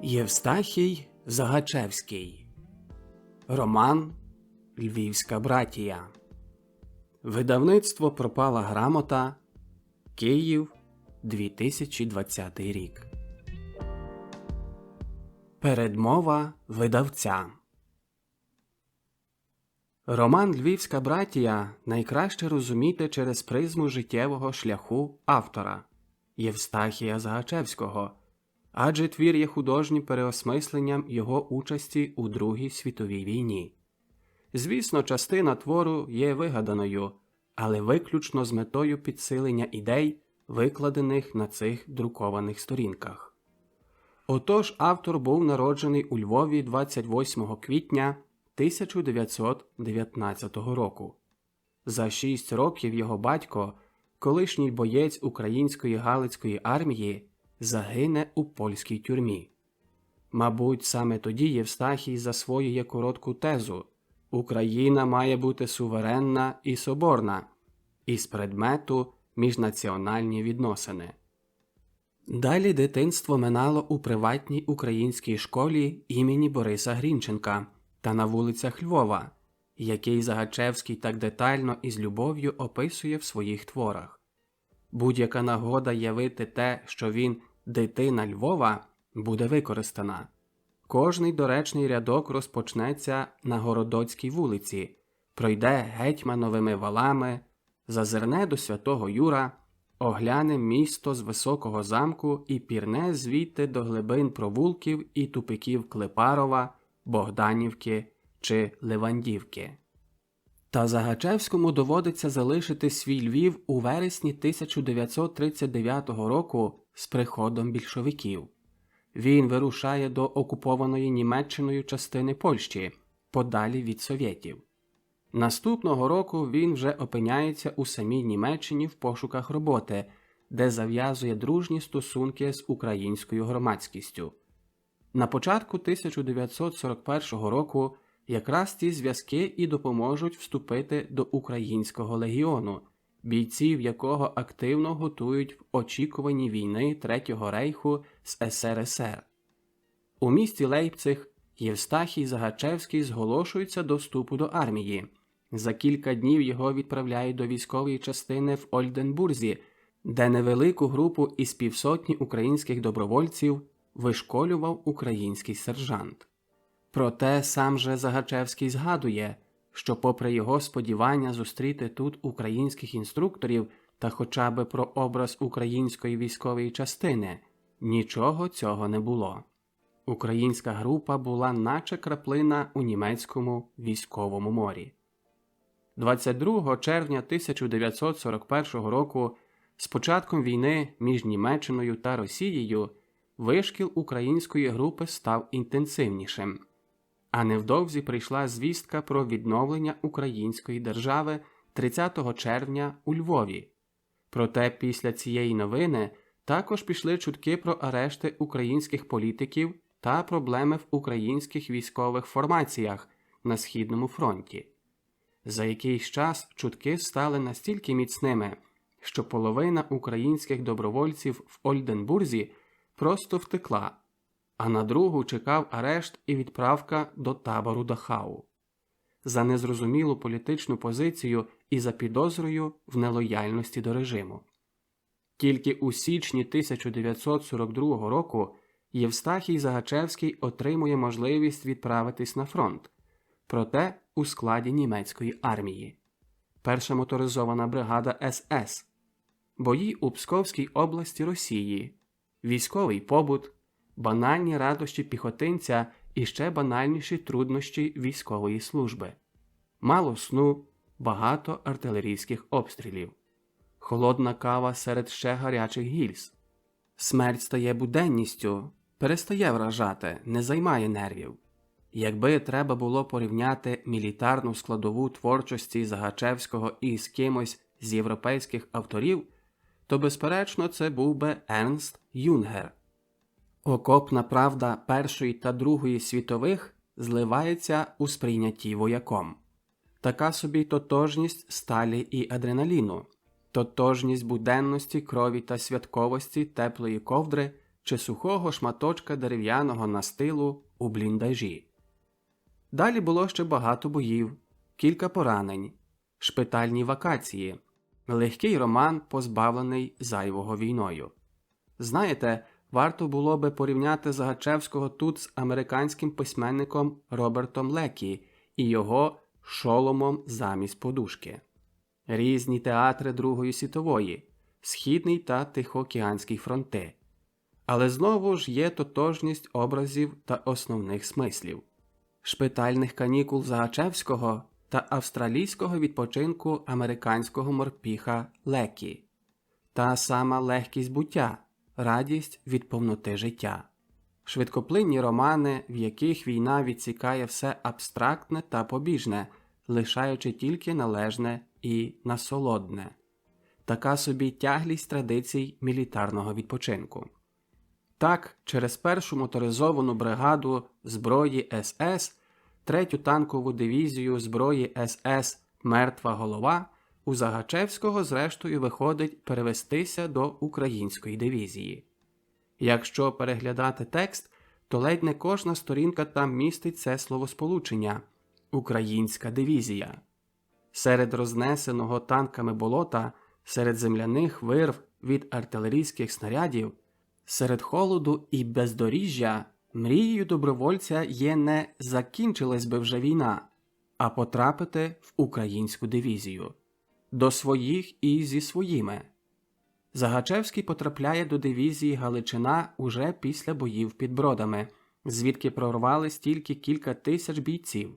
Євстахій Загачевський. Роман «Львівська братія». Видавництво «Пропала грамота», Київ, 2020 рік. Передмова видавця. Роман «Львівська братія» найкраще розуміти через призму життєвого шляху автора Євстахія Загачевського, адже твір є художнім переосмисленням його участі у Другій світовій війні. Звісно, частина твору є вигаданою, але виключно з метою підсилення ідей, викладених на цих друкованих сторінках. Отож, автор був народжений у Львові 28 квітня 1919 року. За 6 років його батько, колишній боєць Української Галицької армії, загине у польській тюрмі. Мабуть, саме тоді Євстахій засвоює коротку тезу «Україна має бути суверенна і соборна» із предмету «Міжнаціональні відносини». Далі дитинство минало у приватній українській школі імені Бориса Грінченка та на вулицях Львова, який Загачевський так детально і з любов'ю описує в своїх творах. Будь-яка нагода явити те, що він «дитина Львова», буде використана. Кожний доречний рядок розпочнеться на Городоцькій вулиці, пройде Гетьмановими валами, зазирне до Святого Юра, огляне місто з високого замку і пірне звідти до глибин провулків і тупиків Клепарова, Богданівки чи Левандівки. Та Загачевському доводиться залишити свій Львів у вересні 1939 року з приходом більшовиків. Він вирушає до окупованої Німеччиною частини Польщі, подалі від совєтів. Наступного року він вже опиняється у самій Німеччині в пошуках роботи, де зав'язує дружні стосунки з українською громадськістю. На початку 1941 року якраз ці зв'язки і допоможуть вступити до Українського легіону, бійців якого активно готують в очікуванні війни Третього рейху з СРСР. У місті Лейпциг Євстахій Загачевський зголошується до вступу до армії. За кілька днів його відправляють до військової частини в Ольденбурзі, де невелику групу із півсотні українських добровольців вишколював український сержант. Проте сам же Загачевський згадує, що попри його сподівання зустріти тут українських інструкторів та хоча б про образ української військової частини, нічого цього не було. Українська група була наче краплина у німецькому військовому морі. 22 червня 1941 року з початком війни між Німеччиною та Росією вишкіл української групи став інтенсивнішим. А невдовзі прийшла звістка про відновлення української держави 30 червня у Львові. Проте після цієї новини також пішли чутки про арешти українських політиків та проблеми в українських військових формаціях на Східному фронті. За якийсь час чутки стали настільки міцними, що половина українських добровольців в Ольденбурзі просто втекла, а на другу чекав арешт і відправка до табору Дахау за незрозумілу політичну позицію і за підозрою в нелояльності до режиму. Тільки у січні 1942 року Євстахій Загачевський отримує можливість відправитись на фронт, проте у складі німецької армії. Перша моторизована бригада СС, бої у Псковській області Росії, військовий побут, банальні радощі піхотинця і ще банальніші труднощі військової служби. Мало сну, багато артилерійських обстрілів. Холодна кава серед ще гарячих гільз. Смерть стає буденністю, перестає вражати, не займає нервів. Якби треба було порівняти мілітарну складову творчості Загачевського із кимось з європейських авторів, то, безперечно, це був би Ернст Юнгер. Окопна правда Першої та Другої світових зливається у сприйнятті вояком. Така собі тотожність сталі і адреналіну, тотожність буденності, крові та святковості теплої ковдри чи сухого шматочка дерев'яного настилу у бліндажі. Далі було ще багато боїв, кілька поранень, шпитальні вакації, легкий роман, позбавлений зайвого війною. Знаєте, варто було би порівняти Загачевського тут з американським письменником Робертом Леккі і його «Шоломом замість подушки». Різні театри Другої світової, Східний та Тихоокеанський фронти. Але знову ж є тотожність образів та основних смислів. Шпитальних канікул Загачевського та австралійського відпочинку американського морпіха Леккі. Та сама легкість буття, радість від повноти життя. Швидкоплинні романи, в яких війна відсікає все абстрактне та побіжне, лишаючи тільки належне і насолодне. Така собі тяглість традицій мілітарного відпочинку. Так, через першу моторизовану бригаду зброї СС, третю танкову дивізію зброї СС «Мертва голова» у Загачевського зрештою виходить перевестися до української дивізії. Якщо переглядати текст, то ледь не кожна сторінка там містить це словосполучення «Українська дивізія». Серед рознесеного танками болота, серед земляних вирв від артилерійських снарядів, серед холоду і бездоріжжя мрією добровольця є не «закінчилась би вже війна», а потрапити в українську дивізію. До своїх і зі своїми. Загачевський потрапляє до дивізії Галичина уже після боїв під Бродами, звідки прорвались тільки кілька тисяч бійців.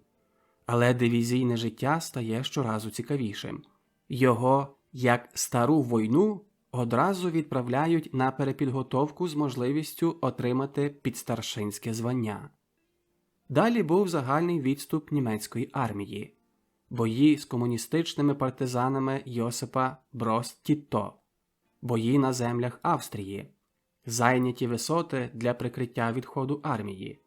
Але дивізійне життя стає щоразу цікавішим. Його, як стару війну, одразу відправляють на перепідготовку з можливістю отримати підстаршинське звання. Далі був загальний відступ німецької армії. Бої з комуністичними партизанами Йосипа Брос-Тітто, бої на землях Австрії, зайняті висоти для прикриття відходу армії,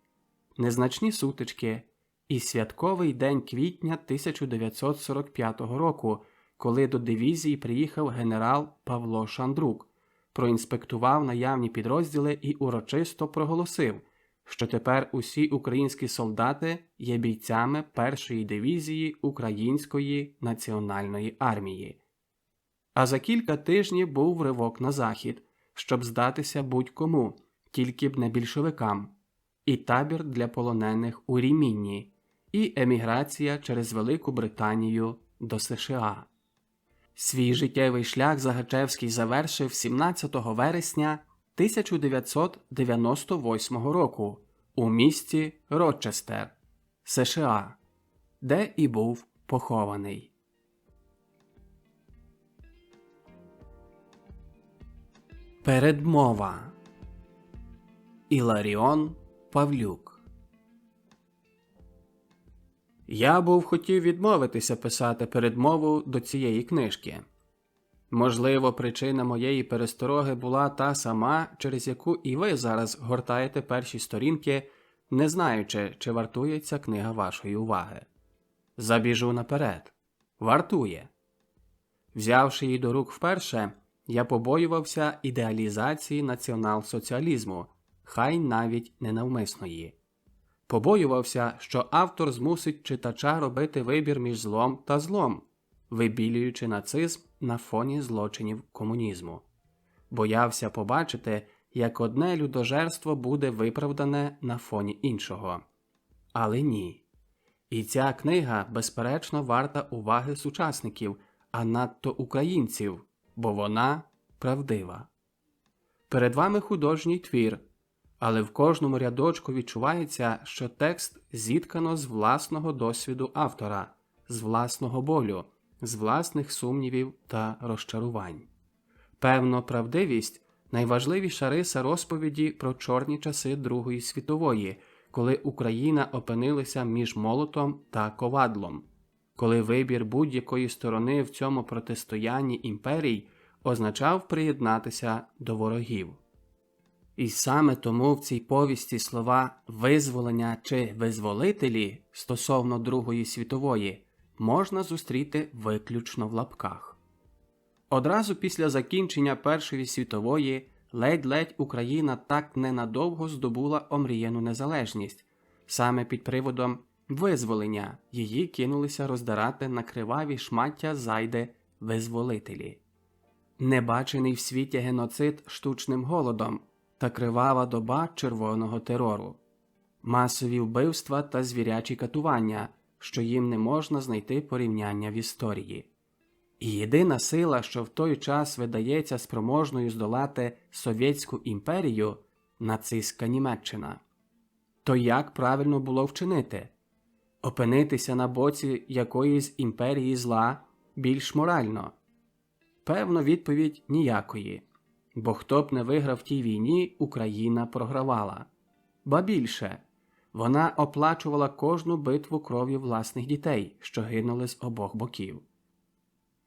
незначні сутички і святковий день квітня 1945 року, коли до дивізії приїхав генерал Павло Шандрук, проінспектував наявні підрозділи і урочисто проголосив, що тепер усі українські солдати є бійцями першої дивізії Української національної армії. А за кілька тижнів був ривок на захід, щоб здатися будь-кому, тільки б не більшовикам, і табір для полонених у Рімінні, і еміграція через Велику Британію до США. Свій життєвий шлях Загачевський завершив 17 вересня 1998 року у місті Рочестер, США, де і був похований. Передмова. Іларіон Павлюк. Я хотів відмовитися писати передмову до цієї книжки. Можливо, причина моєї перестороги була та сама, через яку і ви зараз гортаєте перші сторінки, не знаючи, чи вартує ця книга вашої уваги. Забіжу наперед. Вартує. Взявши її до рук вперше, я побоювався ідеалізації націонал-соціалізму, хай навіть ненавмисної. Побоювався, що автор змусить читача робити вибір між злом та злом, вибілюючи нацизм на фоні злочинів комунізму. Боявся побачити, як одне людожерство буде виправдане на фоні іншого. Але ні. І ця книга, безперечно, варта уваги сучасників, а надто українців, бо вона правдива. Перед вами художній твір, але в кожному рядочку відчувається, що текст зіткано з власного досвіду автора, з власного болю, з власних сумнівів та розчарувань. Певно, правдивість – найважливіша риса розповіді про чорні часи Другої світової, коли Україна опинилася між молотом та ковадлом, коли вибір будь-якої сторони в цьому протистоянні імперій означав приєднатися до ворогів. І саме тому в цій повісті слова «визволення» чи «визволителі» стосовно Другої світової можна зустріти виключно в лапках. Одразу після закінчення Першої світової ледь-ледь Україна так ненадовго здобула омріяну незалежність. Саме під приводом визволення її кинулися роздирати на криваві шмаття зайди визволителі. Небачений в світі геноцид штучним голодом та кривава доба червоного терору. Масові вбивства та звірячі катування, що їм не можна знайти порівняння в історії. І єдина сила, що в той час видається спроможною здолати Совєтську імперію – нацистська Німеччина. То як правильно було вчинити? Опинитися на боці якоїсь імперії зла більш морально? Певно, відповідь – ніякої. Бо хто б не виграв в тій війні, Україна програвала. Ба більше, вона оплачувала кожну битву кров'ю власних дітей, що гинули з обох боків.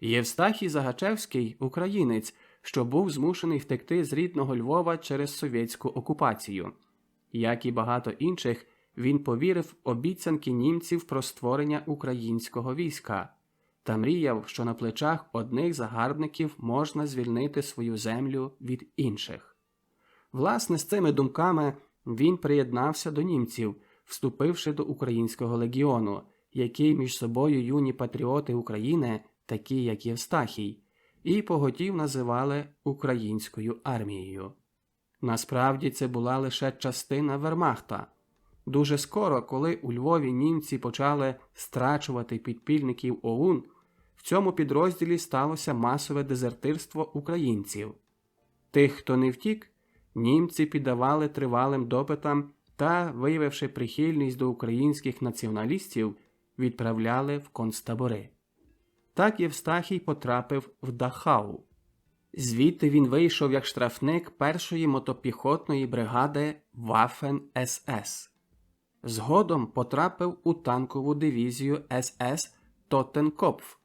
Євстахій Загачевський – українець, що був змушений втекти з рідного Львова через совєтську окупацію. Як і багато інших, він повірив в обіцянки німців про створення українського війська та мріяв, що на плечах одних загарбників можна звільнити свою землю від інших. Власне, з цими думками він приєднався до німців, вступивши до Українського легіону, який між собою юні патріоти України, такі як Євстахій, і поготів називали Українською армією. Насправді це була лише частина вермахта. Дуже скоро, коли у Львові німці почали страчувати підпільників ОУН, в цьому підрозділі сталося масове дезертирство українців. Тих, хто не втік, німці піддавали тривалим допитам та, виявивши прихильність до українських націоналістів, відправляли в концтабори. Так Євстахій потрапив в Дахау. Звідти він вийшов як штрафник першої мотопіхотної бригади Waffen-СС. Згодом потрапив у танкову дивізію СС Totenkopf,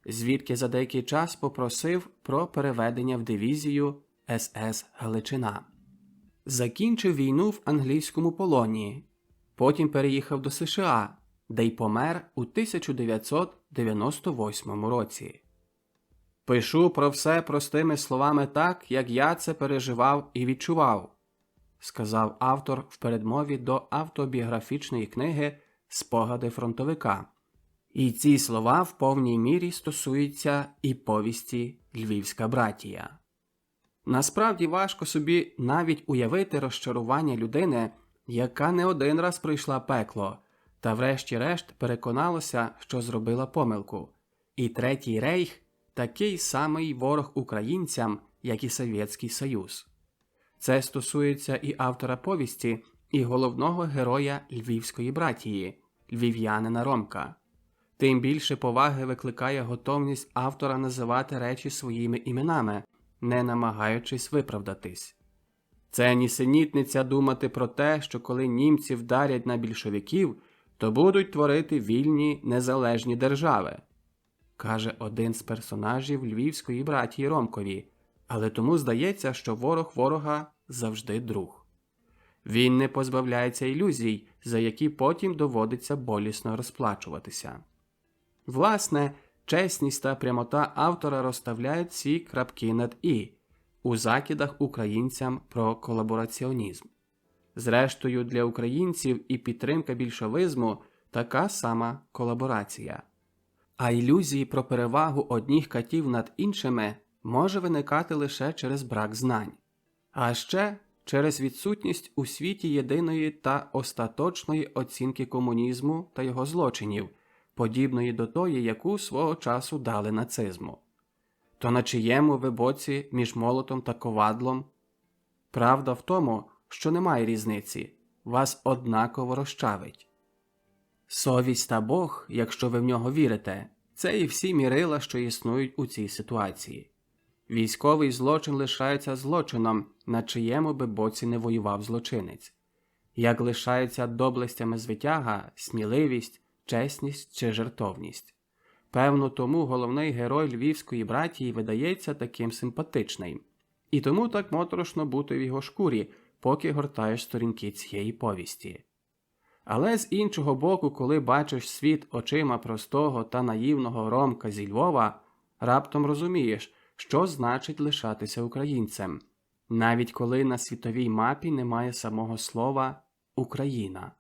звідки за деякий час попросив про переведення в дивізію СС Галичина. Закінчив війну в англійському полоні, потім переїхав до США, де й помер у 1998 році. «Пишу про все простими словами так, як я це переживав і відчував», сказав автор в передмові до автобіографічної книги «Спогади фронтовика». І ці слова в повній мірі стосуються і повісті «Львівська братія». Насправді важко собі навіть уявити розчарування людини, яка не один раз пройшла пекло, та врешті-решт переконалася, що зробила помилку. І Третій рейх – такий самий ворог українцям, як і Совєтський Союз. Це стосується і автора повісті, і головного героя Львівської братії – львів'янина Ромка. Тим більше поваги викликає готовність автора називати речі своїми іменами, не намагаючись виправдатись. Це нісенітниця думати про те, що коли німці вдарять на більшовиків, то будуть творити вільні незалежні держави, каже один з персонажів Львівської братії Ромкові, але тому здається, що ворог ворога завжди друг. Він не позбавляється ілюзій, за які потім доводиться болісно розплачуватися. Власне, чесність та прямота автора розставляють ці крапки над «і» у закидах українцям про колабораціонізм. Зрештою, для українців і підтримка більшовизму – така сама колаборація. А ілюзії про перевагу одніх катів над іншими може виникати лише через брак знань. А ще через відсутність у світі єдиної та остаточної оцінки комунізму та його злочинів, подібної до тої, яку свого часу дали нацизму. То на чиєму ви боці між молотом та ковадлом? Правда в тому, що немає різниці, вас однаково розчавить. Совість та Бог, якщо ви в нього вірите, це і всі мірила, що існують у цій ситуації. Військовий злочин лишається злочином, на чиєму би боці не воював злочинець. Як лишається доблестями звитяга, сміливість, чесність чи жертовність. Певно, тому головний герой Львівської братії видається таким симпатичним. І тому так моторошно бути в його шкурі, поки гортаєш сторінки цієї повісті. Але з іншого боку, коли бачиш світ очима простого та наївного Ромка зі Львова, раптом розумієш, що значить лишатися українцем. навіть коли на світовій мапі немає самого слова «Україна».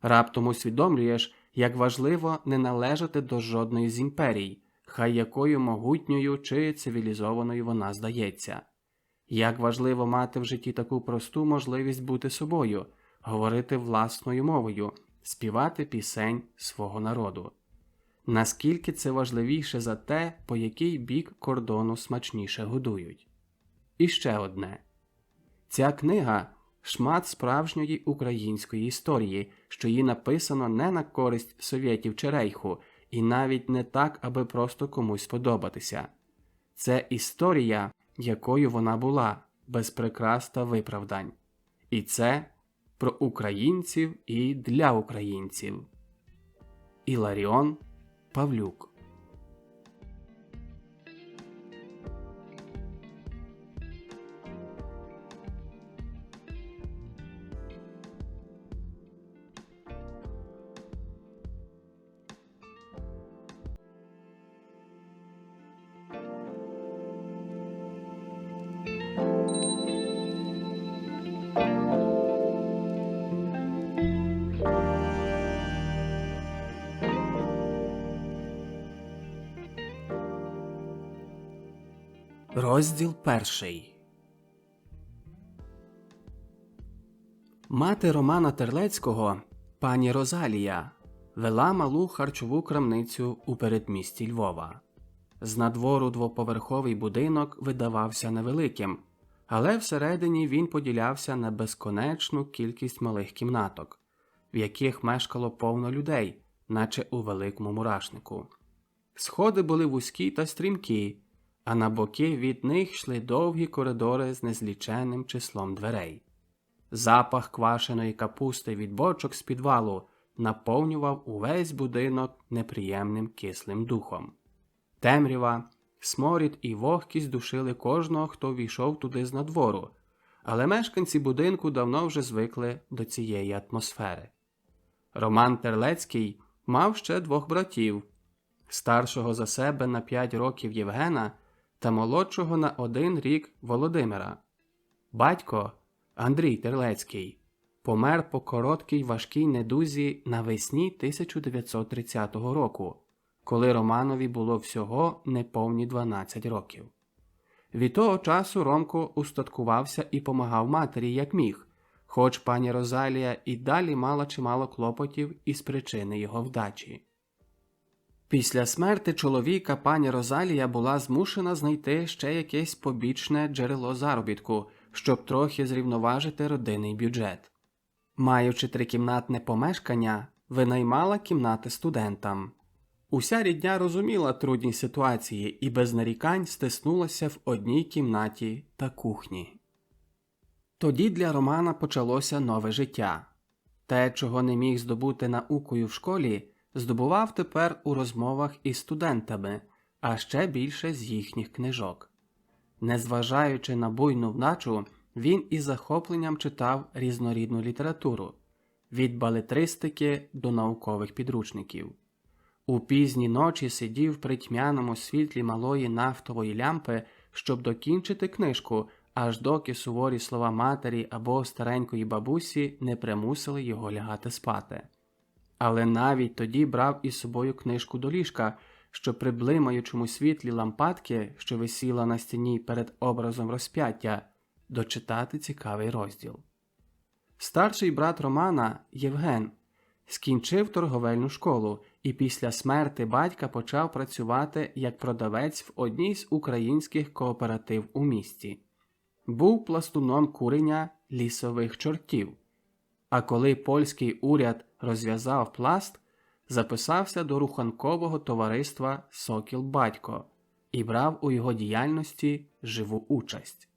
Раптом усвідомлюєш, як важливо не належати до жодної з імперій, хай якою могутньою чи цивілізованою вона здається. Як важливо мати в житті таку просту можливість бути собою, говорити власною мовою, співати пісень свого народу. Наскільки це важливіше за те, по який бік кордону смачніше годують. І ще одне. Ця книга – шмат справжньої української історії, що її написано не на користь Совєтів чи Рейху, і навіть не так, аби просто комусь сподобатися. Це історія, якою вона була, без прикрас та виправдань. І це про українців і для українців. Іларіон Павлюк. Розділ 1. Мати Романа Терлецького, пані Розалія, вела малу харчову крамницю у передмісті Львова. Знадвору двоповерховий будинок видавався невеликим, але всередині він поділявся на безконечну кількість малих кімнаток, в яких мешкало повно людей, наче у великому мурашнику. Сходи були вузькі та стрімкі, а на боки від них йшли довгі коридори з незліченним числом дверей. Запах квашеної капусти від бочок з підвалу наповнював увесь будинок неприємним кислим духом. Темрява, сморід і вогкість душили кожного, хто війшов туди з надвору, але мешканці будинку давно вже звикли до цієї атмосфери. Роман Терлецький мав ще 2 братів – старшого за себе на 5 років Євгена та молодшого на 1 рік Володимира. Батько, Андрій Терлецький, помер по короткій важкій недузі навесні 1930 року, коли Романові було всього неповні 12 років. Від того часу Ромко устаткувався і помагав матері як міг, хоч пані Розалія і далі мала чимало клопотів із причини його вдачі. Після смерти чоловіка пані Розалія була змушена знайти ще якесь побічне джерело заробітку, щоб трохи зрівноважити родинний бюджет. Маючи 3-кімнатне помешкання, винаймала кімнати студентам. Уся рідня розуміла трудні ситуації і без нарікань стиснулася в одній кімнаті та кухні. Тоді для Романа почалося нове життя. Те, чого не міг здобути наукою в школі, здобував тепер у розмовах із студентами, а ще більше з їхніх книжок. Незважаючи на буйну вдачу, він із захопленням читав різнорідну літературу – від балетристики до наукових підручників. У пізні ночі сидів при тьмяному світлі малої нафтової лямпи, щоб докінчити книжку, аж доки суворі слова матері або старенької бабусі не примусили його лягати спати. Але навіть тоді брав із собою книжку до ліжка, щоб при блимаючому світлі лампадки, що висіла на стіні перед образом розп'яття, дочитати цікавий розділ. Старший брат Романа, Євген, скінчив торговельну школу і після смерти батька почав працювати як продавець в одній з українських кооператив у місті. Був пластуном куреня лісових чортів. А коли польський уряд розв'язав пласт, записався до руханкового товариства «Сокіл Батько» і брав у його діяльності живу участь.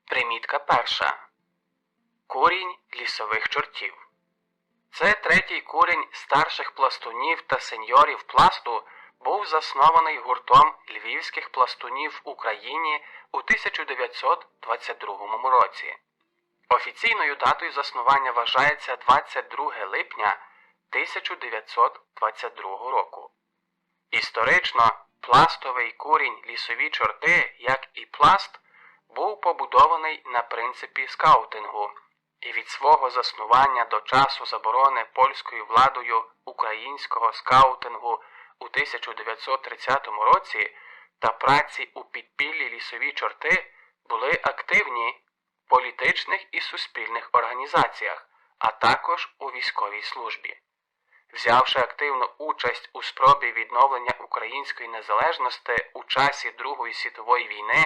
Примітка перша. Курінь лісових чортів. Це третій курінь старших пластунів та сеньорів пласту був заснований гуртом львівських пластунів в Україні у 1922 році. Офіційною датою заснування вважається 22 липня 1922 року. Історично, пластовий курінь лісові чорти, як і пласт, був побудований на принципі скаутингу, і від свого заснування до часу заборони польською владою українського скаутингу у 1930 році та праці у підпіллі лісові чорти були активні в політичних і суспільних організаціях, а також у військовій службі. Взявши активну участь у спробі відновлення української незалежності у часі Другої світової війни,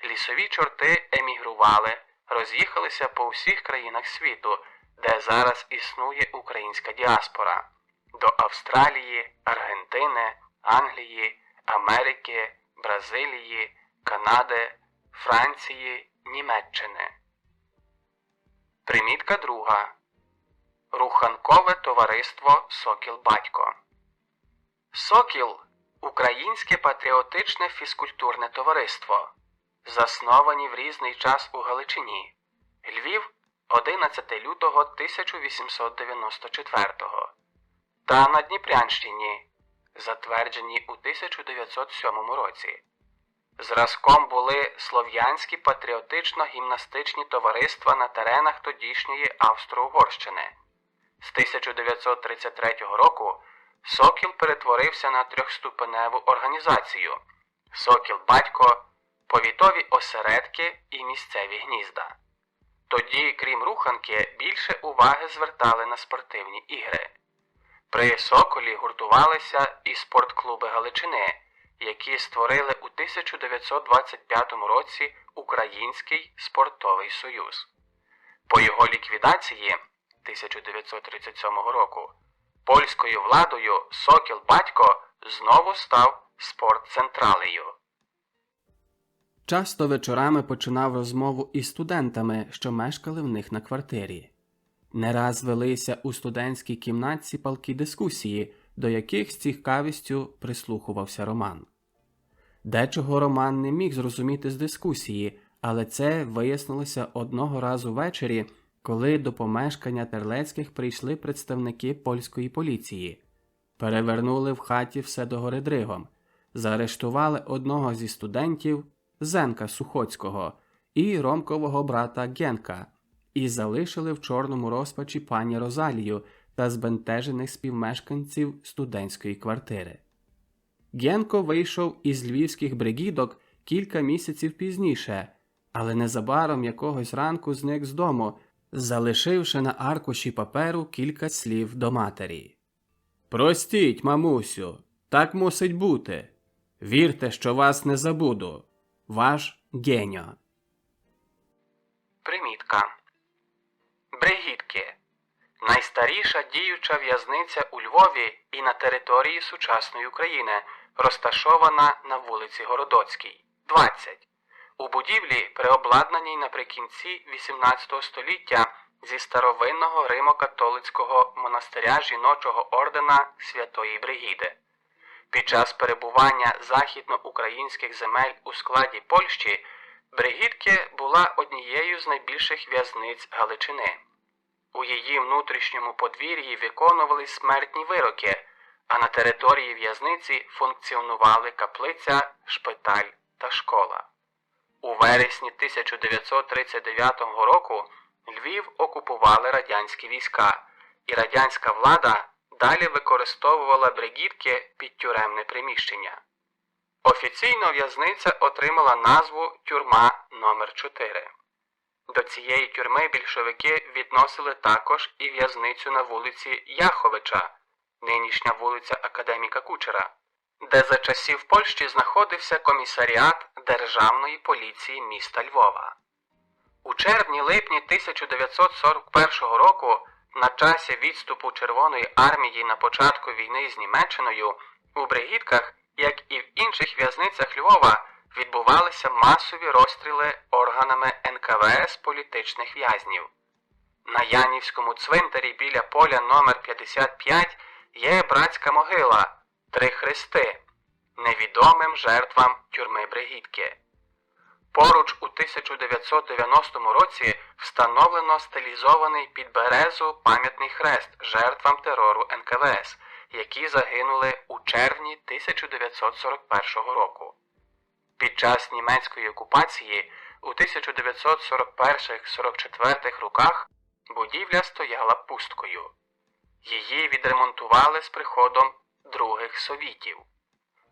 лісові чорти емігрували, роз'їхалися по всіх країнах світу, де зараз існує українська діаспора – до Австралії, Аргентини, Англії, Америки, Бразилії, Канади, Франції, Німеччини. Примітка друга. Руханкове товариство «Сокіл-Батько». «Сокіл» – українське патріотичне фізкультурне товариство, засновані в різний час у Галичині. Львів, 11 лютого 1894 та на Дніпрянщині, затверджені у 1907 році. Зразком були слов'янські патріотично-гімнастичні товариства на теренах тодішньої Австро-Угорщини. З 1933 року «Сокіл» перетворився на трьохступеневу організацію – «Сокіл-Батько», повітові осередки і місцеві гнізда. Тоді, крім руханки, більше уваги звертали на спортивні ігри. При «Соколі» гуртувалися і спортклуби Галичини, які створили у 1925 році Український спортовий союз. По його ліквідації 1937 року польською владою «Сокіл-Батько» знову став спортцентралею. Часто вечорами починав розмову із студентами, що мешкали в них на квартирі. Не раз велися у студентській кімнатці палкі дискусії, до яких з цікавістю прислухувався Роман. Дечого Роман не міг зрозуміти з дискусії, але це вияснилося одного разу ввечері, коли до помешкання Терлецьких прийшли представники польської поліції. Перевернули в хаті все догори дригом, заарештували одного зі студентів, Зенка Сухоцького, і Ромкового брата Генка, і залишили в чорному розпачі пані Розалію та збентежених співмешканців студентської квартири. Генко вийшов із львівських бригідок кілька місяців пізніше, але незабаром якогось ранку зник з дому, залишивши на аркуші паперу кілька слів до матері. «Простіть, мамусю, так мусить бути. Вірте, що вас не забуду. Ваш Геньо». Примітка. Бригідки. Найстаріша діюча в'язниця у Львові і на території сучасної України, розташована на вулиці Городоцькій, 20. У будівлі, переобладнаній наприкінці XVIII століття зі старовинного римо-католицького монастиря жіночого ордена Святої Бригіди. Під час перебування західноукраїнських земель у складі Польщі Бригідки була однією з найбільших в'язниць Галичини. У її внутрішньому подвір'ї виконувались смертні вироки, а на території в'язниці функціонували каплиця, шпиталь та школа. У вересні 1939 року Львів окупували радянські війська, і радянська влада далі використовувала Бригідки під тюремне приміщення. Офіційно в'язниця отримала назву «Тюрма номер 4». До цієї тюрми більшовики відносили також і в'язницю на вулиці Яховича, нинішня вулиця Академіка Кучера, де за часів Польщі знаходився комісаріат Державної поліції міста Львова. У червні-липні 1941 року, на часі відступу Червоної армії на початку війни з Німеччиною, у Бригідках, як і в інших в'язницях Львова, відбувалися масові розстріли органами НКВС політичних в'язнів. На Янівському цвинтарі біля поля номер 55 є братська могила «Три хрести» невідомим жертвам тюрми Бригідки. Поруч у 1990 році встановлено стилізований під березу пам'ятний хрест жертвам терору НКВС, які загинули у червні 1941 року. Під час німецької окупації у 1941-44 роках будівля стояла пусткою. Її відремонтували з приходом других совітів.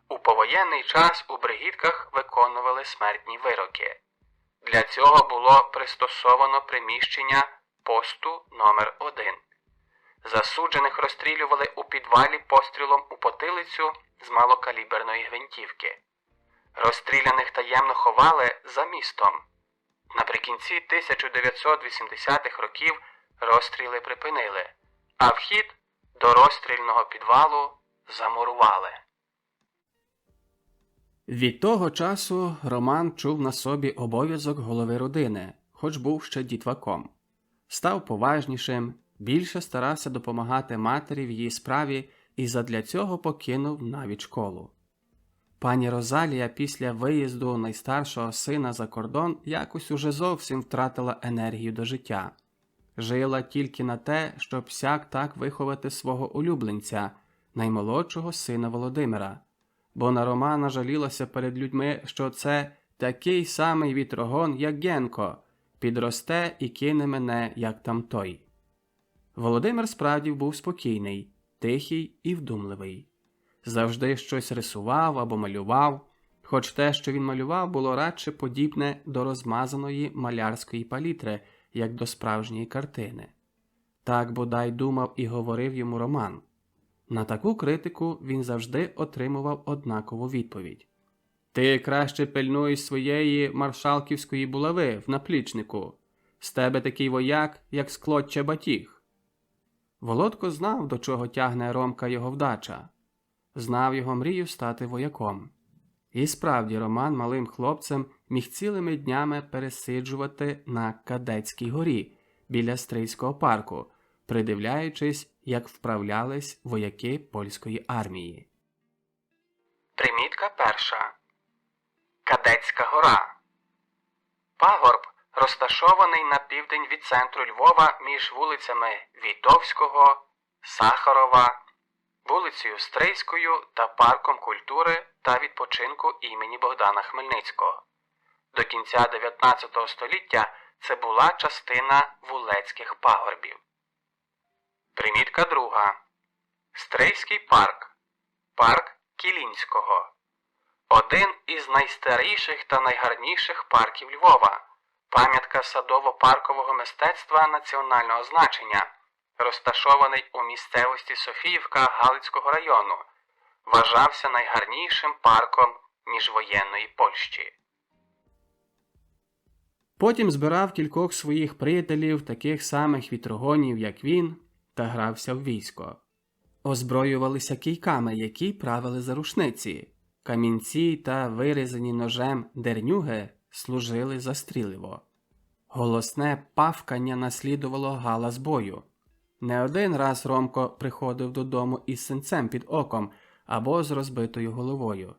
У повоєнний час у бригідках виконували смертні вироки. Для цього було пристосовано приміщення посту номер 1. Засуджених розстрілювали у підвалі пострілом у потилицю з малокаліберної гвинтівки. Розстріляних таємно ховали за містом. Наприкінці 1980-х років розстріли припинили, а вхід до розстрільного підвалу замурували. Від того часу Роман чув на собі обов'язок голови родини, хоч був ще дітваком. Став поважнішим, більше старався допомагати матері в її справі і задля цього покинув навіть школу. Пані Розалія після виїзду найстаршого сина за кордон якось уже зовсім втратила енергію до життя. Жила тільки на те, щоб сяк-так виховати свого улюбленця, наймолодшого сина Володимира. Бо на Романа жалілася перед людьми, що це такий самий вітрогон, як Генко, підросте і кине мене, як там той. Володимир справді був спокійний, тихий і вдумливий. Завжди щось рисував або малював, хоч те, що він малював, було радше подібне до розмазаної малярської палітри, як до справжньої картини. Так бодай думав і говорив йому Роман. На таку критику він завжди отримував однакову відповідь. «Ти краще пильнуй своєї маршалківської булави в наплічнику. З тебе такий вояк, як з клоччя батіг». Володко знав, до чого тягне Ромка його вдача. Знав його мрію стати вояком. І справді Роман малим хлопцем міг цілими днями пересиджувати на Кадетській горі біля Стрийського парку, придивляючись, як вправлялись вояки польської армії. Примітка перша. Кадетська гора. Пагорб розташований на південь від центру Львова між вулицями Вітовського, Сахарова, вулицею Стрийською та парком культури та відпочинку імені Богдана Хмельницького. До кінця 19 століття це була частина Вулецьких пагорбів. Примітка друга. Стрийський парк. Парк Кілінського. Один із найстаріших та найгарніших парків Львова. Пам'ятка садово-паркового мистецтва національного значення, розташований у місцевості Софіївка Галицького району. Вважався найгарнішим парком міжвоєнної Польщі. Потім збирав кількох своїх приятелів, таких самих вітрогонів, як він, та грався в військо. Озброювалися кійками, які правили за рушниці. Камінці та вирізані ножем дернюги служили за стріливо. Голосне павкання наслідувало галас бою. Не один раз Ромко приходив додому із синцем під оком або з розбитою головою.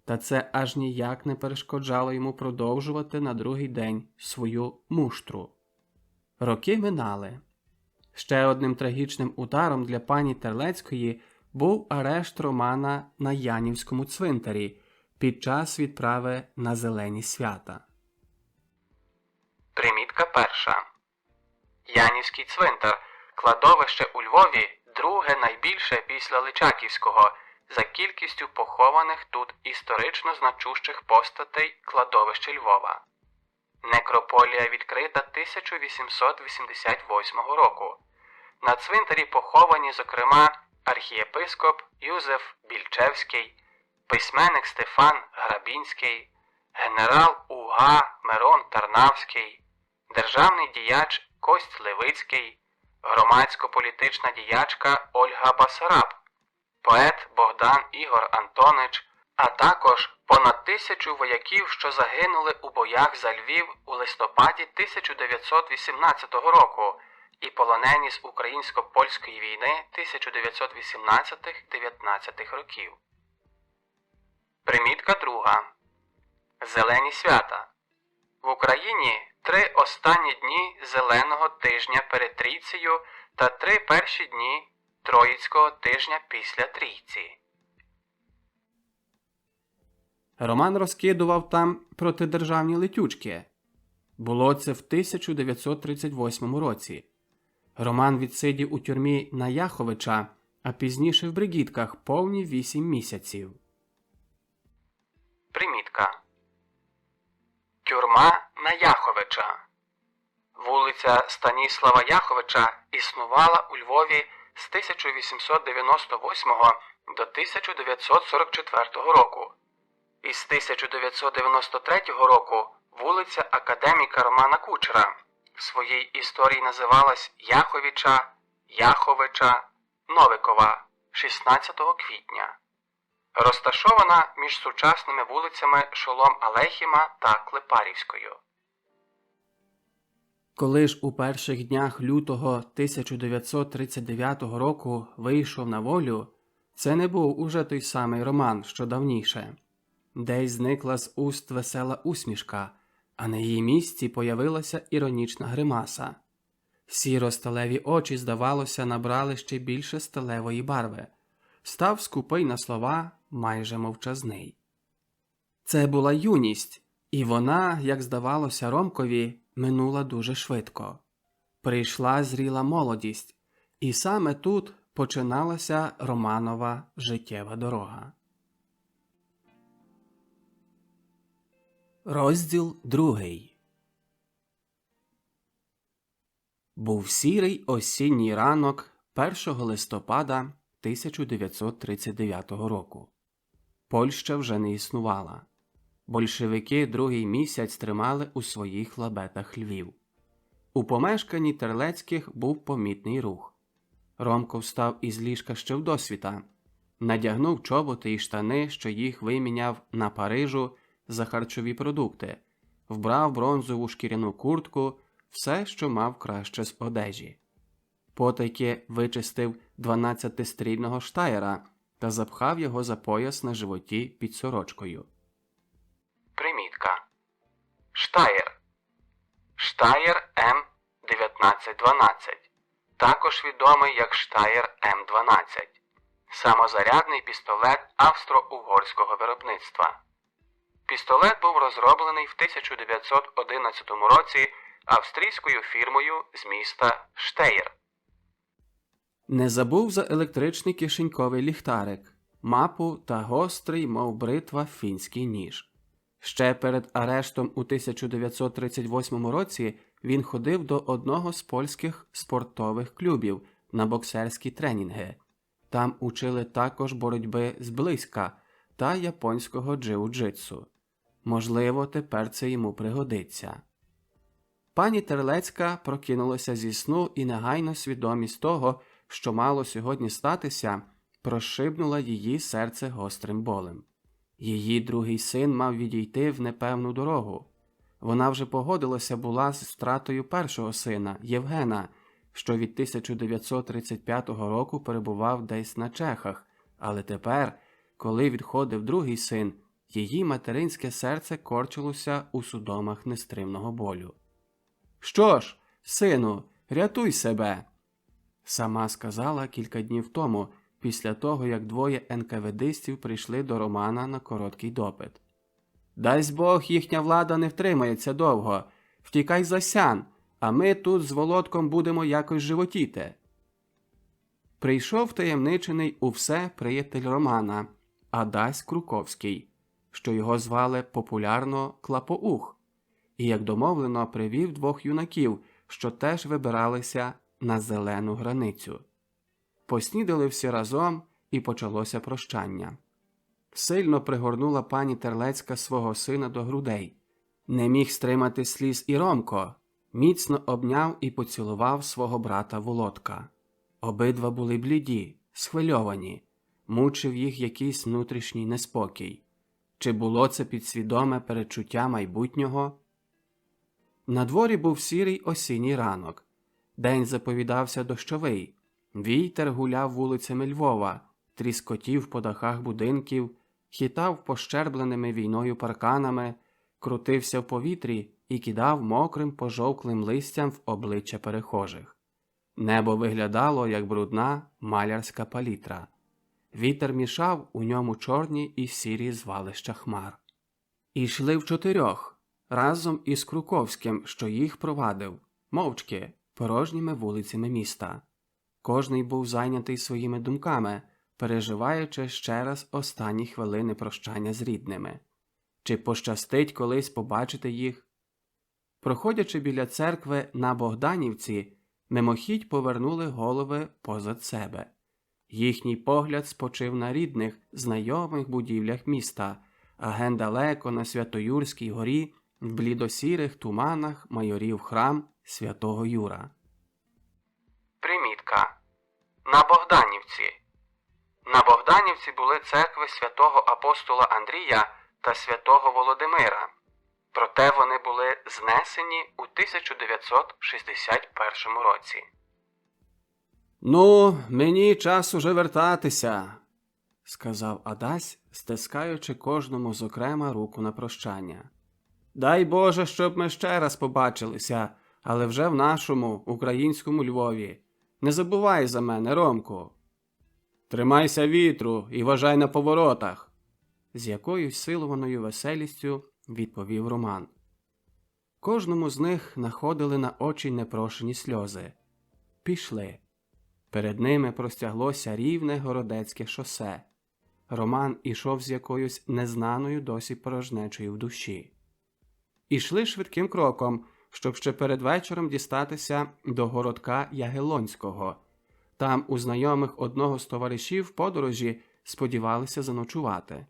Та це аж ніяк не перешкоджало йому продовжувати на другий день свою муштру. Роки минали. Ще одним трагічним ударом для пані Терлецької був арешт Романа на Янівському цвинтарі під час відправи на Зелені свята. Примітка перша. Янівський цвинтар – кладовище у Львові, друге найбільше після Личаківського, за кількістю похованих тут історично значущих постатей кладовища Львова. Некрополія відкрита 1888 року. На цвинтарі поховані, зокрема, архієпископ Юзеф Більчевський, письменник Стефан Грабінський, генерал УГА Мирон Тарнавський, державний діяч Кость Левицький, громадсько-політична діячка Ольга Басараб, поет Богдан Ігор Антонич, а також понад 1000 вояків, що загинули у боях за Львів у листопаді 1918 року і полонені з українсько-польської війни 1918-19 років. Примітка друга. Зелені свята. В Україні 3 останні дні Зеленого тижня перед Трійцею та 3 перші дні Троїцького тижня після Трійці. Роман розкидував там протидержавні летючки, Було це в 1938 році. Роман відсидів у тюрмі на Яховича, а пізніше в Бригітках повні 8 місяців. Примітка. Тюрма на Яховича. Вулиця Станіслава Яховича існувала у Львові з 1898 до 1944 року. Із 1993 року вулиця академіка Романа Кучера в своїй історії називалась Яховича, Яховича, Новикова 16 квітня. Розташована між сучасними вулицями Шолом Алейхіма та Клепарівською. Коли ж у перших днях лютого 1939 року вийшов на волю, це не був уже той самий Роман, що давніше. Десь зникла з уст весела усмішка, а на її місці появилася іронічна гримаса. Сіро-сталеві очі, здавалося, набрали ще більше сталевої барви. Став скупий на слова, майже мовчазний. Це була юність, і вона, як здавалося Ромкові, минула дуже швидко. Прийшла зріла молодість, і саме тут починалася Романова життєва дорога. Розділ 2. Був сірий осінній ранок 1 листопада 1939 року. Польща вже не існувала. Большевики другий місяць тримали у своїх лабетах Львів. У помешканні Терлецьких був помітний рух. Ромко встав із ліжка ще вдосвіта, надягнув чоботи і штани, що їх виміняв на Парижу за харчові продукти, вбрав бронзову шкіряну куртку, все, що мав краще з одежі. Потайки вичистив 12-стрільного штаєра та запхав його за пояс на животі під сорочкою. Примітка. Штаєр. Штаєр М1912. Також відомий як Штаєр М12. Самозарядний пістолет австро-угорського виробництва. Пістолет був розроблений в 1911 році австрійською фірмою з міста Штеєр. Не забув за електричний кишеньковий ліхтарик, мапу та гострий, мов бритва, фінський ніж. Ще перед арештом у 1938 році він ходив до одного з польських спортових клубів на боксерські тренінги. Там учили також боротьби зблизька та японського джиу-джитсу. Можливо, тепер це йому пригодиться. Пані Терлецька прокинулася зі сну і негайно свідомість того, що мало сьогодні статися, прошибнула її серце гострим болем. Її другий син мав відійти в непевну дорогу. Вона вже погодилася була з втратою першого сина, Євгена, що від 1935 року перебував десь на Чехах, але тепер, коли відходив другий син, її материнське серце корчилося у судомах нестримного болю. «Що ж, сину, рятуй себе!» сама сказала кілька днів тому, після того, як двоє НКВДистів прийшли до Романа на короткий допит. «Дасть Бог, їхня влада не втримається довго. Втікай за сян, а ми тут з Володком будемо якось животіти». Прийшов таємничений у все приятель Романа, Адась Круковський, що його звали популярно Клапоух, і, як домовлено, привів двох юнаків, що теж вибиралися на зелену границю. Поснідали всі разом, і почалося прощання. Сильно пригорнула пані Терлецька свого сина до грудей. Не міг стримати сліз і Ромко. Міцно обняв і поцілував свого брата Володка. Обидва були бліді, схвильовані. Мучив їх якийсь внутрішній неспокій. Чи було це підсвідоме передчуття майбутнього? На дворі був сірий осінній ранок. День заповідався дощовий. Вітер гуляв вулицями Львова, тріскотів по дахах будинків, хитав пощербленими війною парканами, крутився в повітрі і кидав мокрим пожовклим листям в обличчя перехожих. Небо виглядало, як брудна малярська палітра. Вітер мішав у ньому чорні і сірі звалища хмар. Ішли вчотирьох. разом із Круковським, що їх провадив, мовчки, порожніми вулицями міста. Кожний був зайнятий своїми думками, переживаючи ще раз останні хвилини прощання з рідними. Чи пощастить колись побачити їх? Проходячи біля церкви на Богданівці, мимохідь повернули голови позад себе. Їхній погляд спочив на рідних, знайомих будівлях міста, а ген далеко на Святоюрській горі в блідосірих туманах майорів храм Святого Юра. Примітка. На Богданівці. На Богданівці були церкви святого апостола Андрія та святого Володимира. Проте вони були знесені у 1961 році. «Ну, мені час уже вертатися», – сказав Адась, стискаючи кожному зокрема руку на прощання. «Дай Боже, щоб ми ще раз побачилися, але вже в нашому, українському Львові. Не забувай за мене, Ромку». «Тримайся вітру і вважай на поворотах», – з якоюсь силованою веселістю відповів Роман. Кожному з них находили на очі непрошені сльози. Пішли. Перед ними простяглося рівне городецьке шосе. Роман ішов з якоюсь незнаною досі порожнечею в душі. Ішли швидким кроком, щоб ще перед вечором дістатися до городка Ягелонського. Там у знайомих одного з товаришів подорожі сподівалися заночувати.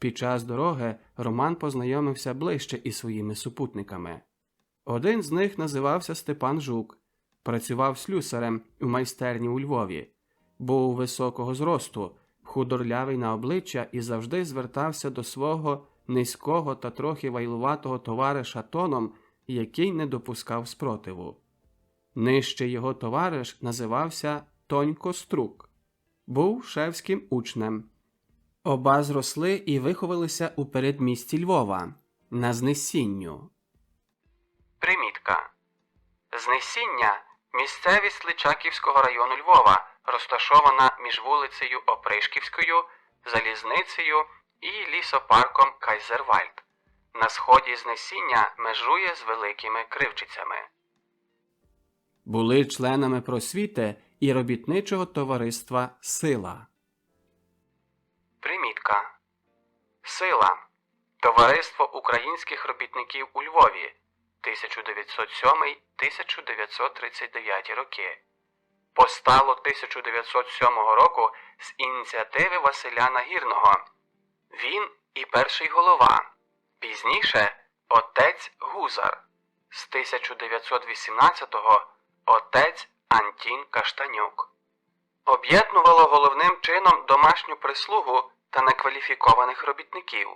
Під час дороги Роман познайомився ближче із своїми супутниками. Один з них називався Степан Жук, працював слюсарем у майстерні у Львові, був високого зросту, худорлявий на обличчя і завжди звертався до свого низького та трохи вайлуватого товариша тоном, який не допускав спротиву. Нижче його товариш називався Тонько Струк, був шефським учнем. Оба зросли і виховалися у передмісті Львова, на Знесінню. Примітка. Знесіння – місцевість Личаківського району Львова, розташована між вулицею Опришківською, Залізницею і лісопарком Кайзервальд. На сході Знесіння межує з Великими Кривчицями. Були членами просвіти і робітничого товариства «Сила». Примітка. «Сила» – Товариство українських робітників у Львові, 1907-1939 роки. Постало 1907 року з ініціативи Василя Нагірного. Він і перший голова, пізніше отець Гузар, з 1918-го отець Антін Каштанюк. Об'єднувало головним чином домашню прислугу та некваліфікованих робітників.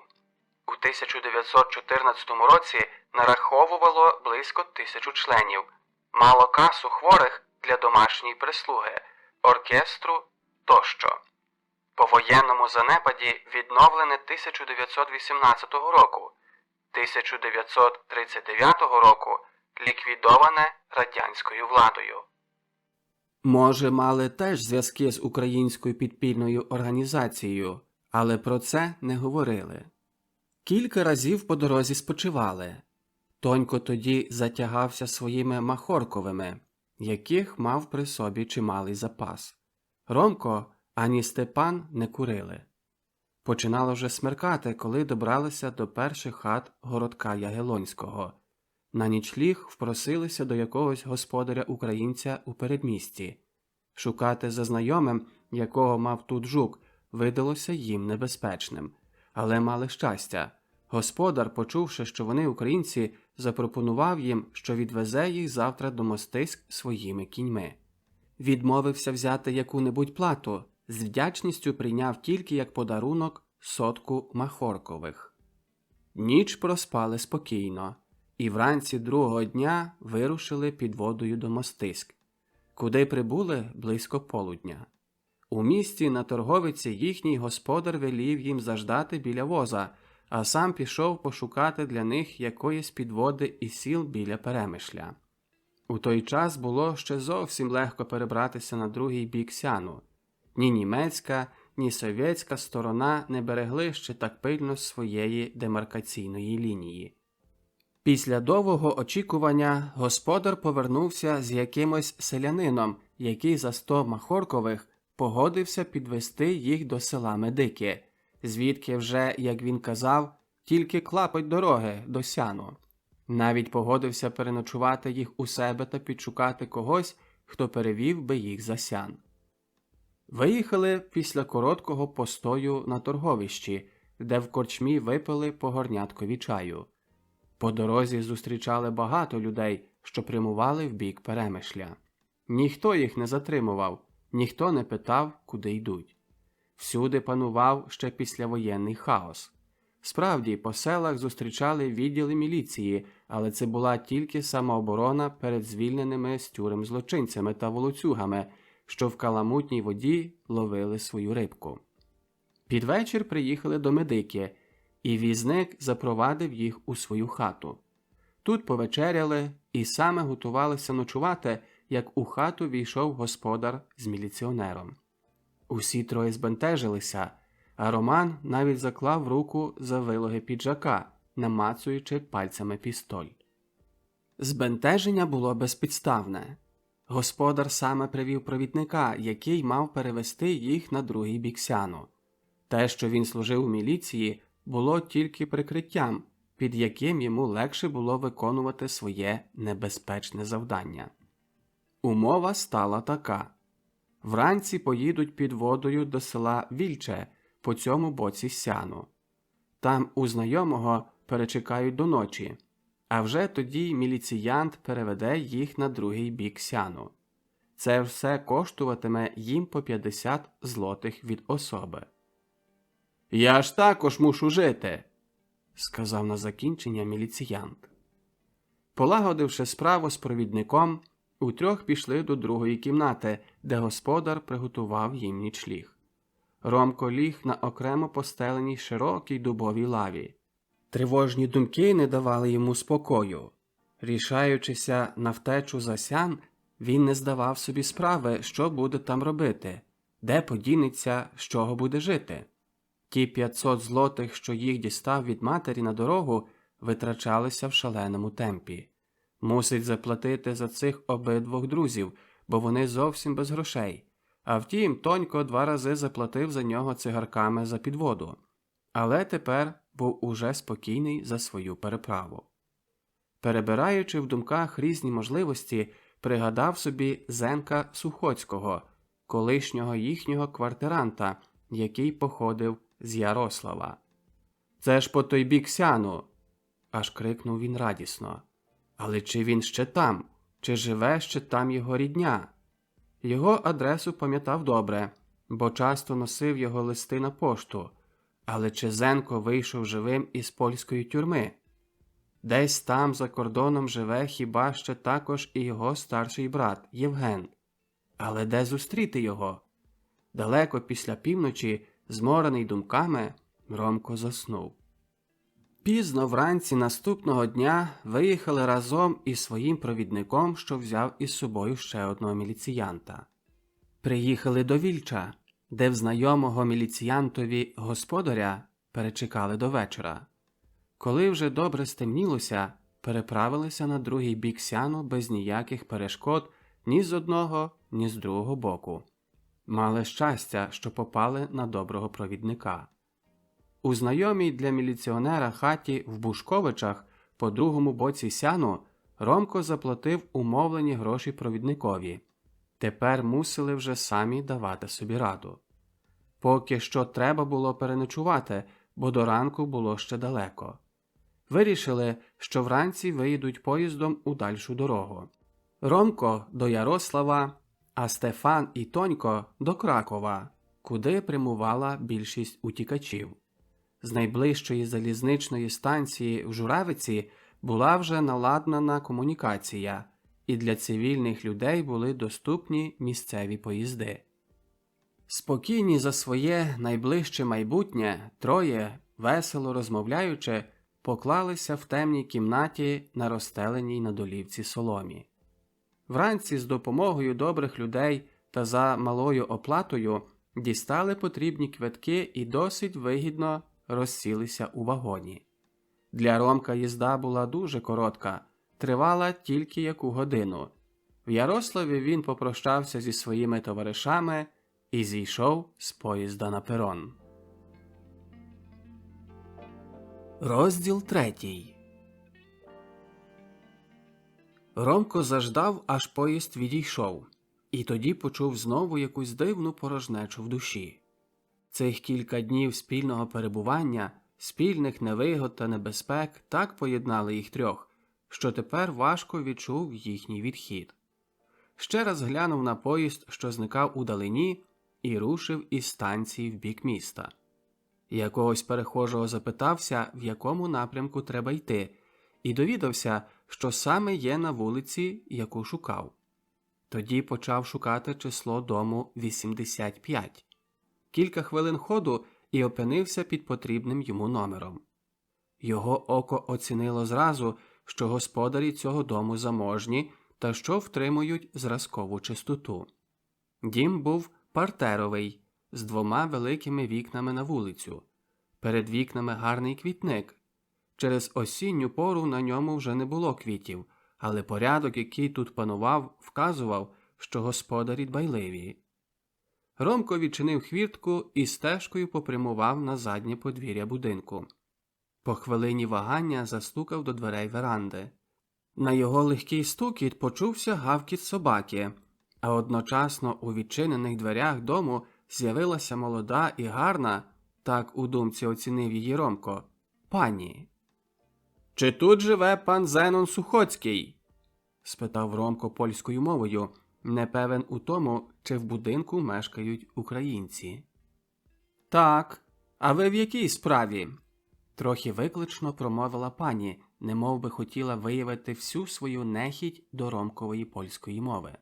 У 1914 році нараховувало близько 1000 членів, мало касу хворих для домашньої прислуги, оркестру тощо. По воєнному занепаді відновлене 1918 року, 1939 року ліквідоване радянською владою. Може, мали теж зв'язки з українською підпільною організацією, але про це не говорили. Кілька разів по дорозі спочивали. Тонько тоді затягався своїми махорковими, яких мав при собі чималий запас. Ромко ані Степан не курили. Починало вже смеркати, коли добралися до перших хат городка Ягелонського. На нічліг впросилися до якогось господаря-українця у передмісті. Шукати за знайомим, якого мав тут Жук, видалося їм небезпечним. Але мали щастя. Господар, почувши, що вони українці, запропонував їм, що відвезе їх завтра до Мостиськ своїми кіньми. Відмовився взяти яку-небудь плату, з вдячністю прийняв тільки як подарунок 100 махоркових. Ніч проспали спокійно, і вранці другого дня вирушили підводою до Мостиськ, куди прибули близько полудня. У місті на торговиці їхній господар велів їм заждати біля воза, а сам пішов пошукати для них якоїсь підводи і сіл біля Перемишля. У той час було ще зовсім легко перебратися на другий бік Сяну. Ні німецька, ні совєтська сторона не берегли ще так пильно своєї демаркаційної лінії. Після довгого очікування господар повернувся з якимось селянином, який за 100 махоркових погодився підвести їх до села Медики, звідки вже, як він казав, тільки клапоть дороги до Сяну. Навіть погодився переночувати їх у себе та підшукати когось, хто перевів би їх за Сян. Виїхали після короткого постою на торговищі, де в корчмі випили по горняткові чаю. По дорозі зустрічали багато людей, що прямували в бік Перемишля. Ніхто їх не затримував, ніхто не питав, куди йдуть. Всюди панував ще післявоєнний хаос. Справді, по селах зустрічали відділи міліції, але це була тільки самооборона перед звільненими з тюрем злочинцями та волоцюгами, що в каламутній воді ловили свою рибку. Під вечір приїхали до Медики, і візник запровадив їх у свою хату. Тут повечеряли і саме готувалися ночувати, як у хату війшов господар з міліціонером. Усі троє збентежилися, а Роман навіть заклав руку за вилоги піджака, намацуючи пальцями пістоль. Збентеження було безпідставне. Господар саме привів провідника, який мав перевести їх на другий бік Сяну. Те, що він служив у міліції, було тільки прикриттям, під яким йому легше було виконувати своє небезпечне завдання. Умова стала така. Вранці поїдуть під водою до села Вільче, по цьому боці Сяну. Там у знайомого перечекають до ночі, а вже тоді міліціянт переведе їх на другий бік Сяну. Це все коштуватиме їм по 50 злотих від особи. «Я ж також мушу жити», – сказав на закінчення міліціянт. Полагодивши справу з провідником, утрьох пішли до другої кімнати, де господар приготував їм нічліг. Ромко ліг на окремо постеленій широкій дубовій лаві. Тривожні думки не давали йому спокою. Рішаючися на втечу за Сян, він не здавав собі справи, що буде там робити, де подінеться, з чого буде жити. Ті 500 злотих, що їх дістав від матері на дорогу, витрачалися в шаленому темпі. Мусить заплатити за цих обидвох друзів, бо вони зовсім без грошей. А втім, Тонько 2 рази заплатив за нього цигарками за підводу. Але тепер був уже спокійний за свою переправу. Перебираючи в думках різні можливості, пригадав собі Зенка Сухоцького, колишнього їхнього квартиранта, який походив з Ярослава. «Це ж по той бік Сяну!» – аж крикнув він радісно. «Але чи він ще там? Чи живе ще там його рідня?» Його адресу пам'ятав добре, бо часто носив його листи на пошту. Але чи Зенко вийшов живим із польської тюрми? Десь там за кордоном живе хіба ще також і його старший брат Євген. Але де зустріти його? Далеко після півночі, зморений думками, Ромко заснув. Пізно вранці наступного дня виїхали разом із своїм провідником, що взяв із собою ще одного міліціянта. Приїхали до Вільча, де в знайомого міліціянтові господаря перечекали до вечора. Коли вже добре стемнілося, переправилися на другий бік Сяну без ніяких перешкод ні з одного, ні з другого боку. Мали щастя, що попали на доброго провідника. У знайомій для міліціонера хаті в Бушковичах по другому боці Сяну Ромко заплатив умовлені гроші провідникові. Тепер мусили вже самі давати собі раду. Поки що треба було переночувати, бо до ранку було ще далеко. Вирішили, що вранці виїдуть поїздом у дальшу дорогу. Ромко до Ярослава, а Стефан і Тонько до Кракова, куди прямувала більшість утікачів. З найближчої залізничної станції в Журавиці була вже наладнана комунікація, і для цивільних людей були доступні місцеві поїзди. Спокійні за своє найближче майбутнє, троє, весело розмовляючи, поклалися в темній кімнаті на розстеленій на долівці соломі. Вранці з допомогою добрих людей та за малою оплатою дістали потрібні квитки і досить вигідно розсілися у вагоні. Для Ромка їзда була дуже коротка, тривала тільки яку годину. В Ярославі він попрощався зі своїми товаришами і зійшов з поїзда на перон. Розділ 3. Ромко заждав, аж поїзд відійшов, і тоді почув знову якусь дивну порожнечу в душі. Цих кілька днів спільного перебування, спільних невигод та небезпек так поєднали їх трьох, що тепер важко відчув їхній відхід. Ще раз глянув на поїзд, що зникав удалині, і рушив із станції в бік міста. Якогось перехожого запитався, в якому напрямку треба йти, і довідався, що саме є на вулиці, яку шукав. Тоді почав шукати число дому 85. Кілька хвилин ходу і опинився під потрібним йому номером. Його око оцінило зразу, що господарі цього дому заможні та що втримують зразкову чистоту. Дім був партеровий, з 2 великими вікнами на вулицю. Перед вікнами гарний квітник. Через осінню пору на ньому вже не було квітів, але порядок, який тут панував, вказував, що господарі дбайливі. Ромко відчинив хвіртку і стежкою попрямував на заднє подвір'я будинку. По хвилині вагання застукав до дверей веранди. На його легкий стукіт почувся гавкіт собаки, а одночасно у відчинених дверях дому з'явилася молода і гарна, так у думці оцінив її Ромко, пані. «Чи тут живе пан Зенон Сухоцький?» – спитав Ромко польською мовою, не певен у тому, чи в будинку мешкають українці. «Так, а ви в якій справі?» – трохи виклично промовила пані, немов би хотіла виявити всю свою нехіть до Ромкової польської мови.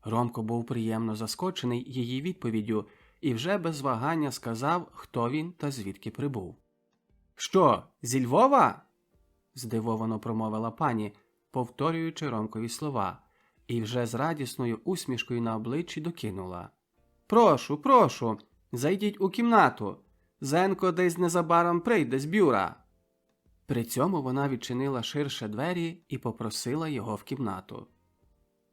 Ромко був приємно заскочений її відповіддю і вже без вагання сказав, хто він та звідки прибув. «Що, зі Львова?» – здивовано промовила пані, повторюючи Ромкові слова, і вже з радісною усмішкою на обличчі докинула. «Прошу, прошу, зайдіть у кімнату. Зенко десь незабаром прийде з бюра». При цьому вона відчинила ширше двері і попросила його в кімнату.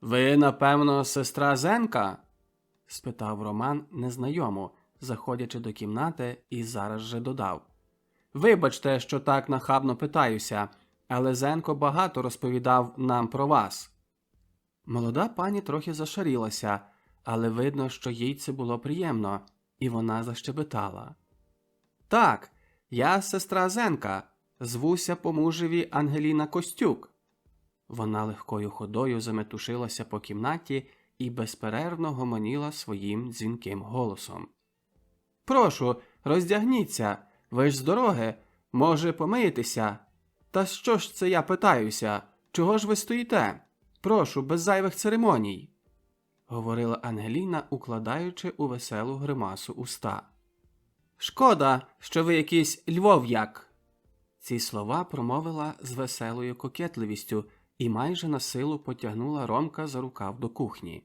«Ви, напевно, сестра Зенка?» – спитав Роман незнайому, заходячи до кімнати, і зараз же додав. «Вибачте, що так нахабно питаюся, але Зенко багато розповідав нам про вас». Молода пані трохи зашарілася, але видно, що їй це було приємно, і вона защебетала. «Так, я сестра Зенка, звуся по мужеві Ангеліна Костюк». Вона легкою ходою заметушилася по кімнаті і безперервно гомоніла своїм дзвінким голосом. «Прошу, роздягніться, ви ж з дороги, може, помиєтеся? Та що ж це я питаюся? Чого ж ви стоїте? Прошу, без зайвих церемоній», – говорила Ангеліна, укладаючи у веселу гримасу уста. «Шкода, що ви якийсь львов'як». Ці слова промовила з веселою кокетливістю і майже на силу потягнула Ромка за рукав до кухні.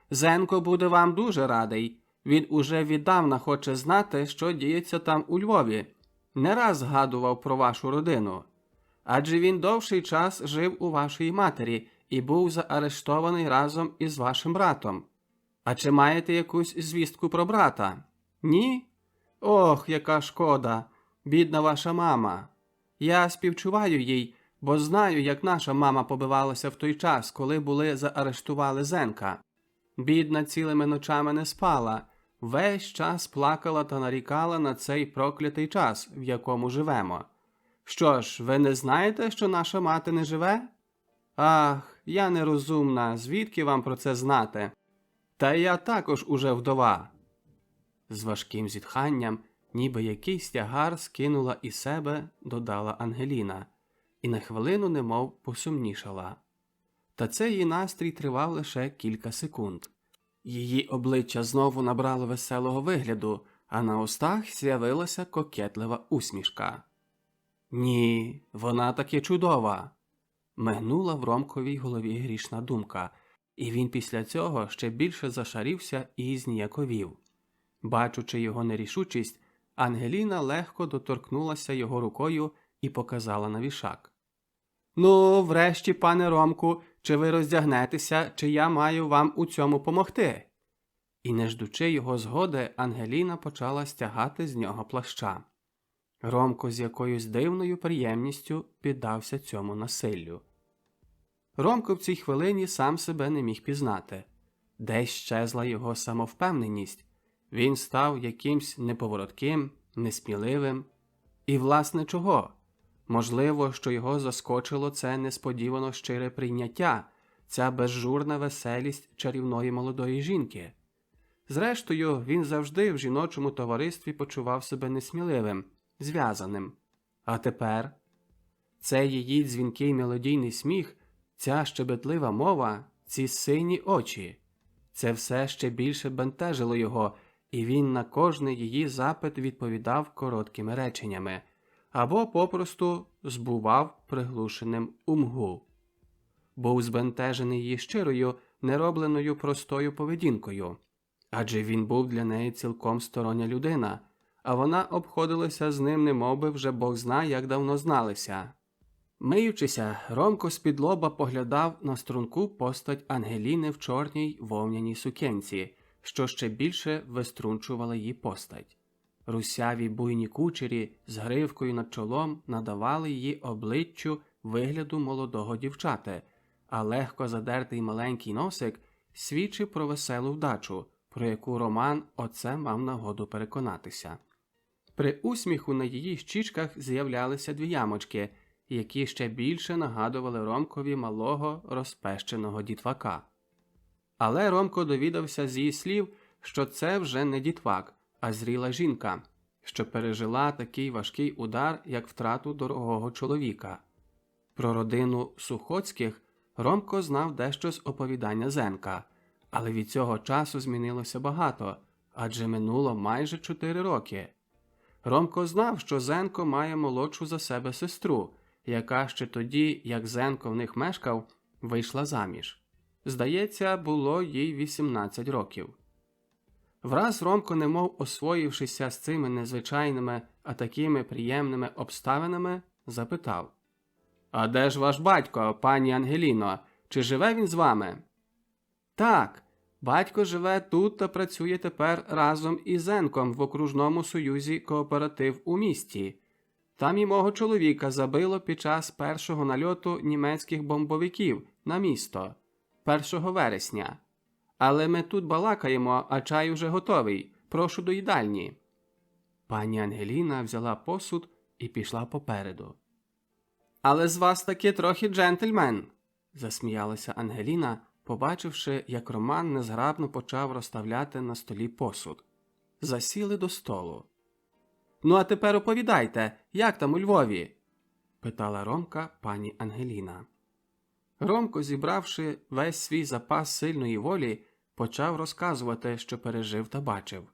«Зенко буде вам дуже радий. Він уже віддавна хоче знати, що діється там у Львові. Не раз згадував про вашу родину. Адже він довший час жив у вашої матері і був заарештований разом із вашим братом. А чи маєте якусь звістку про брата? Ні? Ох, яка шкода! Бідна ваша мама. Я співчуваю їй, бо знаю, як наша мама побивалася в той час, коли були заарештували Зенка. Бідна цілими ночами не спала, весь час плакала та нарікала на цей проклятий час, в якому живемо. Що ж, ви не знаєте, що наша мати не живе? Ах, я нерозумна, звідки вам про це знати? Та я також уже вдова». З важким зітханням, ніби якийсь тягар скинула із себе, додала Ангеліна, і на хвилину немов посумнішала. Та цей її настрій тривав лише кілька секунд. Її обличчя знову набрало веселого вигляду, а на устах з'явилася кокетлива усмішка. «Ні, вона таки чудова!» Мигнула в Ромковій голові грішна думка, і він після цього ще більше зашарівся і зніяковів. Бачучи його нерішучість, Ангеліна легко доторкнулася його рукою і показала на вішак. «Ну, врешті, пане Ромку, чи ви роздягнетеся, чи я маю вам у цьому помогти?» І, не ждучи його згоди, Ангеліна почала стягати з нього плаща. Ромко з якоюсь дивною приємністю піддався цьому насиллю. Ромко в цій хвилині сам себе не міг пізнати. Десь щезла його самовпевненість. Він став якимсь неповоротким, несміливим. І, власне, чого? Можливо, що його заскочило це несподівано щире прийняття, ця безжурна веселість чарівної молодої жінки. Зрештою, він завжди в жіночому товаристві почував себе несміливим, зв'язаним. А тепер? Це її дзвінкий мелодійний сміх, ця щебетлива мова, ці сині очі. Це все ще більше бентежило його, і він на кожний її запит відповідав короткими реченнями, або попросту збував приглушеним умгу. Був збентежений її щирою, неробленою простою поведінкою. Адже він був для неї цілком стороння людина, а вона обходилася з ним немовби вже Бог зна, як давно зналися. Миючися, Ромко з-під лоба поглядав на струнку постать Ангеліни в чорній вовняній сукенці, що ще більше виструнчувала її постать. Русяві буйні кучері з гривкою над чолом надавали її обличчю вигляду молодого дівчати, а легко задертий маленький носик свідчив про веселу вдачу, про яку Роман оце мав нагоду переконатися. При усміху на її щічках з'являлися дві ямочки, які ще більше нагадували Ромкові малого розпещеного дітвака. Але Ромко довідався з її слів, що це вже не дітвак, а зріла жінка, що пережила такий важкий удар, як втрату дорогого чоловіка. Про родину Сухоцьких Ромко знав дещо з оповідання Зенка, але від цього часу змінилося багато, адже минуло майже 4 роки. Ромко знав, що Зенко має молодшу за себе сестру, яка ще тоді, як Зенко в них мешкав, вийшла заміж. Здається, було їй 18 років. Враз Ромко, немов освоївшися з цими незвичайними, а такими приємними обставинами, запитав: «А де ж ваш батько, пані Ангеліно? Чи живе він з вами?» «Так, батько живе тут та працює тепер разом із Зенком в окружному союзі кооператив у місті. Там і мого чоловіка забило під час першого нальоту німецьких бомбовиків на місто, 1 вересня. Але ми тут балакаємо, а чай уже готовий. Прошу до їдальні». Пані Ангеліна взяла посуд і пішла попереду. «Але з вас таки трохи джентльмен», – засміялася Ангеліна, побачивши, як Роман незграбно почав розставляти на столі посуд. Засіли до столу. «Ну а тепер оповідайте, як там у Львові?» – питала Ромка пані Ангеліна. Ромко, зібравши весь свій запас сильної волі, почав розказувати, що пережив та бачив.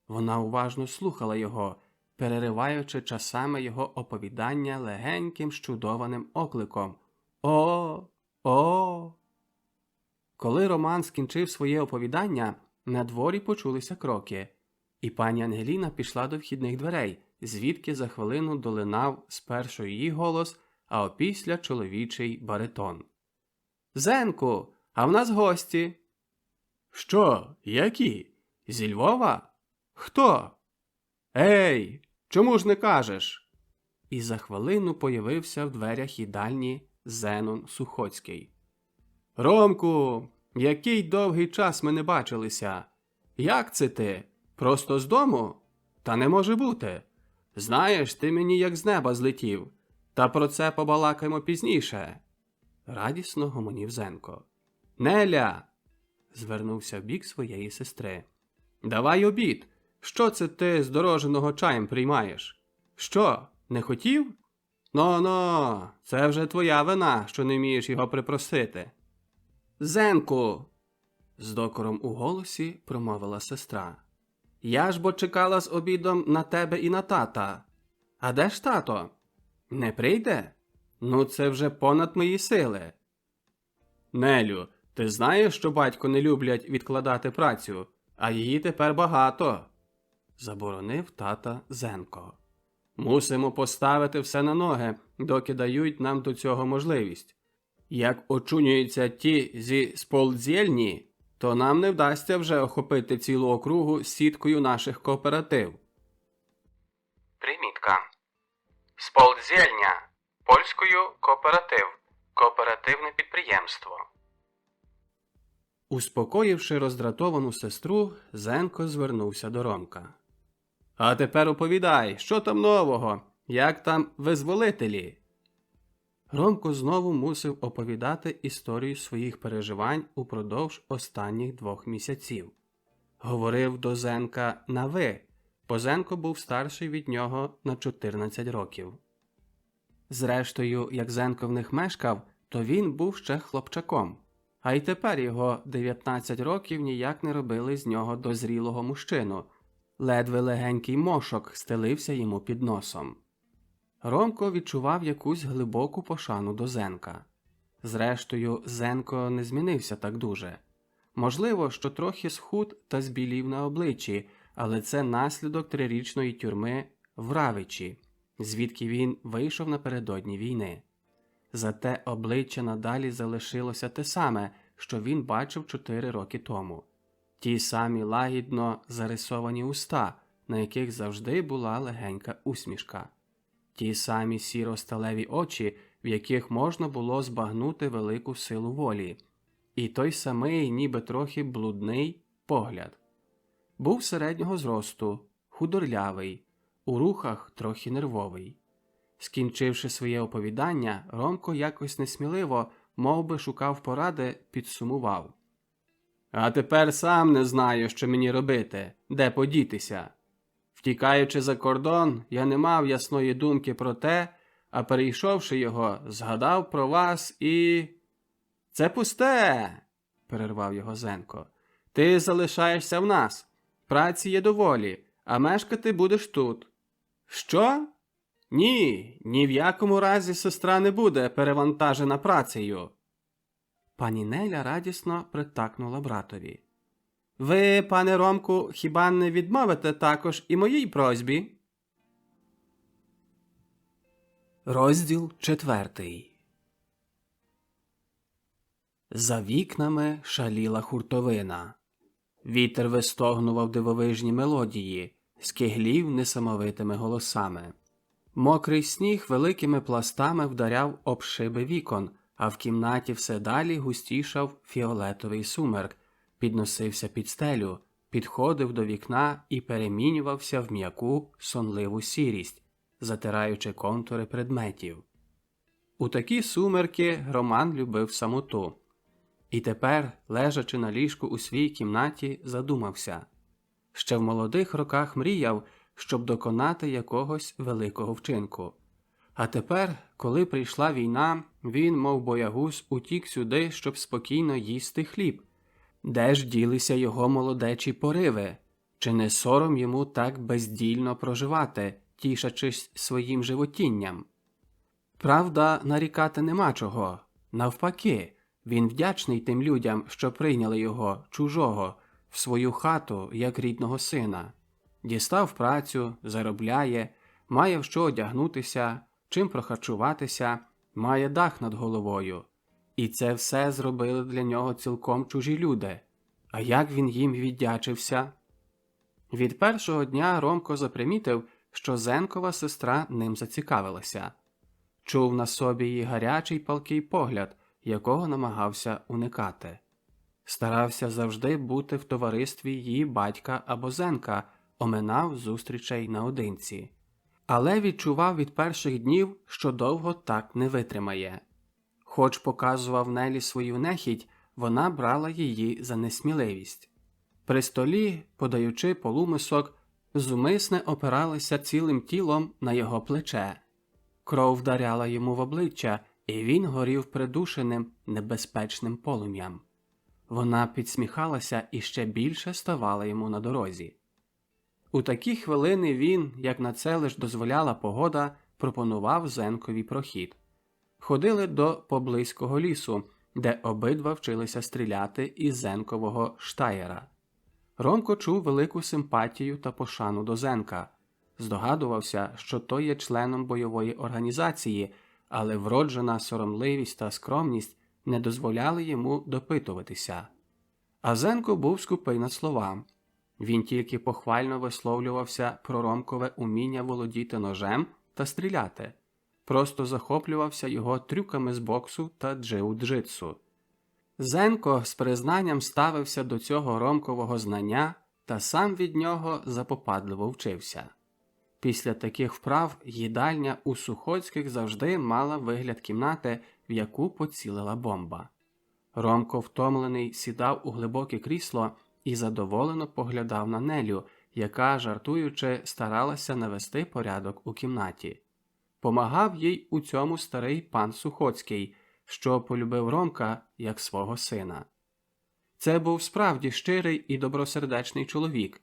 Вона уважно слухала його, перериваючи часами його оповідання легеньким щудованим окликом «О! О!». Коли Роман скінчив своє оповідання, на дворі почулися кроки, і пані Ангеліна пішла до вхідних дверей, звідки за хвилину долинав спершу її голос, а опісля чоловічий баритон. «Зенку, а в нас гості!» «Що? Які? Зі Львова? Хто? Ей, чому ж не кажеш?» І за хвилину появився в дверях їдальні Зенон Сухоцький. «Ромку, який довгий час ми не бачилися! Як це ти? Просто з дому? Та не може бути! Знаєш, ти мені як з неба злетів. Та про це побалакаємо пізніше!» Радісно гомонів Зенко. «Неля!» – звернувся в бік своєї сестри. «Давай обід! Що це ти здороженого чаєм приймаєш? Що, не хотів? Но, це вже твоя вина, що не вмієш його припросити». «Зенку!» – з докором у голосі промовила сестра. «Я ж бо чекала з обідом на тебе і на тата. А де ж тато? Не прийде? Ну це вже понад мої сили». «Нелю, ти знаєш, що батько не люблять відкладати працю, а її тепер багато», – заборонив тата Зенко. Мусимо поставити все на ноги, доки дають нам до цього можливість. Як очунюються ті зі сполдзєльні, то нам не вдасться вже охопити цілу округу сіткою наших кооператив. Примітка. Сполдзєльня. Польською кооператив. Кооперативне підприємство. Успокоївши роздратовану сестру, Зенко звернувся до Ромка. А тепер оповідай, що там нового? Як там визволителі? Ромко знову мусив оповідати історію своїх переживань упродовж останніх 2 місяців. Говорив до Зенка на «ви», бо Зенко був старший від нього на 14 років. Зрештою, як Зенко в них мешкав, то він був ще хлопчаком, а й тепер його 19 років ніяк не робили з нього дозрілого мужчину. Ледве легенький мошок стелився йому під носом. Ромко відчував якусь глибоку пошану до Зенка. Зрештою, Зенко не змінився так дуже. Можливо, що трохи схуд та збілів на обличчі, але це наслідок 3-річної тюрми в Равичі, звідки він вийшов напередодні війни. Зате обличчя надалі залишилося те саме, що він бачив 4 роки тому. Ті самі лагідно зарисовані уста, на яких завжди була легенька усмішка. Ті самі сіро-сталеві очі, в яких можна було збагнути велику силу волі. І той самий, ніби трохи блудний, погляд. Був середнього зросту, худорлявий, у рухах трохи нервовий. Скінчивши своє оповідання, Ромко якось несміливо, мов би шукав поради, підсумував. А тепер сам не знаю, що мені робити, де подітися. Втікаючи за кордон, я не мав ясної думки про те, а перейшовши його, згадав про вас і... Це пусте, перервав його Зенко. Ти залишаєшся в нас. Праці є доволі, а мешкати будеш тут. Що? Ні, ні в якому разі сестра не буде перевантажена працею. Пані Неля радісно притакнула братові. Ви, пане Ромку, хіба не відмовите також і моїй просьбі? Розділ 4. За вікнами шаліла хуртовина. Вітер вистогнував дивовижні мелодії, скиглів несамовитими голосами. Мокрий сніг великими пластами вдаряв об шиби вікон, а в кімнаті все далі густішав фіолетовий сумерк, підносився під стелю, підходив до вікна і перемінювався в м'яку сонливу сірість, затираючи контури предметів. У такі сумерки Роман любив самоту. І тепер, лежачи на ліжку у своїй кімнаті, задумався. Ще в молодих роках мріяв, щоб доконати якогось великого вчинку. А тепер, коли прийшла війна, він, мов боягуз, утік сюди, щоб спокійно їсти хліб. Де ж ділися його молодечі пориви? Чи не сором йому так бездільно проживати, тішачись своїм животінням? Правда, нарікати нема чого. Навпаки, він вдячний тим людям, що прийняли його, чужого, в свою хату, як рідного сина. Дістав працю, заробляє, має в що одягнутися, чим прохарчуватися, має дах над головою. І це все зробили для нього цілком чужі люди. А як він їм віддячився? Від першого дня Ромко запримітив, що Зенкова сестра ним зацікавилася. Чув на собі її гарячий палкий погляд, якого намагався уникати. Старався завжди бути в товаристві її батька або Зенка, оминав зустрічей наодинці. Але відчував від перших днів, що довго так не витримає. Хоч показував Нелі свою нехідь, вона брала її за несміливість. При столі, подаючи полумисок, зумисне опиралися цілим тілом на його плече. Кров вдаряла йому в обличчя, і він горів придушеним, небезпечним полум'ям. Вона підсміхалася і ще більше ставала йому на дорозі. У такі хвилини він, як на це лиш дозволяла погода, пропонував Зенкові прохід. Ходили до поблизького лісу, де обидва вчилися стріляти із Зенкового штаєра. Ромко чув велику симпатію та пошану до Зенка. здогадувався, що той є членом бойової організації, але вроджена соромливість та скромність не дозволяли йому допитуватися. А Зенко був скупий на слова. Він тільки похвально висловлювався про Ромкове уміння володіти ножем та стріляти. Просто захоплювався його трюками з боксу та джиу-джитсу. Зенко з признанням ставився до цього Ромкового знання та сам від нього запопадливо вчився. Після таких вправ їдальня у Сухоцьких завжди мала вигляд кімнати, в яку поцілила бомба. Ромко, втомлений, сідав у глибоке крісло і задоволено поглядав на Нелю, яка, жартуючи, старалася навести порядок у кімнаті. Помагав їй у цьому старий пан Сухоцький, що полюбив Ромка як свого сина. Це був справді щирий і добросердечний чоловік.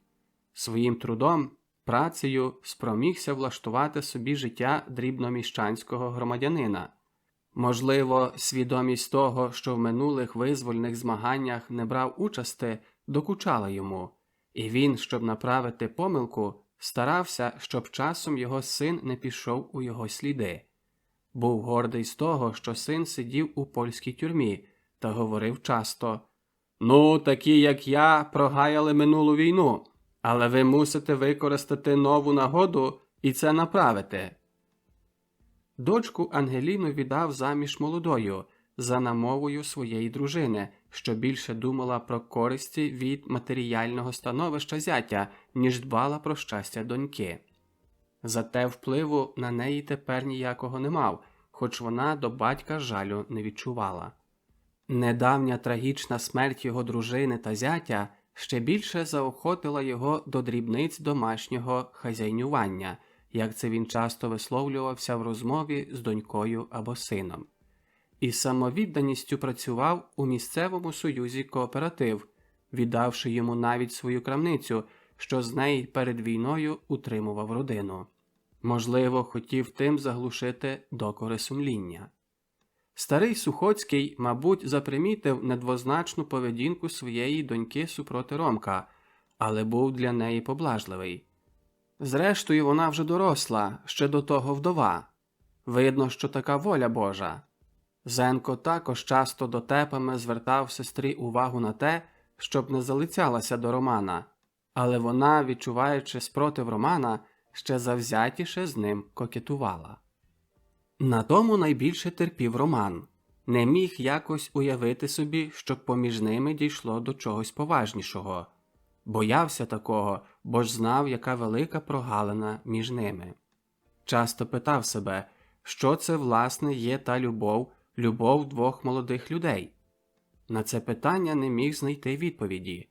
Своїм трудом, працею спромігся влаштувати собі життя дрібноміщанського громадянина. Можливо, свідомість того, що в минулих визвольних змаганнях не брав участи, докучала йому, і він, щоб направити помилку, старався, щоб часом його син не пішов у його сліди. Був гордий з того, що син сидів у польській тюрмі, та говорив часто: «Ну, такі, як я, прогаяли минулу війну, але ви мусите використати нову нагоду і це направити». Дочку Ангеліну віддав заміж молодою, за намовою своєї дружини, що більше думала про користі від матеріального становища зятя, ніж дбала про щастя доньки. Зате впливу на неї тепер ніякого не мав, хоч вона до батька жалю не відчувала. Недавня трагічна смерть його дружини та зятя ще більше заохотила його до дрібниць домашнього хазяйнювання, як це він часто висловлювався в розмові з донькою або сином. І самовідданістю працював у місцевому союзі кооператив, віддавши йому навіть свою крамницю, що з неї перед війною утримував родину. Можливо, хотів тим заглушити докори сумління. Старий Сухоцький, мабуть, запримітив недвозначну поведінку своєї доньки супроти Ромка, але був для неї поблажливий. Зрештою, вона вже доросла, ще до того вдова. Видно, що така воля Божа. Зенко також часто дотепами звертав сестрі увагу на те, щоб не залицялася до Романа, але вона, відчуваючи спротив Романа, ще завзятіше з ним кокетувала. На тому найбільше терпів Роман. Не міг якось уявити собі, щоб поміж ними дійшло до чогось поважнішого. Боявся такого, бо ж знав, яка велика прогалина між ними. Часто питав себе, що це, власне, є та любов двох молодих людей. На це питання не міг знайти відповіді.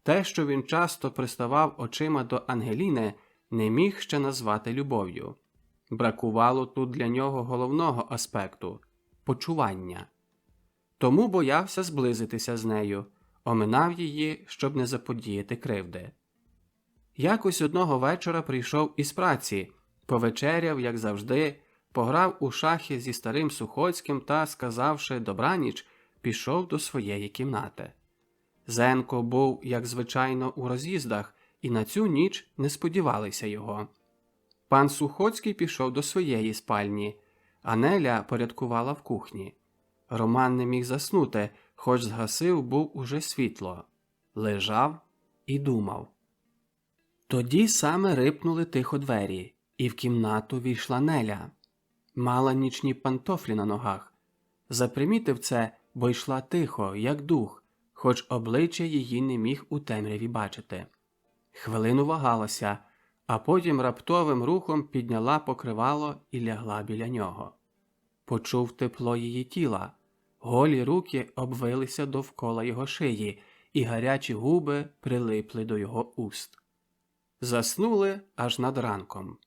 Те, що він часто приставав очима до Ангеліни, не міг ще назвати любов'ю. Бракувало тут для нього головного аспекту – почування. Тому боявся зблизитися з нею, оминав її, щоб не заподіяти кривди. Якось одного вечора прийшов із праці, повечеряв, як завжди, пограв у шахи зі старим Сухоцьким та, сказавши добраніч, пішов до своєї кімнати. Зенко був, як звичайно, у роз'їздах, і на цю ніч не сподівалися його. Пан Сухоцький пішов до своєї спальні, а Неля порядкувала в кухні. Роман не міг заснути, хоч згасив був уже світло. Лежав і думав. Тоді саме рипнули тихо двері, і в кімнату війшла Неля. Мала нічні пантофлі на ногах. Запримітив це, бо йшла тихо, як дух, хоч обличчя її не міг у темряві бачити. Хвилину вагалася, а потім раптовим рухом підняла покривало і лягла біля нього. Почув тепло її тіла, голі руки обвилися довкола його шиї, і гарячі губи прилипли до його уст. Заснули аж над ранком.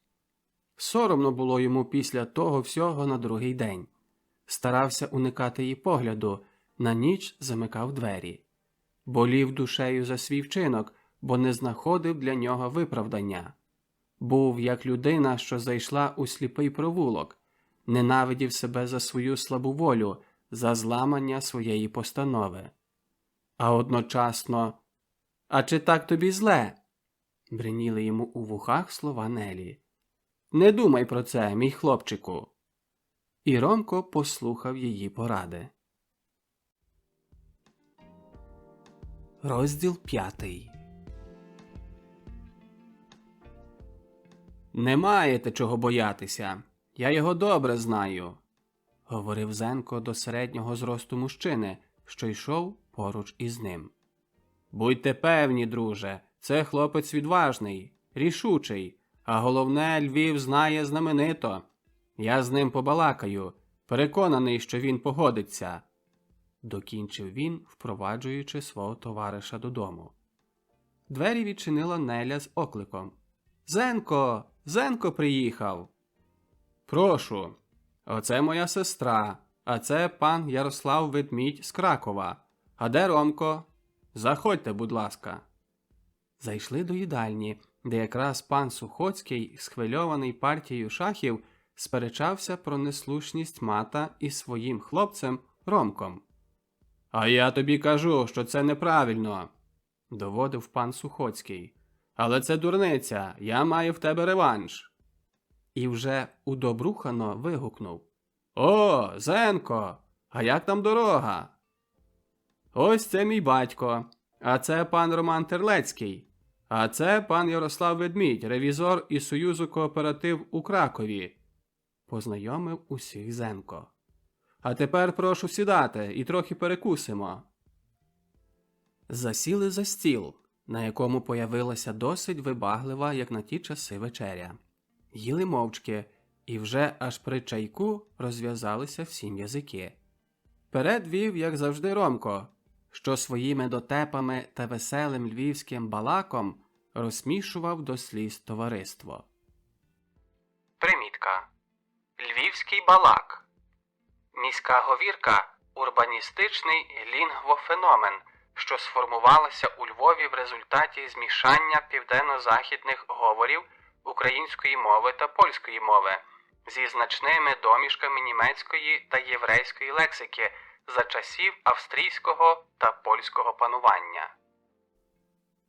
Соромно було йому після того всього на другий день. Старався уникати її погляду, на ніч замикав двері. Болів душею за свій вчинок, бо не знаходив для нього виправдання. Був як людина, що зайшла у сліпий провулок, ненавидів себе за свою слабу волю, за зламання своєї постанови. А одночасно: «А чи так тобі зле?» Бриніли йому у вухах слова Нелі. Не думай про це, мій хлопчику. І Ромко послухав її поради. Розділ 5. Не маєте чого боятися. Я його добре знаю, говорив Зенко до середнього зросту мужчини, що йшов поруч із ним. Будьте певні, друже, це хлопець відважний, рішучий, а головне, Львів знає знаменито. Я з ним побалакаю, переконаний, що він погодиться, докінчив він, впроваджуючи свого товариша додому. Двері відчинила Неля з окликом. Зенко! Зенко приїхав! Прошу, оце моя сестра, а це пан Ярослав Ведмідь з Кракова. А де Ромко? Заходьте, будь ласка. Зайшли до їдальні, де якраз пан Сухоцький, схвильований партією шахів, сперечався про неслушність мата із своїм хлопцем Ромком. А я тобі кажу, що це неправильно, доводив пан Сухоцький. Але це дурниця, я маю в тебе реванш. І вже удобрухано вигукнув. О, Зенко, а як там дорога? Ось це мій батько, а це пан Роман Терлецький, а це пан Ярослав Ведмідь, ревізор із Союзу кооператив у Кракові, познайомив усіх Зенко. А тепер прошу сідати і трохи перекусимо. Засіли за стіл, на якому появилася досить вибаглива, як на ті часи, вечеря. Їли мовчки, і вже аж при чайку розв'язалися всім язики. Перед вів, як завжди, Ромко, що своїми дотепами та веселим львівським балаком розсмішував до сліз товариство. Примітка. Львівський балак. Міська говірка – урбаністичний лінгвофеномен, що сформувалася у Львові в результаті змішання південно-західних говорів української мови та польської мови зі значними домішками німецької та єврейської лексики за часів австрійського та польського панування.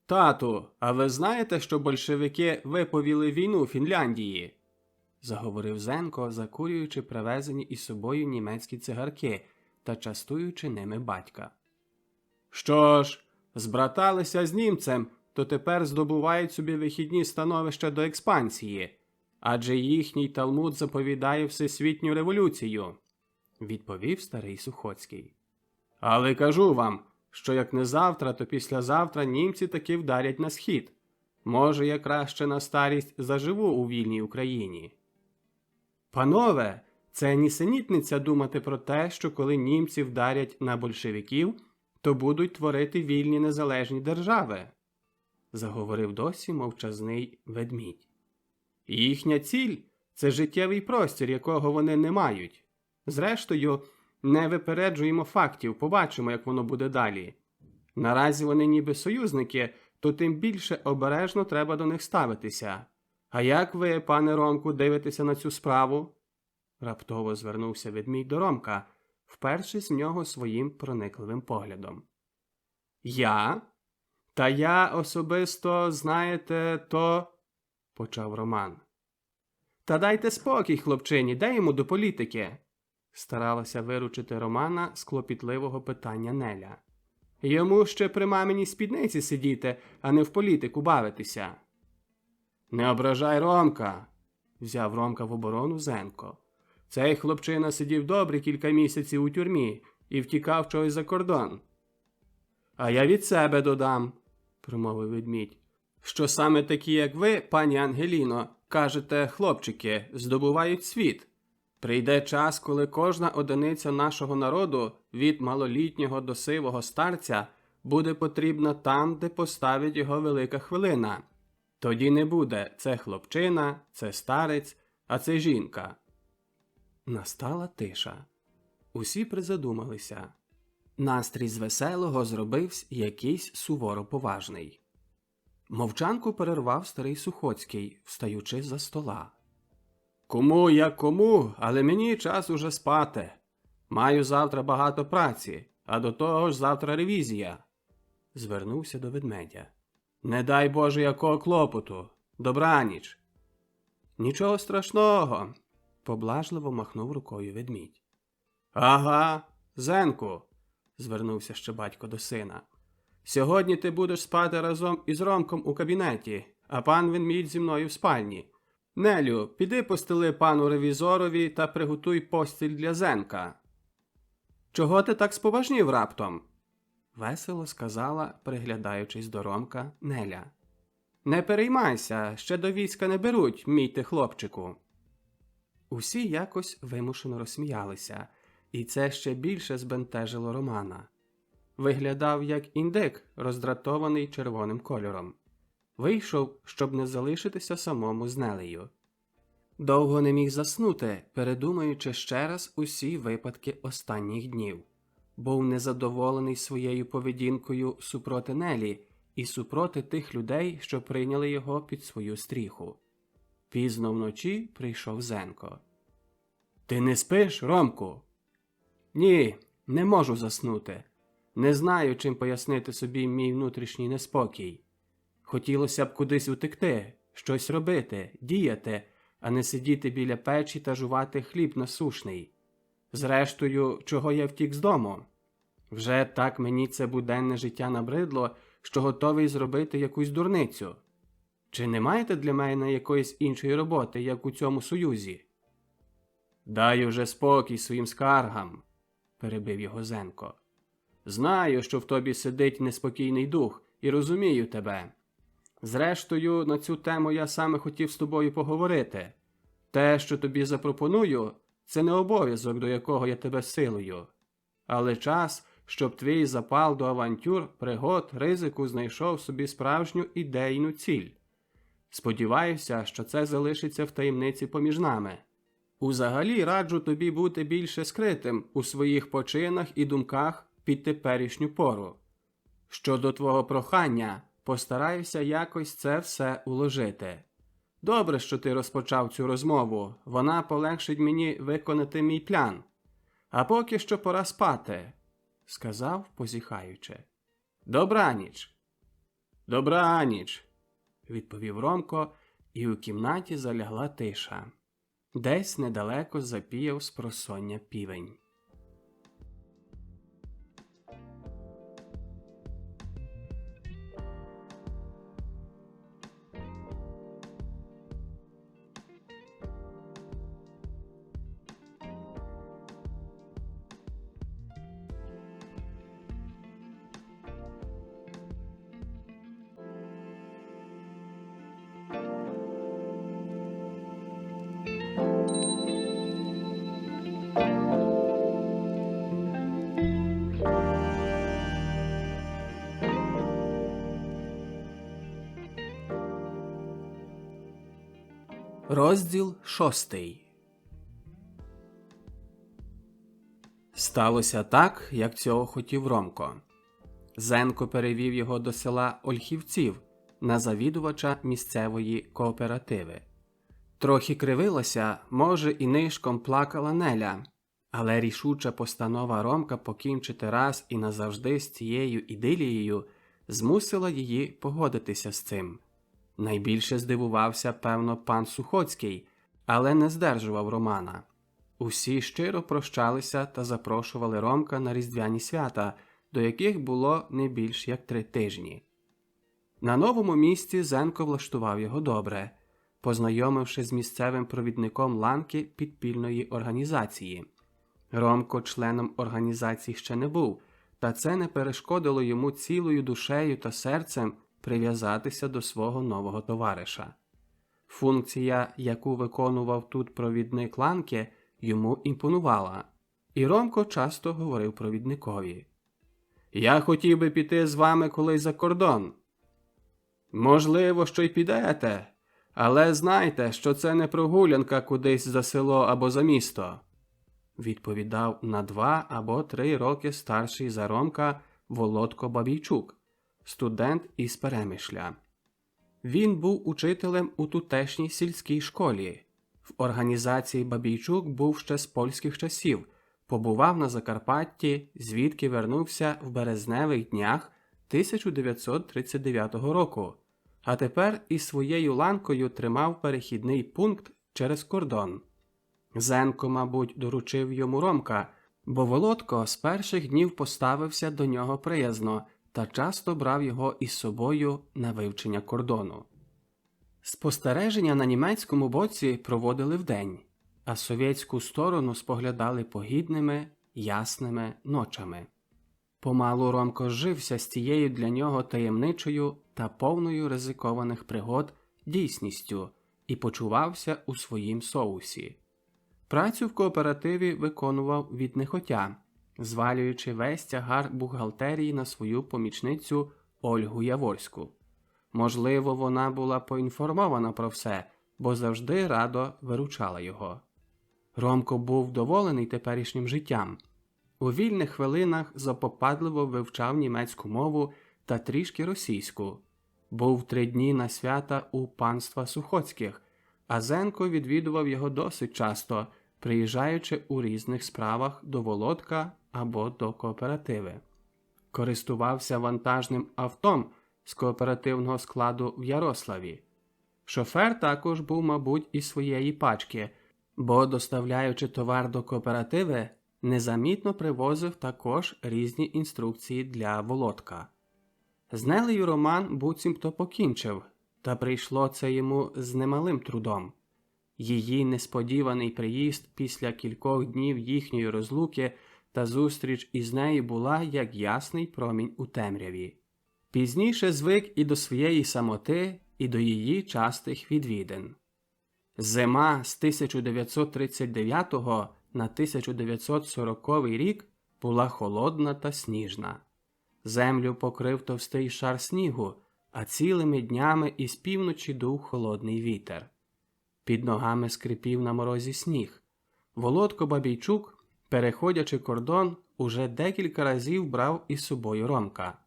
Тату, а ви знаєте, що большевики виповіли війну Фінляндії? Заговорив Зенко, закурюючи привезені із собою німецькі цигарки та частуючи ними батька. Що ж, збраталися з німцем, то тепер здобувають собі вихідні становища до експансії, адже їхній Талмуд заповідає всесвітню революцію, відповів старий Сухоцький. Але кажу вам, що як не завтра, то післязавтра німці таки вдарять на схід. Може, я краще на старість заживу у вільній Україні. Панове, це нісенітниця думати про те, що коли німці вдарять на большевиків, то будуть творити вільні незалежні держави, заговорив досі мовчазний Ведмідь. Їхня ціль – це життєвий простір, якого вони не мають. Зрештою, не випереджуємо фактів, побачимо, як воно буде далі. Наразі вони ніби союзники, то тим більше обережно треба до них ставитися. А як ви, пане Ромку, дивитеся на цю справу? Раптово звернувся Ведмідь до Ромка, впершись в нього своїм проникливим поглядом. Я? Та я особисто, знаєте, то... почав Роман. Та дайте спокій, хлопчині, де йому до політики? Старалася виручити Романа з клопітливого питання Неля. Йому ще при маминій спідниці сидіти, а не в політику бавитися. Не ображай Ромка, взяв Ромка в оборону Зенко. Цей хлопчина сидів добрі кілька місяців у тюрмі і втікав чогось за кордон. А я від себе додам, промовив Ведмідь, що саме такі, як ви, пані Ангеліно, кажете, хлопчики, здобувають світ. Прийде час, коли кожна одиниця нашого народу, від малолітнього до сивого старця, буде потрібна там, де поставить його велика хвилина. Тоді не буде це хлопчина, це старець, а це жінка. Настала тиша. Усі призадумалися. Настрій з веселого зробився якийсь суворо поважний. Мовчанку перервав старий Сухоцький, встаючи за стола. Кому як кому, але мені час уже спати. Маю завтра багато праці, а до того ж завтра ревізія. Звернувся до ведмедя. Не дай Боже якого клопоту. Добраніч. Нічого страшного, поблажливо махнув рукою ведмідь. Ага, Зенку, звернувся ще батько до сина. Сьогодні ти будеш спати разом із Ромком у кабінеті, а пан ведмідь зі мною в спальні. Нелю, піди постели пану ревізорові та приготуй постіль для Зенка. Чого ти так споважнів раптом? Весело сказала, приглядаючись до Ромка, Неля. Не переймайся, ще до війська не беруть, мій ти хлопчику. Усі якось вимушено розсміялися, і це ще більше збентежило Романа. Виглядав як індик, роздратований червоним кольором. Вийшов, щоб не залишитися самому з Нелею. Довго не міг заснути, передумаючи ще раз усі випадки останніх днів. Був незадоволений своєю поведінкою супроти Нелі і супроти тих людей, що прийняли його під свою стріху. Пізно вночі прийшов Зенко. «Ти не спиш, Ромку?» «Ні, не можу заснути. Не знаю, чим пояснити собі мій внутрішній неспокій. Хотілося б кудись утекти, щось робити, діяти, а не сидіти біля печі та жувати хліб насушний. Зрештою, чого я втік з дому? Вже так мені це буденне життя набридло, що готовий зробити якусь дурницю. Чи не маєте для мене якоїсь іншої роботи, як у цьому союзі?» «Дай уже спокій своїм скаргам», – перебив його Зенко. «Знаю, що в тобі сидить неспокійний дух, і розумію тебе. Зрештою, на цю тему я саме хотів з тобою поговорити. Те, що тобі запропоную, це не обов'язок, до якого я тебе силую. Але час, щоб твій запал до авантюр, пригод, ризику знайшов собі справжню ідейну ціль. Сподіваюся, що це залишиться в таємниці поміж нами. Узагалі раджу тобі бути більше скритим у своїх починах і думках під теперішню пору. Щодо твого прохання, постараюся якось це все уложити. Добре, що ти розпочав цю розмову, вона полегшить мені виконати мій план. А поки що пора спати», – сказав, позіхаючи. «Добраніч». «Добраніч», – відповів Ромко, і у кімнаті залягла тиша. Десь недалеко запіяв спросоння півень. Розділ 6. Сталося так, як цього хотів Ромко. Зенко перевів його до села Ольхівців на завідувача місцевої кооперативи. Трохи кривилася, може і нишком плакала Неля, але рішуча постанова Ромка покінчити раз і назавжди з цією ідилією змусила її погодитися з цим. Найбільше здивувався, певно, пан Сухоцький, але не здержував Романа. Усі щиро прощалися та запрошували Ромка на різдвяні свята, до яких було не більш як 3 тижні. На новому місці Зенко влаштував його добре, познайомивши з місцевим провідником ланки підпільної організації. Ромко членом організації ще не був, та це не перешкодило йому цілою душею та серцем прив'язатися до свого нового товариша. Функція, яку виконував тут провідник ланки, йому імпонувала, і Ромко часто говорив провідникові: «Я хотів би піти з вами колись за кордон». «Можливо, що й підете, але знайте, що це не прогулянка кудись за село або за місто», відповідав на 2 або 3 роки старший за Ромка Володко Бабійчук, студент із Перемишля. Він був учителем у тутешній сільській школі. В організації Бабійчук був ще з польських часів, побував на Закарпатті, звідки вернувся в березневих днях 1939 року, а тепер із своєю ланкою тримав перехідний пункт через кордон. Зенко, мабуть, доручив йому Ромка, бо Володко з перших днів поставився до нього приязно та часто брав його із собою на вивчення кордону. Спостереження на німецькому боці проводили вдень, а совєтську сторону споглядали погідними, ясними ночами. Помалу Ромко зжився з тією для нього таємничою та повною ризикованих пригод дійсністю і почувався у своїм соусі. Працю в кооперативі виконував від нехотя, звалюючи весь тягар бухгалтерії на свою помічницю Ольгу Яворську. Можливо, вона була поінформована про все, бо завжди радо виручала його. Ромко був вдоволений теперішнім життям. У вільних хвилинах запопадливо вивчав німецьку мову та трішки російську. Був 3 дні на свята у панства Сухоцьких, а Зенко відвідував його досить часто, приїжджаючи у різних справах до Володка або до кооперативи. Користувався вантажним автом з кооперативного складу в Ярославі. Шофер також був, мабуть, із своєї пачки, бо, доставляючи товар до кооперативи, незамітно привозив також різні інструкції для Володка. З Нелею Роман буцімто покінчив, та прийшло це йому з немалим трудом. Її несподіваний приїзд після кількох днів їхньої розлуки та зустріч із нею була як ясний промінь у темряві. Пізніше звик і до своєї самоти, і до її частих відвідин. Зима з 1939 на 1940 рік була холодна та сніжна. Землю покрив товстий шар снігу, а цілими днями із півночі дув холодний вітер. Під ногами скрипів на морозі сніг. Володко Бабійчук, переходячи кордон, уже декілька разів брав із собою Ромка.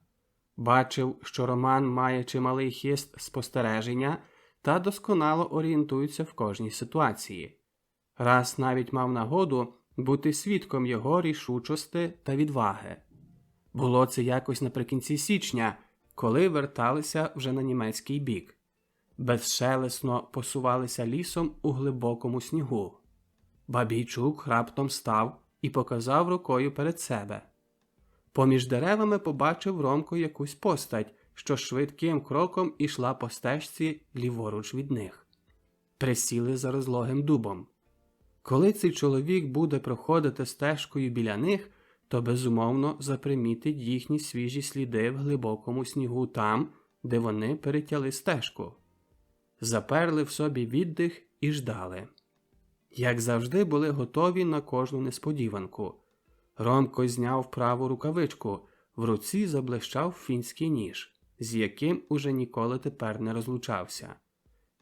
Бачив, що Роман має чималий хист спостереження та досконало орієнтується в кожній ситуації. Раз навіть мав нагоду бути свідком його рішучості та відваги. Було це якось наприкінці січня, коли верталися вже на німецький бік. Безшелесно посувалися лісом у глибокому снігу. Бабійчук раптом став і показав рукою перед себе. Поміж деревами побачив Ромко якусь постать, що швидким кроком ішла по стежці ліворуч від них. Присіли за розлогим дубом. Коли цей чоловік буде проходити стежкою біля них, то безумовно запримітить їхні свіжі сліди в глибокому снігу там, де вони перетяли стежку. Заперли в собі віддих і ждали. Як завжди, були готові на кожну несподіванку. Ромко зняв праву рукавичку, в руці заблищав фінський ніж, з яким уже ніколи тепер не розлучався.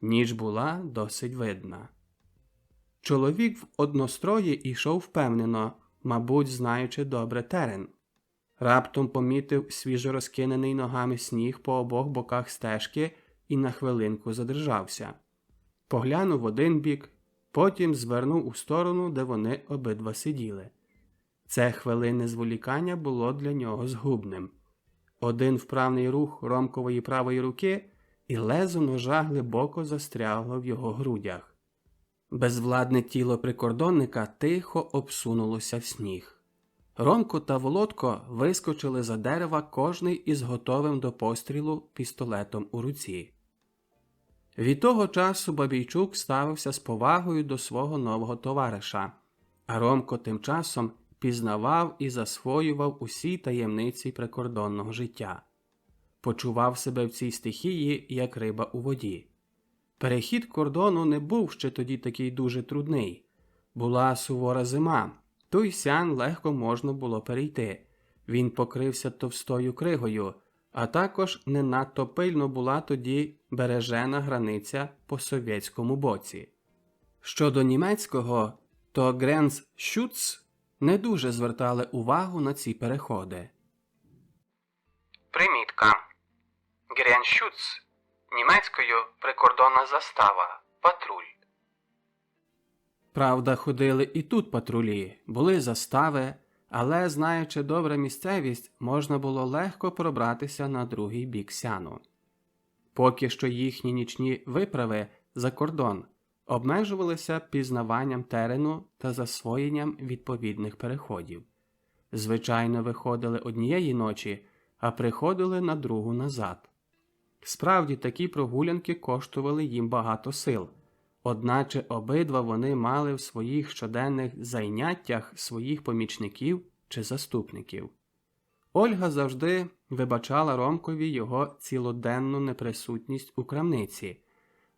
Ніч була досить видна. Чоловік в однострої йшов впевнено, мабуть, знаючи добре терен. Раптом помітив свіжо розкинений ногами сніг по обох боках стежки і на хвилинку задержався. Поглянув в один бік, потім звернув у сторону, де вони обидва сиділи. Це хвилинне зволікання було для нього згубним. Один вправний рух Ромкової правої руки, і лезо ножа глибоко застрягло в його грудях. Безвладне тіло прикордонника тихо обсунулося в сніг. Ромко та Володко вискочили за дерева, кожний із готовим до пострілу пістолетом у руці. Від того часу Бабійчук ставився з повагою до свого нового товариша, а Ромко тим часом пізнавав і засвоював усі таємниці прикордонного життя. Почував себе в цій стихії, як риба у воді. Перехід кордону не був ще тоді такий дуже трудний. Була сувора зима, той сян легко можна було перейти. Він покрився товстою кригою, а також не надто пильно була тоді бережена границя по совєтському боці. Щодо німецького, то Grenzschutz не дуже звертали увагу на ці переходи. Примітка. Grenzschutz. Німецькою прикордонна застава, патруль. Правда, ходили і тут патрулі, були застави, але, знаючи добре місцевість, можна було легко пробратися на другий бік Сяну. Поки що їхні нічні виправи за кордон обмежувалися пізнаванням терену та засвоєнням відповідних переходів. Звичайно, виходили однієї ночі, а приходили на другу назад. Справді, такі прогулянки коштували їм багато сил, одначе обидва вони мали в своїх щоденних зайняттях своїх помічників чи заступників. Ольга завжди вибачала Ромкові його цілоденну неприсутність у крамниці,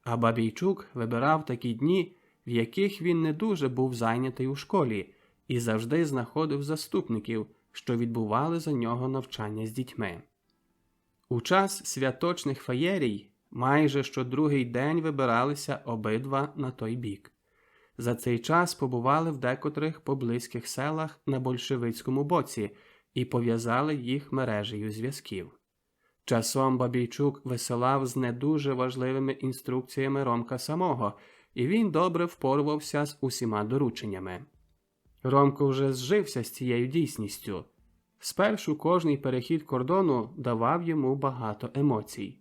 а Бабійчук вибирав такі дні, в яких він не дуже був зайнятий у школі, і завжди знаходив заступників, що відбували за нього навчання з дітьми. У час святочних феєрій майже щодругий день вибиралися обидва на той бік. За цей час побували в декотрих поблизьких селах на большевицькому боці і пов'язали їх мережею зв'язків. Часом Бабійчук висилав з не дуже важливими інструкціями Ромка самого, і він добре впорувався з усіма дорученнями. Ромко вже зжився з цією дійсністю. Спершу кожний перехід кордону давав йому багато емоцій.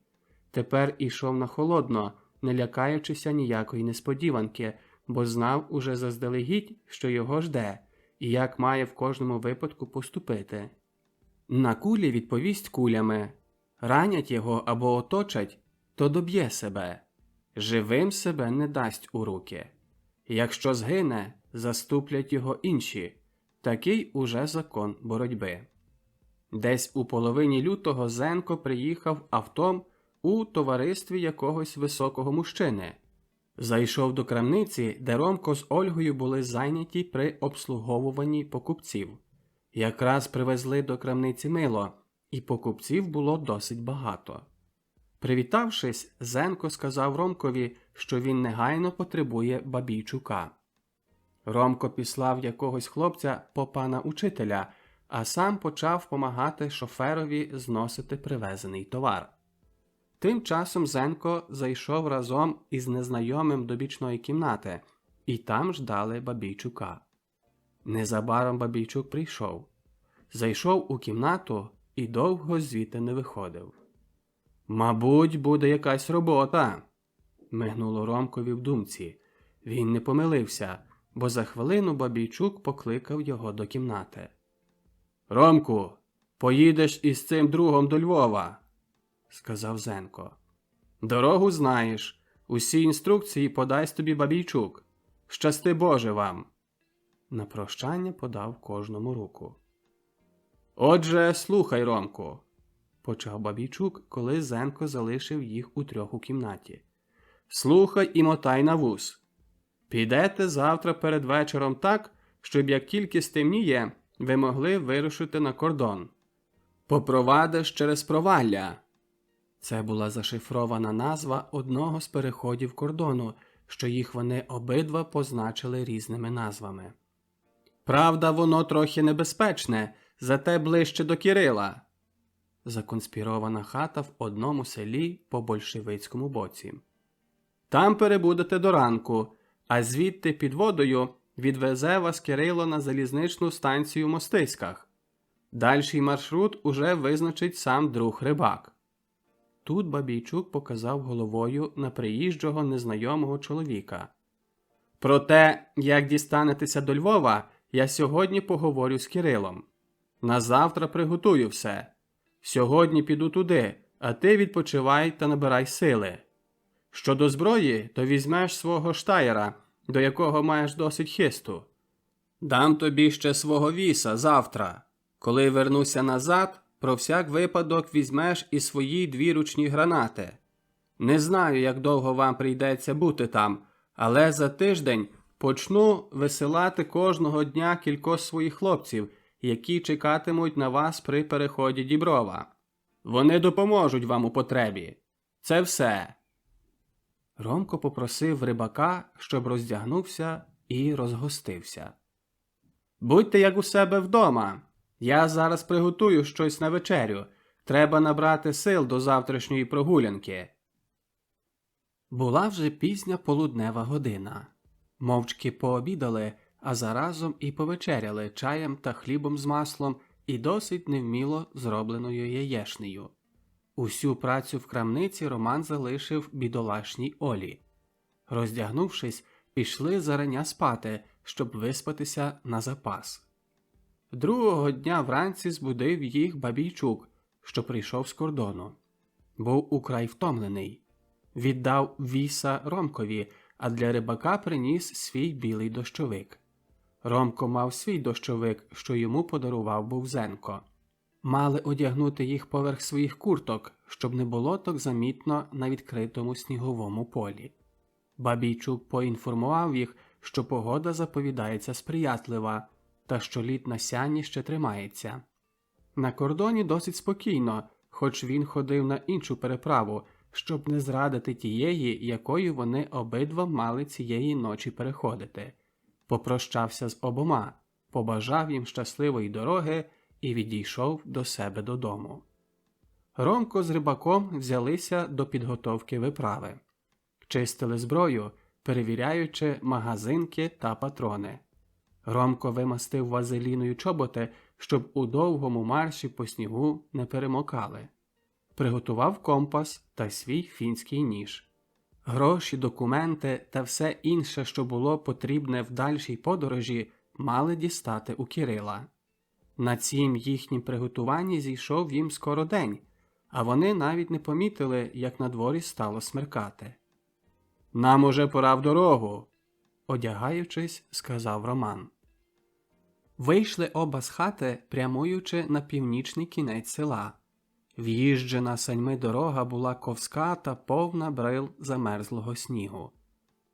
Тепер ішов на холодно, не лякаючися ніякої несподіванки, бо знав уже заздалегідь, що його жде, і як має в кожному випадку поступити. На кулі відповість кулями. Ранять його або оточать, то доб'є себе. Живим себе не дасть у руки. Якщо згине, заступлять його інші. Такий уже закон боротьби. Десь у половині лютого Зенко приїхав автом у товаристві якогось високого мужчини. Зайшов до крамниці, де Ромко з Ольгою були зайняті при обслуговуванні покупців. Якраз привезли до крамниці мило, і покупців було досить багато. Привітавшись, Зенко сказав Ромкові, що він негайно потребує Бабійчука. Ромко післав якогось хлопця по пана учителя, а сам почав помагати шоферові зносити привезений товар. Тим часом Зенко зайшов разом із незнайомим до бічної кімнати, і там ждали Бабійчука. Незабаром Бабійчук прийшов. Зайшов у кімнату і довго звідти не виходив. «Мабуть, буде якась робота», – мигнуло Ромкові в думці. Він не помилився, бо за хвилину Бабійчук покликав його до кімнати. «Ромку, поїдеш із цим другом до Львова», – сказав Зенко. «Дорогу знаєш, усі інструкції подасть тобі Бабійчук. Щасти Боже вам!» На прощання подав кожному руку. «Отже, слухай, Ромку», – почав Бабійчук, коли Зенко залишив їх утрьох у кімнаті. «Слухай і мотай на вус. Підете завтра перед вечором так, щоб як тільки стемніє, ви могли вирушити на кордон. Попровадиш через провалля». Це була зашифрована назва одного з переходів кордону, що їх вони обидва позначили різними назвами. «Правда, воно трохи небезпечне, зате ближче до Кирила». Законспірована хата в одному селі по большевицькому боці. «Там перебудете до ранку, а звідти під водою відвезе вас Кирило на залізничну станцію в Мостиськах. Дальший маршрут уже визначить сам друг Рибак». Тут Бабійчук показав головою на приїжджого незнайомого чоловіка. «Про те, як дістанетеся до Львова, я сьогодні поговорю з Кирилом. Назавтра приготую все. Сьогодні піду туди, а ти відпочивай та набирай сили. Щодо зброї, то візьмеш свого штаєра, до якого маєш досить хисту. Дам тобі ще свого віса завтра. Коли вернуся назад, про всяк випадок візьмеш і свої 2 ручні гранати. Не знаю, як довго вам прийдеться бути там, але за тиждень почну висилати кожного дня кількох своїх хлопців, які чекатимуть на вас при переході Діброва. Вони допоможуть вам у потребі. Це все». Ромко попросив Рибака, щоб роздягнувся і розгостився. «Будьте як у себе вдома. Я зараз приготую щось на вечерю. Треба набрати сил до завтрашньої прогулянки». Була вже пізня полуднева година. Мовчки пообідали, а заразом і повечеряли чаєм та хлібом з маслом і досить невміло зробленою яєшнею. Усю працю в крамниці Роман залишив бідолашній Олі. Роздягнувшись, пішли зарання спати, щоб виспатися на запас. Другого дня вранці збудив їх Бабійчук, що прийшов з кордону. Був украй втомлений. Віддав віса Ромкові, а для рибака приніс свій білий дощовик. Ромко мав свій дощовик, що йому подарував був Зенко. Мали одягнути їх поверх своїх курток, щоб не було так замітно на відкритому сніговому полі. Бабійчук поінформував їх, що погода заповідається сприятлива, та що лід на Сяні ще тримається. На кордоні досить спокійно, хоч він ходив на іншу переправу, щоб не зрадити тієї, якою вони обидва мали цієї ночі переходити. Попрощався з обома, побажав їм щасливої дороги і відійшов до себе додому. Ромко з рибаком взялися до підготовки виправи. Чистили зброю, перевіряючи магазинки та патрони. Ромко вимастив вазеліною чоботи, щоб у довгому марші по снігу не перемокали. Приготував компас та свій фінський ніж. Гроші, документи та все інше, що було потрібне в дальшій подорожі, мали дістати у Кирила. На цім їхнім приготуванні зійшов їм скоро день, а вони навіть не помітили, як на дворі стало смеркати. «Нам уже пора в дорогу», – одягаючись, сказав Роман. Вийшли оба з хати, прямуючи на північний кінець села. В'їжджена саньми дорога була ковська та повна брил замерзлого снігу.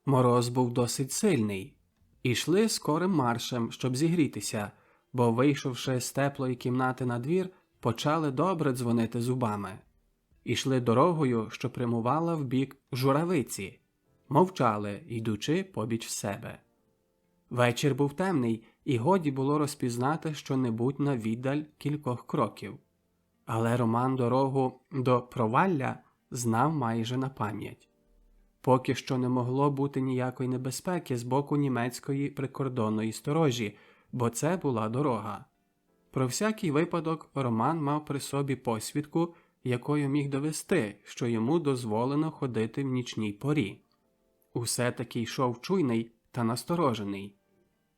Мороз був досить сильний. Ішли скорим маршем, щоб зігрітися, бо, вийшовши з теплої кімнати на двір, почали добре дзвонити зубами. Ішли дорогою, що прямувала в бік Журавиці. Мовчали, йдучи побіч себе. Вечір був темний, і годі було розпізнати що-небудь на віддаль кількох кроків. Але Роман дорогу до Провалля знав майже на пам'ять. Поки що не могло бути ніякої небезпеки з боку німецької прикордонної сторожі, бо це була дорога. Про всякий випадок Роман мав при собі посвідку, якою міг довести, що йому дозволено ходити в нічній порі. Усе-таки йшов чуйний та насторожений.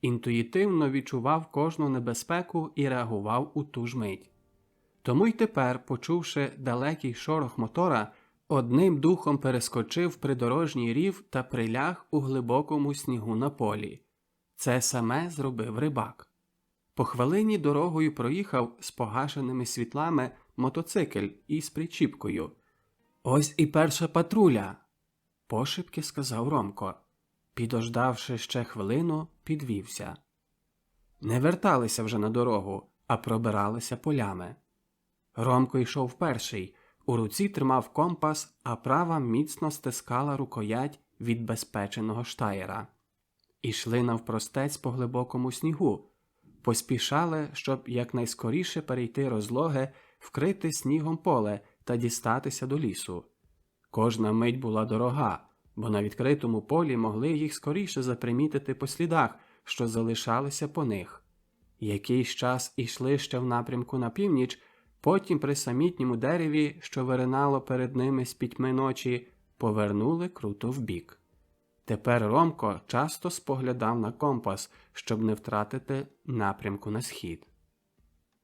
Інтуїтивно відчував кожну небезпеку і реагував у ту ж мить. Тому й тепер, почувши далекий шорох мотора, одним духом перескочив придорожній рів та приляг у глибокому снігу на полі. Це саме зробив рибак. По хвилині дорогою проїхав з погашеними світлами мотоцикль із причіпкою. «Ось і перша патруля!» – пошепки сказав Ромко. Підождавши ще хвилину, підвівся. Не верталися вже на дорогу, а пробиралися полями. Ромко йшов перший, у руці тримав компас, а права міцно стискала рукоять відбезпеченого штаєра. Ішли навпростець по глибокому снігу, поспішали, щоб якнайскоріше перейти розлоге, вкрити снігом поле та дістатися до лісу. Кожна мить була дорога, бо на відкритому полі могли їх скоріше запримітити по слідах, що залишалися по них. Якийсь час ішли ще в напрямку на північ, потім при самітньому дереві, що виринало перед ними з пітьми ночі, повернули круто вбік. Тепер Ромко часто споглядав на компас, щоб не втратити напрямку на схід.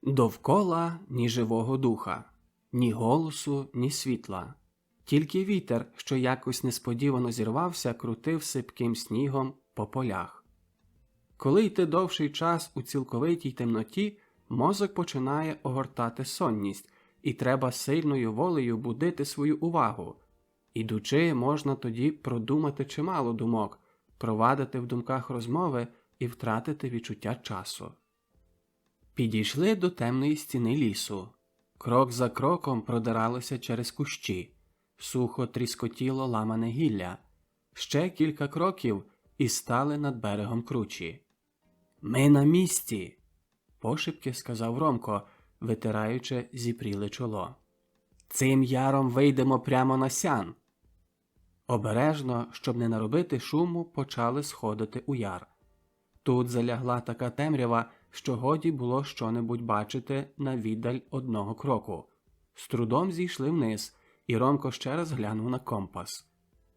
Довкола ні живого духа, ні голосу, ні світла. Тільки вітер, що якось несподівано зірвався, крутив сипким снігом по полях. Коли йти довший час у цілковитій темноті, мозок починає огортати сонність, і треба сильною волею будити свою увагу. Ідучи, можна тоді продумати чимало думок, провадити в думках розмови і втратити відчуття часу. Підійшли до темної стіни лісу. Крок за кроком продиралося через кущі. Сухо тріскотіло ламане гілля. Ще кілька кроків і стали над берегом кручі. «Ми на місці!» – пошепки сказав Ромко, витираючи зіпріле чоло. «Цим яром вийдемо прямо на Сян!» Обережно, щоб не наробити шуму, почали сходити у яр. Тут залягла така темрява, що годі було що-небудь бачити на віддаль 1 кроку. З трудом зійшли вниз, і Ромко ще раз глянув на компас.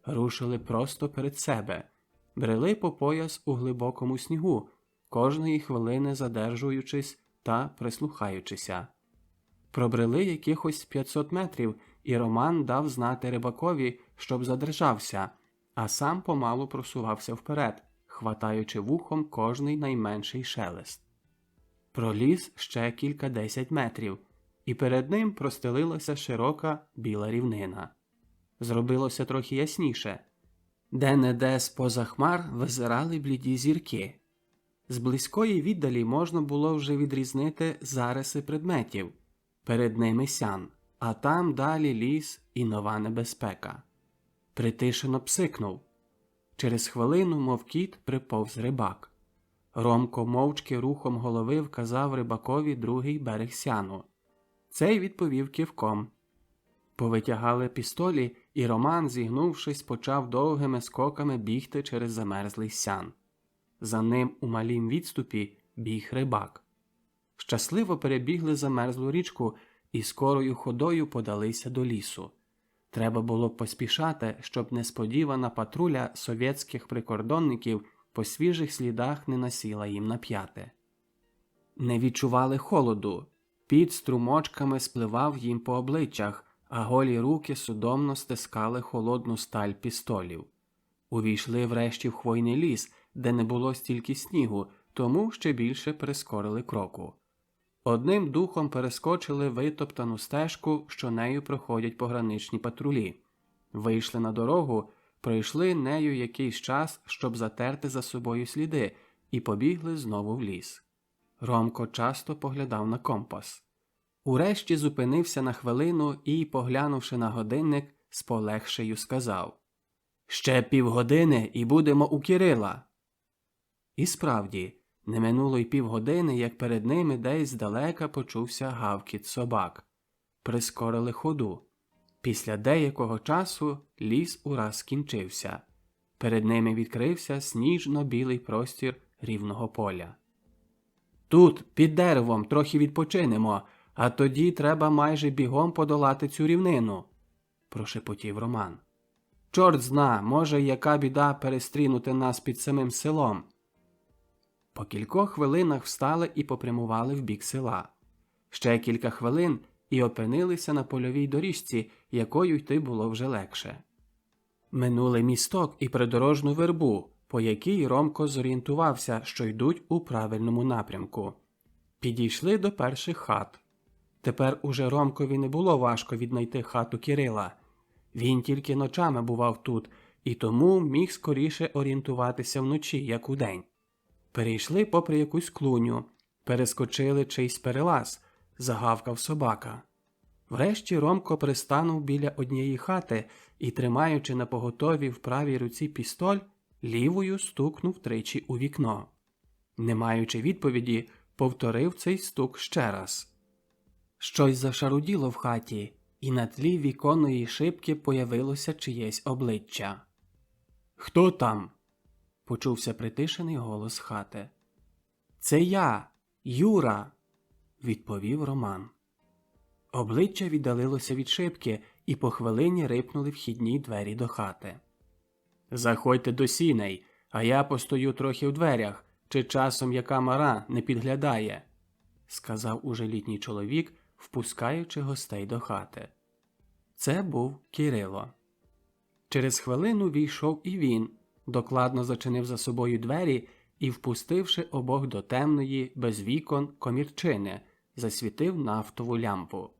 Рушили просто перед себе. Брели по пояс у глибокому снігу, кожної хвилини задержуючись та прислухаючися. Пробрели якихось 500 метрів, і Роман дав знати рибакові, щоб задержався, а сам помалу просувався вперед, хватаючи вухом кожний найменший шелест. Проліз ще кількадесят метрів, і перед ним простелилася широка біла рівнина. Зробилося трохи ясніше. Де-не-де з-поза хмар визирали бліді зірки. З близької віддалі можна було вже відрізнити зариси предметів. Перед ними сян, а там далі ліс і нова небезпека. Притишено псикнув. Через хвилину, мов кіт, приповз рибак. Ромко мовчки рухом голови вказав рибакові другий берег сяну. Цей відповів кивком. Повитягали пістолі, і Роман, зігнувшись, почав довгими скоками бігти через замерзлий сян. За ним у малім відступі біг рибак. Щасливо перебігли замерзлу річку і скорою ходою подалися до лісу. Треба було поспішати, щоб несподівана патруля совєтських прикордонників по свіжих слідах не насіла їм на п'яти. Не відчували холоду. Під струмочками спливав їм по обличчях, а голі руки судомно стискали холодну сталь пістолів. Увійшли врешті в хвойний ліс, де не було стільки снігу, тому ще більше прискорили кроку. Одним духом перескочили витоптану стежку, що нею проходять пограничні патрулі. Вийшли на дорогу, пройшли нею якийсь час, щоб затерти за собою сліди, і побігли знову в ліс. Ромко часто поглядав на компас. Урешті зупинився на хвилину і, поглянувши на годинник, з полегшею сказав: «Ще півгодини і будемо у Кирила». І справді, не минуло й півгодини, як перед ними десь здалека почувся гавкіт собак. Прискорили ходу. Після деякого часу ліс ураз скінчився. Перед ними відкрився сніжно-білий простір рівного поля. «Тут, під деревом, трохи відпочинемо, а тоді треба майже бігом подолати цю рівнину», – прошепотів Роман. «Чорт зна, може, яка біда перестрінути нас під самим селом». По кількох хвилинах встали і попрямували в бік села. Ще кілька хвилин і опинилися на польовій доріжці, якою йти було вже легше. Минули місток і придорожну вербу, по якій Ромко зорієнтувався, що йдуть у правильному напрямку. Підійшли до перших хат. Тепер уже Ромкові не було важко віднайти хату Кирила. Він тільки ночами бував тут, і тому міг скоріше орієнтуватися вночі, як удень. Перейшли попри якусь клуню, перескочили чийсь перелаз, загавкав собака. Врешті Ромко пристанув біля однієї хати і, тримаючи напоготові в правій руці пістоль, лівою стукнув тричі у вікно. Не маючи відповіді, повторив цей стук ще раз. Щось зашаруділо в хаті, і на тлі віконної шибки появилося чиєсь обличчя. «Хто там?» – почувся притишений голос хати. «Це я, Юра!» – відповів Роман. Обличчя віддалилося від шибки, і по хвилині рипнули вхідні двері до хати. «Заходьте до сіней, а я постою трохи в дверях, чи часом яка мара не підглядає», – сказав уже літній чоловік, впускаючи гостей до хати. Це був Кирило. Через хвилину війшов і він, докладно зачинив за собою двері і, впустивши обох до темної, без вікон, комірчини, засвітив нафтову лямпу.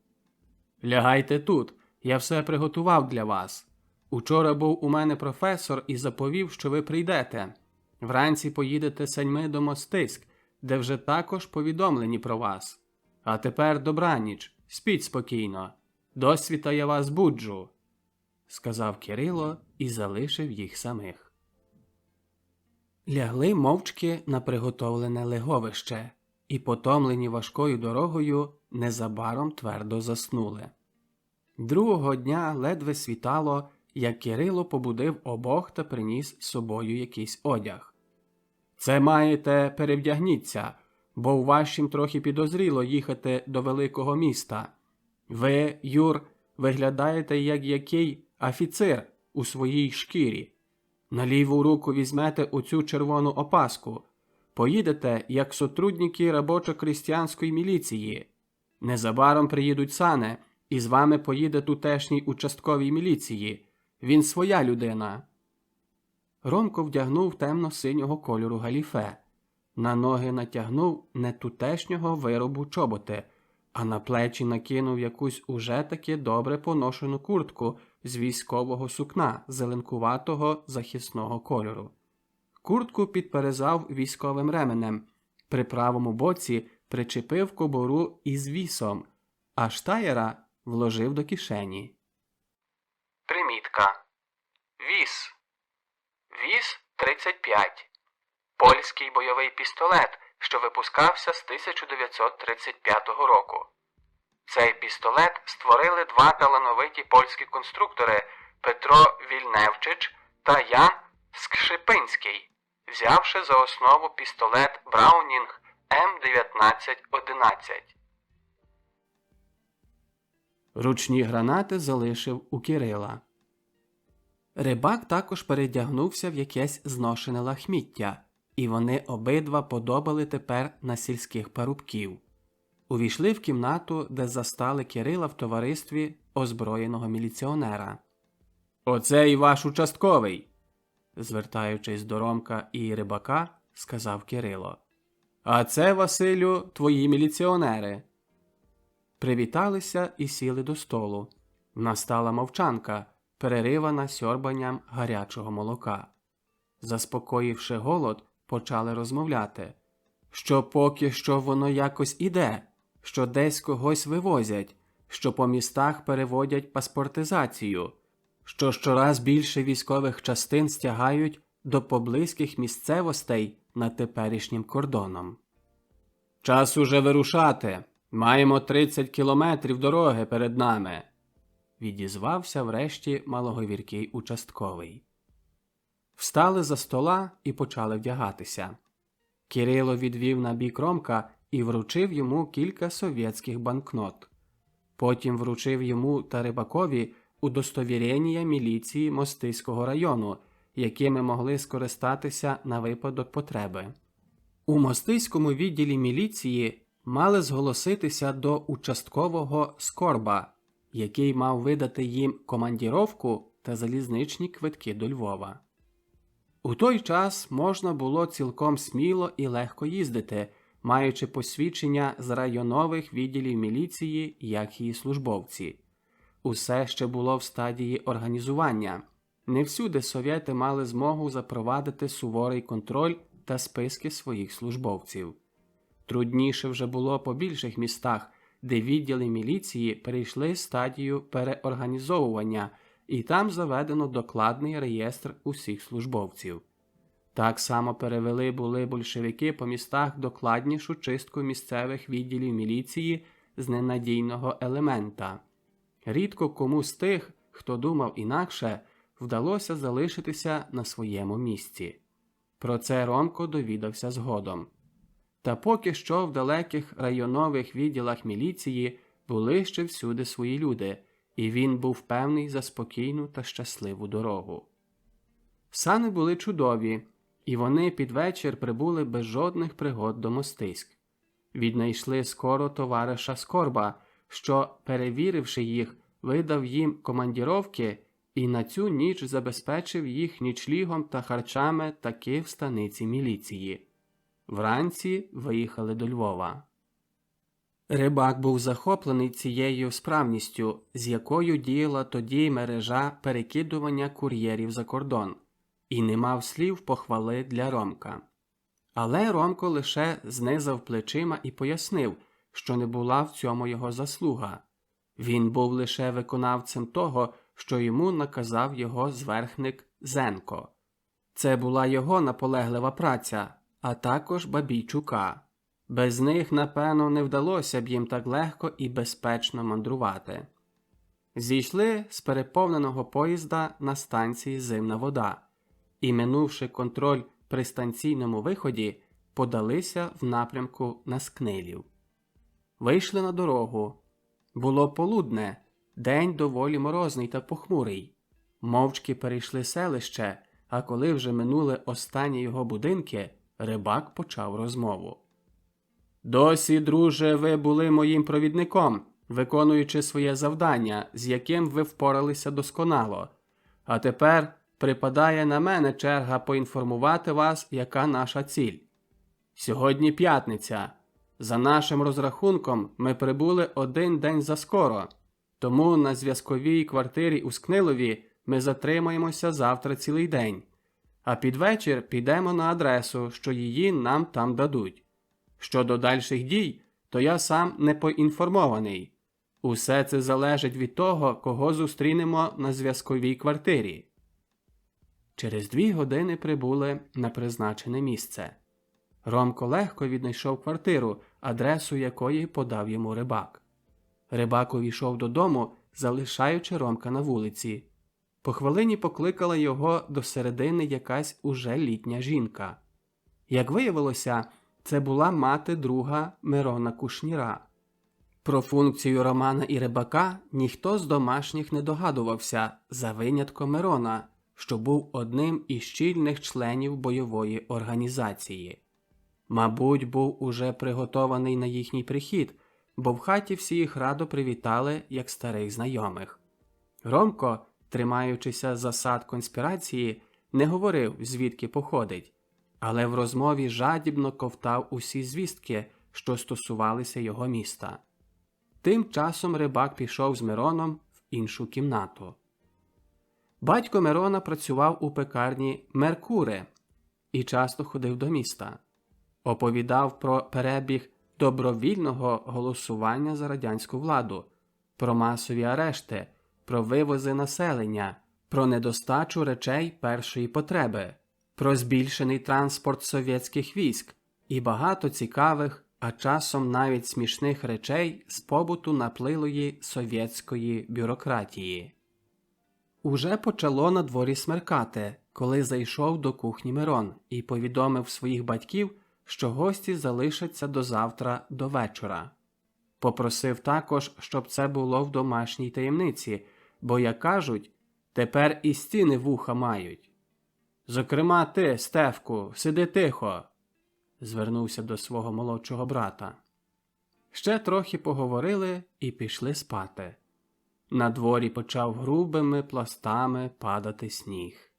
«Лягайте тут, я все приготував для вас. Учора був у мене професор і заповів, що ви прийдете. Вранці поїдете саньми до Мостиськ, де вже також повідомлені про вас. А тепер добраніч, спіть спокійно. Досвіта я вас буджу», – сказав Кирило і залишив їх самих. Лягли мовчки на приготовлене леговище і, потомлені важкою дорогою, незабаром твердо заснули. Другого дня ледве світало, як Кирило побудив обох та приніс з собою якийсь одяг. Це маєте перевдягніться, бо у вашім трохи підозріло їхати до великого міста. Ви, Юр, виглядаєте як який офіцер у своїй шкірі. На ліву руку візьмете оцю червону опаску. Поїдете, як сотрудники робочо-крістянської міліції. Незабаром приїдуть сани, і з вами поїде тутешній участковій міліції. Він своя людина. Ромко вдягнув темно-синього кольору галіфе. На ноги натягнув не тутешнього виробу чоботи, а на плечі накинув якусь уже таки добре поношену куртку з військового сукна зеленкуватого захисного кольору. Куртку підперезав військовим ременем, при правому боці причепив кобуру із вісом, а штаєра вложив до кишені. Примітка. Віс. Віс 35. Польський бойовий пістолет, що випускався з 1935 року. Цей пістолет створили два талановиті польські конструктори Петро Вільневчич та Ян Скшипинський, взявши за основу пістолет Браунінг М1911. Ручні гранати залишив у Кирила. Рибак також передягнувся в якесь зношене лахміття, і вони обидва подобали тепер на сільських парубків. Увійшли в кімнату, де застали Кирила в товаристві озброєного міліціонера. «Оце і ваш участковий!» Звертаючись до Ромка і Рибака, сказав Кирило. «А це, Василю, твої міліціонери!» Привіталися і сіли до столу. Настала мовчанка, переривана сьорбанням гарячого молока. Заспокоївши голод, почали розмовляти. Що поки що воно якось іде, що десь когось вивозять, що по містах переводять паспортизацію, що щораз більше військових частин стягають до поблизьких місцевостей над теперішнім кордоном. «Час уже вирушати. Маємо 30 кілометрів дороги перед нами», – відізвався врешті малоговіркий участковий. Встали за стола і почали вдягатися. Кирило відвів на бік Ромка і вручив йому кілька совєтських банкнот. Потім вручив йому та Рибакові удостовірення міліції Мостиського району, якими могли скористатися на випадок потреби. У Мостиському відділі міліції мали зголоситися до участкового Скорба, який мав видати їм командіровку та залізничні квитки до Львова. У той час можна було цілком сміло і легко їздити, маючи посвідчення з районових відділів міліції, як її службовці. Усе ще було в стадії організування. Не всюди совєти мали змогу запровадити суворий контроль та списки своїх службовців. Трудніше вже було по більших містах, де відділи міліції перейшли стадію переорганізовування, і там заведено докладний реєстр усіх службовців. Так само перевели були большевики по містах докладнішу чистку місцевих відділів міліції з ненадійного елемента. Рідко кому з тих, хто думав інакше, вдалося залишитися на своєму місці. Про це Ромко довідався згодом. Та поки що в далеких районових відділах міліції були ще всюди свої люди, і він був певний за спокійну та щасливу дорогу. Сани були чудові, і вони під вечір прибули без жодних пригод до Мостиськ. Віднайшли скоро товариша Скорба, що, перевіривши їх, видав їм командіровки і на цю ніч забезпечив їх нічлігом та харчами таки в станиці міліції. Вранці виїхали до Львова. Рибак був захоплений цією справністю, з якою діяла тоді мережа перекидування кур'єрів за кордон, і не мав слів похвали для Ромка. Але Ромко лише знизав плечима і пояснив, що не була в цьому його заслуга. Він був лише виконавцем того, що йому наказав його зверхник Зенко. Це була його наполеглива праця, а також Бабійчука. Без них, напевно, не вдалося б їм так легко і безпечно мандрувати. Зійшли з переповненого поїзда на станції Зимна вода і, минувши контроль при станційному виході подалися в напрямку на Скнилів. Вийшли на дорогу. Було полудне, день доволі морозний та похмурий. Мовчки перейшли селище, а коли вже минули останні його будинки, Рибак почав розмову. «Досі, друже, ви були моїм провідником, виконуючи своє завдання, з яким ви впоралися досконало. А тепер припадає на мене черга поінформувати вас, яка наша ціль. Сьогодні п'ятниця. За нашим розрахунком, ми прибули один день заскоро, тому на зв'язковій квартирі у Скнилові ми затримаємося завтра цілий день, а під вечір підемо на адресу, що її нам там дадуть. Щодо дальших дій, то я сам не поінформований. Усе це залежить від того, кого зустрінемо на зв'язковій квартирі». Через 2 години прибули на призначене місце. Ромко легко віднайшов квартиру, адресу якої подав йому Рибак. Рибак увійшов додому, залишаючи Ромка на вулиці. По хвилині покликала його до середини якась уже літня жінка. Як виявилося, це була мати друга Мирона Кушніра. Про функцію Романа і Рибака ніхто з домашніх не догадувався, за винятком Мирона, що був одним із чільних членів бойової організації. Мабуть, був уже приготований на їхній прихід, бо в хаті всі їх радо привітали, як старих знайомих. Ромко, тримаючися засад конспірації, не говорив, звідки походить, але в розмові жадібно ковтав усі звістки, що стосувалися його міста. Тим часом Рибак пішов з Мироном в іншу кімнату. Батько Мирона працював у пекарні «Меркуре» і часто ходив до міста. Оповідав про перебіг добровільного голосування за радянську владу, про масові арешти, про вивози населення, про недостачу речей першої потреби, про збільшений транспорт совєтських військ і багато цікавих, а часом навіть смішних речей з побуту наплилої совєтської бюрократії. Уже почало на дворі смеркати, коли зайшов до кухні Мирон і повідомив своїх батьків, що гості залишаться до завтра до вечора. Попросив також, щоб це було в домашній таємниці, бо, як кажуть, тепер і стіни вуха мають. «Зокрема ти, Стефку, сиди тихо», – звернувся до свого молодшого брата. Ще трохи поговорили і пішли спати. На дворі почав грубими пластами падати сніг.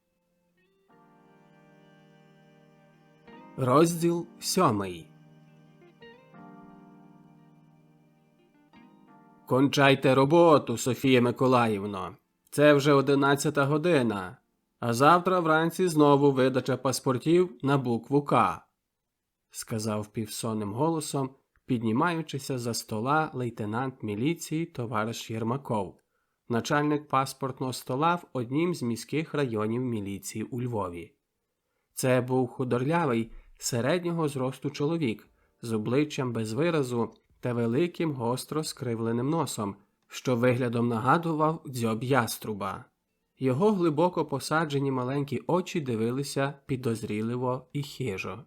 Розділ 7. «Кончайте роботу, Софія Миколаївно. Це вже 11 година, а завтра вранці знову видача паспортів на букву «К», – сказав півсонним голосом, піднімаючися за стола лейтенант міліції товариш Єрмаков, начальник паспортного стола в однім з міських районів міліції у Львові. Це був худорлявий, середнього зросту чоловік з обличчям без виразу та великим гостро скривленим носом, що виглядом нагадував дзьоб яструба. Його глибоко посаджені маленькі очі дивилися підозріливо і хижо.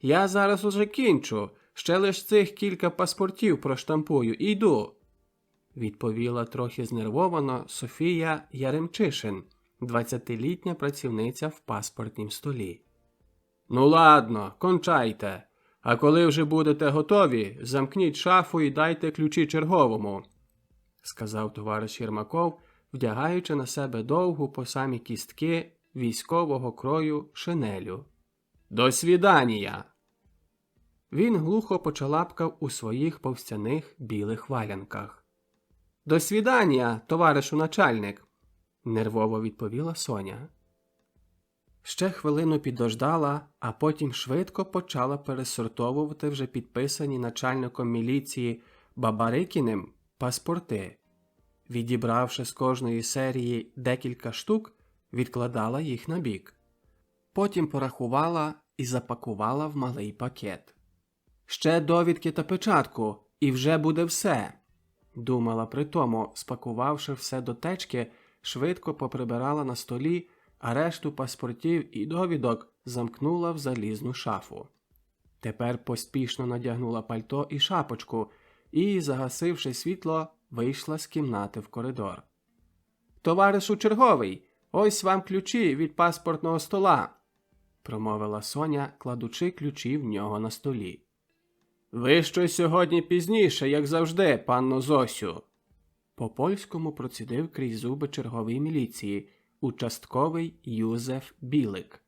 «Я зараз уже кінчу, ще лиш цих кілька паспортів проштампую і йду», – відповіла трохи знервовано Софія Яремчишин, 20-літня працівниця в паспортнім столі. «Ну ладно, кончайте, а коли вже будете готові, замкніть шафу і дайте ключі черговому», – сказав товариш Єрмаков, вдягаючи на себе довгу по самі кістки військового крою шинелю. «До свідання!» Він глухо почалапкав у своїх повстяних білих валянках. «До свідання, товаришу начальник!» – нервово відповіла Соня. Ще хвилину підождала, а потім швидко почала пересортовувати вже підписані начальником міліції Бабарикіним паспорти. Відібравши з кожної серії декілька штук, відкладала їх на бік. Потім порахувала і запакувала в малий пакет. «Ще довідки та печатку, і вже буде все», – думала притому, спакувавши все до течки, швидко поприбирала на столі, а решту паспортів і довідок замкнула в залізну шафу. Тепер поспішно надягнула пальто і шапочку і, загасивши світло, вийшла з кімнати в коридор. «Товаришу черговий, ось вам ключі від паспортного стола», – промовила Соня, кладучи ключі в нього на столі. «Ви щось сьогодні пізніше, як завжди, панно Зосю», – по-польському процідив крізь зуби черговий міліції, участковий Юзеф Білик.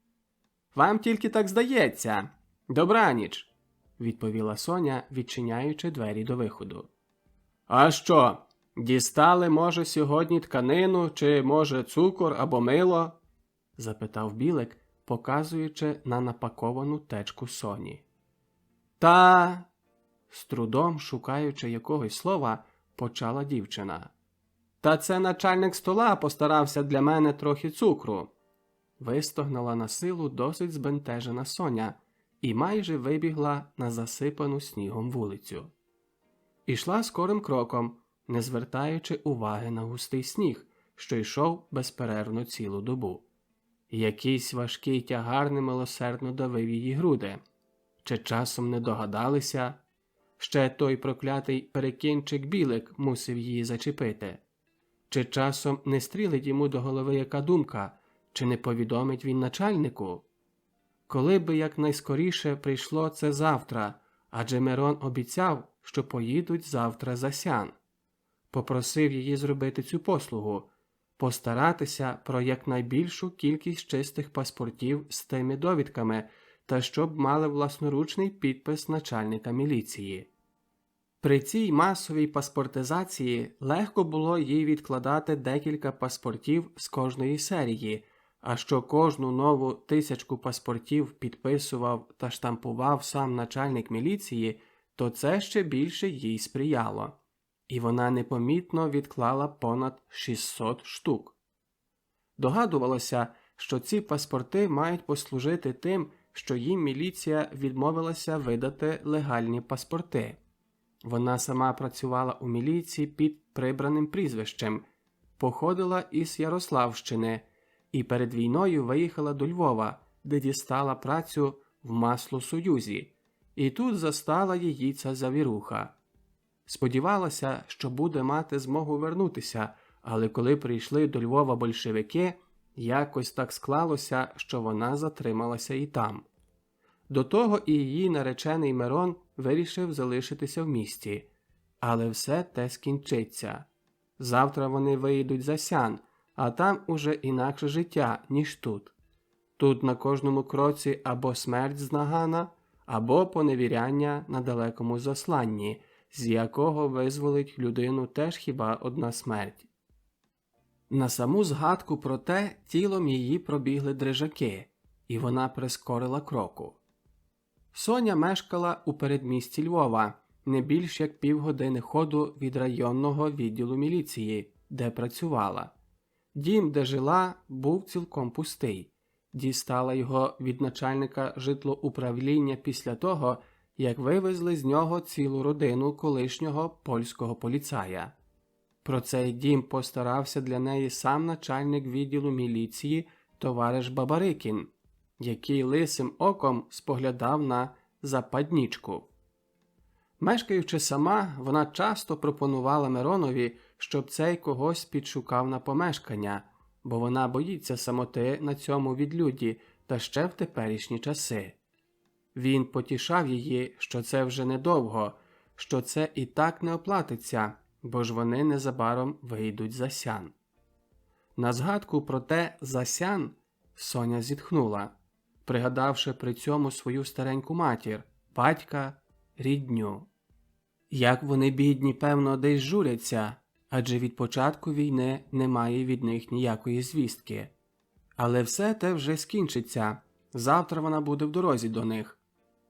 «Вам тільки так здається. Добраніч», – відповіла Соня, відчиняючи двері до виходу. «А що, дістали, може, сьогодні тканину, чи, може, цукор або мило?» – запитав Білик, показуючи на напаковану течку Соні. «Та...» – з трудом, шукаючи якогось слова, почала дівчина. «Та це начальник стола постарався для мене трохи цукру», – вистогнала на силу досить збентежена Соня і майже вибігла на засипану снігом вулицю. Ішла скорим кроком, не звертаючи уваги на густий сніг, що йшов безперервно цілу добу. Якийсь важкий тягар немилосердно давив її груди. Чи часом не догадалися? Ще той проклятий перекінчик Білик мусив її зачепити. Чи часом не стрілить йому до голови яка думка, чи не повідомить він начальнику? Коли би якнайскоріше прийшло це завтра, адже Мирон обіцяв, що поїдуть завтра за Сян. Попросив її зробити цю послугу, постаратися про якнайбільшу кількість чистих паспортів з тими довідками та щоб мали власноручний підпис начальника міліції. При цій масовій паспортизації легко було їй відкладати декілька паспортів з кожної серії, а що кожну нову 1000 паспортів підписував та штампував сам начальник міліції, то це ще більше їй сприяло. І вона непомітно відклала понад 600 штук. Догадувалося, що ці паспорти мають послужити тим, що їм міліція відмовилася видати легальні паспорти. Вона сама працювала у міліції під прибраним прізвищем, походила із Ярославщини і перед війною виїхала до Львова, де дістала працю в Маслосоюзі, і тут застала її ця завіруха. Сподівалася, що буде мати змогу вернутися, але коли прийшли до Львова большевики, якось так склалося, що вона затрималася і там. До того і її наречений Мирон вирішив залишитися в місті. Але все те скінчиться. Завтра вони виїдуть за Сян, а там уже інакше життя, ніж тут. Тут на кожному кроці або смерть з нагана, або поневіряння на далекому засланні, з якого визволить людину теж хіба одна смерть. На саму згадку про те тілом її пробігли дрижаки, і вона прискорила кроку. Соня мешкала у передмісті Львова, не більш як півгодини ходу від районного відділу міліції, де працювала. Дім, де жила, був цілком пустий. Дістала його від начальника житлоуправління після того, як вивезли з нього цілу родину колишнього польського поліцая. Про цей дім постарався для неї сам начальник відділу міліції товариш Бабарикін, який лисим оком споглядав на западнічку. Мешкаючи сама, вона часто пропонувала Миронові, щоб цей когось підшукав на помешкання, бо вона боїться самоти на цьому відлюдді та ще в теперішні часи. Він потішав її, що це вже недовго, що це і так не оплатиться, бо ж вони незабаром вийдуть за Сян. На згадку про те «за Сян» Соня зітхнула, пригадавши при цьому свою стареньку матір, батька, рідню. Як вони, бідні, певно, десь журяться, адже від початку війни немає від них ніякої звістки. Але все те вже скінчиться, завтра вона буде в дорозі до них.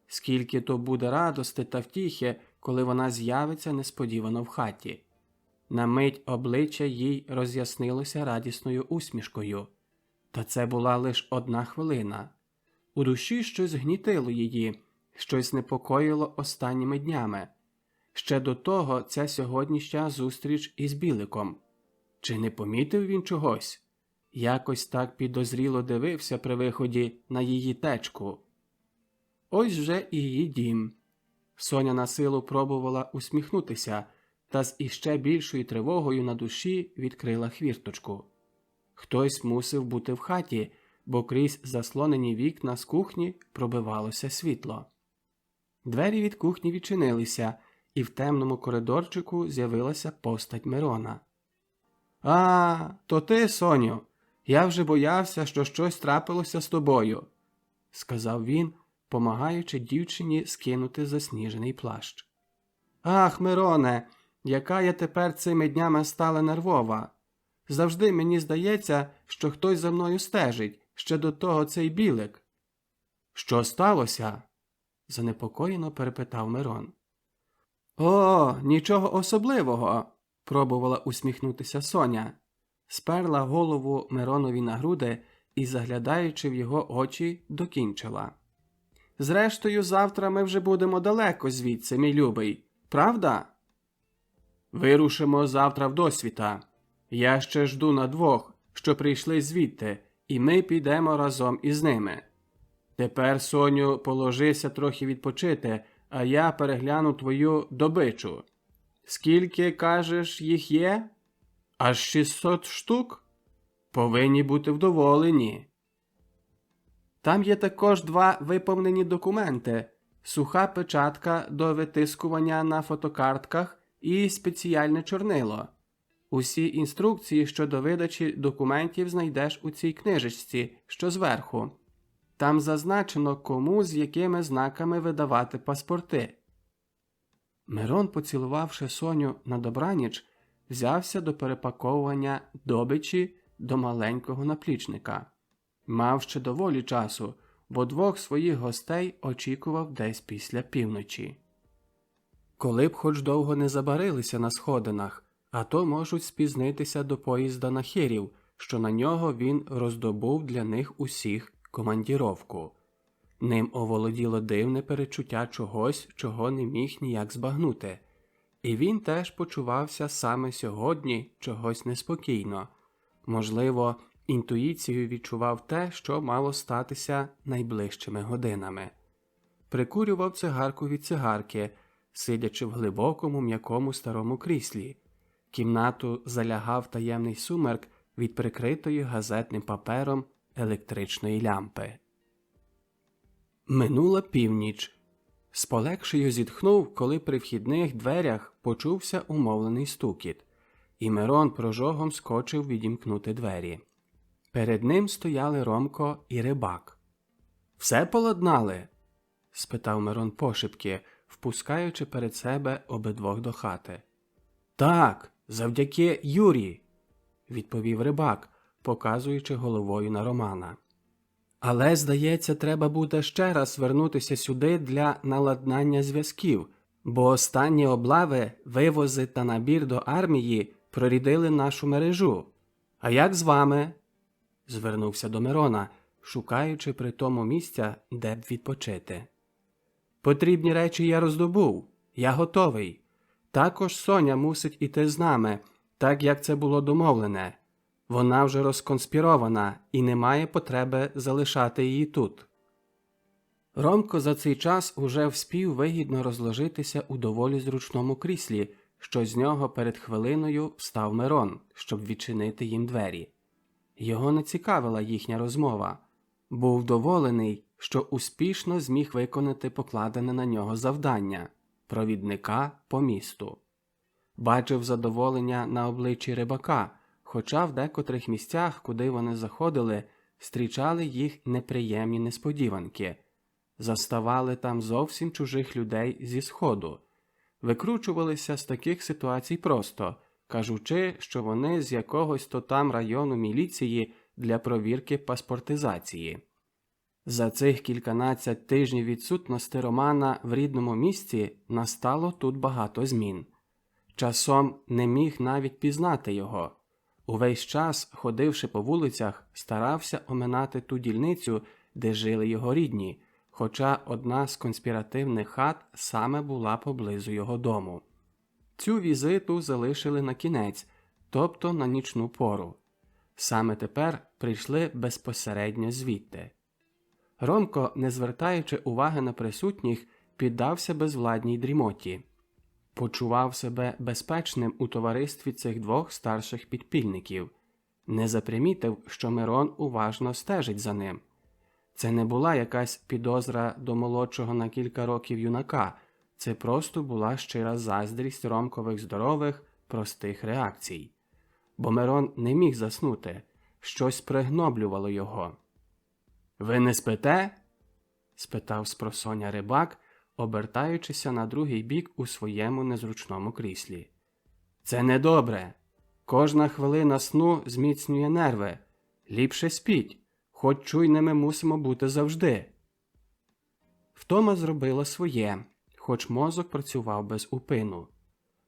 Скільки то буде радости та втіхи, коли вона з'явиться несподівано в хаті. На мить обличчя їй роз'яснилося радісною усмішкою. Та це була лише одна хвилина. У душі щось гнітило її, щось непокоїло останніми днями. Ще до того ця сьогоднішня зустріч із Біликом. Чи не помітив він чогось? якось так підозріло дивився при виході на її течку. Ось вже і її дім. Соня на силу пробувала усміхнутися, та з іще більшою тривогою на душі відкрила хвірточку. Хтось мусив бути в хаті, бо крізь заслонені вікна з кухні пробивалося світло. Двері від кухні відчинилися, і в темному коридорчику з'явилася постать Мирона. «А, то ти, Соню? Я вже боявся, що щось трапилося з тобою», – сказав він, помагаючи дівчині скинути засніжений плащ. «Ах, Мироне, яка я тепер цими днями стала нервова. Завжди мені здається, що хтось за мною стежить, ще до того цей білик». «Що сталося?» – занепокоєно перепитав Мирон. «О, нічого особливого», – пробувала усміхнутися Соня. Сперла голову Миронові на груди і, заглядаючи в його очі, докінчила. «Зрештою, завтра ми вже будемо далеко звідси, мій любий. Правда?» «Вирушимо завтра в досвіта. Я ще жду на двох, що прийшли звідти, і ми підемо разом із ними. Тепер, Соню, положися трохи відпочити, а я перегляну твою добичу. Скільки, кажеш, їх є? Аж 600 штук? Повинні бути вдоволені. Там є також 2 виповнені документи, суха печатка до витискування на фотокартках і спеціальне чорнило. Усі інструкції щодо видачі документів знайдеш у цій книжечці, що зверху. Там зазначено, кому з якими знаками видавати паспорти. Мирон, поцілувавши Соню на добраніч, взявся до перепаковування добичі до маленького наплічника. Мав ще доволі часу, бо 2 своїх гостей очікував десь після півночі. Коли б хоч довго не забарилися на сходинах, а то можуть спізнитися до поїзда на Хирів, що на нього він роздобув для них усіх командіровку. Ним оволоділо дивне перечуття чогось, чого не міг ніяк збагнути. І він теж почувався саме сьогодні чогось неспокійно. Можливо, інтуїцією відчував те, що мало статися найближчими годинами. Прикурював цигарку від цигарки, сидячи в глибокому м'якому старому кріслі. Кімнату залягав таємний сумерк від прикритої газетним папером електричної лямпи. Минула північ. З полегшею зітхнув, коли при вхідних дверях почувся умовлений стукіт, і Мирон прожогом скочив відімкнути двері. Перед ним стояли Ромко і Рибак. «Все поладнали?» – спитав Мирон пошепки, впускаючи перед себе обидвох до хати. «Так, завдяки Юрі», – відповів Рибак, показуючи головою на Романа. «Але, здається, треба буде ще раз вернутися сюди для наладнання зв'язків, бо останні облави, вивози та набір до армії прорідили нашу мережу. А як з вами?» – звернувся до Мирона, шукаючи при тому місця, де б відпочити. «Потрібні речі я роздобув. Я готовий. Також Соня мусить іти з нами, так як це було домовлене. Вона вже розконспірована і немає потреби залишати її тут». Ромко за цей час уже вспів вигідно розложитися у доволі зручному кріслі, що з нього перед хвилиною встав Мирон, щоб відчинити їм двері. Його не цікавила їхня розмова. Був вдоволений, що успішно зміг виконати покладене на нього завдання – провідника по місту. Бачив задоволення на обличчі Рибака, хоча в декотрих місцях, куди вони заходили, зустрічали їх неприємні несподіванки. Заставали там зовсім чужих людей зі Сходу. Викручувалися з таких ситуацій просто, кажучи, що вони з якогось то там району міліції для провірки паспортизації. За цих кільканадцять тижнів відсутності Романа в рідному місті настало тут багато змін. Часом не міг навіть пізнати його. Увесь час, ходивши по вулицях, старався оминати ту дільницю, де жили його рідні, хоча одна з конспіративних хат саме була поблизу його дому. Цю візиту залишили на кінець, тобто на нічну пору. саме тепер прийшли безпосередньо звідти. Ромко, не звертаючи уваги на присутніх, піддався безвладній дрімоті. Почував себе безпечним у товаристві цих двох старших підпільників. Не запримітив, що Мирон уважно стежить за ним. Це не була якась підозра до молодшого на кілька років юнака, це просто була щира заздрість Ромкових здорових, простих реакцій. Бо Мирон не міг заснути, щось пригноблювало його. «Ви не спите?» – спитав спросоня Рибак, обертаючися на другий бік у своєму незручному кріслі. «Це недобре. Кожна хвилина сну зміцнює нерви. Ліпше спіть, хоч чуйними мусимо бути завжди». Втома зробила своє, хоч мозок працював без упину.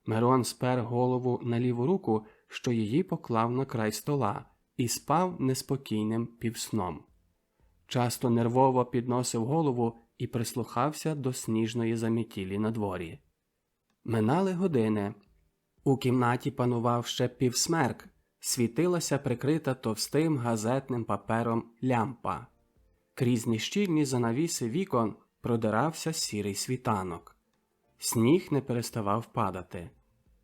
Мирон спер голову на ліву руку, що її поклав на край стола, і спав неспокійним півсном. Часто нервово підносив голову і прислухався до сніжної заметілі на дворі. Минали години. У кімнаті панував ще півсмерк, світилася прикрита товстим газетним папером лямпа. Крізь нещільні занавіси вікон продирався сірий світанок. Сніг не переставав падати.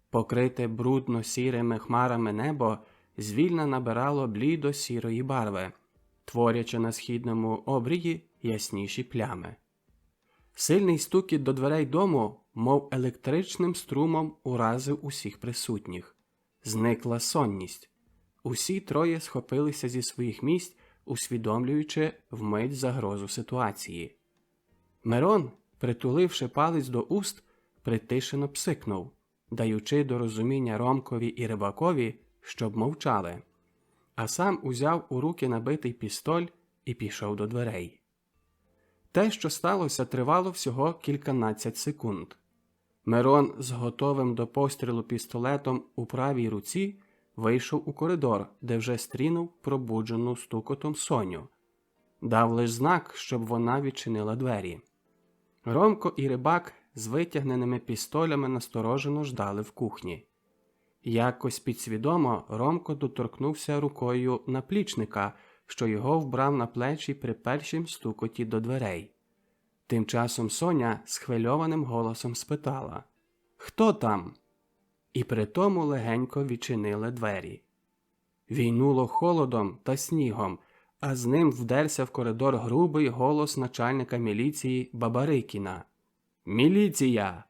Покрите брудно-сірими хмарами небо звільно набирало блідо-сірої барви, творячи на східному обрії ясніші плями. Сильний стукіт до дверей дому, мов електричним струмом, уразив усіх присутніх. Зникла сонність. Усі троє схопилися зі своїх місць, усвідомлюючи вмить загрозу ситуації. Мирон, притуливши палець до уст, притишено псикнув, даючи до розуміння Ромкові і Рибакові, щоб мовчали. А сам узяв у руки набитий пістоль і пішов до дверей. Те, що сталося, тривало всього кільканадцять секунд. Мирон з готовим до пострілу пістолетом у правій руці вийшов у коридор, де вже стрінув пробуджену стукотом Соню. Дав лиш знак, щоб вона відчинила двері. Ромко і Рибак з витягненими пістолями насторожено ждали в кухні. Якось підсвідомо Ромко доторкнувся рукою наплічника, що його вбрав на плечі при першім стукоті до дверей. Тим часом Соня схвильованим голосом спитала: «Хто там?» І притому легенько відчинили двері. Війнуло холодом та снігом, а з ним вдерся в коридор грубий голос начальника міліції Бабарикіна. «Міліція!»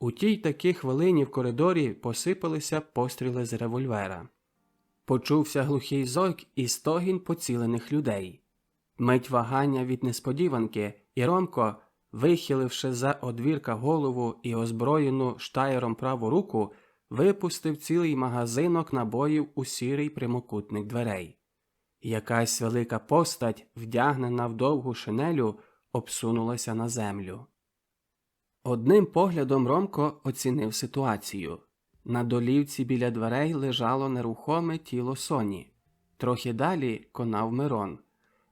У тій такій хвилині в коридорі посипалися постріли з револьвера. Почувся глухий зойк і стогін поцілених людей. Мить вагання від несподіванки, і Ромко, вихиливши за одвірка голову і озброєну штаєром праву руку, випустив цілий магазинок набоїв у сірий прямокутник дверей. Якась велика постать, вдягнена в довгу шинелю, обсунулася на землю. Одним поглядом Ромко оцінив ситуацію. На долівці біля дверей лежало нерухоме тіло Соні. Трохи далі конав Мирон.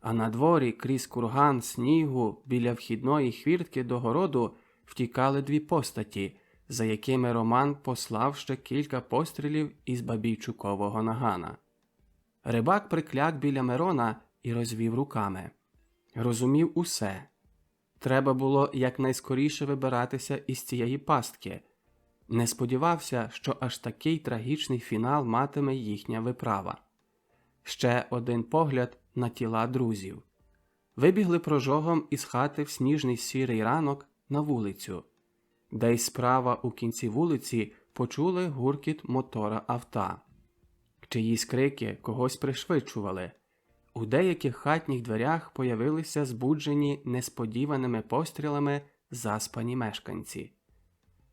А на дворі, крізь курган снігу, біля вхідної хвіртки до городу втікали дві постаті, за якими Роман послав ще кілька пострілів із Бабійчукового нагана. Рибак прикляк біля Мирона і розвів руками. Розумів усе. Треба було якнайскоріше вибиратися із цієї пастки. Не сподівався, що аж такий трагічний фінал матиме їхня виправа. Ще один погляд на тіла друзів. Вибігли прожогом із хати в сніжний сірий ранок на вулицю. Десь справа у кінці вулиці почули гуркіт мотора авто. Чиїсь крики когось пришвидшували. У деяких хатніх дверях появилися збуджені несподіваними пострілами заспані мешканці.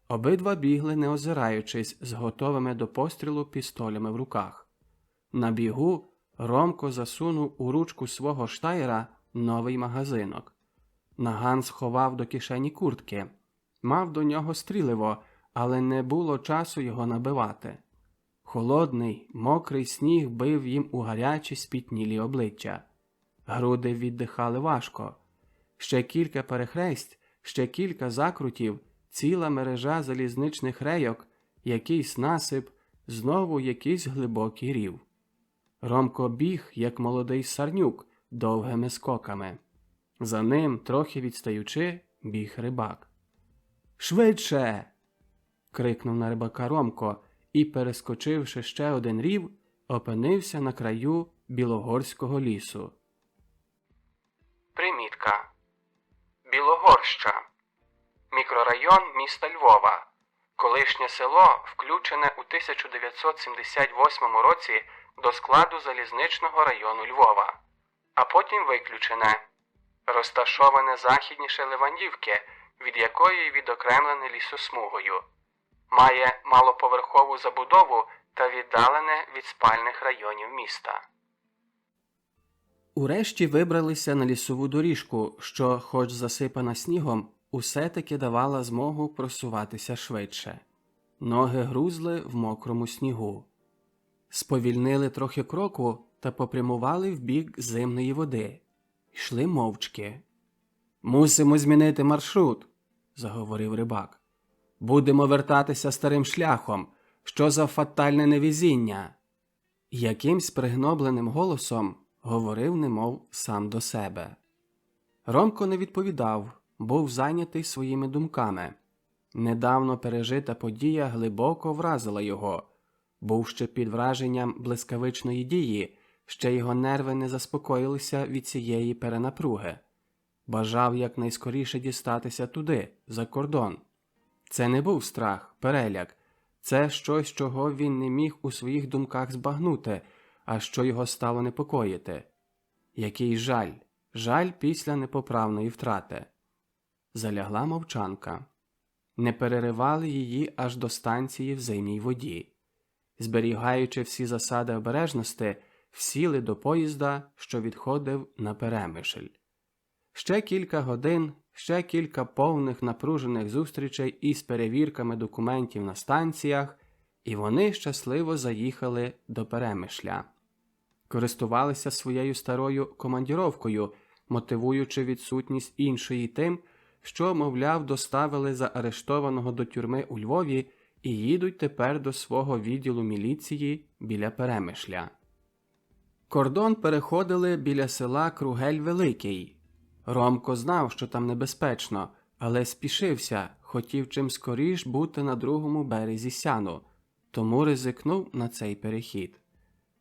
Обидва бігли, не озираючись, з готовими до пострілу пістолями в руках. На бігу Ромко засунув у ручку свого штаєра новий магазинок. Наган сховав до кишені куртки. Мав до нього стріливо, але не було часу його набивати. Холодний, мокрий сніг бив їм у гарячі спітнілі обличчя. Груди віддихали важко. Ще кілька перехресть, ще кілька закрутів, ціла мережа залізничних рейок, якийсь насип, знову якийсь глибокий рів. Ромко біг, як молодий сарнюк, довгими скоками. За ним, трохи відстаючи, біг Рибак. «Швидше!» – крикнув на Рибака Ромко і, перескочивши ще один рів, опинився на краю Білогорського лісу. Примітка. Білогорща. Мікрорайон міста Львова. Колишнє село, включене у 1978 році до складу залізничного району Львова, а потім виключене. Розташоване західніше Левандівки, від якої відокремлене лісосмугою. Має малоповерхову забудову та віддалене від спальних районів міста. Урешті вибралися на лісову доріжку, що, хоч засипана снігом, усе-таки давала змогу просуватися швидше. Ноги грузли в мокрому снігу. Сповільнили трохи кроку та попрямували в бік зимної води. Йшли мовчки. «Мусимо змінити маршрут», – заговорив Рибак. «Будемо вертатися старим шляхом. Що за фатальне невезіння?» Якимсь пригнобленим голосом говорив немов сам до себе. Ромко не відповідав, був зайнятий своїми думками. Недавно пережита подія глибоко вразила його. Був ще під враженням блискавичної дії, ще його нерви не заспокоїлися від цієї перенапруги. Бажав якнайскоріше дістатися туди, за кордон. Це не був страх, переляк. Це щось, чого він не міг у своїх думках збагнути, а що його стало непокоїти. Який жаль, жаль після непоправної втрати. Залягла мовчанка. Не переривали її аж до станції в зимній воді. Зберігаючи всі засади обережності, сіли до поїзда, що відходив на Перемишль. Ще кілька годин, ще кілька повних напружених зустрічей із перевірками документів на станціях, і вони щасливо заїхали до Перемишля. Користувалися своєю старою командіровкою, мотивуючи відсутність іншої тим, що, мовляв, доставили заарештованого до тюрми у Львові і їдуть тепер до свого відділу міліції біля Перемишля. Кордон переходили біля села Кругель-Великий. Ромко знав, що там небезпечно, але спішився, хотів чим скоріш бути на другому березі Сяну, тому ризикнув на цей перехід.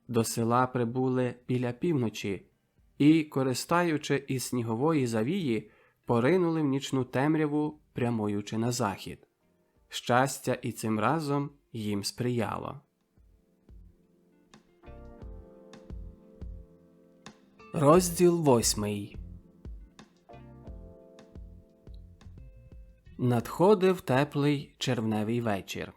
До села прибули біля півночі і, користаючи із снігової завії, поринули в нічну темряву, прямуючи на захід. Щастя і цим разом їм сприяло. Розділ 8. Надходив теплий червневий вечір.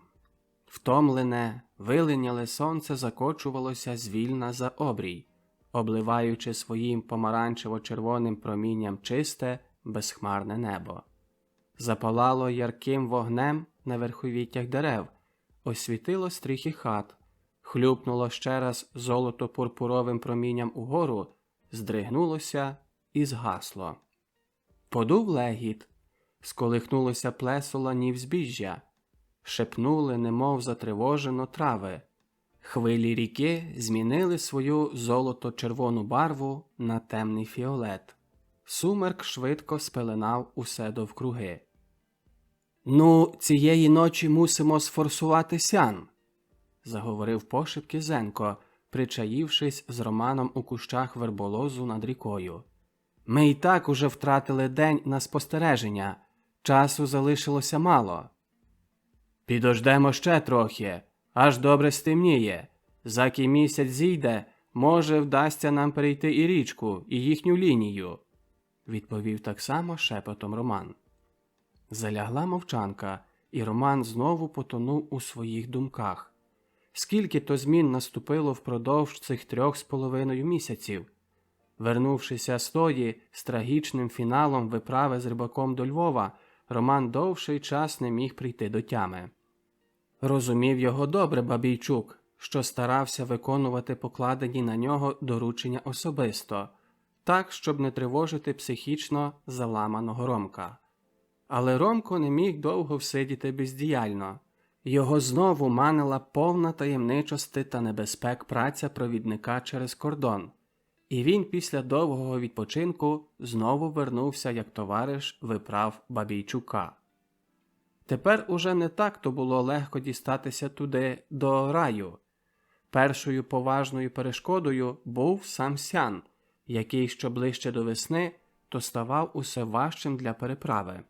Втомлене, вилиняле сонце закочувалося звільна за обрій, обливаючи своїм помаранчево-червоним промінням чисте, безхмарне небо. Запалало ярким вогнем на верховіттях дерев, освітило стріхи хат, хлюпнуло ще раз золото-пурпуровим промінням угору, здригнулося і згасло. Подув легіт, сколихнулося плесо ланів збіжжя, шепнули, немов затривожено, трави. Хвилі ріки змінили свою золото-червону барву на темний фіолет. Сумерк швидко спеленав усе довкруги. «Ну, цієї ночі мусимо сфорсувати Сян», – заговорив пошепки Зенко, причаївшись з Романом у кущах верболозу над рікою. «Ми і так уже втратили день на спостереження. Часу залишилося мало». «Підождемо ще трохи, аж добре стемніє. Заки місяць зійде, може, вдасться нам перейти і річку, і їхню лінію», – відповів так само шепотом Роман. Залягла мовчанка, і Роман знову потонув у своїх думках. Скільки то змін наступило впродовж цих 3,5 місяців. Вернувшися з тої з трагічним фіналом виправи з Рибаком до Львова, Роман довший час не міг прийти до тями. Розумів його добре Бабійчук, що старався виконувати покладені на нього доручення особисто, так, щоб не тривожити психічно заламаного Ромка. Але Ромко не міг довго всидіти бездіяльно. Його знову манила повна таємничости та небезпек праця провідника через кордон, і він після довгого відпочинку знову вернувся як товариш виправ Бабійчука. Тепер уже не так-то було легко дістатися туди, до раю. Першою поважною перешкодою був сам Сян, який, що ближче до весни, то ставав усе важчим для переправи.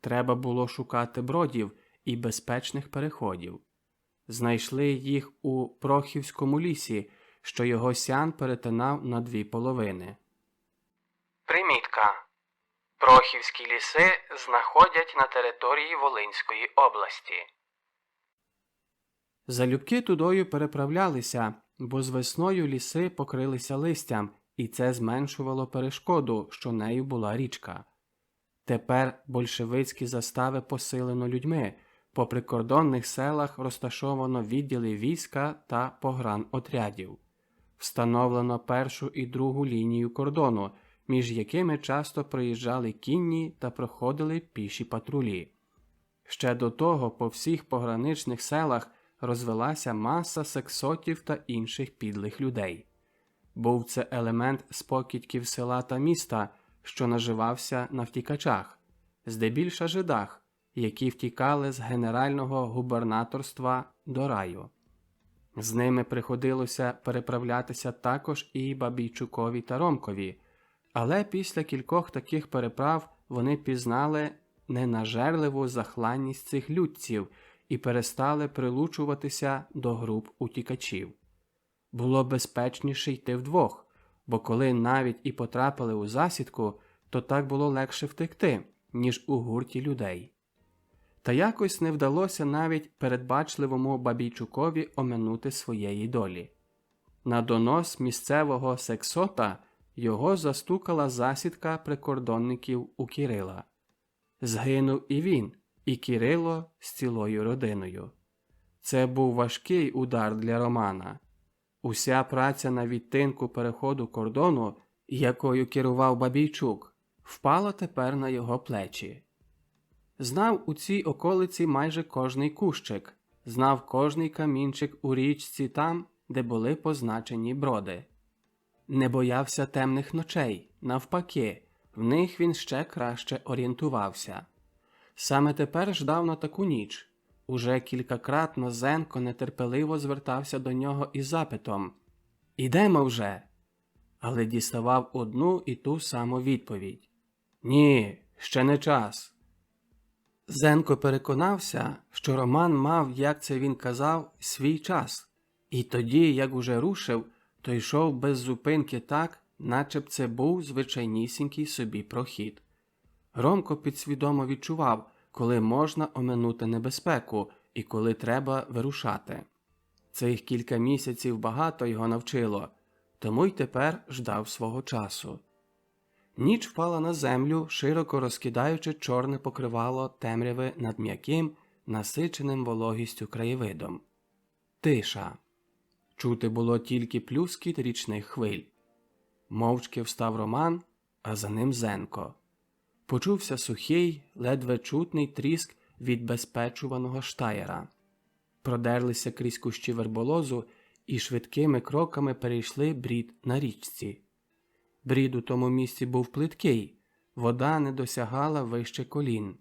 Треба було шукати бродів і безпечних переходів. Знайшли їх у Прохівському лісі, що його Сян перетинав на дві половини. Примітка. Прохівські ліси знаходять на території Волинської області. Залюбки тудою переправлялися, бо з весною ліси покрилися листям, і це зменшувало перешкоду, що нею була річка. Тепер большевицькі застави посилено людьми, по прикордонних селах розташовано відділи війська та погранотрядів. Встановлено першу і другу лінію кордону, між якими часто проїжджали кінні та проходили піші патрулі. Ще до того по всіх пограничних селах розвелася маса сексотів та інших підлих людей. Був це елемент спокідьків села та міста, що наживався на втікачах, здебільша жидах, які втікали з генерального губернаторства до раю. З ними приходилося переправлятися також і Бабійчукові та Ромкові, але після кількох таких переправ вони пізнали ненажерливу захланність цих людців і перестали прилучуватися до груп утікачів. Було безпечніше йти вдвох, бо коли навіть і потрапили у засідку, то так було легше втекти, ніж у гурті людей. Та якось не вдалося навіть передбачливому Бабійчукові оминути своєї долі. На донос місцевого сексота його застукала засідка прикордонників у Кирила. Згинув і він, і Кирило з цілою родиною. Це був важкий удар для Романа. Уся праця на відтинку переходу кордону, якою керував Бабійчук, впала тепер на його плечі. Знав у цій околиці майже кожний кущик, знав кожний камінчик у річці там, де були позначені броди. Не боявся темних ночей, навпаки, в них він ще краще орієнтувався. Саме тепер ждав на таку ніч. Уже кількакратно Зенко нетерпеливо звертався до нього із запитом «Ідемо вже!», але діставав одну і ту саму відповідь «Ні, ще не час». Зенко переконався, що Роман мав, як це він казав, свій час, і тоді, як уже рушив, то йшов без зупинки так, наче б це був звичайнісінький собі прохід. Ромко підсвідомо відчував, коли можна оминути небезпеку і коли треба вирушати. Цих кілька місяців багато його навчило, тому й тепер ждав свого часу. Ніч впала на землю, широко розкидаючи чорне покривало темряви над м'яким, насиченим вологістю краєвидом. Тиша. Чути було тільки плюскіт річних хвиль. Мовчки встав Роман, а за ним Зенко. Почувся сухий, ледве чутний тріск відбезпечуваного штаєра. Продерлися крізь кущі верболозу і швидкими кроками перейшли брід на річці. Брід у тому місці був плиткий, вода не досягала вище колін.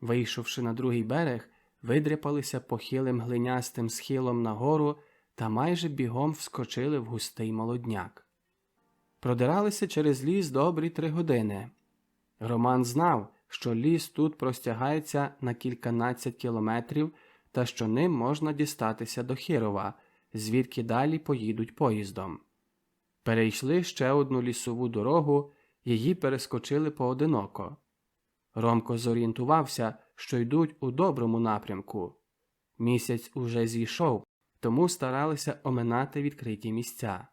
Вийшовши на другий берег, видряпалися похилим глинястим схилом нагору та майже бігом вскочили в густий молодняк. Продиралися через ліс добрі 3 години. Роман знав, що ліс тут простягається на кільканадцять кілометрів та що ним можна дістатися до Хирова, звідки далі поїдуть поїздом. Перейшли ще одну лісову дорогу, її перескочили поодиноко. Ромко зорієнтувався, що йдуть у доброму напрямку. Місяць уже зійшов, тому старалися оминати відкриті місця.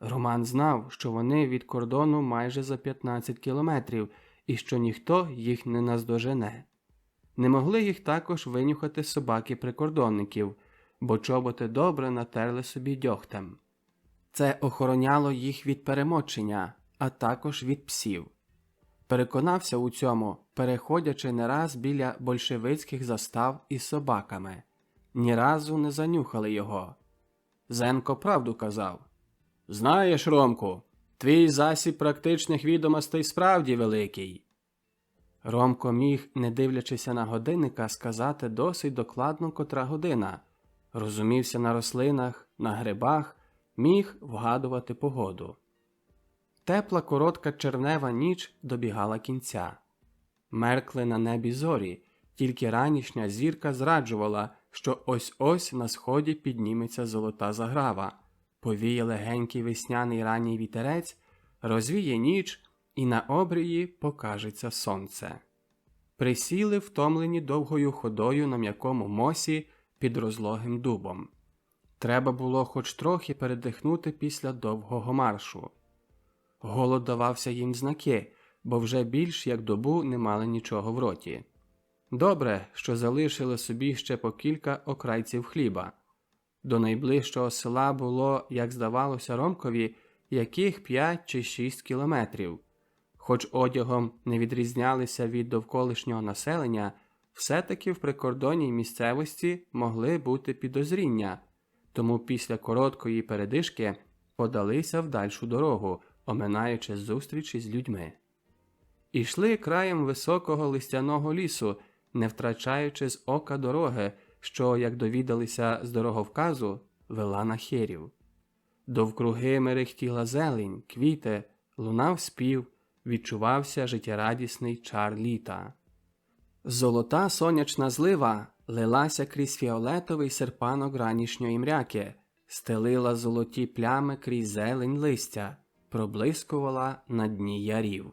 Роман знав, що вони від кордону майже за 15 кілометрів і що ніхто їх не наздожене. Не могли їх також винюхати собаки-прикордонників, бо чоботи добре натерли собі дьогтем. Це охороняло їх від перемочення, а також від псів. Переконався у цьому, переходячи не раз біля большевицьких застав із собаками. ні разу не занюхали його. Зенко правду казав. «Знаєш, Ромку, твій засіб практичних відомостей справді великий». Ромко міг, не дивлячися на годинника, сказати досить докладно, котра година. Розумівся на рослинах, на грибах, міг вгадувати погоду. Тепла коротка червнева ніч добігала кінця. Меркли на небі зорі, тільки ранішня зірка зраджувала, що ось-ось на сході підніметься золота заграва, повіє легенький весняний ранній вітерець, розвіє ніч, і на обрії покажеться сонце. Присіли втомлені довгою ходою на м'якому мосі під розлогим дубом. Треба було хоч трохи передихнути після довгого маршу. Голод давався їм знаки, бо вже більш як добу не мали нічого в роті. Добре, що залишили собі ще по кілька окрайців хліба. До найближчого села було, як здавалося Ромкові, яких 5 чи 6 кілометрів. Хоч одягом не відрізнялися від довколишнього населення, все-таки в прикордонній місцевості могли бути підозріння, тому після короткої передишки подалися в дальшу дорогу, оминаючи зустрічі з людьми. Ішли краєм високого листяного лісу, не втрачаючи з ока дороги, що, як довідалися з дороговказу, вела на Хирів. Довкруги мерехтіла зелень, квіти, лунав спів, відчувався життєрадісний чар літа. Золота сонячна злива лилася крізь фіолетовий серпанок ранішньої мряки, стелила золоті плями крізь зелень листя, проблискувала на дні ярів.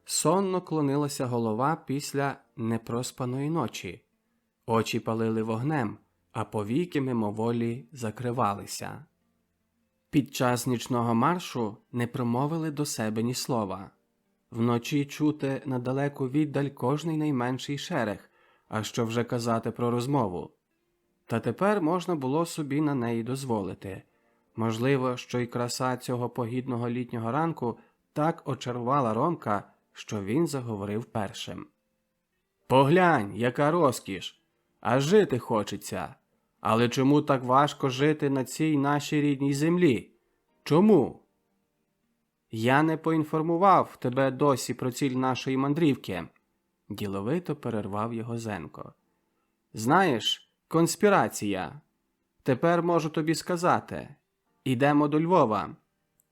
Сонно клонилася голова після непроспаної ночі. Очі палили вогнем, а повіки мимоволі закривалися. Під час нічного маршу не промовили до себе ні слова. Вночі чути на далеку віддаль кожний найменший шерех, а що вже казати про розмову. Та тепер можна було собі на неї дозволити. Можливо, що й краса цього погідного літнього ранку так очарувала Ромка, що він заговорив першим. «Поглянь, яка розкіш! А жити хочеться! Але чому так важко жити на цій нашій рідній землі? Чому?» «Я не поінформував тебе досі про ціль нашої мандрівки», – діловито перервав його Зенко. «Знаєш, конспірація. Тепер можу тобі сказати. Ідемо до Львова.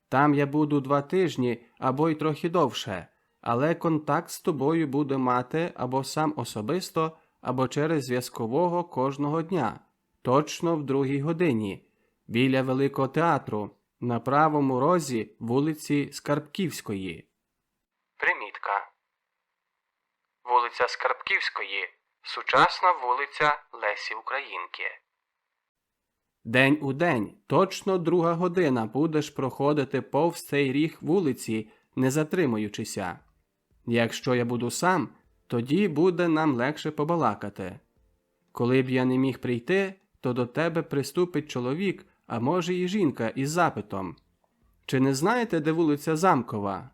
Там я буду 2 тижні або й трохи довше, але контакт з тобою буду мати або сам особисто, або через зв'язкового кожного дня, точно в 2 годині, біля Великого театру, на правому розі вулиці Скарбківської». Примітка. Вулиця Скарбківської – сучасна вулиця Лесі Українки. День у день, точно 2 година будеш проходити повз цей ріг вулиці, не затримуючися. Якщо я буду сам, тоді буде нам легше побалакати. Коли б я не міг прийти, то до тебе приступить чоловік, а може і жінка із запитом. Чи не знаєте, де вулиця Замкова?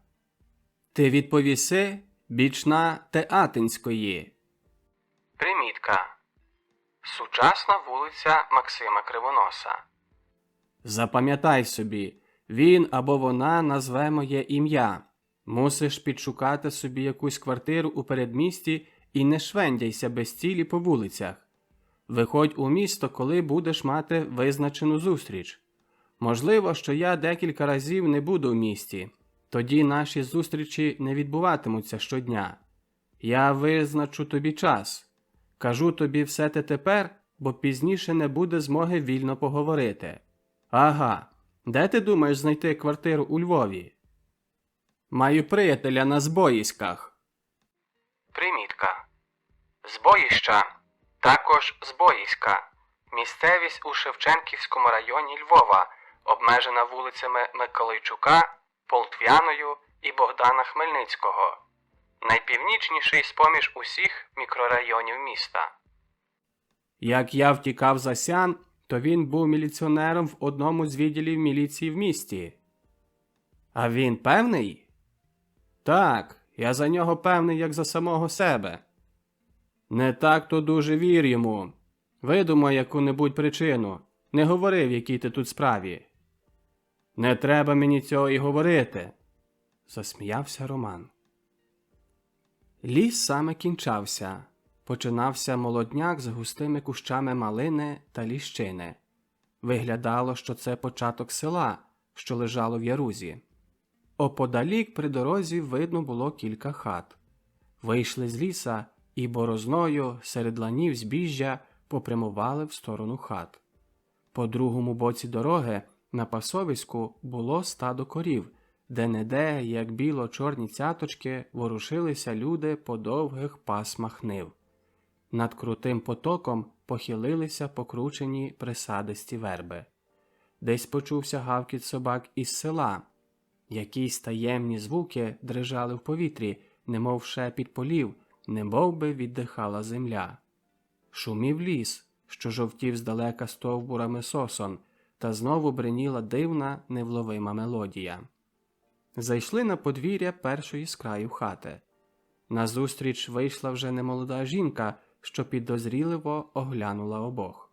Ти відповіси: бічна Театинської. Примітка. Сучасна вулиця Максима Кривоноса. Запам'ятай собі, він або вона назве моє ім'я. Мусиш підшукати собі якусь квартиру у передмісті і не швендяйся без цілі по вулицях. Виходь у місто, коли будеш мати визначену зустріч. Можливо, що я декілька разів не буду в місті. Тоді наші зустрічі не відбуватимуться щодня. Я визначу тобі час. Кажу тобі все те тепер, бо пізніше не буде змоги вільно поговорити. Ага, де ти думаєш знайти квартиру у Львові? Маю приятеля на Збоїськах. Примітка. Збоїща, також Збоїська. Місцевість у Шевченківському районі Львова, обмежена вулицями Миколайчука, Полтвяною і Богдана Хмельницького. Найпівнічніший з-поміж усіх мікрорайонів міста. Як я втікав за Сян, то він був міліціонером в одному з відділів міліції в місті. А він певний? Так, я за нього певний, як за самого себе. Не так то дуже вір йому. Видумай яку-небудь причину. Не говори, в якій ти тут справі. Не треба мені цього і говорити, засміявся Роман. Ліс саме кінчався. Починався молодняк з густими кущами малини та ліщини. Виглядало, що це початок села, що лежало в ярузі. Оподалік при дорозі видно було кілька хат. Вийшли з ліса і борозною серед ланів збіжжя попрямували в сторону хат. По другому боці дороги на пасовиську було стадо корів, де-не-де, як біло-чорні цяточки, ворушилися люди по довгих пасмах нив. Над крутим потоком похилилися покручені присадисті верби. Десь почувся гавкіт собак із села. Якісь таємні звуки дрижали в повітрі, немов шепіт полів, немов би віддихала земля. Шумів ліс, що жовтів здалека стовбурами сосон, та знову бреніла дивна, невловима мелодія. Зайшли на подвір'я першої з краю хати. Назустріч вийшла вже немолода жінка, що підозріливо оглянула обох.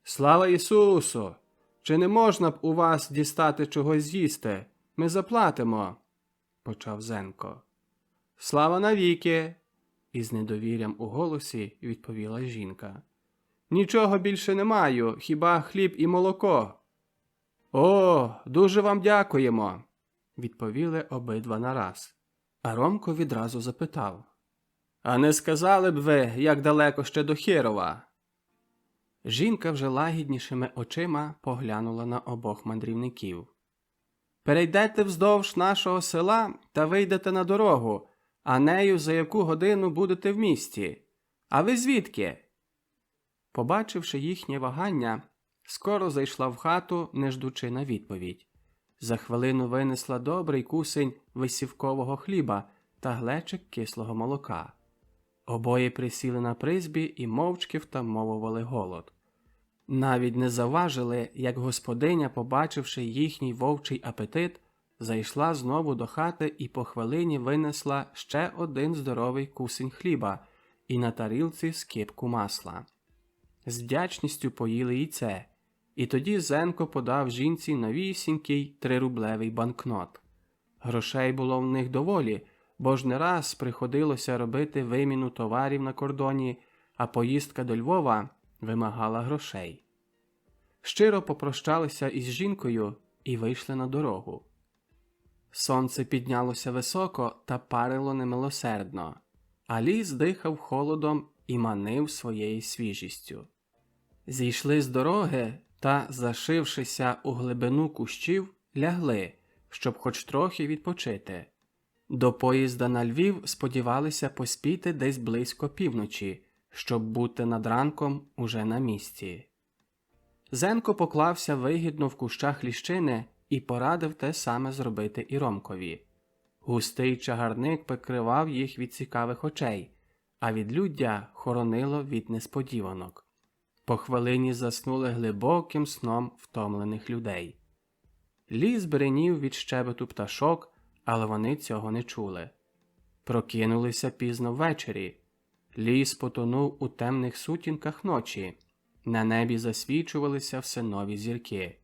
«Слава Ісусу! Чи не можна б у вас дістати чогось з'їсти? Ми заплатимо!» – почав Зенко. «Слава навіки!» – із недовір'ям у голосі відповіла жінка. «Нічого більше не маю, хіба хліб і молоко». «О, дуже вам дякуємо!» – відповіли обидва нараз. А Ромко відразу запитав. «А не сказали б ви, як далеко ще до Хирова?» Жінка вже лагіднішими очима поглянула на обох мандрівників. «Перейдете вздовж нашого села та вийдете на дорогу, а нею за яку годину будете в місті. А ви звідки?» Побачивши їхнє вагання, скоро зайшла в хату, не ждучи на відповідь. За хвилину винесла добрий кусень висівкового хліба та глечик кислого молока. Обоє присіли на призбі і мовчки втамовували голод. Навіть не завважили, як господиня, побачивши їхній вовчий апетит, зайшла знову до хати і по хвилині винесла ще один здоровий кусень хліба і на тарілці скипку масла. З вдячністю поїли і це, і тоді Зенко подав жінці новісінький 3-рублевий банкнот. Грошей було в них доволі, бо ж не раз приходилося робити виміну товарів на кордоні, а поїздка до Львова вимагала грошей. Щиро попрощалися із жінкою і вийшли на дорогу. Сонце піднялося високо та парило немилосердно, а ліс дихав холодом і манив своєю свіжістю. Зійшли з дороги та, зашившися у глибину кущів, лягли, щоб хоч трохи відпочити. До поїзда на Львів сподівалися поспіти десь близько півночі, щоб бути над ранком уже на місці. Зенко поклався вигідно в кущах ліщини і порадив те саме зробити і Ромкові. Густий чагарник прикривав їх від цікавих очей, а відлюддя хоронило від несподіванок. По хвилині заснули глибоким сном втомлених людей. Ліс бренів від щебету пташок, але вони цього не чули. Прокинулися пізно ввечері. Ліс потонув у темних сутінках ночі. На небі засвічувалися все нові зірки.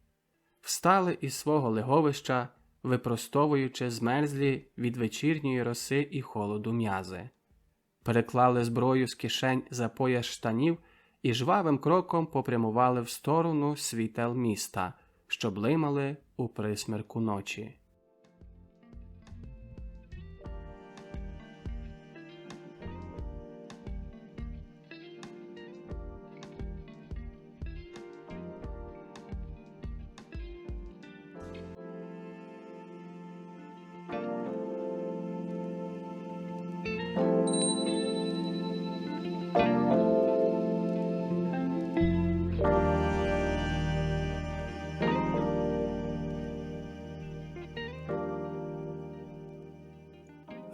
Встали із свого леговища, випростовуючи змерзлі від вечірньої роси і холоду м'язи. Переклали зброю з кишень за пояс штанів і жвавим кроком попрямували в сторону світел міста, що блимали у присмерку ночі.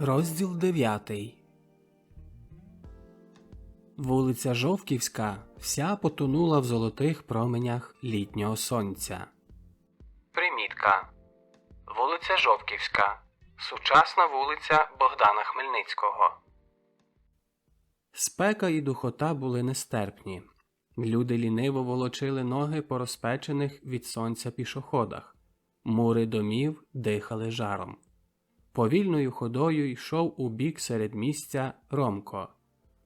Розділ 9. Вулиця Жовківська вся потонула в золотих променях літнього сонця. Примітка. Вулиця Жовківська. Сучасна вулиця Богдана Хмельницького. Спека і духота були нестерпні. Люди ліниво волочили ноги по розпечених від сонця пішоходах. Мури домів дихали жаром. Повільною ходою йшов у бік середмістя Ромко.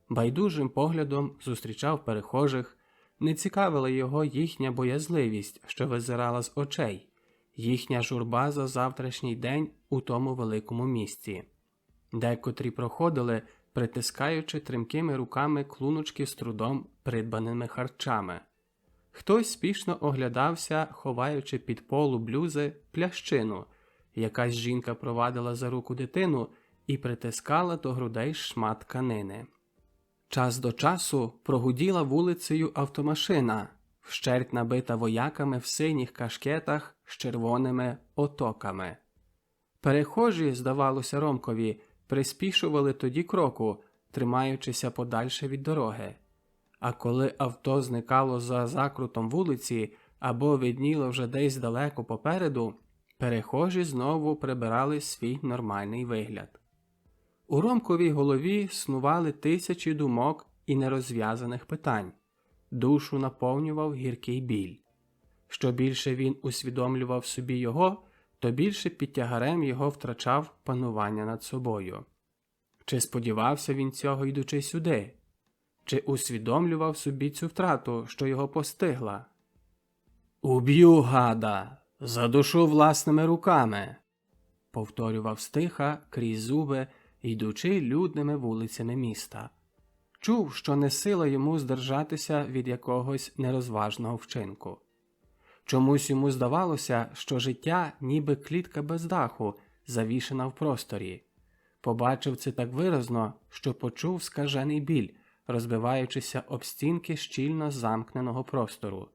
Байдужим поглядом зустрічав перехожих, не цікавила його їхня боязливість, що визирала з очей, їхня журба за завтрашній день у тому великому місті. Декотрі проходили, притискаючи тремкими руками клуночки з трудом придбаними харчами. Хтось спішно оглядався, ховаючи під полу блюзи плящину. Якась жінка провадила за руку дитину і притискала до грудей шмат тканини. Час до часу прогуділа вулицею автомашина, вщерть набита вояками в синіх кашкетах з червоними отоками. Перехожі, здавалося Ромкові, приспішували тоді кроку, тримаючися подальше від дороги. А коли авто зникало за закрутом вулиці або видніло вже десь далеко попереду, перехожі знову прибирали свій нормальний вигляд. У Ромковій голові снували тисячі думок і нерозв'язаних питань. Душу наповнював гіркий біль. Що більше він усвідомлював собі його, то більше під тягарем його втрачав панування над собою. Чи сподівався він цього, йдучи сюди? Чи усвідомлював собі цю втрату, що його постигла? «Уб'ю, гада! Задушу власними руками!» повторював стиха крізь зуби, йдучи людними вулицями міста. Чув, що не сила йому здержатися від якогось нерозважного вчинку. Чомусь йому здавалося, що життя ніби клітка без даху, завішена в просторі. Побачив це так виразно, що почув скажений біль, розбиваючися об стінки щільно замкненого простору.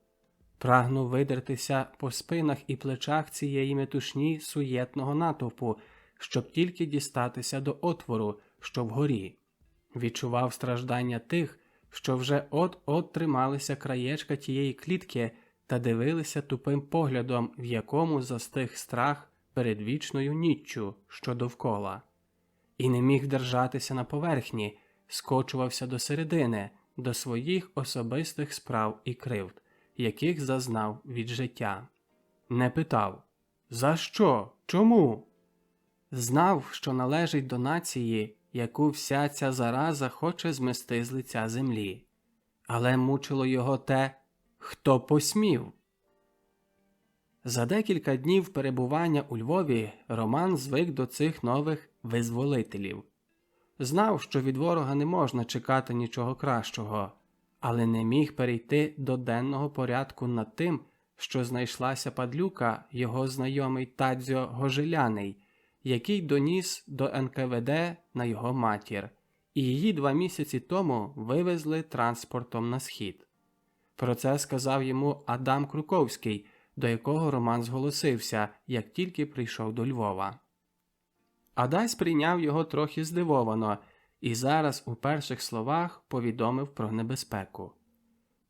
Прагнув видертися по спинах і плечах цієї метушні суєтного натовпу, щоб тільки дістатися до отвору, що вгорі. Відчував страждання тих, що вже от-от трималися краєчка тієї клітки та дивилися тупим поглядом, в якому застиг страх перед вічною ніччю, що довкола. І не міг держатися на поверхні, скочувався до середини, до своїх особистих справ і кривд, яких зазнав від життя. Не питав «За що? Чому?» Знав, що належить до нації, яку вся ця зараза хоче змести з лиця землі. Але мучило його те, хто посмів. За декілька днів перебування у Львові Роман звик до цих нових визволителів. Знав, що від ворога не можна чекати нічого кращого, але не міг перейти до денного порядку над тим, що знайшлася падлюка, його знайомий Тадзьо Гожиляний, який доніс до НКВД на його матір, і її 2 місяці тому вивезли транспортом на схід. Про це сказав йому Адам Круковський, до якого Роман зголосився, як тільки прийшов до Львова. Адась прийняв його трохи здивовано і зараз у перших словах повідомив про небезпеку.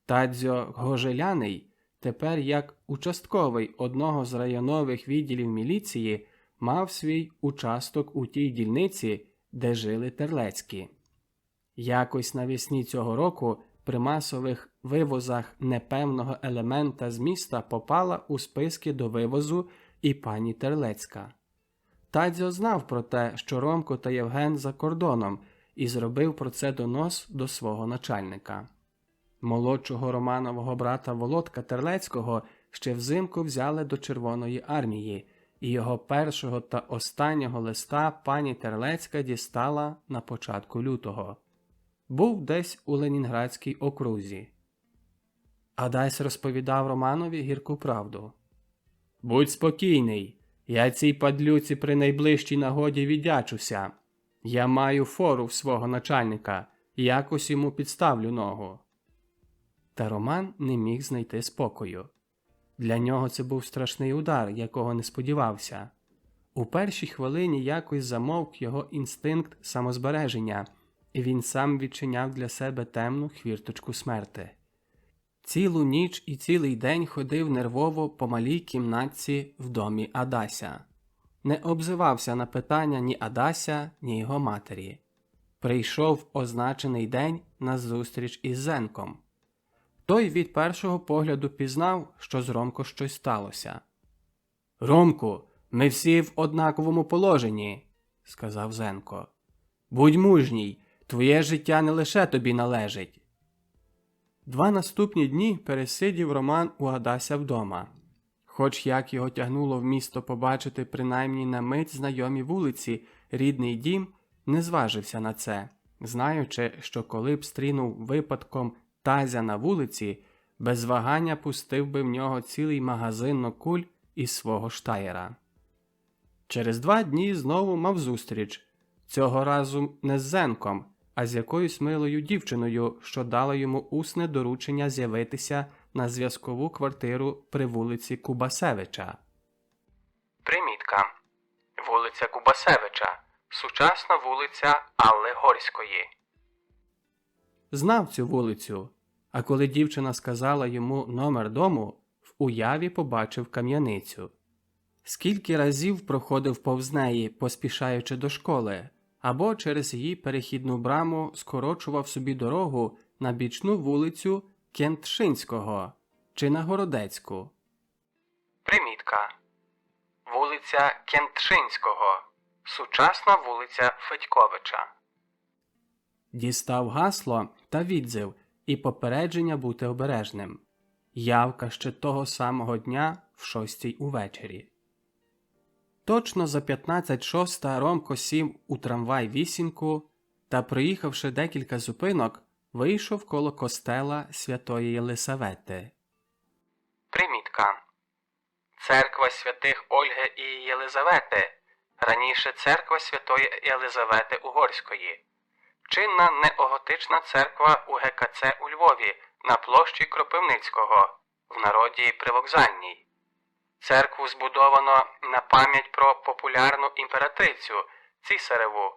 Тадзьо Гожиляний, тепер як участковий одного з районових відділів міліції, мав свій участок у тій дільниці, де жили Терлецькі. Якось навесні цього року при масових вивозах непевного елемента з міста попала у списки до вивозу і пані Терлецька. Тадзьо знав про те, що Ромко та Євген за кордоном, і зробив про це донос до свого начальника. Молодшого Романового брата Володка Терлецького ще взимку взяли до Червоної армії, і його першого та останнього листа пані Терлецька дістала на початку лютого. Був десь у Ленінградській окрузі. Адась розповідав Романові гірку правду. «Будь спокійний, я цій падлюці при найближчій нагоді віддячуся. Я маю фору в свого начальника, якось йому підставлю ногу». Та Роман не міг знайти спокою. Для нього це був страшний удар, якого не сподівався. У першій хвилині якось замовк його інстинкт самозбереження, і він сам відчиняв для себе темну хвірточку смерти. Цілу ніч і цілий день ходив нервово по малій кімнатці в домі Адася. Не обзивався на питання ні Адася, ні його матері. Прийшов в означений день на зустріч із Зенком. Той від першого погляду пізнав, що з Ромко щось сталося. «Ромку, ми всі в однаковому положенні», – сказав Зенко. «Будь мужній, твоє життя не лише тобі належить». 2 наступні дні пересидів Роман у Адася вдома. Хоч як його тягнуло в місто побачити принаймні на мить знайомі вулиці, рідний дім, не зважився на це, знаючи, що коли б стрінув випадком Тазя на вулиці, без вагання пустив би в нього цілий магазин куль із свого штаєра. Через 2 дні знову мав зустріч, цього разу не з Зенком, а з якоюсь милою дівчиною, що дала йому усне доручення з'явитися на зв'язкову квартиру при вулиці Кубасевича. Примітка. Вулиця Кубасевича. Сучасна вулиця Алли Горської. Знав цю вулицю, а коли дівчина сказала йому номер дому, в уяві побачив кам'яницю. Скільки разів проходив повз неї, поспішаючи до школи, або через її перехідну браму скорочував собі дорогу на бічну вулицю Кентшинського чи на Городецьку. Примітка. Вулиця Кентшинського. Сучасна вулиця Федьковича. Дістав гасло та відзив і попередження бути обережним. Явка ще того самого дня в 6 увечері. Точно за 15:06 Ромко сів у трамвай-вісімку та, проїхавши декілька зупинок, вийшов коло костела Святої Єлисавети. Примітка. Церква святих Ольги і Єлизавети, раніше церква Святої Єлизавети Угорської. Чинна неоготична церква у ГКЦ у Львові на площі Кропивницького, в народі Привокзальній. Церкву збудовано на пам'ять про популярну імператрицю цісареву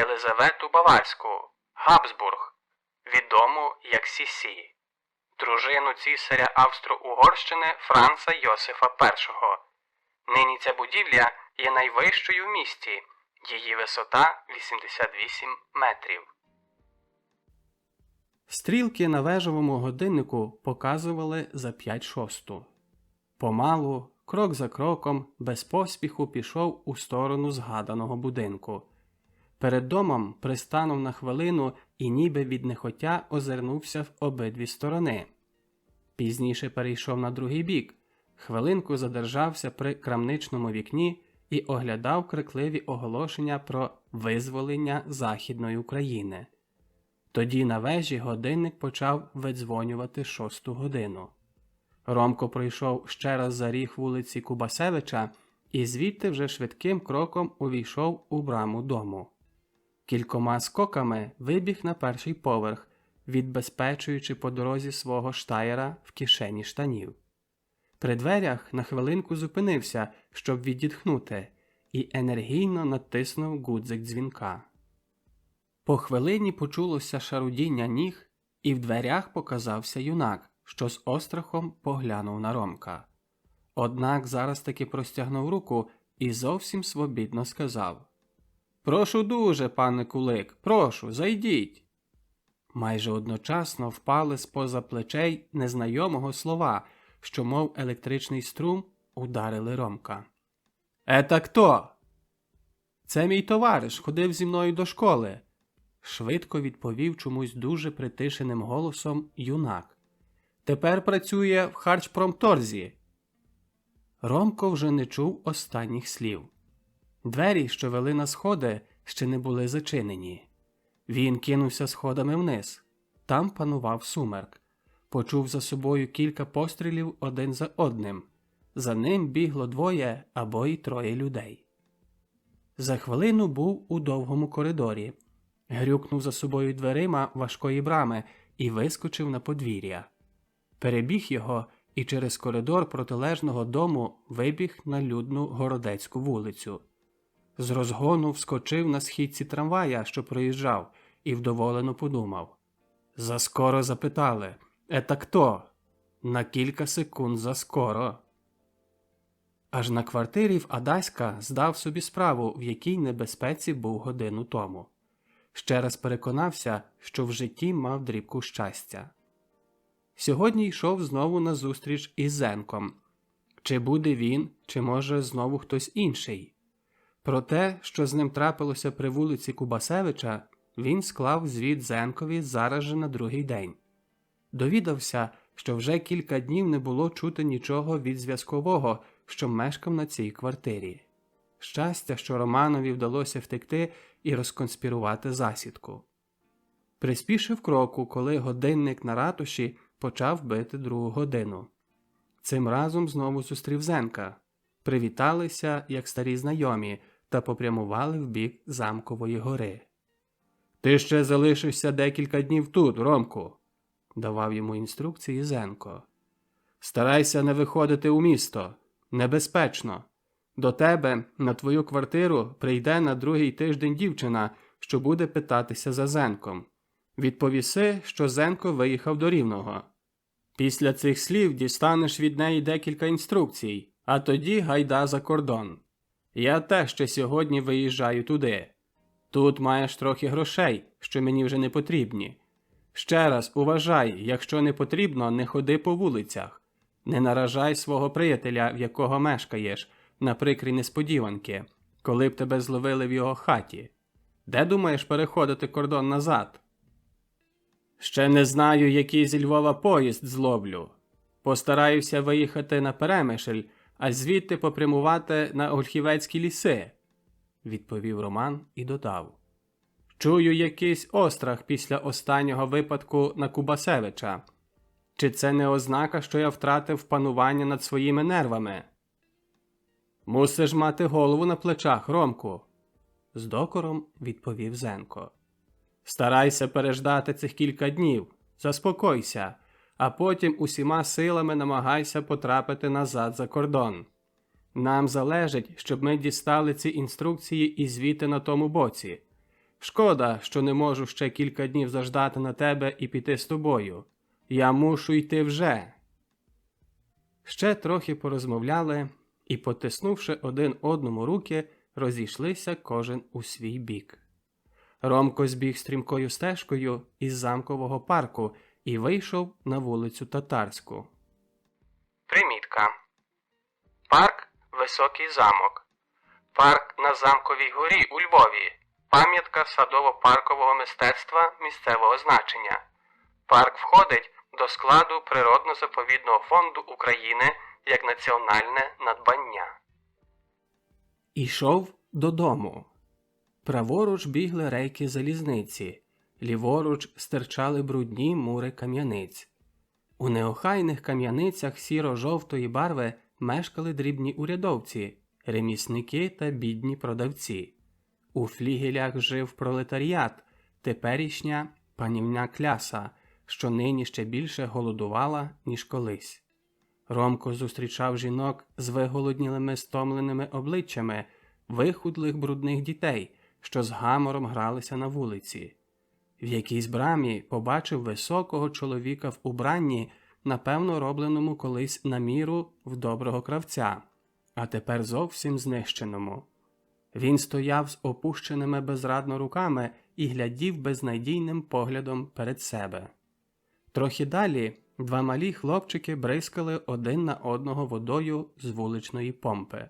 Єлизавету Баварську, Габсбург, відому як Сісі, дружину цісаря Австро-Угорщини Франца Йосифа І. Нині ця будівля є найвищою в місті, її висота 88 метрів. Стрілки на вежовому годиннику показували за 5:06. Помалу, крок за кроком, без поспіху пішов у сторону згаданого будинку. Перед домом пристанув на хвилину і ніби від нехотя озирнувся в обидві сторони. Пізніше перейшов на другий бік, хвилинку задержався при крамничному вікні і оглядав крикливі оголошення про визволення Західної України. Тоді на вежі годинник почав видзвонювати 6 годину. Ромко пройшов ще раз за ріг вулиці Кубасевича і звідти вже швидким кроком увійшов у браму дому. Кількома скоками вибіг на перший поверх, відбезпечуючи по дорозі свого штаєра в кишені штанів. При дверях на хвилинку зупинився, щоб відітхнути, і енергійно натиснув гудзик дзвінка. По хвилині почулося шарудіння ніг, і в дверях показався юнак, що з острахом поглянув на Ромка. Однак зараз таки простягнув руку і зовсім свобідно сказав: «Прошу дуже, пане Кулик, прошу, зайдіть». Майже одночасно впали з-поза плечей незнайомого слова, що, мов електричний струм, ударили Ромка. «Ета хто?» «Це мій товариш, ходив зі мною до школи», – швидко відповів чомусь дуже притишеним голосом юнак. «Тепер працює в харчпромторзі». Ромко вже не чув останніх слів. Двері, що вели на сходи, ще не були зачинені. Він кинувся сходами вниз. Там панував сумерк. Почув за собою кілька пострілів один за одним. За ним бігло 2 або й 3 людей. За хвилину був у довгому коридорі. Грюкнув за собою дверима важкої брами і вискочив на подвір'я. Перебіг його і через коридор протилежного дому вибіг на людну Городецьку вулицю. З розгону вскочив на східці трамвая, що проїжджав, і вдоволено подумав. Заскоро запитали: «Ета хто?» На кілька секунд заскоро. Аж на квартирі в Адаська здав собі справу, в якій небезпеці був годину тому. Ще раз переконався, що в житті мав дрібку щастя. Сьогодні йшов знову на зустріч із Зенком. Чи буде він, чи може знову хтось інший? Про те, що з ним трапилося при вулиці Кубасевича, він склав звіт Зенкові зараз же на другий день. Довідався, що вже кілька днів не було чути нічого від зв'язкового, що мешкав на цій квартирі. Щастя, що Романові вдалося втекти і розконспірувати засідку. Приспішив кроку, коли годинник на ратуші почав бити 2 годину. Цим разом знову зустрів Зенка. Привіталися, як старі знайомі, та попрямували в бік Замкової гори. «Ти ще залишишся декілька днів тут, Ромку», – давав йому інструкції Зенко. «Старайся не виходити у місто. Небезпечно. До тебе, на твою квартиру, прийде на другий тиждень дівчина, що буде питатися за Зенком. Відповіси, що Зенко виїхав до Рівного. Після цих слів дістанеш від неї декілька інструкцій, а тоді гайда за кордон. Я теж ще сьогодні виїжджаю туди. Тут маєш трохи грошей, що мені вже не потрібні. Ще раз уважай, якщо не потрібно, не ходи по вулицях. Не наражай свого приятеля, в якого мешкаєш, на прикрі несподіванки, коли б тебе зловили в його хаті. Де думаєш переходити кордон назад?» «Ще не знаю, який зі Львова поїзд зловлю. Постараюся виїхати на Перемишль, а звідти попрямувати на Ольхівецькі ліси», – відповів Роман і додав. «Чую якийсь острах після останнього випадку на Кубасевича. Чи це не ознака, що я втратив панування над своїми нервами?» «Мусиш мати голову на плечах, Ромку», – з докором відповів Зенко. «Старайся переждати цих кілька днів, заспокойся, а потім усіма силами намагайся потрапити назад за кордон. Нам залежить, щоб ми дістали ці інструкції і звіти на тому боці. Шкода, що не можу ще кілька днів заждати на тебе і піти з тобою. Я мушу йти вже». Ще трохи порозмовляли і, потиснувши один одному руки, розійшлися кожен у свій бік. Ромко збіг стрімкою стежкою із Замкового парку і вийшов на вулицю Татарську. Примітка. Парк – Високий замок. Парк на Замковій горі у Львові. Пам'ятка садово-паркового мистецтва місцевого значення. Парк входить до складу Природно-заповідного фонду України як національне надбання. Ішов додому. Праворуч бігли рейки залізниці, ліворуч стирчали брудні мури кам'яниць. У неохайних кам'яницях сіро-жовтої барви мешкали дрібні урядовці, ремісники та бідні продавці. У флігелях жив пролетаріат, теперішня панівня кляса, що нині ще більше голодувала, ніж колись. Ромко зустрічав жінок з виголоднілими стомленими обличчями, вихудлих брудних дітей, що з гамором гралися на вулиці. В якійсь брамі побачив високого чоловіка в убранні, напевно робленому колись на міру в доброго кравця, а тепер зовсім знищеному. Він стояв з опущеними безрадно руками і глядів безнадійним поглядом перед себе. Трохи далі 2 малі хлопчики бризкали один на одного водою з вуличної помпи.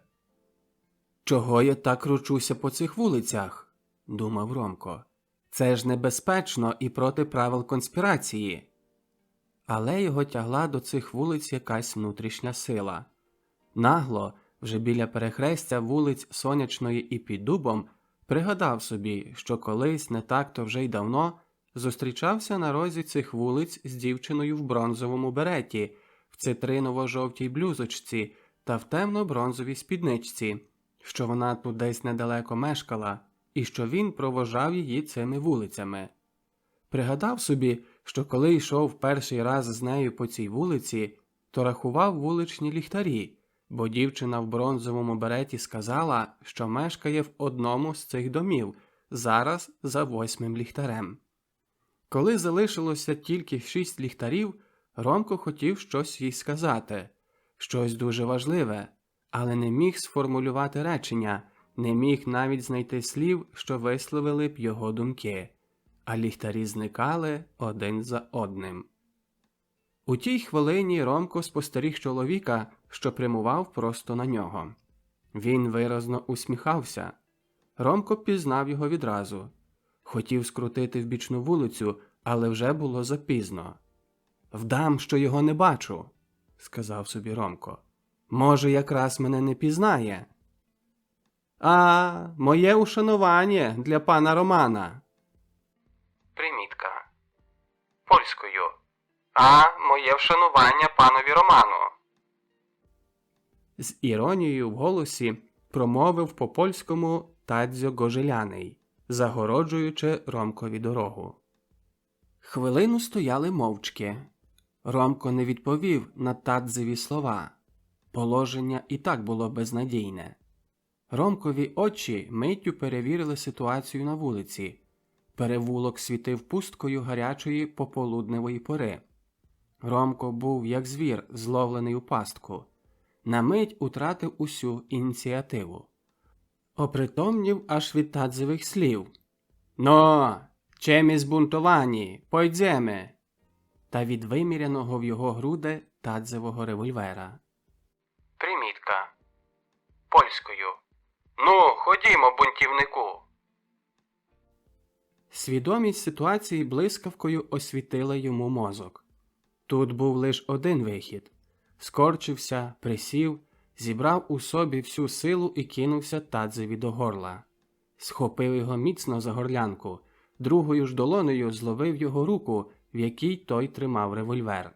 «Чого я так кручуся по цих вулицях?» – думав Ромко. «Це ж небезпечно і проти правил конспірації». Але його тягла до цих вулиць якась внутрішня сила. Нагло, вже біля перехрестя вулиць Сонячної і під Дубом, пригадав собі, що колись, не так-то вже й давно, зустрічався на розі цих вулиць з дівчиною в бронзовому береті, в цитриново-жовтій блюзочці та в темно-бронзовій спідничці, що вона тут десь недалеко мешкала, і що він провожав її цими вулицями. Пригадав собі, що коли йшов перший раз з нею по цій вулиці, то рахував вуличні ліхтарі, бо дівчина в бронзовому береті сказала, що мешкає в одному з цих домів, зараз за 8-м ліхтарем. Коли залишилося тільки 6 ліхтарів, Ромко хотів щось їй сказати, щось дуже важливе, але не міг сформулювати речення, не міг навіть знайти слів, що висловили б його думки, а ліхтарі зникали один за одним. У тій хвилині Ромко спостеріг чоловіка, що прямував просто на нього. Він виразно усміхався. Ромко пізнав його відразу. Хотів скрутити в бічну вулицю, але вже було запізно. «Вдам, що його не бачу», – сказав собі Ромко. «Може, якраз мене не пізнає». «А, моє ушанування для пана Романа». Примітка. Польською. «А, моє вшанування панові Роману». З іронією в голосі промовив по-польському Тадзьо Гожеляний, загороджуючи Ромкові дорогу. Хвилину стояли мовчки. Ромко не відповів на Тадзеві слова. Положення і так було безнадійне. Ромкові очі миттю перевірили ситуацію на вулиці. Перевулок світив пусткою гарячої пополудневої пори. Ромко був, як звір, зловлений у пастку. На мить утратив усю ініціативу. Опритомнів аж від Тадзевих слів. «Но, чемі збунтовані, пойдземе!» та від виміряного в його груди Тадзевого револьвера. Примітка. Польською. «Ну, ходімо, бунтівнику!» Свідомість ситуації блискавкою освітила йому мозок. Тут був лише один вихід. Скорчився, присів, зібрав у собі всю силу і кинувся Тадзеві до горла. Схопив його міцно за горлянку, другою ж долонею зловив його руку, в якій той тримав револьвер.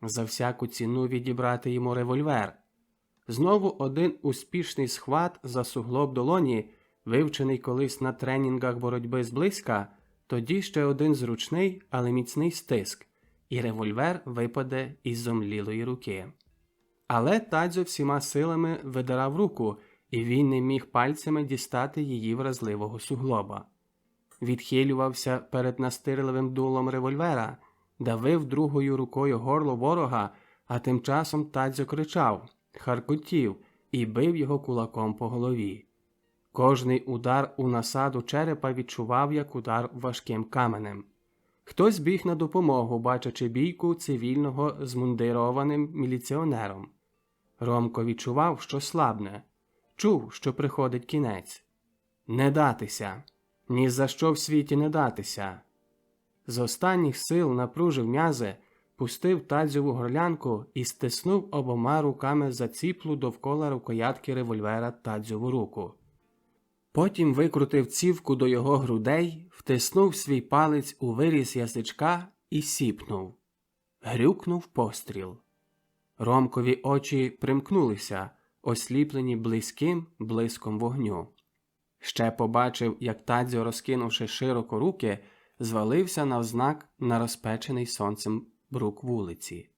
За всяку ціну відібрати йому револьвер. Знову один успішний схват за суглоб долоні, вивчений колись на тренінгах боротьби зблизька, тоді ще один зручний, але міцний стиск, і револьвер випаде із зомлілої руки. Але Тадзьо всіма силами видирав руку, і він не міг пальцями дістати її вразливого суглоба. Відхилювався перед настирливим дулом револьвера, давив другою рукою горло ворога, а тим часом Тадзьо кричав, харкотів і бив його кулаком по голові. Кожний удар у насаду черепа відчував, як удар важким каменем. Хтось біг на допомогу, бачачи бійку цивільного змундированим міліціонером. Ромко відчував, що слабне. Чув, що приходить кінець. Не датися. Ні за що в світі не датися. З останніх сил напружив м'язи, пустив Тадзьову горлянку і стиснув обома руками заціплу довкола рукоятки револьвера Тадзьову руку. Потім викрутив цівку до його грудей, втиснув свій палець у виріз язичка і сіпнув. Грюкнув постріл. Ромкові очі примкнулися, осліплені близьким блиском вогню. Ще побачив, як Тадзьо, розкинувши широко руки, звалився навзнак на розпечений сонцем брук вулиці.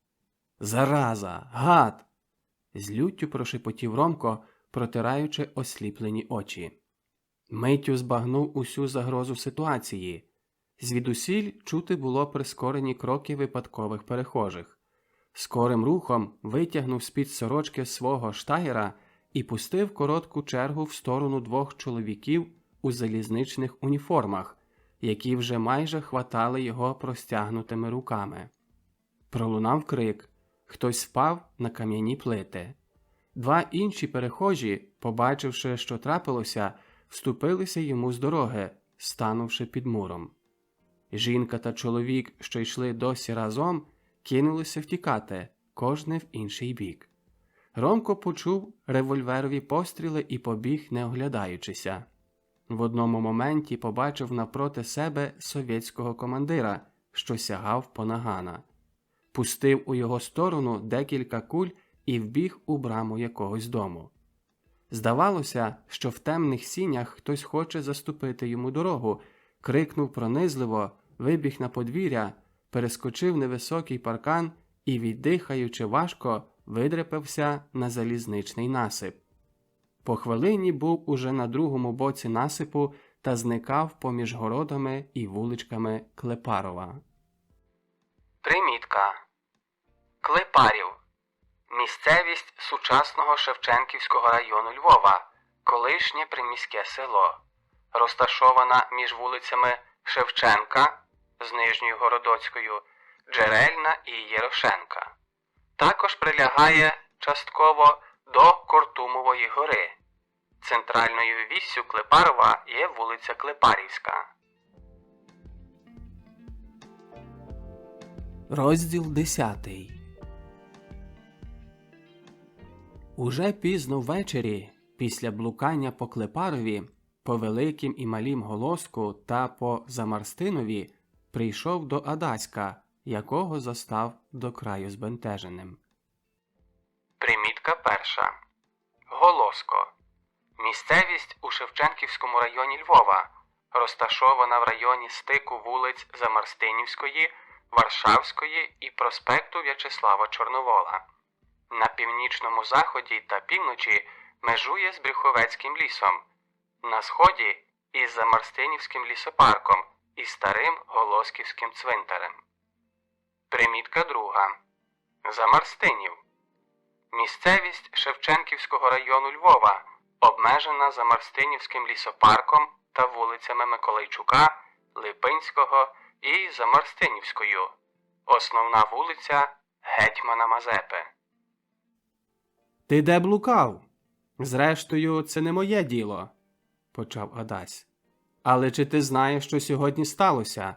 «Зараза! Гад!» – з люттю прошепотів Ромко, протираючи осліплені очі. Миттю збагнув усю загрозу ситуації. Звідусіль чути було прискорені кроки випадкових перехожих. Скорим рухом витягнув з-під сорочки свого штагера і пустив коротку чергу в сторону двох чоловіків у залізничних уніформах, які вже майже хватали його простягнутими руками. Пролунав крик. Хтось впав на кам'яні плити. Два інші перехожі, побачивши, що трапилося, вступилися йому з дороги, станувши під муром. Жінка та чоловік, що йшли досі разом, кинулися втікати, кожне в інший бік. Ромко почув револьверові постріли і побіг, не оглядаючися. В одному моменті побачив навпроти себе совєтського командира, що сягав по нагана. Пустив у його сторону декілька куль і вбіг у браму якогось дому. Здавалося, що в темних сінях хтось хоче заступити йому дорогу, крикнув пронизливо, вибіг на подвір'я, перескочив невисокий паркан і, віддихаючи важко, видряпався на залізничний насип. По хвилині був уже на другому боці насипу та зникав поміж городами і вуличками Клепарова. Примітка. Клепарів. Місцевість сучасного Шевченківського району Львова, колишнє приміське село, розташована між вулицями Шевченка з Нижньою Городоцькою, Джерельна і Єрошенка. Також прилягає частково до Кортумової гори. Центральною віссю Клепарова є вулиця Клепарівська. Розділ 10. Уже пізно ввечері, після блукання по Клепарові, по Великім і Малім Голоску та по Замарстинові, прийшов до Адаська, якого застав до краю збентеженим. Примітка перша. Голоско. Місцевість у Шевченківському районі Львова, розташована в районі стику вулиць Замарстинівської, Варшавської і проспекту В'ячеслава Чорновола. На північному заході та півночі межує з Брюховецьким лісом, на сході із Замарстинівським лісопарком і старим Голосківським цвинтарем. Примітка друга. Замарстинів. Місцевість Шевченківського району Львова, обмежена Замарстинівським лісопарком та вулицями Миколайчука, Липинського і Замарстинівською. Основна вулиця Гетьмана Мазепи. «Ти де блукав? Зрештою, це не моє діло», – почав Адась. «Але чи ти знаєш, що сьогодні сталося?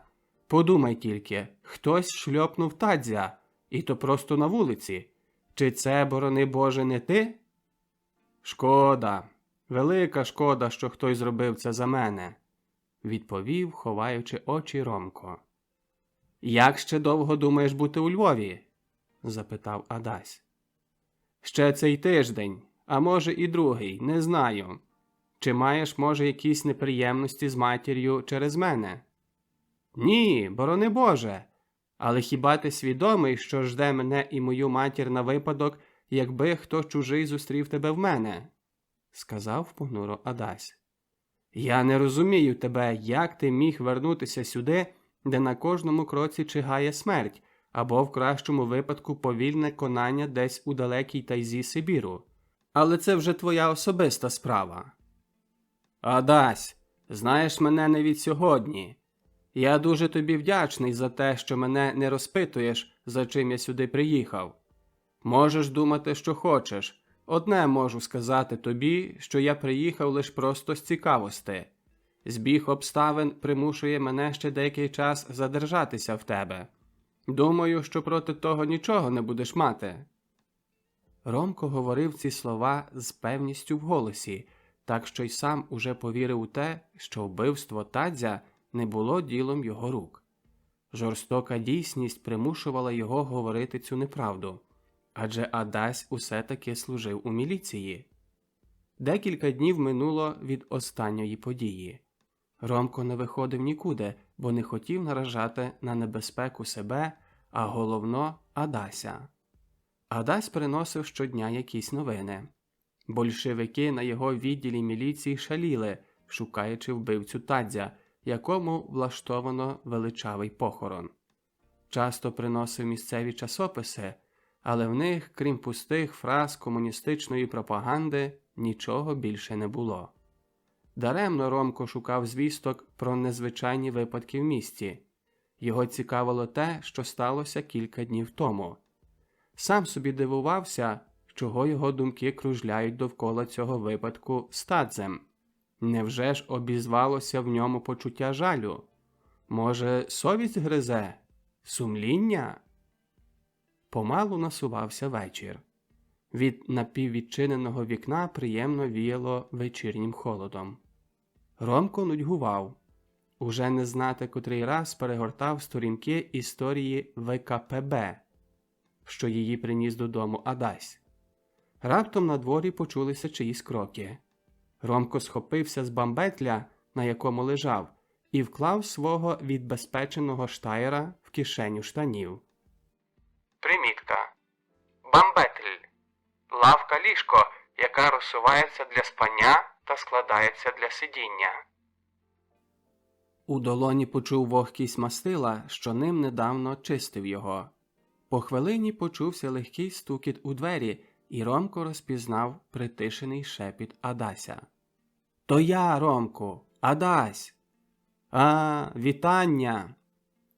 Подумай тільки, хтось шльопнув Тадзя, і то просто на вулиці. Чи це, борони Боже, не ти?» «Шкода, велика шкода, що хтось зробив це за мене», – відповів, ховаючи очі Ромко. «Як ще довго думаєш бути у Львові?» – запитав Адась. «Ще цей тиждень, а може і другий, не знаю. Чи маєш, може, якісь неприємності з матір'ю через мене?» «Ні, борони Боже. Але хіба ти свідомий, що жде мене і мою матір на випадок, якби хто чужий зустрів тебе в мене?» – сказав понуро Адась. «Я не розумію тебе, як ти міг вернутися сюди, де на кожному кроці чигає смерть, або в кращому випадку повільне конання десь у далекій тайзі Сибіру. Але це вже твоя особиста справа». «Адась, знаєш мене не від сьогодні. Я дуже тобі вдячний за те, що мене не розпитуєш, за чим я сюди приїхав. Можеш думати, що хочеш. Одне можу сказати тобі, що я приїхав лише просто з цікавості. Збіг обставин примушує мене ще деякий час задержатися в тебе. Думаю, що проти того нічого не будеш мати». Ромко говорив ці слова з певністю в голосі, так що й сам уже повірив у те, що вбивство Тадзя не було ділом його рук. Жорстока дійсність примушувала його говорити цю неправду, адже Адась усе-таки служив у міліції. Декілька днів минуло від останньої події. Ромко не виходив нікуди, бо не хотів наражати на небезпеку себе, а головно – Адася. Адась приносив щодня якісь новини. Большевики на його відділі міліції шаліли, шукаючи вбивцю Тадзя, якому влаштовано величавий похорон. Часто приносив місцеві часописи, але в них, крім пустих фраз комуністичної пропаганди, нічого більше не було. Даремно Ромко шукав звісток про незвичайні випадки в місті. Його цікавило те, що сталося кілька днів тому. Сам собі дивувався, чого його думки кружляють довкола цього випадку з Тадзем. Невже ж обізвалося в ньому почуття жалю? Може, совість гризе? Сумління? Помалу насувався вечір. Від напіввідчиненого вікна приємно віяло вечірнім холодом. Ромко нудьгував. Уже не знати котрий раз перегортав сторінки історії ВКПБ, що її приніс додому Адась. Раптом на дворі почулися чиїсь кроки. Ромко схопився з бамбетля, на якому лежав, і вклав свого відбезпеченого штаєра в кишеню штанів. Примітка. Бамбетль. Лавка-ліжко, яка розсувається для спання та складається для сидіння. У долоні почув вогкість мастила, що ним недавно чистив його. По хвилині почувся легкий стукіт у двері, і Ромко розпізнав притишений шепіт Адася. «То я, Ромку! Адась!» «А, вітання!»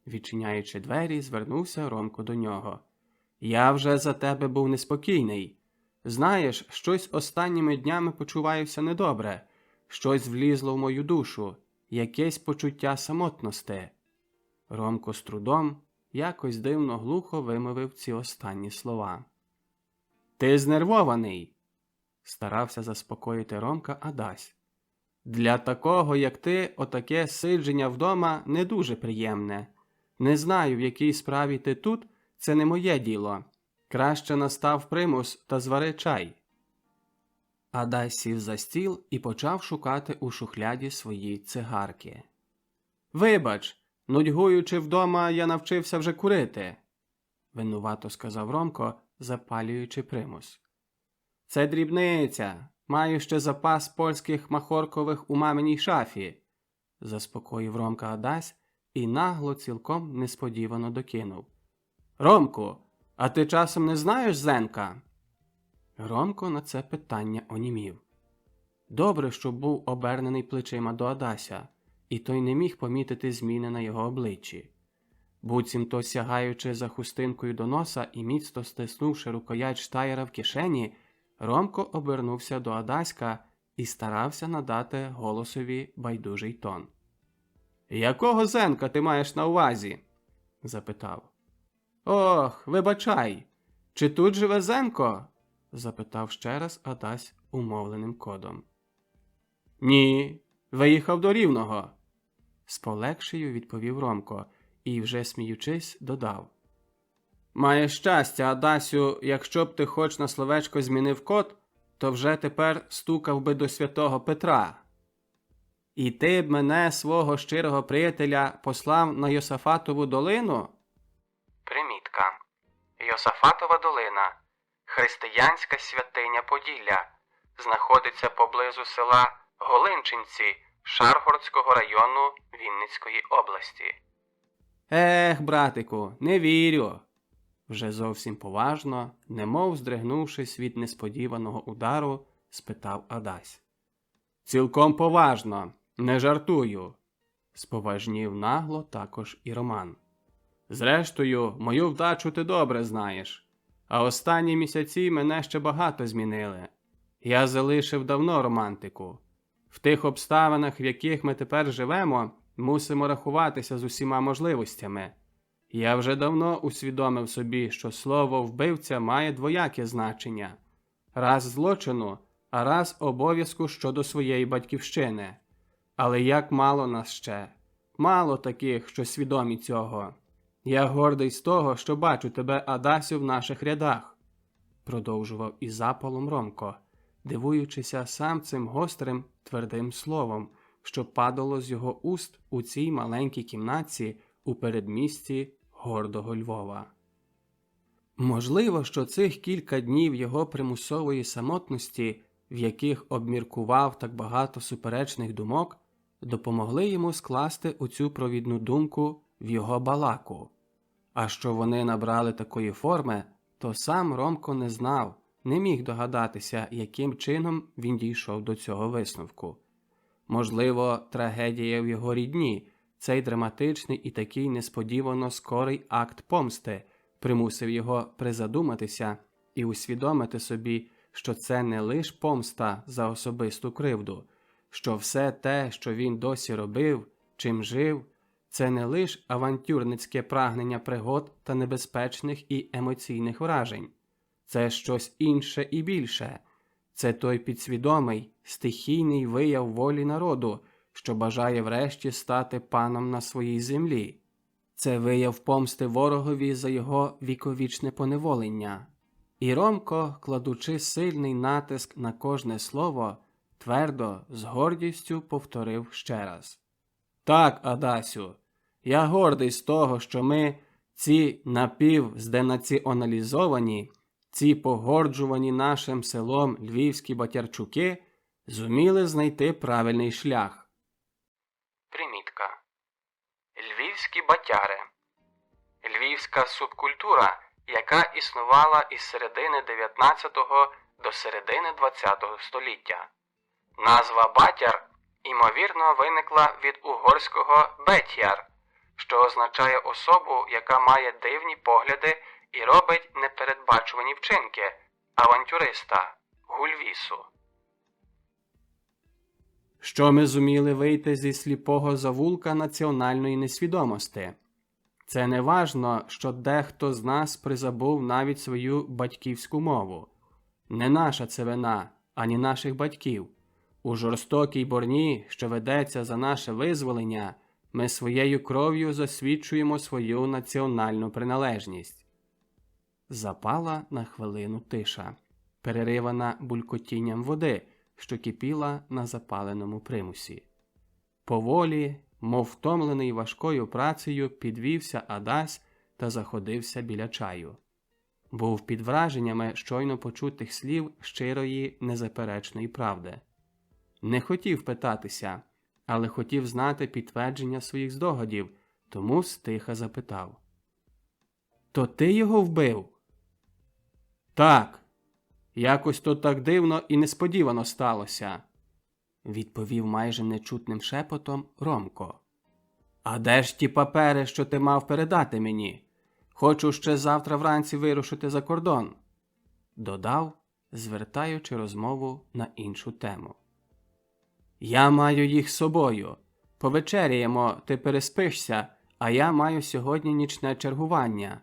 Відчиняючи двері, звернувся Ромко до нього. Я вже за тебе був неспокійний. Знаєш, щось останніми днями почуваюся недобре. Щось влізло в мою душу, якесь почуття самотності. Ромко з трудом, якось дивно глухо вимовив ці останні слова. Ти знервований, старався заспокоїти Ромка Адась. Для такого, як ти, отаке сидження вдома не дуже приємне. Не знаю, в якій справі ти тут, це не моє діло. Краще настав примус та звари чай. Адась сів за стіл і почав шукати у шухляді свої цигарки. Вибач, нудьгуючи вдома, я навчився вже курити, винувато сказав Ромко, запалюючи примус. Це дрібниця. Маю ще запас польських махоркових у маминій шафі, заспокоїв Ромка Адась і нагло цілком несподівано докинув. Ромку, а ти часом не знаєш Зенка? Ромко на це питання онімів. Добре, що був обернений плечима до Адася, і той не міг помітити зміни на його обличчі. Буцімто сягаючи за хустинкою до носа і міцно стиснувши рукоять штаєра в кишені, Ромко обернувся до Адаська і старався надати голосові байдужий тон. «Якого Зенка ти маєш на увазі?» – запитав. «Ох, вибачай, чи тут живе Зенко?» – запитав ще раз Адась умовленим кодом. «Ні, виїхав до Рівного», – з полегшею відповів Ромко і, вже сміючись, додав. «Маєш щастя, Адасю, якщо б ти хоч на словечко змінив код, то вже тепер стукав би до святого Петра. І ти б мене, свого щирого приятеля, послав на Йосафатову долину?» Примітка. Йосафатова долина – християнська святиня Поділля. Знаходиться поблизу села Голинчинці Шаргородського району Вінницької області. «Ех, братику, не вірю!» Вже зовсім поважно, немов здригнувшись від несподіваного удару, спитав Адась. «Цілком поважно, не жартую», – споважнів нагло також і Роман. «Зрештою, мою вдачу ти добре знаєш, а останні місяці мене ще багато змінили. Я залишив давно романтику. В тих обставинах, в яких ми тепер живемо, мусимо рахуватися з усіма можливостями. Я вже давно усвідомив собі, що слово «вбивця» має двояке значення. Раз злочину, а раз обов'язку щодо своєї батьківщини. Але як мало нас ще. Мало таких, що свідомі цього. Я гордий з того, що бачу тебе, Адасю, в наших рядах», – продовжував із запалом Ромко, дивуючися сам цим гострим, твердим словом, що падало з його уст у цій маленькій кімнатці у передмісті гордого Львова. Можливо, що цих кілька днів його примусової самотності, в яких обміркував так багато суперечних думок, допомогли йому скласти у цю провідну думку в його балаку. А що вони набрали такої форми, то сам Ромко не знав, не міг догадатися, яким чином він дійшов до цього висновку. Можливо, трагедія в його рідні, цей драматичний і такий несподівано скорий акт помсти, примусив його призадуматися і усвідомити собі, що це не лиш помста за особисту кривду, що все те, що він досі робив, чим жив, це не лиш авантюрницьке прагнення пригод та небезпечних і емоційних вражень. Це щось інше і більше. Це той підсвідомий, стихійний вияв волі народу, що бажає врешті стати паном на своїй землі. Це вияв помсти ворогові за його віковічне поневолення. І Ромко, кладучи сильний натиск на кожне слово, твердо, з гордістю повторив ще раз. «Так, Адасю, я гордий з того, що ми, ці напівзденаціоналізовані, ці погорджувані нашим селом львівські батярчуки, зуміли знайти правильний шлях». Примітка. Львівські батяри. Львівська субкультура, яка існувала із середини 19-го до середини 20-го століття. Назва батяр, ймовірно, виникла від угорського «бетяр», що означає особу, яка має дивні погляди і робить непередбачувані вчинки, авантюриста, гульвісу. Що ми зуміли вийти зі сліпого завулка національної несвідомості? Це не важно, що дехто з нас призабув навіть свою батьківську мову. Не наша це вина, ані наших батьків. У жорстокій борні, що ведеться за наше визволення, ми своєю кров'ю засвідчуємо свою національну приналежність. Запала на хвилину тиша, переривана булькотінням води, що кипіла на запаленому примусі. Поволі, мов втомлений важкою працею, підвівся Адась та заходився біля чаю. Був під враженнями щойно почутих слів щирої, незаперечної правди. Не хотів питатися, але хотів знати підтвердження своїх здогадів, тому стиха запитав. «То ти його вбив?» «Так. Якось то так дивно і несподівано сталося», – відповів майже нечутним шепотом Ромко. «А де ж ті папери, що ти мав передати мені? Хочу ще завтра вранці вирушити за кордон», – додав, звертаючи розмову на іншу тему. «Я маю їх з собою. Повечеряємо, ти переспишся, а я маю сьогодні нічне чергування.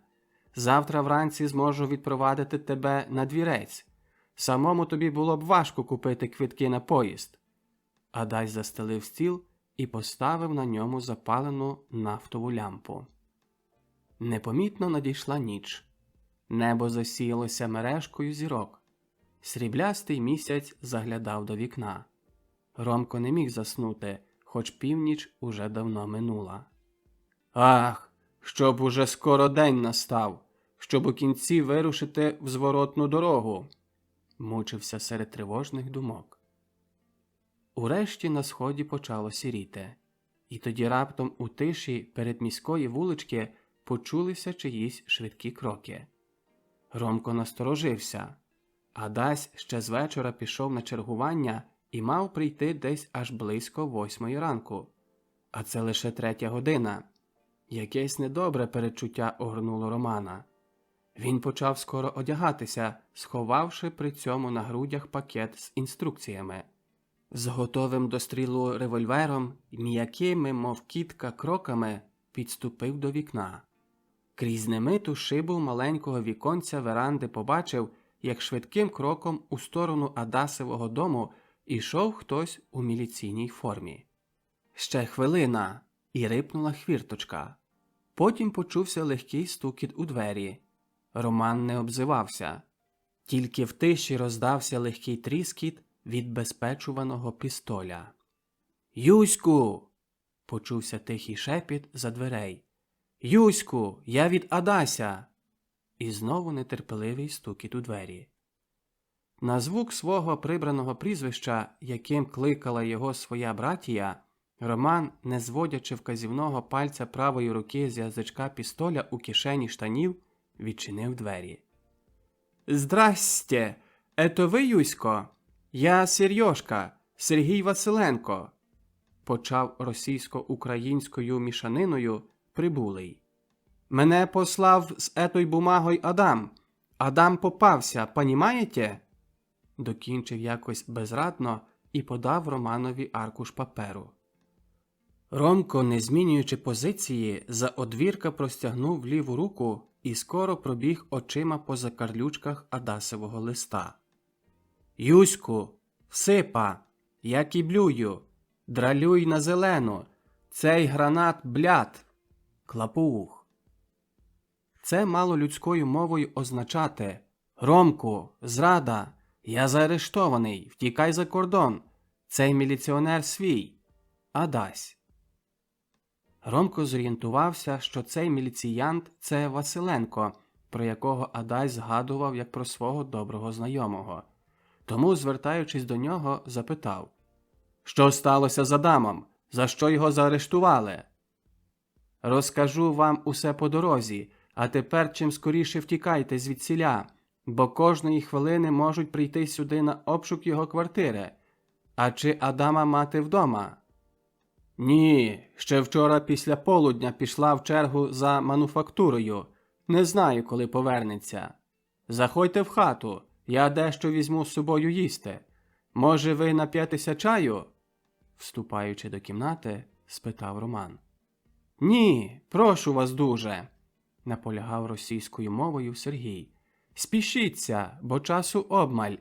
Завтра вранці зможу відпровадити тебе на двірець. Самому тобі було б важко купити квитки на поїзд». Адась застелив стіл і поставив на ньому запалену нафтову лямпу. Непомітно надійшла ніч. Небо засіялося мережкою зірок. Сріблястий місяць заглядав до вікна. Ромко не міг заснути, хоч північ уже давно минула. «Ах, щоб уже скоро день настав, щоб у кінці вирушити в зворотну дорогу», – мучився серед тривожних думок. Урешті на сході почало сіріти, і тоді раптом у тиші передміської вулички почулися чиїсь швидкі кроки. Ромко насторожився. Адась ще з вечора пішов на чергування і мав прийти десь аж близько 8 ранку. А це лише 3 година. Якесь недобре передчуття огорнуло Романа. Він почав скоро одягатися, сховавши при цьому на грудях пакет з інструкціями. З готовим до стрілу револьвером, м'якими, мов кітка, кроками підступив до вікна. Крізь немиту шибу маленького віконця веранди побачив, як швидким кроком у сторону Адасевого дому ішов хтось у міліційній формі. Ще хвилина, і рипнула хвірточка. Потім почувся легкий стукіт у двері. Роман не обзивався. Тільки в тиші роздався легкий тріскіт від безпечуваного пістоля. «Юську!» – почувся тихий шепіт за дверей. «Юську, я від Адася!» І знову нетерпеливий стукіт у двері. На звук свого прибраного прізвища, яким кликала його своя братія, Роман, не зводячи вказівного пальця правої руки з язичка пістоля у кишені штанів, відчинив двері. «Здрасте! Ето ви, Юсько? Я Серйошка, Сергій Василенко», – почав російсько-українською мішаниною прибулий. «Мене послав з етой бумагою Адам. Адам попався, понімаєте?» Докінчив якось безрадно і подав Романові аркуш паперу. Ромко, не змінюючи позиції, за одвірка простягнув ліву руку і скоро пробіг очима по закарлючках Адасевого листа. «Юську, всипа, я кіблюю, дралюй на зелену, цей гранат блят, клапух». Це мало людською мовою означати: «Ромку, зрада, я заарештований, втікай за кордон, цей міліціонер свій, Адась». Ромко зорієнтувався, що цей міліціянт – це Василенко, про якого Адась згадував як про свого доброго знайомого. Тому, звертаючись до нього, запитав: «Що сталося з Адамом? За що його заарештували?» «Розкажу вам усе по дорозі, а тепер чим скоріше втікайте звідсіля, бо кожної хвилини можуть прийти сюди на обшук його квартири. А чи Адама мати вдома?» Ні, ще вчора після полудня пішла в чергу за мануфактурою. Не знаю, коли повернеться. Заходьте в хату, я дещо візьму з собою їсти. Може, ви нап'єтеся чаю? Вступаючи до кімнати, спитав Роман. Ні, прошу вас дуже, наполягав російською мовою Сергій. Спішіться, бо часу обмаль.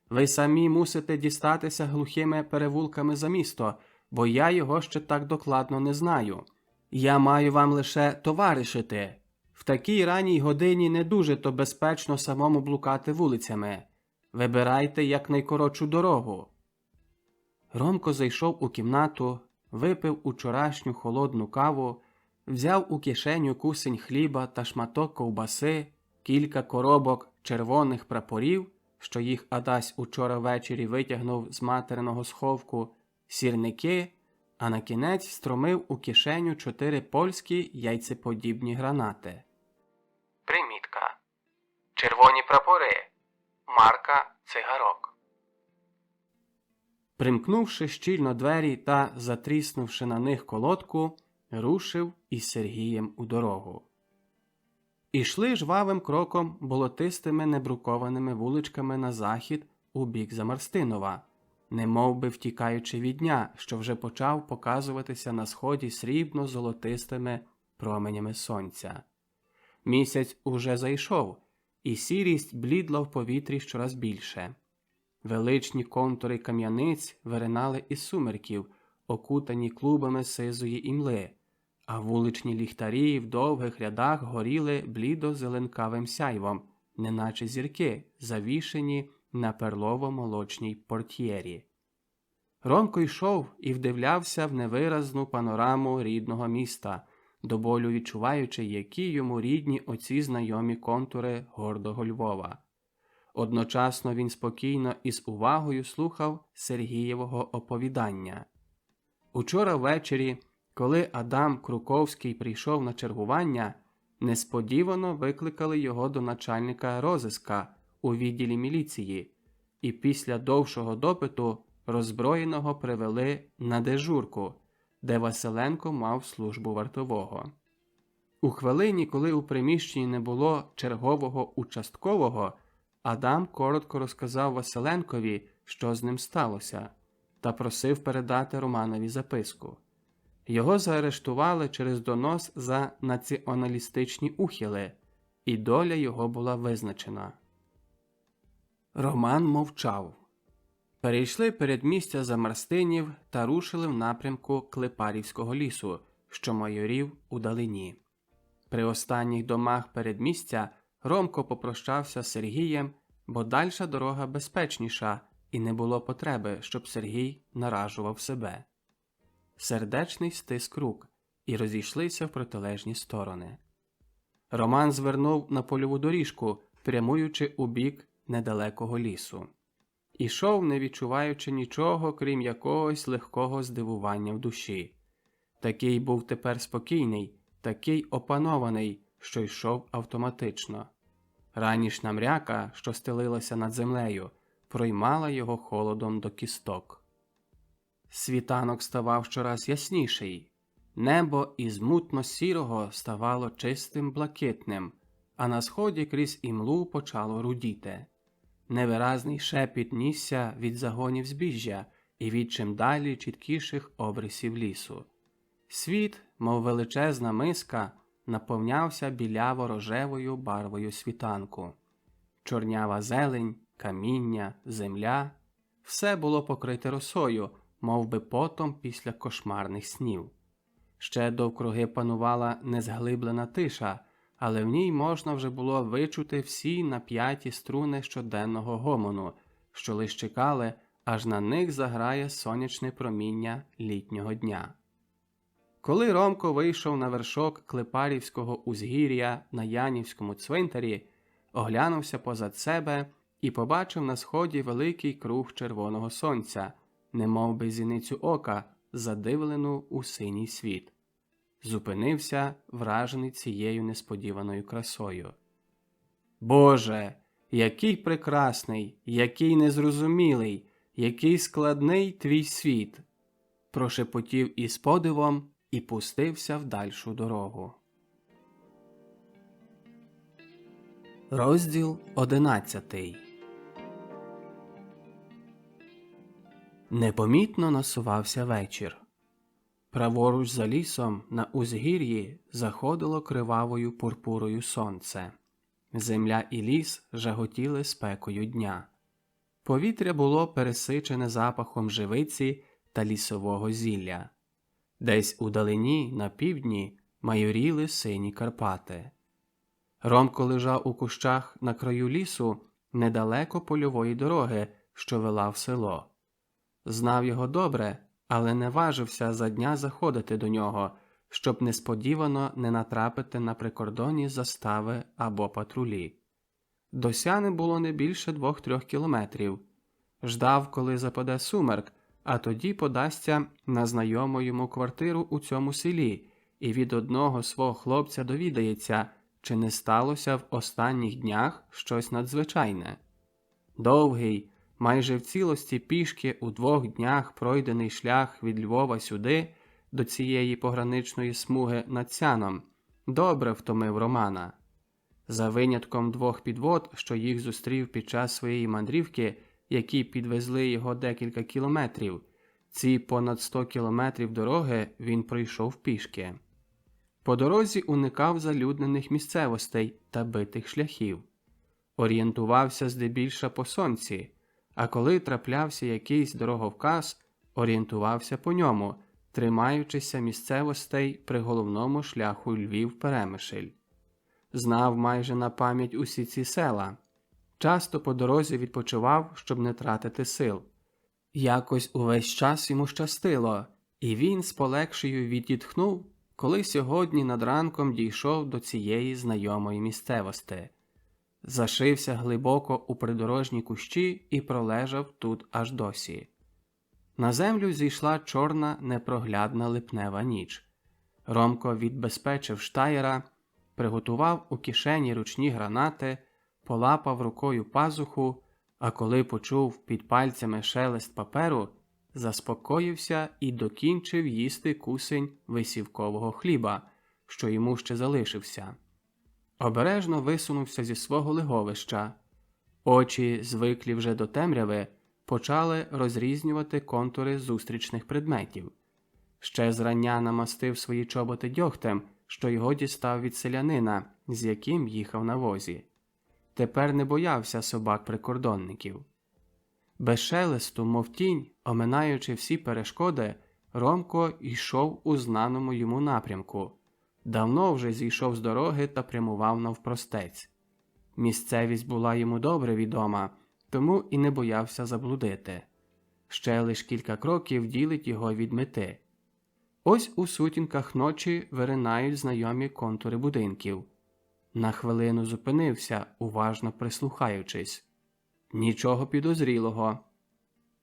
Ви самі мусите дістатися глухими перевулками за місто, бо я його ще так докладно не знаю. Я маю вам лише товаришити. В такій ранній годині не дуже то безпечно самому блукати вулицями. Вибирайте якнайкоротшу дорогу. Ромко зайшов у кімнату, випив учорашню холодну каву, взяв у кишеню кусень хліба та шматок ковбаси, кілька коробок червоних прапорів, що їх Адась учора ввечері витягнув з материного сховку, сірники, а на кінець стромив у кишеню 4 польські яйцеподібні гранати. Примітка. Червоні прапори. Марка цигарок. Примкнувши щільно двері та затріснувши на них колодку, рушив із Сергієм у дорогу. Ішли жвавим кроком болотистими небрукованими вуличками на захід у бік Замарстинова, немовби втікаючи від дня, що вже почав показуватися на сході срібно-золотистими променями сонця. Місяць уже зайшов, і сірість блідла в повітрі щораз більше. Величні контури кам'яниць виринали із сумерків, окутані клубами сизої імли, а вуличні ліхтарі в довгих рядах горіли блідо-зеленкавим сяйвом, неначе зірки, завішені на перлово-молочній портьєрі. Ромко йшов і вдивлявся в невиразну панораму рідного міста, до болю відчуваючи, які йому рідні оці знайомі контури гордого Львова. Одночасно він спокійно і з увагою слухав Сергієвого оповідання. Учора ввечері, коли Адам Круковський прийшов на чергування, несподівано викликали його до начальника розіска у відділі міліції, і після довшого допиту роззброєного привели на дежурку, де Василенко мав службу вартового. У хвилині, коли у приміщенні не було чергового участкового, Адам коротко розказав Василенкові, що з ним сталося, та просив передати Романові записку. Його заарештували через донос за націоналістичні ухили, і доля його була визначена. Роман мовчав. Перейшли передмістя Замарстинів та рушили в напрямку Клепарівського лісу, що майорів у далині. При останніх домах передмістя Ромко попрощався з Сергієм, бо дальша дорога безпечніша, і не було потреби, щоб Сергій наражував себе. Сердечний стиск рук, і розійшлися в протилежні сторони. Роман звернув на польову доріжку, прямуючи у бік недалекого лісу. Ішов, не відчуваючи нічого, крім якогось легкого здивування в душі. Такий був тепер спокійний, такий опанований, що йшов автоматично. Ранішня мряка, що стелилася над землею, проймала його холодом до кісток. Світанок ставав щораз ясніший. Небо із мутно-сірого ставало чистим блакитним, а на сході крізь імлу почало рудіти. Невиразний шепіт нісся від загонів збіжжя і від чим далі чіткіших обрисів лісу. Світ, мов величезна миска, наповнявся біляво-рожевою барвою світанку. Чорнява зелень, каміння, земля – все було покрите росою, мов би потом після кошмарних снів. Ще довкруги панувала незглиблена тиша, але в ній можна вже було вичути всі нап'яті струни щоденного гомону, що лиш чекали, аж на них заграє сонячне проміння літнього дня. Коли Ромко вийшов на вершок Клепарівського узгір'я на Янівському цвинтарі, оглянувся позад себе і побачив на сході великий круг червоного сонця, немов би зіницю ока, задивлену у синій світ. Зупинився, вражений цією несподіваною красою. «Боже, який прекрасний, який незрозумілий, який складний твій світ!» прошепотів із подивом і пустився в дальшу дорогу. Розділ 11. Непомітно насувався вечір. Праворуч за лісом на узгір'ї заходило кривавою пурпурою сонце. Земля і ліс жаготіли спекою дня. Повітря було пересичене запахом живиці та лісового зілля. Десь удалині, на півдні, майоріли сині Карпати. Ромко лежав у кущах на краю лісу, недалеко польової дороги, що вела в село. Знав його добре, але не важився за дня заходити до нього, щоб несподівано не натрапити на прикордонні застави або патрулі. До Сяни було не більше 2-3 кілометрів. Ждав, коли западе сумерк, а тоді подасться на знайому йому квартиру у цьому селі і від одного свого хлопця довідається, чи не сталося в останніх днях щось надзвичайне. Довгий, майже в цілості пішки у 2 днях пройдений шлях від Львова сюди, до цієї пограничної смуги над Сяном, добре втомив Романа. За винятком 2 підвод, що їх зустрів під час своєї мандрівки, які підвезли його декілька кілометрів, ці понад 100 кілометрів дороги він пройшов пішки. По дорозі уникав залюднених місцевостей та битих шляхів. Орієнтувався здебільша по сонці, а коли траплявся якийсь дороговказ, орієнтувався по ньому, тримаючися місцевостей при головному шляху Львів-Перемишль. Знав майже на пам'ять усі ці села. Часто по дорозі відпочивав, щоб не тратити сил. Якось увесь час йому щастило, і він з полегшею відітхнув, коли сьогодні над ранком дійшов до цієї знайомої місцевості. Зашився глибоко у придорожні кущі і пролежав тут аж досі. На землю зійшла чорна непроглядна липнева ніч. Ромко відбезпечив штаєра, приготував у кишені ручні гранати, полапав рукою пазуху, а коли почув під пальцями шелест паперу, заспокоївся і докінчив їсти кусень висівкового хліба, що йому ще залишився. Обережно висунувся зі свого леговища. Очі, звиклі вже до темряви, почали розрізнювати контури зустрічних предметів. Ще зрання намастив свої чоботи дьогтем, що його дістав від селянина, з яким їхав на возі. Тепер не боявся собак-прикордонників. Без шелесту, мов тінь, оминаючи всі перешкоди, Ромко йшов у знаному йому напрямку. Давно вже зійшов з дороги та прямував навпростець. Місцевість була йому добре відома, тому і не боявся заблудити. Ще лиш кілька кроків ділить його від мети. Ось у сутінках ночі виринають знайомі контури будинків. На хвилину зупинився, уважно прислухаючись. Нічого підозрілого.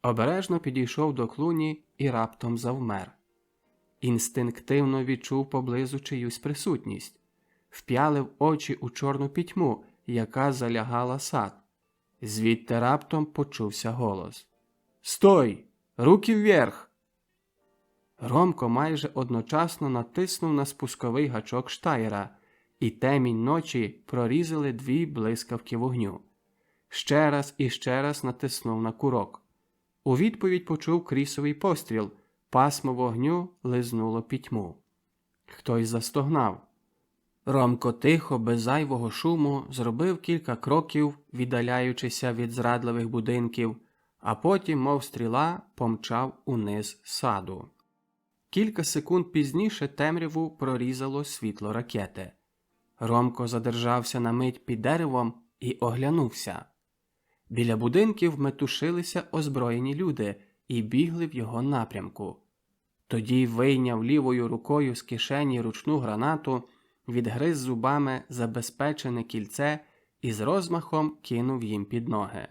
Обережно підійшов до клуні і раптом завмер. Інстинктивно відчув поблизу чиюсь присутність. Вп'ялив очі у чорну пітьму, яка залягала сад. Звідти раптом почувся голос. «Стой! Руки вверх!» Ромко майже одночасно натиснув на спусковий гачок штаєра, і темінь ночі прорізали 2 блискавки вогню. Ще раз і ще раз натиснув на курок. У відповідь почув крісовий постріл, пасмо вогню лизнуло пітьму. Хтось застогнав. Ромко тихо, без зайвого шуму, зробив кілька кроків, віддаляючися від зрадливих будинків, а потім, мов стріла, помчав униз саду. Кілька секунд пізніше темряву прорізало світло ракети. Ромко задержався на мить під деревом і оглянувся. Біля будинків метушилися озброєні люди і бігли в його напрямку. Тоді вийняв лівою рукою з кишені ручну гранату, відгриз зубами забезпечене кільце і з розмахом кинув їм під ноги.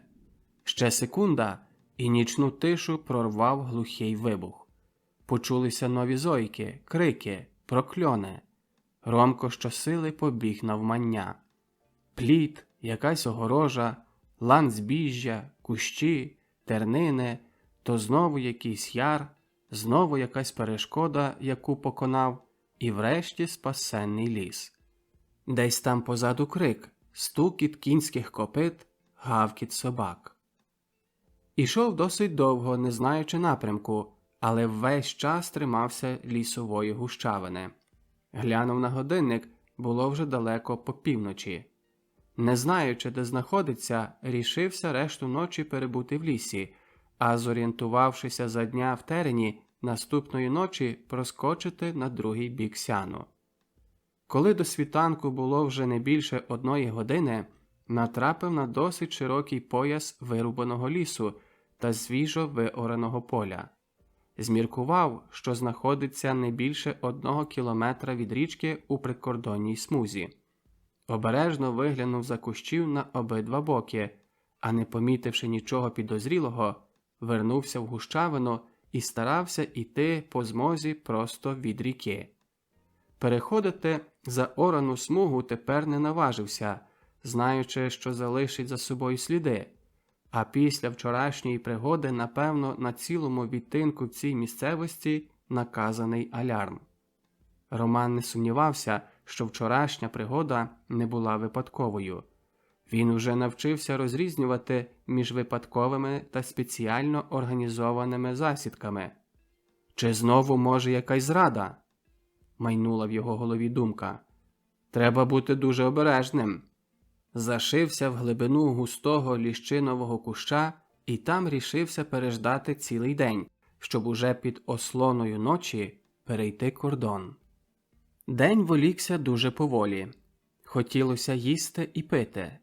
Ще секунда, і нічну тишу прорвав глухий вибух. Почулися нові зойки, крики, прокльони. Ромко щосили побіг навмання. Пліт, якась огорожа, лан збіжжя, кущі, тернини, то знову якийсь яр, Знову якась перешкода, яку поконав, і врешті спасенний ліс. Десь там позаду крик, стукіт кінських копит, гавкіт собак. Ішов досить довго, не знаючи напрямку, але весь час тримався лісової гущавини. Глянув на годинник, було вже далеко по півночі. Не знаючи, де знаходиться, рішився решту ночі перебути в лісі, а зорієнтувавшися за дня в терені, наступної ночі проскочити на другий бік Сяну. Коли до світанку було вже не більше 1 години, натрапив на досить широкий пояс вирубаного лісу та свіжо виораного поля. Зміркував, що знаходиться не більше 1 кілометра від річки у прикордонній смузі. Обережно виглянув за кущів на обидва боки, а не помітивши нічого підозрілого, вернувся в гущавину і старався йти по змозі просто від ріки. Переходити заорану смугу тепер не наважився, знаючи, що залишить за собою сліди, а після вчорашньої пригоди, напевно, на цілому відтинку в цій місцевості наказаний алярм. Роман не сумнівався, що вчорашня пригода не була випадковою. Він уже навчився розрізнювати між випадковими та спеціально організованими засідками. Чи знову може якась зрада? Майнула в його голові думка. Треба бути дуже обережним. Зашився в глибину густого ліщинового куща і там рішився переждати цілий день, щоб уже під ослоною ночі перейти кордон. День волікся дуже поволі. Хотілося їсти і пити.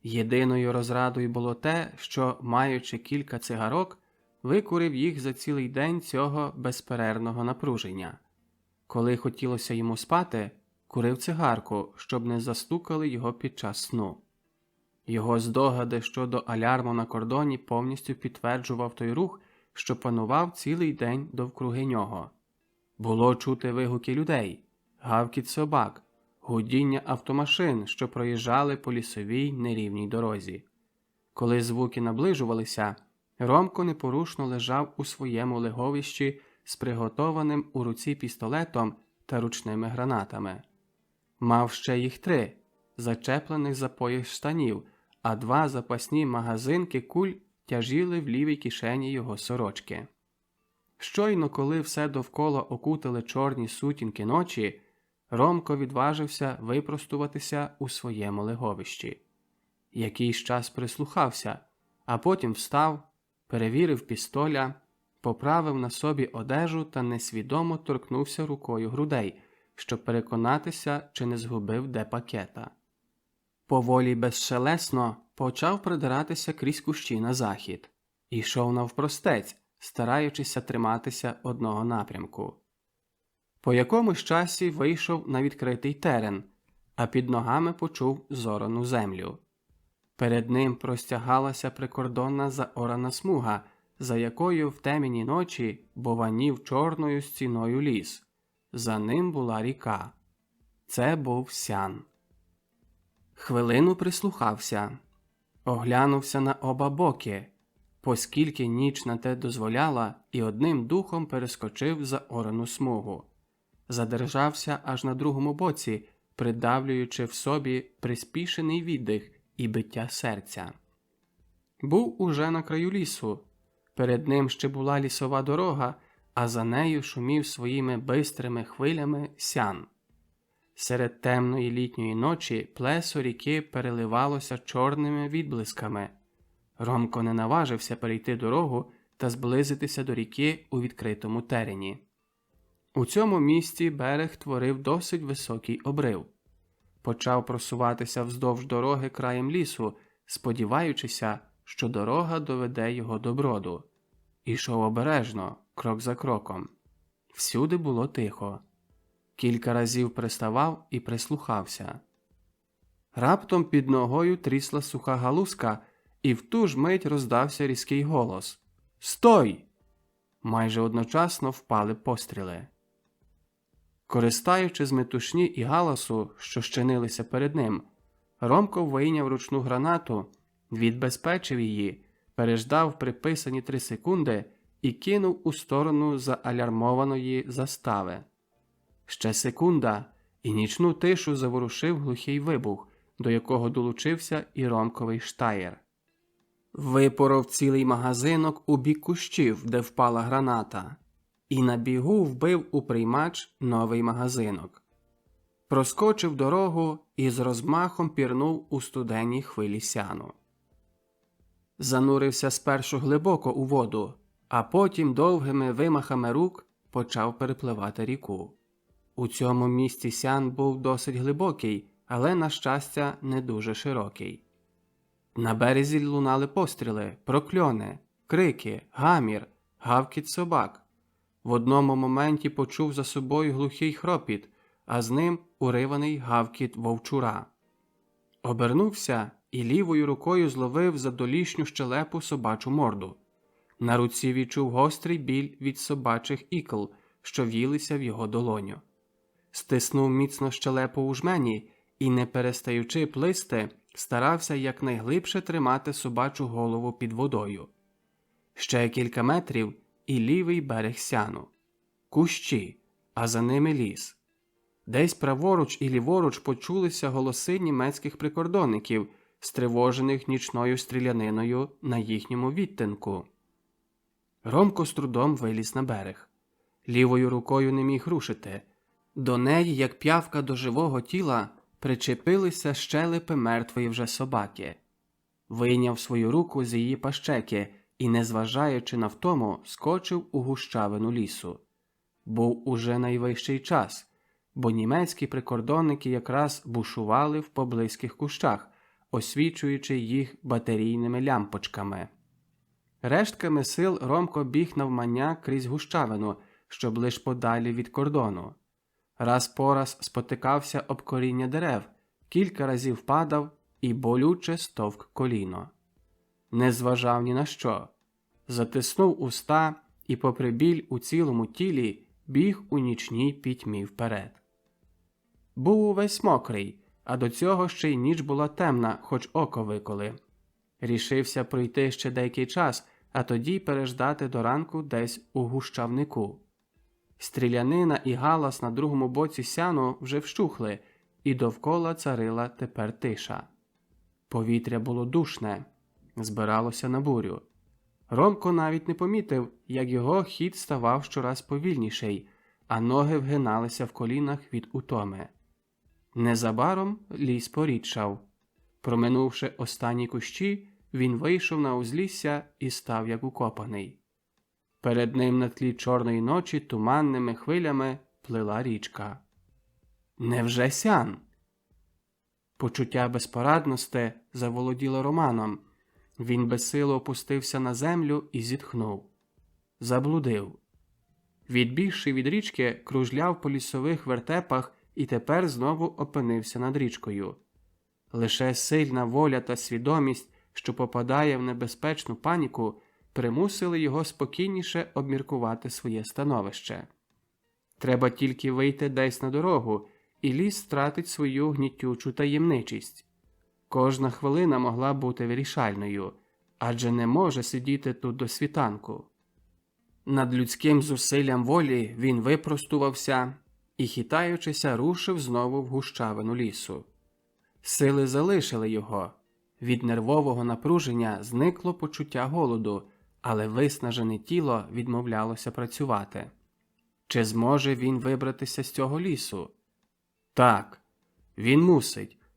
Єдиною розрадою було те, що, маючи кілька цигарок, викурив їх за цілий день цього безперервного напруження. Коли хотілося йому спати, курив цигарку, щоб не застукали його під час сну. Його здогади щодо алярму на кордоні повністю підтверджував той рух, що панував цілий день довкруги нього. Було чути вигуки людей, гавкіт собак, гудіння автомашин, що проїжджали по лісовій нерівній дорозі. Коли звуки наближувалися, Ромко непорушно лежав у своєму леговищі з приготованим у руці пістолетом та ручними гранатами. Мав ще їх 3, зачеплених за пояс штанів, а 2 запасні магазинки куль тяжіли в лівій кишені його сорочки. Щойно, коли все довкола окутали чорні сутінки ночі, Ромко відважився випростуватися у своєму леговищі. Якийсь час прислухався, а потім встав, перевірив пістоля, поправив на собі одежу та несвідомо торкнувся рукою грудей, щоб переконатися, чи не згубив де пакета. Поволі безшелесно почав придиратися крізь кущі на захід. Ішов навпростець, стараючися триматися одного напрямку. По якомусь часі вийшов на відкритий терен, а під ногами почув зорану землю. Перед ним простягалася прикордонна заорана смуга, за якою в темні ночі бовванів чорною стіною ліс. За ним була ріка. Це був Сян. Хвилину прислухався. Оглянувся на оба боки, поскільки ніч на те дозволяла, і одним духом перескочив заорану смугу. Задержався аж на другому боці, придавлюючи в собі приспішений віддих і биття серця. Був уже на краю лісу. Перед ним ще була лісова дорога, а за нею шумів своїми бистрими хвилями Сян. Серед темної літньої ночі плесо ріки переливалося чорними відблисками. Ромко не наважився перейти дорогу та зблизитися до ріки у відкритому терені. У цьому місці берег творив досить високий обрив. Почав просуватися вздовж дороги краєм лісу, сподіваючися, що дорога доведе його до броду. Ішов обережно, крок за кроком. Всюди було тихо. Кілька разів приставав і прислухався. Раптом під ногою трісла суха галузка, і в ту ж мить роздався різкий голос. «Стой!» Майже одночасно впали постріли. Користаючись з метушні і галасу, що щинилися перед ним, Ромко вийняв ручну гранату, відбезпечив її, переждав приписані 3 секунди і кинув у сторону заалярмованої застави. Ще секунда, і нічну тишу заворушив глухий вибух, до якого долучився і ромковий штаєр. Випоров цілий магазинок у бік кущів, де впала граната, і на бігу вбив у приймач новий магазинок. Проскочив дорогу і з розмахом пірнув у студенній хвилі сяну. Занурився спершу глибоко у воду, а потім довгими вимахами рук почав перепливати ріку. У цьому місці сян був досить глибокий, але, на щастя, не дуже широкий. На березі лунали постріли, прокльони, крики, гамір, гавкіт собак. В одному моменті почув за собою глухий хропіт, а з ним уриваний гавкіт вовчура. Обернувся і лівою рукою зловив за долішню щелепу собачу морду. На руці відчув гострий біль від собачих ікл, що в'їлися в його долоню. Стиснув міцно щелепу у жмені і, не перестаючи плисти, старався якнайглибше тримати собачу голову під водою. Ще кілька метрів і лівий берег сяну. Кущі, а за ними ліс. Десь праворуч і ліворуч почулися голоси німецьких прикордонників, стривожених нічною стріляниною на їхньому відтинку. Ромко з трудом виліз на берег. Лівою рукою не міг рушити. До неї, як п'явка до живого тіла, причепилися щелепи мертвої вже собаки. Вийняв свою руку з її пащеки і, незважаючи на втому, скочив у гущавину лісу. Був уже найвищий час, бо німецькі прикордонники якраз бушували в поблизьких кущах, освічуючи їх батарійними лямпочками. Рештками сил Ромко біг навмання крізь гущавину, щоб лиш подалі від кордону. Раз по раз спотикався об коріння дерев, кілька разів падав і болюче стовк коліно. Не зважав ні на що. Затиснув уста і, попри біль у цілому тілі, біг у нічній пітьмі вперед. Був увесь мокрий, а до цього ще й ніч була темна, хоч око виколи. Рішився пройти ще деякий час, а тоді переждати до ранку десь у гущавнику. Стрілянина і галас на другому боці сяну вже вщухли, і довкола царила тепер тиша. Повітря було душне, збиралося на бурю. Ромко навіть не помітив, як його хід ставав щораз повільніший, а ноги вгиналися в колінах від утоми. Незабаром ліс порідшав. Проминувши останні кущі, він вийшов на узлісся і став як укопаний. Перед ним на тлі чорної ночі туманними хвилями плила річка. Невже сян? Почуття безпорадності заволоділо Романом. Він безсило опустився на землю і зітхнув. Заблудив. Відбігши від річки, кружляв по лісових вертепах і тепер знову опинився над річкою. Лише сильна воля та свідомість, що попадає в небезпечну паніку, примусили його спокійніше обміркувати своє становище. Треба тільки вийти десь на дорогу, і ліс втратить свою гнітючу таємничість. Кожна хвилина могла бути вирішальною, адже не може сидіти тут до світанку. Над людським зусиллям волі він випростувався і, хитаючися, рушив знову в гущавину лісу. Сили залишили його. Від нервового напруження зникло почуття голоду, але виснажене тіло відмовлялося працювати. Чи зможе він вибратися з цього лісу? Так, він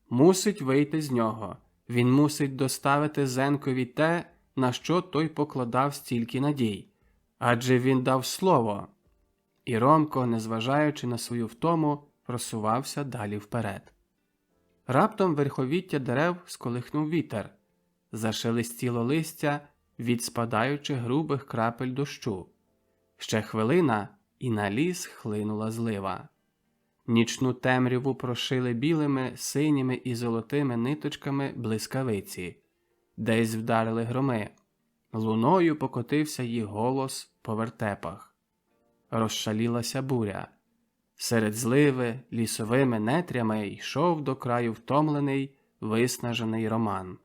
мусить вийти з нього. Він мусить доставити Зенкові те, на що той покладав стільки надій. Адже він дав слово. І Ромко, незважаючи на свою втому, просувався далі вперед. Раптом верховіття дерев сколихнув вітер. Зашелестіло листя від спадаючих грубих крапель дощу. Ще хвилина, і на ліс хлинула злива. Нічну темряву прошили білими, синіми і золотими ниточками блискавиці. Десь вдарили громи. Луною покотився їх голос по вертепах. Розшалілася буря. Серед зливи лісовими нетрями йшов до краю втомлений, виснажений Роман.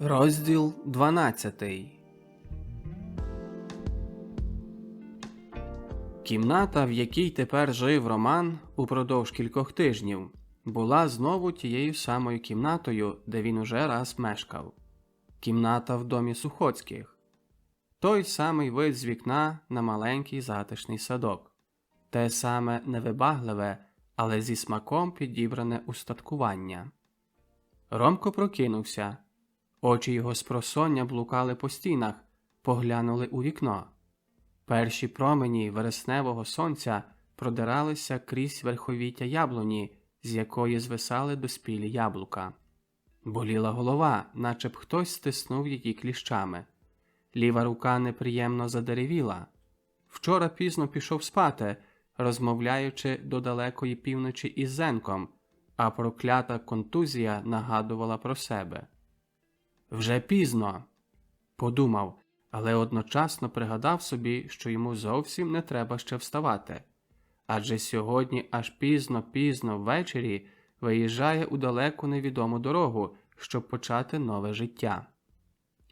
Розділ 12. Кімната, в якій тепер жив Роман упродовж кількох тижнів, була знову тією самою кімнатою, де він уже раз мешкав. Кімната в домі Сухоцьких. Той самий вид з вікна на маленький затишний садок. Те саме невибагливе, але зі смаком підібране устаткування. Ромко прокинувся. Очі його спросоння блукали по стінах, поглянули у вікно. Перші промені вересневого сонця продиралися крізь верховіття яблуні, з якої звисали доспілі яблука. Боліла голова, наче б хтось стиснув її кліщами. Ліва рука неприємно задеревіла. Вчора пізно пішов спати, розмовляючи до далекої півночі із Зенком, а проклята контузія нагадувала про себе. «Вже пізно», – подумав, але одночасно пригадав собі, що йому зовсім не треба ще вставати. Адже сьогодні аж пізно-пізно ввечері виїжджає у далеку невідому дорогу, щоб почати нове життя.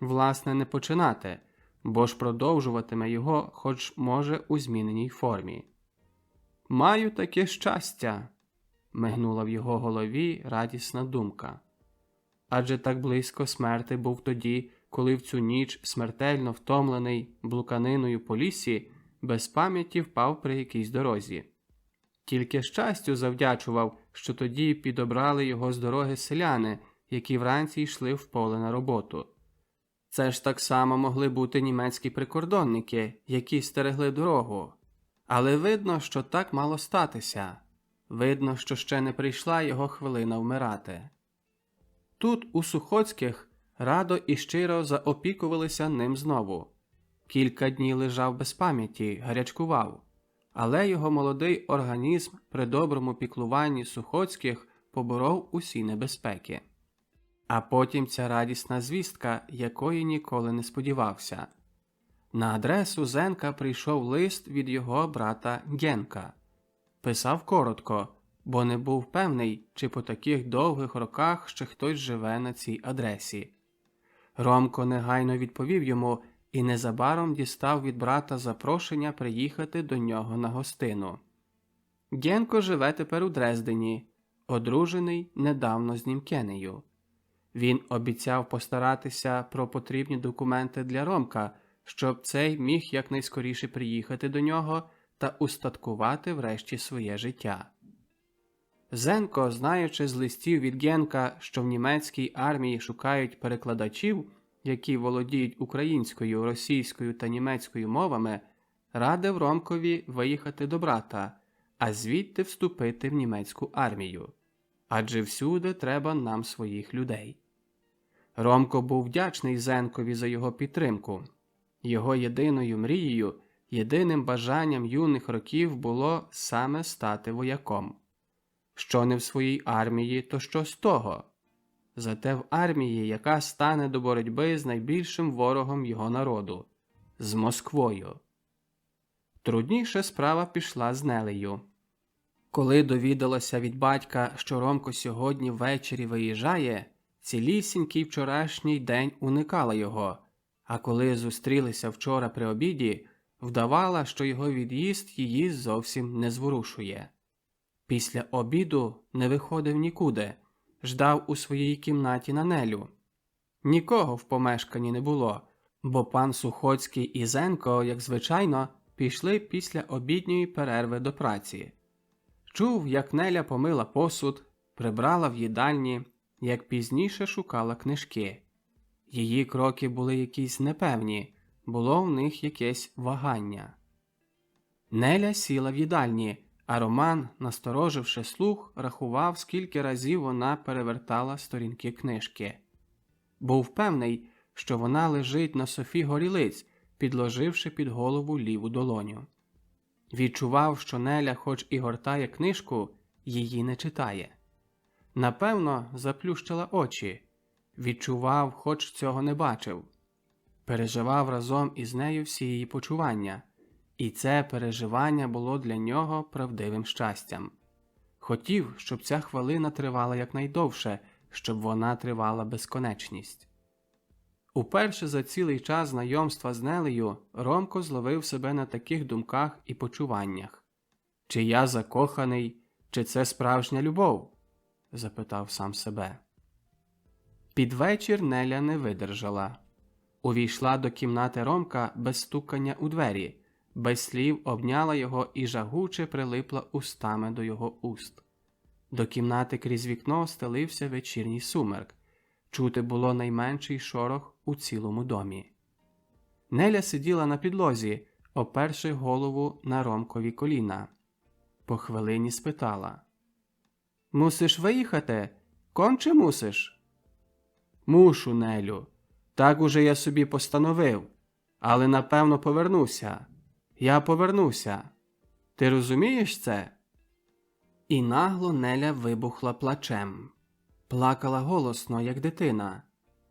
Власне, не починати, бо ж продовжуватиме його, хоч може у зміненій формі. «Маю таке щастя», – мигнула в його голові радісна думка. Адже так близько смерти був тоді, коли в цю ніч, смертельно втомлений блуканиною по лісі, без пам'яті впав при якійсь дорозі. Тільки щастю завдячував, що тоді підобрали його з дороги селяни, які вранці йшли в поле на роботу. Це ж так само могли бути німецькі прикордонники, які стерегли дорогу. Але видно, що так мало статися. Видно, що ще не прийшла його хвилина вмирати. Тут, у Сухоцьких, радо і щиро заопікувалися ним знову. Кілька днів лежав без пам'яті, гарячкував, але його молодий організм при доброму піклуванні Сухоцьких поборов усі небезпеки. А потім ця радісна звістка, якої ніколи не сподівався. На адресу Зенка прийшов лист від його брата Генка. Писав коротко, бо не був певний, чи по таких довгих роках ще хтось живе на цій адресі. Ромко негайно відповів йому і незабаром дістав від брата запрошення приїхати до нього на гостину. Генко живе тепер у Дрездені, одружений недавно з Німкенею. Він обіцяв постаратися про потрібні документи для Ромка, щоб цей міг якнайскоріше приїхати до нього та устаткувати врешті своє життя. Зенко, знаючи з листів від Генка, що в німецькій армії шукають перекладачів, які володіють українською, російською та німецькою мовами, радив Ромкові виїхати до брата, а звідти вступити в німецьку армію. Адже всюди треба нам своїх людей. Ромко був вдячний Зенкові за його підтримку. Його єдиною мрією, єдиним бажанням юних років було саме стати вояком. Що не в своїй армії, то що з того? Зате в армії, яка стане до боротьби з найбільшим ворогом його народу – з Москвою. Трудніше справа пішла з Нелею. Коли довідалася від батька, що Ромко сьогодні ввечері виїжджає, цілісінький вчорашній день уникала його, а коли зустрілися вчора при обіді, вдавала, що його від'їзд її зовсім не зворушує. Після обіду не виходив нікуди, ждав у своїй кімнаті на Нелю. Нікого в помешканні не було, бо пан Сухоцький і Зенко, як звичайно, пішли після обідньої перерви до праці. Чув, як Неля помила посуд, прибрала в їдальні, як пізніше шукала книжки. Її кроки були якісь непевні, було в них якесь вагання. Неля сіла в їдальні, а Роман, настороживши слух, рахував, скільки разів вона перевертала сторінки книжки. Був певний, що вона лежить на софі горілиць, підложивши під голову ліву долоню. Відчував, що Неля хоч і гортає книжку, її не читає. Напевно, заплющила очі. Відчував, хоч цього не бачив. переживав разом із нею всі її почування, і це переживання було для нього правдивим щастям. Хотів, щоб ця хвилина тривала якнайдовше, щоб вона тривала безконечність. Уперше за цілий час знайомства з Нелею Ромко зловив себе на таких думках і почуваннях. «Чи я закоханий, чи це справжня любов?» – запитав сам себе. Під вечір Неля не видержала. Увійшла до кімнати Ромка без стукання у двері, без слів обняла його і жагуче прилипла устами до його уст. До кімнати крізь вікно стелився вечірній сумерк. Чути було найменший шорох у цілому домі. Неля сиділа на підлозі, оперши голову на Ромкові коліна. По хвилині спитала: «Мусиш виїхати? Конче мусиш?» «Мушу, Нелю. Так уже я собі постановив. Але, напевно, повернуся. Я повернуся. Ти розумієш це?» І нагло Неля вибухла плачем. Плакала голосно, як дитина.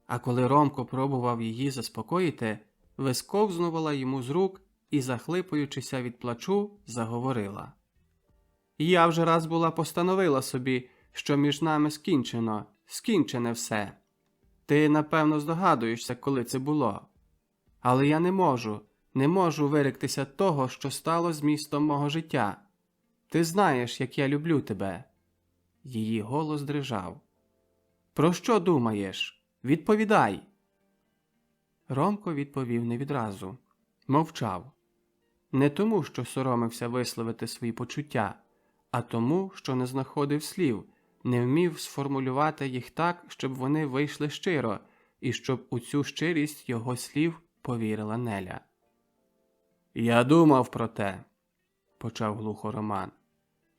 А коли Ромко пробував її заспокоїти, висковзнувала йому з рук і, захлипуючися від плачу, заговорила: «Я вже раз була постановила собі, що між нами скінчене все. Ти, напевно, здогадуєшся, коли це було. Але я не можу виректися того, що стало змістом мого життя. Ти знаєш, як я люблю тебе». Її голос дрижав. «Про що думаєш? Відповідай!» Ромко відповів не відразу. Мовчав. Не тому, що соромився висловити свої почуття, а тому, що не знаходив слів, не вмів сформулювати їх так, щоб вони вийшли щиро, і щоб у цю щирість його слів повірила Неля. «Я думав про те», – почав глухо Роман.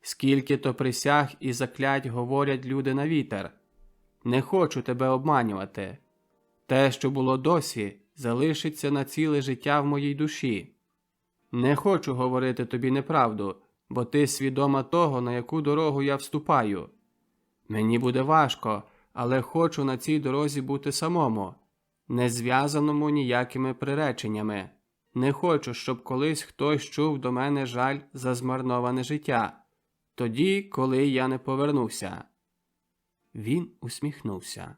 «Скільки то присяг і заклять говорять люди на вітер. Не хочу тебе обманювати. Те, що було досі, залишиться на ціле життя в моїй душі. Не хочу говорити тобі неправду, бо ти свідома того, на яку дорогу я вступаю. Мені буде важко, але хочу на цій дорозі бути самому, не зв'язаному ніякими приреченнями. Не хочу, щоб колись хтось чув до мене жаль за змарноване життя. Тоді, коли я не повернуся». Він усміхнувся.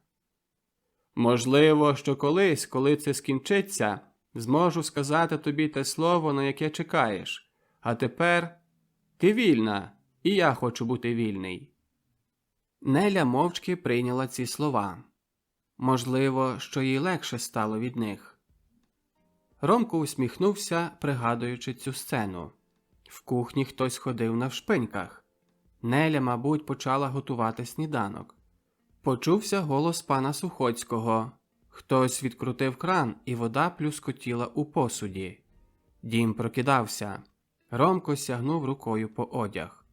«Можливо, що колись, коли це скінчиться, зможу сказати тобі те слово, на яке чекаєш. А тепер ти вільна, і я хочу бути вільний». Неля мовчки прийняла ці слова. Можливо, що їй легше стало від них. Ромко усміхнувся, пригадуючи цю сцену. В кухні хтось ходив навшпиньках. Неля, мабуть, почала готувати сніданок. Почувся голос пана Сухоцького. Хтось відкрутив кран, і вода плюскотіла у посуді. Дім прокидався. Ромко сягнув рукою по одяг.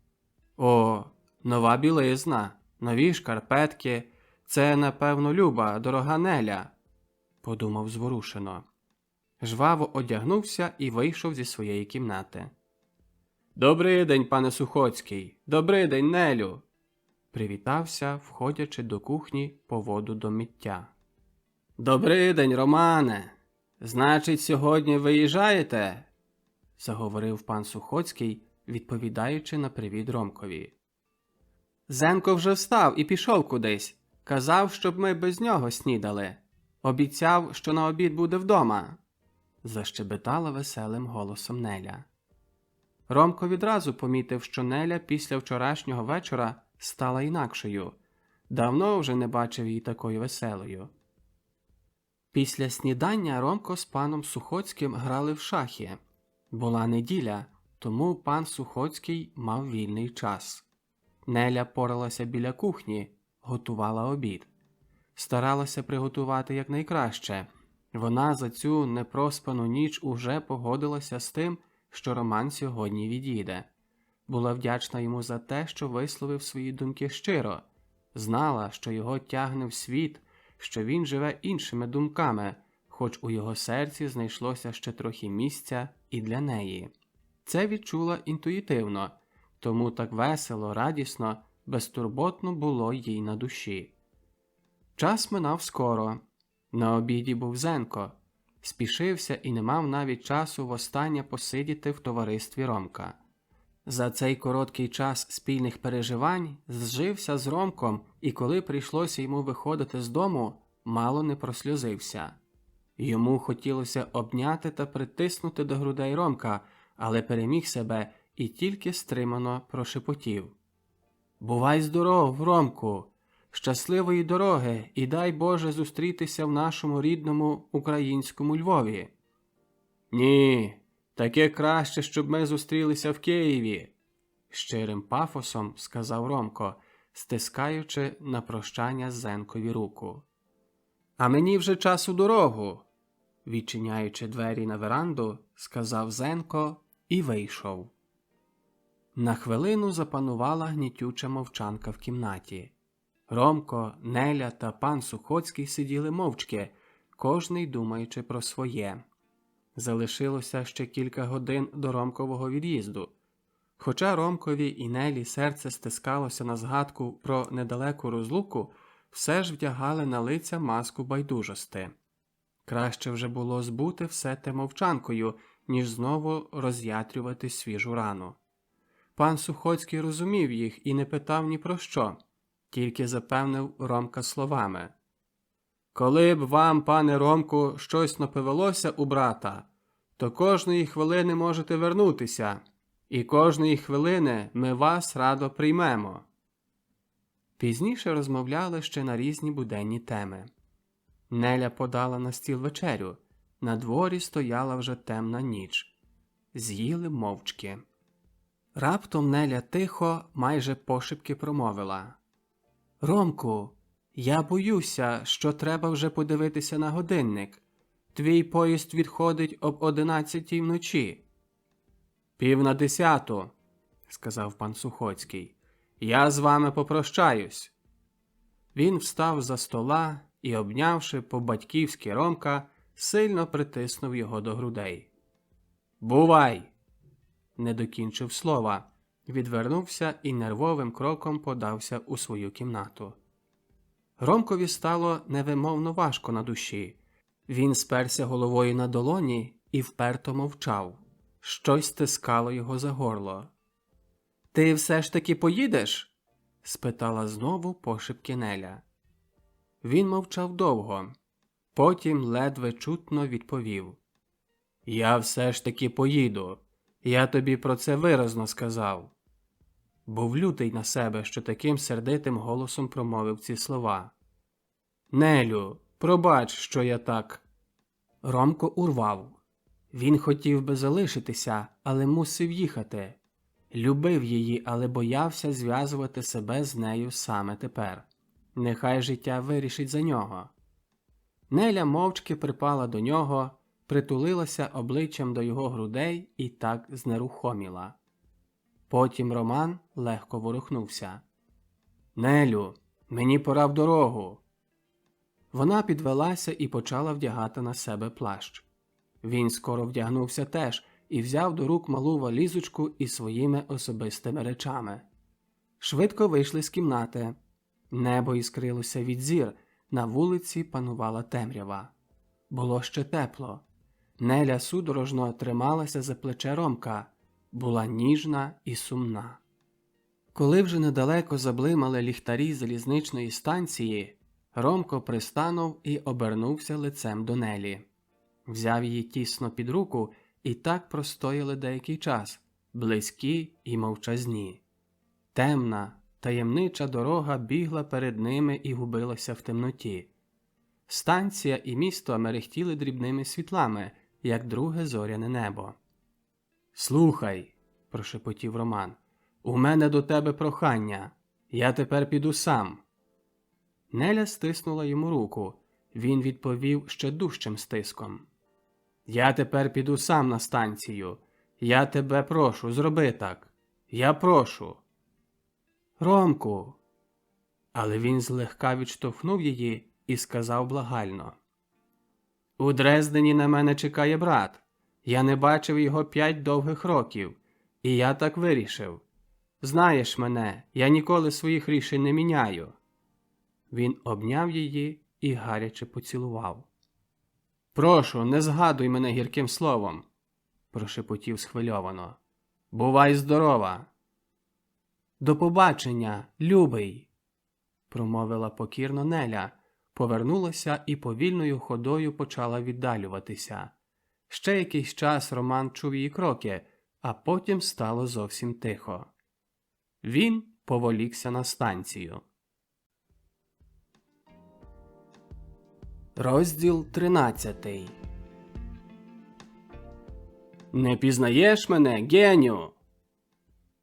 «О, нова білизна, нові шкарпетки. Це, напевно, Люба, дорога Неля», – подумав зворушено. Жваво одягнувся і вийшов зі своєї кімнати. «Добрий день, пане Сухоцький! Добрий день, Нелю!» Привітався, входячи до кухні по воду до миття. «Добрий день, Романе! Значить, сьогодні виїжджаєте?» заговорив пан Сухоцький, відповідаючи на привіт Ромкові. «Зенко вже встав і пішов кудись. Казав, щоб ми без нього снідали. Обіцяв, що на обід буде вдома», защебетала веселим голосом Неля. Ромко відразу помітив, що Неля після вчорашнього вечора стала інакшою. Давно вже не бачив її такою веселою. Після снідання Ромко з паном Сухоцьким грали в шахи. Була неділя, тому пан Сухоцький мав вільний час. Неля поралася біля кухні, готувала обід. Старалася приготувати якнайкраще. Вона за цю непроспану ніч уже погодилася з тим, що Роман сьогодні відійде. Була вдячна йому за те, що висловив свої думки щиро. Знала, що його тягне в світ, що він живе іншими думками, хоч у його серці знайшлося ще трохи місця і для неї. Це відчула інтуїтивно, тому так весело, радісно, безтурботно було їй на душі. Час минав скоро. На обіді був Зенко. спішився і не мав навіть часу востаннє посидіти в товаристві Ромка. За цей короткий час спільних переживань зжився з Ромком, і коли прийшлося йому виходити з дому, мало не просльозився. Йому хотілося обняти та притиснути до грудей Ромка, але переміг себе і тільки стримано прошепотів: «Бувай здоров, Ромку! Щасливої дороги і дай Боже зустрітися в нашому рідному українському Львові!» «Ні, таке краще, щоб ми зустрілися в Києві!» щирим пафосом сказав Ромко, стискаючи на прощання Зенкові руку. «А мені вже час у дорогу!» відчиняючи двері на веранду, сказав Зенко і вийшов. На хвилину запанувала гнітюча мовчанка в кімнаті. Ромко, Неля та пан Сухоцький сиділи мовчки, кожний думаючи про своє. Залишилося ще кілька годин до Ромкового від'їзду. Хоча Ромкові і Нелі серце стискалося на згадку про недалеку розлуку, все ж вдягали на лиця маску байдужости. Краще вже було збути все те мовчанкою, ніж знову роз'ятрювати свіжу рану. Пан Сухоцький розумів їх і не питав ні про що, тільки запевнив Ромка словами: «Коли б вам, пане Ромку, щось напивалося у брата, то кожної хвилини можете вернутися, і кожної хвилини ми вас радо приймемо». Пізніше розмовляли ще на різні буденні теми. Неля подала на стіл вечерю, на дворі стояла вже темна ніч. З'їли мовчки. Раптом Неля тихо, майже пошепки промовила: «Ромку, я боюся, що треба вже подивитися на годинник. Твій поїзд відходить об 11-й вночі». «9:50, – сказав пан Сухоцький. «Я з вами попрощаюсь». Він встав за стола і, обнявши по-батьківськи Ромка, сильно притиснув його до грудей. «Бувай!» Не докінчив слова, відвернувся і нервовим кроком подався у свою кімнату. Ромкові стало невимовно важко на душі. Він сперся головою на долоні і вперто мовчав. Щось стискало його за горло. «Ти все ж таки поїдеш?» – спитала знову пошепки Неля. Він мовчав довго. Потім ледве чутно відповів: «Я все ж таки поїду. Я тобі про це виразно сказав». Був лютий на себе, що таким сердитим голосом промовив ці слова. «Нелю, пробач, що я так...» Ромко урвав. Він хотів би залишитися, але мусив їхати. Любив її, але боявся зв'язувати себе з нею саме тепер. Нехай життя вирішить за нього. Неля мовчки припала до нього, притулилася обличчям до його грудей і так знерухоміла. Потім Роман легко ворухнувся. «Нелю, мені пора в дорогу». Вона підвелася і почала вдягати на себе плащ. Він скоро вдягнувся теж і взяв до рук малу валізочку із своїми особистими речами. Швидко вийшли з кімнати. Небо іскрилося від зір, на вулиці панувала темрява. Було ще тепло. Неля судорожно трималася за плече Ромка, була ніжна і сумна. Коли вже недалеко заблимали ліхтарі залізничної станції, Ромко пристанув і обернувся лицем до Нелі. Взяв її тісно під руку і так простояли деякий час, близькі і мовчазні. Темна, таємнича дорога бігла перед ними і губилася в темноті. Станція і місто мерехтіли дрібними світлами, як друге зоряне небо. «Слухай», – прошепотів Роман, – «у мене до тебе прохання. Я тепер піду сам». Неля стиснула йому руку. Він відповів ще дужчим стиском. «Я тепер піду сам на станцію. Я тебе прошу, зроби так. Я прошу». «Ромку!» Але він злегка відштовхнув її і сказав благально: «У Дрездені на мене чекає брат. Я не бачив його 5 довгих років, і я так вирішив. Знаєш мене, я ніколи своїх рішень не міняю». Він обняв її і гаряче поцілував. Прошу, не згадуй мене гірким словом, прошепотів схвильовано. Бувай здорова. До побачення, любий, промовила покірно Неля, повернулася і повільною ходою почала віддалюватися. Ще якийсь час Роман чув її кроки, а потім стало зовсім тихо. Він поволікся на станцію. Розділ 13. Не пізнаєш мене, геню?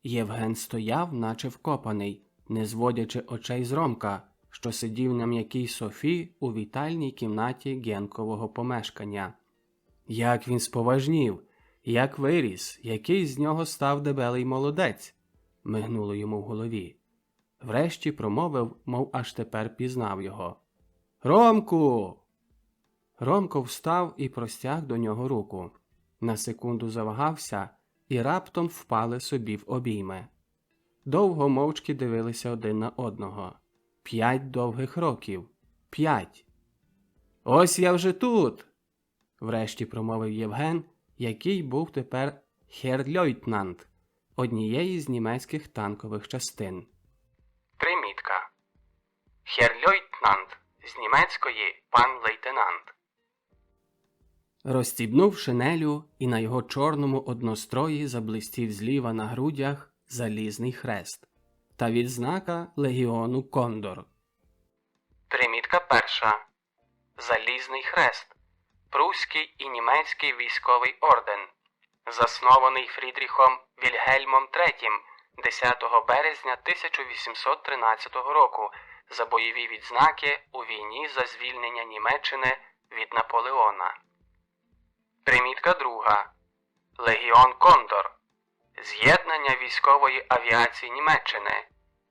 Євген стояв, наче вкопаний, не зводячи очей з Ромка, що сидів на м'якій софі у вітальній кімнаті Генкового помешкання. Як він споважнів, як виріс, який з нього став дебелий молодець, мигнуло йому в голові. Врешті промовив, мов аж тепер пізнав його. Ромку! Ромко встав і простяг до нього руку. На секунду завагався і раптом впали собі в обійми. Довго мовчки дивилися один на одного. 5 довгих років. 5. Ось я вже тут! Врешті промовив Євген, який був тепер хер-льойтнант однієї з німецьких танкових частин. Примітка. Хер-льойтнант з німецької пан лейтенант. Розстібнув шинелю, і на його чорному однострої заблистів зліва на грудях залізний хрест та відзнака легіону Кондор. Примітка перша. Залізний хрест. Пруський і німецький військовий орден, заснований Фрідріхом Вільгельмом III 10 березня 1813 року за бойові відзнаки у війні за звільнення Німеччини від Наполеона. Примітка друга. Легіон Кондор. З'єднання військової авіації Німеччини.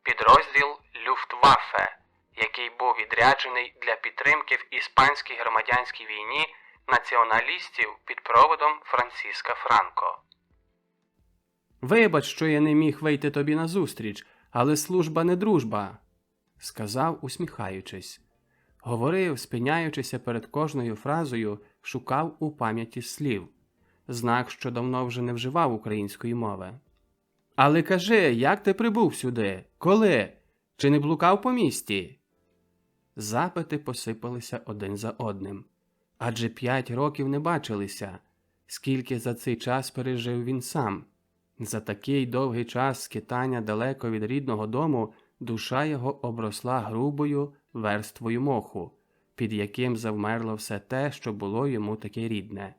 Підрозділ Люфтваффе, який був відряджений для підтримки в іспанській громадянській війні націоналістів під проводом Франциска Франко. «Вибач, що я не міг вийти тобі назустріч, але служба не дружба», – сказав, усміхаючись. Говорив, спиняючися перед кожною фразою, шукав у пам'яті слів. Знак, що давно вже не вживав української мови. «Але кажи, як ти прибув сюди? Коли? Чи не блукав по місті?» Запити посипалися один за одним. Адже 5 років не бачилися. Скільки за цей час пережив він сам. За такий довгий час скитання далеко від рідного дому душа його обросла грубою верствою моху, під яким завмерло все те, що було йому таке рідне.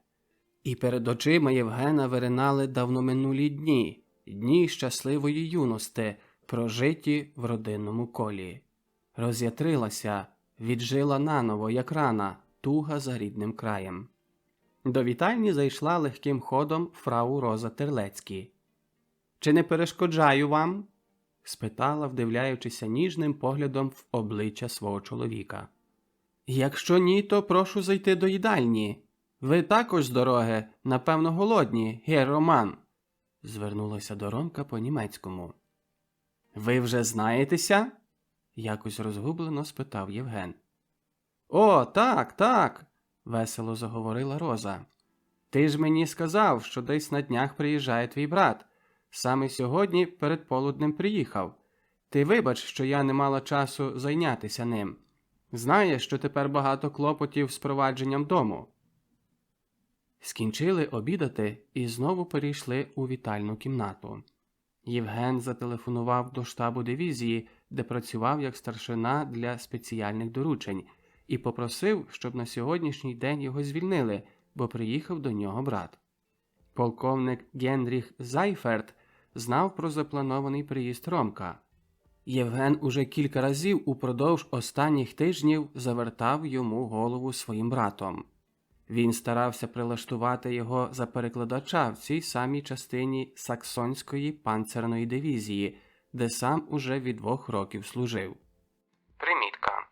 І перед очима Євгена виринали давноминулі дні, дні щасливої юності, прожиті в родинному колі. Роз'ятрилася, віджила наново, як рана, туга за рідним краєм. До вітальні зайшла легким ходом фрау Роза Терлецькі. «Чи не перешкоджаю вам?» – спитала, вдивляючися ніжним поглядом в обличчя свого чоловіка. «Якщо ні, то прошу зайти до їдальні. Ви також з дороги, напевно, голодні, гер Роман», – звернулася до Ромка по-німецькому. «Ви вже знаєтеся?» – якось розгублено спитав Євген. «О, так, так», – весело заговорила Роза. «Ти ж мені сказав, що десь на днях приїжджає твій брат. Саме сьогодні перед полуднем приїхав. Ти вибач, що я не мала часу зайнятися ним. Знаєш, що тепер багато клопотів з провадженням дому». Скінчили обідати і знову перейшли у вітальну кімнату. Євген зателефонував до штабу дивізії, де працював як старшина для спеціальних доручень, і попросив, щоб на сьогоднішній день його звільнили, бо приїхав до нього брат. Полковник Генріх Зайферт знав про запланований приїзд Ромка. Євген уже кілька разів упродовж останніх тижнів завертав йому голову своїм братом. Він старався прилаштувати його за перекладача в цій самій частині Саксонської панцерної дивізії, де сам уже від 2 років служив. Примітка.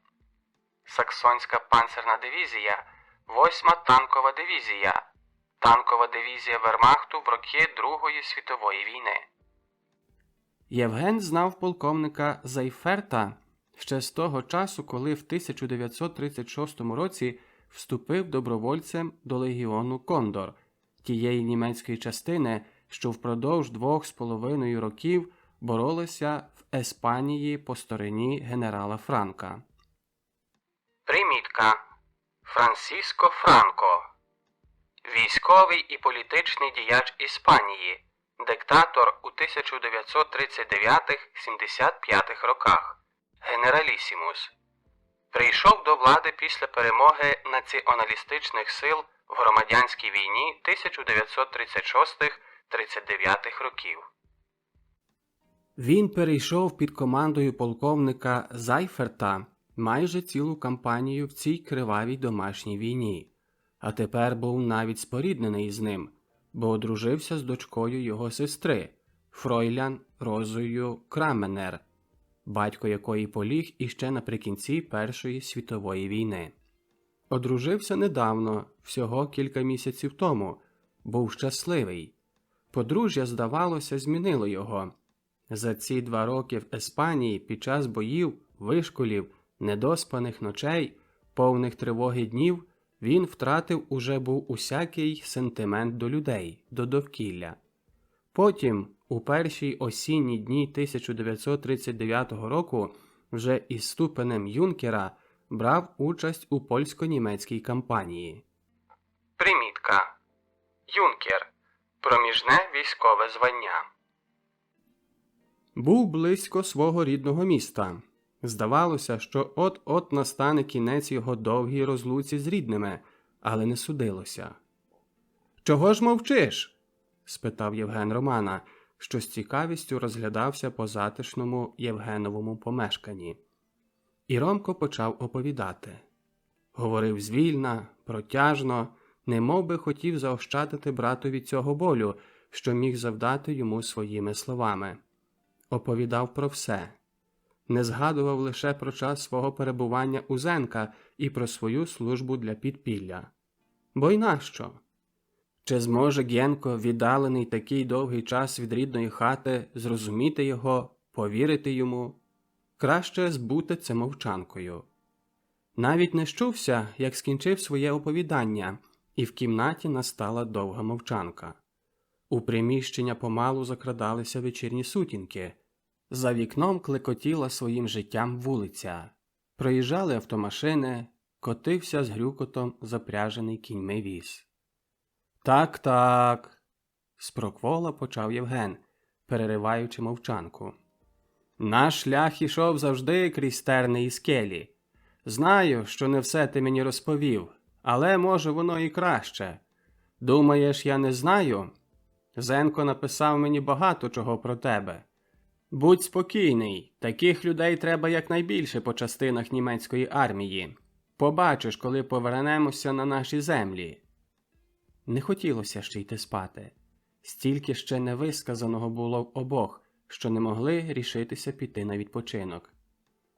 Саксонська панцерна дивізія – 8-ма танкова дивізія. Танкова дивізія Вермахту в роки Другої світової війни. Євген знав полковника Зайферта ще з того часу, коли в 1936 році вступив добровольцем до легіону Кондор, тієї німецької частини, що впродовж 2,5 років боролися в Еспанії по стороні генерала Франка. Примітка. Франсиско Франко. Військовий і політичний діяч Іспанії, диктатор у 1939-75 роках, генералісімус. Прийшов до влади після перемоги націоналістичних сил в громадянській війні 1936-39 років. Він перейшов під командою полковника Зайферта майже цілу кампанію в цій кривавій домашній війні, а тепер був навіть споріднений з ним, бо одружився з дочкою його сестри, фройлян Розою Краменер, батько якої поліг іще наприкінці Першої світової війни. Одружився недавно, всього кілька місяців тому, був щасливий. Подружжя, здавалося, змінило його. За ці 2 роки в Еспанії під час боїв, вишколів, недоспаних ночей, повних тривоги днів, він втратив уже був усякий сентимент до людей, до довкілля. Потім, у перші осінні дні 1939 року, вже із ступенем юнкера, брав участь у польсько-німецькій кампанії. Примітка. Юнкер. Проміжне військове звання. Був близько свого рідного міста. Здавалося, що от-от настане кінець його довгій розлуці з рідними, але не судилося. «Чого ж мовчиш?» – спитав Євген Романа, що з цікавістю розглядався по затишному Євгеновому помешканні. І Ромко почав оповідати. Говорив звільна, протяжно, немов би хотів заощадити братові цього болю, що міг завдати йому своїми словами. Оповідав про все. Не згадував лише про час свого перебування у Зенка і про свою службу для підпілля. Бо й нащо? Чи зможе Генко, віддалений такий довгий час від рідної хати, зрозуміти його, повірити йому? Краще збути це мовчанкою. Навіть не щувся, як скінчив своє оповідання, і в кімнаті настала довга мовчанка. У приміщення помалу закрадалися вечірні сутінки. За вікном клекотіла своїм життям вулиця. Проїжджали автомашини, котився з грюкотом запряжений кіньми віз. «Так», – спроквола почав Євген, перериваючи мовчанку. «Наш шлях ішов завжди крізь терни і скелі. Знаю, що не все ти мені розповів, але, може, воно і краще. Думаєш, я не знаю? Зенко написав мені багато чого про тебе. Будь спокійний, таких людей треба якнайбільше по частинах німецької армії. Побачиш, коли повернемося на наші землі». Не хотілося ще йти спати. Стільки ще невисказаного було в обох, що не могли рішитися піти на відпочинок.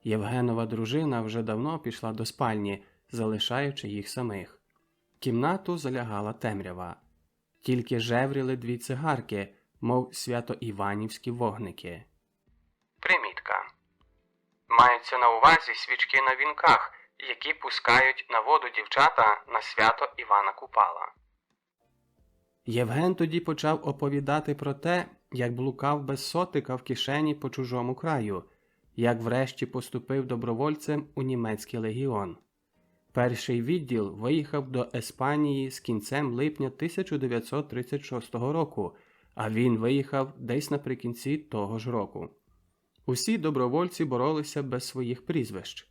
Євгенова дружина вже давно пішла до спальні, залишаючи їх самих. Кімнату залягала темрява. Тільки жевріли 2 цигарки, мов свято-іванівські вогники. Примітка. Маються на увазі свічки на вінках, які пускають на воду дівчата на свято Івана Купала. Євген тоді почав оповідати про те, як блукав без сотика в кишені по чужому краю, як врешті поступив добровольцем у німецький легіон. Перший відділ виїхав до Еспанії з кінцем липня 1936 року, а він виїхав десь наприкінці того ж року. Усі добровольці боролися без своїх прізвищ.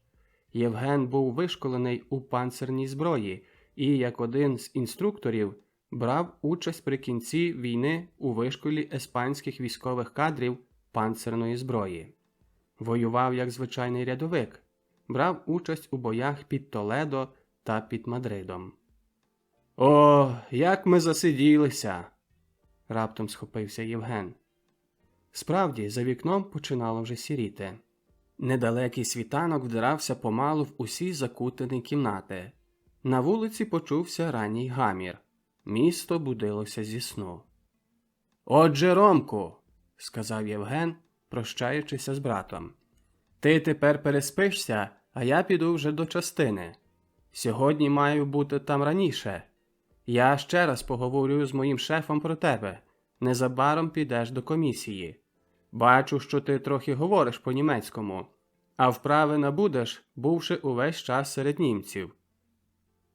Євген був вишколений у панцирній зброї і, як один з інструкторів, брав участь при кінці війни у вишколі еспанських військових кадрів панцирної зброї. Воював як звичайний рядовик, брав участь у боях під Толедо та під Мадридом. «О, як ми засиділися!» – раптом схопився Євген. Справді, за вікном починало вже сіріти. Недалекий світанок вдирався помалу в усі закутані кімнати. На вулиці почувся ранній гамір. Місто будилося зі сну. «Отже, Ромку», – сказав Євген, прощаючися з братом, – «ти тепер переспишся, а я піду вже до частини. Сьогодні маю бути там раніше. Я ще раз поговорю з моїм шефом про тебе. Незабаром підеш до комісії. Бачу, що ти трохи говориш по-німецькому, а вправи набудеш, бувши увесь час серед німців.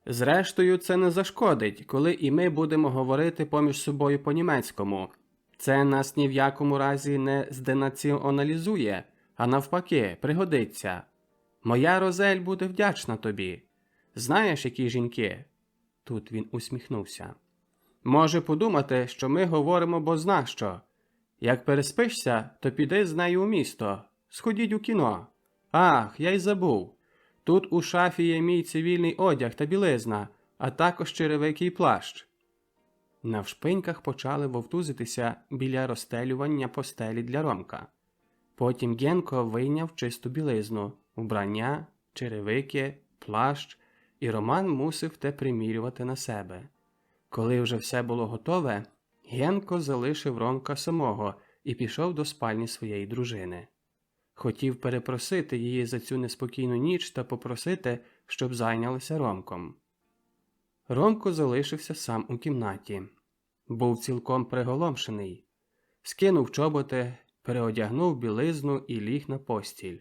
Зрештою, це не зашкодить, коли і ми будемо говорити поміж собою по-німецькому. Це нас ні в якому разі не зденаціоналізує, а навпаки, пригодиться. Моя Розель буде вдячна тобі. Знаєш, які жінки? Тут він усміхнувся. Може подумати, що ми говоримо бознащо. Як переспишся, то піди з нею у місто. Сходіть у кіно. Ах, я й забув. Тут у шафі є мій цивільний одяг та білизна, а також черевики й плащ. Навшпиньках почали вовтузитися біля розстелювання постелі для Ромка. Потім Генко вийняв чисту білизну, убрання, черевики, плащ, і Роман мусив те примірювати на себе. Коли вже все було готове, Генко залишив Ромка самого і пішов до спальні своєї дружини. Хотів перепросити її за цю неспокійну ніч та попросити, щоб зайнялися Ромком. Ромко залишився сам у кімнаті. Був цілком приголомшений. Скинув чоботи, переодягнув білизну і ліг на постіль.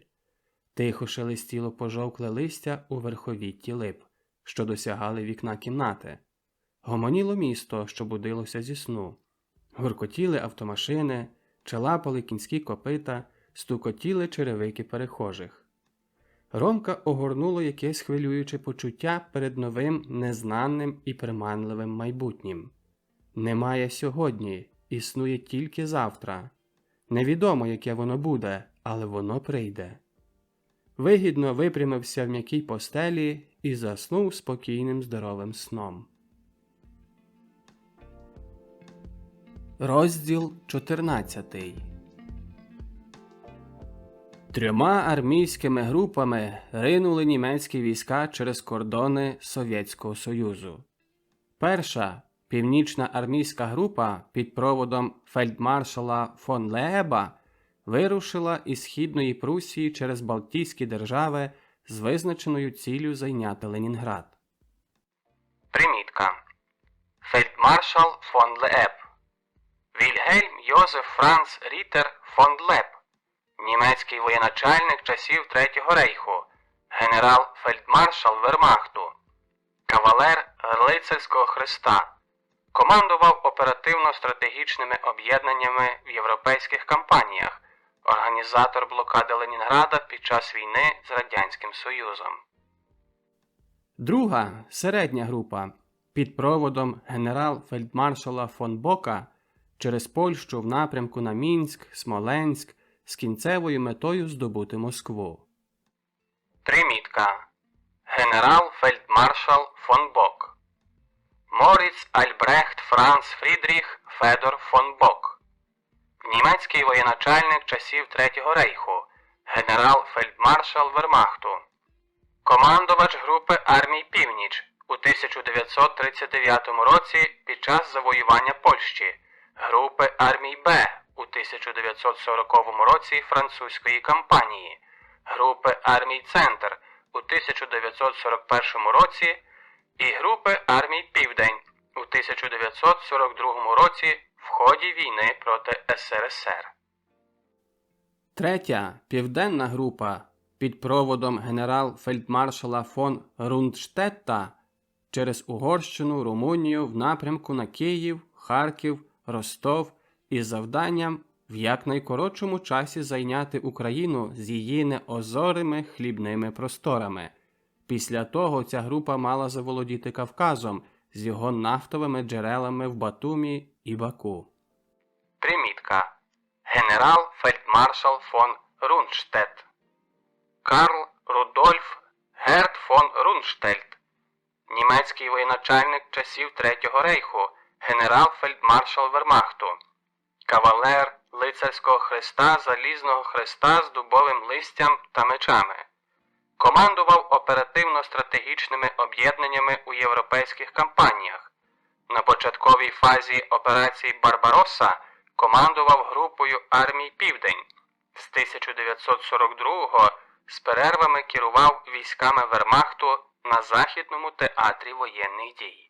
Тихо шелестіло пожовкле листя у верховітті лип, що досягали вікна кімнати. Гомоніло місто, що будилося зі сну. Гуркотіли автомашини, челапали кінські копита, стукотіли черевики перехожих. Ромка огорнуло якесь хвилююче почуття перед новим, незнаним і приманливим майбутнім. Немає сьогодні, існує тільки завтра. Невідомо, яке воно буде, але воно прийде. Вигідно випрямився в м'якій постелі і заснув спокійним здоровим сном. Розділ 14. Трьома армійськими групами ринули німецькі війська через кордони Совєтського Союзу. Перша, північна армійська група під проводом фельдмаршала фон Лееба вирушила із Східної Прусії через Балтійські держави з визначеною ціллю зайняти Ленінград. Примітка. Фельдмаршал фон Лееб. Вільгельм Йозеф Франц Рітер фон Леб. Німецький воєначальник часів Третього рейху, генерал-фельдмаршал Вермахту, кавалер Лицарського Хреста, командував оперативно-стратегічними об'єднаннями в європейських кампаніях, організатор блокади Ленінграда під час війни з Радянським Союзом. Друга, середня група, під проводом генерал-фельдмаршала фон Бока через Польщу в напрямку на Мінськ, Смоленськ, з кінцевою метою здобути Москву. Примітка. Генерал-фельдмаршал фон Бок. Моріц Альбрехт Франц Фрідріх Федор фон Бок. Німецький воєначальник часів Третього рейху, генерал-фельдмаршал Вермахту. Командувач групи армій Північ у 1939 році під час завоювання Польщі, групи армій Б у 1940 році французької кампанії, групи армій Центр у 1941 році і групи армій Південь у 1942 році в ході війни проти СРСР. Третя, південна група під проводом генерал-фельдмаршала фон Рундштетта через Угорщину, Румунію в напрямку на Київ, Харків, Ростов із завданням в якнайкоротшому часі зайняти Україну з її неозорими хлібними просторами. Після того ця група мала заволодіти Кавказом з його нафтовими джерелами в Батумі і Баку. Примітка. Генерал-фельдмаршал фон Рундштетт. Карл Рудольф Герт фон Рундштельт. Німецький воєначальник часів Третього рейху, генерал-фельдмаршал Вермахту. Кавалер Лицарського Хреста Залізного Хреста з дубовим листям та мечами. Командував оперативно-стратегічними об'єднаннями у європейських кампаніях. На початковій фазі операції «Барбаросса» командував групою армій Південь. З 1942-го з перервами керував військами Вермахту на Західному театрі воєнних дій.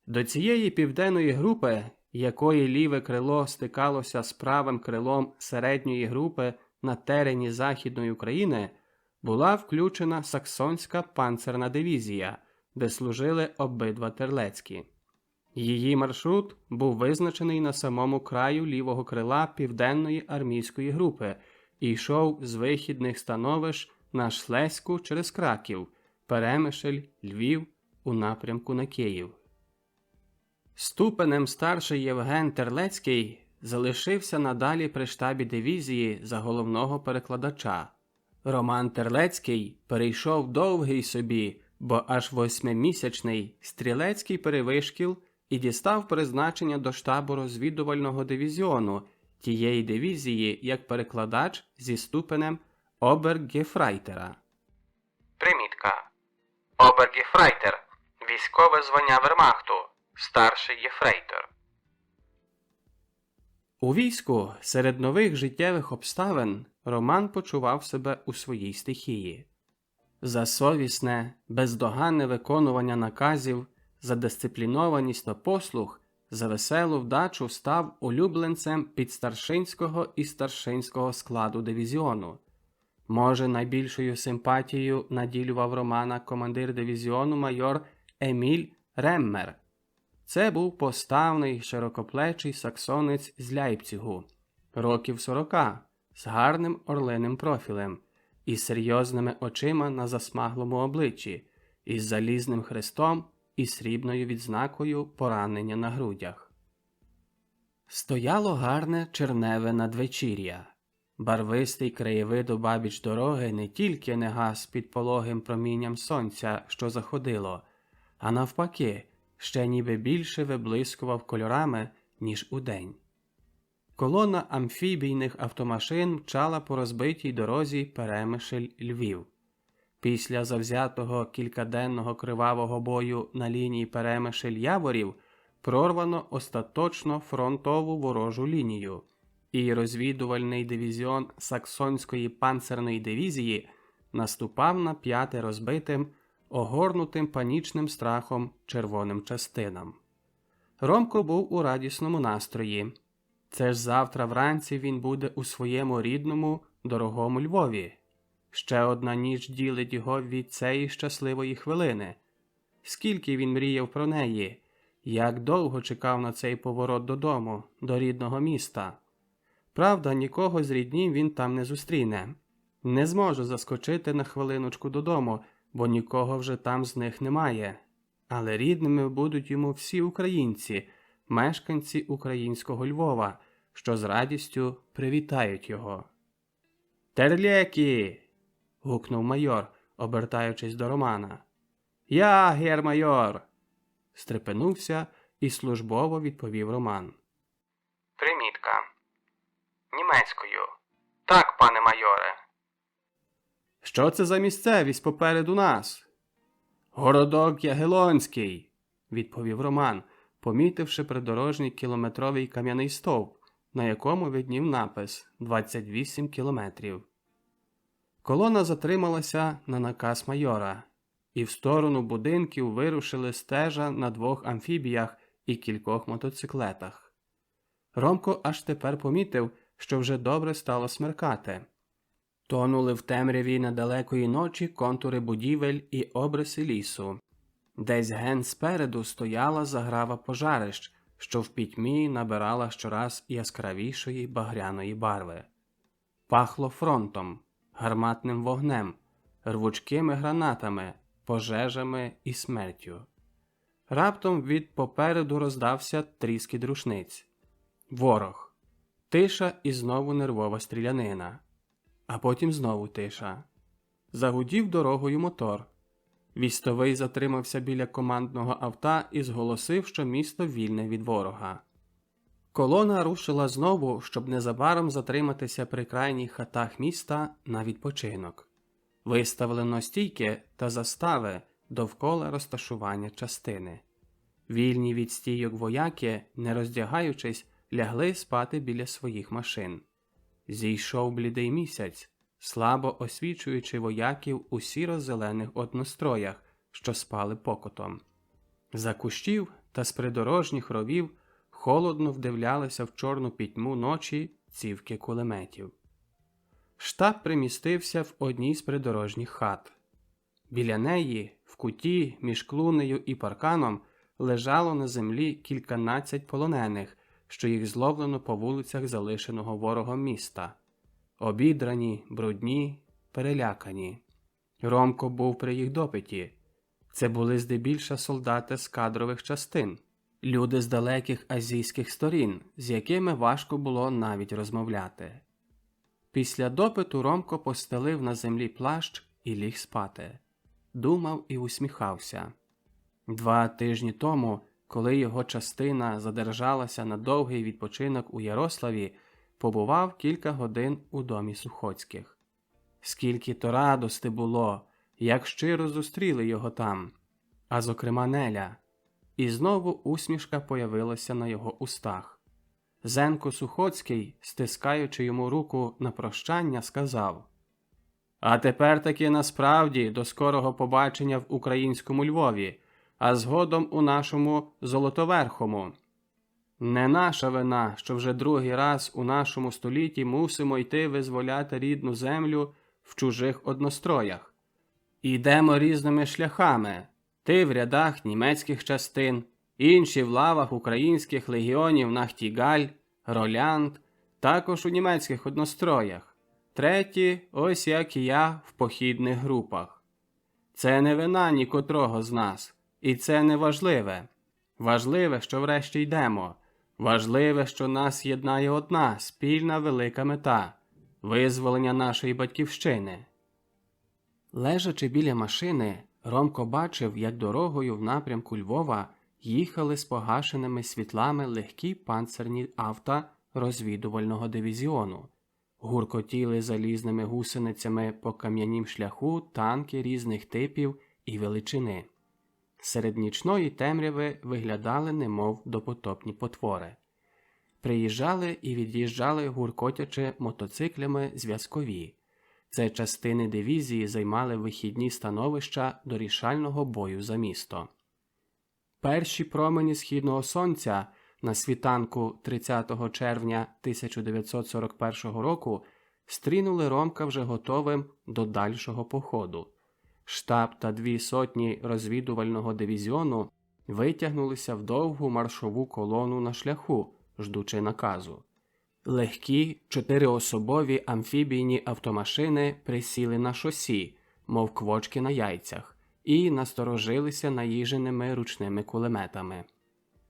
До цієї південної групи, якої ліве крило стикалося з правим крилом середньої групи на терені Західної України, була включена Саксонська панцерна дивізія, де служили обидва Терлецькі. Її маршрут був визначений на самому краю лівого крила південної армійської групи і йшов з вихідних становищ на Шлеську через Краків, Перемишль, Львів у напрямку на Київ. Ступенем старший Євген Терлецький залишився надалі при штабі дивізії за головного перекладача. Роман Терлецький перейшов довгий собі, бо аж 8-місячний стрілецький перевишкіл і дістав призначення до штабу розвідувального дивізіону тієї дивізії як перекладач зі ступенем обергефрайтера. Примітка. Обергефрайтер – військове звання Вермахту, старший єфрейтор. У війську серед нових життєвих обставин Роман почував себе у своїй стихії. За совісне, бездоганне виконування наказів, за дисциплінованість та послух, за веселу вдачу став улюбленцем підстаршинського і старшинського складу дивізіону. Може, найбільшою симпатією наділював Романа командир дивізіону майор Еміль Реммер. Це був поставний, широкоплечий саксонець з Ляйпцігу, років 40, з гарним орлиним профілем, із серйозними очима на засмаглому обличчі, із залізним хрестом і срібною відзнакою поранення на грудях. Стояло гарне черневе надвечір'я. Барвистий краєвид обабіч дороги не тільки не гас під пологим промінням сонця, що заходило, а навпаки, ще ніби більше виблискував кольорами, ніж удень. Колона амфібійних автомашин мчала по розбитій дорозі Перемишль-Львів. Після завзятого кількаденного кривавого бою на лінії Перемишль-Яворів прорвано остаточно фронтову ворожу лінію, і розвідувальний дивізіон Саксонської панцерної дивізії наступав на п'яте розбитим, огорнутим панічним страхом червоним частинам. Ромко був у радісному настрої. Це ж завтра вранці він буде у своєму рідному, дорогому Львові. Ще одна ніч ділить його від цієї щасливої хвилини. Скільки він мріяв про неї, як довго чекав на цей поворот додому, до рідного міста. Правда, нікого з рідні він там не зустріне. Не зможе заскочити на хвилиночку додому, бо нікого вже там з них немає. Але рідними будуть йому всі українці, мешканці українського Львова, що з радістю привітають його. «Терлекі!» – гукнув майор, обертаючись до Романа. «Я, гер-майор!» – стрепенувся і службово відповів Роман. Примітка. Німецькою. Так, пане майоре. «Що це за місцевість попереду нас?» «Городок Ягелонський», – відповів Роман, помітивши придорожній кілометровий кам'яний стовп, на якому виднів напис «28 кілометрів». Колона затрималася на наказ майора, і в сторону будинків вирушили стежа на 2 амфібіях і кількох мотоциклетах. Ромко аж тепер помітив, що вже добре стало смеркати. Тонули в темряві недалекої ночі контури будівель і обриси лісу. Десь ген спереду стояла заграва пожарищ, що в пітьмі набирала щораз яскравішої багряної барви. Пахло фронтом, гарматним вогнем, рвучкими гранатами, пожежами і смертю. Раптом від попереду роздався тріскіт рушниць. Ворог. Тиша і знову нервова стрілянина. А потім знову тиша. Загудів дорогою мотор. Вістовий затримався біля командного авто і зголосив, що місто вільне від ворога. Колона рушила знову, щоб незабаром затриматися при крайніх хатах міста на відпочинок. Виставлено стійки та застави довкола розташування частини. Вільні від стійок вояки, не роздягаючись, лягли спати біля своїх машин. Зійшов блідий місяць, слабо освічуючи вояків у сіро-зелених одностроях, що спали покотом. За кущів та з придорожніх ровів холодно вдивлялися в чорну пітьму ночі цівки кулеметів. Штаб примістився в одній з придорожніх хат. Біля неї, в куті між клунею і парканом, лежало на землі кільканадцять полонених, що їх зловлено по вулицях залишеного ворогом міста. Обідрані, брудні, перелякані. Ромко був при їх допиті. Це були здебільша солдати з кадрових частин, люди з далеких азійських сторін, з якими важко було навіть розмовляти. Після допиту Ромко постелив на землі плащ і ліг спати. Думав і усміхався. 2 тижні тому, коли його частина задержалася на довгий відпочинок у Ярославі, побував кілька годин у домі Сухоцьких. Скільки то радости було, як щиро зустріли його там, а зокрема Неля. І знову усмішка появилася на його устах. Зенко Сухоцький, стискаючи йому руку на прощання, сказав: «А тепер таки насправді до скорого побачення в українському Львові, а згодом у нашому Золотоверхому. Не наша вина, що вже другий раз у нашому столітті мусимо йти визволяти рідну землю в чужих одностроях. Ідемо різними шляхами. Ти в рядах німецьких частин, інші в лавах українських легіонів Нахтігаль, Ролянд, також у німецьких одностроях. Треті, ось як і я, в похідних групах. Це не вина нікотрого з нас, і це не важливе. Важливе, що врешті йдемо. Важливе, що нас єднає одна спільна велика мета – визволення нашої батьківщини». Лежачи біля машини, Ромко бачив, як дорогою в напрямку Львова їхали з погашеними світлами легкі панцирні авто розвідувального дивізіону. Гуркотіли залізними гусеницями по кам'янім шляху танки різних типів і величини. Серед нічної темряви виглядали немов допотопні потвори. Приїжджали і від'їжджали гуркотячи мотоциклями зв'язкові. Це частини дивізії займали вихідні становища до рішального бою за місто. Перші промені східного сонця на світанку 30 червня 1941 року стрінули Ромка вже готовим до дальшого походу. Штаб та 2 сотні розвідувального дивізіону витягнулися в довгу маршову колону на шляху, ждучи наказу. Легкі 4-особові амфібійні автомашини присіли на шосі, мов квочки на яйцях, і насторожилися наїженими ручними кулеметами.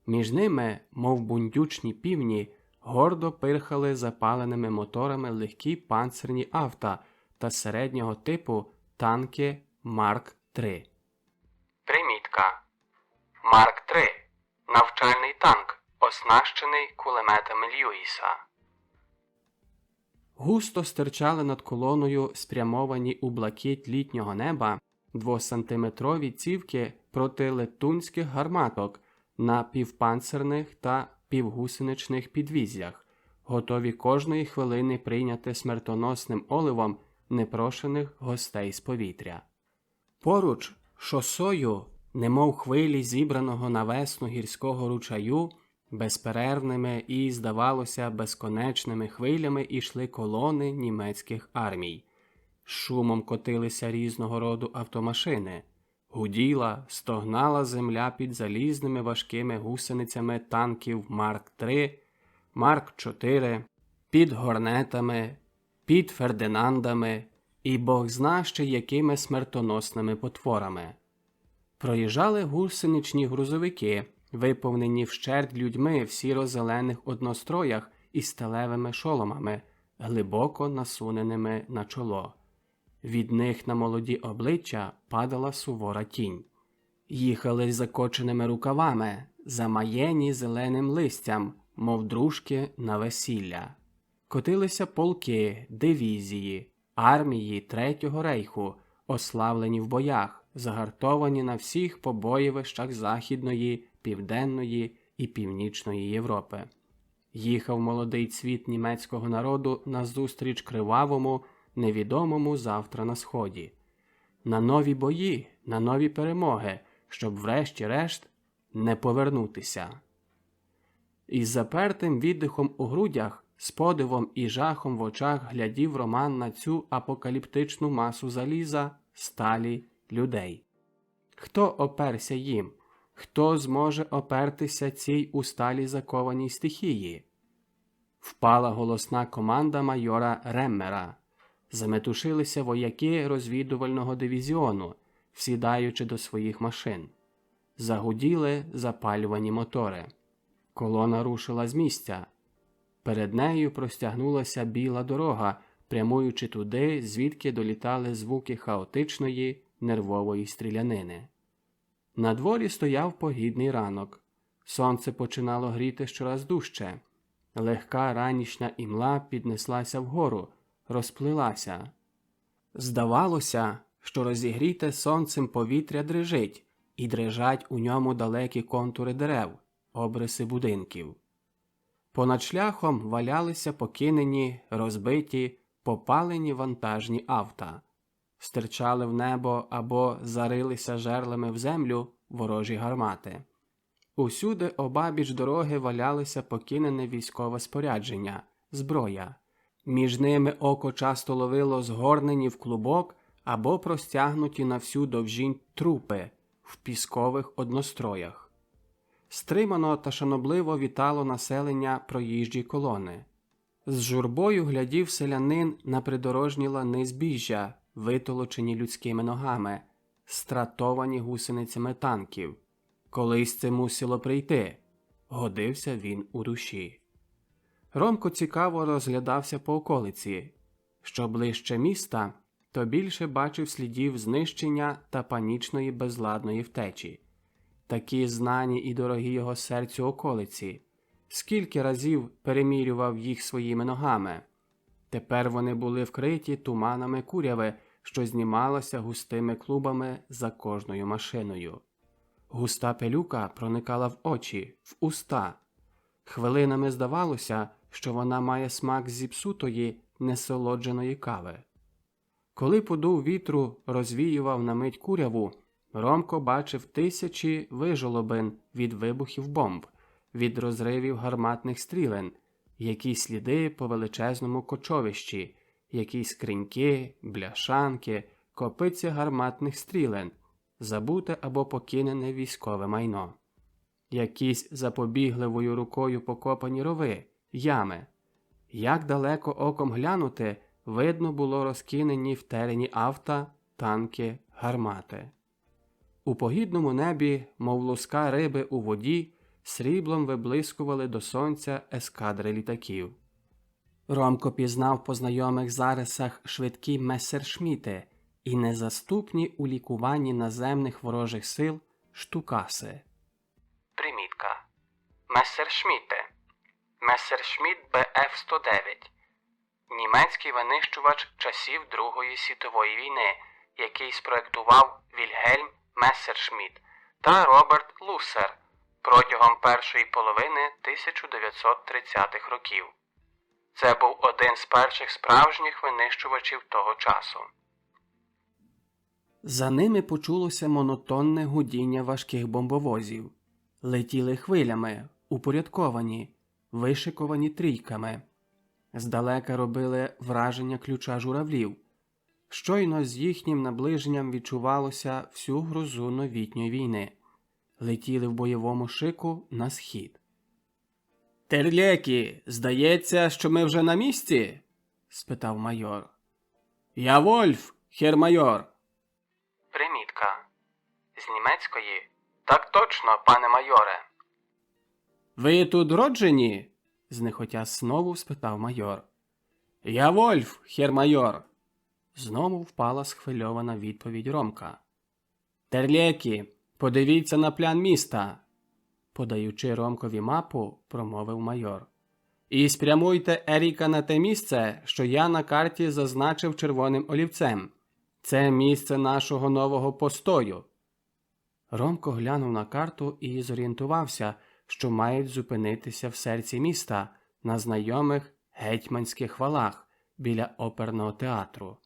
Між ними, мов бундючні півні, гордо пирхали запаленими моторами легкі панцирні авто та середнього типу танки Марк-3. Примітка. Марк-3 – навчальний танк, оснащений кулеметами Льюіса. Густо стирчали над колоною спрямовані у блакить літнього неба 2-сантиметрові цівки протилетунських гарматок на півпанцирних та півгусеничних підвіззях, готові кожної хвилини прийняти смертоносним оливом непрошених гостей з повітря. Поруч шосою, немов хвилі зібраного на весну гірського ручаю, безперервними і, здавалося, безконечними хвилями ішли колони німецьких армій. Шумом котилися різного роду автомашини. Гуділа, стогнала земля під залізними важкими гусеницями танків Марк-3, Марк-4, під горнетами, під Фердинандами і бог зна ще якими смертоносними потворами. Проїжджали гусеничні грузовики, виповнені вщерть людьми в сіро-зелених одностроях із сталевими шоломами, глибоко насуненими на чоло. Від них на молоді обличчя падала сувора тінь. Їхали з закоченими рукавами, замаєні зеленим листям, мов дружки на весілля. Котилися полки, дивізії, армії Третього рейху, ославлені в боях, загартовані на всіх побоївищах Західної, Південної і Північної Європи. Їхав молодий цвіт німецького народу назустріч кривавому, невідомому завтра на сході. На нові бої, на нові перемоги, щоб врешті-решт не повернутися. Із запертим віддихом у грудях, з подивом і жахом в очах глядів Роман на цю апокаліптичну масу заліза, сталі, людей. Хто оперся їм? Хто зможе опертися цій усталій закованій стихії? Впала голосна команда майора Реммера. Заметушилися вояки розвідувального дивізіону, всідаючи до своїх машин. Загуділи запалювані мотори. Колона рушила з місця. Перед нею простягнулася біла дорога, прямуючи туди, звідки долітали звуки хаотичної, нервової стрілянини. На дворі стояв погідний ранок. Сонце починало гріти щораз дужче. Легка ранішня імла піднеслася вгору, розплилася. Здавалося, що розігріте сонцем повітря дрижить, і дрижать у ньому далекі контури дерев, обриси будинків. Понад шляхом валялися покинені, розбиті, попалені вантажні авта. Стирчали в небо або зарилися жерлами в землю ворожі гармати. Усюди обабіч дороги валялися покинене військове спорядження, зброя. Між ними око часто ловило згорнені в клубок або простягнуті на всю довжінь трупи в піскових одностроях. Стримано та шанобливо вітало населення проїжджі колони. З журбою глядів селянин на придорожні лани збіжжя, витолочені людськими ногами, стратовані гусеницями танків. Колись це мусило прийти. Годився він у душі. Ромко цікаво розглядався по околиці. Що ближче міста, то більше бачив слідів знищення та панічної безладної втечі. Такі знані і дорогі його серцю околиці. Скільки разів перемірював їх своїми ногами. Тепер вони були вкриті туманами куряви, що знімалося густими клубами за кожною машиною. Густа пилюка проникала в очі, в уста. Хвилинами здавалося, що вона має смак зіпсутої, несолодженої кави. Коли подув вітру розвіював на мить куряву, Ромко бачив тисячі вижолобин від вибухів бомб, від розривів гарматних стрілен, якісь сліди по величезному кочовищі, якісь скриньки, бляшанки, копиці гарматних стрілен, забуте або покинене військове майно. Якісь запобігливою рукою покопані рови, ями. Як далеко оком глянути, видно було розкинені втерені авто, танки, гармати. У погідному небі, мов луска риби у воді, сріблом виблискували до сонця ескадри літаків. Ромко пізнав по знайомих зарисах швидкі месершміти і незаступні у лікуванні наземних ворожих сил штукаси. Примітка. Месершмітте. Месершмітт БФ-109. Німецький винищувач часів Другої світової війни, який спроектував Вільгельм Месершмітт та Роберт Луссер протягом першої половини 1930-х років. Це був один з перших справжніх винищувачів того часу. За ними почулося монотонне гудіння важких бомбовозів. Летіли хвилями, упорядковані, вишиковані трійками. Здалека робили враження ключа журавлів. Щойно з їхнім наближенням відчувалося всю грозу новітньої війни. Летіли в бойовому шику на схід. «Терлекі, здається, що ми вже на місці?» – спитав майор. «Я Вольф, хер майор!» Примітка. З німецької. Так точно, пане майоре. «Ви тут роджені?» – знехотя знову спитав майор. «Я Вольф, хер майор!» Знову впала схвильована відповідь Ромка. «Терлекі, подивіться на плян міста!» Подаючи Ромкові мапу, промовив майор. «І спрямуйте Еріка на те місце, що я на карті зазначив червоним олівцем. Це місце нашого нового постою». Ромко глянув на карту і зорієнтувався, що мають зупинитися в серці міста на знайомих гетьманських валах, біля оперного театру.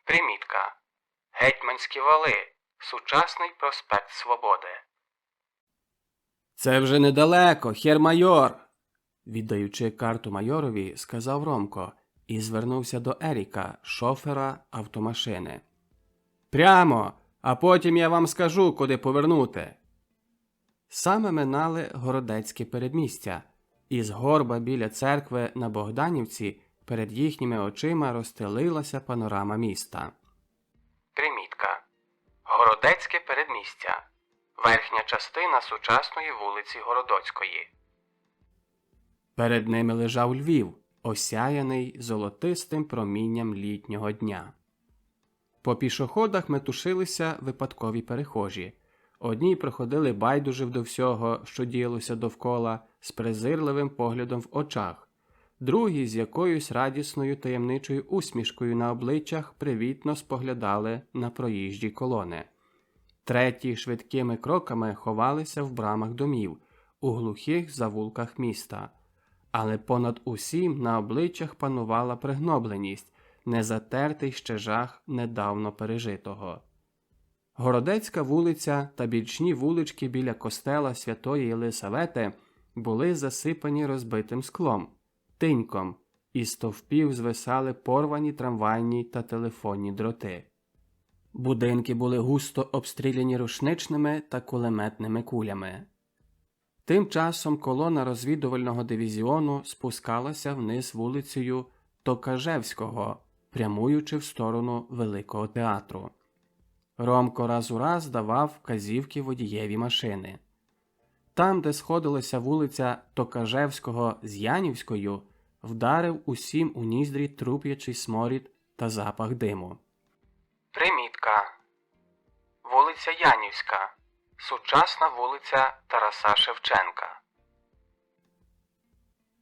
Примітка. Гетьманські вали. Сучасний проспект Свободи. «Це вже недалеко, хер-майор!» Віддаючи карту майорові, сказав Ромко і звернувся до Еріка, шофера автомашини. «Прямо, а потім я вам скажу, куди повернути». Саме минали Городецьке передмістя, і з горба біля церкви на Богданівці перед їхніми очима розстелилася панорама міста. Примітка. Городецьке передмістя. Верхня частина сучасної вулиці Городоцької. Перед ними лежав Львів, осяяний золотистим промінням літнього дня. По пішоходах метушилися випадкові перехожі. Одні проходили байдуже до всього, що діялося довкола, з презирливим поглядом в очах, другі з якоюсь радісною таємничою усмішкою на обличчях привітно споглядали на проїжджі колони. Треті швидкими кроками ховалися в брамах домів, у глухих завулках міста. Але понад усім на обличчях панувала пригнобленість, незатертий ще жах недавно пережитого. Городецька вулиця та бічні вулички біля костела Святої Єлисавети були засипані розбитим склом, тиньком, із стовпів звисали порвані трамвайні та телефонні дроти. Будинки були густо обстріляні рушничними та кулеметними кулями. Тим часом колона розвідувального дивізіону спускалася вниз вулицею Токажевського, прямуючи в сторону Великого театру. Ромко раз у раз давав вказівки водієві машини. Там, де сходилася вулиця Токажевського з Янівською, вдарив усім у ніздрі труп'ячий сморід та запах диму. Примітка. Вулиця Янівська. Сучасна вулиця Тараса Шевченка.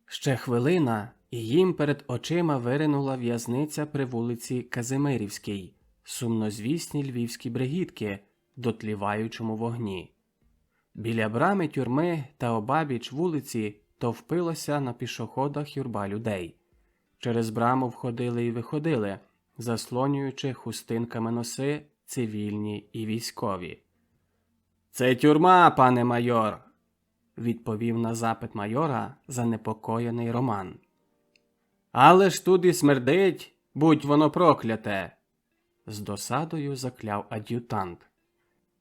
Ще хвилина, і їм перед очима виринула в'язниця при вулиці Казимирівській, сумнозвісні львівські бригітки, дотліваючому вогні. Біля брами тюрми та обабіч вулиці товпилося на пішоходах юрба людей. Через браму входили і виходили, заслонюючи хустинками носи цивільні і військові. «Це тюрма, пане майор!» – відповів на запит майора занепокоєний Роман. «Але ж тут і смердить, будь воно прокляте!» – з досадою закляв ад'ютант.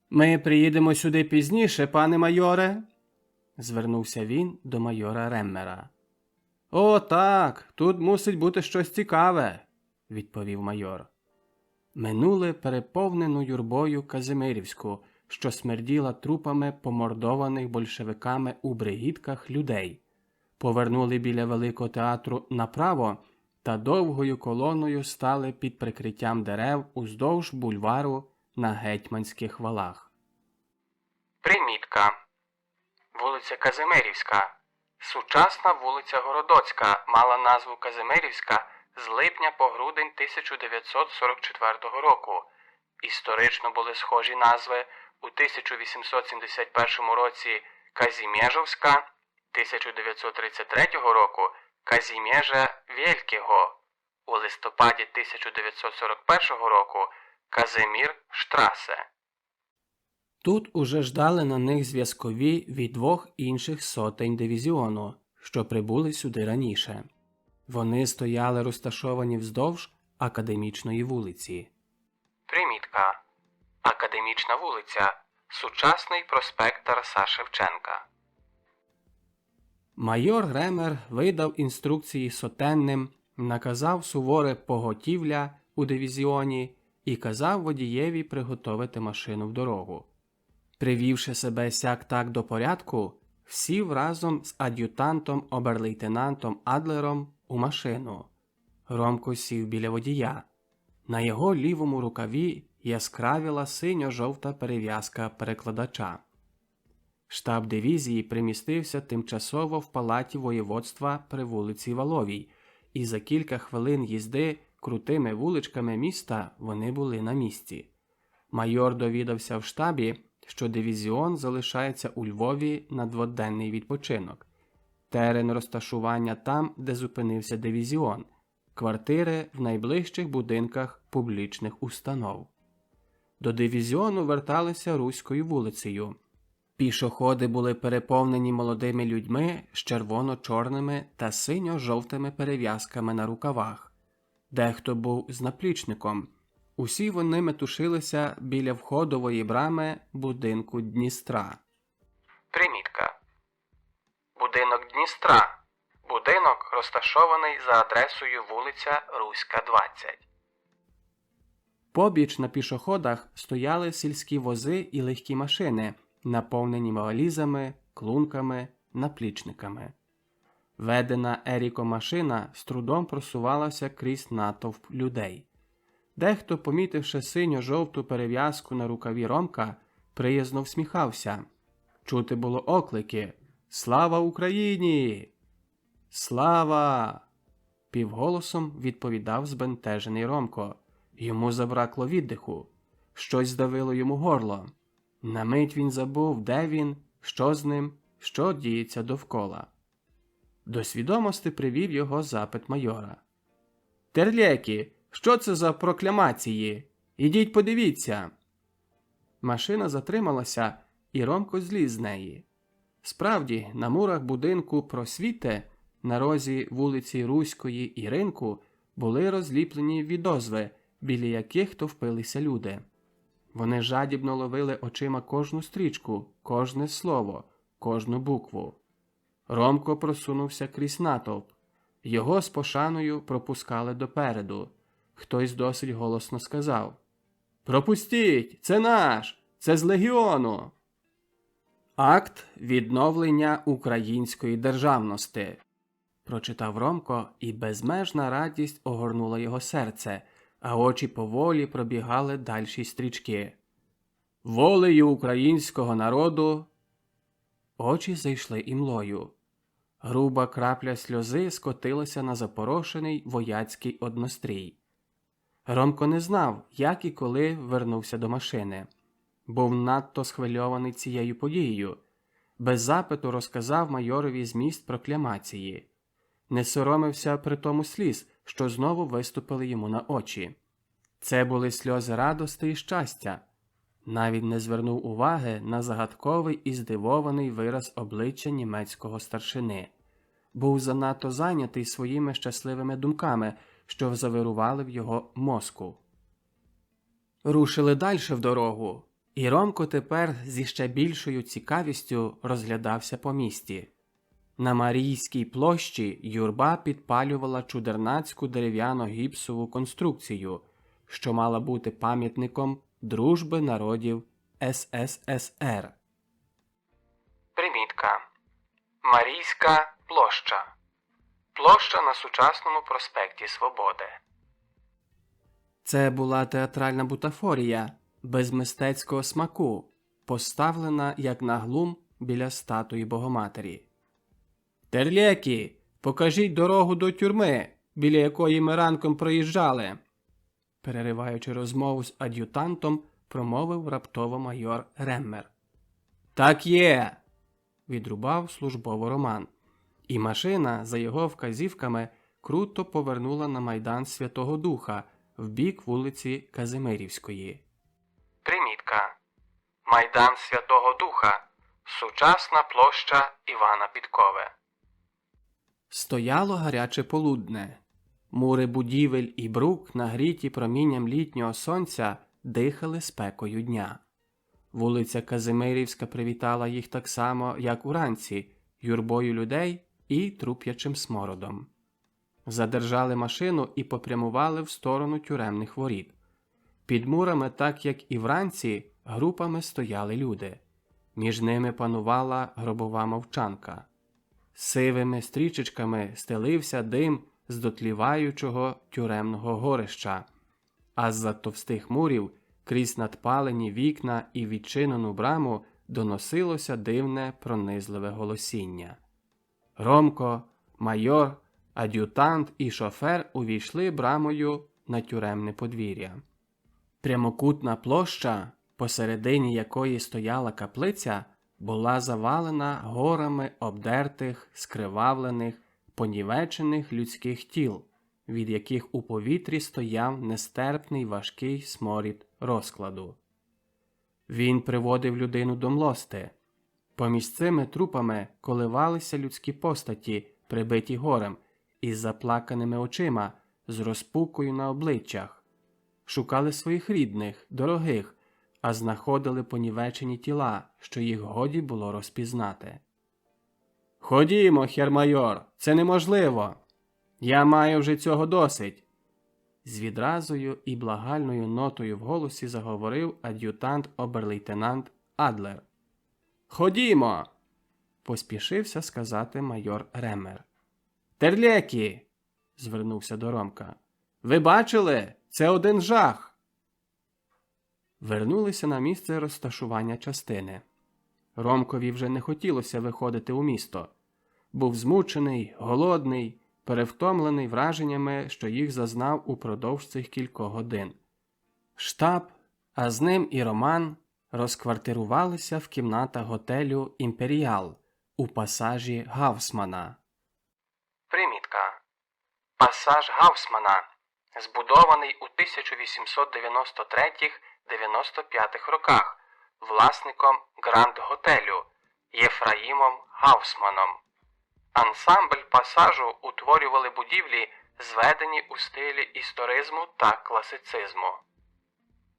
«Ми приїдемо сюди пізніше, пане майоре?» – звернувся він до майора Реммера. «О, так, тут мусить бути щось цікаве!» – відповів майор. Минули переповнену юрбою Казимирівську, що смерділа трупами помордованих большевиками у бригітках людей. Повернули біля Великого театру направо та довгою колоною стали під прикриттям дерев уздовж бульвару на Гетьманських валах. Примітка. Вулиця Казимирівська. Сучасна вулиця Городоцька мала назву Казимирівська з липня по грудень 1944 року. Історично були схожі назви у 1871 році Казімєжовська, 1933 року Казімєжа Вєлького, у листопаді 1941 року Казимір Штрасе. Тут уже ждали на них зв'язкові від двох інших сотень дивізіону, що прибули сюди раніше. Вони стояли розташовані вздовж Академічної вулиці. Примітка. Академічна вулиця. Сучасний проспект Тараса Шевченка. Майор Ремер видав інструкції сотенним, наказав суворе поготівля у дивізіоні і казав водієві приготовити машину в дорогу. Привівши себе сяк-так до порядку, сів разом з ад'ютантом оберлейтенантом Адлером у машину. Ромко сів біля водія. На його лівому рукаві яскравіла синьо-жовта перев'язка перекладача. Штаб дивізії примістився тимчасово в палаті воєводства при вулиці Валовій, і за кілька хвилин їзди крутими вуличками міста вони були на місці. Майор довідався в штабі, що дивізіон залишається у Львові на дводенний відпочинок. Терен розташування там, де зупинився дивізіон. квартири в найближчих будинках публічних установ. До дивізіону верталися Руською вулицею. Пішоходи були переповнені молодими людьми з червоно-чорними та синьо-жовтими перев'язками на рукавах. Дехто був з наплічником. Усі вони метушилися біля входової брами будинку Дністра. Примітка. Будинок Дністра. Будинок розташований за адресою вулиця Руська, 20. Побіч на пішоходах стояли сільські вози і легкі машини, наповнені валізами, клунками, наплічниками. Ведена Еріко машина з трудом просувалася крізь натовп людей. Дехто, помітивши синьо-жовту перев'язку на рукаві Ромка, приязно всміхався. Чути було оклики «Слава Україні! Слава!» Півголосом відповідав збентежений Ромко. Йому забракло віддиху. Щось здавило йому горло. На мить він забув, де він, що з ним, що діється довкола. До свідомості привів його запит майора. «Терляки, що це за проклямації? Ідіть подивіться!» Машина затрималася, і Ромко зліз з неї. Справді, на мурах будинку «Просвіте» на розі вулиці Руської і Ринку були розліплені відозви, біля яких товпилися люди. Вони жадібно ловили очима кожну стрічку, кожне слово, кожну букву. Ромко просунувся крізь натовп. Його з пошаною пропускали допереду. Хтось досить голосно сказав: «Пропустіть! Це наш! Це з легіону!» Акт відновлення української державності. Прочитав Ромко, і безмежна радість огорнула його серце, а очі поволі пробігали дальші стрічки. «Волею українського народу...» Очі зайшли імлою. Груба крапля сльози скотилася на запорошений вояцький однострій. Ромко не знав, як і коли вернувся до машини. Був надто схвильований цією подією. Без запиту розказав майорові зміст проклямації. Не соромився при тому сліз, що знову виступили йому на очі. Це були сльози радости і щастя. Навіть не звернув уваги на загадковий і здивований вираз обличчя німецького старшини. Був занадто зайнятий своїми щасливими думками, що завирували в його мозку. Рушили далі в дорогу, і Ромко тепер зі ще більшою цікавістю розглядався по місті. На Марійській площі юрба підпалювала чудернацьку дерев'яно-гіпсову конструкцію, що мала бути пам'ятником дружби народів СССР. Примітка. Марійська площа. Площа на сучасному проспекті Свободи. Це була театральна бутафорія, без мистецького смаку, поставлена як на глум біля статуї Богоматері. «Терляки, покажіть дорогу до тюрми, біля якої ми ранком проїжджали!» Перериваючи розмову з ад'ютантом, промовив раптово майор Реммер. «Так є!» – відрубав службово Роман. І машина, за його вказівками, круто повернула на майдан Святого Духа, в бік вулиці Казимирівської. Примітка. Майдан Святого Духа. Сучасна площа Івана Підкови. Стояло гаряче полудне. Мури будівель і брук, нагріті промінням літнього сонця, дихали спекою дня. Вулиця Казимирівська привітала їх так само, як уранці, юрбою людей і труп'ячим смородом. Задержали машину і попрямували в сторону тюремних воріт. Під мурами, так як і вранці, групами стояли люди. Між ними панувала гробова мовчанка. Сивими стрічечками стелився дим з дотліваючого тюремного горища, а з-за товстих мурів, крізь надпалені вікна і відчинену браму, доносилося дивне пронизливе голосіння. Ромко, майор, ад'ютант і шофер увійшли брамою на тюремне подвір'я. Прямокутна площа, посередині якої стояла каплиця, була завалена горами обдертих, скривавлених, понівечених людських тіл, від яких у повітрі стояв нестерпний важкий сморід розкладу. Він приводив людину до млости. Поміж цими трупами коливалися людські постаті, прибиті горем, із заплаканими очима, з розпукою на обличчях. Шукали своїх рідних, дорогих, а знаходили понівечені тіла, що їх годі було розпізнати. «Ходімо, хер-майор, це неможливо! Я маю вже цього досить!» З відразою і благальною нотою в голосі заговорив ад'ютант оберлейтенант Адлер. «Ходімо!» – поспішився сказати майор Ремер. «Терляки!» – звернувся до Ромка. «Ви бачили? Це один жах!» Вернулися на місце розташування частини. Ромкові вже не хотілося виходити у місто. Був змучений, голодний, перевтомлений враженнями, що їх зазнав упродовж цих кількох годин. Штаб, а з ним і Роман, розквартирувалися в кімнатах готелю «Імперіал» у пасажі Гауфсмана. Примітка. Пасаж Гауфсмана, збудований у 1893-95 роках власником Гранд-готелю Єфраїмом Гауфсманом. Ансамбль пасажу утворювали будівлі, зведені у стилі історизму та класицизму.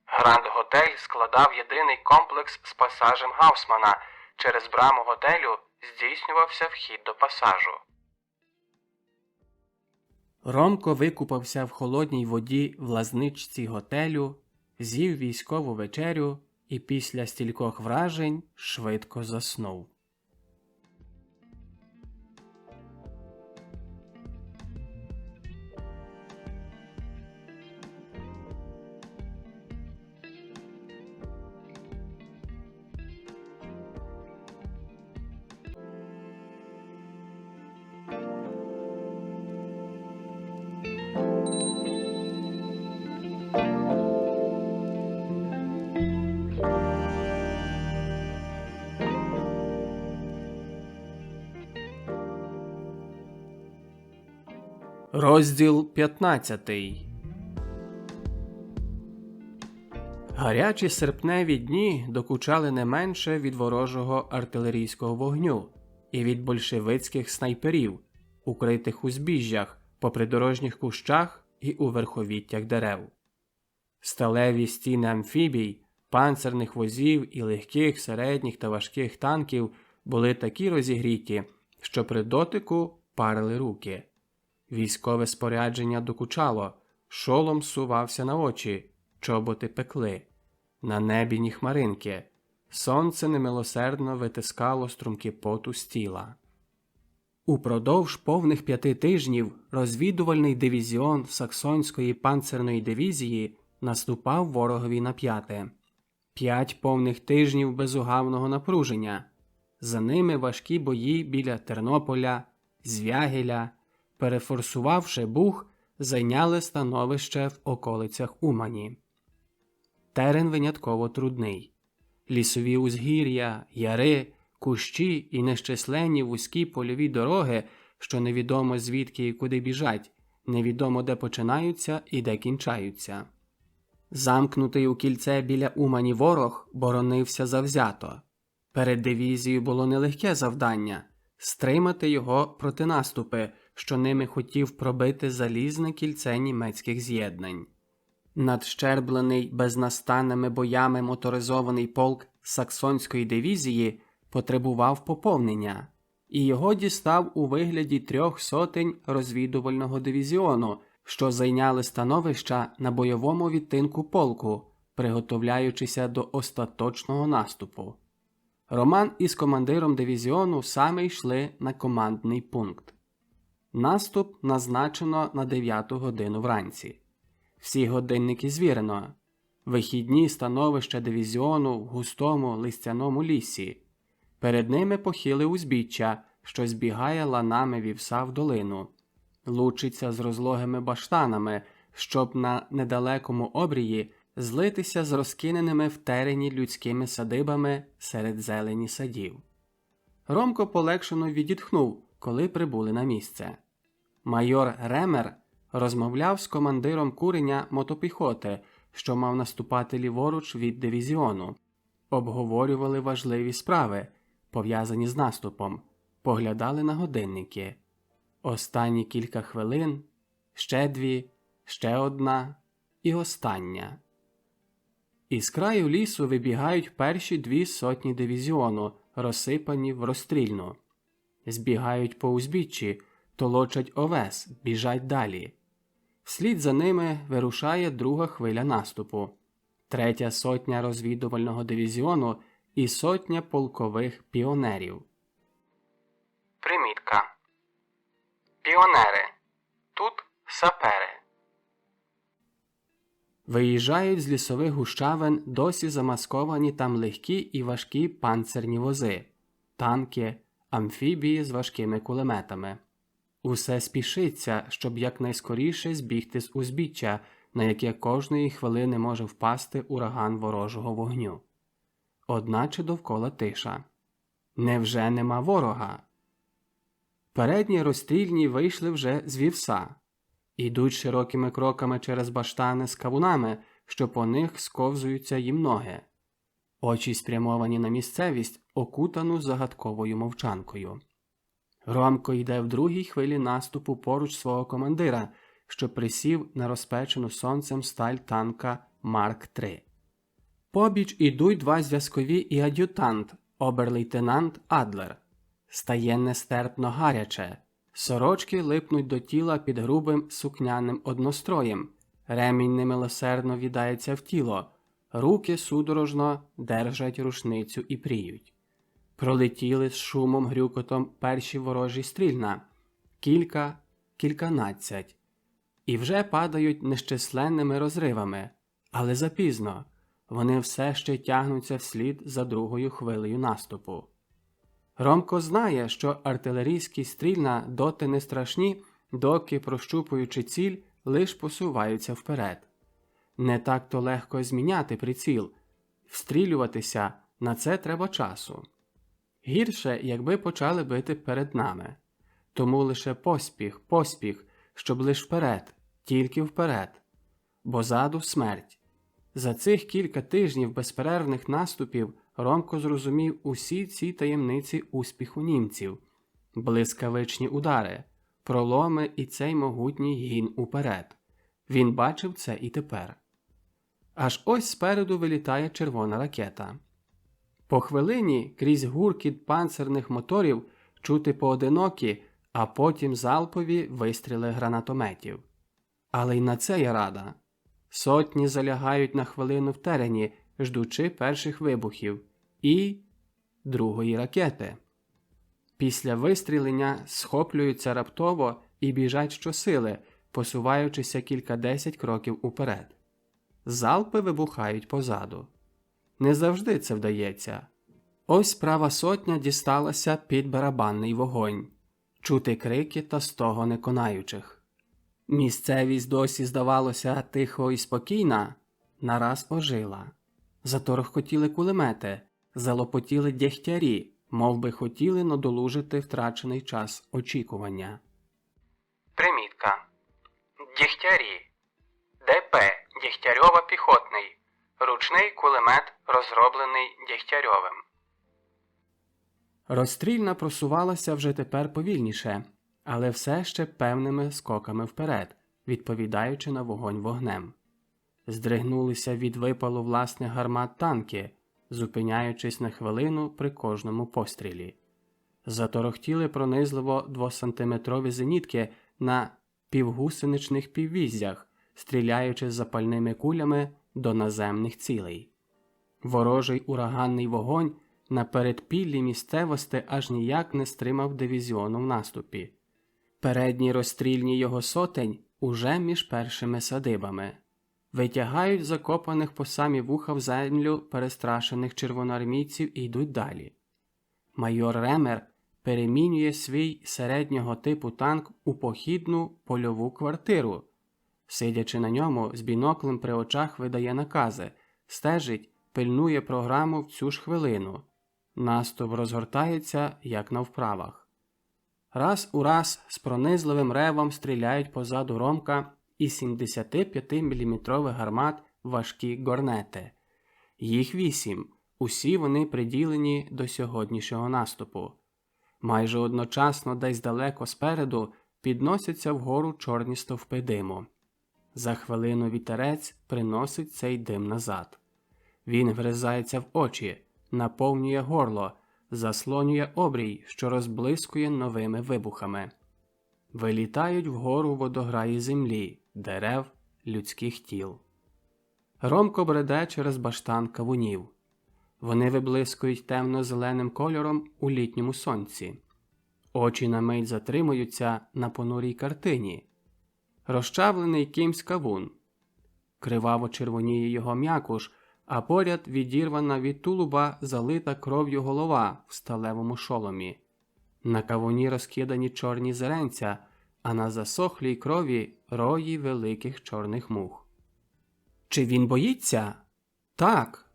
Гранд-готель складав єдиний комплекс з пасажем Гауфсмана. Через браму готелю здійснювався вхід до пасажу. Ромко викупався в холодній воді в лазничці готелю, з'їв військову вечерю і після стількох вражень швидко заснув. Розділ 15. Гарячі серпневі дні докучали не менше від ворожого артилерійського вогню і від большевицьких снайперів, укритих у збіжжях, по придорожніх кущах і у верховіттях дерев. Сталеві стіни амфібій, панцерних возів і легких, середніх та важких танків були такі розігріті, що при дотику парили руки. Військове спорядження докучало, шолом сувався на очі, чоботи пекли. На небі ні хмаринки. Сонце немилосердно витискало струмки поту з тіла. Упродовж повних 5 тижнів розвідувальний дивізіон Саксонської панцерної дивізії наступав ворогові на п'яте. 5 повних тижнів безугавного напруження. За ними важкі бої біля Тернополя, Звягеля. Перефорсувавши Буг, зайняли становище в околицях Умані. Терен винятково трудний. Лісові узгір'я, яри, кущі і нещисленні вузькі польові дороги, що невідомо звідки і куди біжать, невідомо де починаються і де кінчаються. Замкнутий у кільце біля Умані ворог боронився завзято. Перед дивізією було нелегке завдання – стримати його протинаступи, що ними хотів пробити залізне кільце німецьких з'єднань. Надщерблений безнастанними боями моторизований полк Саксонської дивізії потребував поповнення, і його дістав у вигляді 3 сотень розвідувального дивізіону, що зайняли становища на бойовому відтинку полку, приготовляючися до остаточного наступу. Роман із командиром дивізіону саме йшли на командний пункт. Наступ назначено на 9 годину вранці. Всі годинники звірено. Вихідні становища дивізіону в густому листяному лісі. Перед ними похиле узбіччя, що збігає ланами вівса в долину. Лучиться з розлогими баштанами, щоб на недалекому обрії злитися з розкиненими в терені людськими садибами серед зелені садів. Ромко полегшено відітхнув, коли прибули на місце. Майор Ремер розмовляв з командиром куреня мотопіхоти, що мав наступати ліворуч від дивізіону. Обговорювали важливі справи, пов'язані з наступом, поглядали на годинники. Останні кілька хвилин, ще дві, ще одна і остання. Із краю лісу вибігають перші 2 сотні дивізіону, розсипані в розстрільну. Збігають по узбіччі, толочать овес, біжать далі. Вслід за ними вирушає друга хвиля наступу. 3-я сотня розвідувального дивізіону і 100 полкових піонерів. Примітка. Піонери. Тут сапери. Виїжджають з лісових гущавин досі замасковані там легкі і важкі панцирні вози, танки, амфібії з важкими кулеметами. Усе спішиться, щоб якнайскоріше збігти з узбіччя, на яке кожної хвилини може впасти ураган ворожого вогню. Одначе довкола тиша. Невже нема ворога? Передні розстрільні вийшли вже з вівса. Ідуть широкими кроками через баштани з кавунами, що по них сковзуються їм ноги. Очі спрямовані на місцевість, окутану загадковою мовчанкою. Ромко йде в другій хвилі наступу поруч свого командира, що присів на розпечену сонцем сталь танка Марк-3. Побіч ідуть 2 зв'язкові і ад'ютант, обер-лейтенант Адлер. Стає нестерпно гаряче. Сорочки липнуть до тіла під грубим сукняним одностроєм. Ремінь немилосердно в'їдається в тіло. Руки судорожно держать рушницю і пріють. Пролетіли з шумом грюкотом перші ворожі стрільна. Кільканадцять. І вже падають нещисленними розривами. Але запізно. Вони все ще тягнуться вслід за другою хвилею наступу. Ромко знає, що артилерійські стрільна доти не страшні, доки, прощупуючи ціль, лиш посуваються вперед. Не так-то легко зміняти приціл. Встрілюватися – на це треба часу. Гірше, якби почали бити перед нами. Тому лише поспіх, щоб лиш вперед, тільки вперед. Бо ззаду смерть. За цих кілька тижнів безперервних наступів Ромко зрозумів усі ці таємниці успіху німців. Блискавичні удари, проломи і цей могутній гін уперед. Він бачив це і тепер. Аж ось спереду вилітає червона ракета. По хвилині крізь гуркіт панцирних моторів чути поодинокі, а потім залпові вистріли гранатометів. Але й на це я рада. Сотні залягають на хвилину в терені, ждучи перших вибухів. І другої ракети. Після вистрілення схоплюються раптово і біжать щосили, посуваючися кількадесять кроків уперед. Залпи вибухають позаду. Не завжди це вдається. Ось права сотня дісталася під барабанний вогонь. Чути крики та стогони конаючих. Місцевість досі здавалося тихо і спокійна, нараз ожила. Заторохкотіли кулемети, залопотіли дєгтярі, мов би хотіли надолужити втрачений час очікування. Примітка. Дєгтярі. ДП. Дєгтярьово-піхотний. Ручний кулемет, розроблений Дєгтярьовим. Розстрільна просувалася вже тепер повільніше, але все ще певними скоками вперед, відповідаючи на вогонь вогнем. Здригнулися від випалу власних гармат танки, зупиняючись на хвилину при кожному пострілі. Заторохтіли пронизливо 2-сантиметрові зенітки на півгусеничних піввіздях, стріляючи запальними кулями до наземних цілей. Ворожий ураганний вогонь на передпіллі місцевості аж ніяк не стримав дивізіону в наступі. Передні розстрільні його сотень уже між першими садибами. Витягають закопаних по самі вуха в землю перестрашених червоноармійців і йдуть далі. Майор Ремер перемінює свій середнього типу танк у похідну польову квартиру. Сидячи на ньому, з біноклем при очах видає накази, стежить, пильнує програму в цю ж хвилину. Наступ розгортається, як на вправах. Раз у раз з пронизливим ревом стріляють позаду Ромка із 75-мм гармат важкі горнети. Їх 8, усі вони приділені до сьогоднішнього наступу. Майже одночасно десь далеко спереду підносяться вгору чорні стовпи диму. За хвилину вітерець приносить цей дим назад. Він вризається в очі, наповнює горло, заслонює обрій, що розблискує новими вибухами. Вилітають вгору водограї землі, дерев, людських тіл. Ромко бреде через баштан кавунів. Вони виблискують темно-зеленим кольором у літньому сонці. Очі на мить затримуються на понурій картині. Розчавлений кимсь кавун. Криваво червоніє його м'якуш, а поряд відірвана від тулуба залита кров'ю голова в сталевому шоломі. На кавуні розкидані чорні зеренця, а на засохлій крові рої великих чорних мух. Чи він боїться? Так.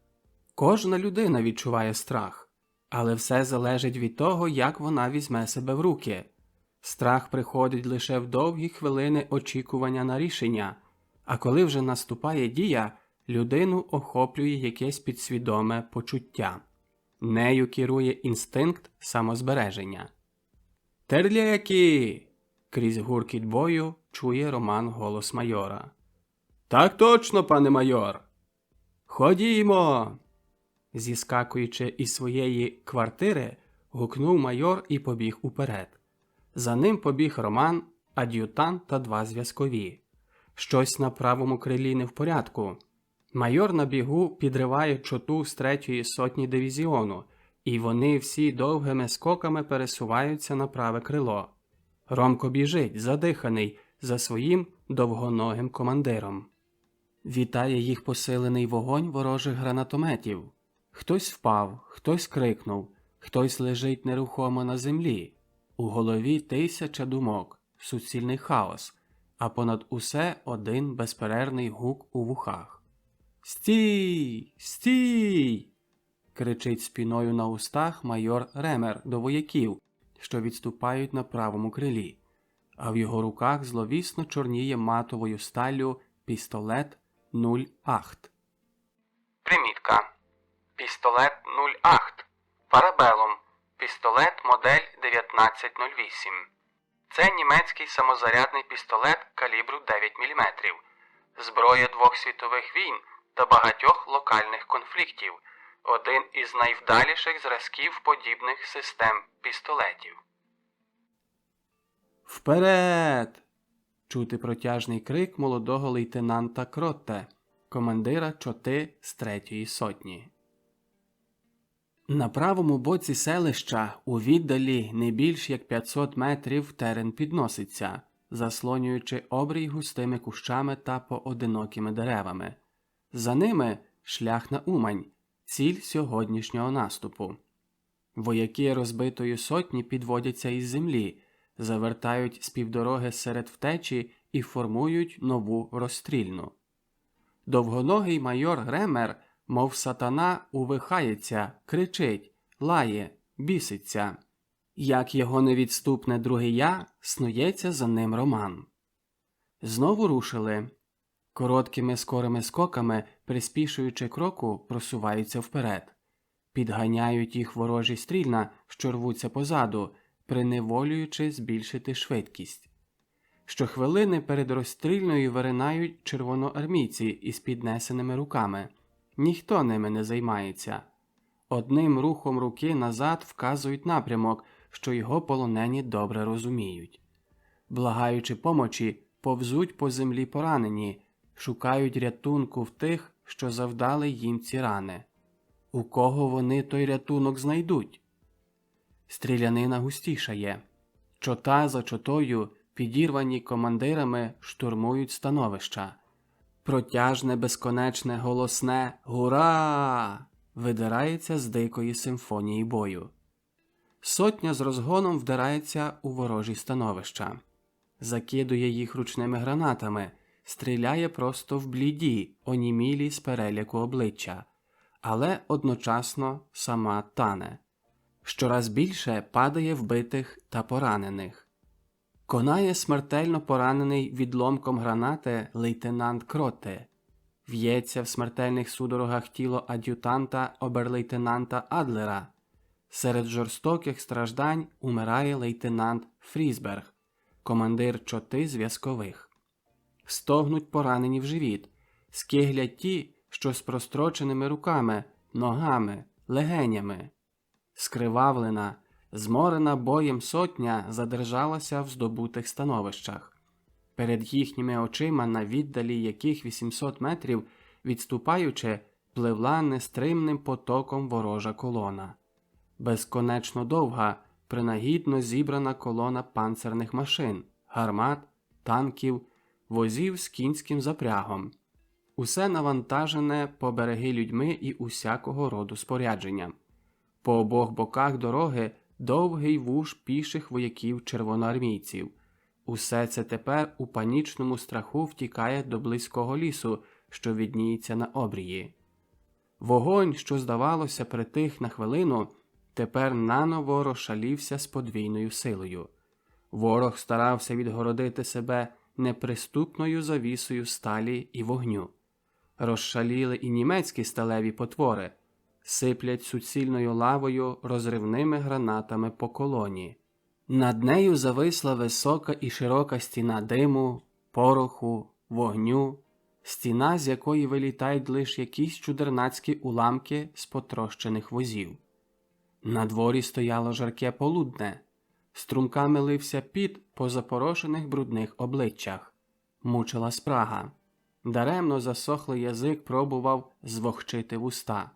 Кожна людина відчуває страх, але все залежить від того, як вона візьме себе в руки. Страх приходить лише в довгі хвилини очікування на рішення, а коли вже наступає дія, людину охоплює якесь підсвідоме почуття. Нею керує інстинкт самозбереження. «Терляки!» – крізь гуркіт бою чує Роман голос майора. «Так точно, пане майор!» «Ходімо!» Зіскакуючи із своєї квартири, гукнув майор і побіг уперед. За ним побіг Роман, ад'ютант та 2 зв'язкові. Щось на правому крилі не в порядку. Майор на бігу підриває чоту з 3-ї сотні дивізіону, і вони всі довгими скоками пересуваються на праве крило. Ромко біжить, задиханий, за своїм довгоногим командиром. Вітає їх посилений вогонь ворожих гранатометів. Хтось впав, хтось крикнув, хтось лежить нерухомо на землі. У голові 1000 думок, суцільний хаос, а понад усе один безперервний гук у вухах. «Стій! Стій!» – кричить спіною на устах майор Ремер до вояків, що відступають на правому крилі, а в його руках зловісно чорніє матовою сталлю пістолет 08. Примітка. Пістолет 08. Парабелом. Пістолет модель 1908. Це німецький самозарядний пістолет калібру 9 мм. Зброя 2 світових війн та багатьох локальних конфліктів. Один із найвдаліших зразків подібних систем пістолетів. «Вперед!» – чути протяжний крик молодого лейтенанта Кротте, командира чоти з 3-ї сотні. На правому боці селища, у віддалі не більш як 500 метрів, терен підноситься, заслонюючи обрій густими кущами та поодинокими деревами. За ними шлях на Умань, ціль сьогоднішнього наступу. Вояки розбитої сотні підводяться із землі, завертають з півдороги серед втечі і формують нову розстрільну. Довгоногий майор Ремер, мов сатана, увихається, кричить, лає, біситься. Як його невідступне друге я, снується за ним Роман. Знову рушили. Короткими скорими скоками, приспішуючи кроку, просуваються вперед. Підганяють їх ворожі стрільна, що рвуться позаду, приневолюючи збільшити швидкість. Щохвилини перед розстрільною виринають червоноармійці із піднесеними руками. Ніхто ними не займається. Одним рухом руки назад вказують напрямок, що його полонені добре розуміють. Благаючи помочі, повзуть по землі поранені, шукають рятунку в тих, що завдали їм ці рани. У кого вони той рятунок знайдуть? Стрілянина густішає. Чота за чотою, підірвані командирами, штурмують становища. Протяжне, безконечне, голосне «Гура!» видирається з дикої симфонії бою. Сотня з розгоном вдирається у ворожі становища. Закидує їх ручними гранатами, стріляє просто в бліді, онімілі з переляку обличчя, але одночасно сама тане. Щораз більше падає вбитих та поранених. Конає смертельно поранений відломком гранати лейтенант Кроте. В'ється в смертельних судорогах тіло ад'ютанта оберлейтенанта Адлера. Серед жорстоких страждань умирає лейтенант Фрісберг, командир чоти зв'язкових. Стогнуть поранені в живіт, скиглять ті, що з простроченими руками, ногами, легенями. Скривавлена, зморена боєм сотня задержалася в здобутих становищах. Перед їхніми очима, на віддалі яких 800 метрів, відступаючи, пливла нестримним потоком ворожа колона. Безконечно довга, принагідно зібрана колона панцерних машин, гармат, танків, возів з кінським запрягом. Усе навантажене по береги людьми і усякого роду спорядженням. По обох боках дороги довгий вуж піших вояків-червоноармійців. Усе це тепер у панічному страху втікає до близького лісу, що відніється на обрії. Вогонь, що, здавалося, притих на хвилину, тепер наново розшалівся з подвійною силою. Ворог старався відгородити себе неприступною завісою сталі і вогню. Розшаліли і німецькі сталеві потвори, сиплять суцільною лавою розривними гранатами по колоні. Над нею зависла висока і широка стіна диму, пороху, вогню, стіна, з якої вилітають лише якісь чудернацькі уламки з потрощених возів. На дворі стояло жарке полудне, струмками лився піт по запорошених брудних обличчях. Мучила спрага. Даремно засохлий язик пробував звохчити вуста.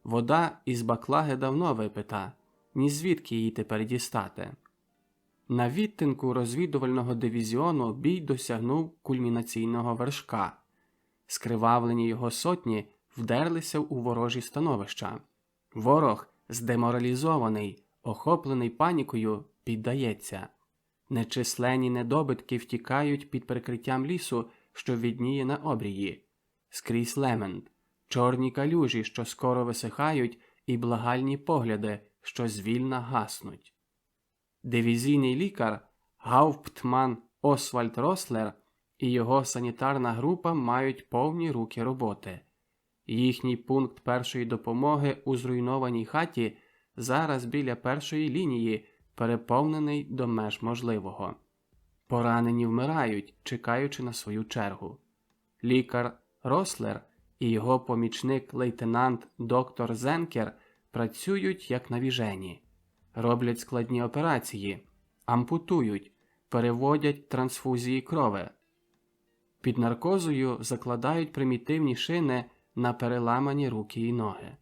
Вода із баклаги давно випита, ні звідки її тепер дістати. На відтинку розвідувального дивізіону бій досягнув кульмінаційного вершка. Скривавлені його сотні вдерлися у ворожі становища. Ворог, здеморалізований, охоплений панікою, піддається. Нечисленні недобитки втікають під прикриттям лісу, що відніє на обрії. Скрізь лемент, чорні калюжі, що скоро висихають, і благальні погляди, що звільна гаснуть. Дивізійний лікар гауптман Освальд Рослер і його санітарна група мають повні руки роботи. Їхній пункт першої допомоги у зруйнованій хаті зараз біля першої лінії, переповнений до меж можливого. Поранені вмирають, чекаючи на свою чергу. Лікар Рослер і його помічник лейтенант доктор Зенкер працюють як навіжені. Роблять складні операції, ампутують, переводять трансфузії крови. Під наркозою закладають примітивні шини на переламані руки і ноги.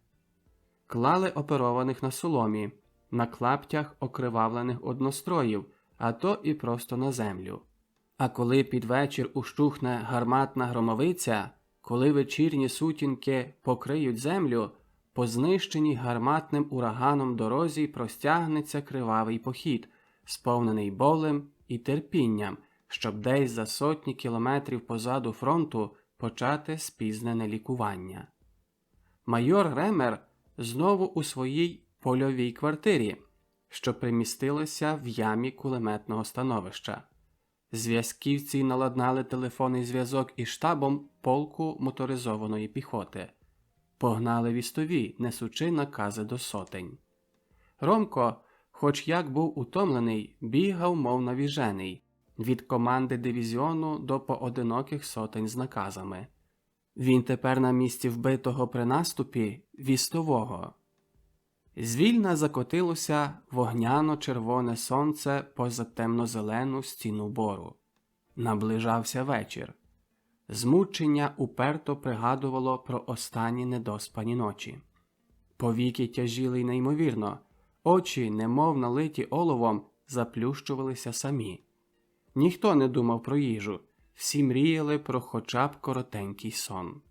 Клали оперованих на соломі, на клаптях окривавлених одностроїв, а то і просто на землю. А коли під вечір ущухне гарматна громовиця, коли вечірні сутінки покриють землю, по знищеній гарматним ураганом дорозі простягнеться кривавий похід, сповнений болем і терпінням, щоб десь за сотні кілометрів позаду фронту почати спізнене лікування. Майор Ремер знову у своїй польовій квартирі, що примістилася в ямі кулеметного становища. Зв'язківці наладнали телефонний зв'язок із штабом полку моторизованої піхоти. Погнали вістові, несучи накази до сотень. Ромко, хоч як був утомлений, бігав мов навіжений, від команди дивізіону до поодиноких сотень з наказами. Він тепер на місці вбитого при наступі вістового. Звільна закотилося вогняно-червоне сонце поза темно-зелену стіну бору. Наближався вечір. Змучення уперто пригадувало про останні недоспані ночі. Повіки тяжіли й неймовірно, очі, немов налиті оловом, заплющувалися самі. Ніхто не думав про їжу, всі мріяли про хоча б коротенький сон.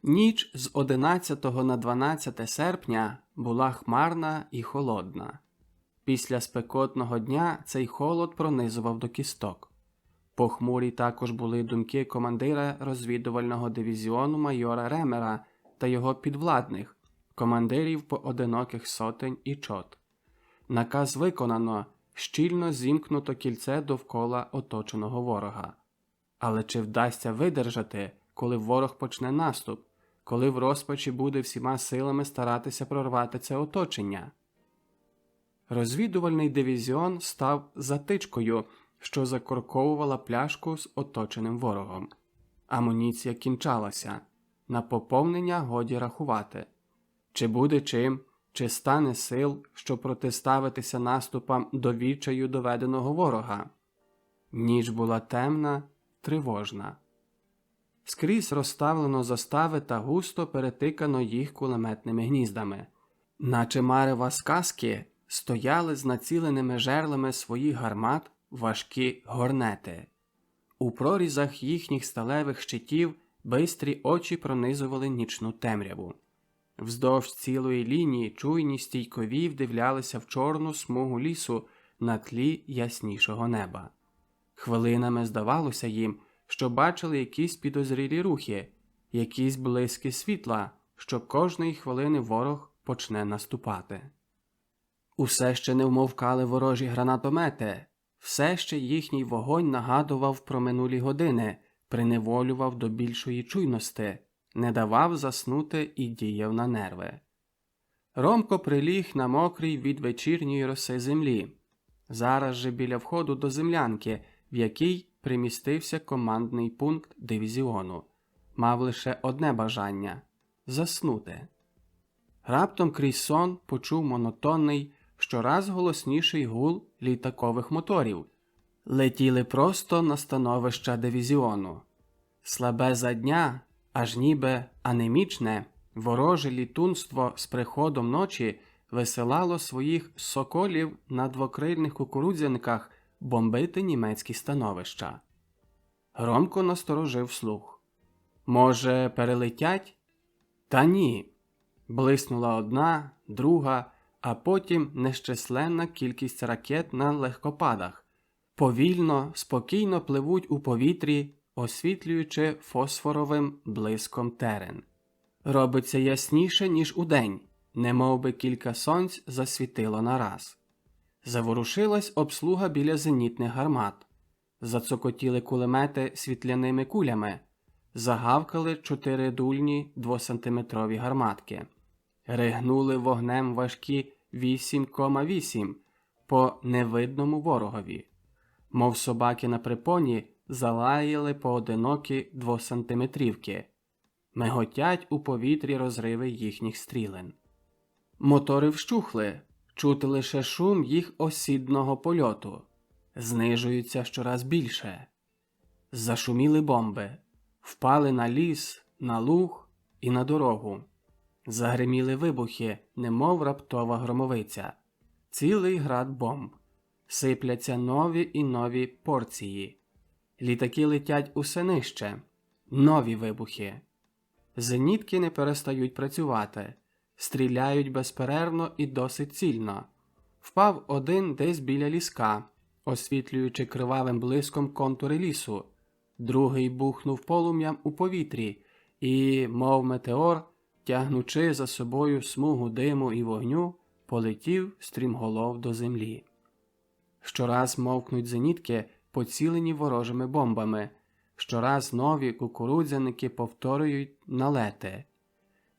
Ніч з 11 на 12 серпня була хмарна і холодна. Після спекотного дня цей холод пронизував до кісток. Похмурі також були думки командира розвідувального дивізіону майора Ремера та його підвладних, командирів поодиноких сотень і чот. Наказ виконано, щільно зімкнуто кільце довкола оточеного ворога. Але чи вдасться видержати, коли ворог почне наступ, коли в розпачі буде всіма силами старатися прорвати це оточення? Розвідувальний дивізіон став затичкою, що закорковувала пляшку з оточеним ворогом. Амуніція кінчалася. На поповнення годі рахувати. Чи буде чим, чи стане сил, щоб протиставитися наступам до відчаю доведеного ворога? Ніч була темна, тривожна. Скрізь розставлено застави та густо перетикано їх кулеметними гніздами. Наче марева з казки стояли з націленими жерлями своїх гармат важкі горнети. У прорізах їхніх сталевих щитів бистрі очі пронизували нічну темряву. Вздовж цілої лінії чуйні стійкові вдивлялися в чорну смугу лісу на тлі яснішого неба. Хвилинами здавалося їм, що бачили якісь підозрілі рухи, якісь блиски світла, що кожної хвилини ворог почне наступати. Усе ще не вмовкали ворожі гранатомети, все ще їхній вогонь нагадував про минулі години, приневолював до більшої чуйності, не давав заснути і діяв на нерви. Ромко приліг на мокрій від вечірньої роси землі, зараз же біля входу до землянки, в якій примістився командний пункт дивізіону. Мав лише одне бажання – заснути. Раптом крізь сон почув монотонний, щораз голосніший гул літакових моторів. Летіли просто на становища дивізіону. Слабе задня, аж ніби анемічне, вороже літунство з приходом ночі висилало своїх соколів на двокрильних кукурудзяниках бомбити німецькі становища. Громко насторожив слух. Може, перелетять? Та ні. Блиснула одна, друга, а потім нещисленна кількість ракет на легкопадах. Повільно, спокійно пливуть у повітрі, освітлюючи фосфоровим блиском терен. Робиться ясніше, ніж удень, немов би кілька сонць засвітило нараз. Заворушилась обслуга біля зенітних гармат. Зацокотіли кулемети світляними кулями. Загавкали 4-дульні 2-сантиметрові гарматки. Ригнули вогнем важкі 8,8 по невидному ворогові. Мов собаки на припоні, залаяли поодинокі 2-сантиметрівки. Миготять у повітрі розриви їхніх стрілен. Мотори вщухли, чути лише шум їх осідного польоту. Знижуються щораз більше. Зашуміли бомби. Впали на ліс, на луг і на дорогу. Загриміли вибухи, немов раптова громовиця. Цілий град бомб. Сипляться нові і нові порції. Літаки летять усе нижче. Нові вибухи. Зенітки не перестають працювати. Стріляють безперервно і досить цільно. Впав один десь біля ліска, освітлюючи кривавим блиском контури лісу. Другий бухнув полум'ям у повітрі і, мов метеор, тягнучи за собою смугу диму і вогню, полетів стрімголов до землі. Щораз мовкнуть зенітки, поцілені ворожими бомбами. Щораз нові кукурудзяники повторюють налети.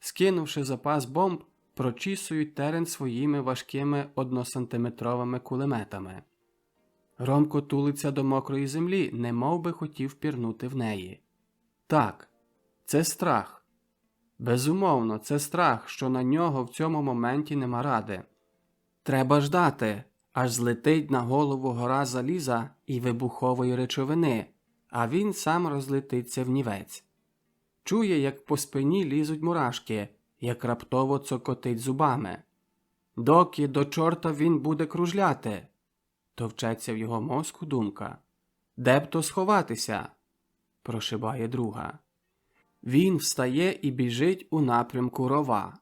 Скинувши запас бомб, прочісують терен своїми важкими 1-сантиметровими кулеметами. Ромко тулиться до мокрої землі, немов би хотів пірнути в неї. Так, це страх. Безумовно, це страх, що на нього в цьому моменті нема ради. Треба ждати, аж злетить на голову гора заліза і вибухової речовини, а він сам розлетиться внівець. Чує, як по спині лізуть мурашки, як раптово цокотить зубами. Доки до чорта він буде кружляти? Товчеться в його мозку думка. Де б то сховатися? Прошибає друга. Він встає і біжить у напрямку рова.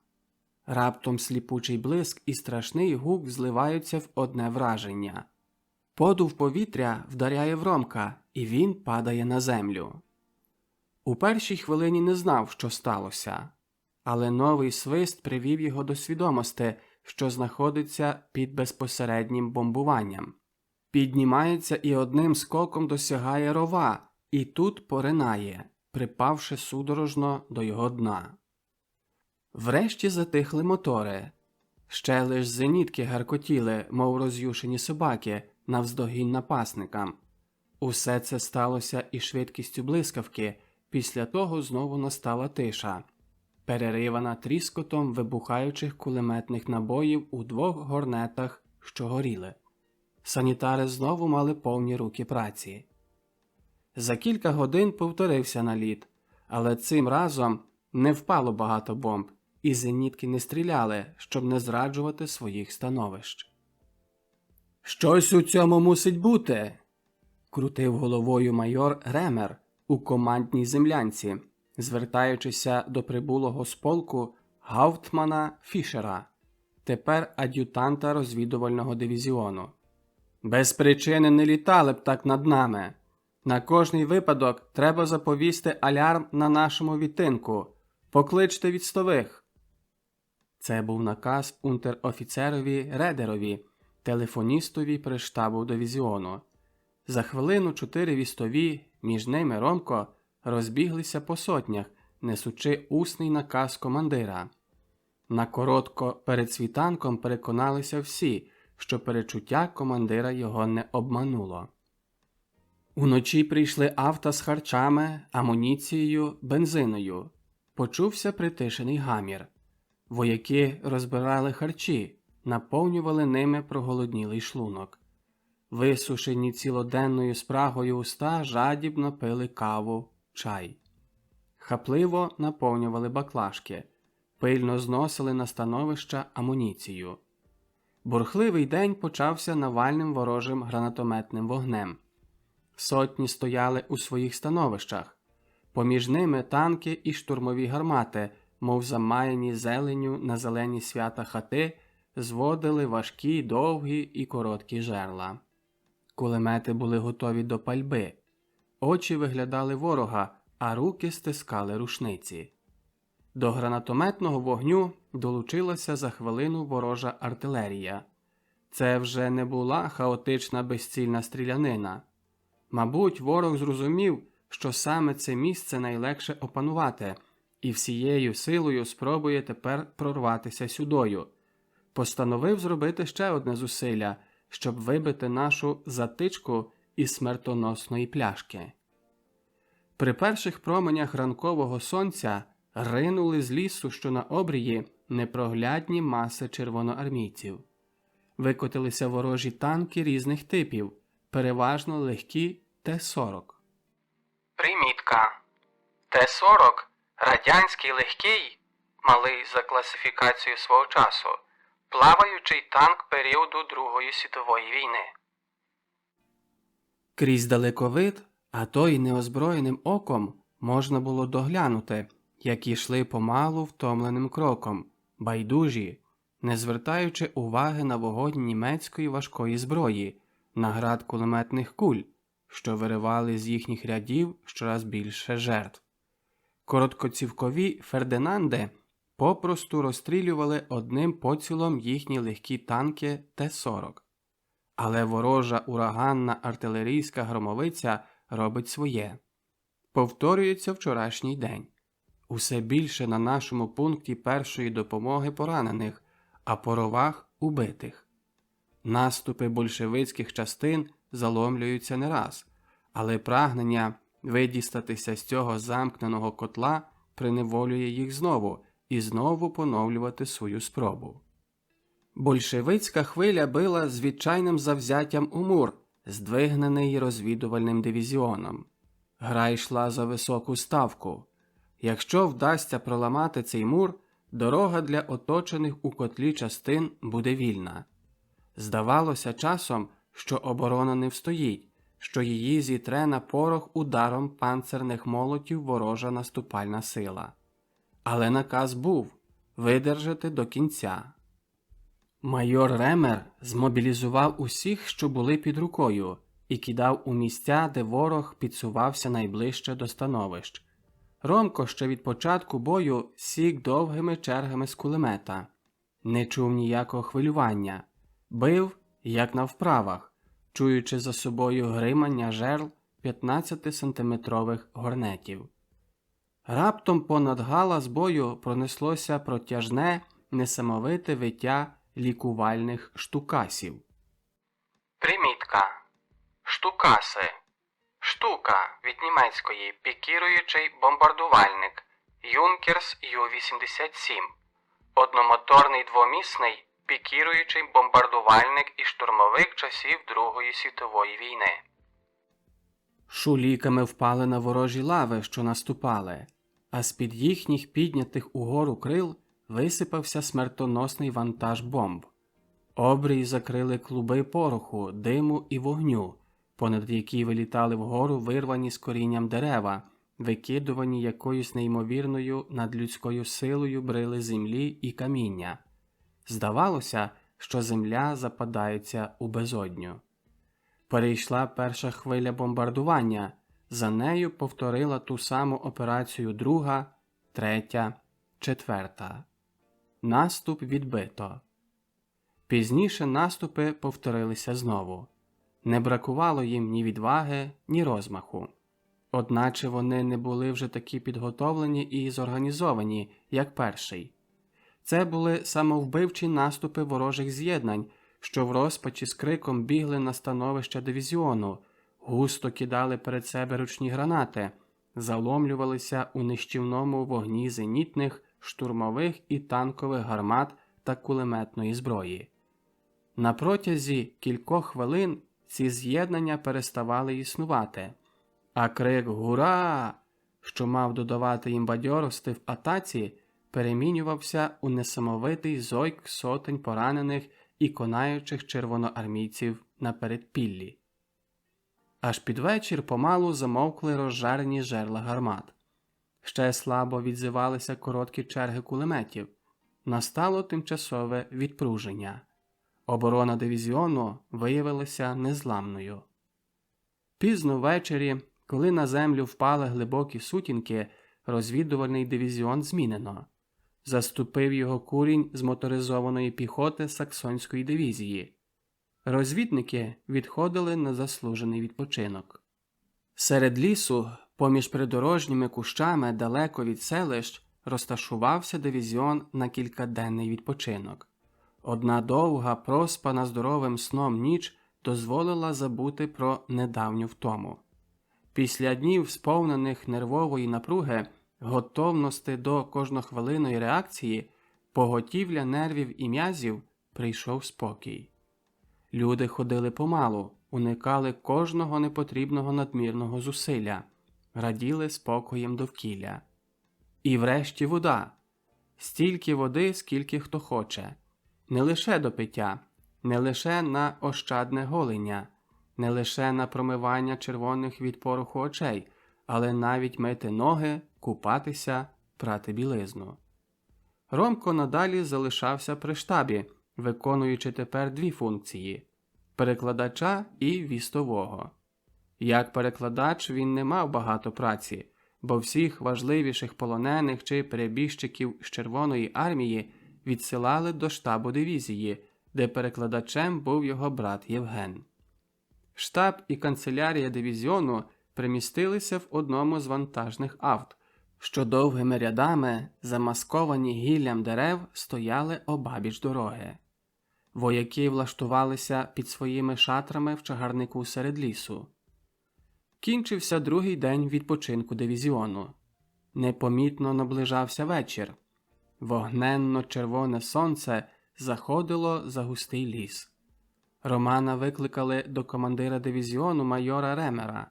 Раптом сліпучий блиск і страшний гук зливаються в одне враження. Подув повітря вдаряє в Ромка, і він падає на землю. У першій хвилині не знав, що сталося. але новий свист привів його до свідомості, що знаходиться під безпосереднім бомбуванням. Піднімається і одним скоком досягає рова, і тут поринає, припавши судорожно до його дна. Врешті затихли мотори. Ще лиш зенітки гаркотіли, мов роз'юшені собаки, навздогін напасникам. Усе це сталося і швидкістю блискавки, після того знову настала тиша, переривана тріскотом вибухаючих кулеметних набоїв у двох горнетах, що горіли. Санітари знову мали повні руки праці. За кілька годин повторився наліт, але цим разом не впало багато бомб, і зенітки не стріляли, щоб не зраджувати своїх становищ. «Щось у цьому мусить бути!» – крутив головою майор Ремер у командній землянці, звертаючися до прибулого з полку Гауптмана Фішера, тепер ад'ютанта розвідувального дивізіону. «Без причини не літали б так над нами. На кожний випадок треба заповісти алярм на нашому відтинку. Покличте відстових!» Це був наказ унтер-офіцерові Редерові, телефоністові при штабу дивізіону. За хвилину 4 вістові, між ними Ромко, розбіглися по сотнях, несучи усний наказ командира. На коротко перед світанком переконалися всі, що перечуття командира його не обмануло. Уночі прийшли авто з харчами, амуніцією, бензиною. Почувся притишений гамір. Вояки розбирали харчі, наповнювали ними проголоднілий шлунок. Висушені цілоденною спрагою уста жадібно пили каву, чай. Хапливо наповнювали баклажки, пильно зносили на становища амуніцію. Бурхливий день почався навальним ворожим гранатометним вогнем. Сотні стояли у своїх становищах. Поміж ними танки і штурмові гармати, мов замаяні зеленню на зелені свята хати, зводили важкі, довгі і короткі жерла. Кулемети були готові до пальби. Очі виглядали ворога, а руки стискали рушниці. До гранатометного вогню долучилася за хвилину ворожа артилерія. Це вже не була хаотична безцільна стрілянина. Мабуть, ворог зрозумів, що саме це місце найлегше опанувати, і всією силою спробує тепер прорватися сюдою. Постановив зробити ще одне зусилля, щоб вибити нашу затичку із смертоносної пляшки. При перших променях ранкового сонця ринули з лісу, що на обрії, непроглядні маси червоноармійців. Викотилися ворожі танки різних типів, переважно легкі Т-40. Примітка. Т-40 – радянський легкий, малий за класифікацією свого часу, плаваючий танк періоду Другої світової війни. Крізь далековид, а то й неозброєним оком, можна було доглянути, як йшли помалу втомленим кроком, байдужі, не звертаючи уваги на вогонь німецької важкої зброї, на град кулеметних куль, що виривали з їхніх рядів щораз більше жертв. Короткоцівкові Фердинанди попросту розстрілювали одним поцілом їхні легкі танки Т-40. Але ворожа ураганна артилерійська громовиця робить своє. Повторюється вчорашній день. Усе більше на нашому пункті першої допомоги поранених, а по ровах – убитих. Наступи большевицьких частин заломлюються не раз, але прагнення видістатися з цього замкненого котла приневолює їх знову і знову поновлювати свою спробу. Большевицька хвиля била з відчайним завзяттям у мур, здвигнений розвідувальним дивізіоном. Гра йшла за високу ставку. Якщо вдасться проламати цей мур, дорога для оточених у котлі частин буде вільна. Здавалося часом, що оборона не встоїть, що її зітре на порох ударом панцерних молотів ворожа наступальна сила. Але наказ був – видержати до кінця. Майор Ремер змобілізував усіх, що були під рукою, і кидав у місця, де ворог підсувався найближче до становищ. Ромко ще від початку бою сік довгими чергами з кулемета. Не чув ніякого хвилювання. Бив, як на вправах, чуючи за собою гримання жерл 15-сантиметрових горнетів. Раптом понад галас бою пронеслося протяжне, несамовите виття лікувальних штукасів. Примітка. Штукаси. Штука від німецької пікіруючий бомбардувальник Юнкерс Ю-87. Одномоторний двомісний пікіруючий бомбардувальник і штурмовик часів Другої світової війни. Шуліками впали на ворожі лави, що наступали, а з-під їхніх піднятих угору крил висипався смертоносний вантаж бомб. Обрій закрили клуби пороху, диму і вогню, понад які вилітали вгору вирвані з корінням дерева, викидувані якоюсь неймовірною надлюдською силою брили землі і каміння. Здавалося, що земля западається у безодню. Перейшла перша хвиля бомбардування, за нею повторила ту саму операцію друга, третя, четверта. Наступ відбито. Пізніше наступи повторилися знову. Не бракувало їм ні відваги, ні розмаху. Одначе вони не були вже такі підготовлені і зорганізовані, як перший. Це були самовбивчі наступи ворожих з'єднань, що в розпачі з криком бігли на становище дивізіону, густо кидали перед себе ручні гранати, заломлювалися у нищівному вогні зенітних, штурмових і танкових гармат та кулеметної зброї. На протязі кількох хвилин ці з'єднання переставали існувати, а крик «Гура!», що мав додавати їм бадьорости в атаці, перемінювався у несамовитий зойк сотень поранених і конаючих червоноармійців на передпіллі. Аж під вечір помалу замовкли розжарені жерла гармат. Ще слабо відзивалися короткі черги кулеметів. Настало тимчасове відпруження. Оборона дивізіону виявилася незламною. Пізно ввечері, коли на землю впали глибокі сутінки, розвідувальний дивізіон змінено. Заступив його курінь з моторизованої піхоти Саксонської дивізії. Розвідники відходили на заслужений відпочинок. Серед лісу, поміж придорожніми кущами далеко від селищ, розташувався дивізіон на кількаденний відпочинок. Одна довга, проспана здоровим сном ніч дозволила забути про недавню втому. Після днів, сповнених нервової напруги, готовності до кожнохвилинної реакції, поготівля нервів і м'язів, прийшов спокій. Люди ходили помалу, уникали кожного непотрібного надмірного зусилля, раділи спокоєм довкілля. І врешті вода. Стільки води, скільки хто хоче. Не лише до пиття, не лише на ощадне голення, не лише на промивання червоних від пороху очей, але навіть мити ноги, купатися, прати білизну. Ромко надалі залишався при штабі, виконуючи тепер дві функції – перекладача і вістового. Як перекладач він не мав багато праці, бо всіх важливіших полонених чи перебіжчиків з Червоної армії відсилали до штабу дивізії, де перекладачем був його брат Євген. Штаб і канцелярія дивізіону примістилися в одному з вантажних авт, що довгими рядами, замасковані гіллям дерев, стояли обабіч дороги. Вояки влаштувалися під своїми шатрами в чагарнику серед лісу. Кінчився другий день відпочинку дивізіону. Непомітно наближався вечір. Вогненно-червоне сонце заходило за густий ліс. Романа викликали до командира дивізіону майора Ремера.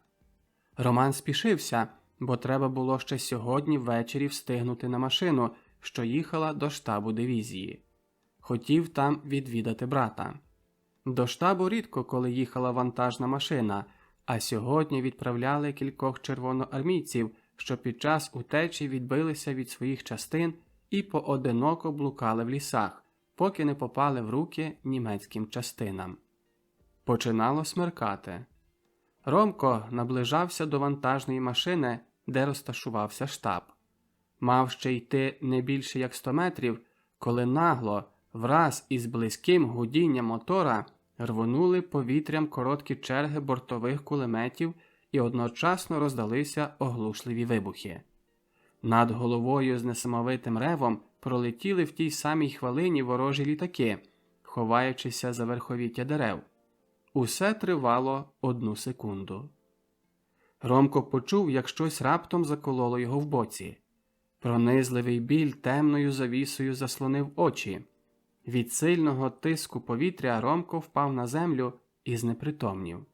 Роман спішився, бо треба було ще сьогодні ввечері встигнути на машину, що їхала до штабу дивізії. Хотів там відвідати брата. До штабу рідко коли їхала вантажна машина, а сьогодні відправляли кількох червоноармійців, що під час утечі відбилися від своїх частин і поодиноко блукали в лісах, поки не попали в руки німецьким частинам. Починало смеркати. Ромко наближався до вантажної машини, де розташувався штаб. Мав ще йти не більше як 100 метрів, коли нагло, враз із близьким гудінням мотора рвонули повітрям короткі черги бортових кулеметів і одночасно роздалися оглушливі вибухи. Над головою з несамовитим ревом пролетіли в тій самій хвилині ворожі літаки, ховаючися за верховіття дерев. Усе тривало 1 секунду. Ромко почув, як щось раптом закололо його в боці. Пронизливий біль темною завісою заслонив очі. Від сильного тиску повітря Ромко впав на землю і знепритомнів.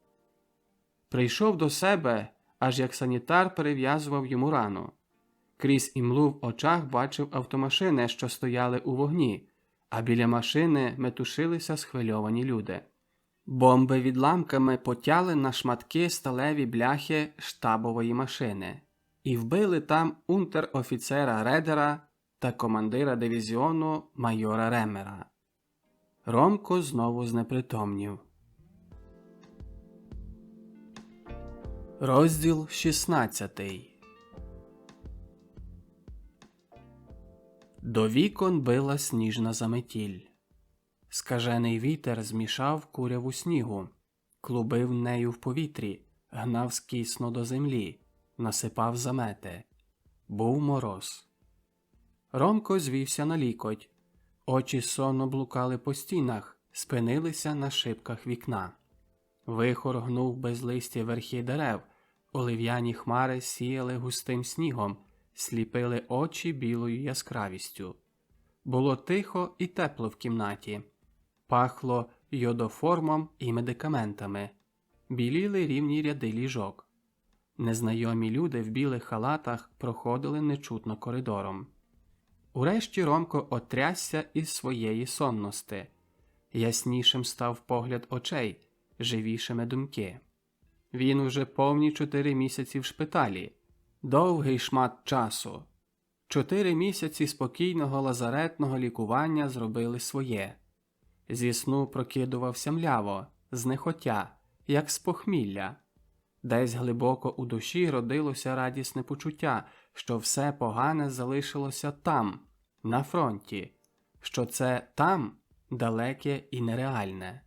Прийшов до себе, аж як санітар перев'язував йому рану. Крізь імлу в очах бачив автомашини, що стояли у вогні, а біля машини метушилися схвильовані люди. Бомби відламками потяли на шматки сталеві бляхи штабової машини і вбили там унтер-офіцера Редера та командира дивізіону майора Ремера. Ромко знову знепритомнів. Розділ 16. До вікон била сніжна заметіль. Скажений вітер змішав куряву снігу, клубив нею в повітрі, гнав скісно до землі, насипав замети. Був мороз. Ромко звівся на лікоть. Очі сонно блукали по стінах, спинилися на шибках вікна. Вихор гнув безлисті верхи дерев, олив'яні хмари сіяли густим снігом, сліпили очі білою яскравістю. Було тихо і тепло в кімнаті. Пахло йодоформом і медикаментами. Біліли рівні ряди ліжок. Незнайомі люди в білих халатах проходили нечутно коридором. Урешті Ромко отрясся із своєї сонності. Яснішим став погляд очей, живішими думки. Він уже повні 4 місяці в шпиталі. Довгий шмат часу. 4 місяці спокійного лазаретного лікування зробили своє. Зі сну прокидувався мляво, знехотя, як з похмілля. Десь глибоко у душі родилося радісне почуття, що все погане залишилося там, на фронті, що це там далеке і нереальне.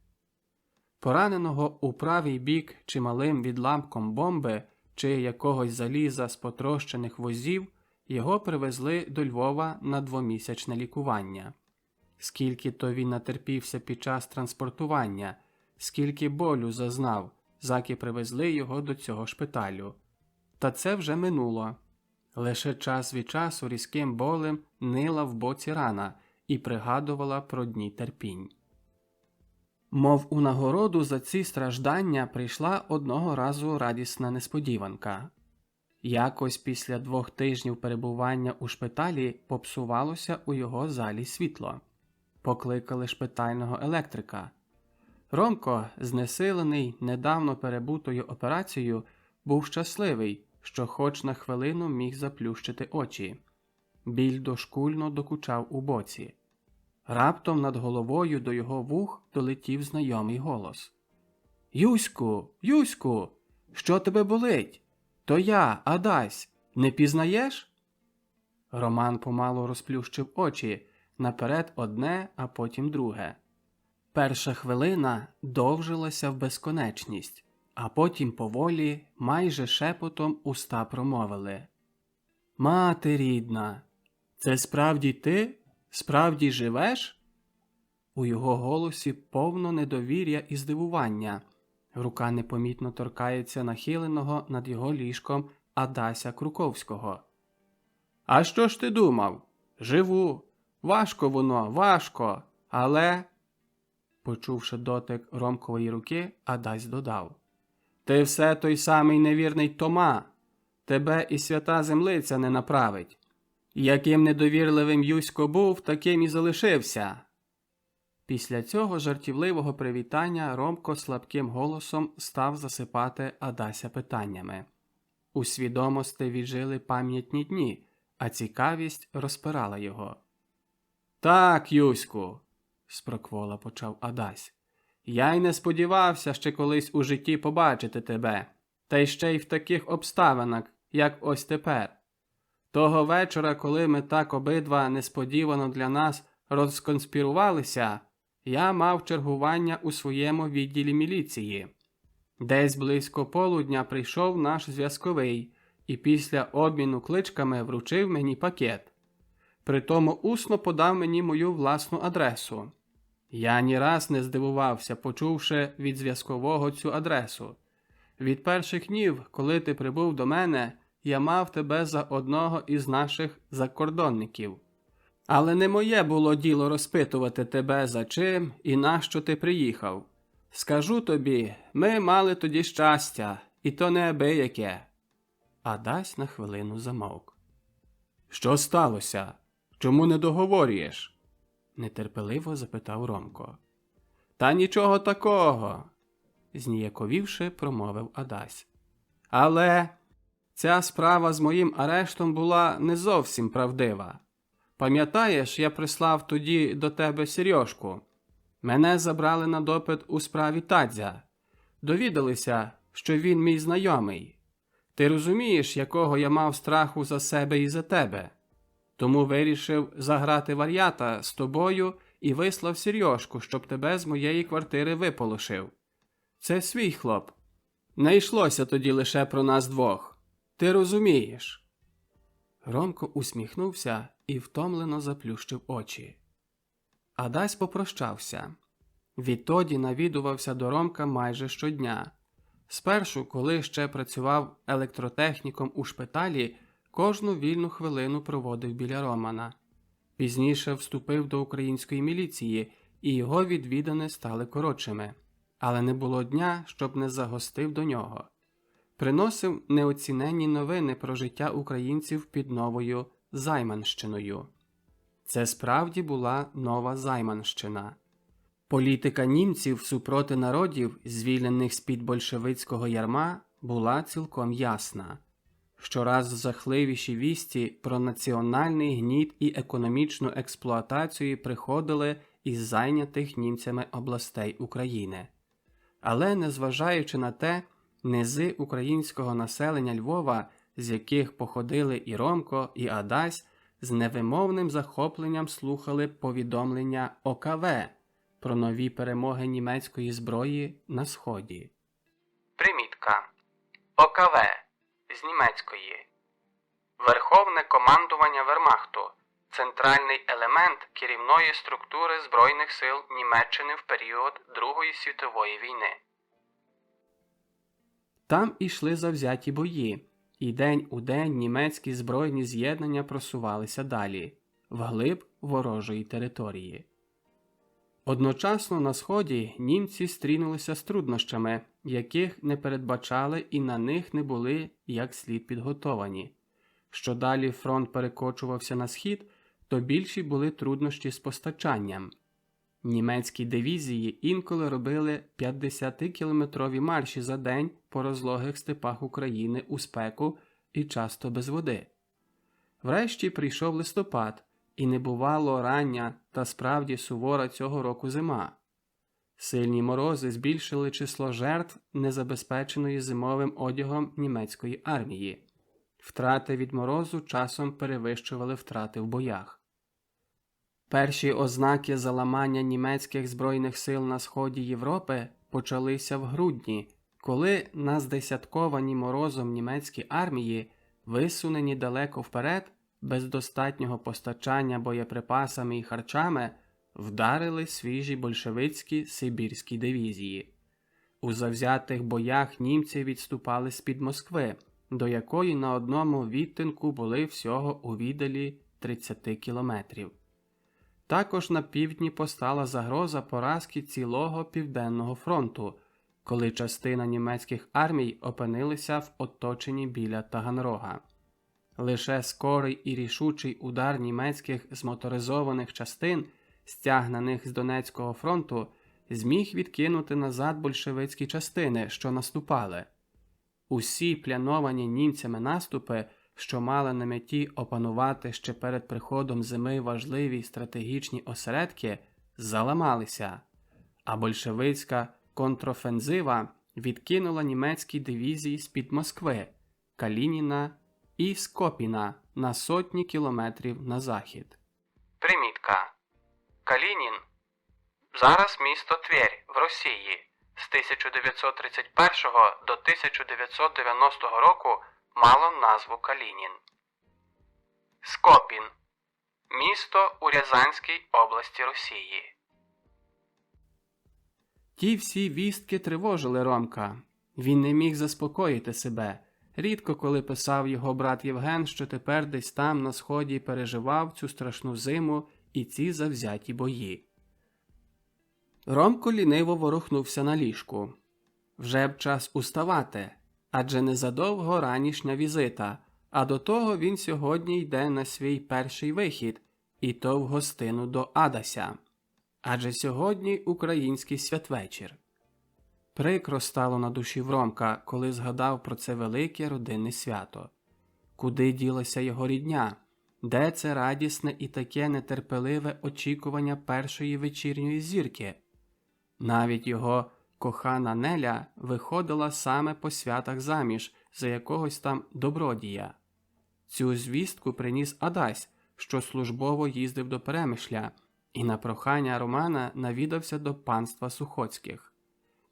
Пораненого у правий бік чималим відламком бомби чи якогось заліза з потрощених возів його привезли до Львова на 2-місячне лікування. Скільки то він натерпівся під час транспортування, скільки болю зазнав, заки привезли його до цього шпиталю. Та це вже минуло. Лише час від часу різким болем нила в боці рана і пригадувала про дні терпінь. Мов у нагороду за ці страждання прийшла одного разу радісна несподіванка. Якось після 2 тижнів перебування у шпиталі попсувалося у його залі світло. Покликали шпитального електрика. Ромко, знесилений недавно перебутою операцією, був щасливий, що хоч на хвилину міг заплющити очі. Біль дошкульно докучав у боці. Раптом над головою до його вух долетів знайомий голос. «Юську! Юську! Що тебе болить? То я, Адась, не пізнаєш?» Роман помалу розплющив очі, наперед одне, а потім друге. Перша хвилина довжилася в безконечність, а потім поволі, майже шепотом уста промовили. «Мати рідна, це справді ти? Справді живеш?» У його голосі повно недовір'я і здивування. Рука непомітно торкається нахиленого над його ліжком Адася Круковського. «А що ж ти думав? Живу. Важко воно, важко, але...» Почувши дотик Ромкової руки, Адась додав. «Ти все той самий невірний Тома. Тебе і свята землиця не направить. Яким недовірливим Юсько був, таким і залишився». Після цього жартівливого привітання Ромко слабким голосом став засипати Адася питаннями. У свідомості віджили пам'ятні дні, а цікавість розпирала його. «Так, Юську», – спроквола почав Адась, – «я й не сподівався ще колись у житті побачити тебе, та й ще й в таких обставинах, як ось тепер. Того вечора, коли ми так обидва несподівано для нас розконспірувалися, я мав чергування у своєму відділі міліції. Десь близько полудня прийшов наш зв'язковий і після обміну кличками вручив мені пакет. Притому усно подав мені мою власну адресу. Я ні раз не здивувався, почувши від зв'язкового цю адресу. Від перших днів, коли ти прибув до мене, я мав тебе за одного із наших закордонників. Але не моє було діло розпитувати тебе, за чим і нащо ти приїхав. Скажу тобі, ми мали тоді щастя, і то неабияке. Адась на хвилину замовк. Що сталося? Чому не договорюєш? Нетерпеливо запитав Ромко. Та нічого такого, зніяковівши, промовив Адась. Але ця справа з моїм арештом була не зовсім правдива. Пам'ятаєш, я прислав тоді до тебе Сережку? Мене забрали на допит у справі Тадзя. Довідалися, що він мій знайомий. Ти розумієш, якого я мав страху за себе і за тебе. Тому вирішив заграти вар'ята з тобою і вислав Сережку, щоб тебе з моєї квартири виполошив. Це свій хлоп. Не йшлося тоді лише про нас двох. Ти розумієш. Ромко усміхнувся і втомлено заплющив очі. Адась попрощався. Відтоді навідувався до Ромка майже щодня. Спершу, коли ще працював електротехніком у шпиталі, кожну вільну хвилину проводив біля Романа. Пізніше вступив до української міліції, і його відвідини стали коротшими. Але не було дня, щоб не загостив до нього. Приносив неоціненні новини про життя українців під новою Займанщиною. Це справді була нова Займанщина. Політика німців супроти народів, звільнених з-під большевицького ярма, була цілком ясна. Щораз жахливіші вісті про національний гніт і економічну експлуатацію приходили із зайнятих німцями областей України. Але, незважаючи на те, низи українського населення Львова, з яких походили і Ромко, і Адась, з невимовним захопленням слухали повідомлення ОКВ про нові перемоги німецької зброї на Сході. Примітка. ОКВ з німецької. Верховне командування Вермахту. Центральний елемент керівної структури Збройних сил Німеччини в період Другої світової війни. Там ішли завзяті бої, і день у день німецькі збройні з'єднання просувалися далі, вглиб ворожої території. Одночасно на Сході німці стрінулися з труднощами, яких не передбачали і на них не були як слід підготовані. Що далі фронт перекочувався на схід, то більші були труднощі з постачанням. Німецькі дивізії інколи робили 50-кілометрові марші за день по розлогих степах України у спеку і часто без води. Врешті прийшов листопад, і не бувало рання та справді сувора цього року зима. Сильні морози збільшили число жертв незабезпеченої зимовим одягом німецької армії. Втрати від морозу часом перевищували втрати в боях. Перші ознаки заламання німецьких збройних сил на сході Європи почалися в грудні, коли на здесятковані морозом німецькі армії, висунені далеко вперед, без достатнього постачання боєприпасами і харчами, вдарили свіжі большевицькі сибірські дивізії. У завзятих боях німці відступали з-під Москви, до якої на одному відтинку були всього у віддалі 30 кілометрів. Також на півдні постала загроза поразки цілого Південного фронту, коли частина німецьких армій опинилися в оточенні біля Таганрога. Лише скорий і рішучий удар німецьких змоторизованих частин, стягнених з Донецького фронту, зміг відкинути назад большевицькі частини, що наступали. Усі плановані німцями наступи, що мали на меті опанувати ще перед приходом зими важливі стратегічні осередки, заламалися, а большевицька контрофензива відкинула німецькі дивізії з-під Москви, Калініна і Скопіна на сотні кілометрів на захід. Примітка. Калінін. Зараз місто Тверь в Росії. З 1931 до 1990 року мало назву Калінін. Скопін. Місто у Рязанській області Росії. Ті всі вістки тривожили Ромка. Він не міг заспокоїти себе. Рідко коли писав його брат Євген, що тепер десь там на сході переживав цю страшну зиму і ці завзяті бої. Ромко ліниво ворухнувся на ліжку. Вже б час уставати, адже незадовго ранішня візита, а до того він сьогодні йде на свій перший вихід, і то в гостину до Адася. Адже сьогодні український святвечір. Прикро стало на душі в Ромка, коли згадав про це велике родинне свято. Куди ділася його рідня? Де це радісне і таке нетерпеливе очікування першої вечірньої зірки? Навіть його кохана Неля виходила саме по святах заміж за якогось там добродія. Цю звістку приніс Адась, що службово їздив до Перемишля, і на прохання Романа навідався до панства Сухоцьких.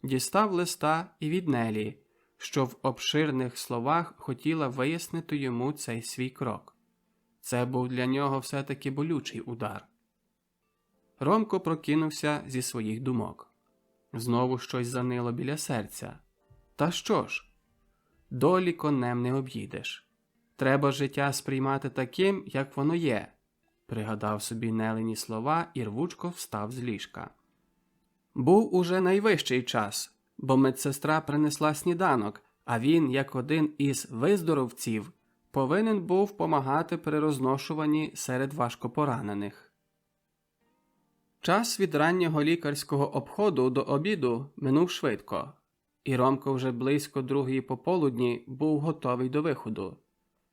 Дістав листа і від Нелі, що в обширних словах хотіла вияснити йому цей свій крок. Це був для нього все-таки болючий удар. Ромко прокинувся зі своїх думок. Знову щось занило біля серця. Та що ж? Долі конем не об'їдеш. Треба життя сприймати таким, як воно є, пригадав собі Нелині слова і рвучко встав з ліжка. Був уже найвищий час, бо медсестра принесла сніданок, а він, як один із виздоровців, повинен був помагати при розношуванні серед важкопоранених. Час від раннього лікарського обходу до обіду минув швидко, і Ромко вже близько 2:00 пополудні був готовий до виходу.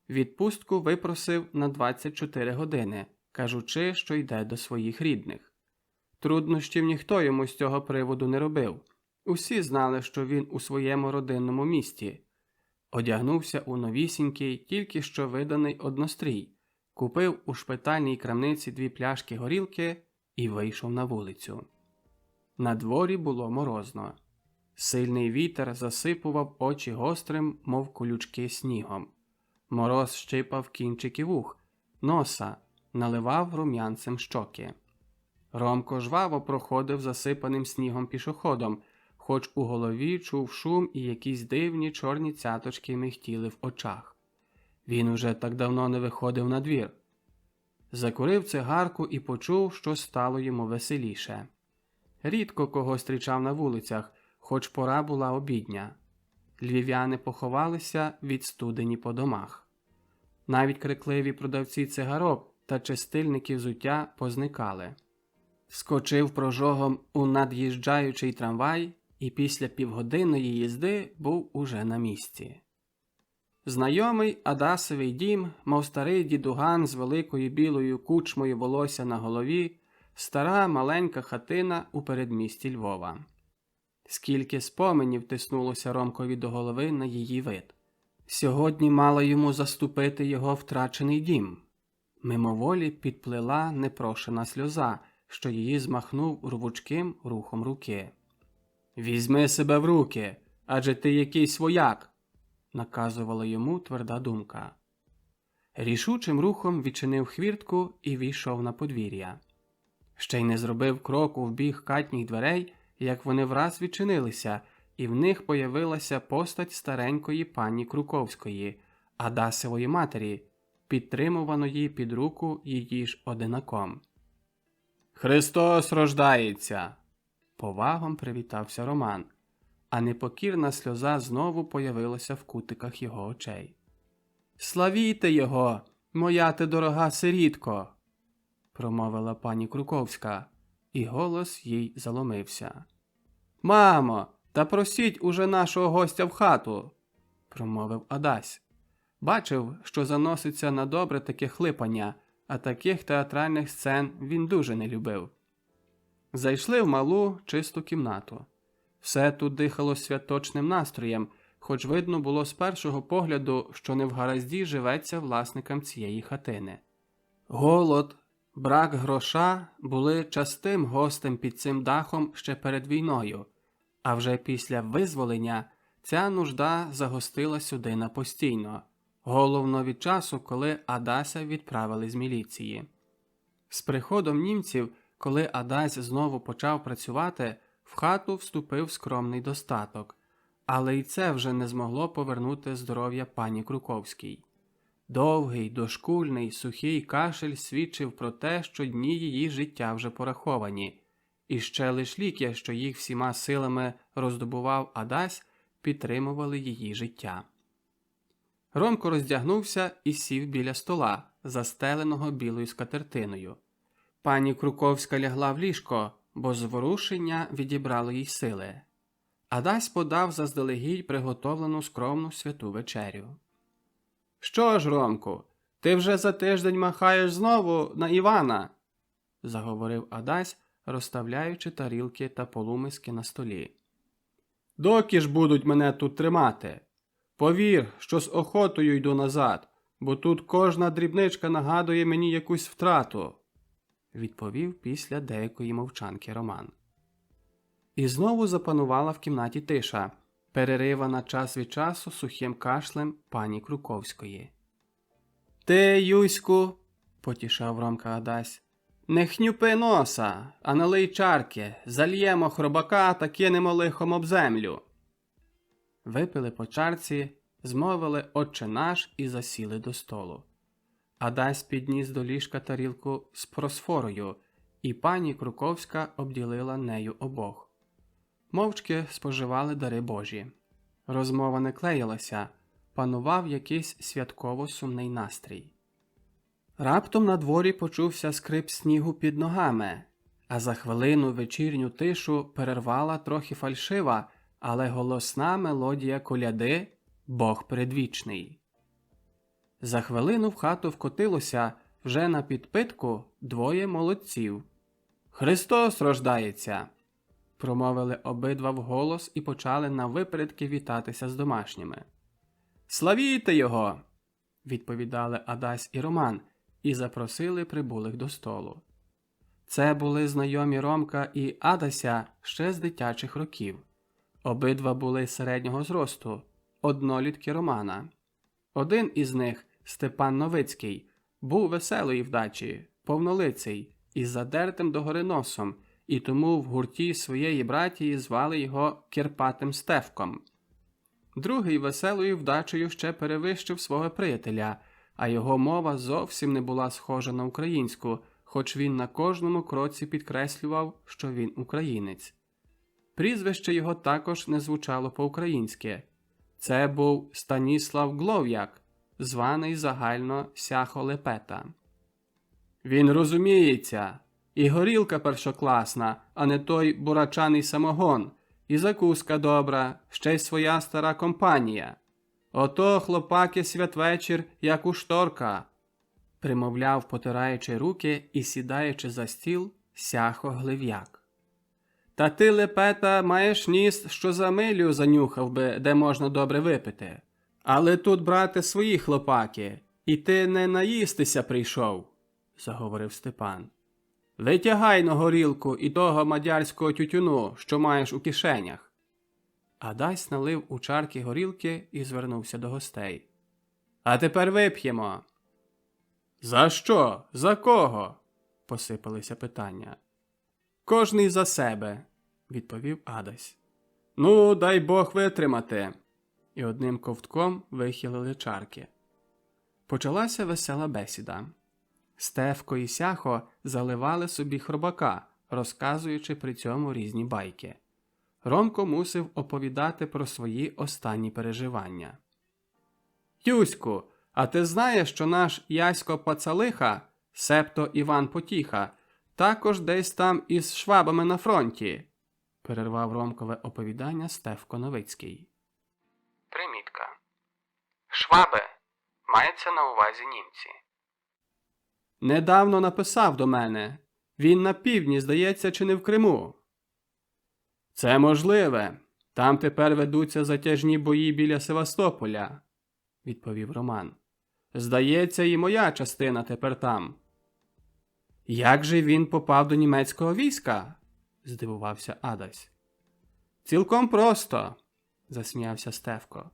Відпустку випросив на 24 години, кажучи, що йде до своїх рідних. Труднощів ніхто йому з цього приводу не робив. Усі знали, що він у своєму родинному місті. Одягнувся у новісінький, тільки що виданий однострій, купив у шпитальній крамниці 2 пляшки горілки і вийшов на вулицю. На дворі було морозно. Сильний вітер засипував очі гострим, мов колючки, снігом. Мороз щипав кінчики вух, носа, наливав рум'янцем щоки. Ромко жваво проходив засипаним снігом пішоходом, хоч у голові чув шум і якісь дивні чорні цяточки михтіли в очах. Він уже так давно не виходив на двір. Закурив цигарку і почув, що стало йому веселіше. Рідко кого зустрічав на вулицях, хоч пора була обідня. Львів'яни поховалися, відстудені по домах. Навіть крикливі продавці цигарок та чистильники взуття позникали. Скочив прожогом у над'їжджаючий трамвай і після півгодинної їзди був уже на місці. Знайомий Адасовий дім, мов старий дідуган з великою білою кучмою волосся на голові, стара маленька хатина у передмісті Львова. Скільки споменів тиснулося Ромкові до голови на її вид. Сьогодні мала йому заступити його втрачений дім. Мимоволі підплила непрошена сльоза, що її змахнув рвучким рухом руки. «Візьми себе в руки, адже ти якийсь вояк!» – наказувала йому тверда думка. Рішучим рухом відчинив хвіртку і війшов на подвір'я. Ще й не зробив кроку в бік хатніх дверей, як вони враз відчинилися, і в них появилася постать старенької пані Круковської, Адасової матері, підтримуваної під руку її ж одинаком. «Христос рождається!» – повагом привітався Роман, а непокірна сльоза знову появилася в кутиках його очей. «Славіте його, моя ти дорога сирітко!» – промовила пані Круковська, і голос їй заломився. «Мамо, та просіть уже нашого гостя в хату!» – промовив Адась. Бачив, що заноситься на добре таке хлипання, а таких театральних сцен він дуже не любив. Зайшли в малу, чисту кімнату. Все тут дихало святочним настроєм, хоч видно було з першого погляду, що не в гаразді живеться власникам цієї хатини. Голод, брак гроша були частим гостем під цим дахом ще перед війною, а вже після визволення ця нужда загостила сюди напостійно, головно від часу, коли Адася відправили з міліції. З приходом німців, коли Адась знову почав працювати, в хату вступив скромний достаток, але й це вже не змогло повернути здоров'я пані Круковській. Довгий, дошкульний, сухий кашель свідчив про те, що дні її життя вже пораховані, і ще лиш ліки, що їх всіма силами роздобував Адась, підтримували її життя. Ромко роздягнувся і сів біля стола, застеленого білою скатертиною. Пані Круковська лягла в ліжко, бо зворушення відібрало їй сили. Адась подав заздалегідь приготовлену скромну святу вечерю. «Що ж, Ромку, ти вже за тиждень махаєш знову на Івана?» – заговорив Адась, розставляючи тарілки та полумиски на столі. «Доки ж будуть мене тут тримати? Повір, що з охотою йду назад, бо тут кожна дрібничка нагадує мені якусь втрату», – відповів після деякої мовчанки Роман. І знову запанувала в кімнаті тиша, переривана час від часу сухим кашлем пані Круковської. «Ти, Юську, – потішав Ромка Адась, – не хнюпи носа, а налий чарки, зальємо хробака та кинемо лихом об землю». Випили по чарці, змовили «Отче наш» і засіли до столу. Адась підніс до ліжка тарілку з просфорою, і пані Круковська обділила нею обох. Мовчки споживали дари Божі. Розмова не клеїлася, панував якийсь святково-сумний настрій. Раптом на дворі почувся скрип снігу під ногами, а за хвилину вечірню тишу перервала трохи фальшива, але голосна мелодія коляди «Бог предвічний». За хвилину в хату вкотилося вже на підпитку двоє молодців. «Христос рождається!» – промовили обидва вголос і почали навипередки вітатися з домашніми. «Славіте його!» – відповідали Адась і Роман і запросили прибулих до столу. Це були знайомі Ромка і Адася ще з дитячих років. Обидва були середнього зросту, однолітки Романа. Один із них, Степан Новицький, був веселої вдачі, повнолиций, із задертим догори носом, і тому в гурті своєї братії звали його Кирпатим Стефком. Другий веселою вдачею ще перевищив свого приятеля, а його мова зовсім не була схожа на українську, хоч він на кожному кроці підкреслював, що він українець. Прізвище його також не звучало по-українськи. Це був Станіслав Глов'як, званий загально Сяхо Лепета. «Він розуміється, і горілка першокласна, а не той бурачаний самогон, і закуска добра, ще й своя стара компанія. Ото, хлопаки, святвечір, як у шторка», – примовляв, потираючи руки і сідаючи за стіл, Сяхо Глив'як. «Та ти, Лепета, маєш ніс, що за милю занюхав би, де можна добре випити. Але тут, брате, свої хлопаки, і ти не наїстися прийшов», – заговорив Степан. «Витягай на горілку і того мадярського тютюну, що маєш у кишенях». Адась налив у чарки горілки і звернувся до гостей. «А тепер вип'ємо». «За що? За кого?» – посипалися питання. «Кожний за себе», – відповів Адась. «Ну, дай Бог витримати». І одним ковтком вихилили чарки. Почалася весела бесіда. Стефко і Сяхо заливали собі хробака, розказуючи при цьому різні байки. Ромко мусив оповідати про свої останні переживання. «Юську, а ти знаєш, що наш Ясько Пацалиха, септо Іван Потіха, також десь там із швабами на фронті?» – перервав Ромкове оповідання Стефко Новицький. Примітка. Шваби. Мається на увазі німці. «Недавно написав до мене. Він на півдні, здається, чи не в Криму?» «Це можливе. Там тепер ведуться затяжні бої біля Севастополя, відповів Роман. Здається, і моя частина тепер там. Як же він попав до німецького війська? Здивувався Адась. Цілком просто, засміявся Стефко.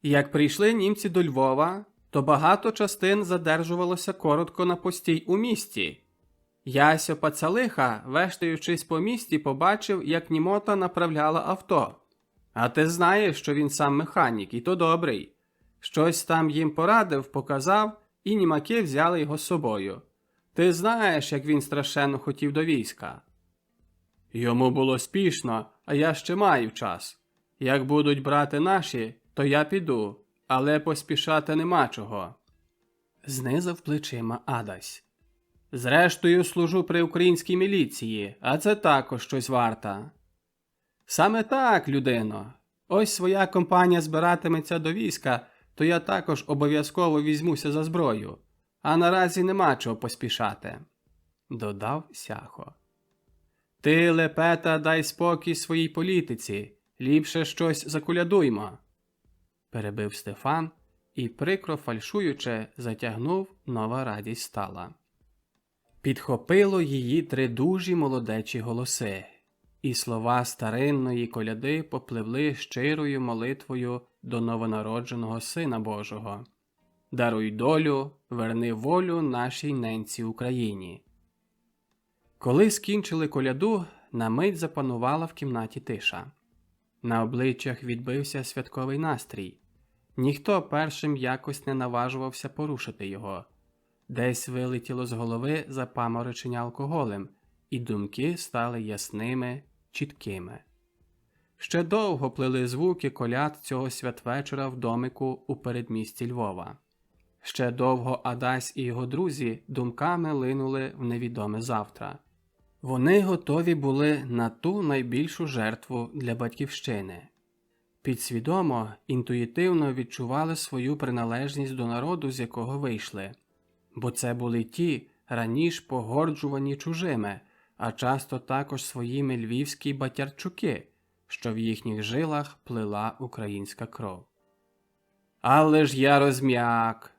Як прийшли німці до Львова, то багато частин задержувалося коротко на постій у місті. Ясьо Пацалиха, вештаючись по місті, побачив, як Німота направляла авто. А ти знаєш, що він сам механік, і то добрий. Щось там їм порадив, показав, і німаки взяли його з собою. Ти знаєш, як він страшенно хотів до війська. Йому було спішно, а я ще маю час. Як будуть брати наші, то я піду, але поспішати нема чого. Знизав плечима Адась. Зрештою, служу при українській міліції, а це також щось варта. Саме так, людино. Ось своя компанія збиратиметься до війська, то я також обов'язково візьмуся за зброю. А наразі нема чого поспішати, додав Сяхо. Ти, Лепета, дай спокій своїй політиці, ліпше щось заколядуймо, перебив Стефан і, прикро фальшуючи, затягнув «Нова радість стала». Підхопило її три дужі молодечі голоси, і слова старинної коляди попливли щирою молитвою до новонародженого Сина Божого. Даруй долю, верни волю нашій ненці Україні. Коли скінчили коляду, на мить запанувала в кімнаті тиша. На обличчях відбився святковий настрій. Ніхто першим якось не наважувався порушити його. Десь вилетіло з голови запаморочення алкоголем, і думки стали ясними, чіткими. Ще довго плили звуки коляд цього святвечора в домику у передмісті Львова. Ще довго Адась і його друзі думками линули в невідоме завтра. Вони готові були на ту найбільшу жертву для батьківщини. Підсвідомо, інтуїтивно відчували свою приналежність до народу, з якого вийшли. Бо це були ті, раніше погорджувані чужими, а часто також своїми львівські батярчуки, що в їхніх жилах плила українська кров. «Але ж я розм'як!»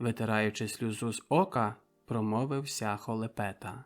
витираючи сльозу з ока, промовив Сяхо Лепета.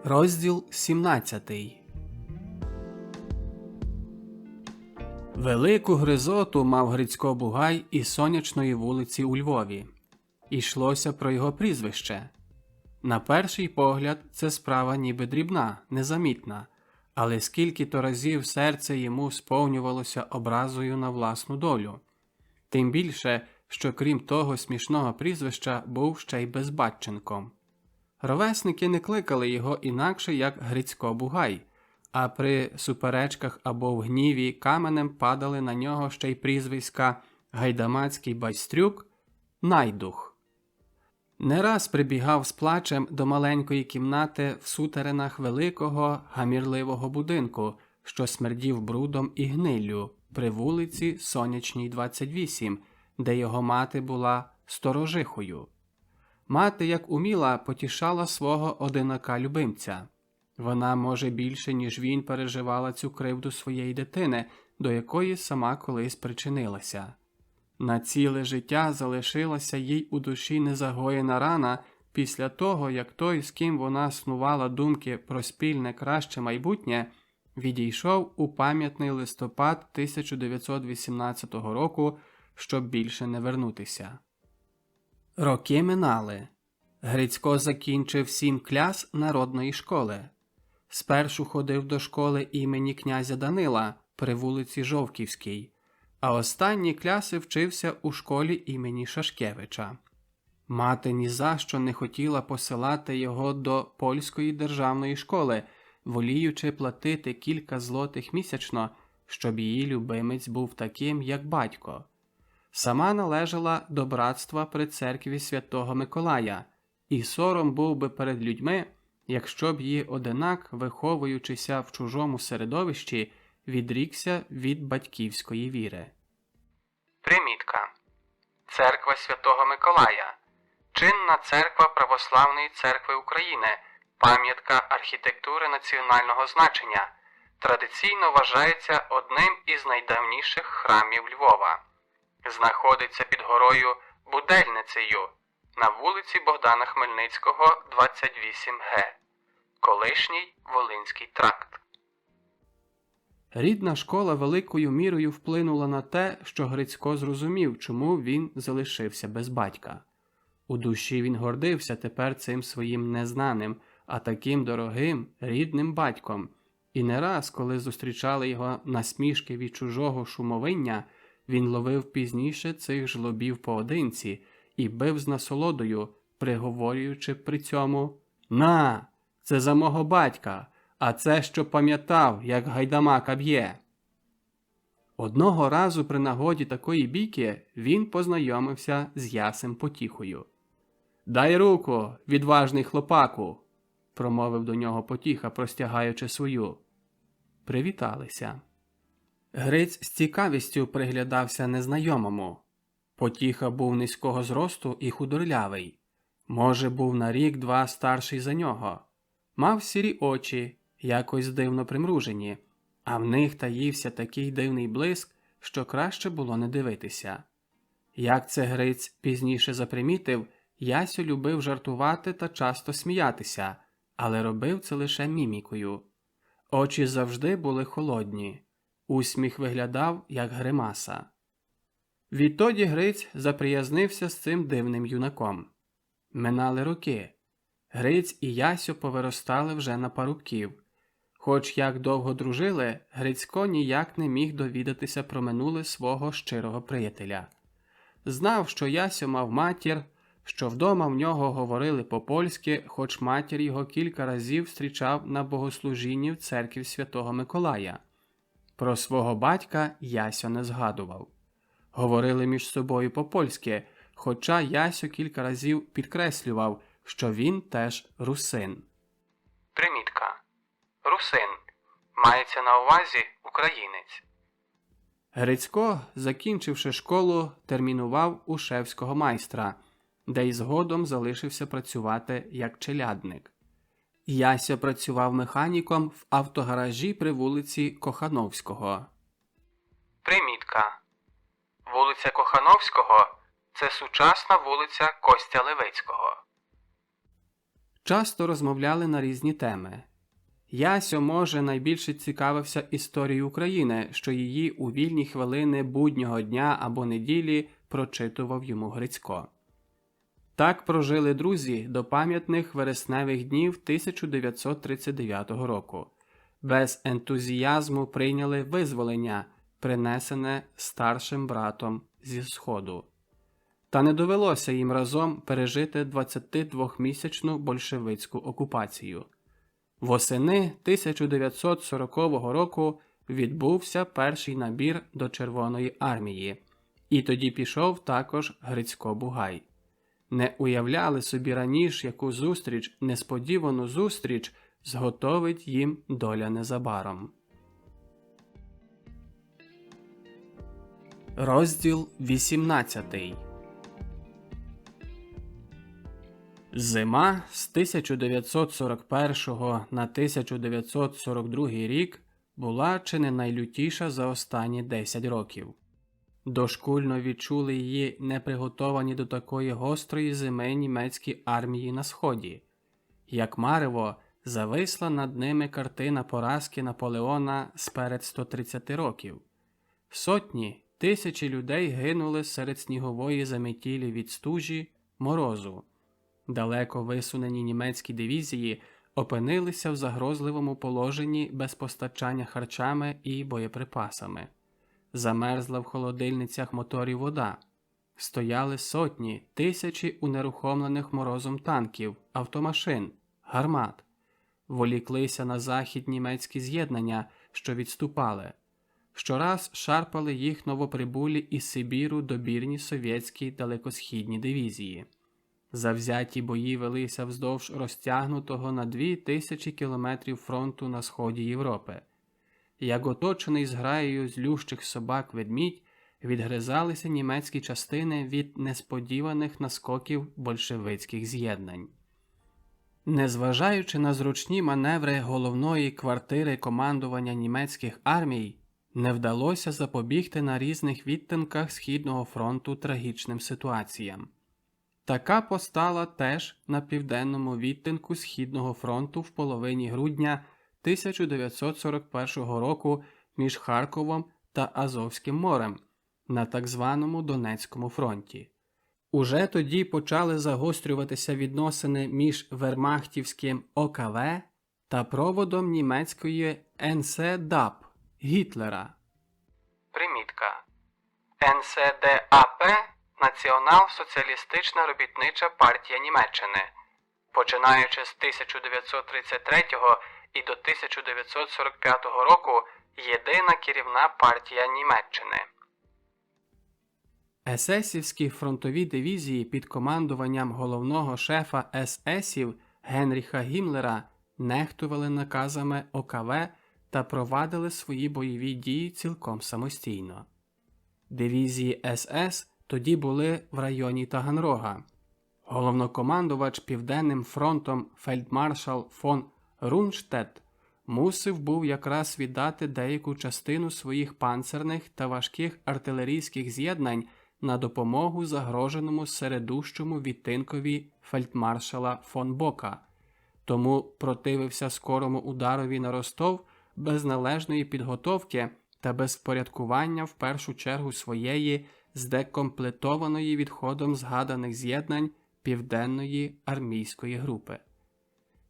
Розділ 17. Велику гризоту мав Грицько Бугай із Сонячної вулиці у Львові. Йшлося про його прізвище. На перший погляд, це справа ніби дрібна, незамітна, але скільки-то разів серце йому сповнювалося образою на власну долю. Тим більше, що крім того смішного прізвища був ще й безбатченком. Ровесники не кликали його інакше, як Грицько Бугай, а при суперечках або в гніві каменем падали на нього ще й прізвиська Гайдамацький байстрюк, Найдух. Не раз прибігав з плачем до маленької кімнати в сутеренах великого гамірливого будинку, що смердів брудом і гниллю при вулиці Сонячній, 28, де його мати була сторожихою. Мати, як уміла, потішала свого одинака-любимця. Вона, може, більше, ніж він, переживала цю кривду своєї дитини, до якої сама колись причинилася. На ціле життя залишилася їй у душі незагоєна рана після того, як той, з ким вона снувала думки про спільне краще майбутнє, відійшов у пам'ятний листопад 1918 року, щоб більше не вернутися. Роки минали. Грицько закінчив 7 кляс народної школи. Спершу ходив до школи імені князя Данила при вулиці Жовківській, а останні кляси вчився у школі імені Шашкевича. Мати ні за що не хотіла посилати його до польської державної школи, воліючи платити кілька злотих місячно, щоб її любимець був таким, як батько. Сама належала до братства при церкві Святого Миколая, і сором був би перед людьми, якщо б її одинак, виховуючися в чужому середовищі, відрікся від батьківської віри. Примітка. Церква Святого Миколая. Чинна церква Православної церкви України. Пам'ятка архітектури національного значення. Традиційно вважається одним із найдавніших храмів Львова. Знаходиться під горою Будельницею на вулиці Богдана Хмельницького, 28Г. Колишній Волинський тракт. Рідна школа великою мірою вплинула на те, що Грицько зрозумів, чому він залишився без батька. У душі він гордився тепер цим своїм незнаним, а таким дорогим, рідним батьком. І не раз, коли зустрічали його насмішки від чужого шумовиння, він ловив пізніше цих жлобів поодинці і бив з насолодою, приговорюючи при цьому: «На, це за мого батька, а це, що пам'ятав, як гайдамака б'є». Одного разу при нагоді такої бійки він познайомився з Ясем Потіхою. «Дай руку, відважний хлопаку», – промовив до нього Потіха, простягаючи свою. Привіталися. Гриць з цікавістю приглядався незнайомому. Потіха був низького зросту і худорлявий. Може, був на рік-два старший за нього. Мав сірі очі, якось дивно примружені, а в них таївся такий дивний блиск, що краще було не дивитися. Як це Гриць пізніше запримітив, Ясю любив жартувати та часто сміятися, але робив це лише мімікою. Очі завжди були холодні. Усміх виглядав, як гримаса. Відтоді Гриць заприязнився з цим дивним юнаком. Минали роки. Гриць і Ясю повиростали вже на парубків. Хоч як довго дружили, Грицько ніяк не міг довідатися про минуле свого щирого приятеля. Знав, що Ясю мав матір, що вдома в нього говорили по-польськи, хоч матір його кілька разів зустрічав на богослужінні в церкві Святого Миколая. Про свого батька Ясю не згадував. Говорили між собою по-польськи, хоча Ясю кілька разів підкреслював, що він теж русин. Примітка. Русин. Мається на увазі українець. Грицько, закінчивши школу, термінував у шефського майстра, де й згодом залишився працювати як челядник. Яся працював механіком в автогаражі при вулиці Кохановського. Примітка. Вулиця Кохановського – це сучасна вулиця Костя Левицького. Часто розмовляли на різні теми. Ясьо, може, найбільше цікавився історією України, що її у вільні хвилини буднього дня або неділі прочитував йому Грицько. Так прожили друзі до пам'ятних вересневих днів 1939 року. Без ентузіазму прийняли визволення, принесене старшим братом зі Сходу. Та не довелося їм разом пережити 22-місячну большевицьку окупацію. Восени 1940 року відбувся перший набір до Червоної армії, і тоді пішов також Грицько Бугай. Не уявляли собі раніше, яку зустріч, несподівану зустріч, зготовить їм доля незабаром. Розділ 18. Зима з 1941 на 1942 рік була чи не найлютіша за останні 10 років. Дошкульно відчули її неприготовані до такої гострої зими німецькі армії на Сході. Як марево, зависла над ними картина поразки Наполеона сперед 130 років. Сотні, тисячі людей гинули серед снігової заметілі від стужі, морозу. Далеко висунені німецькі дивізії опинилися в загрозливому положенні без постачання харчами і боєприпасами. Замерзла в холодильницях моторів вода. стояли сотні, тисячі унерухомлених морозом танків, автомашин, гармат. Воліклися на захід німецькі з'єднання, що відступали. Щораз шарпали їх новоприбулі із Сибіру добірні совєтські далекосхідні дивізії. Завзяті бої велися вздовж розтягнутого на 2000 кілометрів фронту на сході Європи. Як оточений зграєю злющих собак ведмідь, відгризалися німецькі частини від несподіваних наскоків большевицьких з'єднань. Незважаючи на зручні маневри головної квартири командування німецьких армій, не вдалося запобігти на різних відтинках Східного фронту трагічним ситуаціям. Така постала теж на південному відтинку Східного фронту в половині грудня 1941 року між Харковом та Азовським морем на так званому Донецькому фронті. Уже тоді почали загострюватися відносини між вермахтівським ОКВ та проводом німецької НСДАП Гітлера. Примітка. НСДАП – Націонал-соціалістична робітнича партія Німеччини. Починаючи з 1933 і до 1945 року єдина керівна партія Німеччини. Есесівські фронтові дивізії під командуванням головного шефа есесів Генріха Гіммлера нехтували наказами ОКВ та провадили свої бойові дії цілком самостійно. Дивізії СС тоді були в районі Таганрога. Головнокомандувач Південним фронтом фельдмаршал фон Рунштедт мусив був якраз віддати деяку частину своїх панцерних та важких артилерійських з'єднань на допомогу загроженому середущому відтинкові фельдмаршала фон Бока, тому противився скорому ударові на Ростов без належної підготовки та без впорядкування в першу чергу своєї здекомплектованої відходом згаданих з'єднань Південної армійської групи.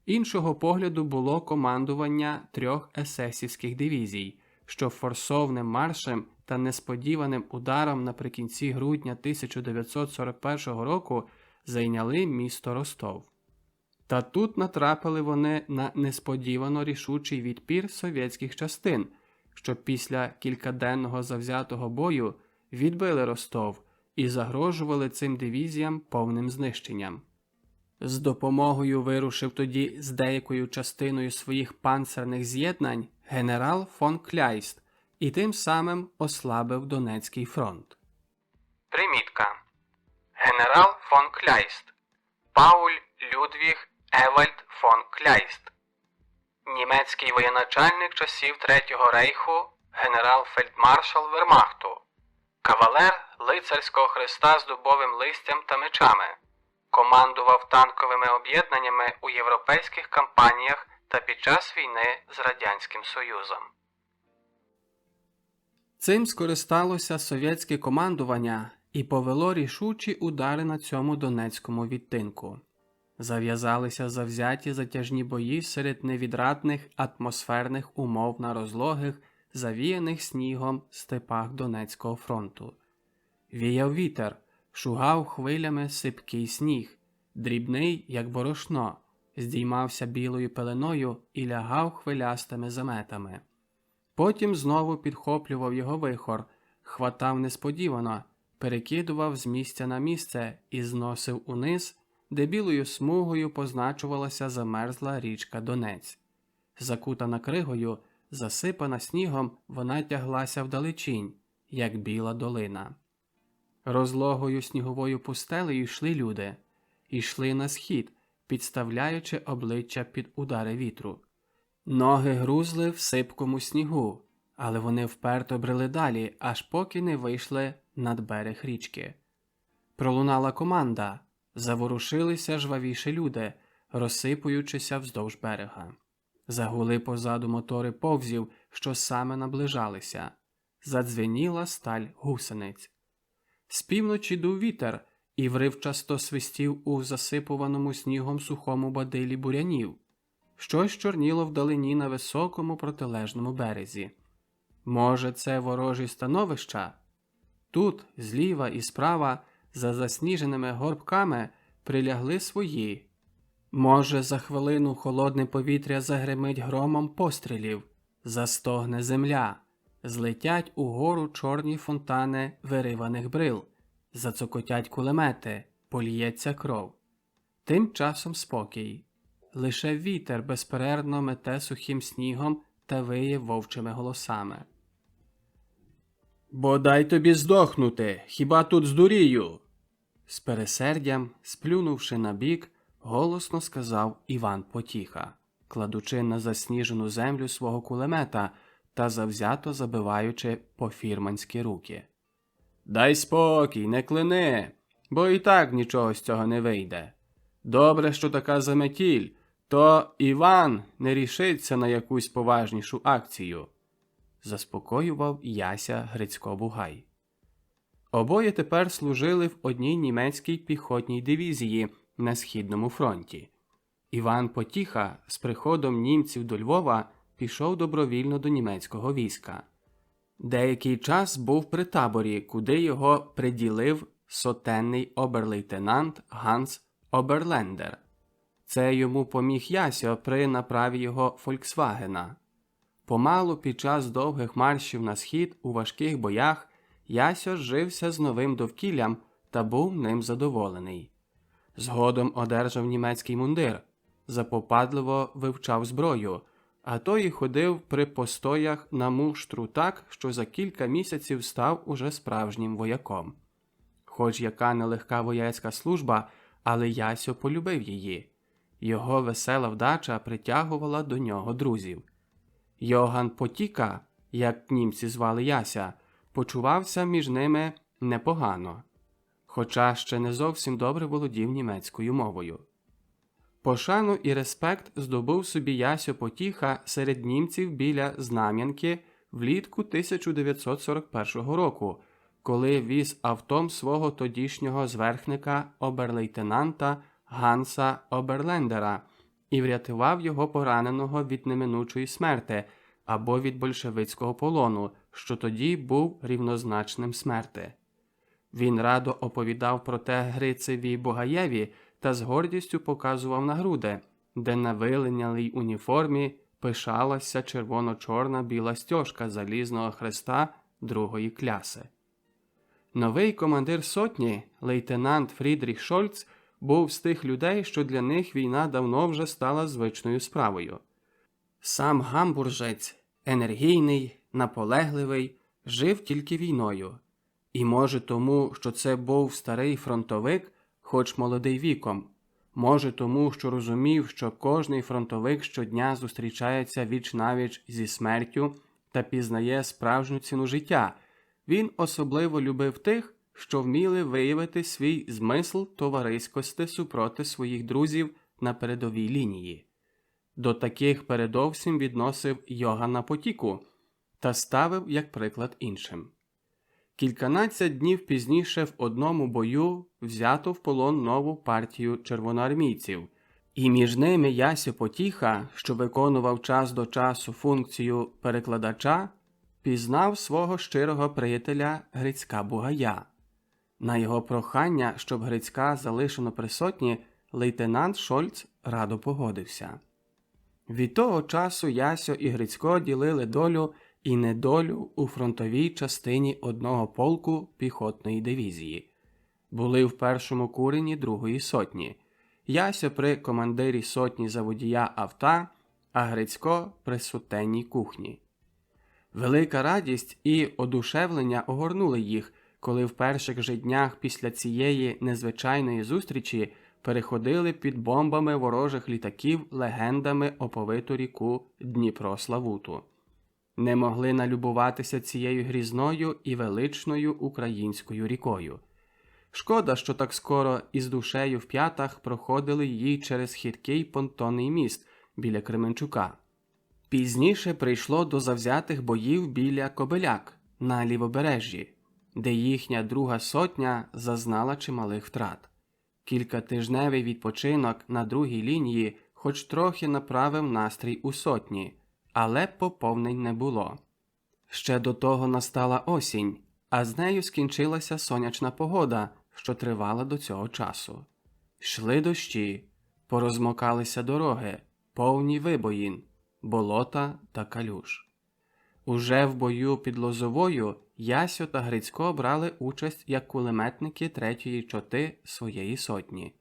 Іншого погляду було командування трьох есесівських дивізій, що форсовним маршем та несподіваним ударом наприкінці грудня 1941 року зайняли місто Ростов. Та тут натрапили вони на несподівано рішучий відпір совєтських частин, що після кількаденного завзятого бою відбили Ростов і загрожували цим дивізіям повним знищенням. З допомогою вирушив тоді з деякою частиною своїх панцерних з'єднань генерал фон Кляйст і тим самим ослабив Донецький фронт. Примітка. Генерал фон Кляйст. Пауль Людвіг Евальд фон Кляйст. Німецький воєначальник часів Третього рейху, генерал-фельдмаршал Вермахту. Кавалер лицарського хреста з дубовим листям та мечами. Командував танковими об'єднаннями у європейських кампаніях та під час війни з Радянським Союзом. Цим скористалося совєтське командування і повело рішучі удари на цьому Донецькому відтинку. Зав'язалися завзяті затяжні бої серед невідрадних атмосферних умов на розлогих, завіяних снігом степах Донецького фронту. Віяв вітер, шугав хвилями сипкий сніг, дрібний, як борошно, здіймався білою пеленою і лягав хвилястими заметами. Потім знову підхоплював його вихор, хватав несподівано, перекидував з місця на місце і зносив униз, де білою смугою позначувалася замерзла річка Донець. Закутана кригою, засипана снігом, вона тяглася вдалечінь, як біла долина. Розлогою сніговою пустелею йшли люди. Йшли на схід, підставляючи обличчя під удари вітру. Ноги грузли в сипкому снігу, але вони вперто брели далі, аж поки не вийшли над берег річки. Пролунала команда, заворушилися жвавіші люди, розсипуючися вздовж берега. Загули позаду мотори повзів, що саме наближалися. Задзвеніла сталь гусениць. З півночі дув вітер і вривчасто свистів у засипуваному снігом сухому бадилі бурянів. Щось чорніло вдалині на високому протилежному березі. Може, це ворожі становища? Тут, зліва і справа, за засніженими горбками прилягли свої. Може, за хвилину холодне повітря загримить громом пострілів, застогне земля, злетять угору чорні фонтани вириваних брил, зацокотять кулемети, поліється кров. Тим часом спокій. Лише вітер безперервно мете сухим снігом та виє вовчими голосами. «Бодай тобі здохнути! Хіба тут здурію?» З пересердям, сплюнувши набік, голосно сказав Іван Потіха, кладучи на засніжену землю свого кулемета та завзято забиваючи по-фірманськи руки. «Дай спокій, не клини, бо і так нічого з цього не вийде. Добре, що така заметіль, то Іван не рішиться на якусь поважнішу акцію», заспокоював Яся Грицько-Бугай. Обоє тепер служили в одній німецькій піхотній дивізії на Східному фронті. Іван Потіха з приходом німців до Львова пішов добровільно до німецького війська. Деякий час був при таборі, куди його приділив сотенний оберлейтенант Ганс Оберлендер. Це йому поміг Ясьо при направі його «Фольксвагена». Помалу під час довгих маршів на схід у важких боях Ясьо зжився з новим довкіллям та був ним задоволений. Згодом одержав німецький мундир, запопадливо вивчав зброю, а то й ходив при постоях на муштру так, що за кілька місяців став уже справжнім вояком. Хоч яка нелегка вояцька служба, але Ясьо полюбив її. Його весела вдача притягувала до нього друзів. Йоган Потіка, як німці звали Яся, почувався між ними непогано, хоча ще не зовсім добре володів німецькою мовою. Пошану і респект здобув собі Ясьо Потіха серед німців біля Знам'янки влітку 1941 року, коли віз автом свого тодішнього зверхника оберлейтенанта Ганса Оберлендера і врятував його пораненого від неминучої смерти або від большевицького полону, що тоді був рівнозначним смерти. Він радо оповідав про те Грицеві Бугаєві та з гордістю показував на груди, де на вилинялій уніформі пишалася червоно-чорна біла стьожка залізного хреста другої кляси. Новий командир сотні, лейтенант Фрідріх Шольц, був з тих людей, що для них війна давно вже стала звичною справою. Сам гамбуржець, енергійний, наполегливий, жив тільки війною. І може тому, що це був старий фронтовик, хоч молодий віком, може тому, що розумів, що кожний фронтовик щодня зустрічається віч-навіч зі смертю та пізнає справжню ціну життя. Він особливо любив тих, що вміли виявити свій змисл товариськости супроти своїх друзів на передовій лінії. До таких передовсім відносив Йогана Потіку та ставив як приклад іншим. Кільканадцять днів пізніше в одному бою взято в полон нову партію червоноармійців, і між ними Ясьо Потіха, що виконував час до часу функцію перекладача, пізнав свого щирого приятеля Грицька Бугая. На його прохання, щоб Грицька залишено при сотні, лейтенант Шольц радо погодився. Від того часу Ясьо і Грицько ділили долю і недолю у фронтовій частині одного полку піхотної дивізії. Були в першому курені другої сотні. Ясьо при командирі сотні за водія авта, а Грицько при сутенній кухні. Велика радість і одушевлення огорнули їх, коли в перших же днях після цієї незвичайної зустрічі переходили під бомбами ворожих літаків легендами оповиту ріку Дніпро-Славуту. Не могли налюбуватися цією грізною і величною українською рікою. Шкода, що так скоро із душею в п'ятах проходили її через хиткий понтонний міст біля Кременчука. Пізніше прийшло до завзятих боїв біля Кобиляк на Лівобережжі, де їхня друга сотня зазнала чималих втрат. Кількатижневий відпочинок на другій лінії хоч трохи направив настрій у сотні, але поповнень не було. Ще до того настала осінь, а з нею скінчилася сонячна погода, що тривала до цього часу. Йшли дощі, порозмокалися дороги, повні вибоїн, болота та калюж. Уже в бою під Лозовою Ясьо та Грицько брали участь як кулеметники 3-ї чоти своєї сотні.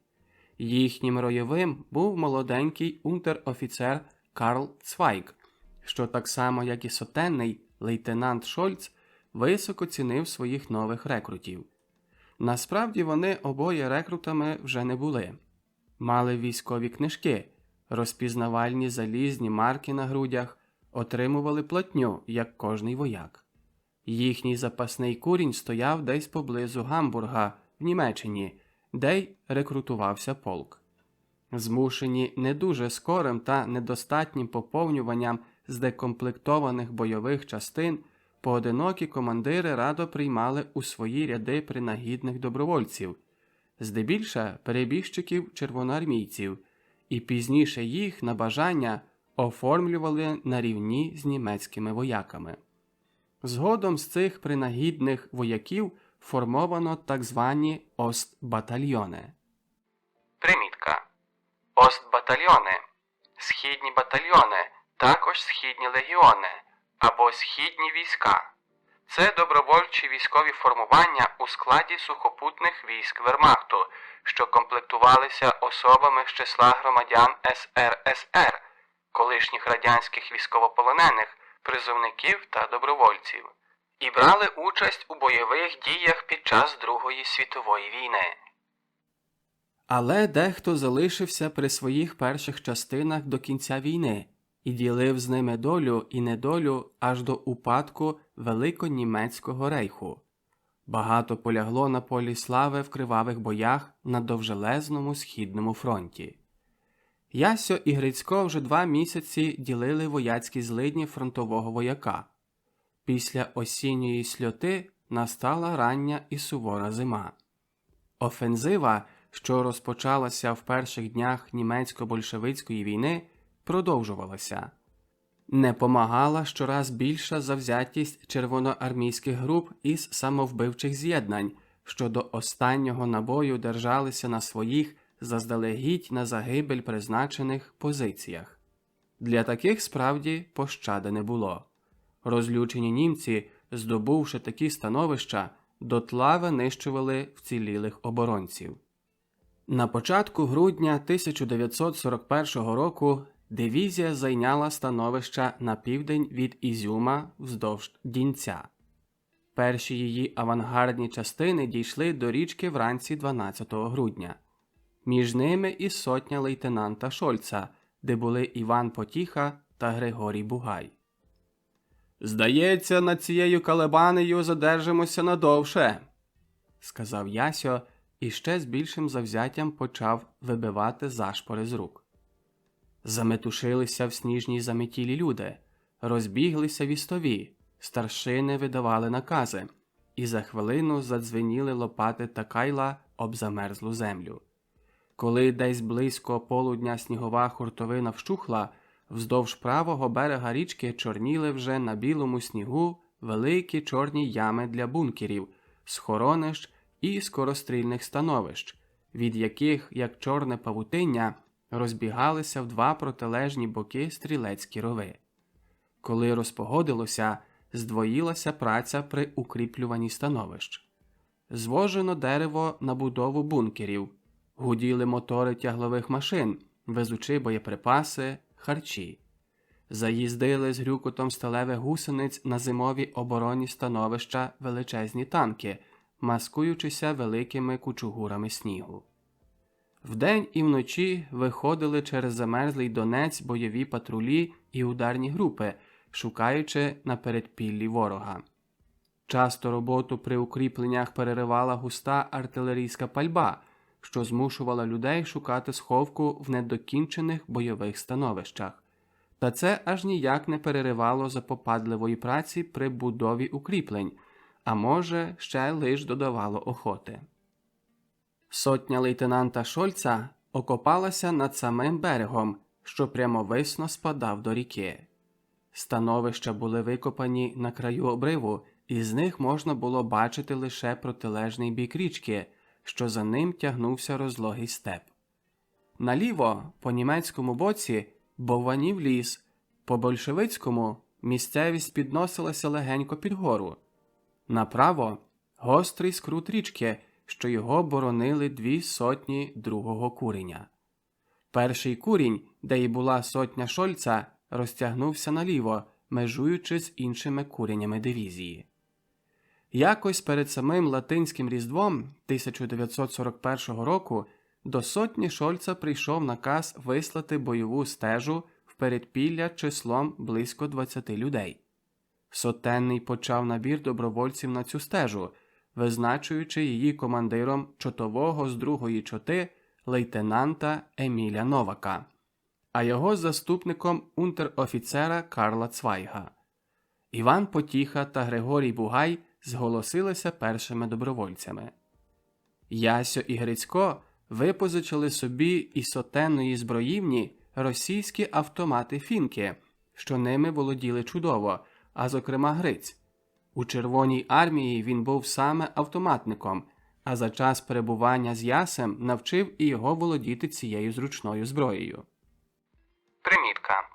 Їхнім ройовим був молоденький унтер-офіцер Карл Цвайк, що так само, як і сотенний лейтенант Шольц, високо цінив своїх нових рекрутів. Насправді вони обоє рекрутами вже не були. Мали військові книжки, розпізнавальні залізні марки на грудях, отримували платню, як кожний вояк. Їхній запасний курінь стояв десь поблизу Гамбурга, в Німеччині, де й рекрутувався полк. Змушені не дуже скорим та недостатнім поповнюванням здекомплектованих бойових частин, поодинокі командири радо приймали у свої ряди принагідних добровольців, здебільша перебіжчиків червоноармійців, і пізніше їх на бажання оформлювали на рівні з німецькими вояками. Згодом з цих принагідних вояків формовано так звані Остбатальйони. Примітка. Остбатальйони – східні батальйони, також східні легіони або східні війська. Це добровольчі військові формування у складі сухопутних військ Вермахту, що комплектувалися особами з числа громадян СРСР, колишніх радянських військовополонених, призовників та добровольців, і брали участь у бойових діях під час Другої світової війни. Але дехто залишився при своїх перших частинах до кінця війни і ділив з ними долю і недолю аж до упадку Великонімецького рейху. Багато полягло на полі слави в кривавих боях на довжелезному Східному фронті. Ясьо і Грицько вже 2 місяці ділили вояцькі злидні фронтового вояка. Після осінньої сльоти настала рання і сувора зима. Офензива, що розпочалася в перших днях німецько-большевицької війни, продовжувалася. Не помагала щораз більша завзятість червоноармійських груп із самовбивчих з'єднань, що до останнього набою держалися на своїх заздалегідь на загибель призначених позиціях. Для таких справді пощади не було. Розлючені німці, здобувши такі становища, дотла винищували вцілілих оборонців. На початку грудня 1941 року дивізія зайняла становища на південь від Ізюма вздовж Дінця. Перші її авангардні частини дійшли до річки вранці 12 грудня. Між ними і сотня лейтенанта Шольца, де були Іван Потіха та Григорій Бугай. «Здається, над цією калебанею задержимося надовше», – сказав Ясьо і ще з більшим завзяттям почав вибивати зашпори з рук. Заметушилися в сніжній заметілі люди, розбіглися вістові, старшини видавали накази, і за хвилину задзвеніли лопати та кайла об замерзлу землю. Коли десь близько полудня снігова хуртовина вщухла, вздовж правого берега річки чорніли вже на білому снігу великі чорні ями для бункерів, схоронищ і скорострільних становищ, від яких, як чорне павутиння, розбігалися в 2 протилежні боки стрілецькі рови. Коли розпогодилося, здвоїлася праця при укріплюванні становищ. Звожено дерево на будову бункерів, гуділи мотори тяглових машин, везучи боєприпаси, харчі. Заїздили з грюкотом сталевих гусениць на зимові оборонні становища величезні танки, маскуючися великими кучугурами снігу. Вдень і вночі виходили через замерзлий Донець бойові патрулі і ударні групи, шукаючи на передпіллі ворога. Часто роботу при укріпленнях переривала густа артилерійська пальба, що змушувала людей шукати сховку в недокінчених бойових становищах. Та це аж ніяк не переривало запопадливої праці при будові укріплень, а може, ще лиш додавало охоти. Сотня лейтенанта Шольца окопалася над самим берегом, що прямовисно спадав до ріки. Становища були викопані на краю обриву, і з них можна було бачити лише протилежний бік річки, що за ним тягнувся розлогий степ. Наліво, по німецькому боці, бовванів ліс, по большевицькому місцевість підносилася легенько під гору. Направо – гострий скрут річки, що його боронили 2 сотні другого куреня. Перший курінь, де й була сотня Шольца, розтягнувся наліво, межуючи з іншими куренями дивізії. Якось перед самим Латинським Різдвом 1941 року до сотні Шольца прийшов наказ вислати бойову стежу в передпілля числом близько 20 людей. Сотенний почав набір добровольців на цю стежу, визначуючи її командиром чотового з 2-ї чоти лейтенанта Еміля Новака, а його заступником унтер-офіцера Карла Цвайга. Іван Потіха та Григорій Бугай зголосилися першими добровольцями. Ясьо і Грицько випозичили собі із сотенної зброївні російські автомати «Фінки», що ними володіли чудово, а зокрема Гриць. У Червоній армії він був саме автоматником, а за час перебування з Ясем навчив і його володіти цією зручною зброєю. Примітка.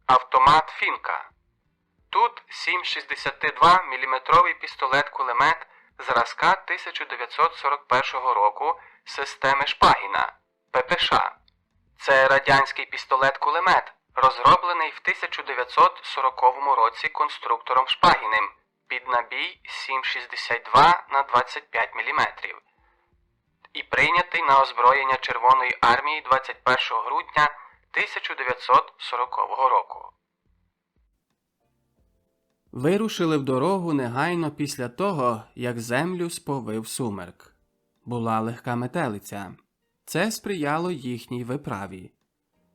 Автомат «Фінка». Тут 7,62 мм пістолет-кулемет зразка 1941 року системи Шпагіна, ППШ. Це радянський пістолет-кулемет, розроблений в 1940 році конструктором Шпагіним під набій 7,62 на 25 мм і прийнятий на озброєння Червоної армії 21 грудня 1940 року. Вирушили в дорогу негайно після того, як землю сповив сумерк. Була легка метелиця. Це сприяло їхній виправі.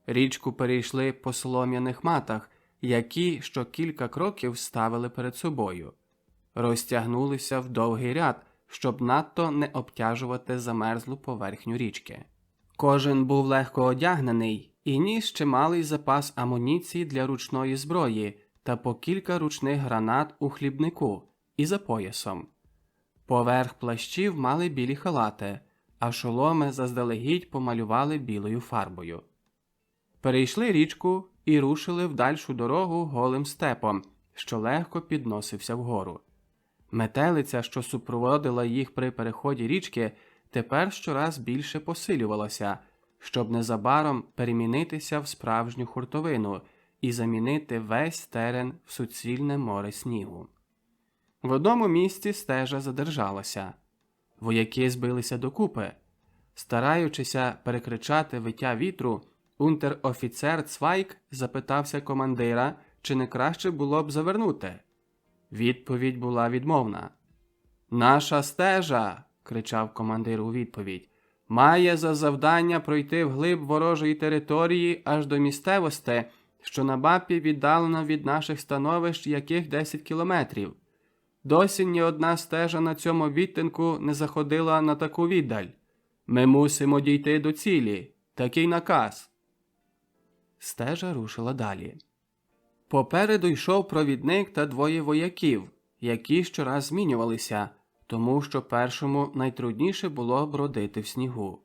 Річку перейшли по солом'яних матах, які що кілька кроків ставили перед собою. Розтягнулися в довгий ряд, щоб надто не обтяжувати замерзлу поверхню річки. Кожен був легко одягнений і ніс чималий запас амуніції для ручної зброї та по кілька ручних гранат у хлібнику і за поясом. Поверх плащів мали білі халати, а шоломи заздалегідь помалювали білою фарбою. Перейшли річку і рушили в дальшу дорогу голим степом, що легко підносився вгору. Метелиця, що супроводила їх при переході річки, тепер щораз більше посилювалася, щоб незабаром перемінитися в справжню хуртовину і замінити весь терен в суцільне море снігу. В одному місці стежа задержалася. Вояки збилися докупи. Стараючися перекричати виття вітру, унтер-офіцер Цвайк запитався командира, чи не краще було б завернути. Відповідь була відмовна. «Наша стежа», – кричав командир у відповідь, – «має за завдання пройти вглиб ворожої території аж до місцевості, що на бапі віддалено від наших становищ яких 10 кілометрів. Досі ні одна стежа на цьому відтинку не заходила на таку віддаль. Ми мусимо дійти до цілі. Такий наказ». Стежа рушила далі. Попереду йшов провідник та 2 вояків, які щораз змінювалися, тому що першому найтрудніше було бродити в снігу.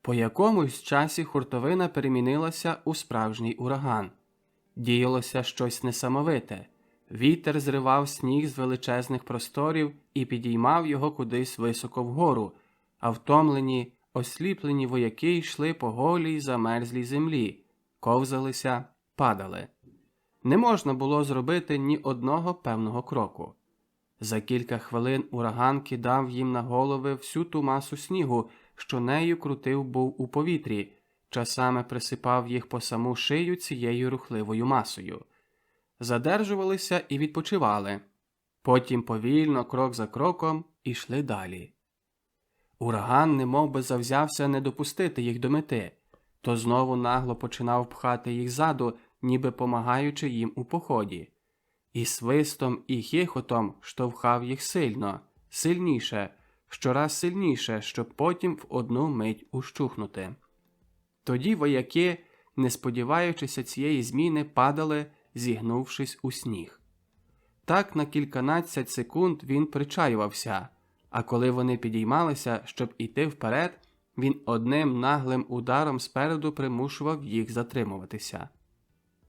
По якомусь часі хуртовина перемінилася у справжній ураган. Діялося щось несамовите. Вітер зривав сніг з величезних просторів і підіймав його кудись високо вгору, а втомлені, осліплені вояки йшли по голій замерзлій землі, ковзалися, падали. Не можна було зробити ні одного певного кроку. За кілька хвилин ураган кидав їм на голови всю ту масу снігу, що нею крутив був у повітрі, часами присипав їх по саму шию цією рухливою масою. Задержувалися і відпочивали. Потім повільно, крок за кроком, ішли далі. Ураган немовби завзявся не допустити їх до мети, то знову нагло починав пхати їх ззаду, ніби помагаючи їм у поході. І свистом, і хихотом штовхав їх сильно, сильніше, щораз сильніше, щоб потім в одну мить ущухнути. Тоді вояки, не сподіваючися цієї зміни, падали, зігнувшись у сніг. Так на кільканадцять секунд він причаювався, а коли вони підіймалися, щоб іти вперед, він одним наглим ударом спереду примушував їх затримуватися.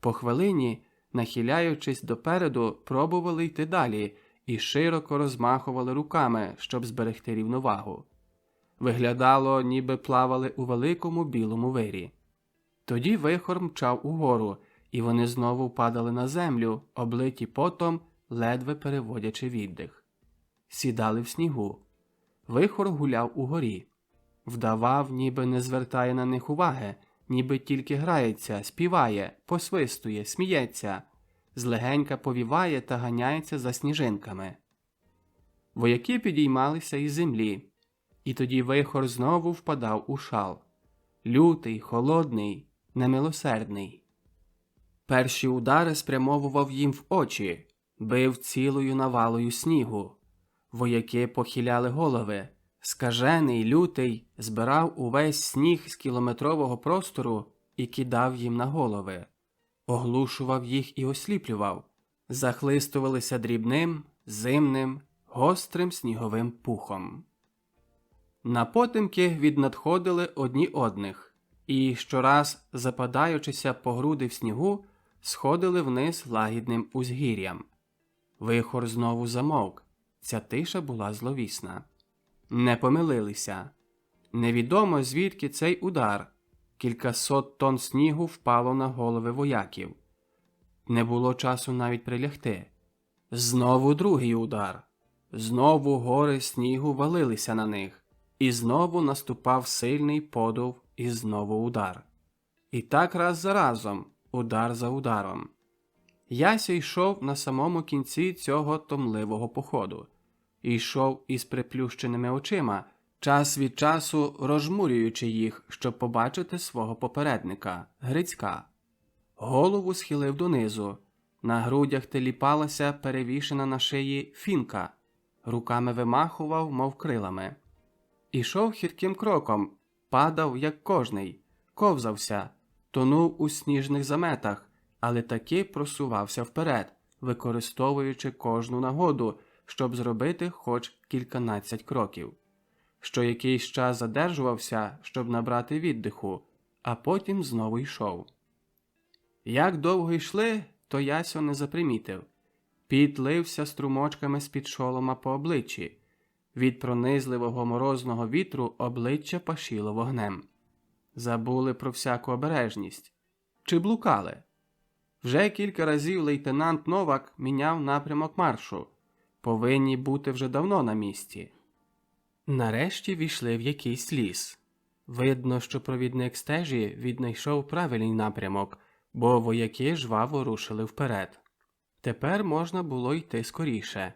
По хвилині, нахиляючись допереду, пробували йти далі і широко розмахували руками, щоб зберегти рівновагу. Виглядало, ніби плавали у великому білому вирі. Тоді вихор мчав угору, і вони знову падали на землю, облиті потом, ледве переводячи віддих. Сідали в снігу. Вихор гуляв угорі. Вдавав, ніби не звертає на них уваги, ніби тільки грається, співає, посвистує, сміється, злегенька повіває та ганяється за сніжинками. Вояки підіймалися із землі, і тоді вихор знову впадав у шал. Лютий, холодний, немилосердний. Перші удари спрямовував їм в очі, бив цілою навалою снігу. Вояки похиляли голови. Скажений, лютий, збирав увесь сніг з кілометрового простору і кидав їм на голови. Оглушував їх і осліплював. Захлистувалися дрібним, зимним, гострим сніговим пухом. Напотемки віднадходили одні одних, і щораз, западаючися по груди в снігу, сходили вниз лагідним узгір'ям. Вихор знову замовк. Ця тиша була зловісна. Не помилилися. Невідомо, звідки цей удар. Кількасот тонн снігу впало на голови вояків. Не було часу навіть прилягти. Знову другий удар. Знову гори снігу валилися на них. І знову наступав сильний подув і знову удар. І так раз за разом, удар за ударом. Яся йшов на самому кінці цього томливого походу. Йшов із приплющеними очима, час від часу розжмурюючи їх, щоб побачити свого попередника – Грицька. Голову схилив донизу. На грудях теліпалася перевішена на шиї фінка. Руками вимахував, мов крилами. Ішов хитким кроком, падав, як кожний, ковзався, тонув у сніжних заметах, але таки просувався вперед, використовуючи кожну нагоду, щоб зробити хоч кільканадцять кроків. Що якийсь час задержувався, щоб набрати віддиху, а потім знову йшов. Як довго йшли, то Ясьо не запримітив. Піт лився струмочками з-під шолома по обличчі. Від пронизливого морозного вітру обличчя пашіло вогнем. Забули про всяку обережність. Чи блукали? Вже кілька разів лейтенант Новак міняв напрямок маршу. Повинні бути вже давно на місці. Нарешті війшли в якийсь ліс. Видно, що провідник стежі віднайшов правильний напрямок, бо вояки жваво рушили вперед. Тепер можна було йти скоріше.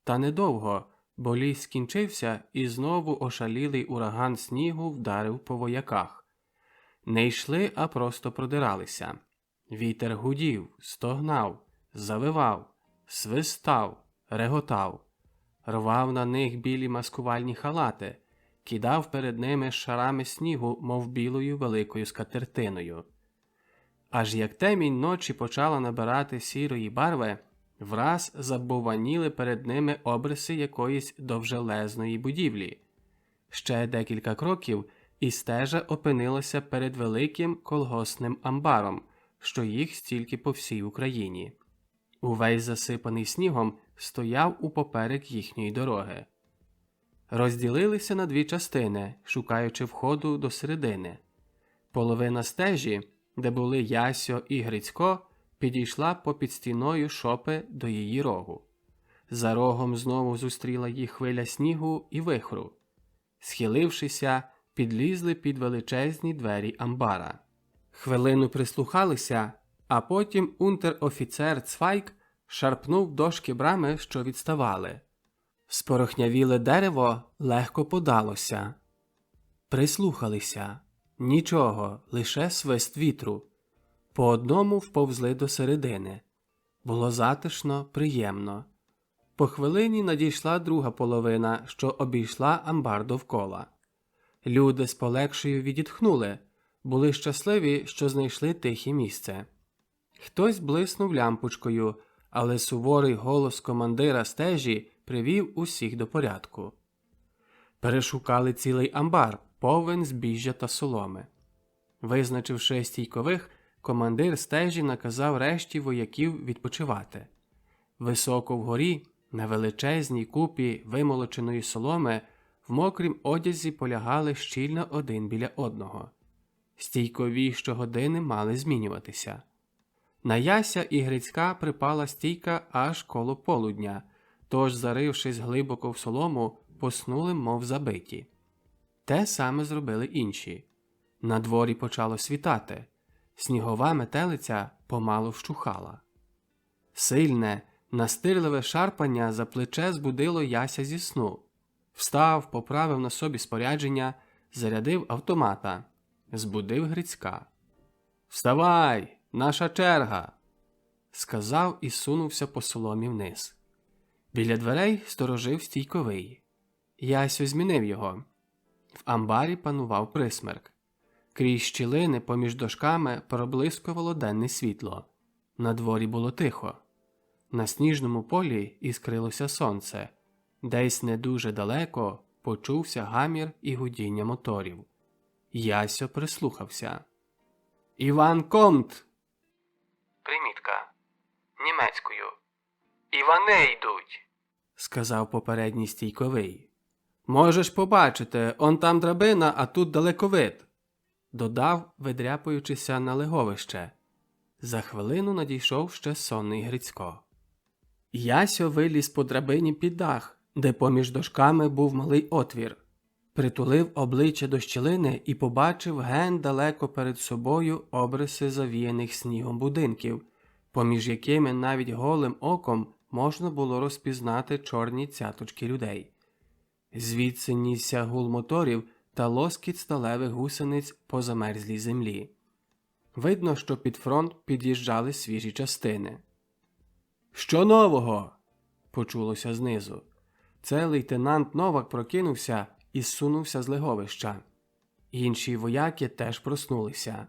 Та недовго, бо ліс скінчився і знову ошалілий ураган снігу вдарив по вояках. Не йшли, а просто продиралися. Вітер гудів, стогнав, завивав, свистав, реготав. Рвав на них білі маскувальні халати, кидав перед ними шарами снігу, мов білою великою скатертиною. Аж як темінь ночі почала набирати сірої барви, враз забованіли перед ними обриси якоїсь довжелезної будівлі. Ще декілька кроків, і стежа опинилася перед великим колгоспним амбаром, що їх стільки по всій Україні. Увесь засипаний снігом стояв упоперек їхньої дороги. Розділилися на дві частини, шукаючи входу до середини. Половина стежі, де були Ясьо і Грицько, підійшла попід стіною шопи до її рогу. За рогом знову зустріла їх хвиля снігу і вихру. Схилившися, підлізли під величезні двері амбара. Хвилину прислухалися, а потім унтер-офіцер Цвайк шарпнув дошки брами, що відставали. Спорохнявіле дерево легко подалося. Прислухалися. Нічого, лише свист вітру. По одному вповзли до середини. Було затишно, приємно. По хвилині надійшла друга половина, що обійшла амбар довкола. Люди з полегшою відітхнули, були щасливі, що знайшли тихе місце. Хтось блиснув лямпочкою, але суворий голос командира стежі привів усіх до порядку. Перешукали цілий амбар, повен збіжжя та соломи. Визначивши стійкових, командир стежі наказав решті вояків відпочивати. Високо вгорі, на величезній купі вимолоченої соломи, в мокрім одязі полягали щільно один біля одного. Стійкові щогодини мали змінюватися. На Яся і Грицька припала стійка аж коло полудня, тож, зарившись глибоко в солому, поснули, мов забиті. Те саме зробили інші. На дворі почало світати. Снігова метелиця помалу вщухала. Сильне, настирливе шарпання за плече збудило Яся зі сну. Встав, поправив на собі спорядження, зарядив автомата. Збудив Грицька. «Вставай! Наша черга!» сказав і сунувся по соломі вниз. Біля дверей сторожив стійковий. Ясю змінив його. В амбарі панував присмерк. Крізь щілини поміж дошками проблискувало денне світло. На дворі було тихо. На сніжному полі іскрилося сонце. Десь не дуже далеко почувся гамір і гудіння моторів. Ясьо прислухався. «Іван Комт!» Примітка. Німецькою. Івани йдуть. сказав попередній стійковий. «Можеш побачити, он там драбина, а тут далековид», додав, видряпуючися на леговище. За хвилину надійшов ще сонний Грицько. Ясьо виліз по драбині під дах, де поміж дошками був малий отвір. Притулив обличчя до щілини і побачив ген далеко перед собою обриси завіяних снігом будинків, поміж якими навіть голим оком можна було розпізнати чорні цяточки людей. Звідси нісся гул моторів та лоскіт сталевих гусениць по замерзлій землі. Видно, що під фронт під'їжджали свіжі частини. «Що нового?» – почулося знизу. Це лейтенант Новак прокинувся і зсунувся з леговища. Інші вояки теж проснулися.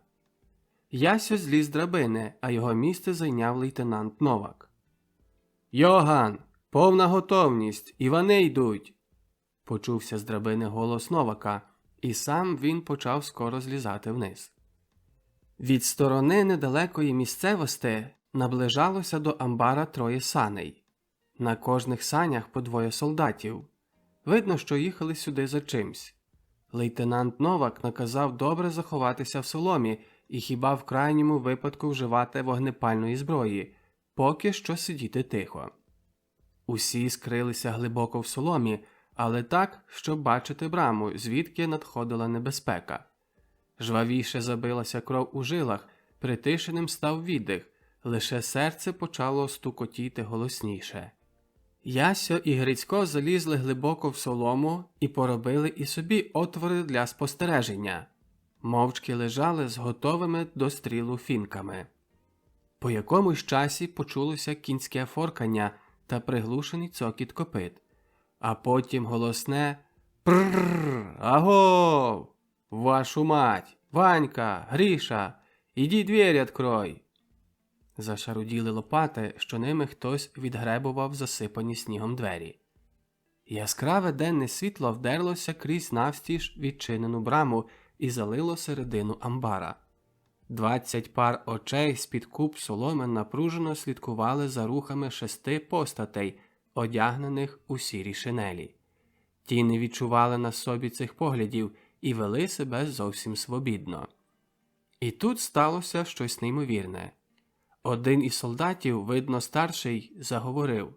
Ясьо зліз з драбини, а його місце зайняв лейтенант Новак. «Йоган! Повна готовність! Івани йдуть!» Почувся з драбини голос Новака, і сам він почав скоро злізати вниз. Від сторони недалекої місцевості наближалося до амбара троє саней. На кожних санях по двоє солдатів. Видно, що їхали сюди за чимсь. Лейтенант Новак наказав добре заховатися в соломі і хіба в крайньому випадку вживати вогнепальної зброї, поки що сидіти тихо. Усі скрилися глибоко в соломі, але так, щоб бачити браму, звідки надходила небезпека. Жвавіше забилася кров у жилах, притишеним став віддих, лише серце почало стукотіти голосніше. Ясьо і Грицько залізли глибоко в солому і поробили і собі отвори для спостереження. Мовчки лежали з готовими до стрілу фінками. По якомусь часі почулося кінське форкання та приглушений цокіт копит, а потім голосне «Пррррр! Агов! Вашу мать! Ванька! Гріша! Іди двері открой!» Зашаруділи лопати, що ними хтось відгребував засипані снігом двері. Яскраве денне світло вдерлося крізь навстіж відчинену браму і залило середину амбара. 20 пар очей з-під куп соломи напружено слідкували за рухами 6 постатей, одягнених у сірі шинелі. Ті не відчували на собі цих поглядів і вели себе зовсім свобідно. І тут сталося щось неймовірне. Один із солдатів, видно старший, заговорив.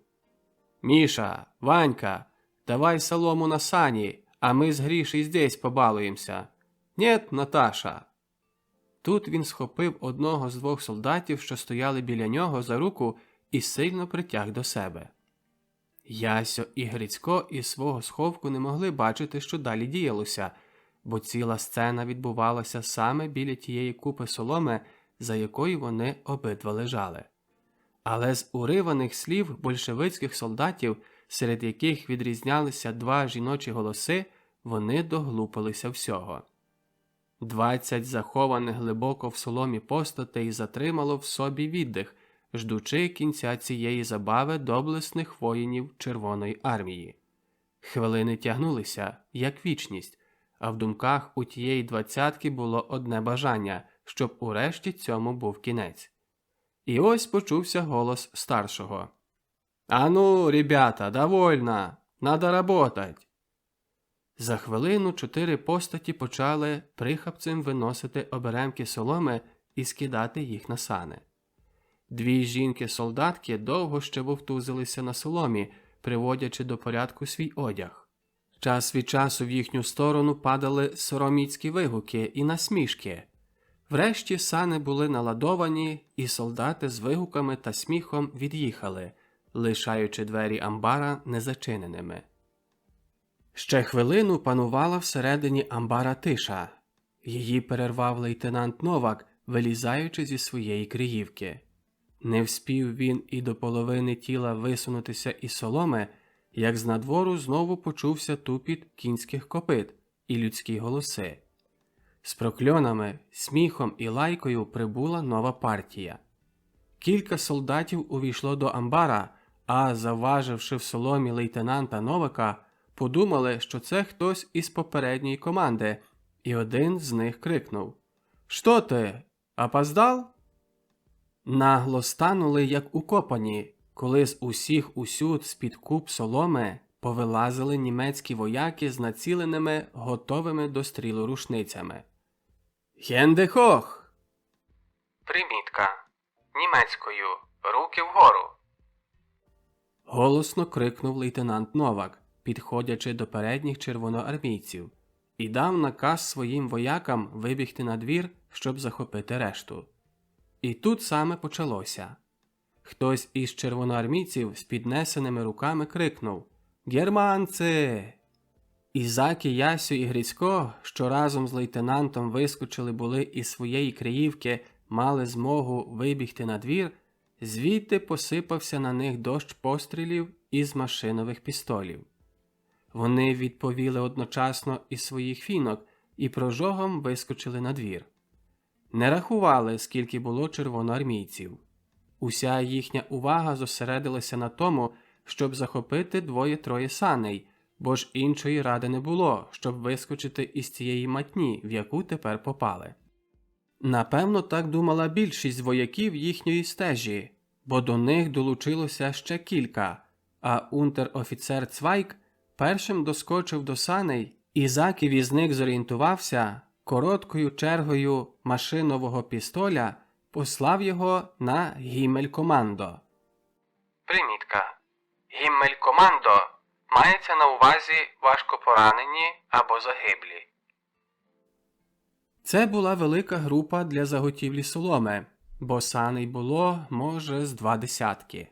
«Міша, Ванька, давай солому на сані, а ми з Грішей здесь побалуємося. Нєт, Наташа?» Тут він схопив одного з 2 солдатів, що стояли біля нього, за руку і сильно притяг до себе. Ясьо і Грицько із свого сховку не могли бачити, що далі діялося, бо ціла сцена відбувалася саме біля тієї купи соломи, за якою вони обидва лежали. Але з уриваних слів большевицьких солдатів, серед яких відрізнялися 2 жіночі голоси, вони доглупилися всього. 20 захованих глибоко в соломі постатей затримало в собі віддих, ждучи кінця цієї забави доблесних воїнів Червоної армії. Хвилини тягнулися, як вічність, а в думках у тієї двадцятки було одне бажання, щоб урешті цьому був кінець. І ось почувся голос старшого. «Ану, ребята, довольно! Надо работать!» За хвилину 4 постаті почали прихапцем виносити оберемки соломи і скидати їх на сани. 2 жінки-солдатки довго ще вовтузилися на соломі, приводячи до порядку свій одяг. Час від часу в їхню сторону падали сороміцькі вигуки і насмішки. Врешті сани були наладовані, і солдати з вигуками та сміхом від'їхали, лишаючи двері амбара незачиненими. Ще хвилину панувала всередині амбара тиша. Її перервав лейтенант Новак, вилізаючи зі своєї криївки. Не вспів він і до половини тіла висунутися із соломи, як з надвору знову почувся тупіт кінських копит і людські голоси. З прокльонами, сміхом і лайкою прибула нова партія. Кілька солдатів увійшло до амбара, а, завваживши в соломі лейтенанта Новака, подумали, що це хтось із попередньої команди, і один з них крикнув: «Що ти? Опоздав?» Нагло станули, як укопані, коли з усіх усюд з-під куп соломи повилазили німецькі вояки з націленими, готовими до стрілу рушницями. «Хенде хох!» Примітка. Німецькою. Руки вгору. Голосно крикнув лейтенант Новак, підходячи до передніх червоноармійців, і дав наказ своїм воякам вибігти на двір, щоб захопити решту. І тут саме почалося. Хтось із червоноармійців з піднесеними руками крикнув: «Германці!» Ізакі, Ясю і Грицько, що разом з лейтенантом вискочили були із своєї криївки, мали змогу вибігти на двір, звідти посипався на них дощ пострілів із машинових пістолів. Вони відповіли одночасно із своїх фінок і прожогом вискочили на двір. Не рахували, скільки було червоноармійців. Уся їхня увага зосередилася на тому, щоб захопити 2-3 саней, бо ж іншої ради не було, щоб вискочити із цієї матні, в яку тепер попали. Напевно, так думала більшість вояків їхньої стежі, бо до них долучилося ще кілька, а унтер-офіцер Цвайк першим доскочив до саней, і заки візник зорієнтувався, короткою чергою машинового пістоля послав його на гіммель-командо. Примітка. Гіммель-командо мається на увазі важкопоранені або загиблі. Це була велика група для заготівлі соломи, бо саней було, може, з 20.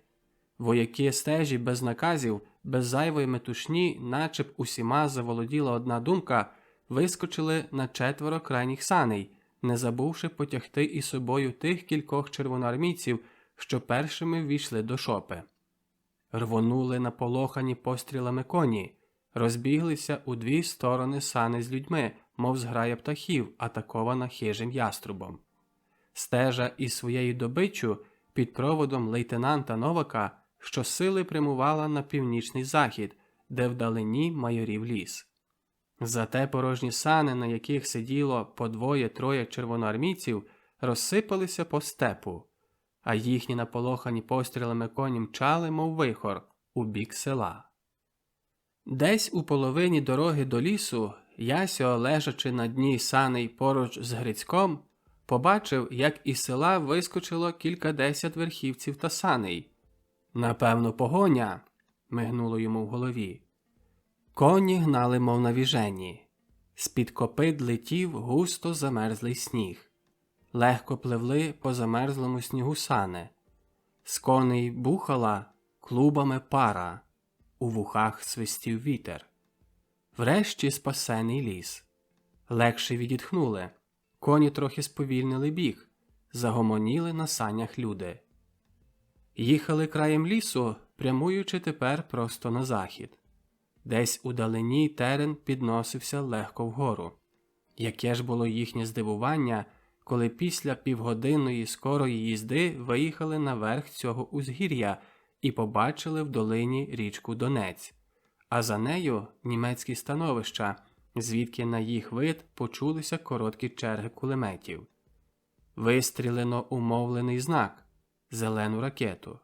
Вояки стежі без наказів, без зайвої метушні, наче б усіма заволоділа одна думка, вискочили на 4 крайніх саней, не забувши потягти із собою тих кількох червоноармійців, що першими ввійшли до шопи. Рвонули наполохані пострілами коні, розбіглися у 2 сторони сани з людьми, мов зграя птахів, атакована хижим яструбом. Стежа із своєю добиччю під проводом лейтенанта Новака щосили прямувала на північний захід, де вдалині майорів ліс. Зате порожні сани, на яких сиділо по 2-3 червоноармійців, розсипалися по степу, а їхні наполохані пострілами коні мчали, мов вихор, у бік села. Десь у половині дороги до лісу Ясьо, лежачи на дні саней поруч з Грицьком, побачив, як із села вискочило кількадесят верхівців та саней. «Напевно, погоня», – мигнуло йому в голові. Коні гнали, мов навіжені. З-під копит летів густо замерзлий сніг. Легко пливли по замерзлому снігу сани. З коней бухала клубами пара. У вухах свистів вітер. Врешті спасений ліс. Легше відітхнули. Коні трохи сповільнили біг. Загомоніли на санях люди. Їхали краєм лісу, прямуючи тепер просто на захід. Десь удалині терен підносився легко вгору. Яке ж було їхнє здивування, коли після півгодинної скорої їзди виїхали наверх цього узгір'я і побачили в долині річку Донець, а за нею німецькі становища, звідки на їх вид почулися короткі черги кулеметів. Вистрілено умовлений знак – зелену ракету.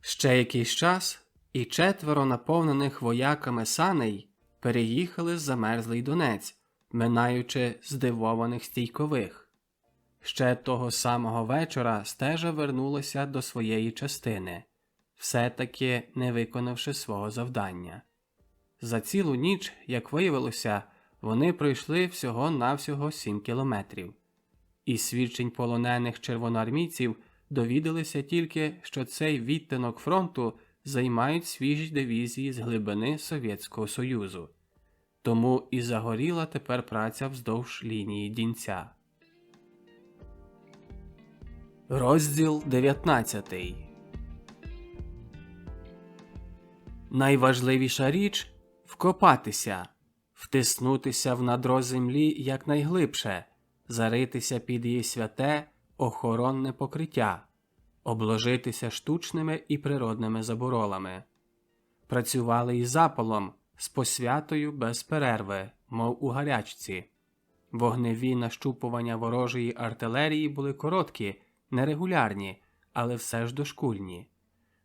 Ще якийсь час і 4 наповнених вояками саней переїхали з замерзлий Донець, минаючи здивованих стійкових. Ще того самого вечора стежа вернулася до своєї частини, все-таки не виконавши свого завдання. За цілу ніч, як виявилося, вони пройшли всього-навсього 7 кілометрів. Із свідчень полонених червоноармійців довідалися тільки, що цей відтинок фронту займають свіжі дивізії з глибини Совєтського Союзу. Тому і загоріла тепер праця вздовж лінії Дінця. Розділ 19. Найважливіша річ – вкопатися, втиснутися в надро землі якнайглибше, заритися під її святе, охоронне покриття, обложитися штучними і природними заборолами. Працювали із запалом, з посвятою без перерви, мов у гарячці. Вогневі нащупування ворожої артилерії були короткі, нерегулярні, але все ж дошкульні.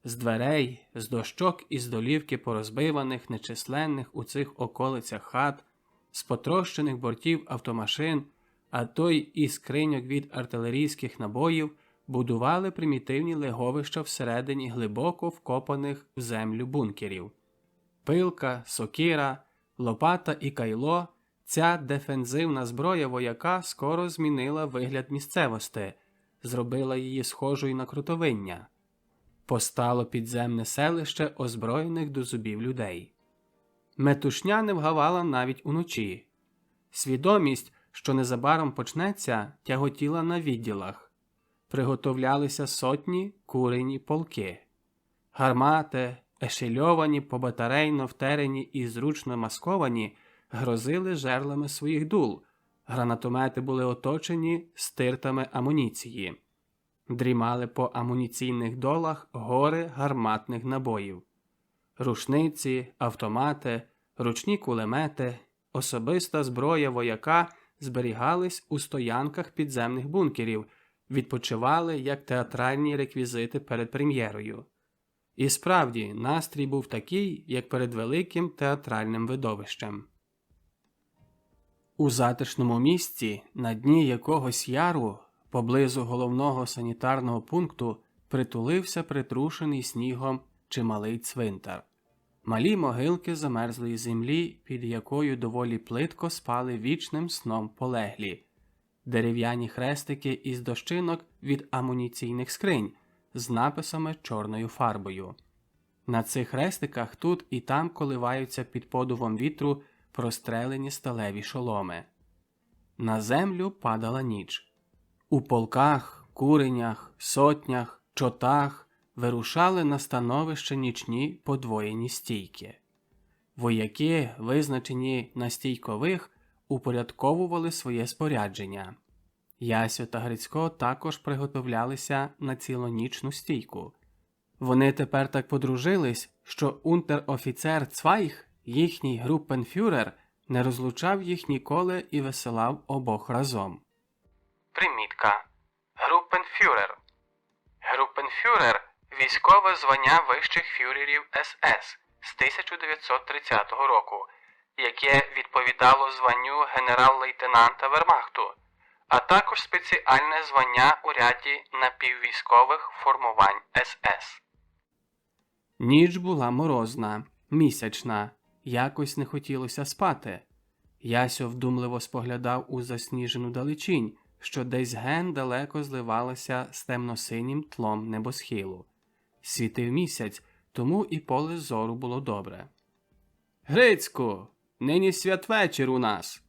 З дверей, з дощок і з долівки порозбиваних нечисленних у цих околицях хат, з потрощених бортів автомашин, а то й із скриньок від артилерійських набоїв будували примітивні леговища всередині глибоко вкопаних в землю бункерів. Пилка, сокира, лопата і кайло – ця дефензивна зброя вояка скоро змінила вигляд місцевості, зробила її схожою на крутовиння. Постало підземне селище озброєних до зубів людей. Метушня не вгавала навіть уночі. Свідомість, що незабаром почнеться, тяготіла на відділах. Приготовлялися сотні курені полки. Гармати, ешельовані, побатарейно втерені і зручно масковані, грозили жерлами своїх дул. Гранатомети були оточені стиртами амуніції. Дрімали по амуніційних долах гори гарматних набоїв. Рушниці, автомати, ручні кулемети, особиста зброя вояка зберігались у стоянках підземних бункерів, відпочивали як театральні реквізити перед прем'єрою. І справді, настрій був такий, як перед великим театральним видовищем. У затишному місці, на дні якогось яру, поблизу головного санітарного пункту, притулився притрушений снігом чималий цвинтар. Малі могилки замерзлої землі, під якою доволі плитко спали вічним сном полеглі. Дерев'яні хрестики із дощинок від амуніційних скринь з написами чорною фарбою. На цих хрестиках тут і там коливаються під подувом вітру прострелені сталеві шоломи. На землю падала ніч. У полках, куренях, сотнях, чотах вирушали на становище нічні подвоєні стійки. Вояки, визначені на стійкових, упорядковували своє спорядження. Ясьо та Грицько також приготовлялися на цілонічну стійку. Вони тепер так подружились, що унтер-офіцер Цвайх, їхній группенфюрер, не розлучав їх ніколи і висилав обох разом. Примітка. Группенфюрер. Группенфюрер – військове звання вищих фюрерів СС з 1930 року, яке відповідало званню генерал-лейтенанта Вермахту, а також спеціальне звання у ряді напіввійськових формувань СС. Ніч була морозна, місячна, якось не хотілося спати. Ясьо вдумливо споглядав у засніжену далечінь, що десь ген далеко зливалася з темно-синім тлом небосхилу. Світив місяць, тому і поле зору було добре. «Грицьку, нині святвечір у нас!»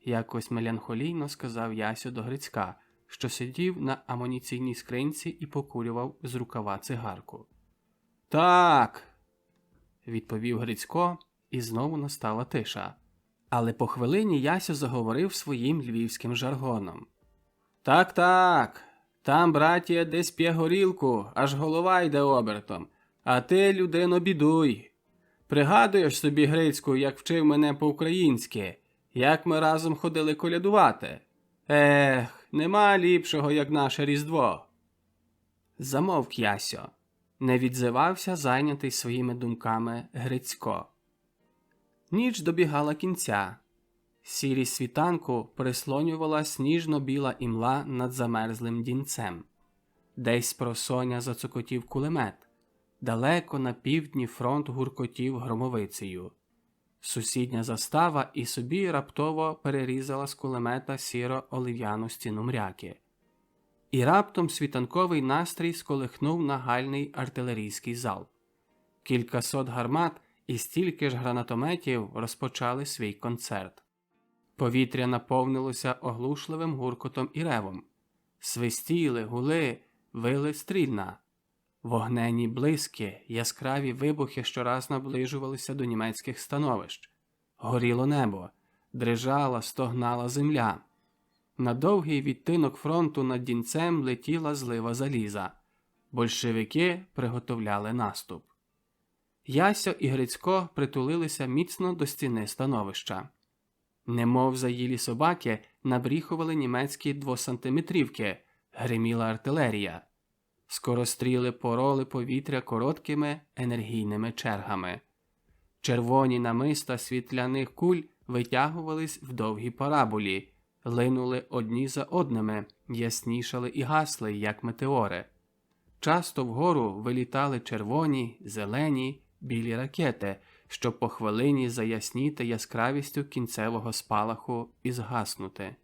якось меланхолійно сказав Ясьо до Грицька, що сидів на амуніційній скринці і покурював з рукава цигарку. «Так!» – відповів Грицько, і знову настала тиша. Але по хвилині Ясьо заговорив своїм львівським жаргоном. «Так, там братія десь п'є горілку, аж голова йде обертом, а ти, людино, бідуй. Пригадуєш собі, Грицьку, як вчив мене по-українськи, як ми разом ходили колядувати? Ех, нема ліпшого, як наше Різдво. Замовк Ясьо. Не відзивався зайнятий своїми думками Грицько. Ніч добігала кінця. Сірість світанку прислонювала сніжно-біла імла над замерзлим дінцем. Десь просоня зацокотів кулемет. Далеко на півдні фронт гуркотів громовицею. Сусідня застава і собі раптово перерізала з кулемета сіро-олив'яну стіну мряки. І раптом світанковий настрій сколихнув нагальний артилерійський залп. Кількасот гармат і стільки ж гранатометів розпочали свій концерт. Повітря наповнилося оглушливим гуркотом і ревом. Свистіли, гули, вили стрільна. Вогненні блиски, яскраві вибухи щораз наближувалися до німецьких становищ. Горіло небо, дрижала, стогнала земля. На довгий відтинок фронту над Дінцем летіла злива заліза. Большевики приготовляли наступ. Ясьо і Грицько притулилися міцно до стіни становища. Немов заїлі собаки, набріхували німецькі двосантиметрівки, гриміла артилерія. Скоростріли пороли повітря короткими енергійними чергами. Червоні намиста світляних куль витягувались в довгі параболі, линули одні за одними, яснішали і гасли, як метеори. Часто вгору вилітали червоні, зелені, білі ракети, щоб по хвилині заясніти яскравістю кінцевого спалаху і згаснути.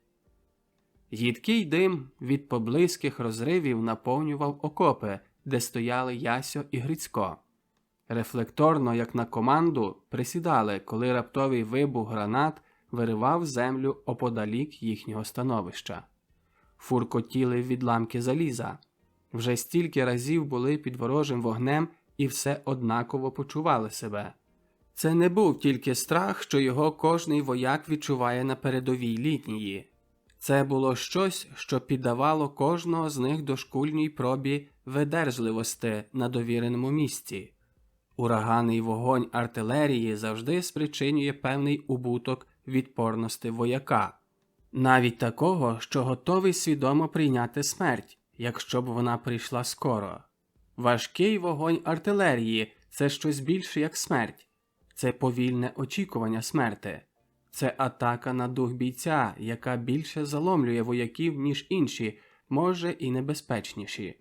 Їдкий дим від поблизьких розривів наповнював окопи, де стояли Ясьо і Грицько. Рефлекторно, як на команду, присідали, коли раптовий вибух гранат виривав землю оподалік їхнього становища. Фуркотіли відламки заліза. Вже стільки разів були під ворожим вогнем і все однаково почували себе. Це не був тільки страх, що його кожний вояк відчуває на передовій лінії. Це було щось, що піддавало кожного з них дошкульній пробі видержливості на довіреному місці. Ураганний вогонь артилерії завжди спричинює певний убуток відпорності вояка. Навіть такого, що готовий свідомо прийняти смерть, якщо б вона прийшла скоро. Важкий вогонь артилерії – це щось більше, як смерть. Це повільне очікування смерти. Це атака на дух бійця, яка більше заломлює вояків, ніж інші, може і небезпечніші.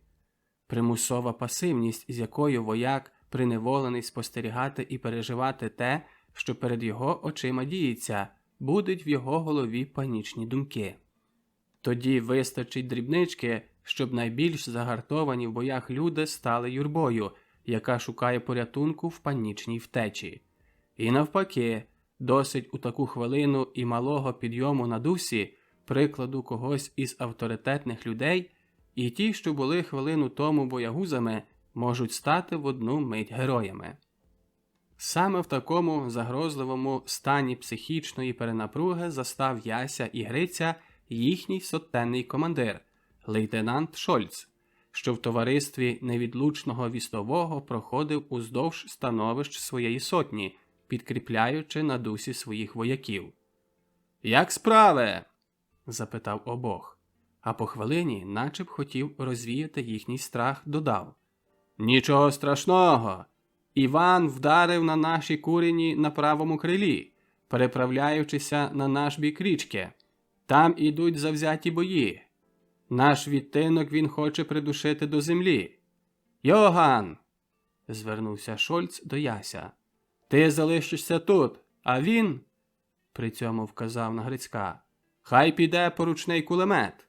Примусова пасивність, з якою вояк приневолений спостерігати і переживати те, що перед його очима діється, будуть в його голові панічні думки. Тоді вистачить дрібнички, щоб найбільш загартовані в боях люди стали юрбою, яка шукає порятунку в панічній втечі. І навпаки, досить у таку хвилину і малого підйому на дусі, прикладу когось із авторитетних людей, і ті, що були хвилину тому боягузами, можуть стати в одну мить героями. Саме в такому загрозливому стані психічної перенапруги застав Яся і Гриця їхній сотенний командир, лейтенант Шольц, що в товаристві невідлучного вістового проходив уздовж становищ своєї сотні, підкріпляючи на дусі своїх вояків. «Як справи?» – запитав обох, а по хвилині, наче б хотів розвіяти їхній страх, додав. «Нічого страшного. Іван вдарив на наші курені на правому крилі, переправляючися на наш бік річки. Там ідуть завзяті бої. Наш відтинок він хоче придушити до землі. Йоган!» – звернувся Шольц до Яся. «Ти залишишся тут, а він, – при цьому вказав на Грицька, – хай піде по ручний кулемет».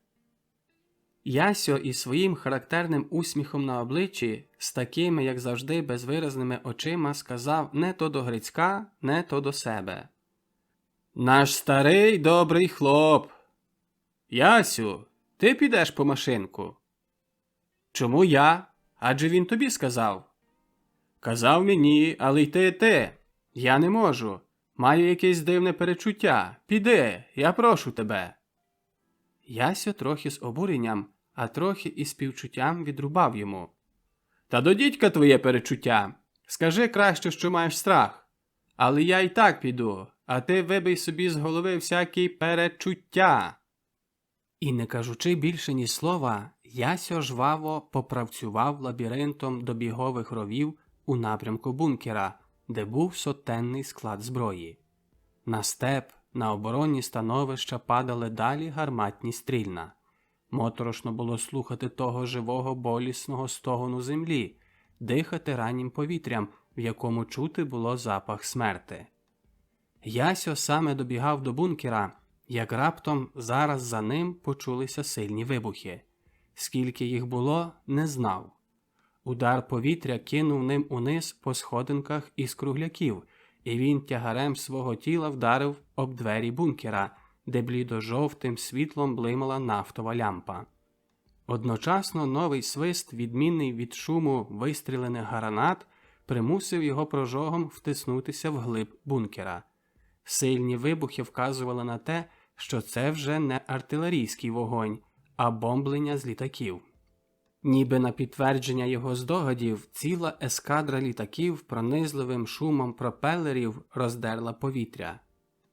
Ясьо із своїм характерним усміхом на обличчі, з такими, як завжди, безвиразними очима сказав не то до Грицька, не то до себе. «Наш старий добрий хлоп! Ясю, ти підеш по машинку?» «Чому я? Адже він тобі сказав». «Казав мені, але йти ти. Я не можу. Маю якесь дивне перечуття. Піди, я прошу тебе». Ясьо трохи з обуренням, а трохи із співчуттям відрубав йому. «Та до дідька твоє перечуття. Скажи краще, що маєш страх. Але я й так піду, а ти вибий собі з голови всякі перечуття. І не кажучи більше ні слова, Ясьо жваво попрацював лабіринтом до бігових ровів у напрямку бункера, де був сотенний склад зброї. На степ, на оборонні становища падали далі гарматні стрільна. Моторошно було слухати того живого болісного стогону землі, дихати раннім повітрям, в якому чути було запах смерти. Ясьо саме добігав до бункера, як раптом зараз за ним почулися сильні вибухи. Скільки їх було, не знав. Удар повітря кинув ним униз по сходинках із кругляків, і він тягарем свого тіла вдарив об двері бункера, де блідо-жовтим світлом блимала нафтова лямпа. Одночасно новий свист, відмінний від шуму вистрілених гранат, примусив його прожогом втиснутися вглиб бункера. Сильні вибухи вказували на те, що це вже не артилерійський вогонь, а бомблення з літаків. Ніби на підтвердження його здогадів, ціла ескадра літаків пронизливим шумом пропелерів роздерла повітря.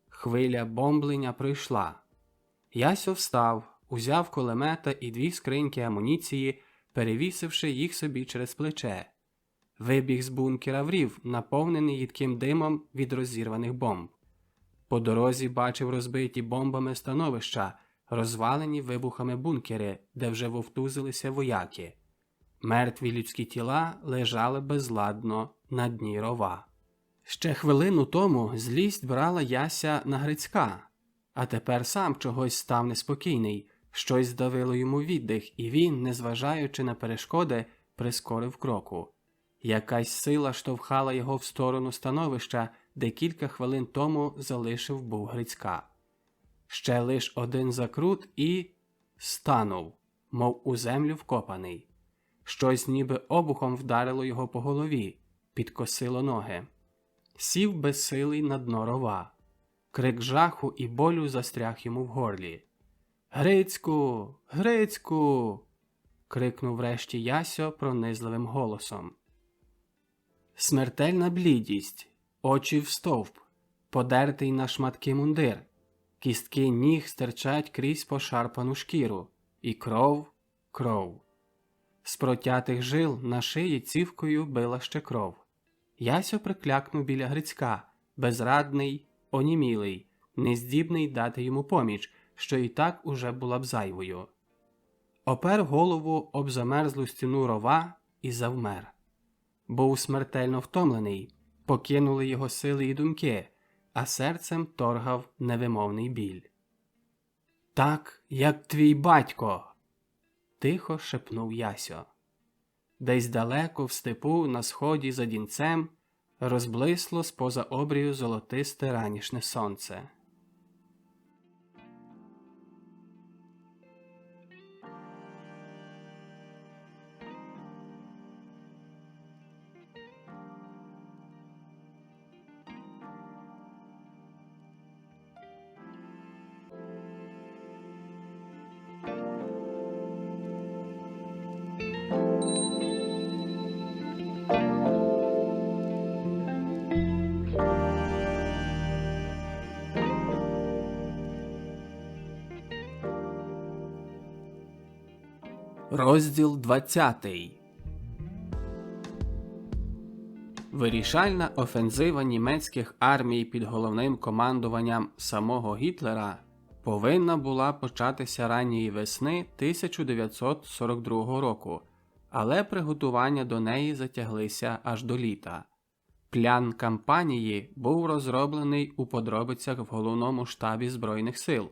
Хвиля бомблення пройшла. Ясьо встав, узяв кулемета і 2 скриньки амуніції, перевісивши їх собі через плече. Вибіг з бункера в рів, наповнений їдким димом від розірваних бомб. По дорозі бачив розбиті бомбами становища, розвалені вибухами бункери, де вже вовтузилися вояки. Мертві людські тіла лежали безладно на дні рова. Ще хвилину тому злість брала Яся на Грицька, а тепер сам чогось став неспокійний, щось здавило йому віддих, і він, незважаючи на перешкоди, прискорив кроку. Якась сила штовхала його в сторону становища, де кілька хвилин тому залишив був Грицька. Ще лиш один закрут і станув, мов у землю вкопаний. Щось ніби обухом вдарило його по голові, підкосило ноги. Сів безсилий на дно рова. Крик жаху і болю застряг йому в горлі. «Грицьку! Грицьку!» – крикнув врешті Ясьо пронизливим голосом. Смертельна блідість, очі в стовп, подертий на шматки мундир, кістки ніг стирчать крізь пошарпану шкіру, і кров, кров. З протятих жил на шиї цівкою била ще кров. Ясьо приклякнув біля Грицька, безрадний, онімілий, нездібний дати йому поміч, що і так уже була б зайвою. Опер голову об замерзлу стіну рова і завмер. Був смертельно втомлений, покинули його сили і думки, а серцем торгав невимовний біль. «Так, як твій батько!» – тихо шепнув Ясьо. Десь далеко в степу на сході за Дінцем розблисло з-поза обрію золотисте ранішнє сонце. Розділ 20. Вирішальна офензива німецьких армій під головним командуванням самого Гітлера повинна була початися ранньої весни 1942 року, але приготування до неї затяглися аж до літа. План кампанії був розроблений у подробицях в головному штабі Збройних сил,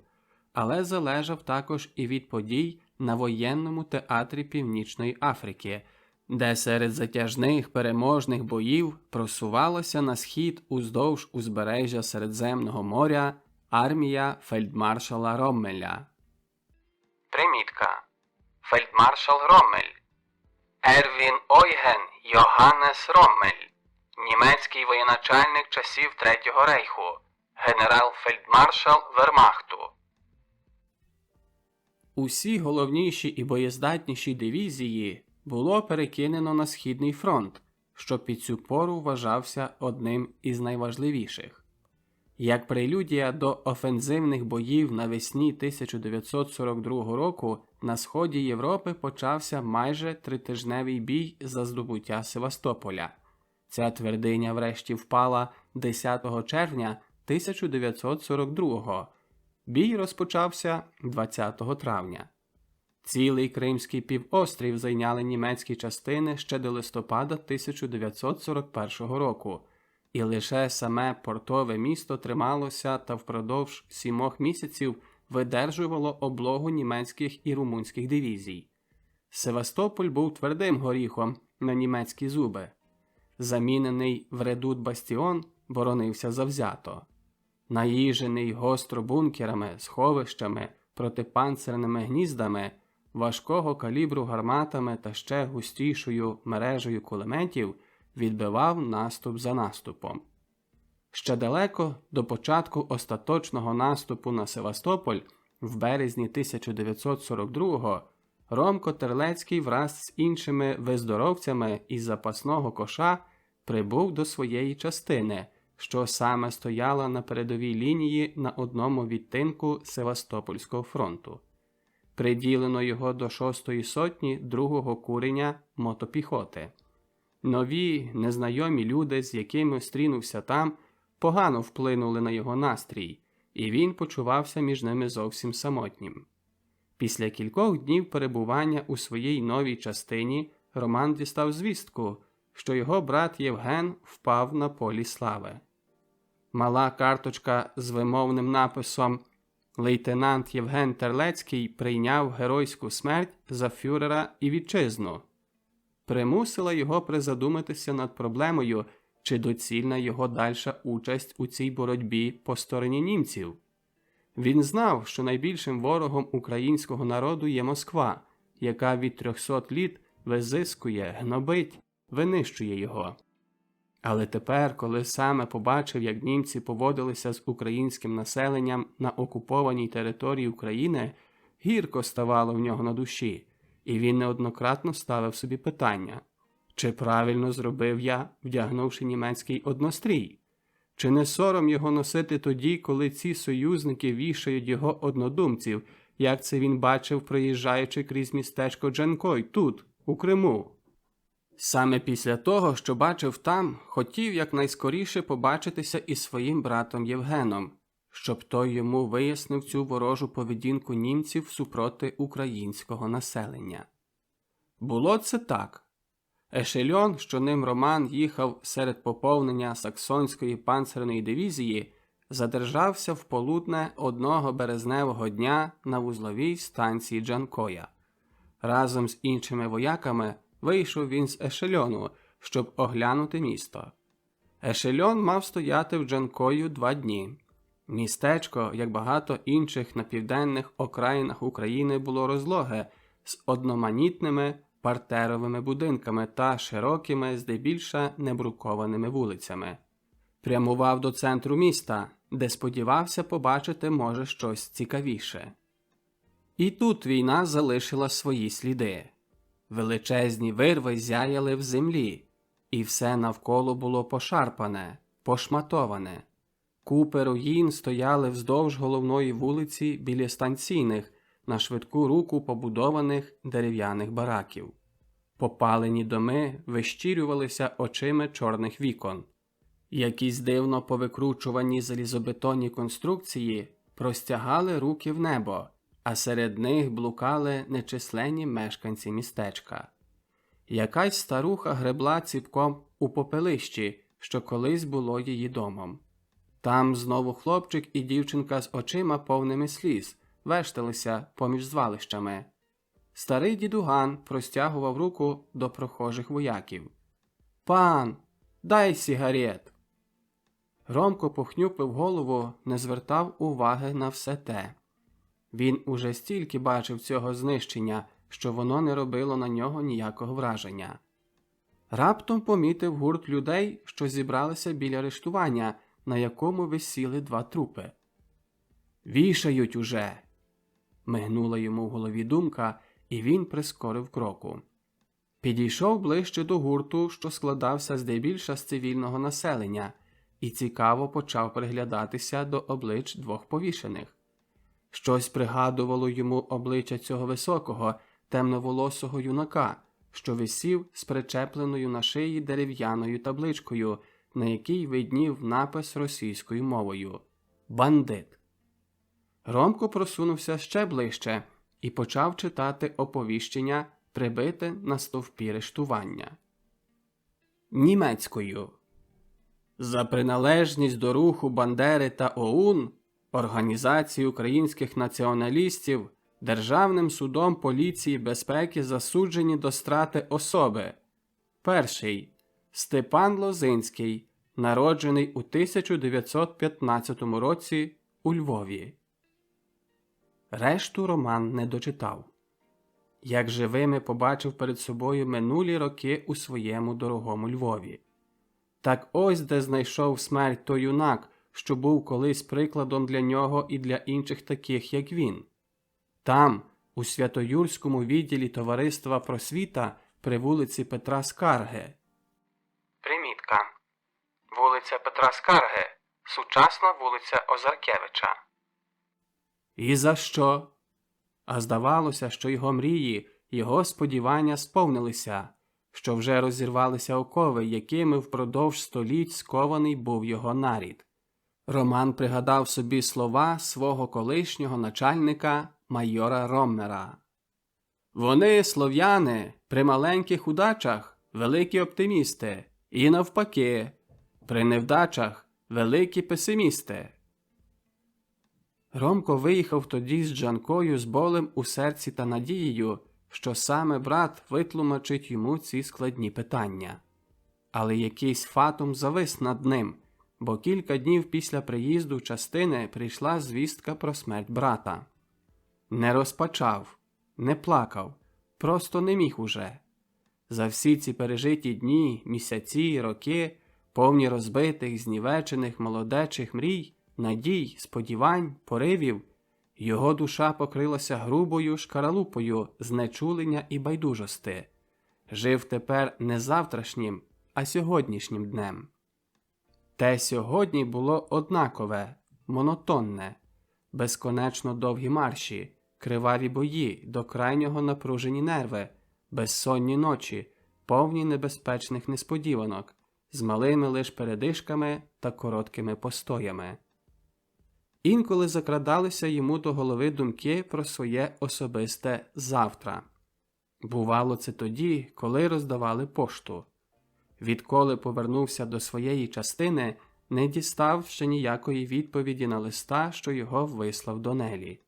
але залежав також і від подій на воєнному театрі Північної Африки, де серед затяжних переможних боїв просувалася на схід уздовж узбережжя Середземного моря армія фельдмаршала Роммеля. Примітка. Фельдмаршал Роммель. Ервін Ойген Йоганнес Роммель. Німецький воєначальник часів Третього рейху. Генерал-фельдмаршал Вермахту. Усі головніші і боєздатніші дивізії було перекинено на Східний фронт, що під цю пору вважався одним із найважливіших. Як прелюдія до офензивних боїв навесні 1942 року на сході Європи почався майже тритижневий бій за здобуття Севастополя. Ця твердиня врешті впала 10 червня 1942. Бій розпочався 20 травня. Цілий Кримський півострів зайняли німецькі частини ще до листопада 1941 року, і лише саме портове місто трималося та впродовж 7 місяців видержувало облогу німецьких і румунських дивізій. Севастополь був твердим горіхом на німецькі зуби. Замінений в редут бастіон боронився завзято. Наїжений гостро бункерами, сховищами, протипанцирними гніздами, важкого калібру гарматами та ще густішою мережею кулеметів відбивав наступ за наступом. Ще далеко до початку остаточного наступу на Севастополь в березні 1942-го Ромко Терлецький враз з іншими виздоровцями із запасного коша прибув до своєї частини, що саме стояла на передовій лінії на одному відтинку Севастопольського фронту. Приділено його до 6-ї сотні 2-го куреня мотопіхоти. Нові, незнайомі люди, з якими стрінувся там, погано вплинули на його настрій, і він почувався між ними зовсім самотнім. Після кількох днів перебування у своїй новій частині Роман дістав звістку, що його брат Євген впав на полі слави. Мала карточка з вимовним написом «Лейтенант Євген Терлецький прийняв геройську смерть за фюрера і вітчизну» примусила його призадуматися над проблемою, чи доцільна його дальша участь у цій боротьбі по стороні німців. Він знав, що найбільшим ворогом українського народу є Москва, яка від 300 літ визискує, гнобить, винищує його. Але тепер, коли саме побачив, як німці поводилися з українським населенням на окупованій території України, гірко ставало в нього на душі, і він неоднократно ставив собі питання: чи правильно зробив я, вдягнувши німецький однострій? Чи не сором його носити тоді, коли ці союзники вішають його однодумців, як це він бачив, проїжджаючи крізь містечко Джанкой тут, у Криму? Саме після того, що бачив там, хотів якнайскоріше побачитися із своїм братом Євгеном, щоб той йому вияснив цю ворожу поведінку німців супроти українського населення. Було це так. Ешельон, що ним Роман їхав серед поповнення Саксонської панцерної дивізії, задержався в полудне одного березневого дня на вузловій станції Джанкоя. Разом з іншими вояками вийшов він з ешельону, щоб оглянути місто. Ешельон мав стояти в Джанкою 2 дні. Містечко, як багато інших на південних окраїнах України, було розлоге, з одноманітними партеровими будинками та широкими, здебільша небрукованими вулицями. Прямував до центру міста, де сподівався побачити, може, щось цікавіше. І тут війна залишила свої сліди. Величезні вирви зяяли в землі, і все навколо було пошарпане, пошматоване. Купи руїн стояли вздовж головної вулиці біля станційних, на швидку руку побудованих дерев'яних бараків. Попалені доми вищирювалися очима чорних вікон. Якісь дивно повикручувані залізобетонні конструкції простягали руки в небо, а серед них блукали нечисленні мешканці містечка. Якась старуха гребла ціпком у попелищі, що колись було її домом. Там знову хлопчик і дівчинка з очима повними сліз вешталися поміж звалищами. Старий дідуган простягував руку до прохожих вояків. «Пан, дай сігарет!» Ромко похнюпив голову, не звертав уваги на все те. Він уже стільки бачив цього знищення, що воно не робило на нього ніякого враження. Раптом помітив гурт людей, що зібралися біля арештування, на якому висіли 2 трупи. «Вішають уже!» Мигнула йому в голові думка, і він прискорив кроку. Підійшов ближче до гурту, що складався здебільша з цивільного населення, і цікаво почав приглядатися до облич двох повішених. Щось пригадувало йому обличчя цього високого, темноволосого юнака, що висів з причепленою на шиї дерев'яною табличкою, на якій виднів напис російською мовою «Бандит». Ромко просунувся ще ближче і почав читати оповіщення, прибите на стовпі рештування. Німецькою. За приналежність до руху Бандери та ОУН, Організації українських націоналістів, Державним судом поліції безпеки засуджені до страти особи. Перший. Степан Лозинський, народжений у 1915 році у Львові. Решту Роман не дочитав. Як живими побачив перед собою минулі роки у своєму дорогому Львові. Так ось де знайшов смерть той юнак, що був колись прикладом для нього і для інших таких, як він. Там, у Святоюрському відділі Товариства Просвіта при вулиці Петра Скарги. Примітка. Вулиця Петра Скарги. Сучасна вулиця Озаркевича. І за що? А здавалося, що його мрії, його сподівання сповнилися, що вже розірвалися окови, якими впродовж століть скований був його нарід. Роман пригадав собі слова свого колишнього начальника майора Роммера. Вони, слов'яни, при маленьких удачах великі оптимісти, і навпаки, при невдачах великі песимісти. Ромко виїхав тоді з Джанкою з болем у серці та надією, що саме брат витлумачить йому ці складні питання. Але якийсь фатум завис над ним, бо кілька днів після приїзду частини прийшла звістка про смерть брата. Не розпачав, не плакав, просто не міг уже. За всі ці пережиті дні, місяці, роки, повні розбитих, знівечених молодечих мрій, надій, сподівань, поривів, його душа покрилася грубою шкаралупою знечулення і байдужости. Жив тепер не завтрашнім, а сьогоднішнім днем. Те сьогодні було однакове, монотонне, безконечно довгі марші, криваві бої, до крайнього напружені нерви, безсонні ночі, повні небезпечних несподіванок, з малими лиш передишками та короткими постоями. Інколи закрадалися йому до голови думки про своє особисте «завтра». Бувало це тоді, коли роздавали пошту. Відколи повернувся до своєї частини, не дістав ще ніякої відповіді на листа, що його вислав до Нелі.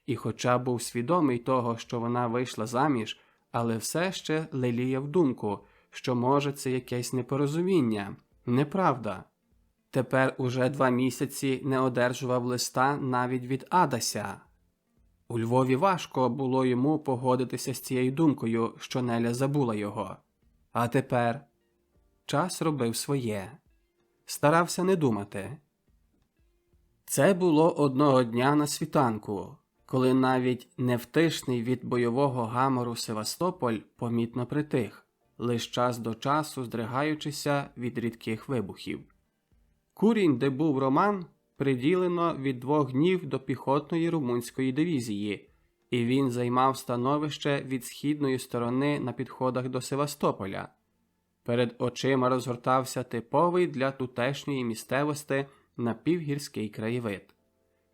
І хоча був свідомий того, що вона вийшла заміж, але все ще леліяв думку, що може це якесь непорозуміння, неправда. Тепер уже 2 місяці не одержував листа навіть від Адася. У Львові важко було йому погодитися з цією думкою, що Неля забула його. А тепер час робив своє. Старався не думати. Це було одного дня на світанку, коли навіть невтишний від бойового гамору Севастополь помітно притих, лиш час до часу здригаючися від рідких вибухів. Курінь, де був Роман, приділено від 2 днів до піхотної румунської дивізії, і він займав становище від східної сторони на підходах до Севастополя. Перед очима розгортався типовий для тутешньої місцевості напівгірський краєвид.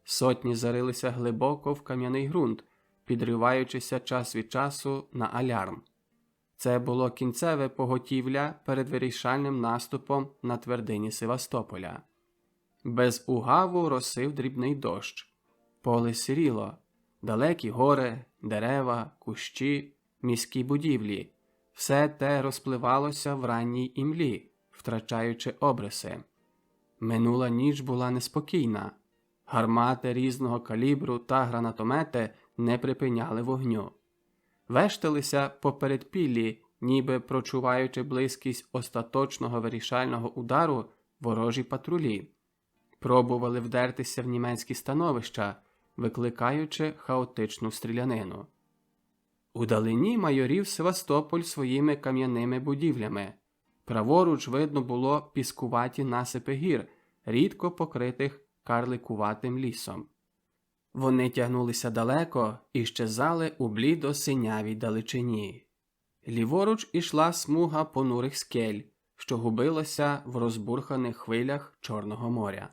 Сотні зарилися глибоко в кам'яний ґрунт, підриваючися час від часу на алярм. Це було кінцеве поготівля перед вирішальним наступом на твердині Севастополя. Без угаву росив дрібний дощ. Поле сіріло, далекі гори, дерева, кущі, міські будівлі. Все те розпливалося в ранній імлі, втрачаючи обриси. Минула ніч була неспокійна. Гармати різного калібру та гранатомети не припиняли вогню. Вешталися по передпіллі, ніби прочуваючи близькість остаточного вирішального удару, ворожі патрулі. Пробували вдертися в німецькі становища, викликаючи хаотичну стрілянину. Удалині майорів Севастополь своїми кам'яними будівлями. Праворуч видно було піскуваті насипи гір, рідко покритих карликуватим лісом. Вони тягнулися далеко і щезали у блідо-синявій далечині. Ліворуч ішла смуга понурих скель, що губилася в розбурханих хвилях Чорного моря.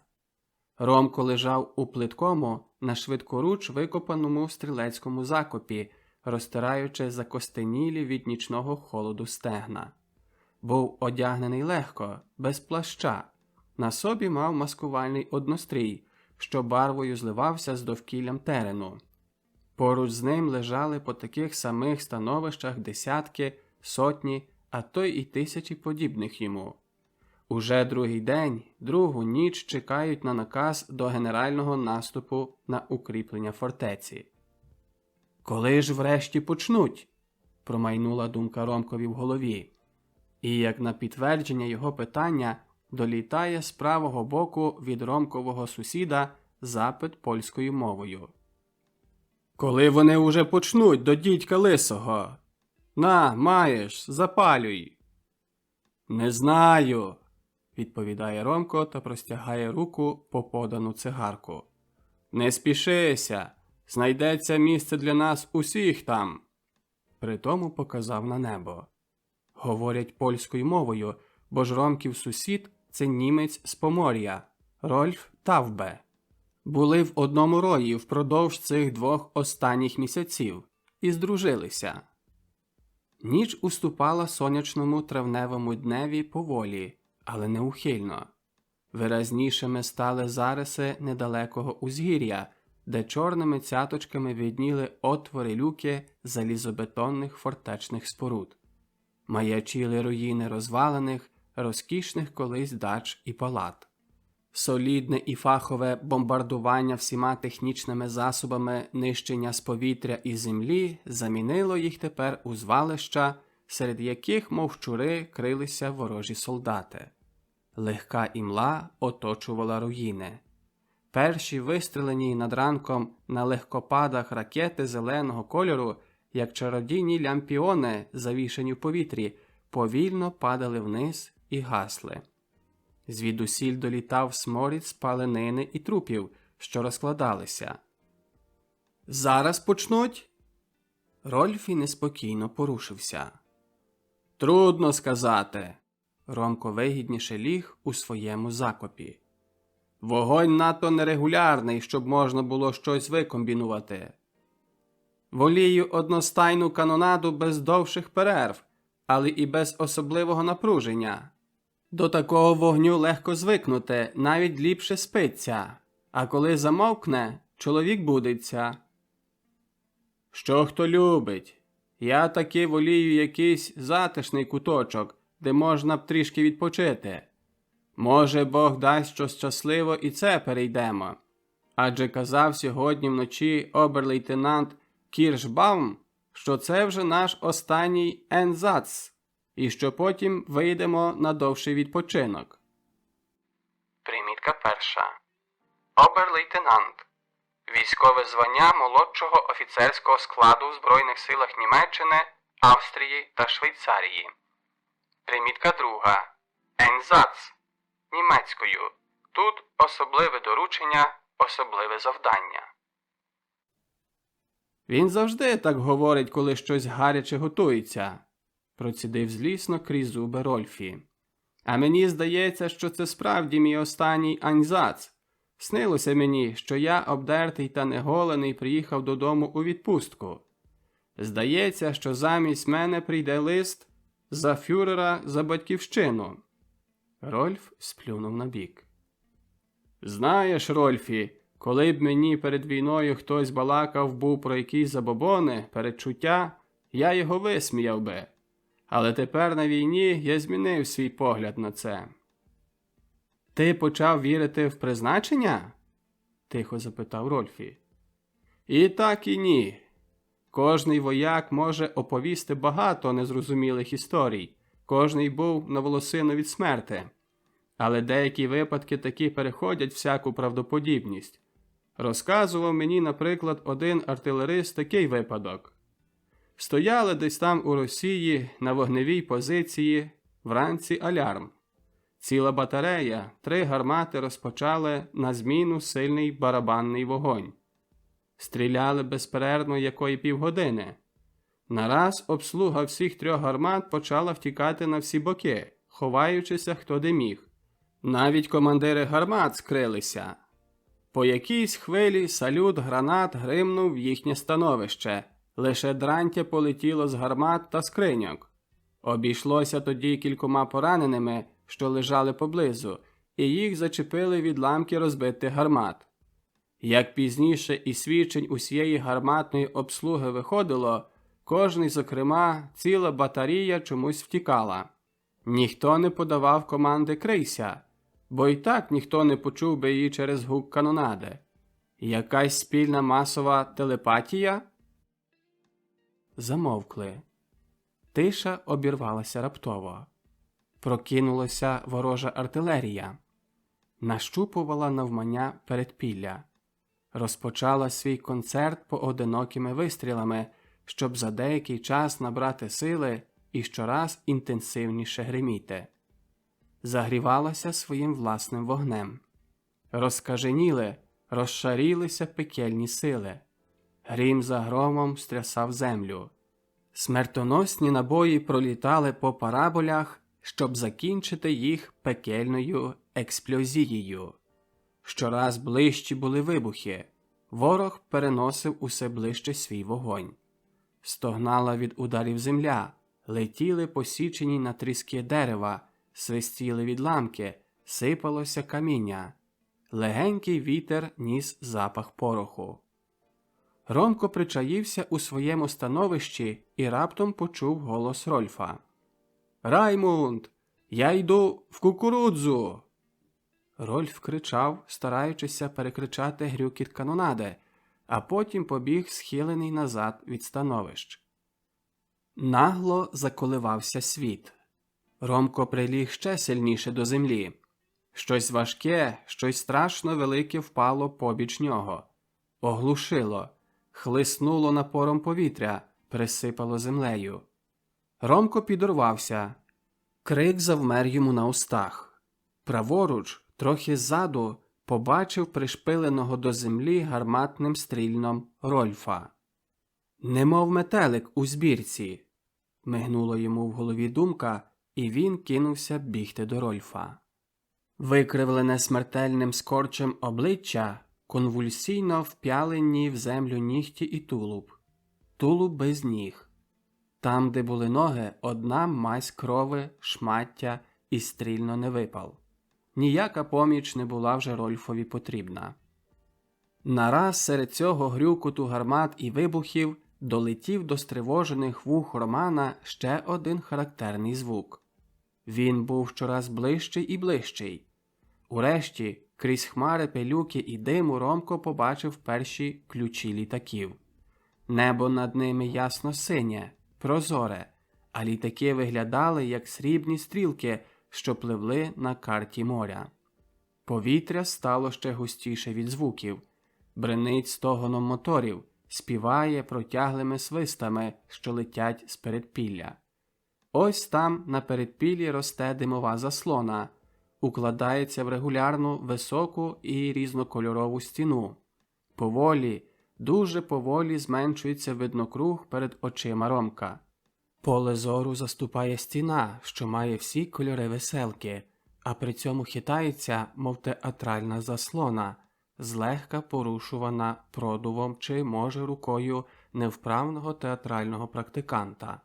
Ромко лежав у плиткому, на швидкоруч викопаному стрілецькому закопі, розтираючи закостенілі від нічного холоду стегна. Був одягнений легко, без плаща. На собі мав маскувальний однострій, що барвою зливався з довкіллям терену. Поруч з ним лежали по таких самих становищах десятки, сотні, а то й тисячі подібних йому. Уже другий день, другу ніч чекають на наказ до генерального наступу на укріплення фортеці. «Коли ж врешті почнуть?» – промайнула думка Ромкові в голові. І, як на підтвердження його питання, долітає з правого боку від Ромкового сусіда запит польською мовою. «Коли вони уже почнуть до дідька лисого? На, маєш, запалюй!» «Не знаю», – відповідає Ромко та простягає руку по подану цигарку. «Не спішися, знайдеться місце для нас усіх там!» Притому показав на небо. Говорять польською мовою, бо ж Ромків сусід – це німець з Помор'я, Рольф Тавбе. Були в одному рої впродовж цих 2 останніх місяців і здружилися. Ніч уступала сонячному травневому дневі поволі, але неухильно. Виразнішими стали зариси недалекого узгір'я, де чорними цяточками видніли отвори-люки залізобетонних фортечних споруд. Маячіли руїни розвалених, розкішних колись дач і палат. Солідне і фахове бомбардування всіма технічними засобами нищення з повітря і землі замінило їх тепер у звалища, серед яких, мов щури, крилися ворожі солдати. Легка імла оточувала руїни. Перші вистрелені над ранком на легкопадах ракети зеленого кольору, як чародійні лямпіони, завішані в повітрі, повільно падали вниз і гасли. Звідусіль долітав сморід спаленини і трупів, що розкладалися. «Зараз почнуть?» Рольфі неспокійно порушився. «Трудно сказати». Ромко вигідніше ліг у своєму закопі. «Вогонь надто нерегулярний, щоб можна було щось викомбінувати. Волію одностайну канонаду без довших перерв, але і без особливого напруження. До такого вогню легко звикнути, навіть ліпше спиться, а коли замовкне, чоловік будиться. Що хто любить? Я таки волію якийсь затишний куточок, де можна б трішки відпочити. Може, Бог дасть, що щасливо і це перейдемо. Адже казав сьогодні вночі обер-лейтенант Кіршбаум, що це вже наш останній ензац, і що потім вийдемо на довший відпочинок. Примітка перша. Обер-лейтенант. Військове звання молодшого офіцерського складу в Збройних силах Німеччини, Австрії та Швейцарії. Примітка друга. Ензац. Німецькою. Тут особливе доручення, особливе завдання. Він завжди так говорить, коли щось гаряче готується, процідив злісно крізь зуби Рольфі. А мені здається, що це справді мій останній аньзац. Снилося мені, що я, обдертий та неголений, приїхав додому у відпустку. Здається, що замість мене прийде лист за фюрера за батьківщину. Рольф сплюнув набік. Знаєш, Рольфі, коли б мені перед війною хтось балакав був про якісь забобони, передчуття, я його висміяв би. Але тепер на війні я змінив свій погляд на це. Ти почав вірити в призначення? Тихо запитав Рольфі. І так, і ні. Кожний вояк може оповісти багато незрозумілих історій. Кожний був на волосину від смерти. Але деякі випадки таки переходять всяку правдоподібність. Розказував мені, наприклад, один артилерист такий випадок. Стояли десь там у Росії на вогневій позиції, вранці алярм. Ціла батарея, 3 гармати розпочали на зміну сильний барабанний вогонь. Стріляли безперервно якої півгодини. Нараз обслуга всіх 3 гармат почала втікати на всі боки, ховаючися хто де міг. Навіть командири гармат скрилися. По якійсь хвилі салют гранат гримнув в їхнє становище. Лише дрантя полетіло з гармат та скриньок. Обійшлося тоді кількома пораненими, що лежали поблизу, і їх зачепили відламки розбитих гармат. Як пізніше із свідчень усієї гарматної обслуги виходило, кожний, зокрема, ціла батарія чомусь втікала. Ніхто не подавав команди «крийся», бо й так ніхто не почув би її через гук канонади. Якась спільна масова телепатія? Замовкли. Тиша обірвалася раптово. Прокинулася ворожа артилерія. Нащупувала навмання передпілля. Розпочала свій концерт поодинокими вистрілами, щоб за деякий час набрати сили і щораз інтенсивніше гриміти. Загрівалася своїм власним вогнем. Розкаженіли, розшарілися пекельні сили. Грім за громом стрясав землю. Смертоносні набої пролітали по параболях, щоб закінчити їх пекельною експлозією. Щораз ближчі були вибухи. Ворог переносив усе ближче свій вогонь. Стогнала від ударів земля, летіли посічені на тріски дерева, свистіли відламки, сипалося каміння. Легенький вітер ніс запах пороху. Ромко причаївся у своєму становищі і раптом почув голос Рольфа. «Раймунд, я йду в кукурудзу!» Рольф кричав, стараючися перекричати грюкіт канонади, а потім побіг схилений назад від становищ. Нагло заколивався світ. Ромко приліг ще сильніше до землі. Щось важке, щось страшно велике впало побіч нього. Оглушило, хлиснуло напором повітря, присипало землею. Ромко підорвався. Крик завмер йому на устах. Праворуч, трохи ззаду, побачив пришпиленого до землі гарматним стрільном Рольфа. «Немов метелик у збірці», – мигнула йому в голові думка, і він кинувся бігти до Рольфа. Викривлене смертельним скорчем обличчя, конвульсійно вп'ялені в землю нігті і тулуб. Тулуб без ніг. Там, де були ноги, одна мазь крови, шмаття і стрільно не випал. Ніяка поміч не була вже Рольфові потрібна. Нараз серед цього грюкоту гармат і вибухів долетів до стривожених вух Романа ще один характерний звук. Він був щораз ближчий і ближчий. Урешті, крізь хмари пилюки і диму Ромко побачив перші ключі літаків. Небо над ними ясно-синє, прозоре, а літаки виглядали, як срібні стрілки, що пливли на карті моря. Повітря стало ще густіше від звуків. Бренить стогоном моторів, співає протяглими свистами, що летять з передпілля. Ось там на передпіллі росте димова заслона, укладається в регулярну, високу і різнокольорову стіну. Поволі, дуже поволі зменшується виднокруг перед очима Ромка. Поле зору заступає стіна, що має всі кольори веселки, а при цьому хитається, мов театральна заслона, злегка порушувана продувом чи, може, рукою невправного театрального практиканта.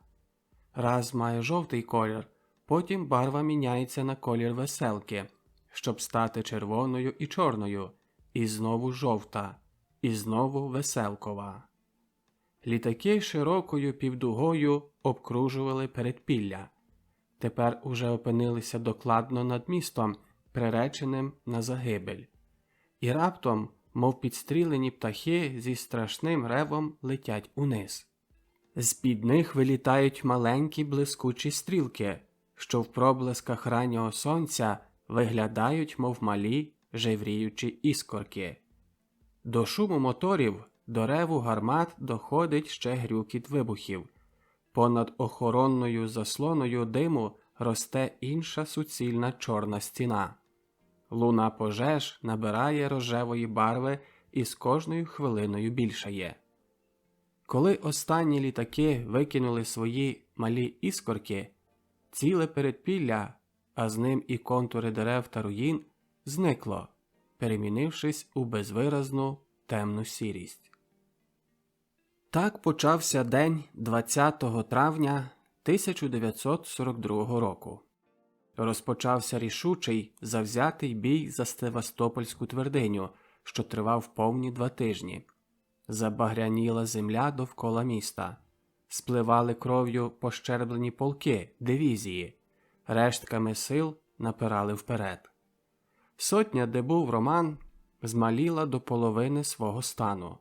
Раз має жовтий колір, потім барва міняється на колір веселки, щоб стати червоною і чорною, і знову жовта, і знову веселкова. Літаки широкою півдугою обкружували передпілля. Тепер уже опинилися докладно над містом, приреченим на загибель. І раптом, мов підстрілені птахи, зі страшним ревом летять униз. З-під них вилітають маленькі блискучі стрілки, що в проблисках раннього сонця виглядають, мов малі, жевріючі іскорки. До шуму моторів, до реву гармат доходить ще грюкіт вибухів, Понад охоронною заслоною диму росте інша суцільна чорна стіна. Луна пожеж набирає рожевої барви і з кожною хвилиною більшає. Коли останні літаки викинули свої малі іскорки, ціле передпілля, а з ним і контури дерев та руїн, зникло, перемінившись у безвиразну темну сірість. Так почався день 20 травня 1942 року. Розпочався рішучий, завзятий бій за Севастопольську твердиню, що тривав повні 2 тижні. Забагряніла земля довкола міста. Спливали кров'ю пощерблені полки, дивізії. Рештками сил напирали вперед. Сотня, де був Роман, змаліла до половини свого стану.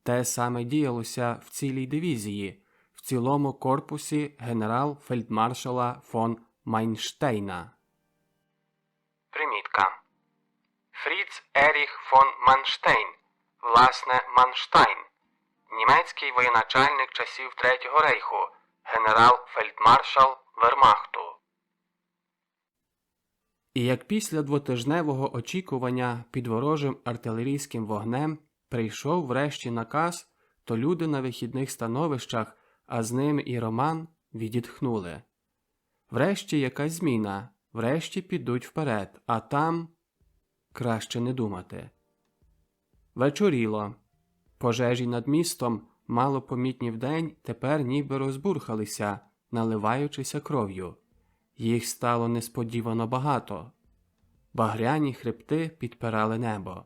Те саме діялося в цілій дивізії, в цілому корпусі генерал-фельдмаршала фон Майнштейна. Примітка. Фріц Еріх фон Манштейн, власне Манштайн, німецький воєначальник часів Третього рейху, генерал-фельдмаршал Вермахту. І як після 2-тижневого очікування під ворожим артилерійським вогнем прийшов врешті наказ, то люди на вихідних становищах, а з ними і Роман, відітхнули. Врешті якась зміна, врешті підуть вперед, а там краще не думати. Вечоріло. Пожежі над містом, малопомітні вдень, тепер ніби розбурхалися, наливаючися кров'ю. Їх стало несподівано багато. Багряні хребти підпирали небо.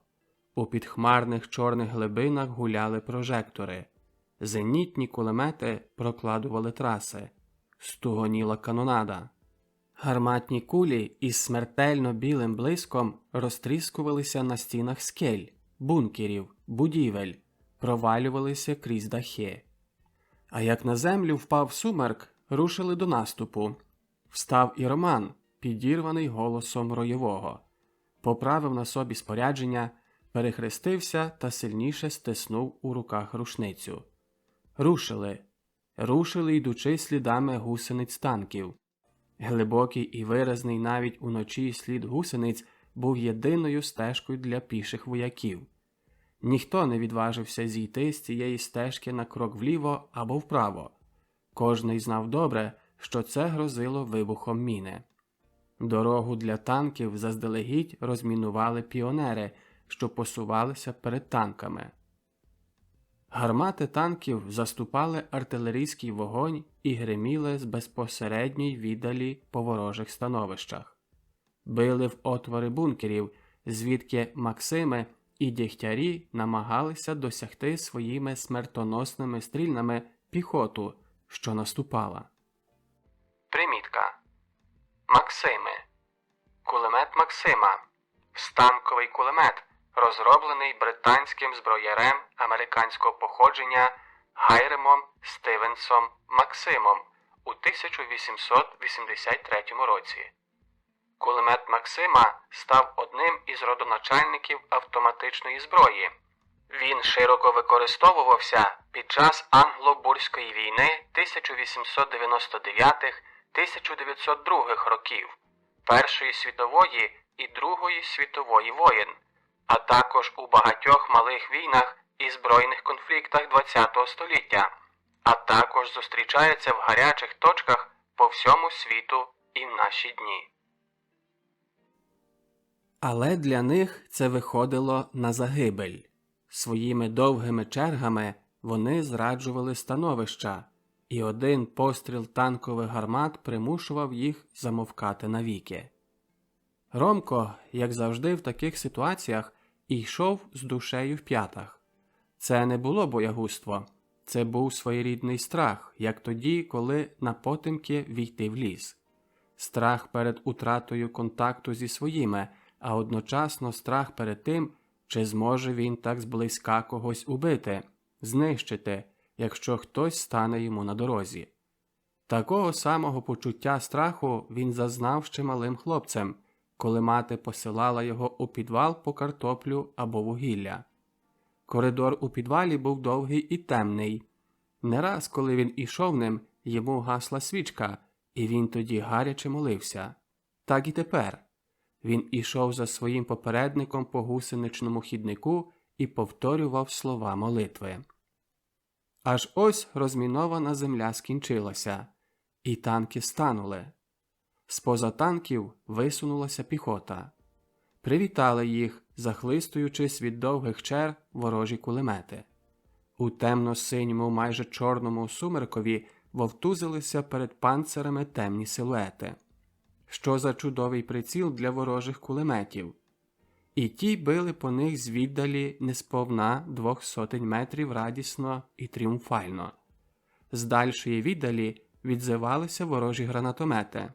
У підхмарних чорних глибинах гуляли прожектори. Зенітні кулемети прокладували траси. Стугоніла канонада. Гарматні кулі із смертельно білим блиском розтріскувалися на стінах скель, бункерів, будівель, провалювалися крізь дахи. А як на землю впав сумерк, рушили до наступу. Встав і Роман, підірваний голосом роєвого. Поправив на собі спорядження, перехрестився та сильніше стиснув у руках рушницю. Рушили, йдучи слідами гусениць танків. Глибокий і виразний навіть уночі слід гусениць був єдиною стежкою для піших вояків. Ніхто не відважився зійти з цієї стежки на крок вліво або вправо. Кожний знав добре, що це грозило вибухом міни. Дорогу для танків заздалегідь розмінували піонери, що посувалися перед танками. Гармати танків заступали артилерійський вогонь і гриміли з безпосередньої віддалі по ворожих становищах. Били в отвори бункерів, звідки Максими і Дєгтярі намагалися досягти своїми смертоносними стрільнами піхоту, що наступала. Примітка. Максими. Кулемет Максима. Станковий кулемет, розроблений британським зброярем американського походження Гайремом Стивенсом Максимом у 1883 році. Кулемет Максима став одним із родоначальників автоматичної зброї. Він широко використовувався під час Англо-Бурської війни 1899-1902 років, Першої світової і Другої світової воєн, а також у багатьох малих війнах і збройних конфліктах ХХ століття, а також зустрічається в гарячих точках по всьому світу і в наші дні. Але для них це виходило на загибель. Своїми довгими чергами вони зраджували становища, і один постріл танкових гармат примушував їх замовкати навіки. Ромко, як завжди в таких ситуаціях, йшов з душею в п'ятах. Це не було боягузтво, це був своєрідний страх, як тоді, коли напотемки війти в ліс. Страх перед утратою контакту зі своїми, а одночасно страх перед тим, чи зможе він так зблизька когось убити, знищити, якщо хтось стане йому на дорозі. Такого самого почуття страху він зазнав ще малим хлопцем, коли мати посилала його у підвал по картоплю або вугілля. Коридор у підвалі був довгий і темний. Не раз, коли він ішов ним, йому гасла свічка, і він тоді гаряче молився. Так і тепер. Він ішов за своїм попередником по гусеничному хіднику і повторював слова молитви. Аж ось розмінована земля скінчилася, і танки станули. З-поза танків висунулася піхота. Привітали їх, захлистуючись від довгих чер ворожі кулемети. У темно-синьому, майже чорному сумеркові вовтузилися перед панцирами темні силуети. Що за чудовий приціл для ворожих кулеметів! І ті били по них звіддалі несповна 200 метрів радісно і тріумфально. З дальшої віддалі відзивалися ворожі гранатомети.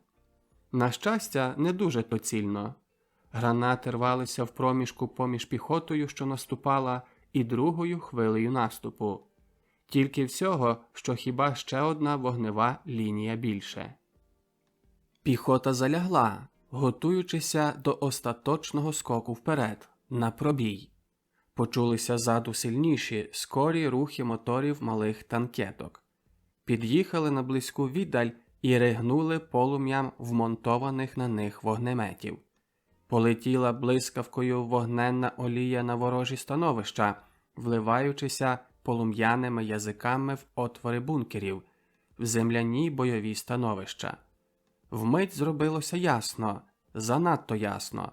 На щастя, не дуже доцільно. Гранати рвалися в проміжку поміж піхотою, що наступала, і другою хвилею наступу. Тільки всього, що хіба ще одна вогнева лінія більше. Піхота залягла, готуючися до остаточного скоку вперед, на пробій. Почулися ззаду сильніші, скорі рухи моторів малих танкеток. Під'їхали на близьку віддаль і ригнули полум'ям вмонтованих на них вогнеметів. Полетіла блискавкою вогненна олія на ворожі становища, вливаючися полум'яними язиками в отвори бункерів, в земляні бойові становища. Вмить зробилося ясно, занадто ясно.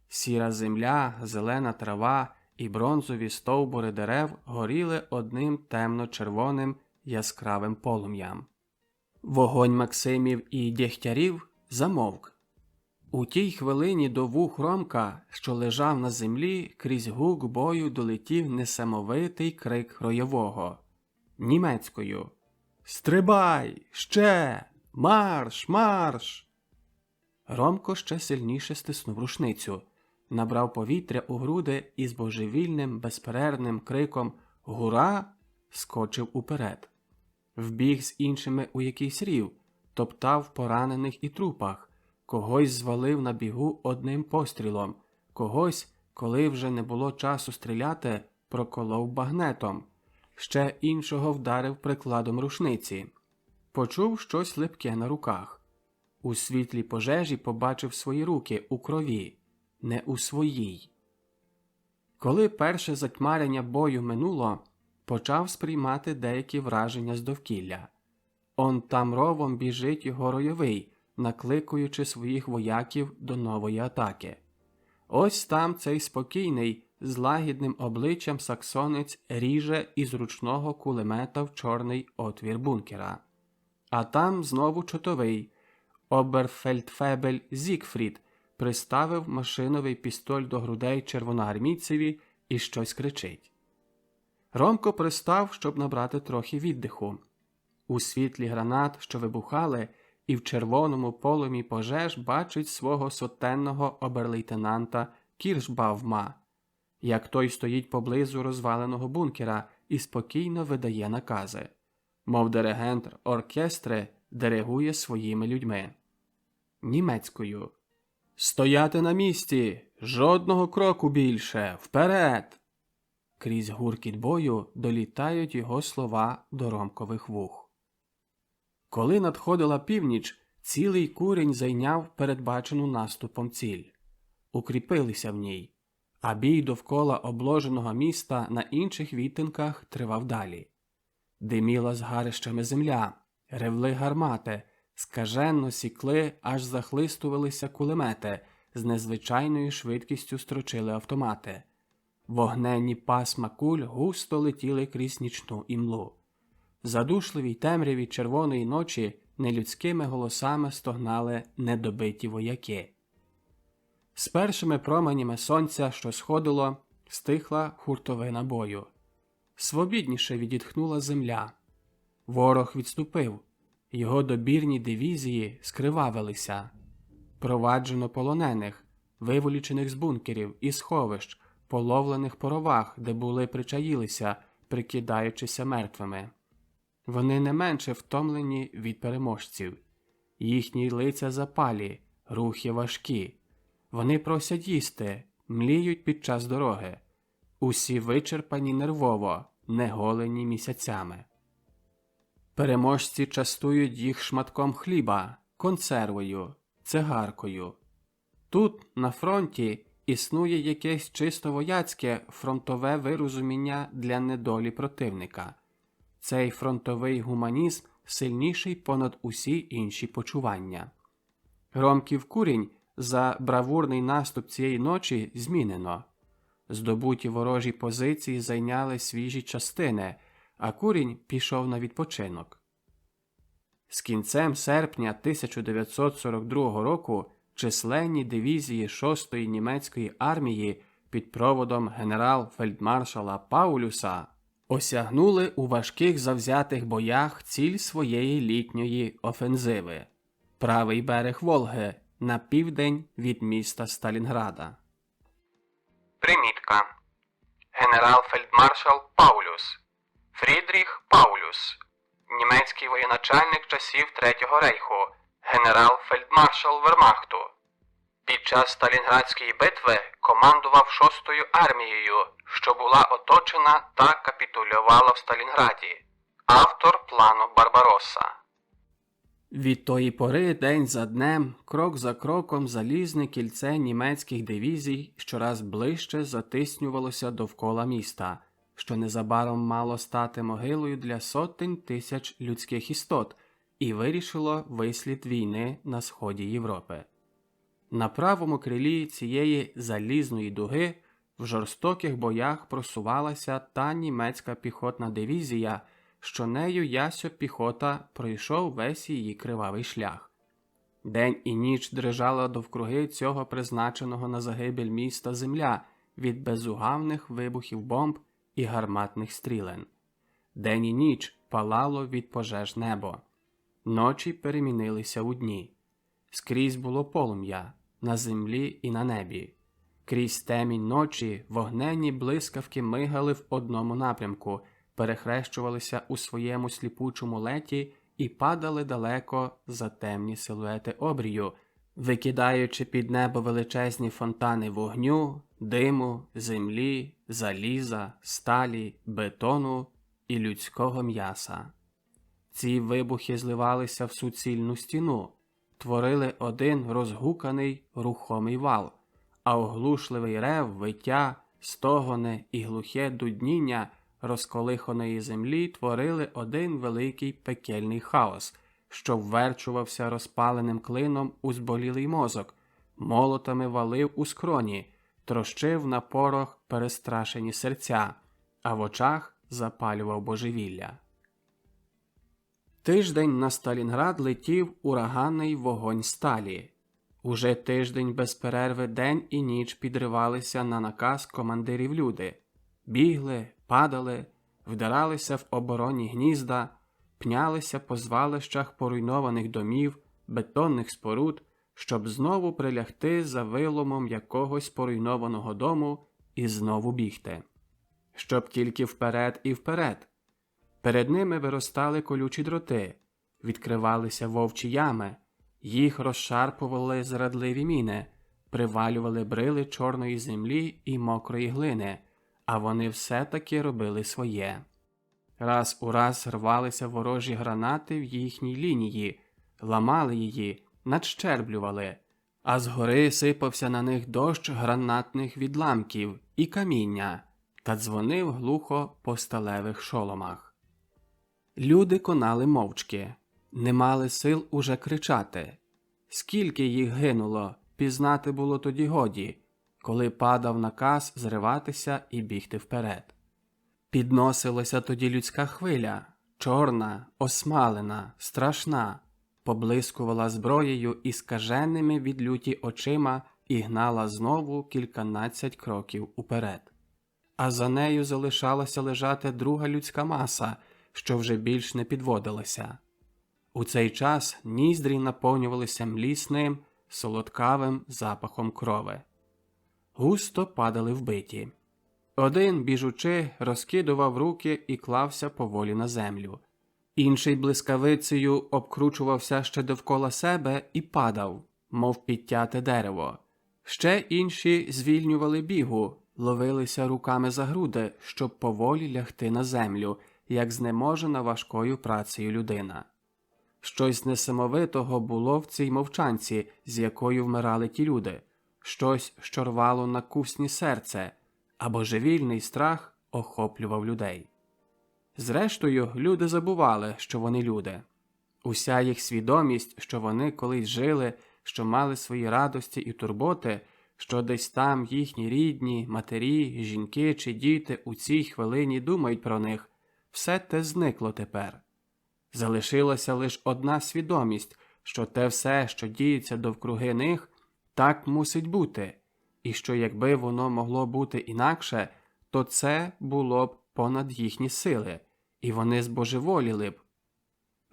Сіра земля, зелена трава і бронзові стовбури дерев горіли одним темно-червоним яскравим полум'ям. Вогонь Максимів і Дєгтярів замовк. У тій хвилині до вух Ромка, що лежав на землі, крізь гук бою долетів несамовитий крик Роєвого. Німецькою. «Стрибай! Ще! Марш! Марш!» Ромко ще сильніше стиснув рушницю, набрав повітря у груди і з божевільним, безперервним криком «Гура!» скочив уперед. Вбіг з іншими у якийсь рів, топтав поранених і трупах, когось звалив на бігу одним пострілом, когось, коли вже не було часу стріляти, проколов багнетом, ще іншого вдарив прикладом рушниці. Почув щось липке на руках. У світлі пожежі побачив свої руки у крові, не у своїй. Коли перше затьмарення бою минуло, почав сприймати деякі враження з довкілля. Он там ровом біжить його Ройовий, накликуючи своїх вояків до нової атаки. Ось там цей спокійний, з лагідним обличчям саксонець ріже із ручного кулемета в чорний отвір бункера. А там знову чотовий. Оберфельдфебель Зігфрід приставив машиновий пістоль до грудей червоноармійцеві і щось кричить. Ромко пристав, щоб набрати трохи віддиху. У світлі гранат, що вибухали, і в червоному полум'ї пожеж бачить свого сотенного оберлейтенанта Кіршбавма, як той стоїть поблизу розваленого бункера і спокійно видає накази. Мов диригент оркестри диригує своїми людьми. Німецькою. «Стояти на місці! Жодного кроку більше! Вперед!» Крізь гуркіт бою долітають його слова до Ромкових вух. Коли надходила північ, цілий курінь зайняв передбачену наступом ціль. Укріпилися в ній, а бій довкола обложеного міста на інших відтинках тривав далі. Диміла згарищами земля, ревли гармати, скаженно сікли, аж захлистувалися кулемети, з незвичайною швидкістю строчили автомати. Вогненні пасма куль густо летіли крізь нічну імлу. В задушливій темряві червоної ночі нелюдськими голосами стогнали недобиті вояки. З першими променями сонця, що сходило, стихла хуртовина бою. Свобідніше відітхнула земля. Ворог відступив, його добірні дивізії скривавилися. Проваджено полонених, виволічених з бункерів і сховищ, половлених по ровах, де були причаїлися, прикидаючися мертвими. Вони не менше втомлені від переможців. Їхні лиця запалі, рухи важкі. Вони просять їсти, мліють під час дороги. Усі вичерпані нервово, неголені місяцями. Переможці частують їх шматком хліба, консервою, цигаркою. Тут, на фронті, існує якесь чисто вояцьке фронтове вирозуміння для недолі противника. Цей фронтовий гуманізм сильніший понад усі інші почування. Громків курінь за бравурний наступ цієї ночі змінено. Здобуті ворожі позиції зайняли свіжі частини, а курінь пішов на відпочинок. З кінцем серпня 1942 року численні дивізії 6-ї німецької армії під проводом генерал-фельдмаршала Паулюса осягнули у важких завзятих боях ціль своєї літньої офензиви – правий берег Волги на південь від міста Сталінграда. Примітка. Генерал-фельдмаршал Паулюс. Фрідріх Паулюс. Німецький воєначальник часів Третього рейху. Генерал-фельдмаршал Вермахту. Під час Сталінградської битви командував 6-ю армією, що була оточена та капітулювала в Сталінграді. Автор плану Барбаросса. Від тої пори день за днем, крок за кроком залізне кільце німецьких дивізій щораз ближче затиснювалося довкола міста, що незабаром мало стати могилою для сотень тисяч людських істот і вирішило вислід війни на сході Європи. На правому крилі цієї залізної дуги в жорстоких боях просувалася та німецька піхотна дивізія, що нею Ясьо піхота пройшов весь її кривавий шлях. День і ніч дрижала довкруги цього призначеного на загибель міста земля від безугавних вибухів бомб і гарматних стрілен. День і ніч палало від пожеж небо. Ночі перемінилися у дні. Скрізь було полум'я, на землі і на небі. Крізь темінь ночі вогненні блискавки мигали в одному напрямку, перехрещувалися у своєму сліпучому леті і падали далеко за темні силуети обрію, викидаючи під небо величезні фонтани вогню, диму, землі, заліза, сталі, бетону і людського м'яса. Ці вибухи зливалися в суцільну стіну, творили один розгуканий рухомий вал, а оглушливий рев, виття, стогони і глухе дудніння розколиханої землі творили один великий пекельний хаос, що вверчувався розпаленим клином у зболілий мозок, молотами валив у скроні, трощив на порох перестрашені серця, а в очах запалював божевілля. Тиждень на Сталінград летів ураганний вогонь сталі. Уже тиждень без перерви день і ніч підривалися на наказ командирів люди. Бігли, падали, вдиралися в оборонні гнізда, пнялися по звалищах поруйнованих домів, бетонних споруд, щоб знову прилягти за виломом якогось поруйнованого дому і знову бігти. Щоб тільки вперед і вперед. Перед ними виростали колючі дроти, відкривалися вовчі ями, їх розшарпували зрадливі міни, привалювали брили чорної землі і мокрої глини, а вони все-таки робили своє. Раз у раз рвалися ворожі гранати в їхній лінії, ламали її, надщерблювали, а згори сипався на них дощ гранатних відламків і каміння та дзвонив глухо по сталевих шоломах. Люди конали мовчки, не мали сил уже кричати. Скільки їх гинуло, пізнати було тоді годі, коли падав наказ зриватися і бігти вперед. Підносилася тоді людська хвиля, чорна, осмалена, страшна, поблискувала зброєю і скаженими від люті очима і гнала знову кільканадцять кроків уперед. А за нею залишалася лежати друга людська маса, що вже більш не підводилася. У цей час ніздрі наповнювалися млісним, солодкавим запахом крови. Густо падали вбиті. Один, біжучи, розкидував руки і клався поволі на землю. Інший блискавицею обкручувався ще довкола себе і падав, мов підтяте дерево. Ще інші звільнювали бігу, ловилися руками за груди, щоб поволі лягти на землю, як знеможена важкою працею людина. Щось несамовитого було в цій мовчанці, з якою вмирали ті люди, щось, що рвало на кусні серце, а божевільний страх охоплював людей. Зрештою, люди забували, що вони люди. Уся їх свідомість, що вони колись жили, що мали свої радості і турботи, що десь там їхні рідні, матері, жінки чи діти у цій хвилині думають про них, все те зникло тепер. Залишилася лише одна свідомість, що те все, що діється довкруги них, так мусить бути, і що якби воно могло бути інакше, то це було б понад їхні сили, і вони збожеволіли б.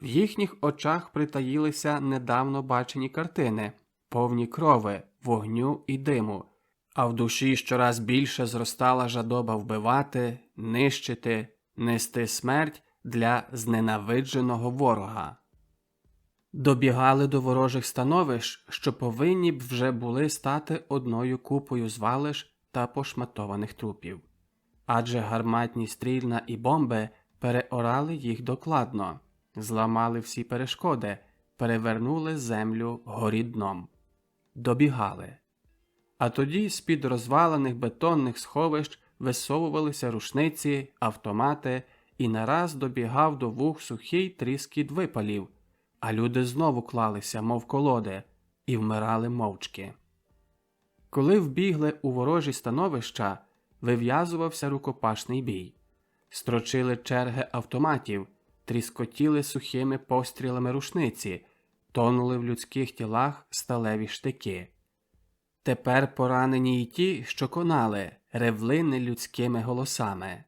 В їхніх очах притаїлися недавно бачені картини, повні крови, вогню і диму, а в душі щораз більше зростала жадоба вбивати, нищити, нести смерть для зненавидженого ворога. Добігали до ворожих становищ, що повинні б вже були стати одною купою звалищ та пошматованих трупів. Адже гарматні стрільна і бомби переорали їх докладно, зламали всі перешкоди, перевернули землю горі дном. Добігали. А тоді з-під розвалених бетонних сховищ висовувалися рушниці, автомати, і нараз добігав до вух сухий тріскіт випалів, а люди знову клалися, мов колоди, і вмирали мовчки. Коли вбігли у ворожі становища, вив'язувався рукопашний бій. Строчили черги автоматів, тріскотіли сухими пострілами рушниці, тонули в людських тілах сталеві штики. Тепер поранені й ті, що конали, ревли нелюдськими голосами.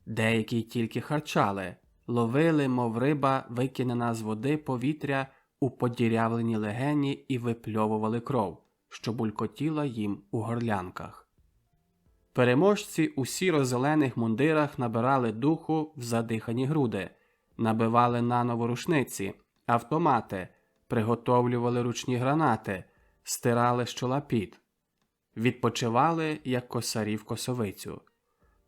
Деякі тільки харчали, ловили, мов риба, викинена з води повітря у подірявлені легені і випльовували кров, що булькотіла їм у горлянках. Переможці у сіро-зелених мундирах набирали духу в задихані груди, набивали наново рушниці, автомати, приготовлювали ручні гранати, стирали з чола піт. Відпочивали, як косарі в косовицю.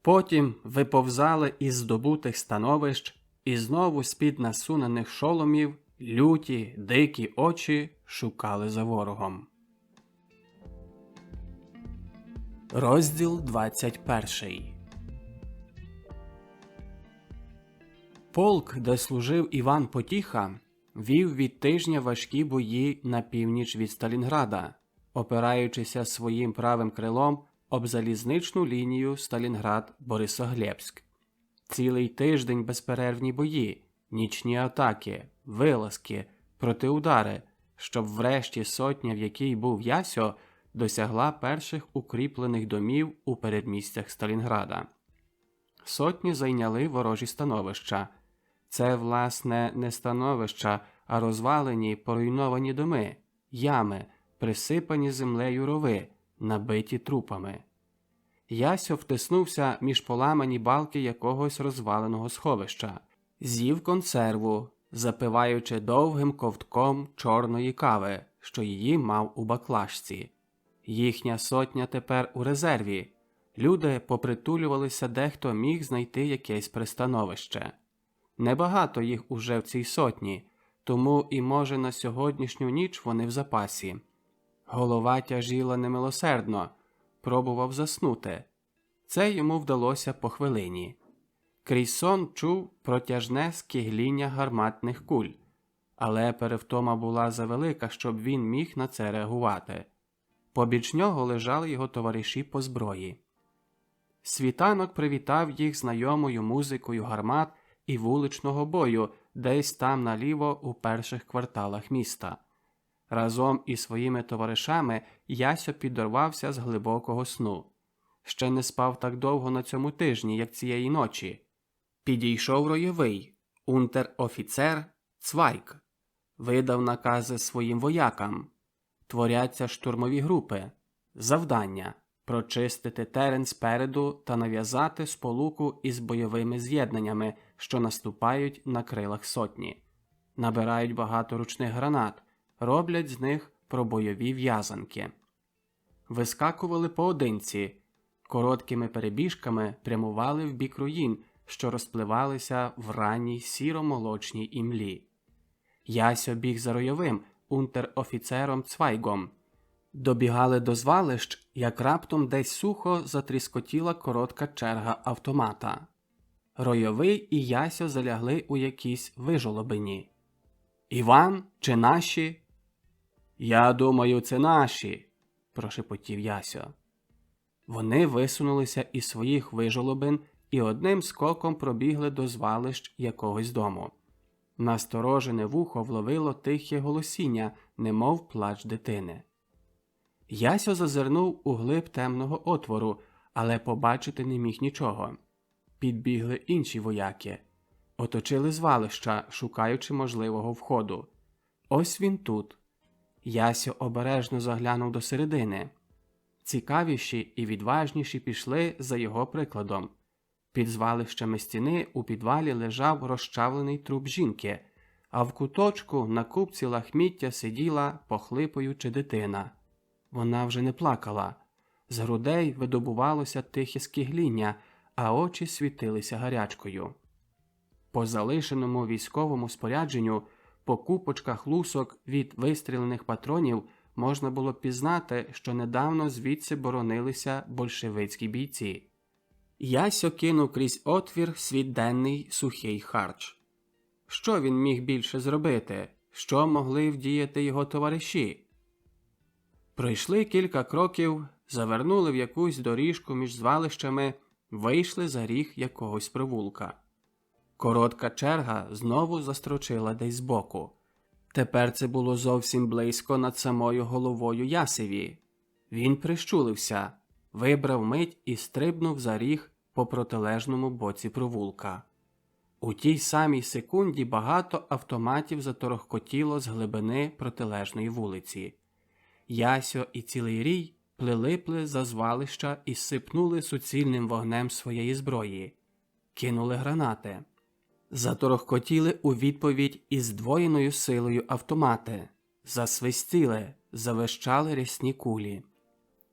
Потім виповзали із здобутих становищ і знову з-під насунених шоломів люті, дикі очі шукали за ворогом. Розділ 21. Полк, де служив Іван Потіха, вів від тижня важкі бої на північ від Сталінграда, опираючися своїм правим крилом об залізничну лінію Сталінград-Борисоглєбськ. Цілий тиждень безперервні бої, нічні атаки, вилазки, протиудари, щоб врешті сотня, в якій був Ясьо, досягла перших укріплених домів у передмістях Сталінграда. Сотні зайняли ворожі становища. Це, власне, не становища, а розвалені, поруйновані доми, ями, присипані землею рови, набиті трупами. Ясьо втиснувся між поламані балки якогось розваленого сховища, з'їв консерву, запиваючи довгим ковтком чорної кави, що її мав у баклажці. Їхня сотня тепер у резерві. Люди попритулювалися, дехто міг знайти якесь пристановище. Небагато їх уже в цій сотні, тому і, може, на сьогоднішню ніч вони в запасі. Голова тяжіла немилосердно, пробував заснути. Це йому вдалося по хвилині. Крізь сон чув протяжне скигління гарматних куль, але перевтома була завелика, щоб він міг на це реагувати. Побіч нього лежали його товариші по зброї. Світанок привітав їх знайомою музикою гармат і вуличного бою десь там наліво у перших кварталах міста. Разом із своїми товаришами Ясьо підорвався з глибокого сну. Ще не спав так довго на цьому тижні, як цієї ночі. Підійшов ройовий, унтер-офіцер Цвайк. Видав накази своїм воякам. Творяться штурмові групи. Завдання – прочистити терен спереду та нав'язати сполуку із бойовими з'єднаннями, що наступають на крилах сотні. Набирають багато ручних гранат, роблять з них пробойові в'язанки. Вискакували поодинці, короткими перебіжками прямували в бік руїн, що розпливалися в ранній сіро-молочній імлі. Ясьо біг за ройовим унтер-офіцером Цвайгом. Добігали до звалищ, як раптом десь сухо затріскотіла коротка черга автомата. Ройовий і Ясьо залягли у якійсь вижолобині. «Іван, чи наші?» «Я думаю, це наші», – прошепотів Ясьо. Вони висунулися із своїх вижолобин і одним скоком пробігли до звалищ якогось дому. Насторожене вухо вловило тихе голосіння, немов плач дитини. Ясьо зазирнув у глиб темного отвору, але побачити не міг нічого. Підбігли інші вояки. Оточили звалища, шукаючи можливого входу. Ось він тут. Ясьо обережно заглянув до середини. Цікавіші і відважніші пішли за його прикладом. Під звалищами стіни у підвалі лежав розчавлений труп жінки, а в куточку на купці лахміття сиділа, похлипуючи, дитина. Вона вже не плакала. З грудей видобувалося тихе скигління, а очі світилися гарячкою. По залишеному військовому спорядженню, по купочках лусок від вистрілених патронів можна було пізнати, що недавно звідси боронилися большевицькі бійці. Ясьо кинув крізь отвір свій денний сухий харч. Що він міг більше зробити? Що могли вдіяти його товариші? Пройшли кілька кроків, завернули в якусь доріжку між звалищами, вийшли за ріг якогось провулка. Коротка черга знову застрочила десь збоку. Тепер це було зовсім близько над самою головою Ясеві. Він прищулився, вибрав мить і стрибнув за ріг по протилежному боці провулка. У тій самій секунді багато автоматів заторохкотіло з глибини протилежної вулиці. Ясьо і цілий рій плили за звалища і сипнули суцільним вогнем своєї зброї. Кинули гранати. Заторохкотіли у відповідь із здвоєною силою автомати. Засвистіли, завищали рясні кулі.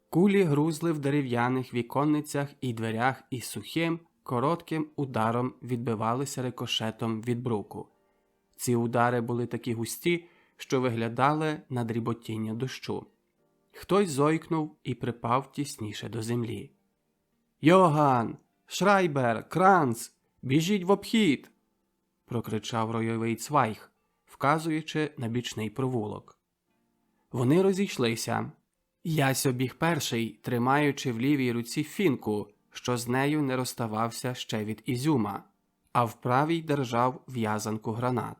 Кулі грузли в дерев'яних віконницях і дверях і сухим, коротким ударом відбивалися рикошетом від бруку. Ці удари були такі густі, що виглядали на дріботіння дощу. Хтось зойкнув і припав тісніше до землі. «Йоган! Шрайбер! Кранц! Біжіть в обхід!» – прокричав ройовий Цвайг, вказуючи на бічний провулок. Вони розійшлися. Ясьо біг перший, тримаючи в лівій руці фінку, що з нею не розставався ще від Ізюма, а в правій держав в'язанку гранат.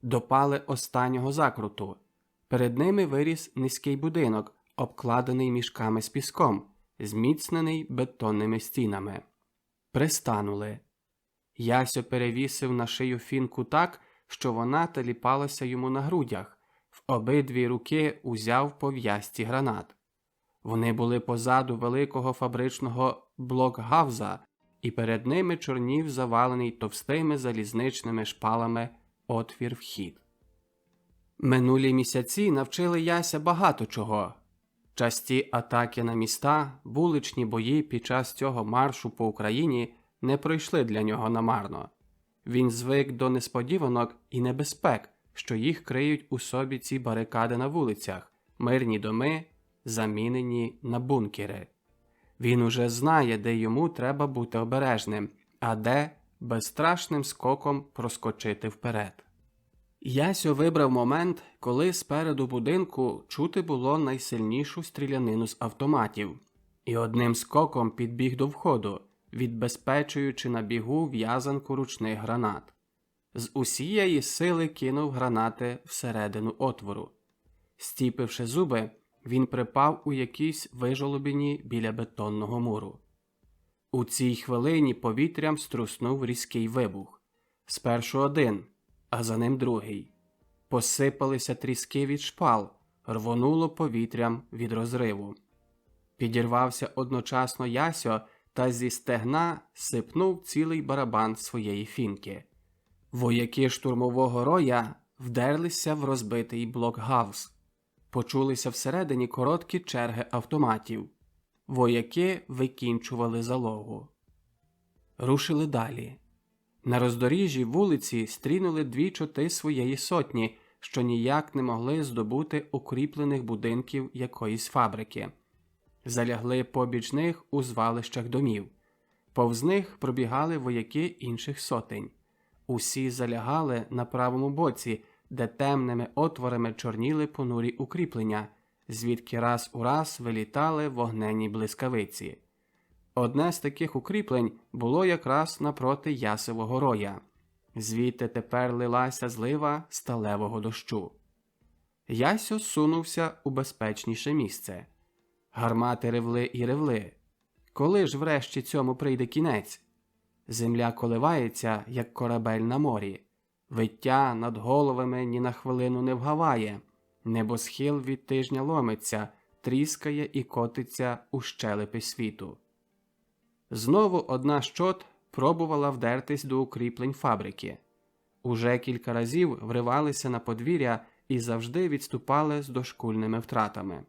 Допали останнього закруту. Перед ними виріс низький будинок, обкладений мішками з піском, зміцнений бетонними стінами. Пристанули. Ясьо перевісив на шию фінку так, що вона теліпалася йому на грудях. В обидві руки узяв по в'язці гранат. Вони були позаду великого фабричного блокгауза, і перед ними чорнів завалений товстими залізничними шпалами отвір-вхід. Минулі місяці навчили Яся багато чого. Часті атаки на міста, вуличні бої під час цього маршу по Україні не пройшли для нього намарно. Він звик до несподіванок і небезпек, що їх криють у собі ці барикади на вулицях, мирні доми, замінені на бункери. Він уже знає, де йому треба бути обережним, а де безстрашним скоком проскочити вперед. Ясьо вибрав момент, коли спереду будинку чути було найсильнішу стрілянину з автоматів, і одним скоком підбіг до входу, відбезпечуючи на бігу в'язанку ручних гранат. З усієї сили кинув гранати всередину отвору. Стіпивши зуби, він припав у якійсь вижолобіні біля бетонного муру. У цій хвилині повітрям струснув різкий вибух. Спершу один, а за ним другий. Посипалися тріски від шпал, рвонуло повітрям від розриву. Підірвався одночасно Ясьо та зі стегна сипнув цілий барабан своєї фінки. Вояки штурмового роя вдерлися в розбитий блокгаус. Почулися всередині короткі черги автоматів. Вояки викінчували залогу. Рушили далі. На роздоріжжі вулиці стрінули 2 чоти своєї сотні, що ніяк не могли здобути укріплених будинків якоїсь фабрики. Залягли побіч них у звалищах домів. Повз них пробігали вояки інших сотень. Усі залягали на правому боці, де темними отворами чорніли понурі укріплення, звідки раз у раз вилітали вогненні блискавиці. Одне з таких укріплень було якраз напроти Ясового роя. Звідти тепер лилася злива сталевого дощу. Ясьо сунувся у безпечніше місце. Гармати ревли і ревли. Коли ж врешті цьому прийде кінець? Земля коливається, як корабель на морі. Виття над головами ні на хвилину не вгаває. Небосхил від тижня ломиться, тріскає і котиться у щелепи світу. Знову одна з чот пробувала вдертись до укріплень фабрики. Уже кілька разів вривалися на подвір'я і завжди відступали з дошкульними втратами.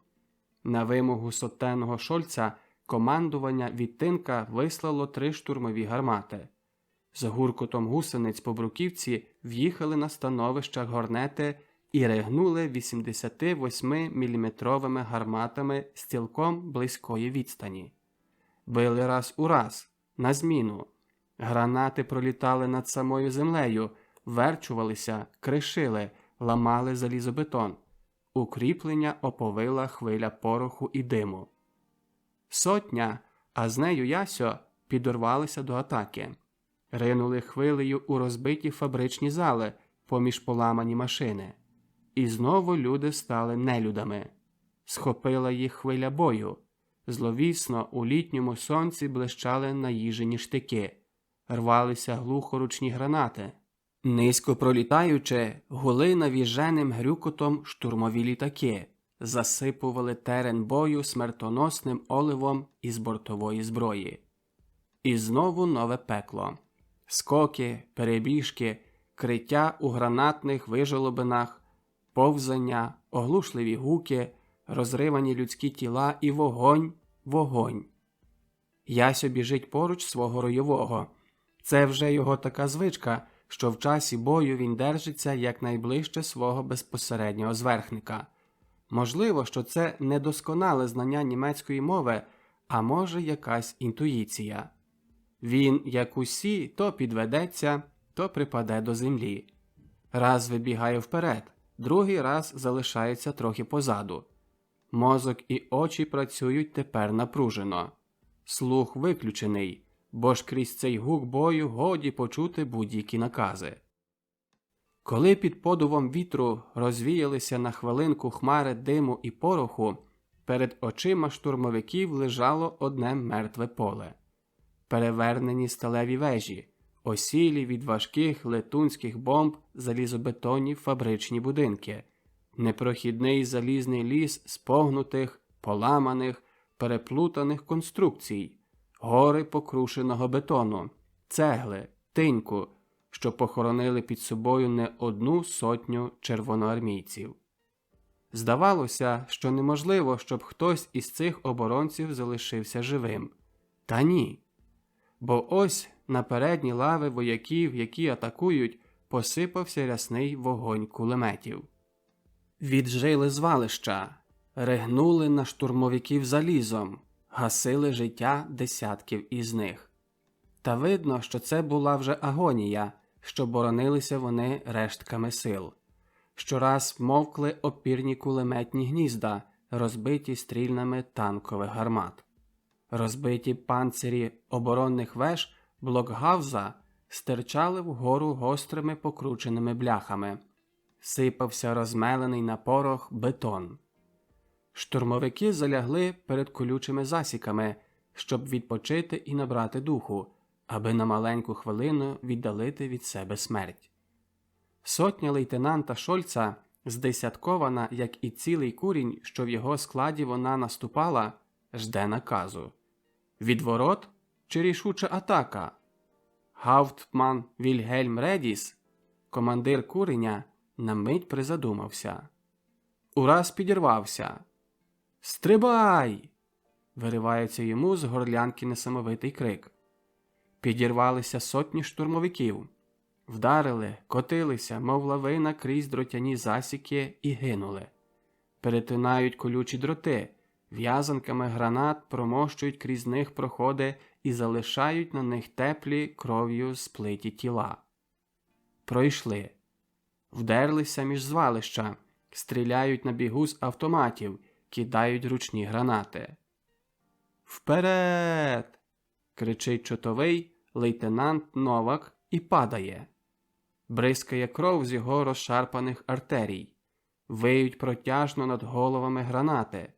На вимогу сотенного Шольца командування відтинка вислало 3 штурмові гармати. З гуркотом гусениць по бруківці в'їхали на становища горнети і регнули 88-мм гарматами з цілком близької відстані. Били раз у раз, на зміну. Гранати пролітали над самою землею, верчувалися, кришили, ламали залізобетон. Укріплення оповила хвиля пороху і диму. Сотня, а з нею Ясьо, підорвалися до атаки. Ринули хвилею у розбиті фабричні зали, поміж поламані машини. І знову люди стали нелюдами. Схопила їх хвиля бою. Зловісно у літньому сонці блищали наїжені штики. Рвалися глухоручні гранати. Низько пролітаючи, гули навіженим грюкотом штурмові літаки, засипували терен бою смертоносним оливом із бортової зброї. І знову нове пекло. Скоки, перебіжки, криття у гранатних вижолобинах, повзання, оглушливі гуки, розривані людські тіла і вогонь, вогонь. Ясьо біжить поруч свого ройового. Це вже його така звичка, що в часі бою він держиться якнайближче свого безпосереднього зверхника. Можливо, що це недосконале знання німецької мови, а може якась інтуїція. Він, як усі, то підведеться, то припаде до землі. Раз вибігає вперед, другий раз залишається трохи позаду. Мозок і очі працюють тепер напружено. Слух виключений, бо ж крізь цей гук бою годі почути будь-які накази. Коли під подувом вітру розвіялися на хвилинку хмари диму і пороху, перед очима штурмовиків лежало одне мертве поле. Перевернені сталеві вежі, осілі від важких летунських бомб залізобетонні фабричні будинки, непрохідний залізний ліс спогнутих, поламаних, переплутаних конструкцій, гори покрушеного бетону, цегли, тиньку, що похоронили під собою не 100 червоноармійців. Здавалося, що неможливо, щоб хтось із цих оборонців залишився живим. Та ні. Бо ось на передні лави вояків, які атакують, посипався рясний вогонь кулеметів. Віджили звалища, регнули на штурмовиків залізом, гасили життя десятків із них. Та видно, що це була вже агонія, що боронилися вони рештками сил. Щораз мовкли опірні кулеметні гнізда, розбиті стрільнами танкових гармат. Розбиті панцирі оборонних веж блокгауза стирчали вгору гострими покрученими бляхами. Сипався розмелений на порох бетон. Штурмовики залягли перед колючими засіками, щоб відпочити і набрати духу, аби на маленьку хвилину віддалити від себе смерть. Сотня лейтенанта Шольца, здесяткована, як і цілий курінь, що в його складі вона наступала, жде наказу. Відворот чи рішуча атака? Гауптман Вільгельм Редіс, командир куреня, на мить призадумався. Ураз підірвався. «Стрибай!» – виривається йому з горлянки несамовитий крик. Підірвалися сотні штурмовиків. Вдарили, котилися, мов лавина крізь дротяні засіки і гинули. Перетинають колючі дроти, в'язанками гранат промощують крізь них проходи і залишають на них теплі кров'ю сплиті тіла. Пройшли. Вдерлися між звалища, стріляють на бігу з автоматів, кидають ручні гранати. «Вперед!» – кричить чотовий лейтенант Новак і падає. Бризкає кров з його розшарпаних артерій. Виють протяжно над головами гранати.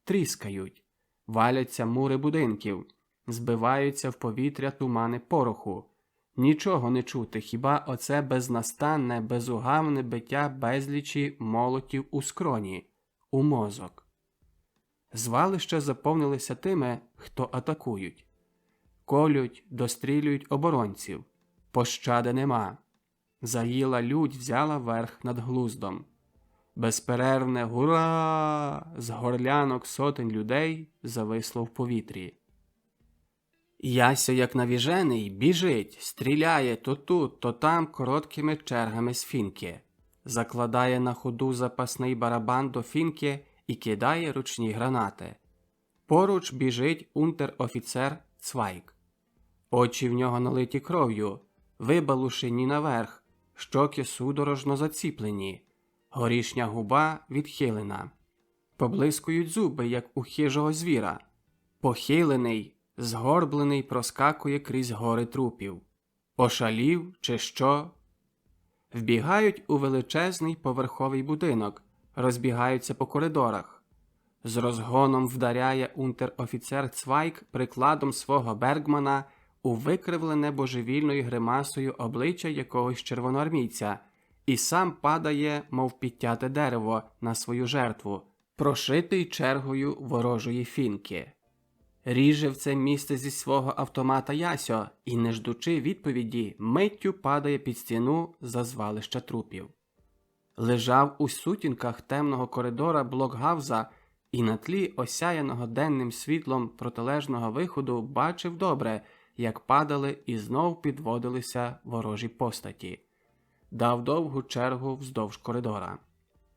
Тріскають. Валяться мури будинків. Збиваються в повітря тумани пороху. Нічого не чути, хіба оце безнастанне, безугавне биття безлічі молотів у скроні, у мозок. Звалища заповнилися тими, хто атакують. Колють, дострілюють оборонців. Пощади нема. Заїла лють взяла верх над глуздом. Безперервне «Гура!» з горлянок сотень людей зависло в повітрі. Яся, як навіжений, біжить, стріляє то тут, то там короткими чергами з фінки. Закладає на ходу запасний барабан до фінки і кидає ручні гранати. Поруч біжить унтер-офіцер Цвайг. Очі в нього налиті кров'ю, вибалушені наверх, щоки судорожно заціплені, горішня губа відхилена. Поблискують зуби, як у хижого звіра. Похилений, згорблений проскакує крізь гори трупів. Ошалів чи що? Вбігають у величезний поверховий будинок, розбігаються по коридорах. З розгоном вдаряє унтер-офіцер Цвайг прикладом свого Бергмана у викривлене божевільною гримасою обличчя якогось червоноармійця і сам падає, мов підтяте дерево, на свою жертву, прошитий чергою ворожої фінки. Ріже в це місце зі свого автомата Ясьо і, не ждучи відповіді, миттю падає під стіну за звалища трупів. Лежав у сутінках темного коридора блокгауза і на тлі осяяного денним світлом протилежного виходу бачив добре, як падали і знов підводилися ворожі постаті. Дав довгу чергу вздовж коридора.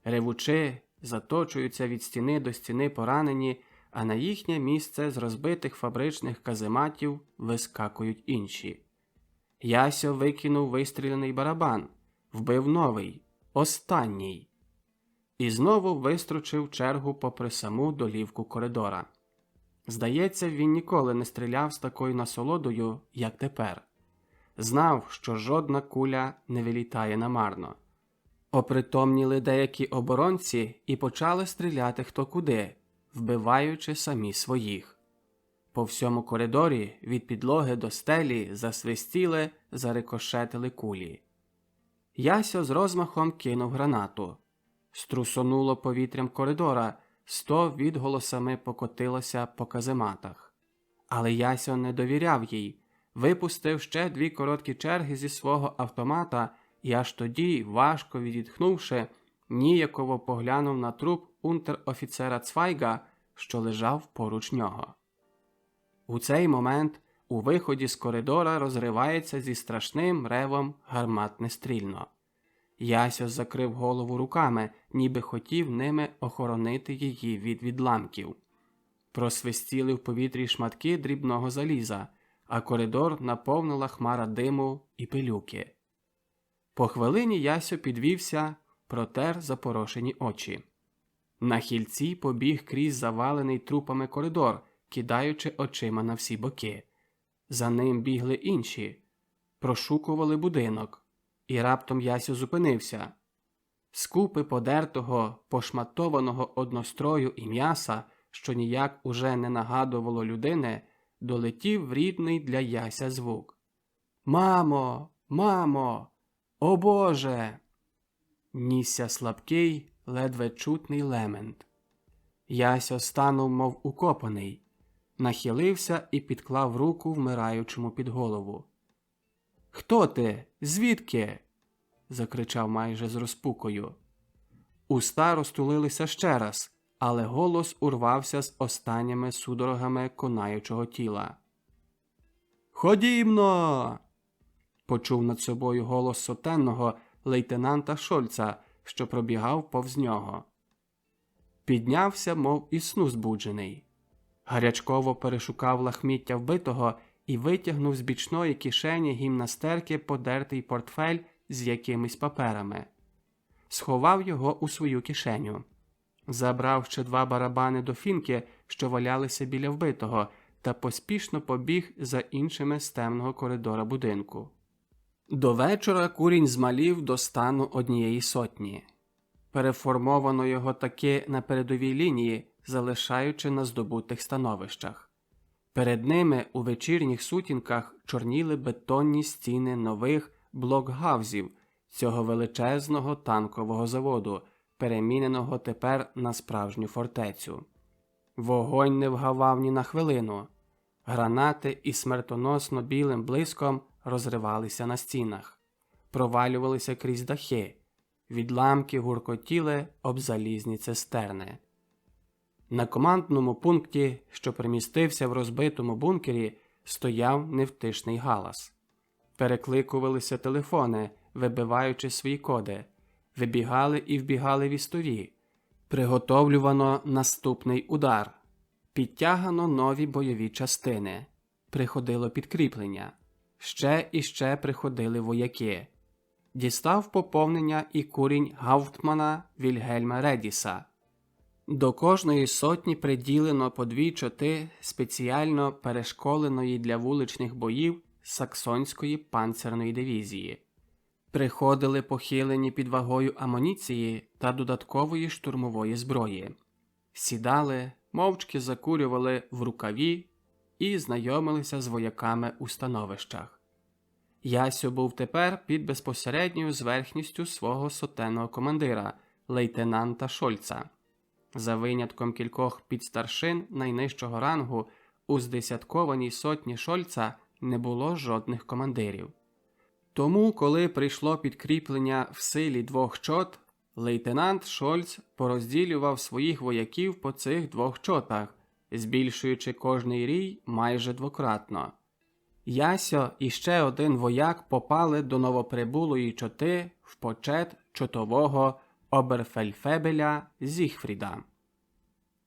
Ревучи, заточуються від стіни до стіни поранені, а на їхнє місце з розбитих фабричних казематів вискакують інші. Ясьо викинув вистріляний барабан, вбив новий, останній. І знову вистрочив чергу попри саму долівку коридора. Здається, він ніколи не стріляв з такою насолодою, як тепер. Знав, що жодна куля не вилітає намарно. Опритомніли деякі оборонці і почали стріляти хто куди, вбиваючи самі своїх. По всьому коридорі, від підлоги до стелі, засвистіли, зарикошетили кулі. Ясьо з розмахом кинув гранату. Струсонуло повітрям коридора, 100 відголосами покотилося по казематах. Але Ясьо не довіряв їй, випустив ще 2 короткі черги зі свого автомата і аж тоді, важко відітхнувши, ніяково поглянув на труп унтер-офіцера Цвайга, що лежав поруч нього. У цей момент у виході з коридора розривається зі страшним ревом гарматне стрільно. Ясьо закрив голову руками, ніби хотів ними охоронити її від відламків. Просвистіли в повітрі шматки дрібного заліза, а коридор наповнила хмара диму і пилюки. По хвилині Ясьо підвівся, протер запорошені очі. На хільці побіг крізь завалений трупами коридор, кидаючи очима на всі боки. За ним бігли інші, прошукували будинок. І раптом Ясьо зупинився. З купи подертого, пошматованого однострою і м'яса, що ніяк уже не нагадувало людини, долетів рідний для Яся звук. «Мамо! Мамо! О Боже!» Нісся слабкий, ледве чутний лемент. Ясьо станув, мов укопаний, нахилився і підклав руку вмираючому під голову. «Хто ти? Звідки?» – закричав майже з розпукою. Уста розтулилися ще раз, але голос урвався з останніми судорогами конаючого тіла. Ходімно. Почув над собою голос сотенного лейтенанта Шольца, що пробігав повз нього. Піднявся, мов із сну збуджений. Гарячково перешукав лахміття вбитого і витягнув з бічної кишені гімнастерки подертий портфель з якимись паперами. Сховав його у свою кишеню. Забрав ще 2 барабани до фінки, що валялися біля вбитого, та поспішно побіг за іншими з темного коридора будинку. До вечора курінь змалів до стану 100. Переформовано його таки на передовій лінії, залишаючи на здобутих становищах. Перед ними у вечірніх сутінках чорніли бетонні стіни нових блокгаузів цього величезного танкового заводу, переміненого тепер на справжню фортецю. Вогонь не вгавав ні на хвилину. Гранати із смертоносно білим блиском розривалися на стінах, провалювалися крізь дахи, відламки гуркотіли об залізні цистерни. На командному пункті, що примістився в розбитому бункері, стояв невтишний галас. Перекликувалися телефони, вибиваючи свої коди. Вибігали і вбігали вістові. Приготовлювано наступний удар. Підтягано нові бойові частини. Приходило підкріплення. Ще і ще приходили вояки. Дістав поповнення і курінь гауптмана Вільгельма Редіса. До кожної сотні приділено по 2 чоти спеціально перешколеної для вуличних боїв саксонської панцерної дивізії. Приходили похилені під вагою амуніції та додаткової штурмової зброї. Сідали, мовчки закурювали в рукаві і знайомилися з вояками у становищах. Ясьо був тепер під безпосередньою зверхністю свого сотенного командира, лейтенанта Шольца. За винятком кількох підстаршин найнижчого рангу, у здесяткованій сотні Шольца не було жодних командирів. Тому, коли прийшло підкріплення в силі 2 чот, лейтенант Шольц порозділював своїх вояків по цих 2 чотах, збільшуючи кожний рій майже двократно. Ясьо і ще один вояк попали до новоприбулої чоти в почет чотового оберфельдфебеля Зігфріда.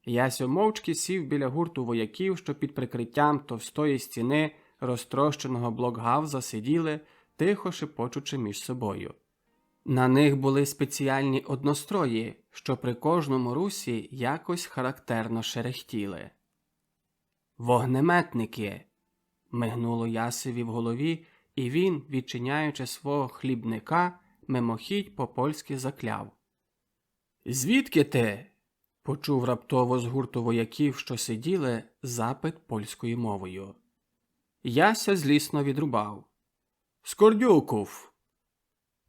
Ясьо мовчки сів біля гурту вояків, що під прикриттям товстої стіни розтрощеного блокгауза сиділи, тихо шепочучи між собою. На них були спеціальні однострої, що при кожному русі якось характерно шерехтіли. «Вогнеметники!» – мигнуло Ясеві в голові, і він, відчиняючи свого хлібника, мимохідь по-польськи закляв. «Звідки ти?» – почув раптово з гурту вояків, що сиділи, запит польською мовою. Яся злісно відрубав. «З Кордюков!»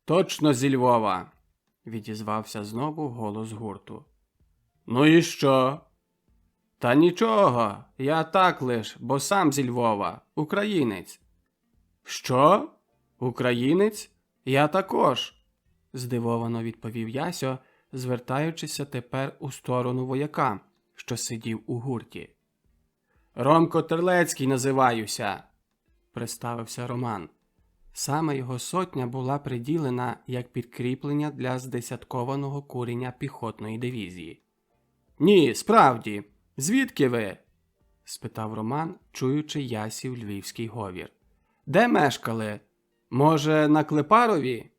«Точно зі Львова!» – відізвався знову голос гурту. «Ну і що?» «Та нічого, я так лиш, бо сам зі Львова, українець». «Що? Українець? Я також!» – здивовано відповів Ясьо, звертаючися тепер у сторону вояка, що сидів у гурті. «Ромко Терлецький називаюся», – представився Роман. Саме його сотня була приділена як підкріплення для здесяткованого куріння піхотної дивізії. «Ні, справді, звідки ви?» – спитав Роман, чуючи Ясів львівський говір. «Де мешкали? Може, на Клепарові?»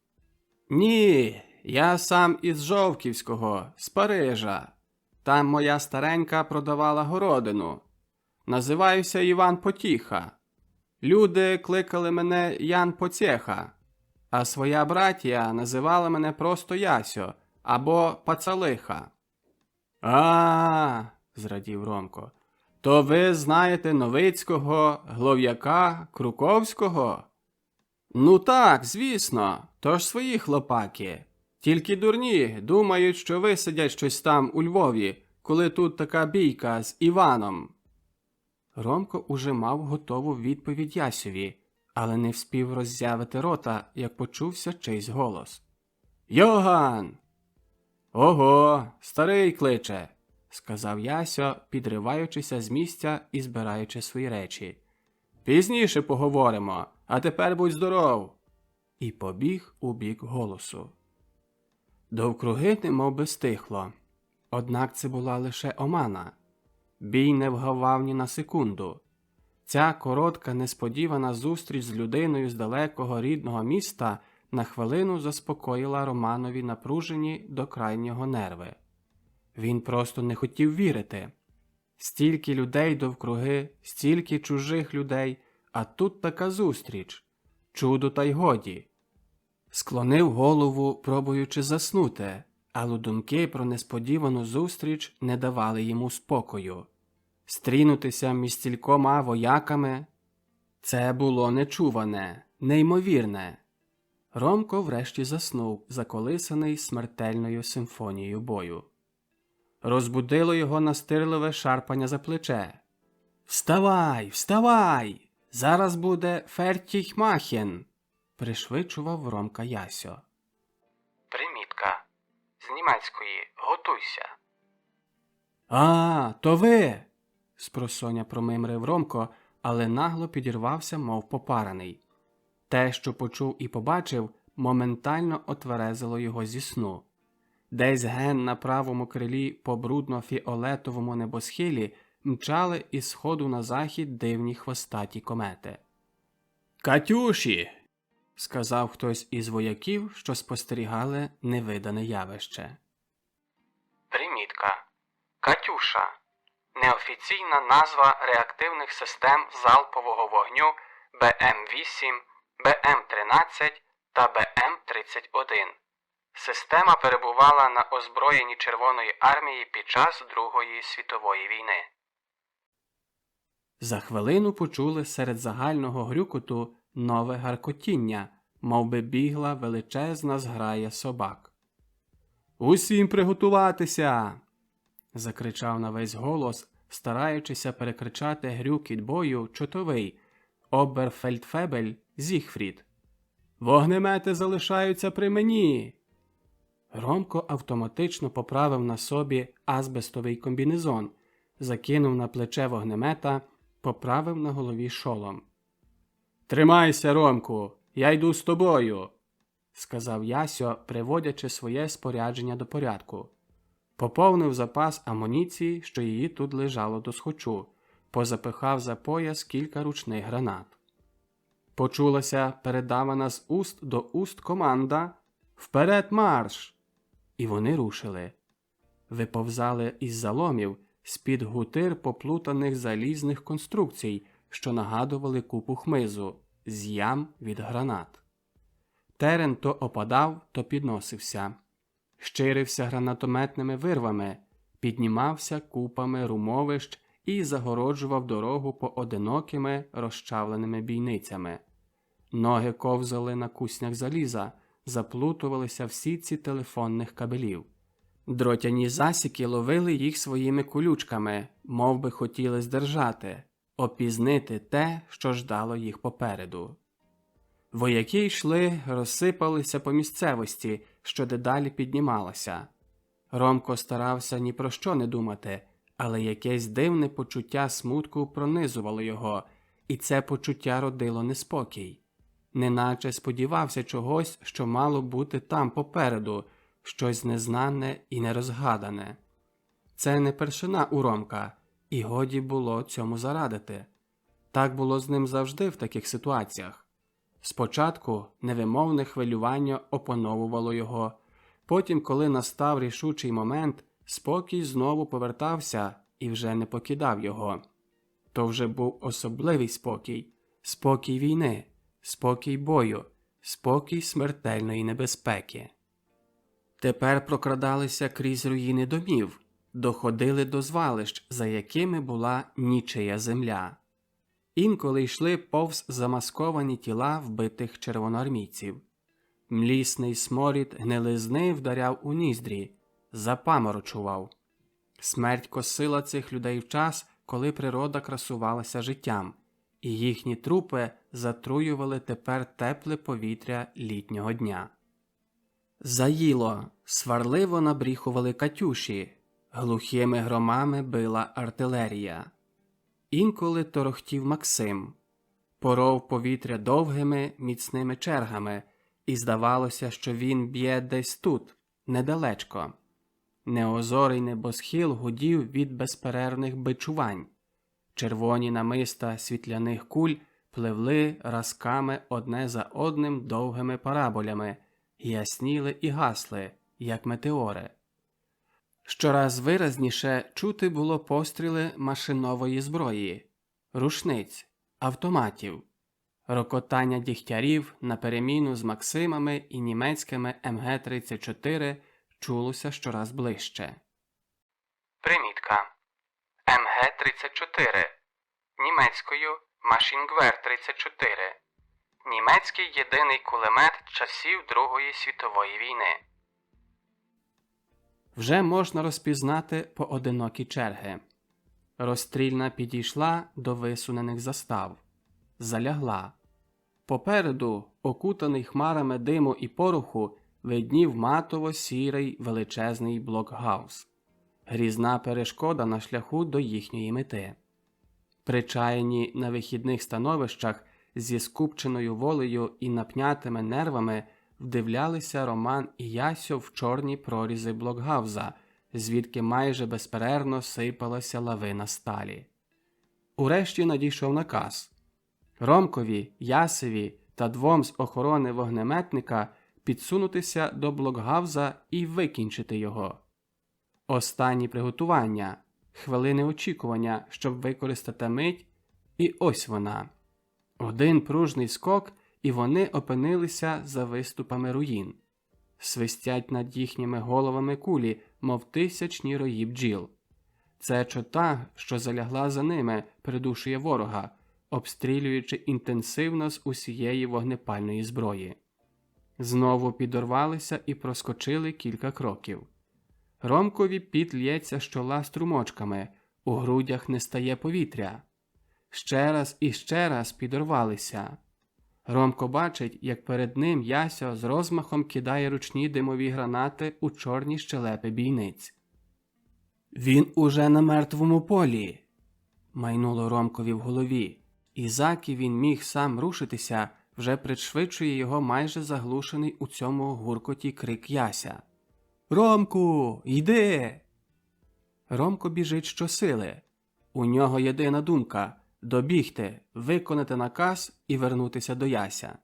«Ні, я сам із Жовківського, з Парижа. Там моя старенька продавала городину. Називаюся Іван Потіха. Люди кликали мене Ян Поцєха, а своя братія називала мене просто Ясьо або Пацалиха». – зрадів Ромко. «То ви знаєте Новицького, Глов'яка, Круковського?» «Ну так, звісно, то ж свої хлопаки. Тільки дурні думають, що висидять щось там у Львові, коли тут така бійка з Іваном». Ромко уже мав готову відповідь Ясьові, але не вспів роззявити рота, як почувся чийсь голос. «Йоган!» «Ого, старий кличе!» – сказав Ясьо, підриваючися з місця і збираючи свої речі. Пізніше поговоримо, а тепер будь здоров!» І побіг у бік голосу. Довкруги немовби стихло. Однак це була лише омана. Бій не вгавав ні на секунду. Ця коротка, несподівана зустріч з людиною з далекого рідного міста на хвилину заспокоїла Романові напружені до крайнього нерви. Він просто не хотів вірити. Стільки людей довкруги, стільки чужих людей, а тут така зустріч. Чудо та й годі. Склонив голову, пробуючи заснути, але думки про несподівану зустріч не давали йому спокою. Стрінутися між стількома вояками – це було нечуване, неймовірне. Ромко врешті заснув, заколисаний смертельною симфонією бою. Розбудило його настирливе шарпання за плече. «Вставай, вставай! Зараз буде Фертіхмахен!» – пришвидшував Ромка Ясьо. Примітка. З німецької «готуйся». «А, то ви!» – спросоня промимрив Ромко, але нагло підірвався, мов попараний. Те, що почув і побачив, моментально отверезило його зі сну. Десь ген на правому крилі по брудно-фіолетовому небосхилі мчали із сходу на захід дивні хвостаті комети. «Катюші!» – сказав хтось із вояків, що спостерігали невидане явище. Примітка. «Катюша» – неофіційна назва реактивних систем залпового вогню БМ-8, БМ-13 та БМ-31. Система перебувала на озброєнні Червоної армії під час Другої світової війни. За хвилину почули серед загального грюкоту нове гаркотіння, мовби бігла величезна зграя собак. «Усім приготуватися!» – закричав на весь голос, стараючися перекричати грюкіт бою чотовий оберфельдфебель Зігфрід. «Вогнемети залишаються при мені!» Ромко автоматично поправив на собі азбестовий комбінезон, закинув на плече вогнемета, поправив на голові шолом. «Тримайся, Ромку, я йду з тобою!» – сказав Ясьо, приводячи своє спорядження до порядку. Поповнив запас амуніції, що її тут лежало досхочу, позапихав за пояс кілька ручних гранат. Почулася передавана з уст до уст команда «Вперед марш!» І вони рушили. Виповзали із заломів, з-під гутир поплутаних залізних конструкцій, що нагадували купу хмизу, з ям від гранат. Терен то опадав, то підносився. Щирився гранатометними вирвами, піднімався купами румовищ і загороджував дорогу поодинокими розчавленими бійницями. Ноги ковзали на куснях заліза, заплутувалися в сітці телефонних кабелів. Дротяні засіки ловили їх своїми колючками, мов би хотіли здержати, опізнити те, що ждало їх попереду. Вояки йшли, розсипалися по місцевості, що дедалі піднімалася. Ромко старався ні про що не думати, але якесь дивне почуття смутку пронизувало його, і це почуття родило неспокій. Неначе сподівався чогось, що мало бути там попереду, щось незнане і нерозгадане. Це не першина у Ромка, і годі було цьому зарадити. Так було з ним завжди в таких ситуаціях. Спочатку невимовне хвилювання опановувало його, потім, коли настав рішучий момент, спокій знову повертався і вже не покидав його. То вже був особливий спокій, спокій війни, спокій бою, спокій смертельної небезпеки. Тепер прокрадалися крізь руїни домів, доходили до звалищ, за якими була нічия земля. Інколи йшли повз замасковані тіла вбитих червоноармійців. Млісний сморід гнилизни вдаряв у ніздрі, запаморочував. Смерть косила цих людей в час, коли природа красувалася життям, і їхні трупи затруювали тепер тепле повітря літнього дня. Заїло, сварливо набріхували катюші, глухими громами била артилерія. Інколи торохтів Максим. поров повітря довгими, міцними чергами, і здавалося, що він б'є десь тут, недалечко. Неозорий небосхил гудів від безперервних бичувань. Червоні намиста світляних куль пливли разками одне за одним довгими параболями, ясніли і гасли, як метеори. Щораз виразніше чути було постріли машинової зброї, рушниць, автоматів, рокотання дігтярів на переміну з Максимами і німецькими МГ-34 чулося щораз ближче. Примітка. МГ-34. Німецькою Maschinengewehr-34. Німецький єдиний кулемет часів Другої світової війни. Вже можна розпізнати поодинокі черги. Розстрільна підійшла до висунених застав. Залягла. Попереду, окутаний хмарами диму і пороху, виднів матово-сірий величезний блокгаус. Грізна перешкода на шляху до їхньої мети. Причаяні на вихідних становищах зі скупченою волею і напнятими нервами вдивлялися Роман і Ясьо в чорні прорізи блокгауза, звідки майже безперервно сипалася лавина сталі. Урешті надійшов наказ. Ромкові, Ясеві та двом з охорони вогнеметника підсунутися до блокгауза і викінчити його. Останні приготування, хвилини очікування, щоб використати мить, і ось вона. Один пружний скок, і вони опинилися за виступами руїн. Свистять над їхніми головами кулі, мов тисячні рої бджіл. Це чота, що залягла за ними, придушує ворога, обстрілюючи інтенсивно з усієї вогнепальної зброї. Знову підорвалися і проскочили кілька кроків. Ромкові піт лється з чола струмочками, у грудях не стає повітря. Ще раз і ще раз підорвалися. Ромко бачить, як перед ним Ясьо з розмахом кидає ручні димові гранати у чорні щелепи бійниць. «Він уже на мертвому полі!» – майнуло Ромкові в голові, і заки він міг сам рушитися, вже пришвидшує його майже заглушений у цьому гуркоті крик Яся. «Ромку, йди!» Ромко біжить щосили. У нього єдина думка – добігти, виконати наказ і вернутися до Яся.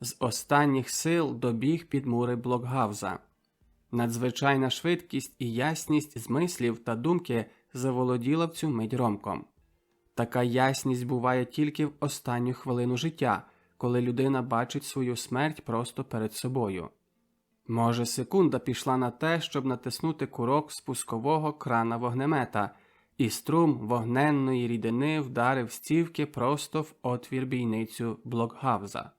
З останніх сил добіг під мури блокгауза. Надзвичайна швидкість і ясність змислів та думки заволоділа в цю мить Ромком. Така ясність буває тільки в останню хвилину життя, коли людина бачить свою смерть просто перед собою. Може, секунда пішла на те, щоб натиснути курок спускового крана вогнемета, і струм вогненної рідини вдарив стівки просто в отвір бійницю блокгауза.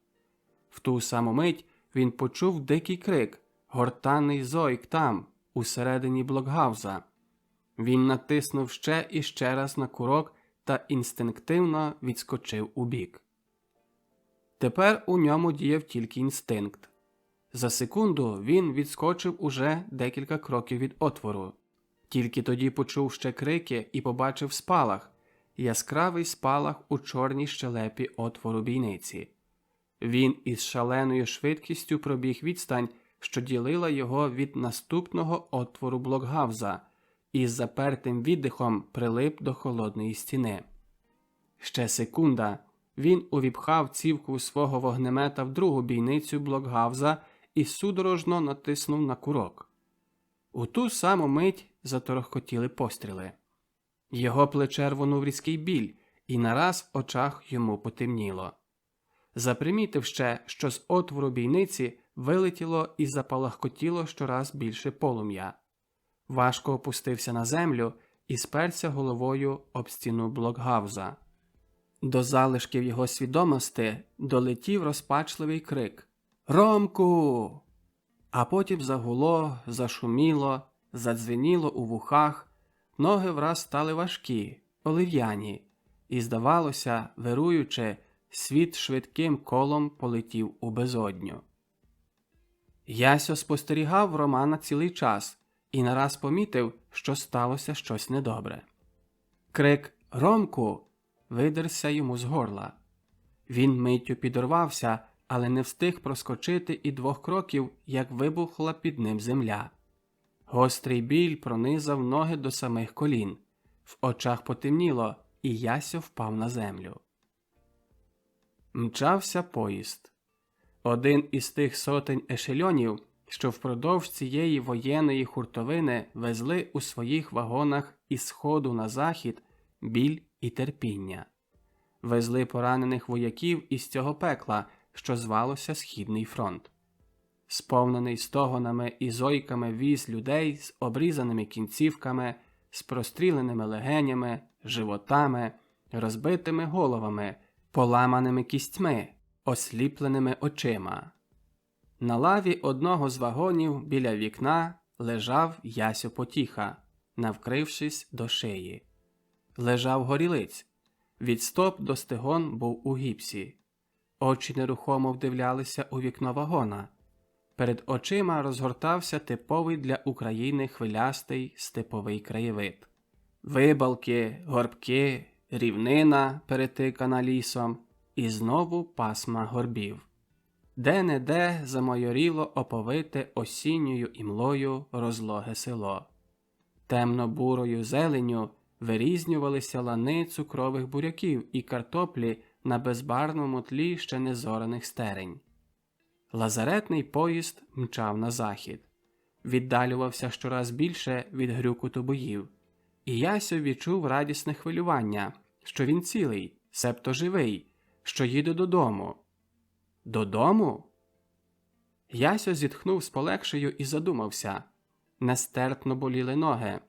В ту саму мить він почув дикий крик, гортанний зойк там, усередині блокгауза. Він натиснув ще і ще раз на курок та інстинктивно відскочив убік. Тепер у ньому діяв тільки інстинкт. За секунду він відскочив уже декілька кроків від отвору. Тільки тоді почув ще крики і побачив спалах, яскравий спалах у чорній щелепі отвору бійниці. Він із шаленою швидкістю пробіг відстань, що ділила його від наступного отвору блокгауза, і з запертим віддихом прилип до холодної стіни. Ще секунда, він увіпхав цівку свого вогнемета в другу бійницю блокгауза і судорожно натиснув на курок. У ту саму мить заторохкотіли постріли. Його плече рвонув різкий біль, і нараз в очах йому потемніло. Запримітив ще, що з отвору бійниці вилетіло і запалахкотіло щораз більше полум'я. Важко опустився на землю і сперся головою об стіну блокгауза. До залишків його свідомості долетів розпачливий крик «Ромку!». А потім загуло, зашуміло, задзвеніло у вухах, ноги враз стали важкі, олив'яні, і, здавалося, вируючи, світ швидким колом полетів у безодню. Ясьо спостерігав Романа цілий час і нараз помітив, що сталося щось недобре. Крик «Ромку!» видерся йому з горла. Він миттю підорвався, але не встиг проскочити і 2 кроків, як вибухла під ним земля. Гострий біль пронизав ноги до самих колін. В очах потемніло, і Ясьо впав на землю. Мчався поїзд. Один із тих сотень ешельонів, що впродовж цієї воєнної хуртовини везли у своїх вагонах із сходу на захід біль і терпіння. Везли поранених вояків із цього пекла, що звалося Східний фронт. Сповнений стогонами і зойками віз людей з обрізаними кінцівками, з простріленими легенями, животами, розбитими головами, поламаними кістьми, осліпленими очима. На лаві одного з вагонів біля вікна лежав Ясьо Потіха, навкрившись до шиї. Лежав горілиць. Від стоп до стегон був у гіпсі. Очі нерухомо вдивлялися у вікно вагона. Перед очима розгортався типовий для України хвилястий степовий краєвид. Вибалки, горбки, рівнина, перетикана лісом, і знову пасма горбів. Де-не-де замайоріло оповите осінньою імлою розлоге село. Темно-бурою зеленню вирізнювалися лани цукрових буряків і картоплі на безбарвному тлі ще незораних стерень. Лазаретний поїзд мчав на захід. Віддалювався щораз більше від грюкоту боїв. І Ясьо відчув радісне хвилювання, що він цілий, себто живий, що їде додому. Додому? Ясьо зітхнув з полегшею і задумався. Нестерпно боліли ноги.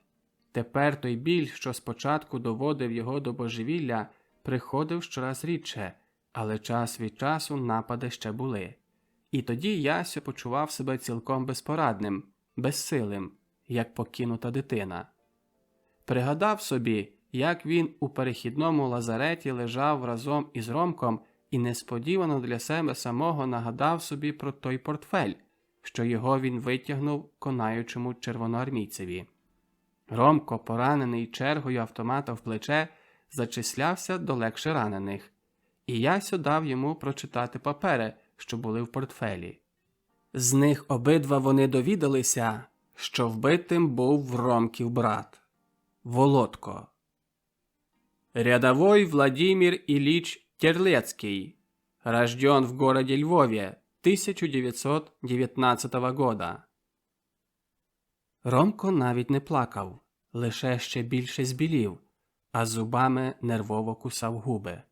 Тепер той біль, що спочатку доводив його до божевілля, приходив щораз рідше, але час від часу напади ще були. І тоді Ясьо почував себе цілком безпорадним, безсилим, як покинута дитина. Пригадав собі, як він у перехідному лазареті лежав разом із Ромком і несподівано для себе самого нагадав собі про той портфель, що його він витягнув конаючому червоноармійцеві. Ромко, поранений чергою автомата в плече, зачислявся до легше ранених, і Ясьо дав йому прочитати папери, що були в портфелі. З них обидва вони довідалися, що вбитим був Ромків брат – Володко. Рядовой Владимир Ильич Терлецкий, рожден в городе Львове 1919 года. Ромко навіть не плакав, лише ще більше збілів, а зубами нервово кусав губи.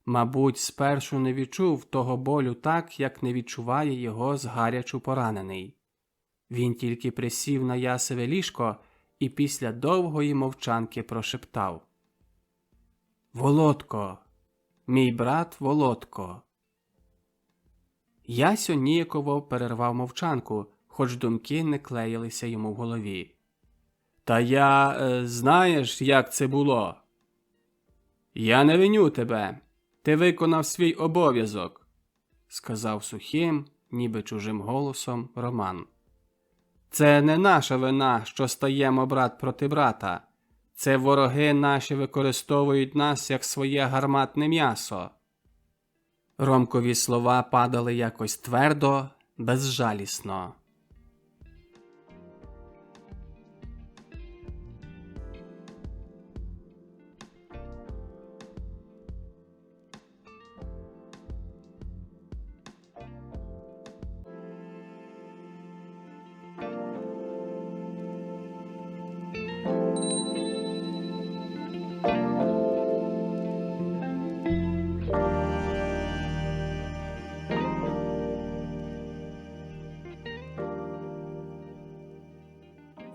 Мабуть, спершу не відчув того болю так, як не відчуває його згарячу поранений. Він тільки присів на Ясове ліжко і після довгої мовчанки прошептав: «Володко! Мій брат Володко!» Ясьо ніяково перервав мовчанку, хоч думки не клеїлися йому в голові. «Та знаєш, як це було?» «Я не виню тебе. Ти виконав свій обов'язок», – сказав сухим, ніби чужим голосом Роман. «Це не наша вина, що стаємо брат проти брата. Це вороги наші використовують нас як своє гарматне м'ясо». Ромкові слова падали якось твердо, безжалісно.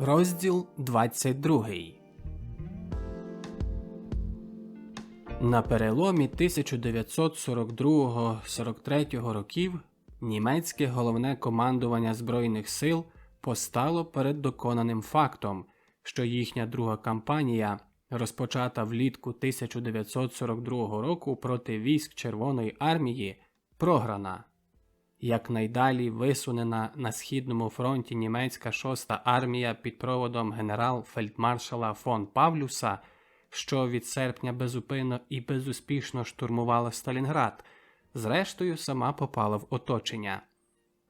Розділ 22. На переломі 1942-43 років німецьке головне командування Збройних сил постало перед доконаним фактом, що їхня друга кампанія, розпочата влітку 1942 року проти військ Червоної армії, програна. Якнайдалі висунена на Східному фронті німецька 6-та армія під проводом генерал-фельдмаршала фон Павлюса що від серпня безупинно і безуспішно штурмувала Сталінград, зрештою сама попала в оточення.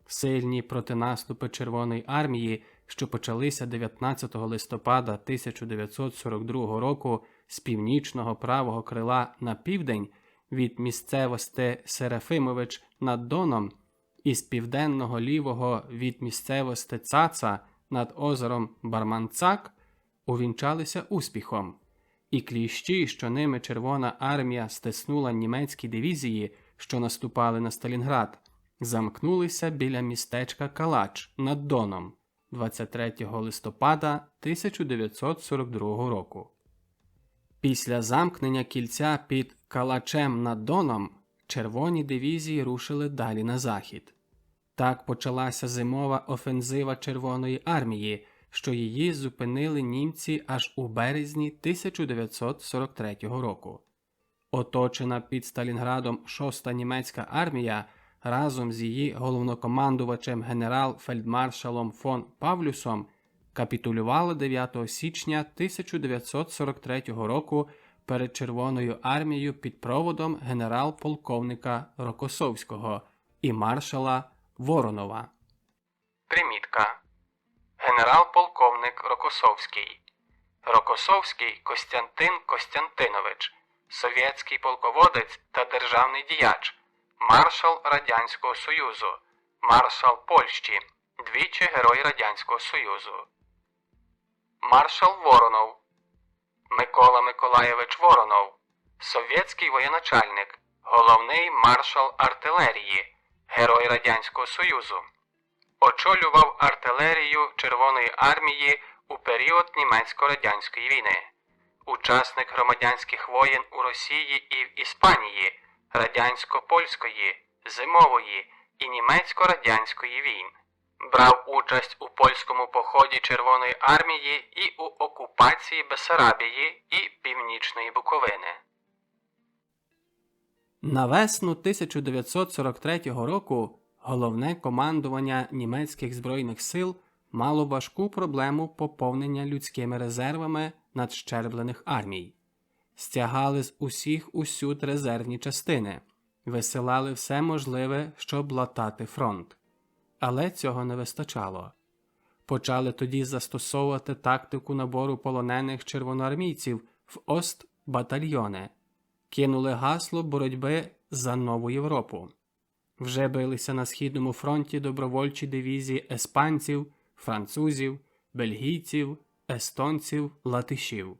Сильні протинаступи Червоної армії, що почалися 19 листопада 1942 року з північного правого крила на південь від місцевості Серафимович над Доном і з південного лівого від місцевості Цаца над озером Барманцак, увінчалися успіхом. І кліщі, що ними Червона армія стиснула німецькі дивізії, що наступали на Сталінград, замкнулися біля містечка Калач над Доном 23 листопада 1942 року. Після замкнення кільця під Калачем над Доном червоні дивізії рушили далі на захід. Так почалася зимова офензива Червоної армії, що її зупинили німці аж у березні 1943 року. Оточена під Сталінградом 6-та німецька армія разом з її головнокомандувачем генерал-фельдмаршалом фон Павлюсом капітулювала 9 січня 1943 року перед Червоною армією під проводом генерал-полковника Рокосовського і маршала Воронова. Примітка. Генерал-полковник Рокосовський. Рокосовський Костянтин Костянтинович, совєтський полководець та державний діяч, маршал Радянського Союзу, маршал Польщі, двічі Герой Радянського Союзу. Маршал Воронов. Микола Миколаєвич Воронов, совєтський воєначальник, головний маршал артилерії, Герой Радянського Союзу. Очолював артилерію Червоної армії у період німецько-радянської війни. Учасник громадянських воєн у Росії і в Іспанії, радянсько-польської, зимової і німецько-радянської війн. Брав участь у польському поході Червоної армії і у окупації Бессарабії і Північної Буковини. На весну 1943 року головне командування німецьких збройних сил мало важку проблему поповнення людськими резервами надщерблених армій. Стягали з усіх усюд резервні частини, висилали все можливе, щоб латати фронт. Але цього не вистачало. Почали тоді застосовувати тактику набору полонених червоноармійців в Ост-батальйони. Кинули гасло боротьби за нову Європу. Вже билися на Східному фронті добровольчі дивізії еспанців, французів, бельгійців, естонців, латишів.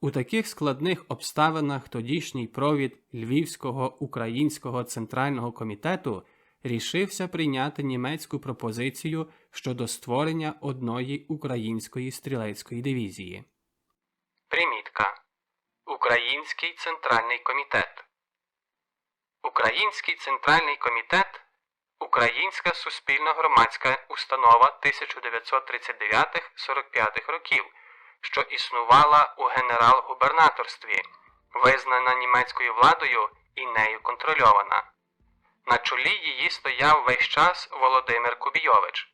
У таких складних обставинах тодішній провід Львівського українського центрального комітету рішився прийняти німецьку пропозицію щодо створення одної української стрілецької дивізії. Примітка. Український центральний комітет. Український центральний комітет – українська суспільно-громадська установа 1939-45 років, що існувала у генерал-губернаторстві, визнана німецькою владою і нею контрольована. На чолі її стояв весь час Володимир Кубійович.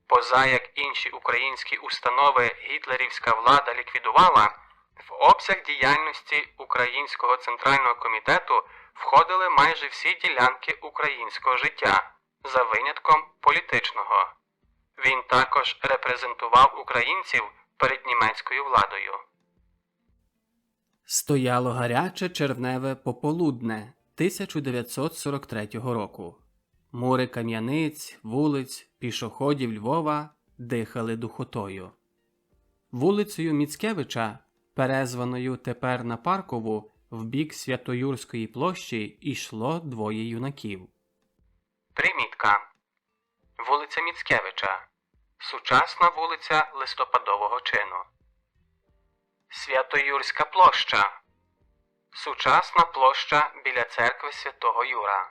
Поза як інші українські установи гітлерівська влада ліквідувала, в обсяг діяльності Українського центрального комітету входили майже всі ділянки українського життя, за винятком політичного. Він також репрезентував українців перед німецькою владою. Стояло гаряче червневе пополудне 1943 року. Мури кам'яниць, вулиць, пішоходів Львова дихали духотою. Вулицею Міцкевича, перезваною тепер на Паркову, в бік Святоюрської площі йшло двоє юнаків. Примітка. Вулиця Міцкевича. Сучасна вулиця Листопадового чину. Святоюрська площа. Сучасна площа біля церкви Святого Юра.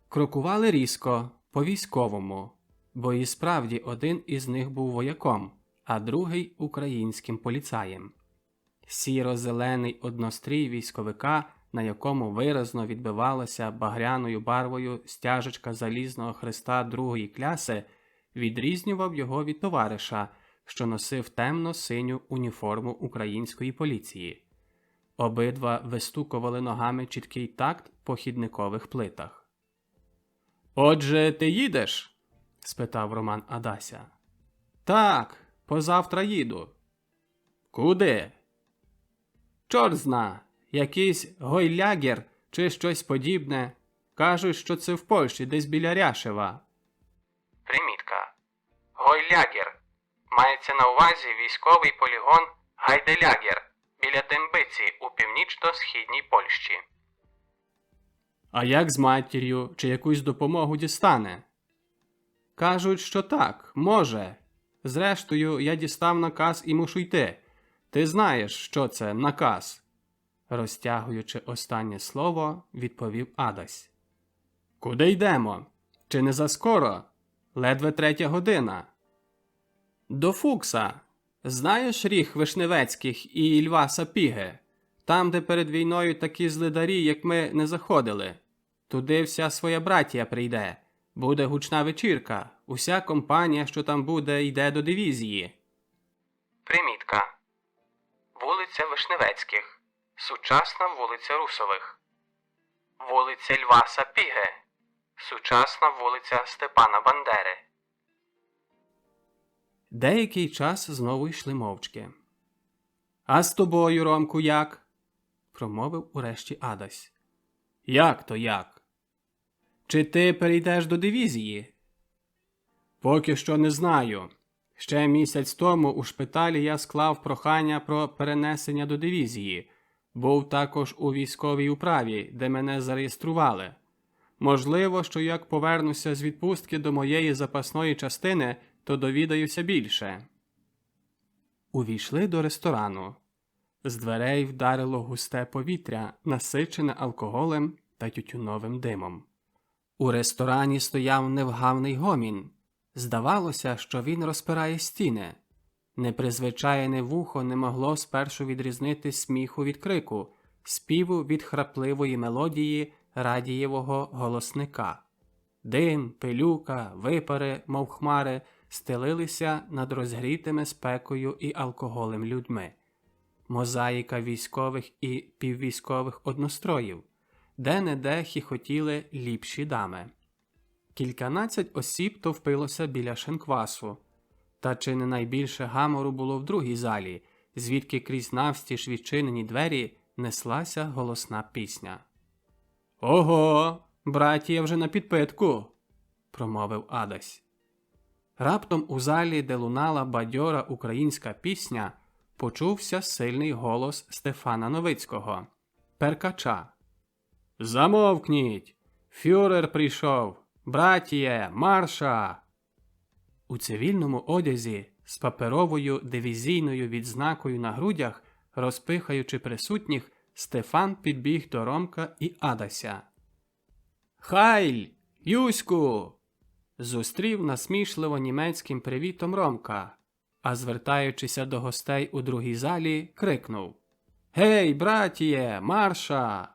Крокували різко, по-військовому, бо і справді один із них був вояком, а другий – українським поліцаєм. Сіро-зелений однострій військовика, на якому виразно відбивалася багряною барвою стяжечка залізного хреста другої кляси, відрізнював його від товариша, що носив темно-синю уніформу української поліції. Обидва вистукували ногами чіткий такт по хідникових плитах. «Отже, ти їдеш?» – спитав Роман Адася. «Так, позавтра їду». «Куди?» «Чорт зна, якийсь гойлягер чи щось подібне. Кажуть, що це в Польщі, десь біля Ряшева». Примітка. Гойлягер. Мається на увазі військовий полігон Гайделягер біля Дембиці у північно-східній Польщі. «А як з матір'ю, чи якусь допомогу дістане?» «Кажуть, що так, може. Зрештою, я дістав наказ і мушу йти. Ти знаєш, що це наказ?» Розтягуючи останнє слово, відповів Адась. «Куди йдемо? Чи не заскоро? Ледве 3 година». «До Фукса. Знаєш ріг Вишневецьких і Льва Сапіги? Там, де перед війною такі злидарі, як ми, не заходили. Туди вся своя братія прийде. Буде гучна вечірка. Уся компанія, що там буде, йде до дивізії». Примітка. Вулиця Вишневецьких. Сучасна вулиця Русових. Вулиця Льва Сапіги. Сучасна вулиця Степана Бандери. Деякий час знову йшли мовчки. «А з тобою, Ромку, як?» – промовив урешті Адась. «Як то як? Чи ти перейдеш до дивізії?» «Поки що не знаю. Ще місяць тому у шпиталі я склав прохання про перенесення до дивізії. Був також у військовій управі, де мене зареєстрували. Можливо, що як повернуся з відпустки до моєї запасної частини, то довідаюся більше». Увійшли до ресторану. З дверей вдарило густе повітря, насичене алкоголем та тютюновим димом. У ресторані стояв невгавний гомін. Здавалося, що він розпирає стіни. Непризвичаєне вухо не могло спершу відрізнити сміху від крику, співу від храпливої мелодії радієвого голосника. Дим, пилюка, випари, мов хмари, стелилися над розгрітими спекою і алкоголем людьми. Мозаїка військових і піввійськових одностроїв, де-не-де хіхотіли ліпші дами. Кільканадцять осіб товпилося біля шинквасу. Та чи не найбільше гамору було в другій залі, звідки крізь навстіж відчинені двері неслася голосна пісня. «Ого, братія вже на підпитку!» – промовив Адась. Раптом у залі, де лунала бадьора українська пісня, почувся сильний голос Стефана Новицького, перкача. «Замовкніть! Фюрер прийшов! Братіє, марша!» У цивільному одязі, з паперовою дивізійною відзнакою на грудях, розпихаючи присутніх, Стефан підбіг до Ромка і Адася. «Хайль! Юську!» Зустрів насмішливо німецьким привітом Ромка, а звертаючися до гостей у другій залі, крикнув: «Гей, братіє, марша!»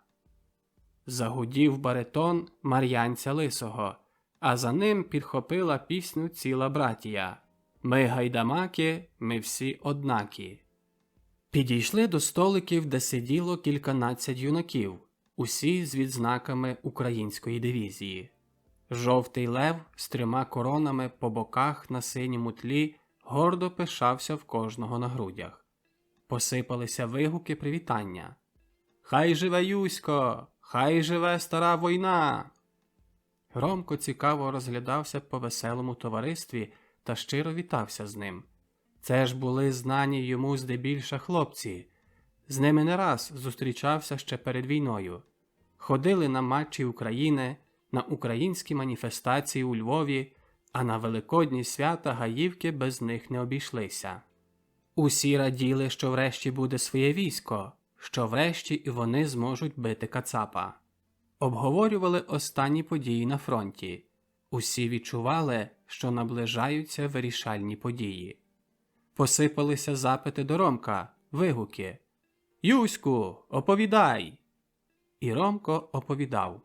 Загудів баритон Мар'янця Лисого, а за ним підхопила пісню ціла братія: «Ми гайдамаки, ми всі однакі». Підійшли до столиків, де сиділо кільканадцять юнаків, усі з відзнаками української дивізії. Жовтий лев з 3 коронами по боках на синьому тлі гордо пишався в кожного на грудях. Посипалися вигуки привітання. «Хай живе Юсько! Хай живе стара війна!» Ромко цікаво розглядався по веселому товаристві та щиро вітався з ним. Це ж були знані йому здебільша хлопці. З ними не раз зустрічався ще перед війною. Ходили на матчі України, на українські маніфестації у Львові, а на великодні свята гаївки без них не обійшлися. Усі раділи, що врешті буде своє військо, що врешті і вони зможуть бити кацапа. Обговорювали останні події на фронті. Усі відчували, що наближаються вирішальні події. Посипалися запити до Ромка, вигуки: «Юську, оповідай!» І Ромко оповідав.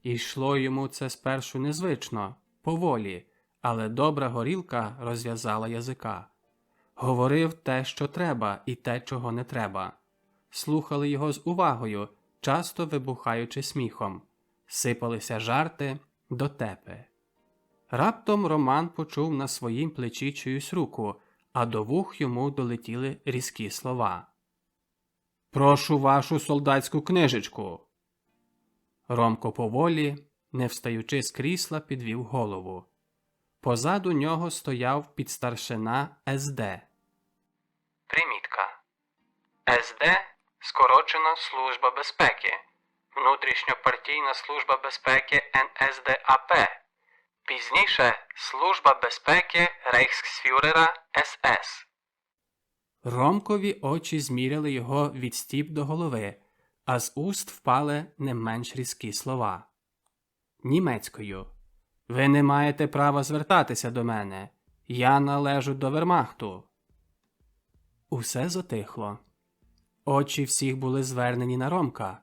І йшло йому це спершу незвично, поволі, але добра горілка розв'язала язика. Говорив те, що треба, і те, чого не треба. Слухали його з увагою, часто вибухаючи сміхом. Сипалися жарти, дотепи. Раптом Роман почув на своїм плечі чиюсь руку, а до вух йому долетіли різкі слова. «Прошу вашу солдатську книжечку!» Ромко поволі, не встаючи з крісла, підвів голову. Позаду нього стояв підстаршина СД. Примітка. СД – скорочена Служба безпеки. Внутрішньопартійна служба безпеки НСДАП. Пізніше Служба безпеки Рейхсфюрера СС. Ромкові очі зміряли його від стіп до голови, а з уст впали не менш різкі слова. Німецькою. «Ви не маєте права звертатися до мене. Я належу до вермахту». Усе затихло. Очі всіх були звернені на Ромка.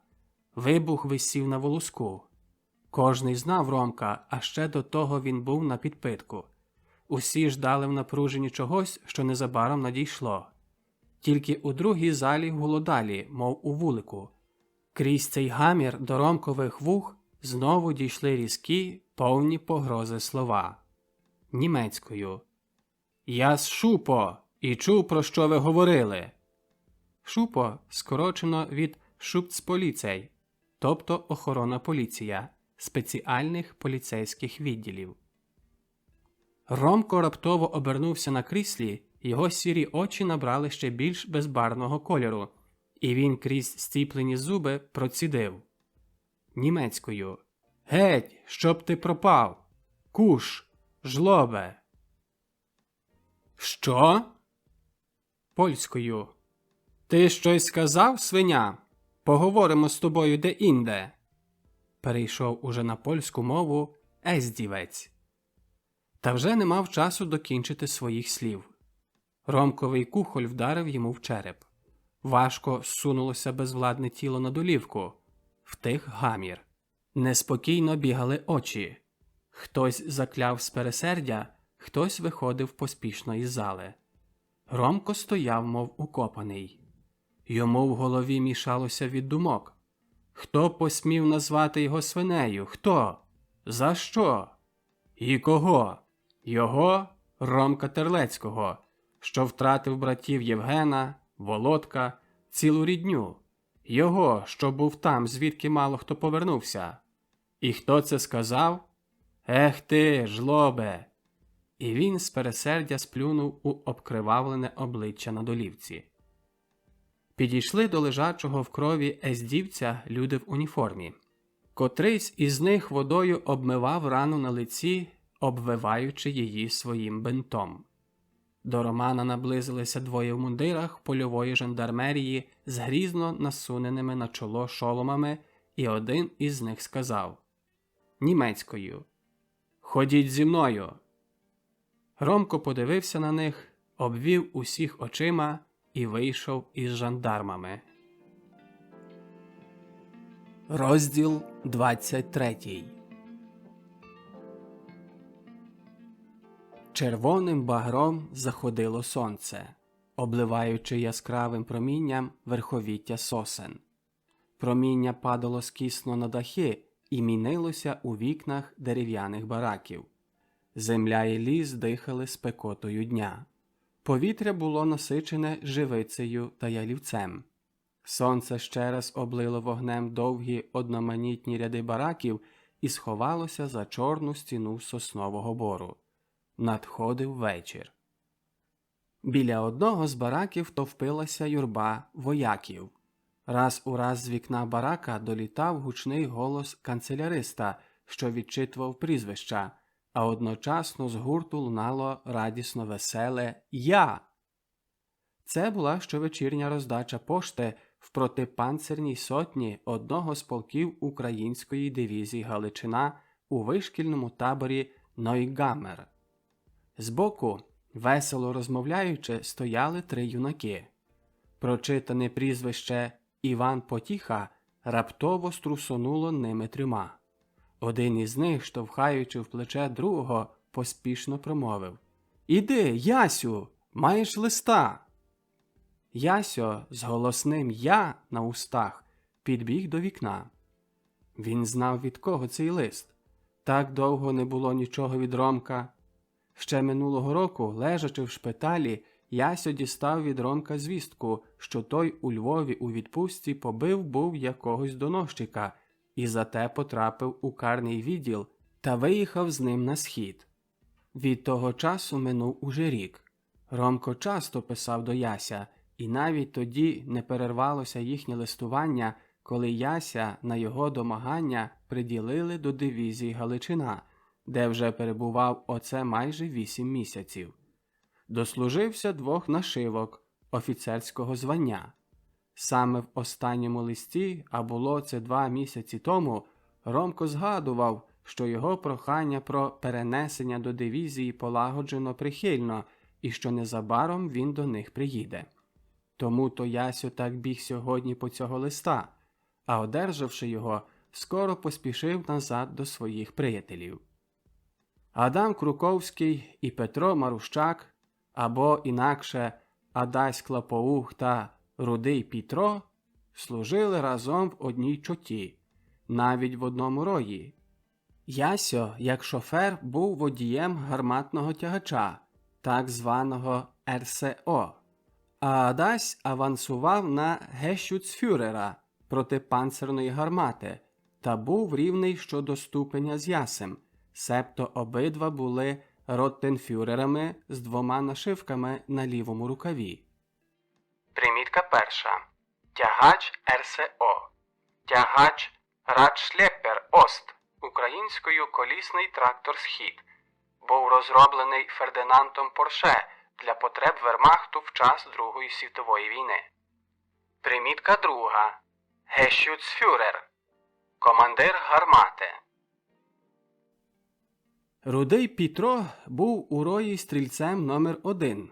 Вибух висів на волоску. Кожний знав Ромка, а ще до того він був на підпитку. Усі ждали в напруженні чогось, що незабаром надійшло. Тільки у другій залі гуло далі, мов у вулику. Крізь цей гамір до Ромкових вух знову дійшли різкі, повні погрози слова. Німецькою. «Я з Шупо і чув, про що ви говорили». Шупо скорочено від Шупцполіцей, тобто охорона поліція, спеціальних поліцейських відділів. Ромко раптово обернувся на кріслі, його сірі очі набрали ще більш безбарвного кольору, і він крізь стіплені зуби процідив. Німецькою. «Геть, щоб ти пропав! Куш! Жлобе!» «Що?» Польською. «Ти щось сказав, свиня? Поговоримо з тобою де-інде». Перейшов уже на польську мову ездівець. Та вже не мав часу докінчити своїх слів. Ромковий кухоль вдарив йому в череп. Важко зсунулося безвладне тіло на долівку. Втих гамір. Неспокійно бігали очі. Хтось закляв з пересердя, хтось виходив поспішно із зали. Ромко стояв, мов укопаний. Йому в голові мішалося від думок. Хто посмів назвати його свинею? Хто? За що? І кого? Його, Ромка Терлецького, що втратив братів Євгена, Володка, цілу рідню. Його, що був там, звідки мало хто повернувся. І хто це сказав? Ех ти, жлобе! І він з пересердя сплюнув у обкривавлене обличчя на долівці. Підійшли до лежачого в крові ездівця люди в уніформі. Котрийсь із них водою обмивав рану на лиці, обвиваючи її своїм бинтом. До Романа наблизилися двоє в мундирах польової жандармерії з грізно насуненими на чоло шоломами, і один із них сказав німецькою: «Ходіть зі мною». Ромко подивився на них, обвів усіх очима і вийшов із жандармами. Розділ 23. Червоним багром заходило сонце, обливаючи яскравим промінням верховіття сосен. Проміння падало скісно на дахи і мінилося у вікнах дерев'яних бараків. Земля і ліс дихали спекотою дня. Повітря було насичене живицею та ялівцем. Сонце ще раз облило вогнем довгі одноманітні ряди бараків і сховалося за чорну стіну соснового бору. Надходив вечір. Біля одного з бараків товпилася юрба вояків. Раз у раз з вікна барака долітав гучний голос канцеляриста, що відчитував прізвища, а одночасно з гурту лунало радісно веселе «Я!». Це була щовечірня роздача пошти в протипанцирній сотні одного з полків української дивізії Галичина у вишкільному таборі Нойгамер. Збоку, весело розмовляючи, стояли три юнаки. Прочитане прізвище Іван Потіха раптово струсонуло ними трьома. Один із них, штовхаючи в плече другого, поспішно промовив: «Іди, Ясю, Маєш листа?» Ясьо з голосним «я» на устах підбіг до вікна. Він знав, від кого цей лист. Так довго не було нічого від Ромка. Ще минулого року, лежачи в шпиталі, Ясьо дістав від Ромка звістку, що той у Львові у відпустці побив був якогось доносчика і зате потрапив у карний відділ та виїхав з ним на схід. Від того часу минув уже рік. Ромко часто писав до Яся, і навіть тоді не перервалося їхнє листування, коли Яся на його домагання приділили до дивізії Галичина, де вже перебував оце майже 8 місяців. Дослужився 2 нашивок офіцерського звання. Саме в останньому листі, а було це 2 місяці тому, Ромко згадував, що його прохання про перенесення до дивізії полагоджено прихильно і що незабаром він до них приїде. Тому-то Ясю так біг сьогодні по цього листа, а одержавши його, скоро поспішив назад до своїх приятелів. Адам Круковський і Петро Марущак, або інакше Адась Клапоух та Рудий Пітро, служили разом в одній чоті, навіть в одному рої. Ясьо, як шофер, був водієм гарматного тягача, так званого РСО, а Адась авансував на гещуцфюрера протипанцерної гармати та був рівний щодо ступеня з Ясем, себто обидва були роттенфюрерами з 2 нашивками на лівому рукаві. Примітка перша. Тягач РСО. Тягач Радшлеппер Ост. Українською колісний трактор «Схід». Був розроблений Фердинандом Порше для потреб Вермахту в час Другої світової війни. Примітка друга. Гещуцфюрер. Командир гармати. Рудий Пітро був у рої стрільцем номер 1,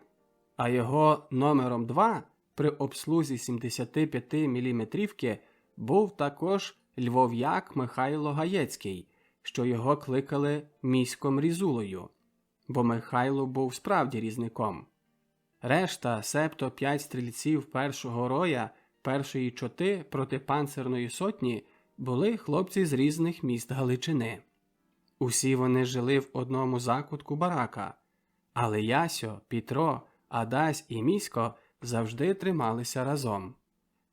а його номером 2 при обслузі 75 мм був також львов'як Михайло Гаєцький, що його кликали міськом Різулою, бо Михайло був справді різником. Решта, себто 5 стрільців першого роя першої чоти протипанцерної сотні, були хлопці з різних міст Галичини. Усі вони жили в одному закутку барака, але Ясьо, Пітро, Адась і Місько завжди трималися разом.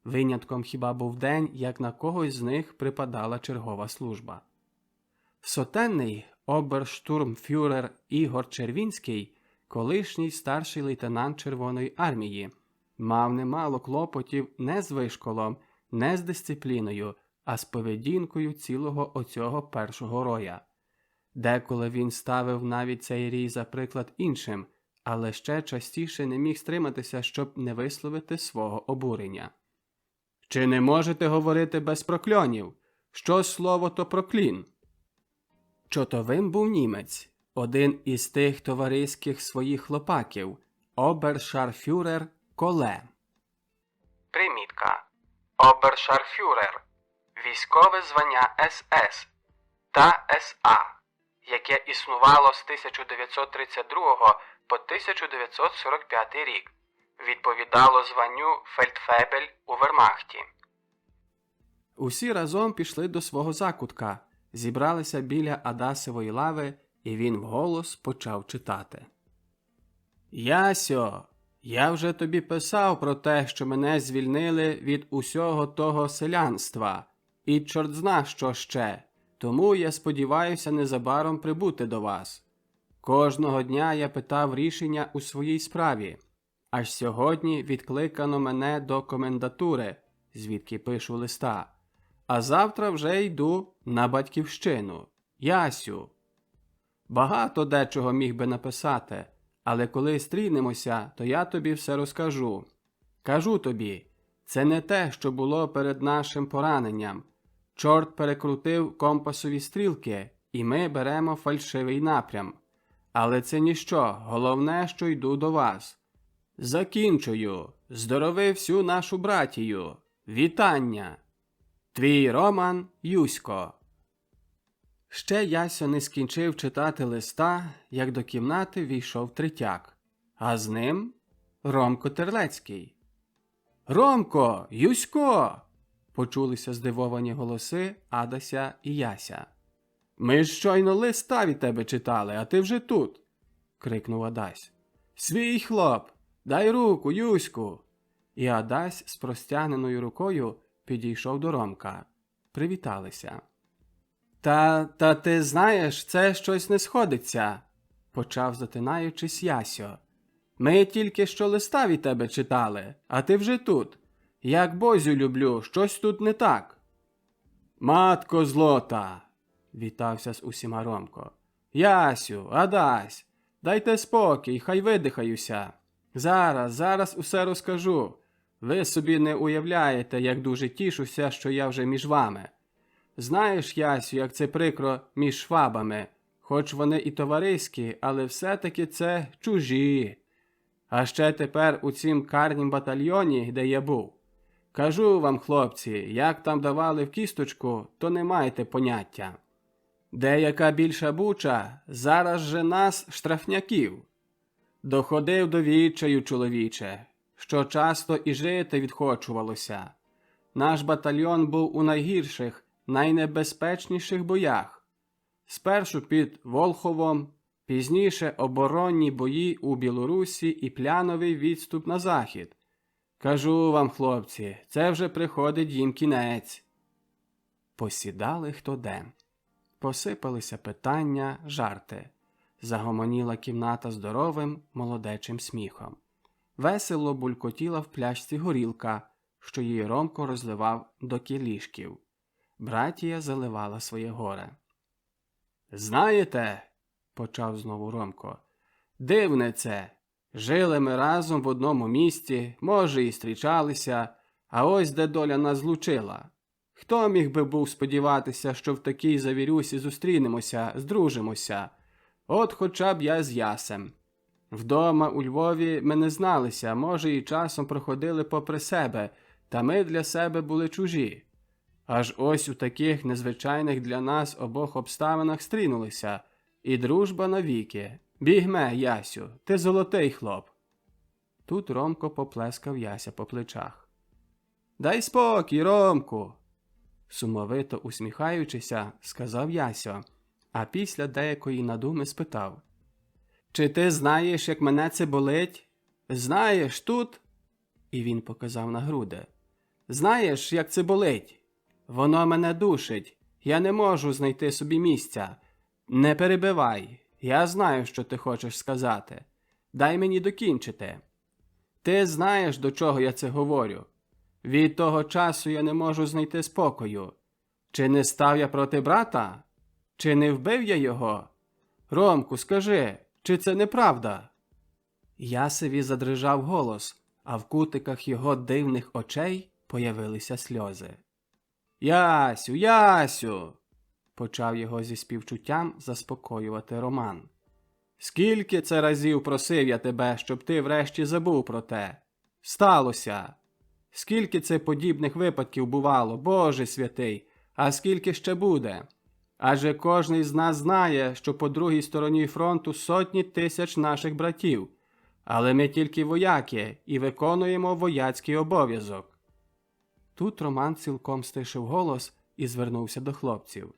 Винятком хіба був день, як на когось з них припадала чергова служба. Сотенний оберштурмфюрер Ігор Червінський, колишній старший лейтенант Червоної армії, мав немало клопотів не з вишколом, не з дисципліною, а з поведінкою цілого оцього першого роя. Деколи він ставив навіть цей рій за приклад іншим, але ще частіше не міг стриматися, щоб не висловити свого обурення. «Чи не можете говорити без прокльонів? Що слово то проклін?» Чотовим був німець, один із тих товариських своїх хлопаків, обершарфюрер Коле. Примітка. Обершарфюрер. Військове звання СС та СА, яке існувало з 1932 по 1945 рік. Відповідало званню фельдфебель у Вермахті. Усі разом пішли до свого закутка, зібралися біля Адасової лави, і він вголос почав читати. «Ясьо, я вже тобі писав про те, що мене звільнили від усього того селянства, і чорт зна що ще, тому я сподіваюся незабаром прибути до вас. Кожного дня я питав рішення у своїй справі. Аж сьогодні відкликано мене до комендатури, звідки пишу листа, а завтра вже йду на батьківщину. Ясю. Багато дечого міг би написати, але коли стрінемося, то я тобі все розкажу. Кажу тобі, це не те, що було перед нашим пораненням. Чорт перекрутив компасові стрілки, і ми беремо фальшивий напрям. Але це ніщо, головне, що йду до вас. Закінчую. Здорови всю нашу братію. Вітання. Твій Роман Юсько. Ще Ясьо не скінчив читати листа, як до кімнати війшов Третяк. а з ним Ромко Терлецький. «Ромко! Юсько!» – почулися здивовані голоси Адася і Яся. «Ми ж щойно листа від тебе читали, а ти вже тут!» – крикнув Адась. «Свій хлоп! Дай руку, Юську!» І Адась з простягненою рукою підійшов до Ромка. Привіталися. Та ти знаєш, це щось не сходиться», – почав, затинаючись, Ясьо. «Ми тільки що листа від тебе читали, а ти вже тут. Як Бозю люблю, щось тут не так». «Матко злота!» – вітався з усіма Ромко. «Ясю, Адась, дайте спокій, хай видихаюся. Зараз усе розкажу. Ви собі не уявляєте, як дуже тішуся, що я вже між вами. Знаєш, Ясю, як це прикро між швабами. Хоч вони і товариські, але все-таки це чужі. А ще тепер у цім карнім батальйоні, де я був. Кажу вам, хлопці, як там давали в кісточку, то не маєте поняття. Деяка більша буча, зараз же нас, штрафняків. Доходив до відчаю, чоловіче, що часто і жити відхочувалося. Наш батальйон був у найгірших, найнебезпечніших боях. Спершу під Волховом, пізніше оборонні бої у Білорусі і пляновий відступ на захід. Кажу вам, хлопці, це вже приходить їм кінець. Посідали хто де. Посипалися питання, жарти. Загомоніла кімната здоровим, молодечим сміхом. Весело булькотіла в пляшці горілка, що її Ромко розливав до кілішків. Братія заливала своє горе. «Знаєте, – почав знову Ромко, – дивне це. Жили ми разом в одному місті, може, і зустрічалися, а ось де доля нас злучила. Хто міг би був сподіватися, що в такій завірюсі зустрінемося, здружимося? От хоча б я з Ясем. Вдома у Львові ми не зналися, може, і часом проходили попри себе, та ми для себе були чужі. Аж ось у таких незвичайних для нас обох обставинах стрінулися. І дружба навіки. Бігме, Ясю, ти золотий хлоп». Тут Ромко поплескав Яся по плечах. «Дай спокій, Ромку!» Сумовито усміхаючися, сказав Ясьо, а після деякої надуми спитав. «Чи ти знаєш, як мене це болить? Знаєш, тут?» І він показав на груди. «Знаєш, як це болить? Воно мене душить. Я не можу знайти собі місця. Не перебивай. Я знаю, що ти хочеш сказати. Дай мені докінчити. Ти знаєш, до чого я це говорю. Від того часу я не можу знайти спокою. Чи не став я проти брата? Чи не вбив я його? Ромку, скажи, чи це неправда?» Ясеві задрижав голос, а в кутиках його дивних очей появилися сльози. «Ясю, Ясю!» – почав його зі співчуттям заспокоювати Роман. «Скільки це разів просив я тебе, щоб ти врешті забув про те? Сталося! Скільки це подібних випадків бувало, Боже святий, а скільки ще буде? Адже кожний з нас знає, що по другій стороні фронту сотні тисяч наших братів, але ми тільки вояки і виконуємо вояцький обов'язок». Тут Роман цілком стишив голос і звернувся до хлопців.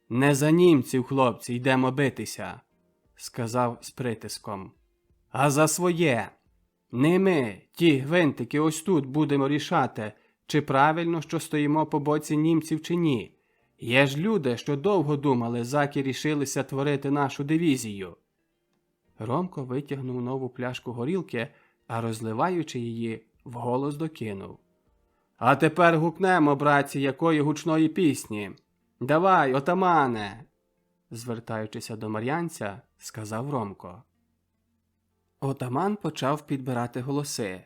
«Не за німців, хлопці, йдемо битися», – сказав з притиском, – «а за своє. Не ми, ті гвинтики ось тут будемо рішати, чи правильно, що стоїмо по боці німців чи ні. Є ж люди, що довго думали, заки рішилися творити нашу дивізію». Ромко витягнув нову пляшку горілки, а розливаючи її, вголос докинув. «А тепер гукнемо, братці, якої гучної пісні. Давай, отамане!» Звертаючися до мар'янця, сказав Ромко. Отаман почав підбирати голоси,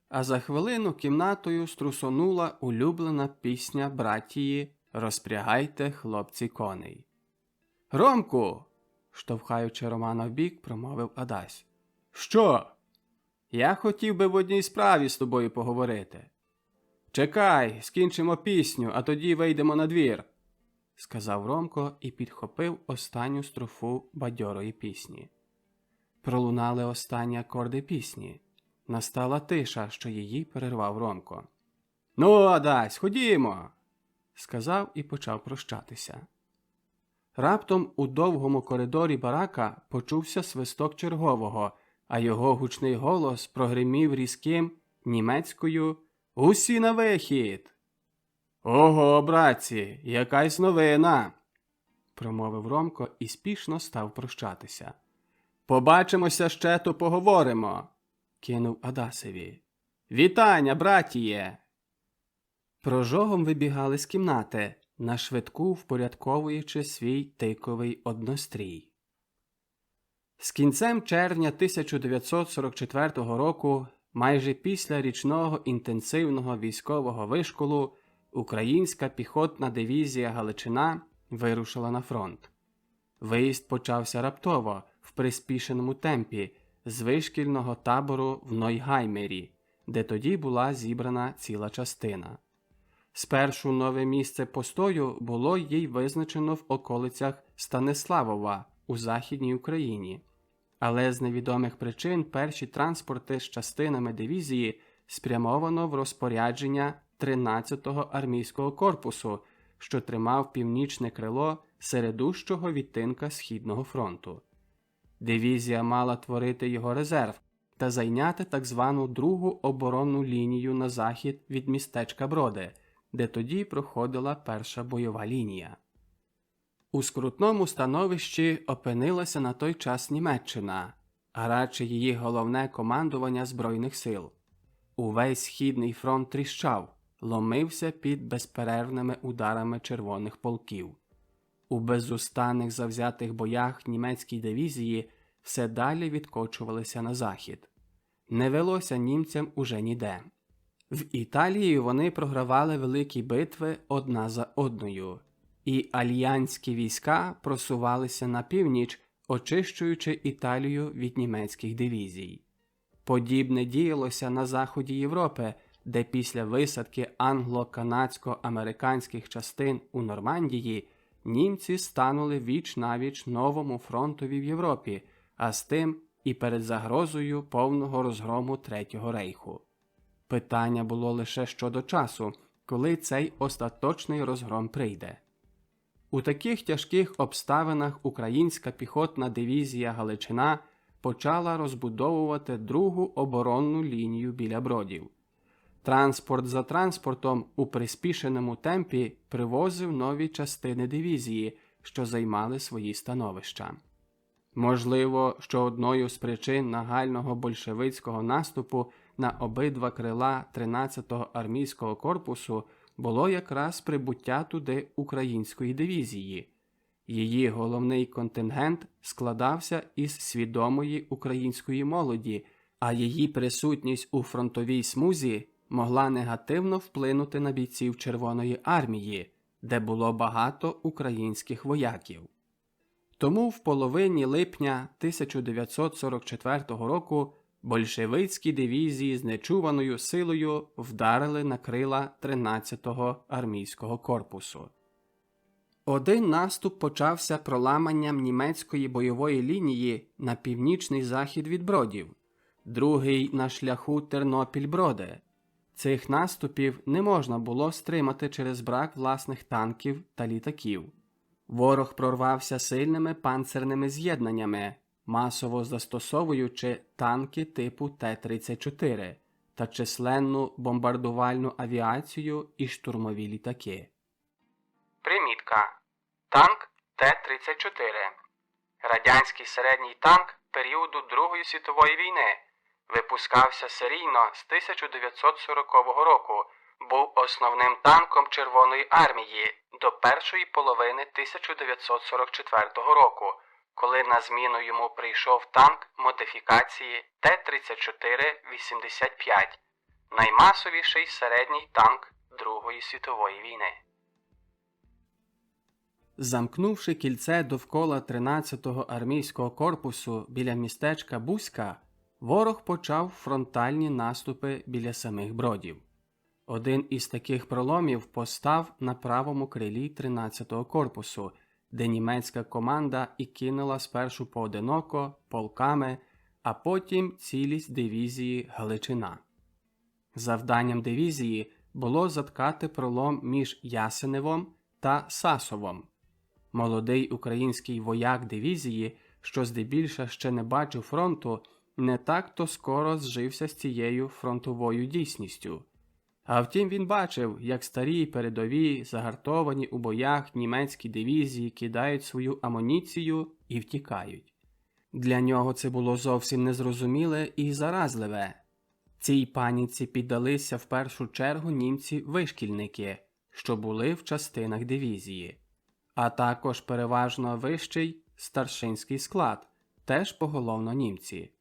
а за хвилину кімнатою струсонула улюблена пісня братії «Розпрягайте, хлопці, коней». «Ромку!» – штовхаючи Романа вбік, промовив Адась. «Що?» «Я хотів би в одній справі з тобою поговорити». «Чекай, скінчимо пісню, а тоді вийдемо на двір», – сказав Ромко і підхопив останню строфу бадьорої пісні. Пролунали останні акорди пісні. Настала тиша, що її перервав Ромко. «Ну, Адась, ходімо!» – сказав і почав прощатися. Раптом у довгому коридорі барака почувся свисток чергового, а його гучний голос прогримів різким німецькою «Усі на вихід!» «Ого, братці, якась новина!» – промовив Ромко і спішно став прощатися. «Побачимося ще, то поговоримо!» – кинув Адасеві. «Вітання, братіє!» Прожогом вибігали з кімнати, нашвидку впорядковуючи свій тиковий однострій. З кінцем червня 1944 року, майже після річного інтенсивного військового вишколу, українська піхотна дивізія «Галичина» вирушила на фронт. Виїзд почався раптово, в приспішеному темпі, з вишкільного табору в Нойгаймері, де тоді була зібрана ціла частина. Спершу нове місце постою було їй визначено в околицях Станиславова у Західній Україні, але з невідомих причин перші транспорти з частинами дивізії спрямовано в розпорядження 13-го армійського корпусу, що тримав північне крило середущого відтинка Східного фронту. Дивізія мала творити його резерв та зайняти так звану другу оборонну лінію на захід від містечка Броди, де тоді проходила перша бойова лінія. У скрутному становищі опинилася на той час Німеччина, а радше її головне командування Збройних сил. Увесь Східний фронт тріщав, ломився під безперервними ударами червоних полків. У безустанних завзятих боях німецькі дивізії все далі відкочувалися на захід. Не велося німцям уже ніде. В Італії вони програвали великі битви одна за одною, і альянські війська просувалися на північ, очищуючи Італію від німецьких дивізій. Подібне діялося на заході Європи, де після висадки англо-канадсько-американських частин у Нормандії німці станули віч-навіч новому фронтові в Європі, а з тим і перед загрозою повного розгрому Третього рейху. Питання було лише щодо часу, коли цей остаточний розгром прийде. У таких тяжких обставинах українська піхотна дивізія «Галичина» почала розбудовувати другу оборонну лінію біля Бродів. Транспорт за транспортом у приспішеному темпі привозив нові частини дивізії, що займали свої становища. Можливо, що одною з причин нагального большевицького наступу на обидва крила 13-го армійського корпусу було якраз прибуття туди української дивізії. Її головний контингент складався із свідомої української молоді, а її присутність у фронтовій смузі могла негативно вплинути на бійців Червоної армії, де було багато українських вояків. Тому в половині липня 1944 року большевицькі дивізії з нечуваною силою вдарили на крила 13-го армійського корпусу. Один наступ почався проламанням німецької бойової лінії на північний захід від Бродів, другий – на шляху Тернопіль-Броди. Цих наступів не можна було стримати через брак власних танків та літаків. Ворог прорвався сильними панцирними з'єднаннями, масово застосовуючи танки типу Т-34 та численну бомбардувальну авіацію і штурмові літаки. Примітка. Танк Т-34. Радянський середній танк періоду Другої світової війни. Випускався серійно з 1940 року. Був основним танком Червоної армії до першої половини 1944 року, коли на зміну йому прийшов танк модифікації Т-34-85, наймасовіший середній танк Другої світової війни. Замкнувши кільце довкола 13-го армійського корпусу біля містечка Бузька, ворог почав фронтальні наступи біля самих Бродів. Один із таких проломів постав на правому крилі 13-го корпусу, де німецька команда і кинула спершу поодиноко, полками, а потім цілість дивізії Галичина. Завданням дивізії було заткати пролом між Ясеневом та Сасовом. Молодий український вояк дивізії, що здебільша ще не бачив фронту, не так-то скоро зжився з цією фронтовою дійсністю. А втім він бачив, як старі передові, загартовані у боях німецькі дивізії кидають свою амуніцію і втікають. Для нього це було зовсім незрозуміле і заразливе. Цій паніці піддалися в першу чергу німці-вишкільники, що були в частинах дивізії, а також переважно вищий старшинський склад, теж поголовно німці.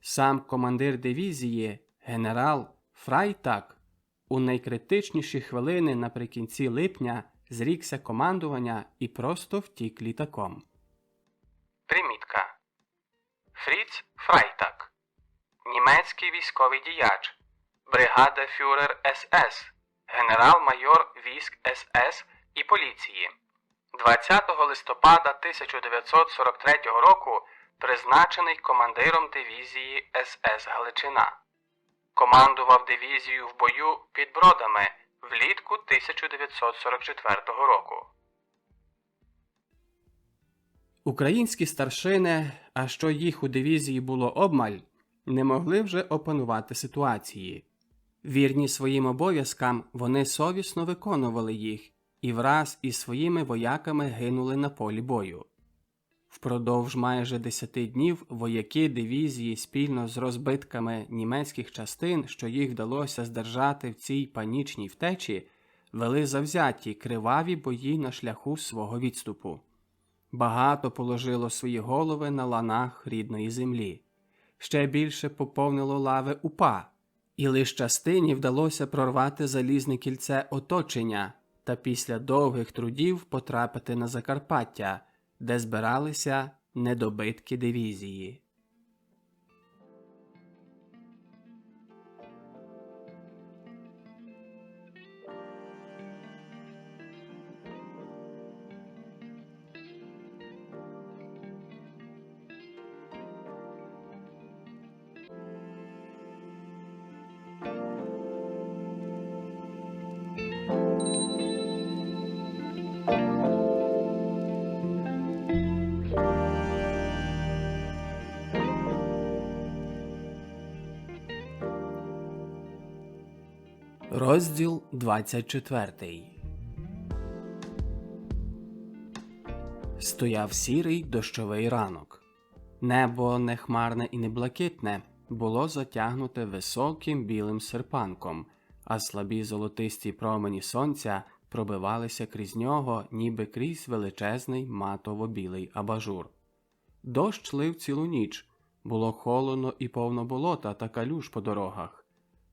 Сам командир дивізії, генерал Фрайтак, у найкритичніші хвилини наприкінці липня зрікся командування і просто втік літаком. Примітка. Фріц Фрайтак. Німецький військовий діяч. Бригадефюрер СС. Генерал-майор військ СС і поліції. 20 листопада 1943 року призначений командиром дивізії СС Галичина. Командував дивізією в бою під Бродами влітку 1944 року. Українські старшини, а що їх у дивізії було обмаль, не могли вже опанувати ситуації. Вірні своїм обов'язкам, вони совісно виконували їх і враз із своїми вояками гинули на полі бою. Впродовж майже 10 днів вояки дивізії спільно з розбитками німецьких частин, що їх вдалося здержати в цій панічній втечі, вели завзяті криваві бої на шляху свого відступу. Багато положило свої голови на ланах рідної землі. Ще більше поповнило лави УПА, і лиш частині вдалося прорвати залізне кільце оточення та після довгих трудів потрапити на Закарпаття, де збиралися недобитки дивізії. Розділ 24. Стояв сірий дощовий ранок. Небо не хмарне і не блакитне, було затягнуте високим білим серпанком, а слабі золотисті промені сонця пробивалися крізь нього, ніби крізь величезний матово-білий абажур. Дощ лив цілу ніч, було холодно і повно болота та калюж по дорогах.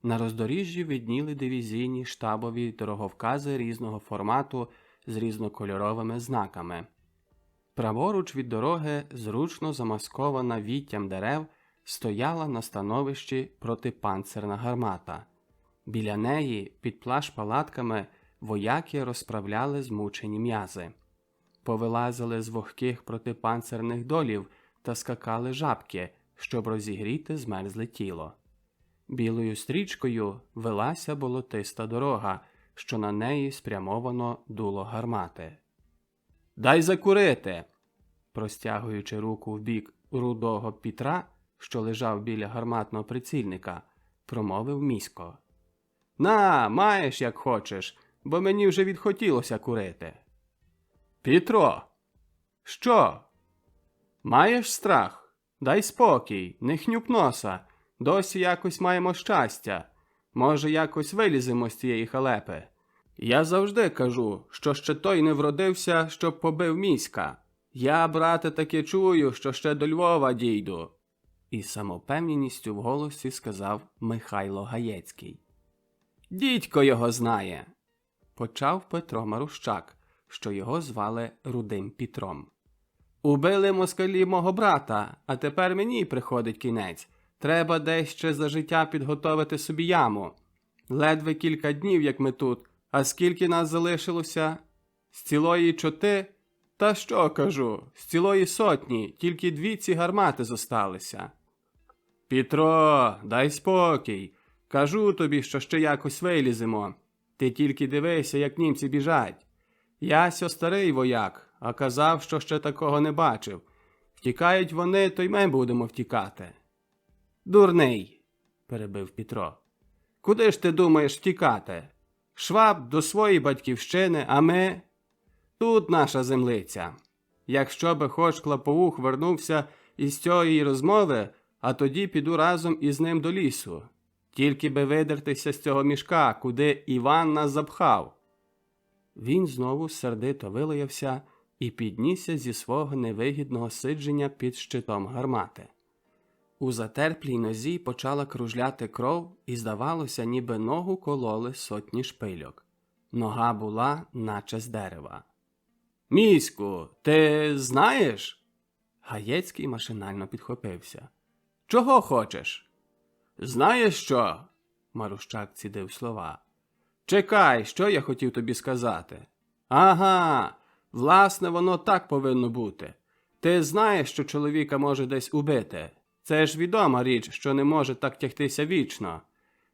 На роздоріжжі видніли дивізійні штабові дороговкази різного формату з різнокольоровими знаками. Праворуч від дороги, зручно замаскована віттям дерев, стояла на становищі протипанцирна гармата. Біля неї, під плащ-палатками, вояки розправляли змучені м'язи. Повилазили з вогких протипанцирних долів та скакали жабки, щоб розігріти змерзле тіло. Білою стрічкою велася болотиста дорога, що на неї спрямовано дуло гармати. «Дай закурити!» Простягуючи руку в бік рудого Пітра, що лежав біля гарматного прицільника, промовив Місько. «На, маєш як хочеш, бо мені вже відхотілося курити». «Пітро!» «Що?» «Маєш страх? Дай спокій, не хнюп носа. Досі якось маємо щастя. Може, якось виліземо з цієї халепи. Я завжди кажу, що ще той не вродився, щоб побив Міська. Я, брате, таки чую, що ще до Львова дійду. Із самопевненістю в голосі сказав Михайло Гаєцький. Дідько його знає, почав Петро Марущак, що його звали Рудим Пітром. Убили москалі мого брата, а тепер мені приходить кінець. Треба десь ще за життя підготовити собі яму. Ледве кілька днів, як ми тут, а скільки нас залишилося? З цілої 4? Та що кажу, з цілої 100, тільки 2 ці гармати зосталися. Пітро, дай спокій. Кажу тобі, що ще якось виліземо. Ти тільки дивися, як німці біжать. Ясьо старий вояк, а казав, що ще такого не бачив. Втікають вони, то й ми будемо втікати. Дурний, перебив Пітро. Куди ж ти думаєш втікати? Шваб до своєї батьківщини, а ми... Тут наша землиця. Якщо би хоч Клаповух вернувся із цієї розмови, а тоді піду разом із ним до лісу. Тільки би видертися з цього мішка, куди Іван нас запхав. Він знову сердито вилаявся і піднісся зі свого невигідного сидження під щитом гармати. У затерплій нозі почала кружляти кров і, здавалося, ніби ногу кололи сотні шпильок. Нога була, наче з дерева. «Міську, ти знаєш?» Гаєцький машинально підхопився. «Чого хочеш?» «Знаєш що?» Марущак цідив слова. «Чекай, що я хотів тобі сказати?» «Ага, власне, воно так повинно бути. Ти знаєш, що чоловіка може десь убити. Це ж відома річ, що не може так тягтися вічно.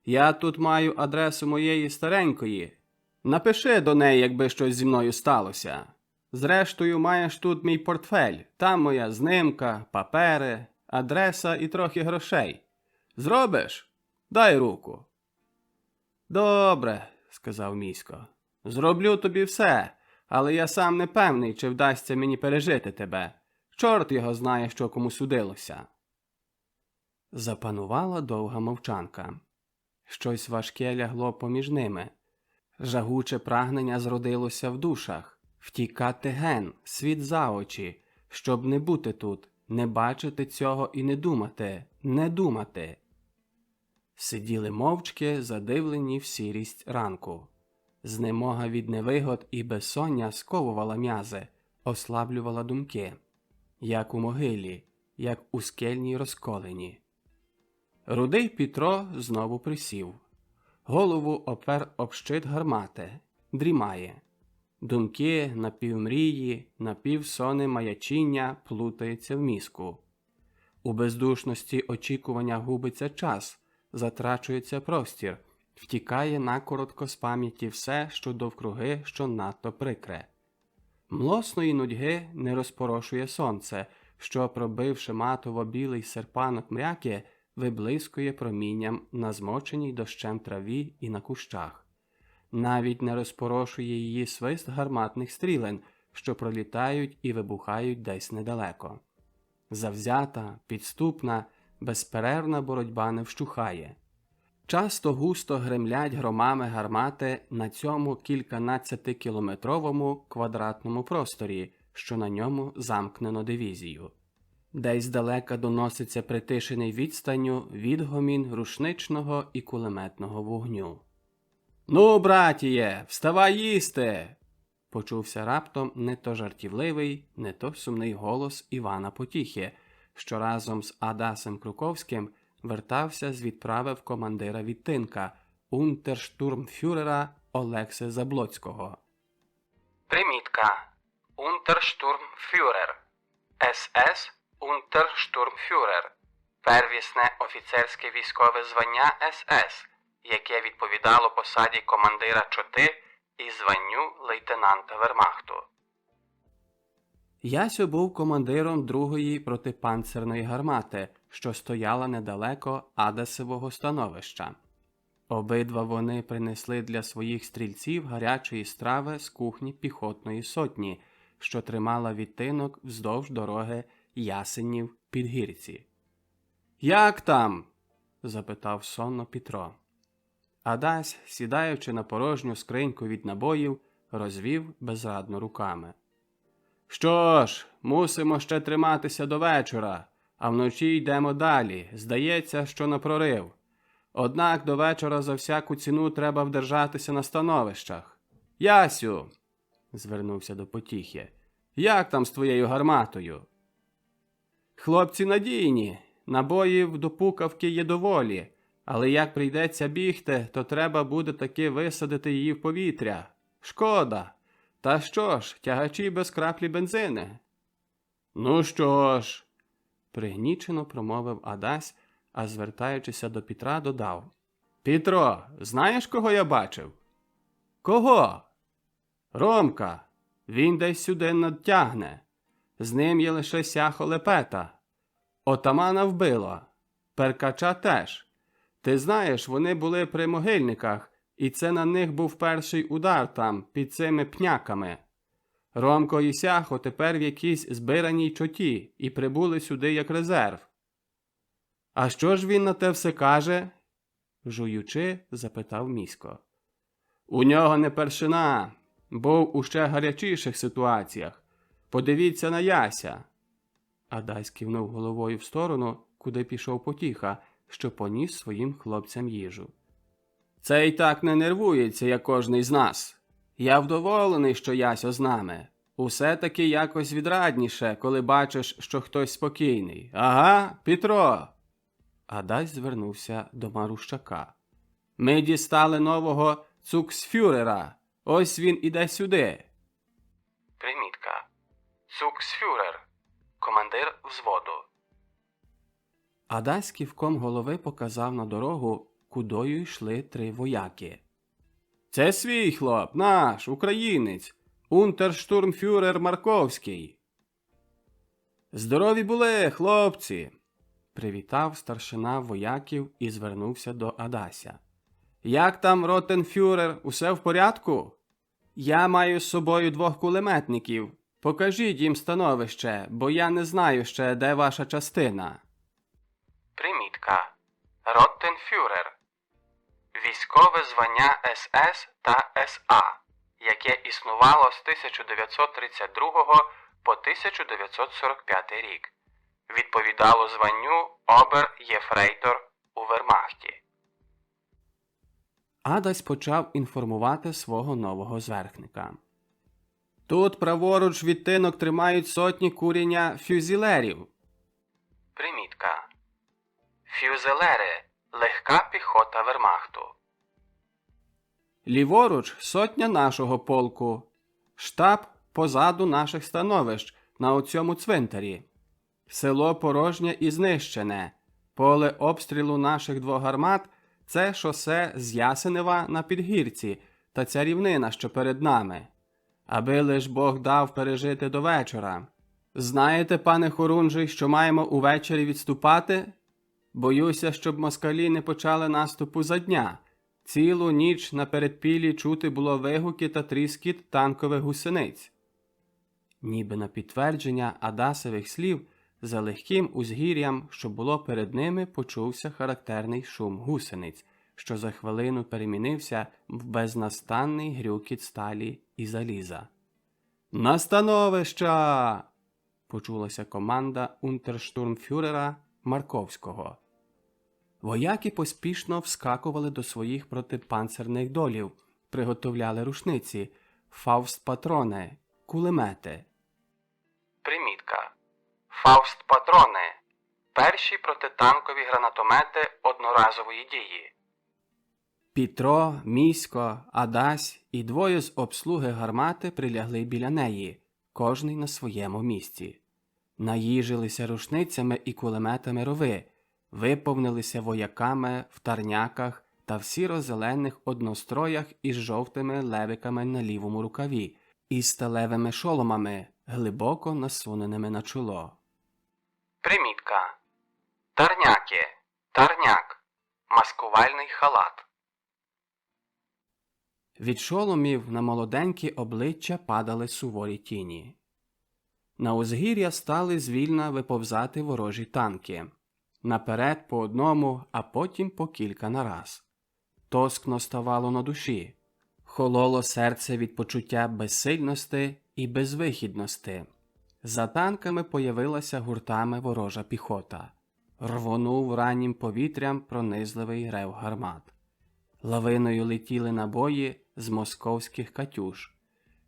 Я тут маю адресу моєї старенької. Напиши до неї, якби щось зі мною сталося. Зрештою, маєш тут мій портфель. Там моя знимка, папери, адреса і трохи грошей. Зробиш? Дай руку». «Добре», – сказав Місько. «Зроблю тобі все, але я сам не певний, чи вдасться мені пережити тебе. Чорт його знає, що кому судилося». Запанувала довга мовчанка. Щось важке лягло поміж ними. Жагуче прагнення зродилося в душах. Втікати ген, світ за очі, щоб не бути тут, не бачити цього і не думати, не думати. Сиділи мовчки, задивлені в сірість ранку. Знемога від невигод і безсоння сковувала м'язи, ослаблювала думки. Як у могилі, як у скельній розколені. Рудий Пітро знову присів. Голову опер об щит гармати. Дрімає. Думки, напівмрії, напівсони маячіння плутаються в мізку. У бездушності очікування губиться час, затрачується простір, втікає накоротко з пам'яті все, що довкруги, що надто прикре. Млосної нудьги не розпорошує сонце, що, пробивши матово-білий серпанок мряки, виблискує промінням на змоченій дощем траві і на кущах. Навіть не розпорошує її свист гарматних стрілен, що пролітають і вибухають десь недалеко. Завзята, підступна, безперервна боротьба не вщухає. Часто густо гремлять громами гармати на цьому кільканадцятикілометровому квадратному просторі, що на ньому замкнено дивізію. Десь здалека доноситься притишений відстанню відгомін рушничного і кулеметного вогню. «Ну, братіє, вставай їсти!» – почувся раптом не то жартівливий, не то сумний голос Івана Потіхи, що разом з Адасем Круковським вертався з відправи в командира відтинка унтерштурмфюрера Олекси Заблоцького. Примітка. Унтерштурмфюрер. СС Унтерштурмфюрер. Первісне офіцерське військове звання СС, яке відповідало посаді командира чоти і званню лейтенанта вермахту. Ясьо був командиром 2-ї протипанцерної гармати, що стояла недалеко Адасевого становища. Обидва вони принесли для своїх стрільців гарячої страви з кухні піхотної сотні, що тримала відтинок вздовж дороги Ясенів-Підгірці. «Як там?» – запитав сонно Пітро. Адась, сідаючи на порожню скриньку від набоїв, розвів безрадно руками. «Що ж, мусимо ще триматися до вечора, а вночі йдемо далі. Здається, що на прорив. Однак до вечора за всяку ціну треба вдержатися на становищах. Ясю!» – звернувся до Потіхи. «Як там з твоєю гарматою?» «Хлопці надійні, набоїв до пукавки є доволі, але як прийдеться бігти, то треба буде таки висадити її в повітря. Шкода. Та що ж, тягачі без краплі бензини?» «Ну що ж», – пригнічено промовив Адась, а звертаючися до Петра, додав: «Петро, знаєш, кого я бачив?» «Кого?» «Ромка. Він десь сюди надтягне. З ним є лише ся холепета. Отамана вбило. Перкача теж. Ти знаєш, вони були при могильниках, і це на них був перший удар там, під цими пняками. Ромко і Сяхо тепер в якійсь збираній чоті і прибули сюди як резерв». «А що ж він на те все каже?» жуючи, запитав Місько. «У нього не першина. Був у ще гарячіших ситуаціях. Подивіться на Яся». Адась кивнув головою в сторону, куди пішов Потіха, що поніс своїм хлопцям їжу. «Цей так не нервується, як кожний з нас. Я вдоволений, що Ясьо з нами. Усе-таки якось відрадніше, коли бачиш, що хтось спокійний. Ага, Петро!» Адась звернувся до Марущака. «Ми дістали нового цуксфюрера. Ось він іде сюди». Примітка. Цуксфюрер. Командир взводу. Адась кивком голови показав на дорогу, кудою йшли 3 вояки. «Це свій хлоп, наш, українець, унтерштурмфюрер Марковський». «Здорові були, хлопці!» – привітав старшина вояків і звернувся до Адася. «Як там, ротенфюрер, усе в порядку? Я маю з собою 2 кулеметників. Покажіть їм становище, бо я не знаю ще, де ваша частина». Примітка. Ротенфюрер. Військове звання СС та СА, яке існувало з 1932 по 1945 рік. Відповідало званню обер-єфрейтор у Вермахті. Адась почав інформувати свого нового зверхника. «Тут праворуч від тинок тримають сотні куріння фюзілерів». Примітка. Фюзелери – легка піхота Вермахту. «Ліворуч сотня нашого полку. Штаб позаду наших становищ на оцьому цвинтарі. Село порожнє і знищене. Поле обстрілу наших 2 гармат – це шосе з Ясенева на Підгірці та ця рівнина, що перед нами. Аби лиш Бог дав пережити до вечора. Знаєте, пане Хорунжий, що маємо увечері відступати? Боюся, щоб москалі не почали наступу за дня. Цілу ніч на передпіллі чути було вигуки та тріскіт танкових гусениць». Ніби на підтвердження Адасових слів, за легким узгір'ям, що було перед ними, почувся характерний шум гусениць, що за хвилину перемінився в безнастанний грюкіт сталі і заліза. «На становища!» – почулася команда унтерштурмфюрера Марковського. Вояки поспішно вскакували до своїх протипанцерних долів, приготовляли рушниці, фаустпатрони, кулемети. Примітка. Фаустпатрони – перші протитанкові гранатомети одноразової дії. Петро, Місько, Адась і 2 з обслуги гармати прилягли біля неї, кожний на своєму місці. Наїжилися рушницями і кулеметами рови, виповнилися вояками в тарняках та в сіро-зелених одностроях із жовтими левиками на лівому рукаві і сталевими шоломами, глибоко насуненими на чоло. Примітка. Тарняки. Тарняк. Маскувальний халат. Від шоломів на молоденькі обличчя падали суворі тіні. На узгір'я стали звільно виповзати ворожі танки. Наперед по одному, а потім по кілька нараз. Тоскно ставало на душі. Хололо серце від почуття безсильності і безвихідності. За танками появилася гуртами ворожа піхота. Рвонув раннім повітрям пронизливий рев гармат. Лавиною летіли набої з московських «Катюш».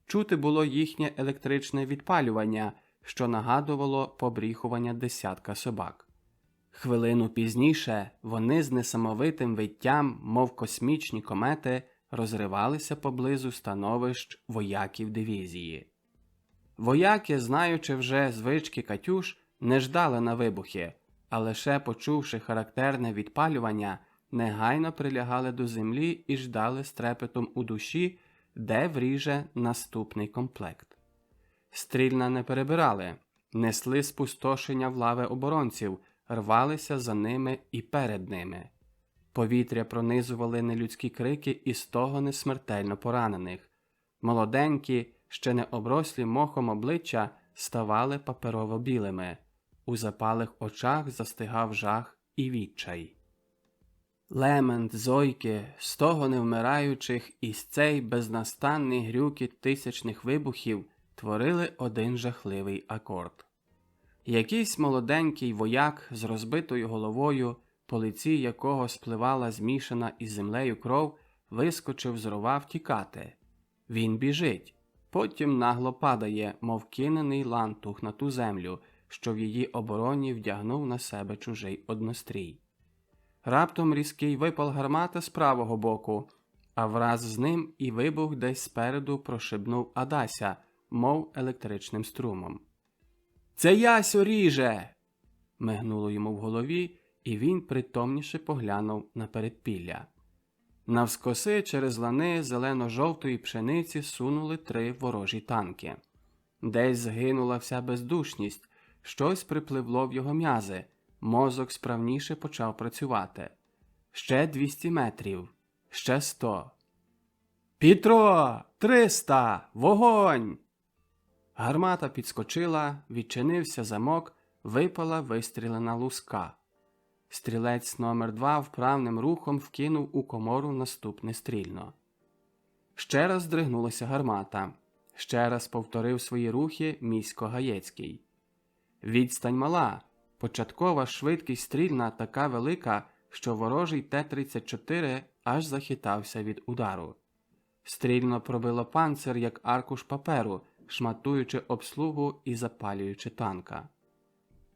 Чути було їхнє електричне відпалювання, що нагадувало побріхування десятка собак. Хвилину пізніше вони з несамовитим виттям, мов космічні комети, розривалися поблизу становищ вояків дивізії. Вояки, знаючи вже звички «Катюш», не ждали на вибухи, а лише почувши характерне відпалювання, негайно прилягали до землі і ждали з трепетом у душі, де вріже наступний комплект. Стрільна не перебирали, несли спустошення в лави оборонців, рвалися за ними і перед ними. Повітря пронизували нелюдські крики і стогони смертельно поранених. Молоденькі, ще не оброслі мохом обличчя ставали паперово-білими. У запалих очах застигав жах і відчай. Лемент, зойки, стогони вмираючих і цей безнастанний грюкіт тисячних вибухів творили один жахливий акорд. Якийсь молоденький вояк з розбитою головою, по лиці якого спливала змішана із землею кров, вискочив з рова втікати. Він біжить, потім нагло падає, мов кинений лантух на ту землю, що в її обороні вдягнув на себе чужий однострій. Раптом різкий випал гармата з правого боку, а враз з ним і вибух десь спереду прошибнув Адася, мов електричним струмом. «Це Ясю ріже!» – мигнуло йому в голові, і він притомніше поглянув на передпілля. Навскоси через лани зелено-жовтої пшениці сунули 3 ворожі танки. Десь згинула вся бездушність, щось припливло в його м'язи, мозок справніше почав працювати. Ще 200 метрів, ще 100. «Пітро! 300! Вогонь!» Гармата підскочила, відчинився замок, випала вистрілена луска. Стрілець номер 2 вправним рухом вкинув у комору наступне стрільно. Ще раз здригнулася гармата. Ще раз повторив свої рухи Місько-Гаєцький. Відстань мала. Початкова швидкість стрільна така велика, що ворожий Т-34 аж захитався від удару. Стрільно пробило панцир, як аркуш паперу, шматуючи обслугу і запалюючи танка.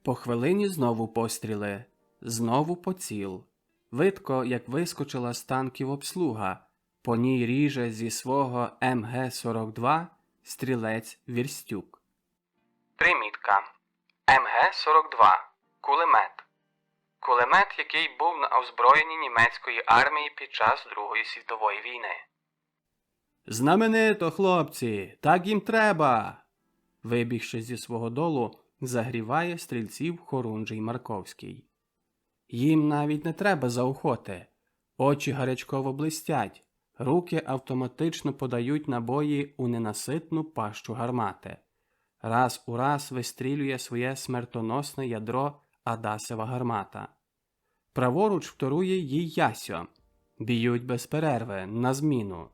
По хвилині знову постріли. Знову поціл. Видко, як вискочила з танків обслуга. По ній ріже зі свого МГ-42 стрілець Вірстюк. Примітка. МГ-42. Кулемет. Кулемет, який був на озброєнні німецької армії під час Другої світової війни. «Знаменито, хлопці! Так їм треба!» Вибігши зі свого долу, загріває стрільців Хорунжий Марковський. Їм навіть не треба заохоти. Очі гарячково блистять, руки автоматично подають набої у ненаситну пащу гармати. Раз у раз вистрілює своє смертоносне ядро Адасева гармата. Праворуч вторує їй Ясьо. Б'ють без перерви, на зміну.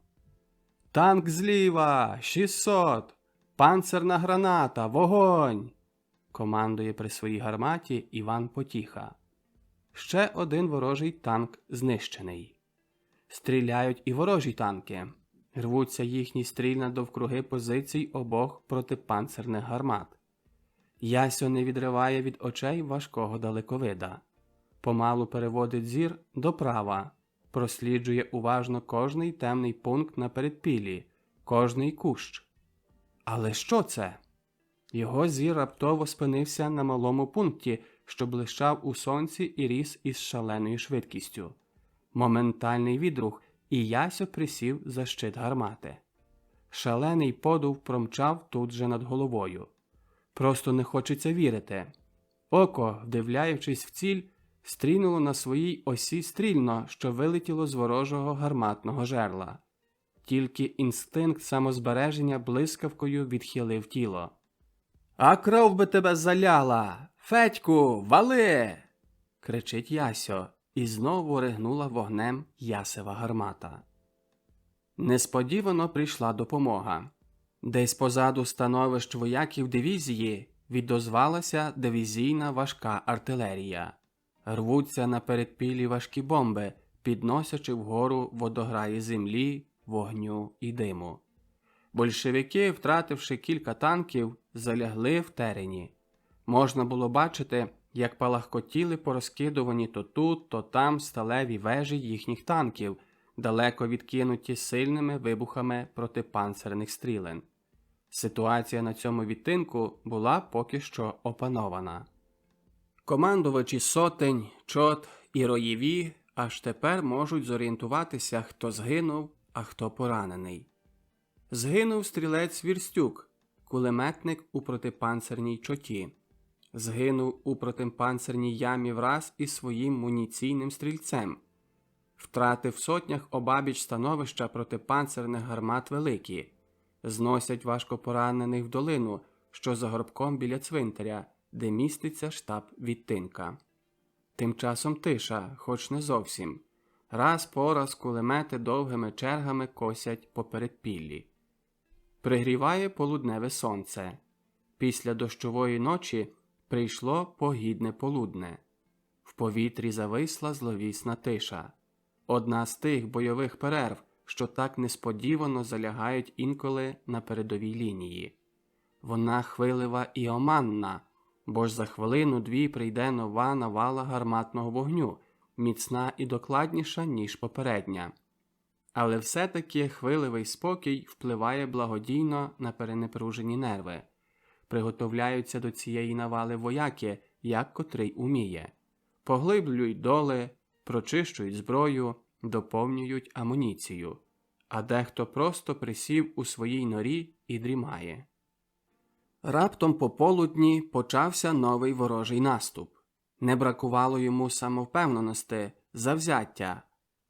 «Танк зліва! 600! Панцерна граната! Вогонь!» командує при своїй гарматі Іван Потіха. Ще один ворожий танк знищений. Стріляють і ворожі танки. Рвуться їхні стрільна довкруги позицій обох протипанцерних гармат. Ясьо не відриває від очей важкого далековида. Помалу переводить зір доправа, просліджує уважно кожний темний пункт на передпіллі, кожний кущ. Але що це? Його зір раптово спинився на малому пункті, що блищав у сонці і ріс із шаленою швидкістю. Моментальний відрух, і Ясьо присів за щит гармати. Шалений подув промчав тут же над головою. Просто не хочеться вірити. Око, вдивляючись в ціль, стрільнуло на своїй осі стрільно, що вилетіло з ворожого гарматного жерла. Тільки інстинкт самозбереження блискавкою відхилив тіло. «А кров би тебе заляла! Федьку, вали!» – кричить Ясьо, і знову ригнула вогнем Ясева гармата. Несподівано прийшла допомога. Десь позаду становищ вояків дивізії відозвалася дивізійна важка артилерія. Рвуться на передпіллі важкі бомби, підносячи вгору водограї землі, вогню і диму. Большевики, втративши кілька танків, залягли в терені. Можна було бачити, як палахкотіли порозкидувані то тут, то там сталеві вежі їхніх танків, далеко відкинуті сильними вибухами протипанцерних стрілен. Ситуація на цьому відтинку була поки що опанована. Командувачі сотень, чот і роєві аж тепер можуть зорієнтуватися, хто згинув, а хто поранений. Згинув стрілець Вірстюк, кулеметник у протипанцерній чоті. Згинув у протипанцерній ямі враз із своїм муніційним стрільцем. Втрати в сотнях обабіч становища протипанцерних гармат великі. Зносять важкопоранених в долину, що за горбком біля цвинтаря, де міститься штаб відтинка. Тим часом тиша, хоч не зовсім. Раз по раз кулемети довгими чергами косять по передпіллі. Пригріває полудневе сонце. Після дощової ночі прийшло погідне полудне. В повітрі зависла зловісна тиша. Одна з тих бойових перерв, що так несподівано залягають інколи на передовій лінії. Вона хвилева і оманна, бо ж за хвилину-дві прийде нова навала гарматного вогню, міцна і докладніша, ніж попередня. Але все-таки хвиливий спокій впливає благодійно на перенапружені нерви. Приготовляються до цієї навали вояки, як котрий уміє. Поглиблюють доли, прочищують зброю, доповнюють амуніцію. А дехто просто присів у своїй норі і дрімає. Раптом пополудні почався новий ворожий наступ. Не бракувало йому самовпевненості, завзяття.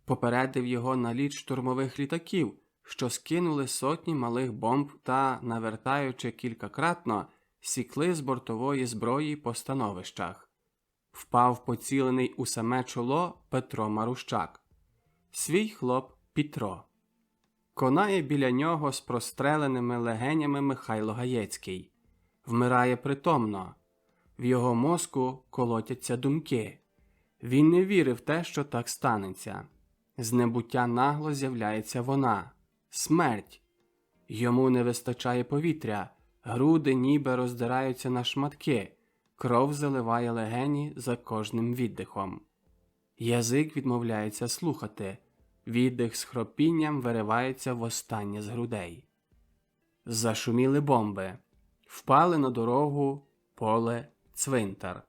Попередив його наліт штурмових літаків, що скинули сотні малих бомб та, навертаючи кількакратно, сікли з бортової зброї по становищах. Впав поцілений у саме чоло Петро Марущак. Свій хлоп Пітро. Конає біля нього з простреленими легенями Михайло Гаєцький. Вмирає притомно. В його мозку колотяться думки. Він не вірив в те, що так станеться. З небуття нагло з'являється вона – смерть. Йому не вистачає повітря, груди ніби роздираються на шматки, кров заливає легені за кожним віддихом. Язик відмовляється слухати, віддих з хропінням виривається востаннє з грудей. Зашуміли бомби. Впали на дорогу, поле, цвинтар.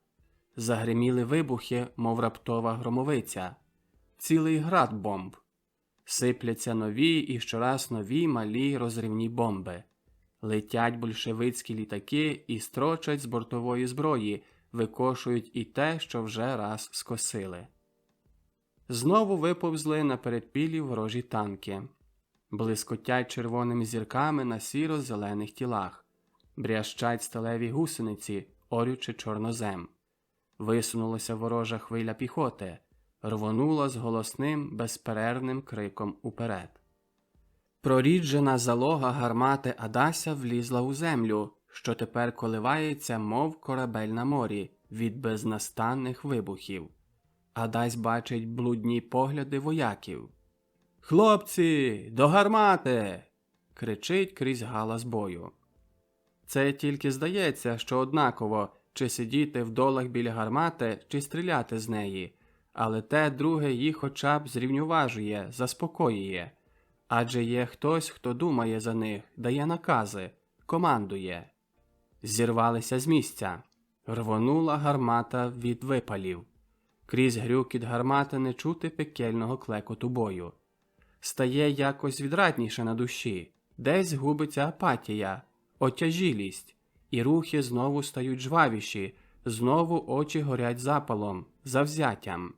Загриміли вибухи, мов раптова громовиця. Цілий град бомб. Сипляться нові і щораз нові малі розривні бомби. Летять большевицькі літаки і строчать з бортової зброї, викошують і те, що вже раз скосили. Знову виповзли на передпіллі ворожі танки. Блискотять червоними зірками на сіро-зелених тілах. Брящать сталеві гусениці, орючи чорнозем. Висунулася ворожа хвиля піхоти, рвонула з голосним, безперервним криком уперед. Проріджена залога гармати Адася влізла у землю, що тепер коливається, мов корабель на морі, від безнастанних вибухів. Адась бачить блудні погляди вояків. «Хлопці, до гармати!» – кричить крізь галас бою. Це тільки здається, що однаково, чи сидіти в долах біля гармати, чи стріляти з неї, але те друге їх хоча б зрівнюважує, заспокоює. Адже є хтось, хто думає за них, дає накази, командує. Зірвалися з місця. Рвонула гармата від випалів. Крізь грюкіт гармати не чути пекельного клекоту бою. Стає якось відрадніше на душі. Десь губиться апатія, отяжілість, і рухи знову стають жвавіші, знову очі горять запалом, завзяттям.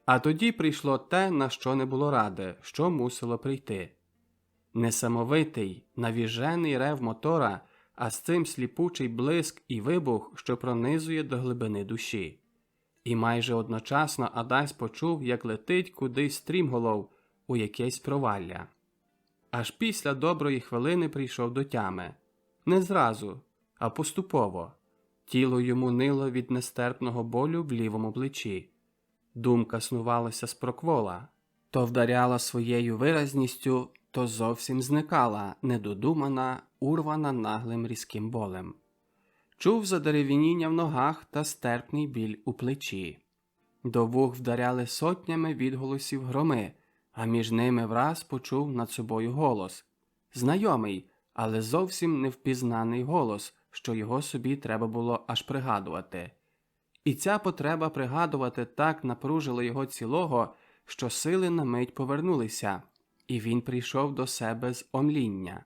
А тоді прийшло те, на що не було ради, що мусило прийти. Несамовитий, навіжений рев мотора, а з цим сліпучий блиск і вибух, що пронизує до глибини душі. І майже одночасно Адась почув, як летить кудись стрімголов у якесь провалля. Аж після доброї хвилини прийшов до тями. Не зразу, а поступово. Тіло йому нило від нестерпного болю в лівому плечі. Думка снувалася спроквола. То вдаряла своєю виразністю, то зовсім зникала, недодумана, урвана наглим різким болем. Чув задеревініння в ногах та стерпний біль у плечі. До вух вдаряли сотнями відголосів громи, а між ними враз почув над собою голос. Знайомий, але зовсім невпізнаний голос, що його собі треба було аж пригадувати. І ця потреба пригадувати так напружила його цілого, що сили на мить повернулися, і він прийшов до себе з омління.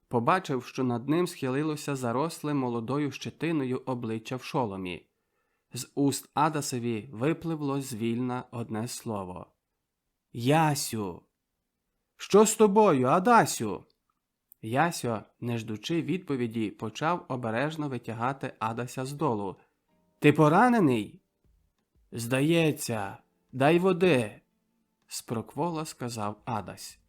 Побачив, що над ним схилилося заросле молодою щетиною обличчя в шоломі. З уст Адасові випливло звільна одне слово. «Ясю!» «Що з тобою, Адасю?» Ясьо, не ждучи відповіді, почав обережно витягати Адася з долу. «Ти поранений?» «Здається, дай води», – спрокволо сказав Адась.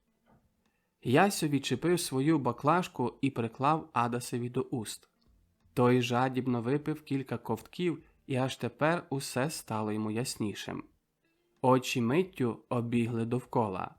Ясьо відчепив свою баклажку і приклав Адасові до уст. Той жадібно випив кілька ковтків, і аж тепер усе стало йому яснішим. Очі миттю обігли довкола.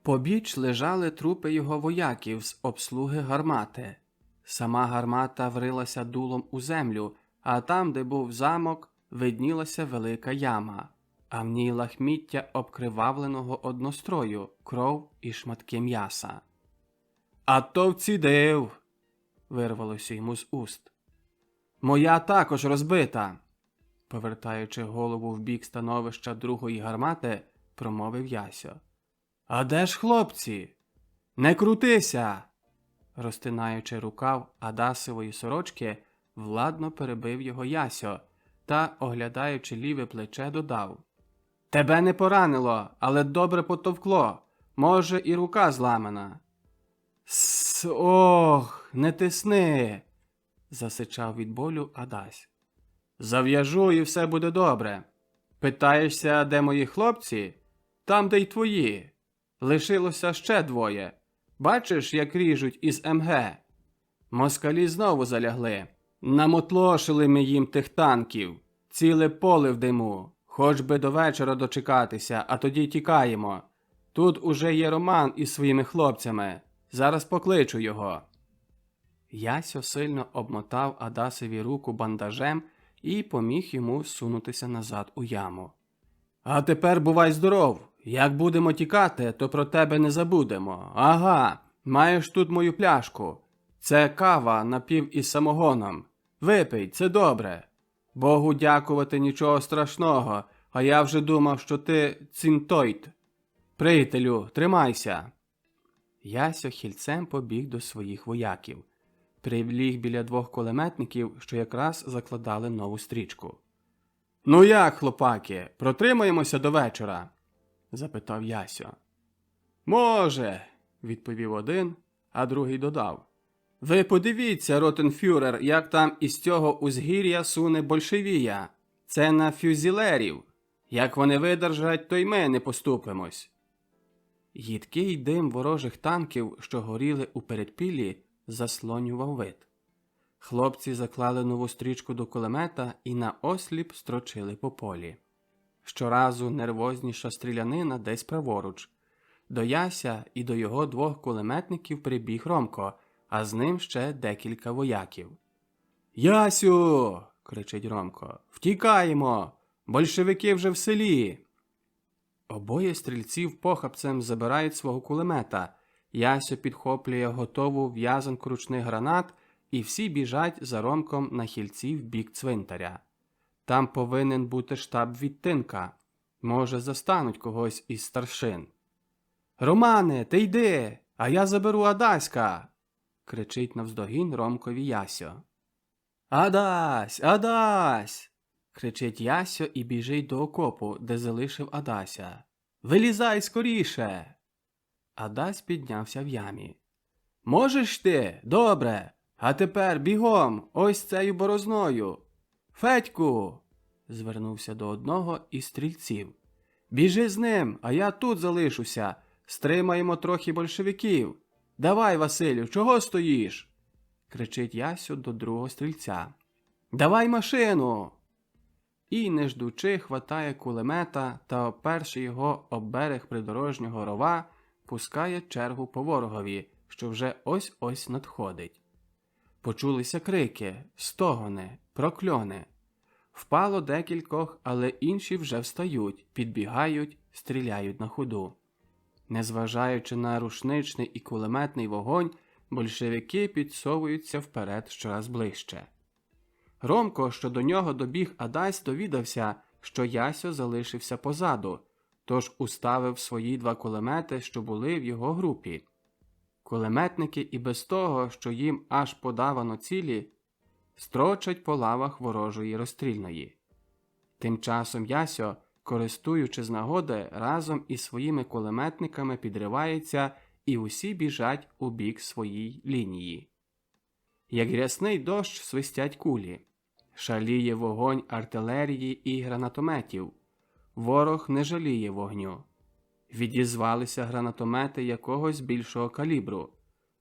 Побіч лежали трупи його вояків з обслуги гармати. Сама гармата врилася дулом у землю, а там, де був замок, виднілася велика яма, а в ній лахміття обкривавленого однострою, кров і шматки м'яса. «А то вцідив!» – вирвалося йому з уст. «Моя також розбита!» – повертаючи голову в бік становища другої гармати, промовив Ясьо. «А де ж хлопці? Не крутися!» Розтинаючи рукав Адасової сорочки, владно перебив його Ясьо та, оглядаючи ліве плече, додав. «Тебе не поранило, але добре потовкло. Може, і рука зламана». «Ох, не тисни!» – засичав від болю Адась. «Зав'яжу, і все буде добре. Питаєшся, де мої хлопці? Там, де й твої. Лишилося ще двоє. Бачиш, як ріжуть із МГ? Москалі знову залягли. Намотлошили ми їм тих танків. Ціле поле в диму. Хоч би до вечора дочекатися, а тоді тікаємо. Тут уже є Роман із своїми хлопцями. Зараз покличу його». Ясьо сильно обмотав Адасові руку бандажем і поміг йому сунутися назад у яму. «А тепер бувай здоров. Як будемо тікати, то про тебе не забудемо. Ага, маєш тут мою пляшку. Це кава напів із самогоном. Випий, це добре. Богу дякувати, нічого страшного, а я вже думав, що ти цинтоїд. Приятелю, тримайся». Ясьо хільцем побіг до своїх вояків. Приліг біля двох кулеметників, що якраз закладали нову стрічку. «Ну як, хлопаки, протримаємося до вечора?» – запитав Ясьо. «Може», – відповів один, а другий додав. «Ви подивіться, ротенфюрер, як там із цього узгір'я суне большевія. Це на фюзілерів. Як вони видержать, то й ми не поступимось». Їдкий дим ворожих танків, що горіли у передпіллі, заслонював вид. Хлопці заклали нову стрічку до кулемета і наосліп строчили по полі. Щоразу нервозніша стрілянина десь праворуч. До Яся і до його двох кулеметників прибіг Ромко, а з ним ще декілька вояків. «Ясю!» – кричить Ромко. «Втікаємо! Большевики вже в селі!» Обоє стрільців похапцем забирають свого кулемета. Ясьо підхоплює готову в'язанку ручних гранат, і всі біжать за Ромком на хільці в бік цвинтаря. Там повинен бути штаб відтинка. Може, застануть когось із старшин. «Романе, ти йди, а я заберу Адаська!» – кричить навздогін Ромкові Ясьо. «Адась! Адась!» – кричить Ясьо і біжить до окопу, де залишив Адася. «Вилізай скоріше!» Адась піднявся в ямі. «Можеш ти? Добре! А тепер бігом, ось цею борозною! Федьку!» – звернувся до одного із стрільців. «Біжи з ним, а я тут залишуся. Стримаємо трохи большевиків. Давай, Василю, чого стоїш?» – кричить Ясю до другого стрільця. «Давай машину!» І, не ждучи, хватає кулемета та, оперши його об берег придорожнього рова, пускає чергу по ворогові, що вже ось-ось надходить. Почулися крики, стогони, прокльони. Впало декількох, але інші вже встають, підбігають, стріляють на ходу. Незважаючи на рушничний і кулеметний вогонь, большевики підсовуються вперед щораз ближче. Ромко, що до нього добіг Адась, довідався, що Ясьо залишився позаду, тож уставив свої 2 кулемети, що були в його групі. Кулеметники і без того, що їм аж подавано цілі, строчать по лавах ворожої розстрільної. Тим часом Ясьо, користуючи з нагоди, разом із своїми кулеметниками підривається і усі біжать у бік своїй лінії. Як рясний дощ свистять кулі. Шаліє вогонь артилерії і гранатометів. Ворог не жаліє вогню. Відізвалися гранатомети якогось більшого калібру.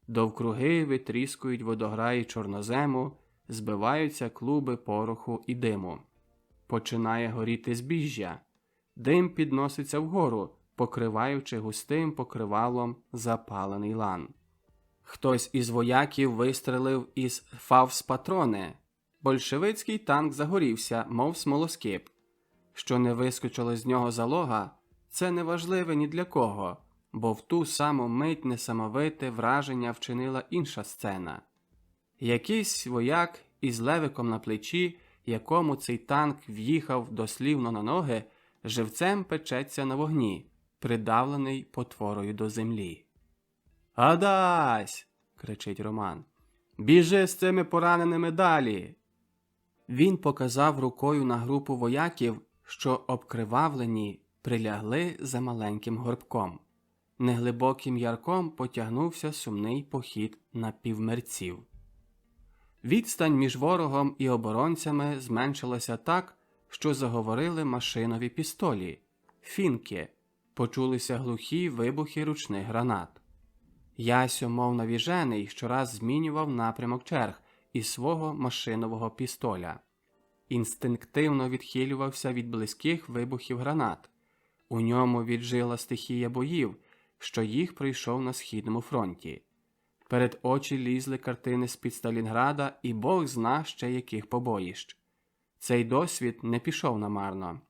Довкруги витріскують водограї чорнозему, збиваються клуби пороху і диму. Починає горіти збіжжя. Дим підноситься вгору, покриваючи густим покривалом запалений лан. Хтось із вояків вистрелив із фавс-патрони. Большевицький танк загорівся, мов смолоскип. Що не вискочило з нього залога, це не важливе ні для кого, бо в ту саму мить несамовите враження вчинила інша сцена. Якийсь вояк із левиком на плечі, якому цей танк в'їхав дослівно на ноги, живцем печеться на вогні, придавлений потворою до землі. «Адась!» – кричить Роман. «Біжи з цими пораненими далі!» Він показав рукою на групу вояків, що обкривавлені прилягли за маленьким горбком. Неглибоким ярком потягнувся сумний похід напівмерців. Відстань між ворогом і оборонцями зменшилася так, що заговорили машинові пістолі, фінки, почулися глухі вибухи ручних гранат. Ясьо, мов навіжений, щораз змінював напрямок черг із свого машинового пістоля. Інстинктивно відхилювався від близьких вибухів гранат. У ньому віджила стихія боїв, що їх пройшов на Східному фронті. Перед очі лізли картини з-під Сталінграда і Бог зна ще яких побоїщ. Цей досвід не пішов намарно.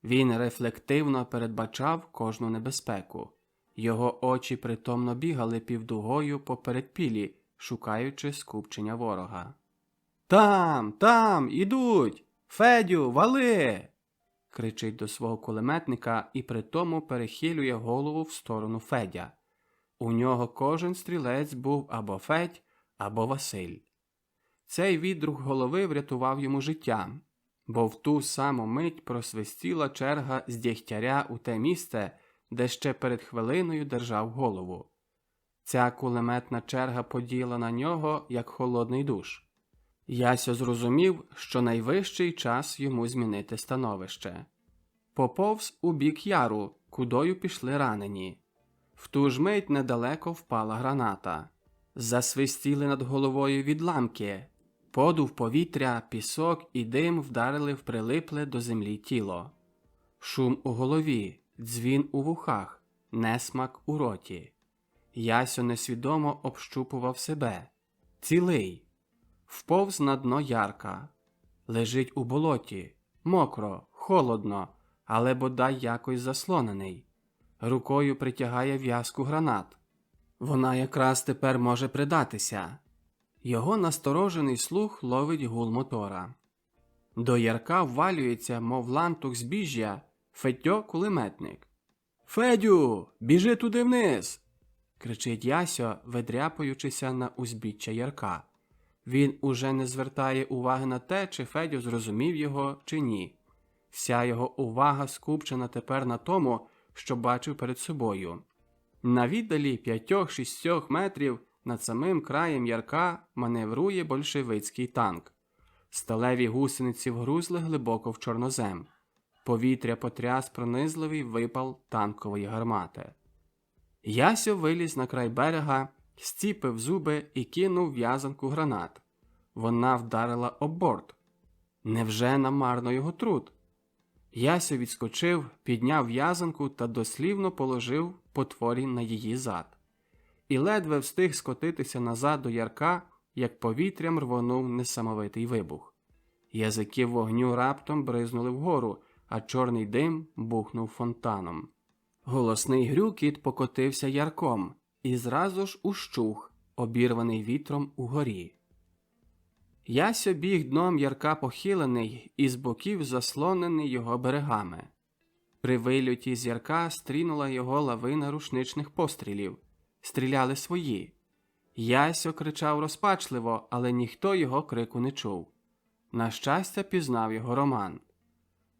Він рефлективно передбачав кожну небезпеку. Його очі притомно бігали півдугою по передпілі, шукаючи скупчення ворога. Там, ідуть! Федю, вали!» – кричить до свого кулеметника і притому перехилює голову в сторону Федя. У нього кожен стрілець був або Федь, або Василь. Цей відрух голови врятував йому життя, бо в ту саму мить просвистіла черга з Дєгтяря у те місце, де ще перед хвилиною держав голову. Ця кулеметна черга поділа на нього, як холодний душ. Ясьо зрозумів, що найвищий час йому змінити становище. Поповз у бік яру, кудою пішли ранені. В ту ж мить недалеко впала граната. Засвистіли над головою відламки. Подув повітря, пісок і дим вдарили в прилипле до землі тіло. Шум у голові, дзвін у вухах, несмак у роті. Ясьо несвідомо общупував себе. Цілий. Вповз на дно ярка. Лежить у болоті. Мокро, холодно, але бодай якось заслонений. Рукою притягає в'язку гранат. Вона якраз тепер може придатися. Його насторожений слух ловить гул мотора. До ярка ввалюється, мов лантух збіжжя, Федьо-кулеметник. «Федю, біжи туди вниз!» – кричить Ясьо, видряпуючися на узбіччя ярка. Він уже не звертає уваги на те, чи Федю зрозумів його, чи ні. Вся його увага скупчена тепер на тому, що бачив перед собою. На віддалі 5-6 метрів над самим краєм ярка маневрує большевицький танк. Сталеві гусениці вгрузли глибоко в чорнозем. Повітря потряс пронизливий випал танкової гармати. Ясьо виліз на край берега, зціпив зуби і кинув в'язанку гранат. Вона вдарила об борт. Невже намарно його труд? Ясьо відскочив, підняв в'язанку та дослівно положив потворі на її зад. І ледве встиг скотитися назад до ярка, як повітрям рвонув несамовитий вибух. Язики вогню раптом бризнули вгору, а чорний дим бухнув фонтаном. Голосний грюкіт покотився ярком і зразу ж ущух, обірваний вітром угорі. Ясьо біг дном ярка похилений і з боків заслонений його берегами. При вильоті з ярка стрінула його лавина рушничних пострілів. Стріляли свої. Ясьо кричав розпачливо, але ніхто його крику не чув. На щастя, пізнав його Роман.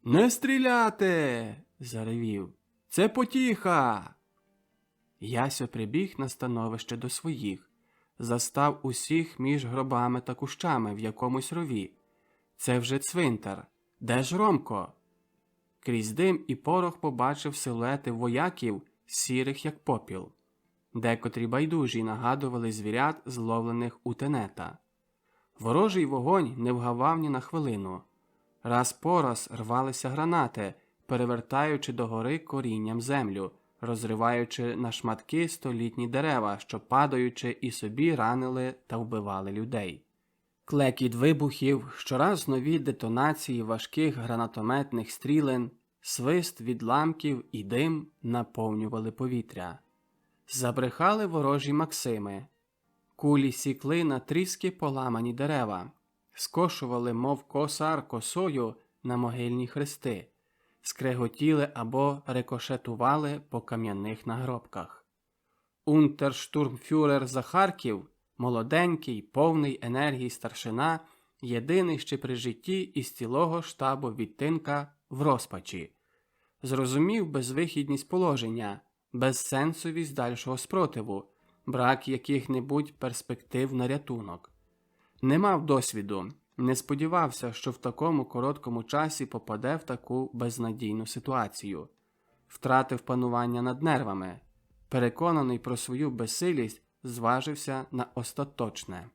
«Не стріляти!» – заревів. «Це потіха!» Ясьо прибіг на становище до своїх. Застав усіх між гробами та кущами в якомусь рові. Це вже цвинтар. Де ж Ромко? Крізь дим і порох побачив силуети вояків, сірих як попіл. Декотрі байдужі нагадували звірят, зловлених у тенета. Ворожий вогонь не вгавав ні на хвилину. Раз по раз рвалися гранати, перевертаючи догори корінням землю, розриваючи на шматки столітні дерева, що, падаючи, і собі ранили та вбивали людей. Клекіт вибухів, щораз нові детонації важких гранатометних стрілен, свист відламків і дим наповнювали повітря. Забрехали ворожі Максими. Кулі сікли на тріски поламані дерева, скошували, мов косар косою, на могильні хрести, скреготіли або рикошетували по кам'яних нагробках. Унтерштурмфюрер Захарків, молоденький, повний енергії старшина, єдиний ще при житті із цілого штабу відтинка в розпачі. Зрозумів безвихідність положення, безсенсовість дальшого спротиву, брак яких-небудь перспектив на рятунок. Не мав досвіду, не сподівався, що в такому короткому часі попаде в таку безнадійну ситуацію. Втратив панування над нервами. Переконаний про свою безсилість, зважився на остаточне.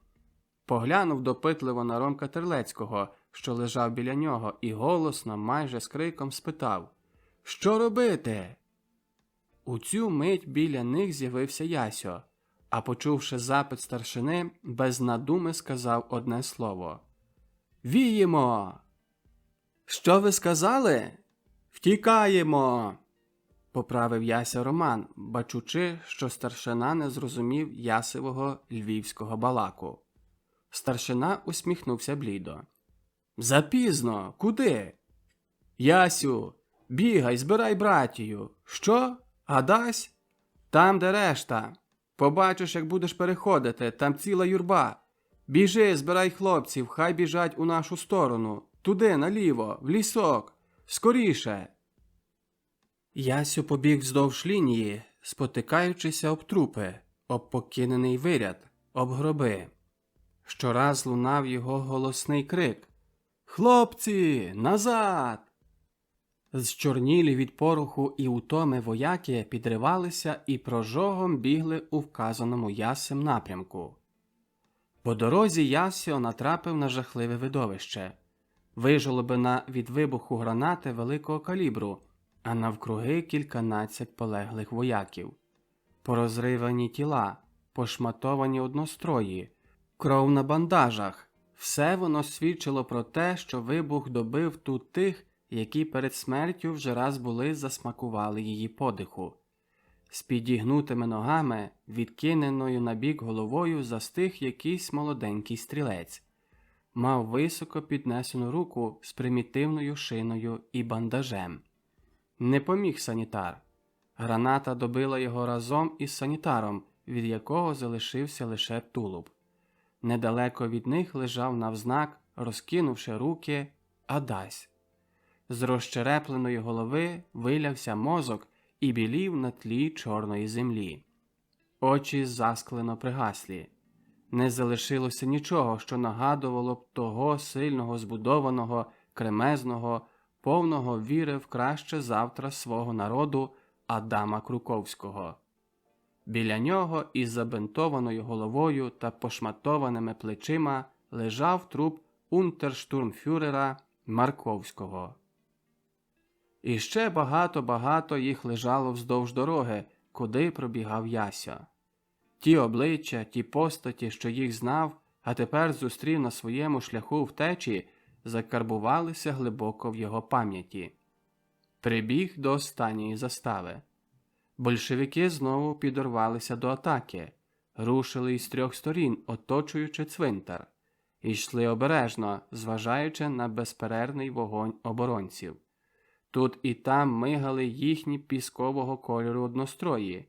Поглянув допитливо на Ромка Терлецького, що лежав біля нього, і голосно, майже з криком спитав: «Що робити?» У цю мить біля них з'явився Ясьо, а почувши запит старшини, без надуми сказав одне слово: «Віємо!» «Що ви сказали?» «Втікаємо!» поправив Яся Роман, бачучи, що старшина не зрозумів Ясевого львівського балаку. Старшина усміхнувся блідо. «Запізно! Куди?» «Ясю, бігай, збирай братію!» «Що? Гадась?» «Там, де решта. Побачиш, як будеш переходити, там ціла юрба. Біжи, збирай хлопців, хай біжать у нашу сторону. Туди, наліво, в лісок. Скоріше!» Ясю побіг вздовж лінії, спотикаючися об трупи, об покинений виряд, об гроби. Щораз лунав його голосний крик: «Хлопці, назад!» Зчорнілі від пороху і утоми вояки підривалися і прожогом бігли у вказаному Ясем напрямку. По дорозі Ясьо натрапив на жахливе видовище. Вижолобина від вибуху гранати великого калібру, а навкруги кільканадцять полеглих вояків. Порозривані тіла, пошматовані однострої, кров на бандажах – все воно свідчило про те, що вибух добив тут тих, які перед смертю вже раз були засмакували її подиху. З підігнутими ногами, відкиненою набік головою, застиг якийсь молоденький стрілець. Мав високо піднесену руку з примітивною шиною і бандажем. Не поміг санітар. Граната добила його разом із санітаром, від якого залишився лише тулуб. Недалеко від них лежав навзнак, розкинувши руки, Адась. З розчерепленої голови вилявся мозок і білів на тлі чорної землі. Очі засклено пригаслі. Не залишилося нічого, що нагадувало б того сильного, збудованого, кремезного, повного віри в краще завтра свого народу Адама Круковського. Біля нього із забинтованою головою та пошматованими плечима лежав труп унтерштурмфюрера Марковського. І ще багато їх лежало вздовж дороги, куди пробігав Яся. Ті обличчя, ті постаті, що їх знав, а тепер зустрів на своєму шляху втечі, закарбувалися глибоко в його пам'яті. Прибіг до останньої застави. Большевики знову підорвалися до атаки, рушили із трьох сторін, оточуючи цвинтар. йшли обережно, зважаючи на безперервний вогонь оборонців. Тут і там мигали їхні піскового кольору однострої,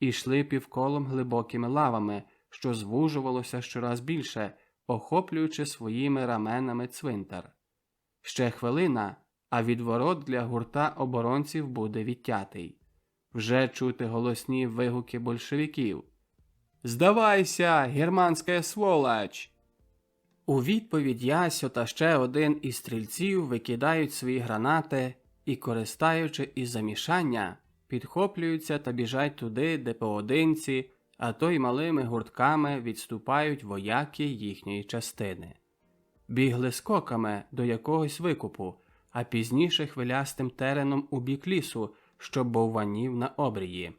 і йшли півколом глибокими лавами, що звужувалося щораз більше, охоплюючи своїми раменами цвинтар. Ще хвилина, а відворот для гурта оборонців буде відтятий. Вже чути голосні вигуки большевиків. «Здавайся, германська сволоч!» У відповідь Ясьо та ще один із стрільців викидають свої гранати і, користаючи із замішання, підхоплюються та біжать туди, де поодинці, а то й малими гуртками відступають вояки їхньої частини. Бігли скоками до якогось викупу, а пізніше хвилястим тереном у бік лісу, що бовванів на обрії.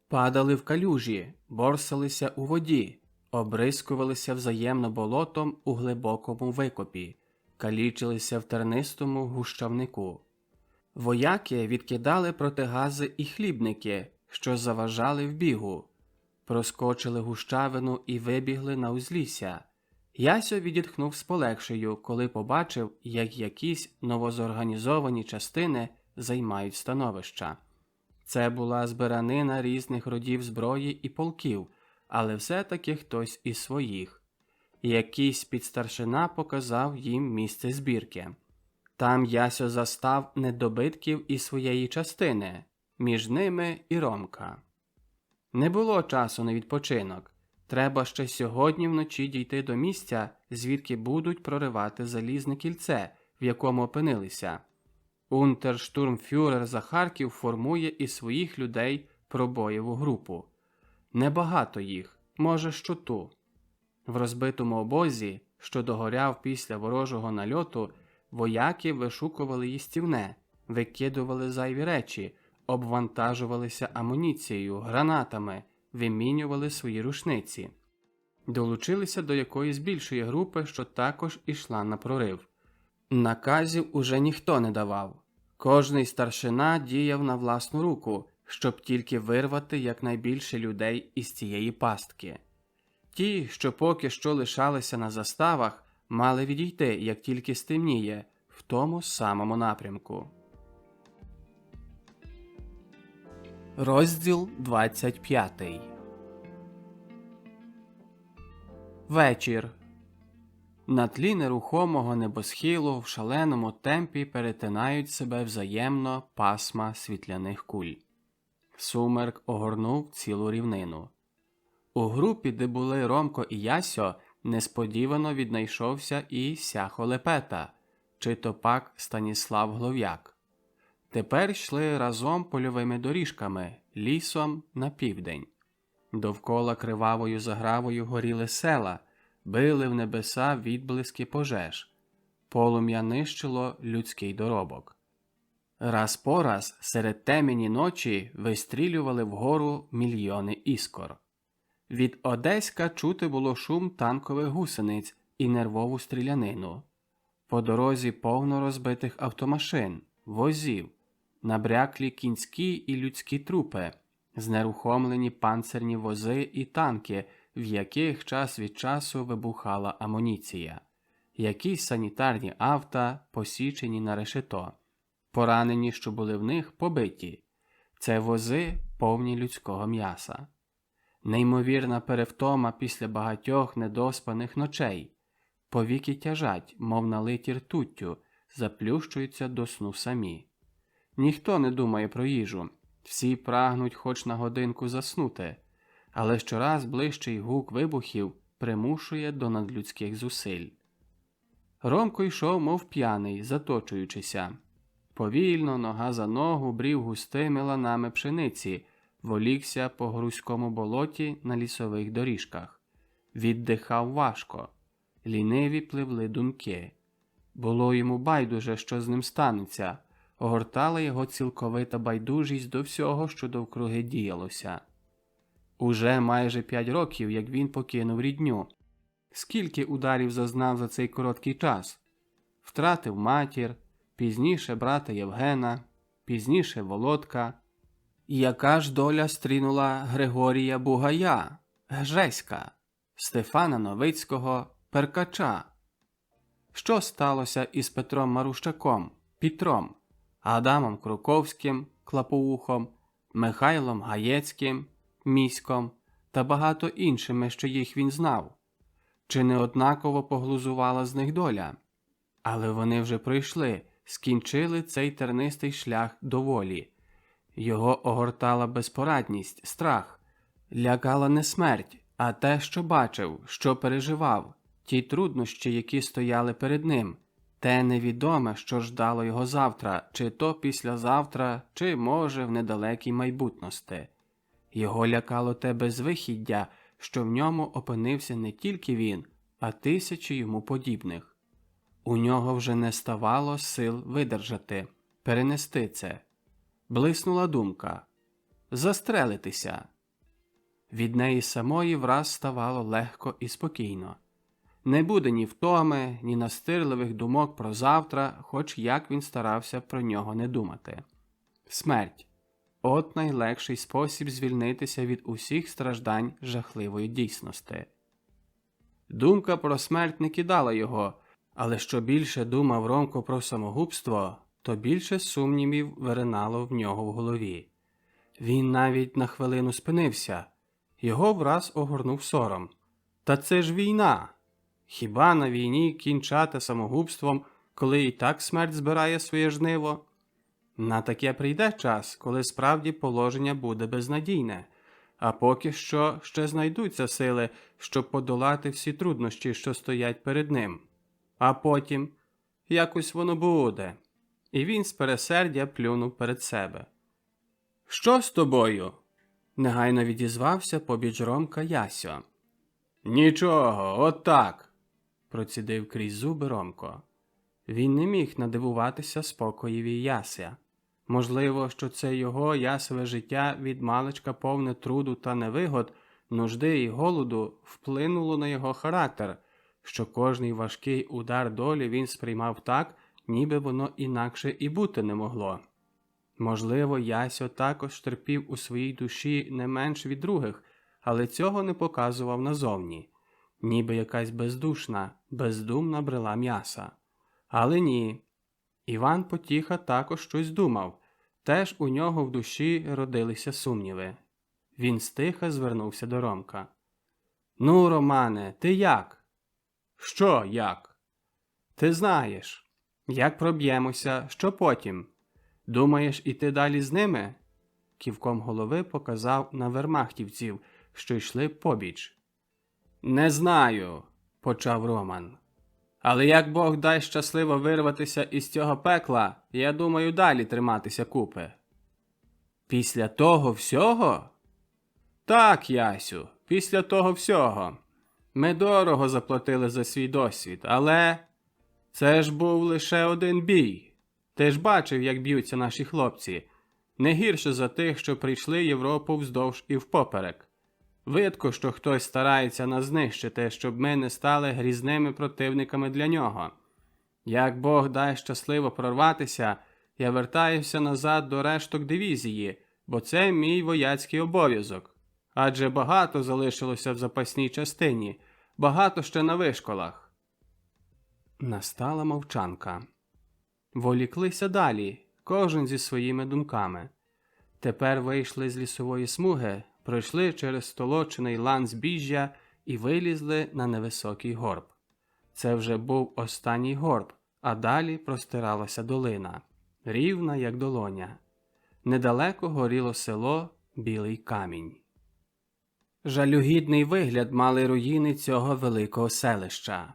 Падали в калюжі, борсалися у воді, обрискувалися взаємно болотом у глибокому викопі, калічилися в тернистому гущавнику. Вояки відкидали протигази і хлібники, що заважали в бігу, проскочили гущавину і вибігли на узлісся. Ясьо відітхнув з полегшею, коли побачив, як якісь новозорганізовані частини займають становища. Це була збиранина різних родів зброї і полків, але все-таки хтось із своїх. Якийсь підстаршина показав їм місце збірки. Там Ясьо застав недобитків із своєї частини, між ними і Ромка. Не було часу на відпочинок. Треба ще сьогодні вночі дійти до місця, звідки будуть проривати залізне кільце, в якому опинилися. Унтерштурмфюрер Захарків формує із своїх людей пробоєву групу. Небагато їх, може щоту. В розбитому обозі, що догоряв після ворожого нальоту, вояки вишукували їстівне, викидували зайві речі, обвантажувалися амуніцією, гранатами, вимінювали свої рушниці. Долучилися до якоїсь більшої групи, що також ішла на прорив. Наказів уже ніхто не давав. Кожний старшина діяв на власну руку, щоб тільки вирвати якнайбільше людей із цієї пастки. Ті, що поки що лишалися на заставах, мали відійти, як тільки стемніє, в тому самому напрямку. Розділ 25. Вечір. На тлі нерухомого небосхилу в шаленому темпі перетинають себе взаємно пасма світляних куль. Сумерк огорнув цілу рівнину. У групі, де були Ромко і Ясьо, несподівано віднайшовся і Сяхо Лепета, чи то пак Станіслав Глов'як. Тепер йшли разом польовими доріжками, лісом на південь. Довкола кривавою загравою горіли села, били в небеса відблиски пожеж. Полум'я нищило людський доробок. Раз по раз серед темені ночі вистрілювали вгору мільйони іскор. Від Одеська чути було шум танкових гусениць і нервову стрілянину. По дорозі повно розбитих автомашин, возів, набряклі кінські і людські трупи, знерухомлені панцирні вози і танки, в яких час від часу вибухала амуніція, якісь санітарні авто, посічені на решето, поранені, що були в них, побиті. Це вози повні людського м'яса. Неймовірна перевтома після багатьох недоспаних ночей. Повіки тяжать, мов налиті ртуттю, заплющуються до сну самі. Ніхто не думає про їжу, всі прагнуть хоч на годинку заснути, але щораз ближчий гук вибухів примушує до надлюдських зусиль. Ромко йшов, мов п'яний, заточуючися. Повільно, нога за ногу, брів густими ланами пшениці, волікся по грузькому болоті на лісових доріжках. Віддихав важко. Ліниві пливли думки. Було йому байдуже, що з ним станеться. Огортала його цілковита байдужість до всього, що довкруги діялося. Уже майже 5 років, як він покинув рідню. Скільки ударів зазнав за цей короткий час? Втратив матір, пізніше брата Євгена, пізніше Володка. Яка ж доля стрінула Григорія Бугая, Гжеська, Стефана Новицького, Перкача. Що сталося із Петром Марущаком, Пітром, Адамом Круковським, Клапоухом, Михайлом Гаєцьким, Міськом та багато іншими, що їх він знав? Чи не однаково поглузувала з них доля? Але вони вже пройшли, скінчили цей тернистий шлях до волі. Його огортала безпорадність, страх. Лякала не смерть, а те, що бачив, що переживав, ті труднощі, які стояли перед ним, те невідоме, що ждало його завтра, чи то післязавтра, чи, може, в недалекій майбутності. Його лякало те безвихіддя, що в ньому опинився не тільки він, а тисячі йому подібних. У нього вже не ставало сил видержати, перенести це. Блиснула думка – застрелитися. Від неї самої враз ставало легко і спокійно. Не буде ні втоми, ні настирливих думок про завтра, хоч як він старався про нього не думати. Смерть – от найлегший спосіб звільнитися від усіх страждань жахливої дійсності. Думка про смерть не кидала його, але що більше думав Ромко про самогубство, то більше сумнівів виринало в нього в голові. Він навіть на хвилину спинився. Його враз огорнув сором. Та це ж війна! Хіба на війні кінчати самогубством, коли і так смерть збирає своє жниво? На таке прийде час, коли справді положення буде безнадійне, а поки що ще знайдуться сили, щоб подолати всі труднощі, що стоять перед ним. А потім якось воно буде. І він з пересердя плюнув перед себе. «Що з тобою?» – негайно відізвався побіч Ромка Ясьо. «Нічого, от так!» – процідив крізь зуби Ромко. Він не міг надивуватися спокоєві Яся. Можливо, що це його ясове життя від маличка повне труду та невигод, нужди і голоду вплинуло на його характер, що кожний важкий удар долі він сприймав так, ніби воно інакше і бути не могло. Можливо, Ясьо також терпів у своїй душі не менш від других, але цього не показував назовні. Ніби якась бездушна, бездумна брела м'яса. Але ні. Іван Потіха також щось думав. Теж у нього в душі родилися сумніви. Він стиха звернувся до Ромка. «Ну, Романе, ти як?» «Що як?» «Ти знаєш. Як проб'ємося, що потім? Думаєш іти далі з ними?» Ківком голови показав на вермахтівців, що йшли побіч. «Не знаю», – почав Роман. «Але як Бог дасть щасливо вирватися із цього пекла, я думаю далі триматися купи». «Після того всього?» «Так, Ясю, після того всього. Ми дорого заплатили за свій досвід, але це ж був лише один бій. Ти ж бачив, як б'ються наші хлопці. Не гірше за тих, що прийшли Європу вздовж і впоперек. Видко, що хтось старається нас знищити, щоб ми не стали грізними противниками для нього. Як Бог дасть щасливо прорватися, я вертаюся назад до решток дивізії, бо це мій вояцький обов'язок. Адже багато залишилося в запасній частині, багато ще на вишколах». Настала мовчанка. Воліклися далі, кожен зі своїми думками. Тепер вийшли з лісової смуги, пройшли через столочений лан збіжжя і вилізли на невисокий горб. Це вже був останній горб, а далі простиралася долина, рівна, як долоня. Недалеко горіло село Білий Камінь. Жалюгідний вигляд мали руїни цього великого селища.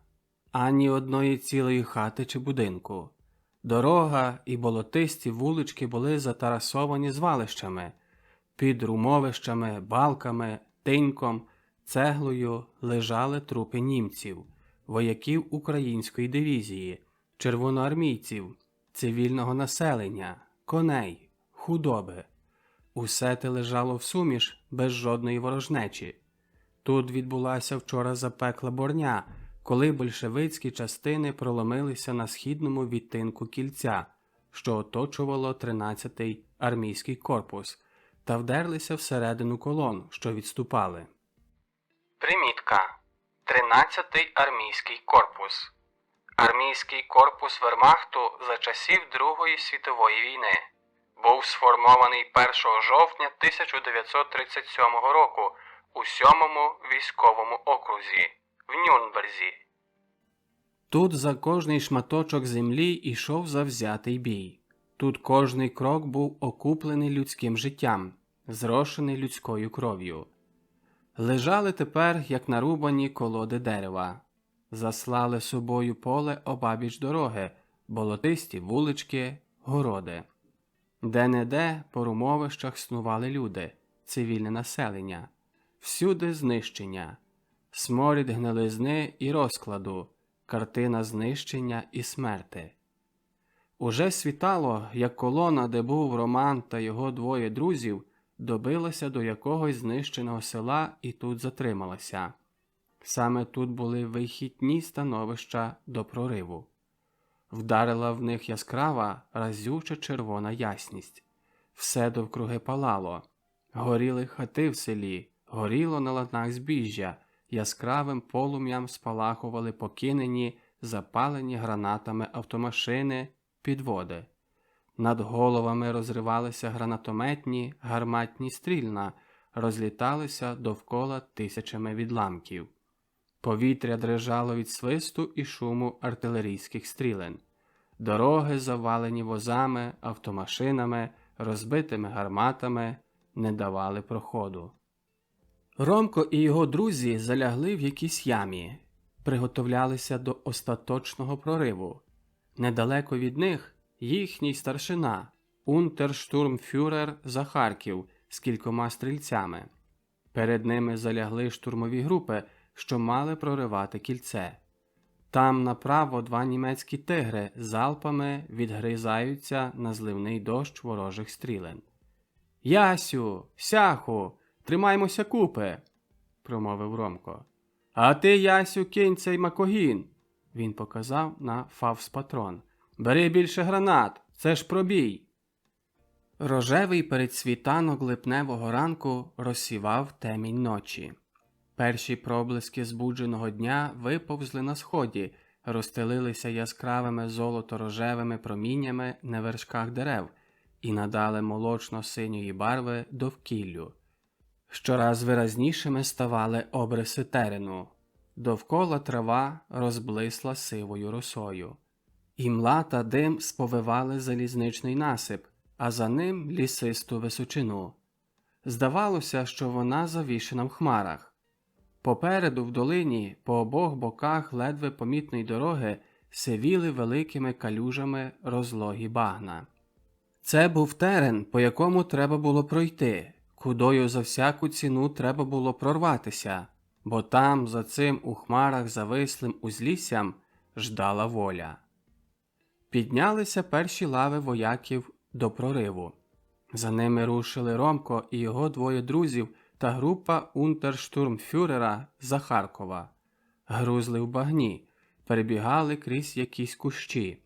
Ані одної цілої хати чи будинку. Дорога і болотисті вулички були затарасовані звалищами. Під румовищами, балками, тиньком, цеглою лежали трупи німців, вояків української дивізії, червоноармійців, цивільного населення, коней, худоби. Усе те лежало всуміш без жодної ворожнечі. Тут відбулася вчора запекла борня, коли большевицькі частини проломилися на східному відтинку кільця, що оточувало 13-й армійський корпус, та вдерлися всередину колон, що відступали. Примітка. 13-й армійський корпус. Армійський корпус Вермахту за часів Другої світової війни був сформований 1 жовтня 1937 року у 7-му військовому окрузі в Нюрнберзі. Тут за кожний шматочок землі йшов завзятий бій. Тут кожний крок був окуплений людським життям, зрошений людською кров'ю. Лежали тепер, як нарубані колоди дерева. Заслали собою поле обабіч дороги, болотисті вулички, городи. Де-не-де по румовищах снували люди, цивільне населення. Всюди знищення, сморід гнилизни і розкладу, картина знищення і смерти. Уже світало, як колона, де був Роман та його двоє друзів, добилася до якогось знищеного села і тут затрималася. Саме тут були вихідні становища до прориву. Вдарила в них яскрава, разюча червона ясність. Все довкруги палало. Горіли хати в селі, горіло на ланах збіжжя, яскравим полум'ям спалахували покинені, запалені гранатами автомашини, підводи. Над головами розривалися гранатометні, гарматні стрільна, розліталися довкола тисячами відламків. Повітря дрижало від свисту і шуму артилерійських стрілен. Дороги завалені возами, автомашинами, розбитими гарматами не давали проходу. Ромко і його друзі залягли в якійсь ямі, приготовлялися до остаточного прориву. Недалеко від них їхній старшина, унтерштурмфюрер Захарків з кількома стрільцями. Перед ними залягли штурмові групи, що мали проривати кільце. Там направо два німецькі тигри залпами відгризаються на зливний дощ ворожих стрілен. «Ясю! Сяху! Тримаймося купи!» – промовив Ромко. «А ти, Ясю, кинь цей макогін!» – він показав на фавс-патрон. «Бери більше гранат! Це ж пробій!» Рожевий передсвітанок липневого ранку розсівав темінь ночі. Перші проблиски збудженого дня виповзли на сході, розстелилися яскравими золото-рожевими проміннями на вершках дерев і надали молочно-синьої барви довкіллю. Щораз виразнішими ставали обриси терену. Довкола трава розблисла сивою росою. Імла та дим сповивали залізничний насип, а за ним лісисту височину. Здавалося, що вона завішена в хмарах. Попереду, в долині, по обох боках ледве помітної дороги сивіли великими калюжами розлогі багна. Це був терен, по якому треба було пройти, кудою за всяку ціну треба було прорватися, бо там, за цим у хмарах завислим узліссям, ждала воля. Піднялися перші лави вояків до прориву. За ними рушили Ромко і його двоє друзів та група унтерштурмфюрера Захаркова. Грузли в багні, перебігали крізь якісь кущі.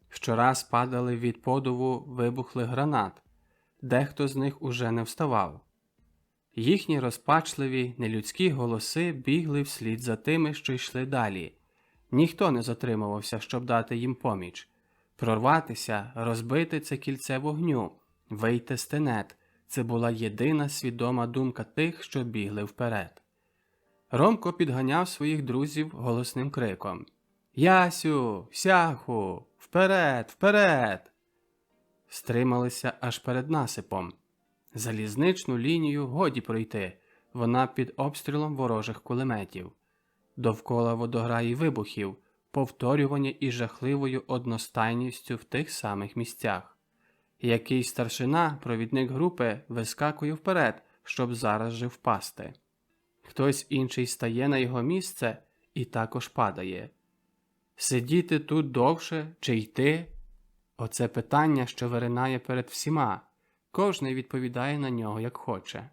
Щораз падали від подуву вибухлих гранат. Дехто з них уже не вставав. Їхні розпачливі, нелюдські голоси бігли вслід за тими, що йшли далі. Ніхто не затримувався, щоб дати їм поміч. Прорватися, розбити це кільце вогню, вийти з тенет – це була єдина свідома думка тих, що бігли вперед. Ромко підганяв своїх друзів голосним криком. «Ясю! Сяху! Вперед! Вперед!» Стрималися аж перед насипом. Залізничну лінію годі пройти, вона під обстрілом ворожих кулеметів. Довкола водограї вибухів, повторювання і жахливою одностайністю в тих самих місцях. Якийсь старшина, провідник групи, вискакує вперед, щоб зараз же впасти. Хтось інший стає на його місце і також падає. Сидіти тут довше чи йти? Оце питання, що виринає перед всіма. Кожний відповідає на нього, як хоче.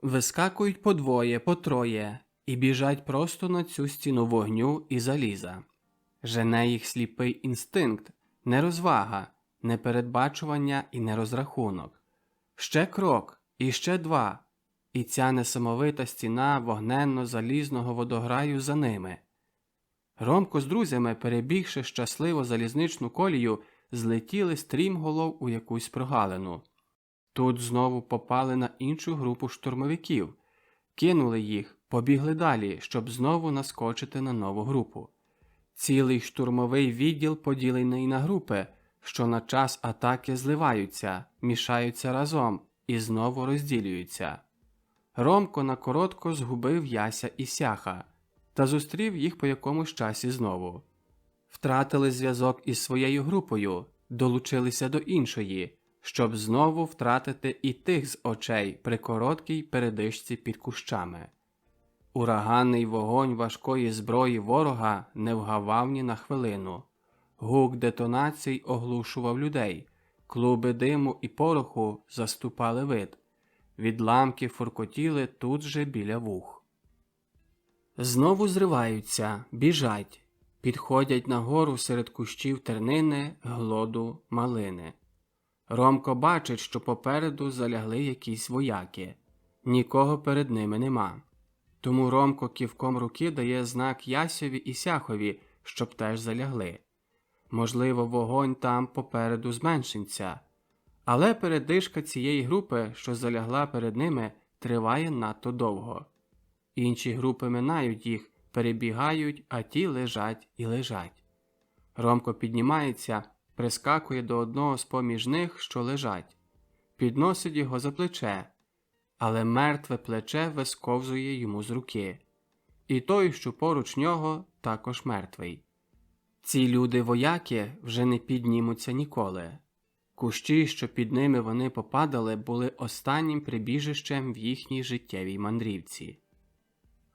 Вискакують по двоє, по троє і біжать просто на цю стіну вогню і заліза. Жене їх сліпий інстинкт, не розвага, непередбачування і нерозрахунок. Ще крок, і ще два. і ця несамовита стіна вогненно-залізного водограю за ними. Ромко з друзями, перебігши щасливо залізничну колію, злетіли стрімголов у якусь прогалину. Тут знову попали на іншу групу штурмовиків, кинули їх, побігли далі, щоб знову наскочити на нову групу. Цілий штурмовий відділ поділений на групи, що на час атаки зливаються, мішаються разом і знову розділюються. Ромко на коротко згубив Яся і Сяха та зустрів їх по якомусь часі знову. Втратили зв'язок із своєю групою, долучилися до іншої, щоб знову втратити і тих з очей при короткій передишці під кущами. Ураганний вогонь важкої зброї ворога не вгавав ні на хвилину. Гук детонацій оглушував людей, клуби диму і пороху заступали вид. Відламки фуркотіли тут же біля вух. Знову зриваються, біжать, підходять нагору серед кущів тернини, глоду, малини. Ромко бачить, що попереду залягли якісь вояки. Нікого перед ними нема. Тому Ромко кивком руки дає знак Ясьові і Сяхові, щоб теж залягли. Можливо, вогонь там попереду зменшиться. Але передишка цієї групи, що залягла перед ними, триває надто довго. Інші групи минають їх, перебігають, а ті лежать і лежать. Ромко піднімається, прискакує до одного з-поміж них, що лежать. Підносить його за плече, але мертве плече висковзує йому з руки. І той, що поруч нього, також мертвий. Ці люди-вояки вже не піднімуться ніколи. Кущі, що під ними вони попадали, були останнім прибіжищем в їхній життєвій мандрівці.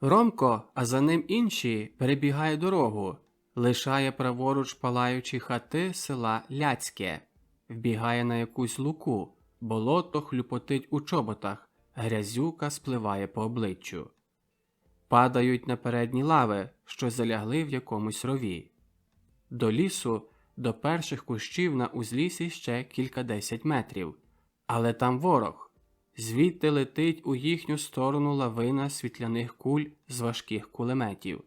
Ромко, а за ним інші, перебігає дорогу, лишає праворуч палаючі хати села Ляцьке, вбігає на якусь луку, болото хлюпотить у чоботах, грязюка спливає по обличчю. Падають на передні лави, що залягли в якомусь рові. До лісу, до перших кущів на узліссі ще кількадесят метрів. Але там ворог. Звідти летить у їхню сторону лавина світляних куль з важких кулеметів.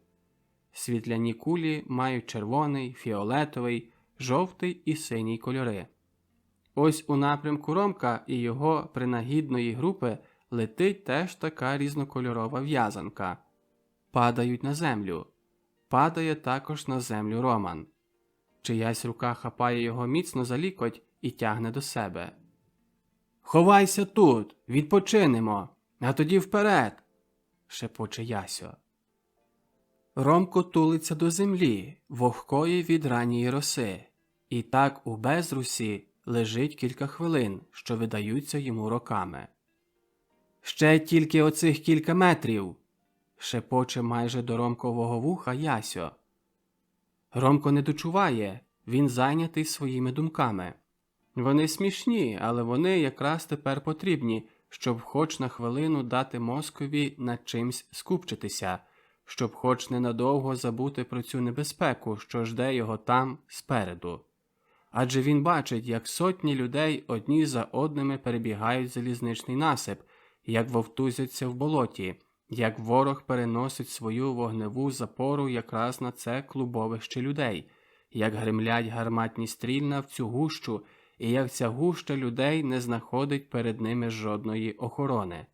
Світляні кулі мають червоний, фіолетовий, жовтий і синій кольори. Ось у напрямку Ромка і його принагідної групи летить теж така різнокольорова в'язанка. Падають на землю. Падає також на землю Роман. Чиясь рука хапає його міцно за лікоть і тягне до себе. «Ховайся тут, відпочинемо, а тоді вперед!» – шепоче Ясьо. Ромко тулиться до землі, вогкої від ранньої роси, і так у безрусі лежить кілька хвилин, що видаються йому роками. «Ще тільки оцих кілька метрів!» – шепоче майже до Ромкового вуха Ясьо. Ромко не дочуває, він зайнятий своїми думками. Вони смішні, але вони якраз тепер потрібні, щоб хоч на хвилину дати мозкові над чимсь скупчитися, щоб хоч ненадовго забути про цю небезпеку, що жде його там, спереду. Адже він бачить, як сотні людей одні за одними перебігають залізничний насип, як вовтузяться в болоті, як ворог переносить свою вогневу запору якраз на це клубовище людей, як гремлять гарматні стрільна в цю гущу, і як ця гуща людей не знаходить перед ними жодної охорони.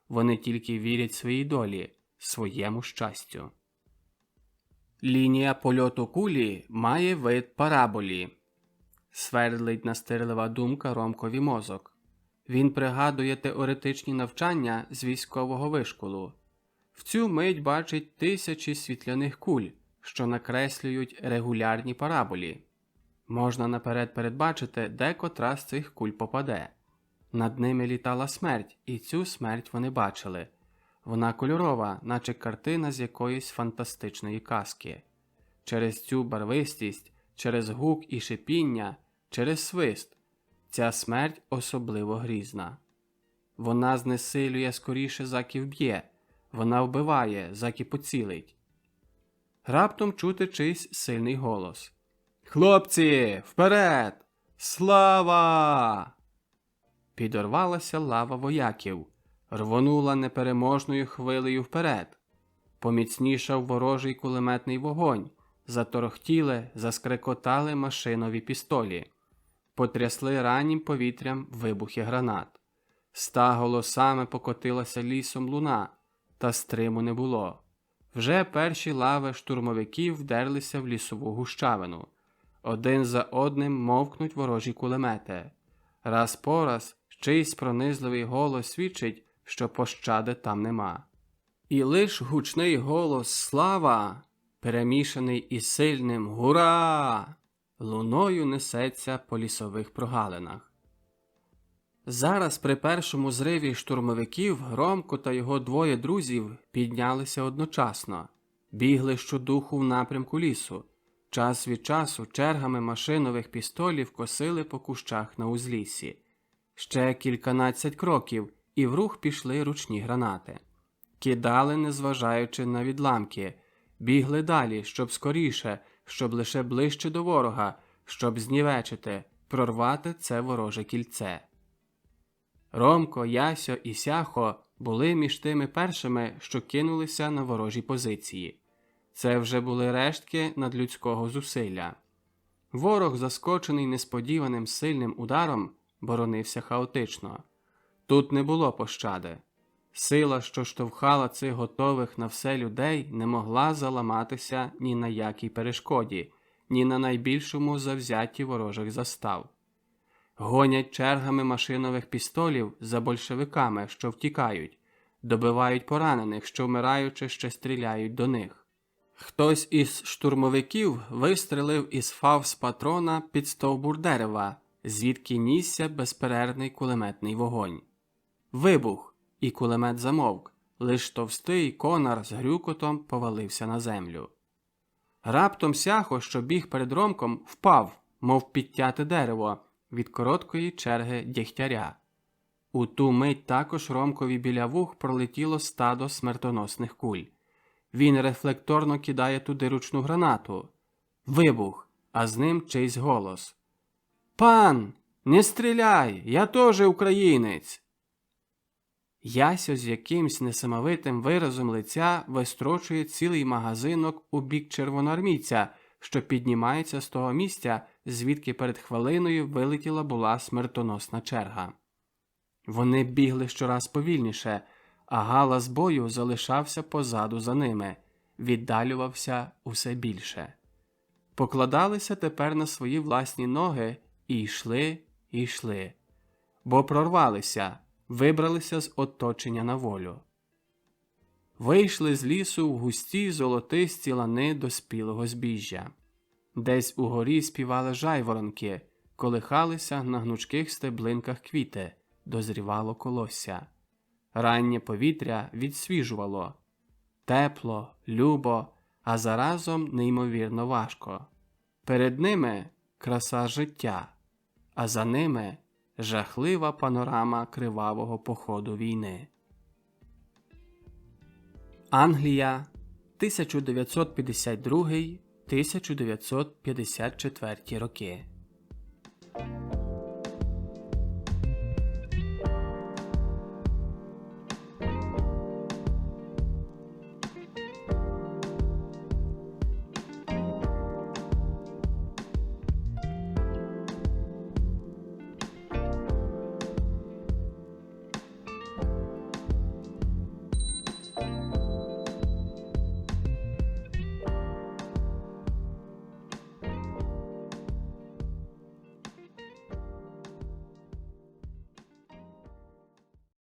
Вони тільки вірять своїй долі, своєму щастю. Лінія польоту кулі має вид параболі. Свердлить настирлива думка Ромкові мозок. Він пригадує теоретичні навчання з військового вишколу. В цю мить бачить тисячі світляних куль, що накреслюють регулярні параболі. Можна наперед передбачити, де котра з цих куль попаде. Над ними літала смерть, і цю смерть вони бачили. Вона кольорова, наче картина з якоїсь фантастичної казки. Через цю барвистість, через гук і шипіння, через свист, ця смерть особливо грізна. Вона знесилює скоріше, заки вб'є, вона вбиває, заки поцілить. Раптом чути чийсь сильний голос. «Хлопці, вперед! Слава!» Підорвалася лава вояків. рвонула непереможною хвилею вперед. Поміцнішав ворожий кулеметний вогонь, заторохтіли, заскрекотали машинові пістолі, потрясли раннім повітрям вибухи гранат. Ста голосами покотилася лісом луна, та стриму не було. Вже перші лави штурмовиків вдерлися в лісову гущавину. Один за одним мовкнуть ворожі кулемети. Раз по раз чийсь пронизливий голос свідчить, що пощади там нема. І лиш гучний голос «Слава!», перемішаний із сильним «Гура!», луною несеться по лісових прогалинах. Зараз при першому зриві штурмовиків Ромко та його двоє друзів піднялися одночасно, бігли щодуху в напрямку лісу. Час від часу чергами машинових пістолів косили по кущах на узліссі. Ще кільканадцять кроків, і в рух пішли ручні гранати. Кидали, незважаючи на відламки, бігли далі, щоб скоріше, щоб лише ближче до ворога, щоб знівечити, прорвати це вороже кільце. Ромко, Ясьо і Сяхо були між тими першими, що кинулися на ворожі позиції. Це вже були рештки надлюдського зусилля. Ворог, заскочений несподіваним сильним ударом, боронився хаотично. Тут не було пощади. Сила, що штовхала цих готових на все людей, не могла заламатися ні на якій перешкоді, ні на найбільшому завзятті ворожих застав. Гонять чергами машинових пістолів за большевиками, що втікають, добивають поранених, що вмираючи ще стріляють до них. Хтось із штурмовиків вистрелив із фавс-патрона під стовбур дерева, звідки нісся безперервний кулеметний вогонь. Вибух, і кулемет замовк, лиш товстий конар з грюкотом повалився на землю. Раптом Сяхо, що біг перед Ромком, впав, мов підтяте дерево, від короткої черги дєгтяря. У ту мить також Ромкові біля вух пролетіло стадо смертоносних куль. Він рефлекторно кидає туди ручну гранату. Вибух, а з ним чийсь голос. «Пан, не стріляй, я теж українець!» Ясьо з якимсь несамовитим виразом лиця вистрочує цілий магазинок у бік червоноармійця, що піднімається з того місця, звідки перед хвилиною вилетіла була смертоносна черга. Вони бігли щораз повільніше, а галас бою залишався позаду за ними, віддалювався усе більше. Покладалися тепер на свої власні ноги і йшли, бо прорвалися, вибралися з оточення на волю. Вийшли з лісу в густі золотисті лани доспілого збіжжя. Десь угорі співали жайворонки, колихалися на гнучких стеблинках квіти, дозрівало колосся. Раннє повітря відсвіжувало. Тепло, любо, а заразом неймовірно важко. Перед ними краса життя, а за ними жахлива панорама кривавого походу війни. Англія, 1952-1954 роки.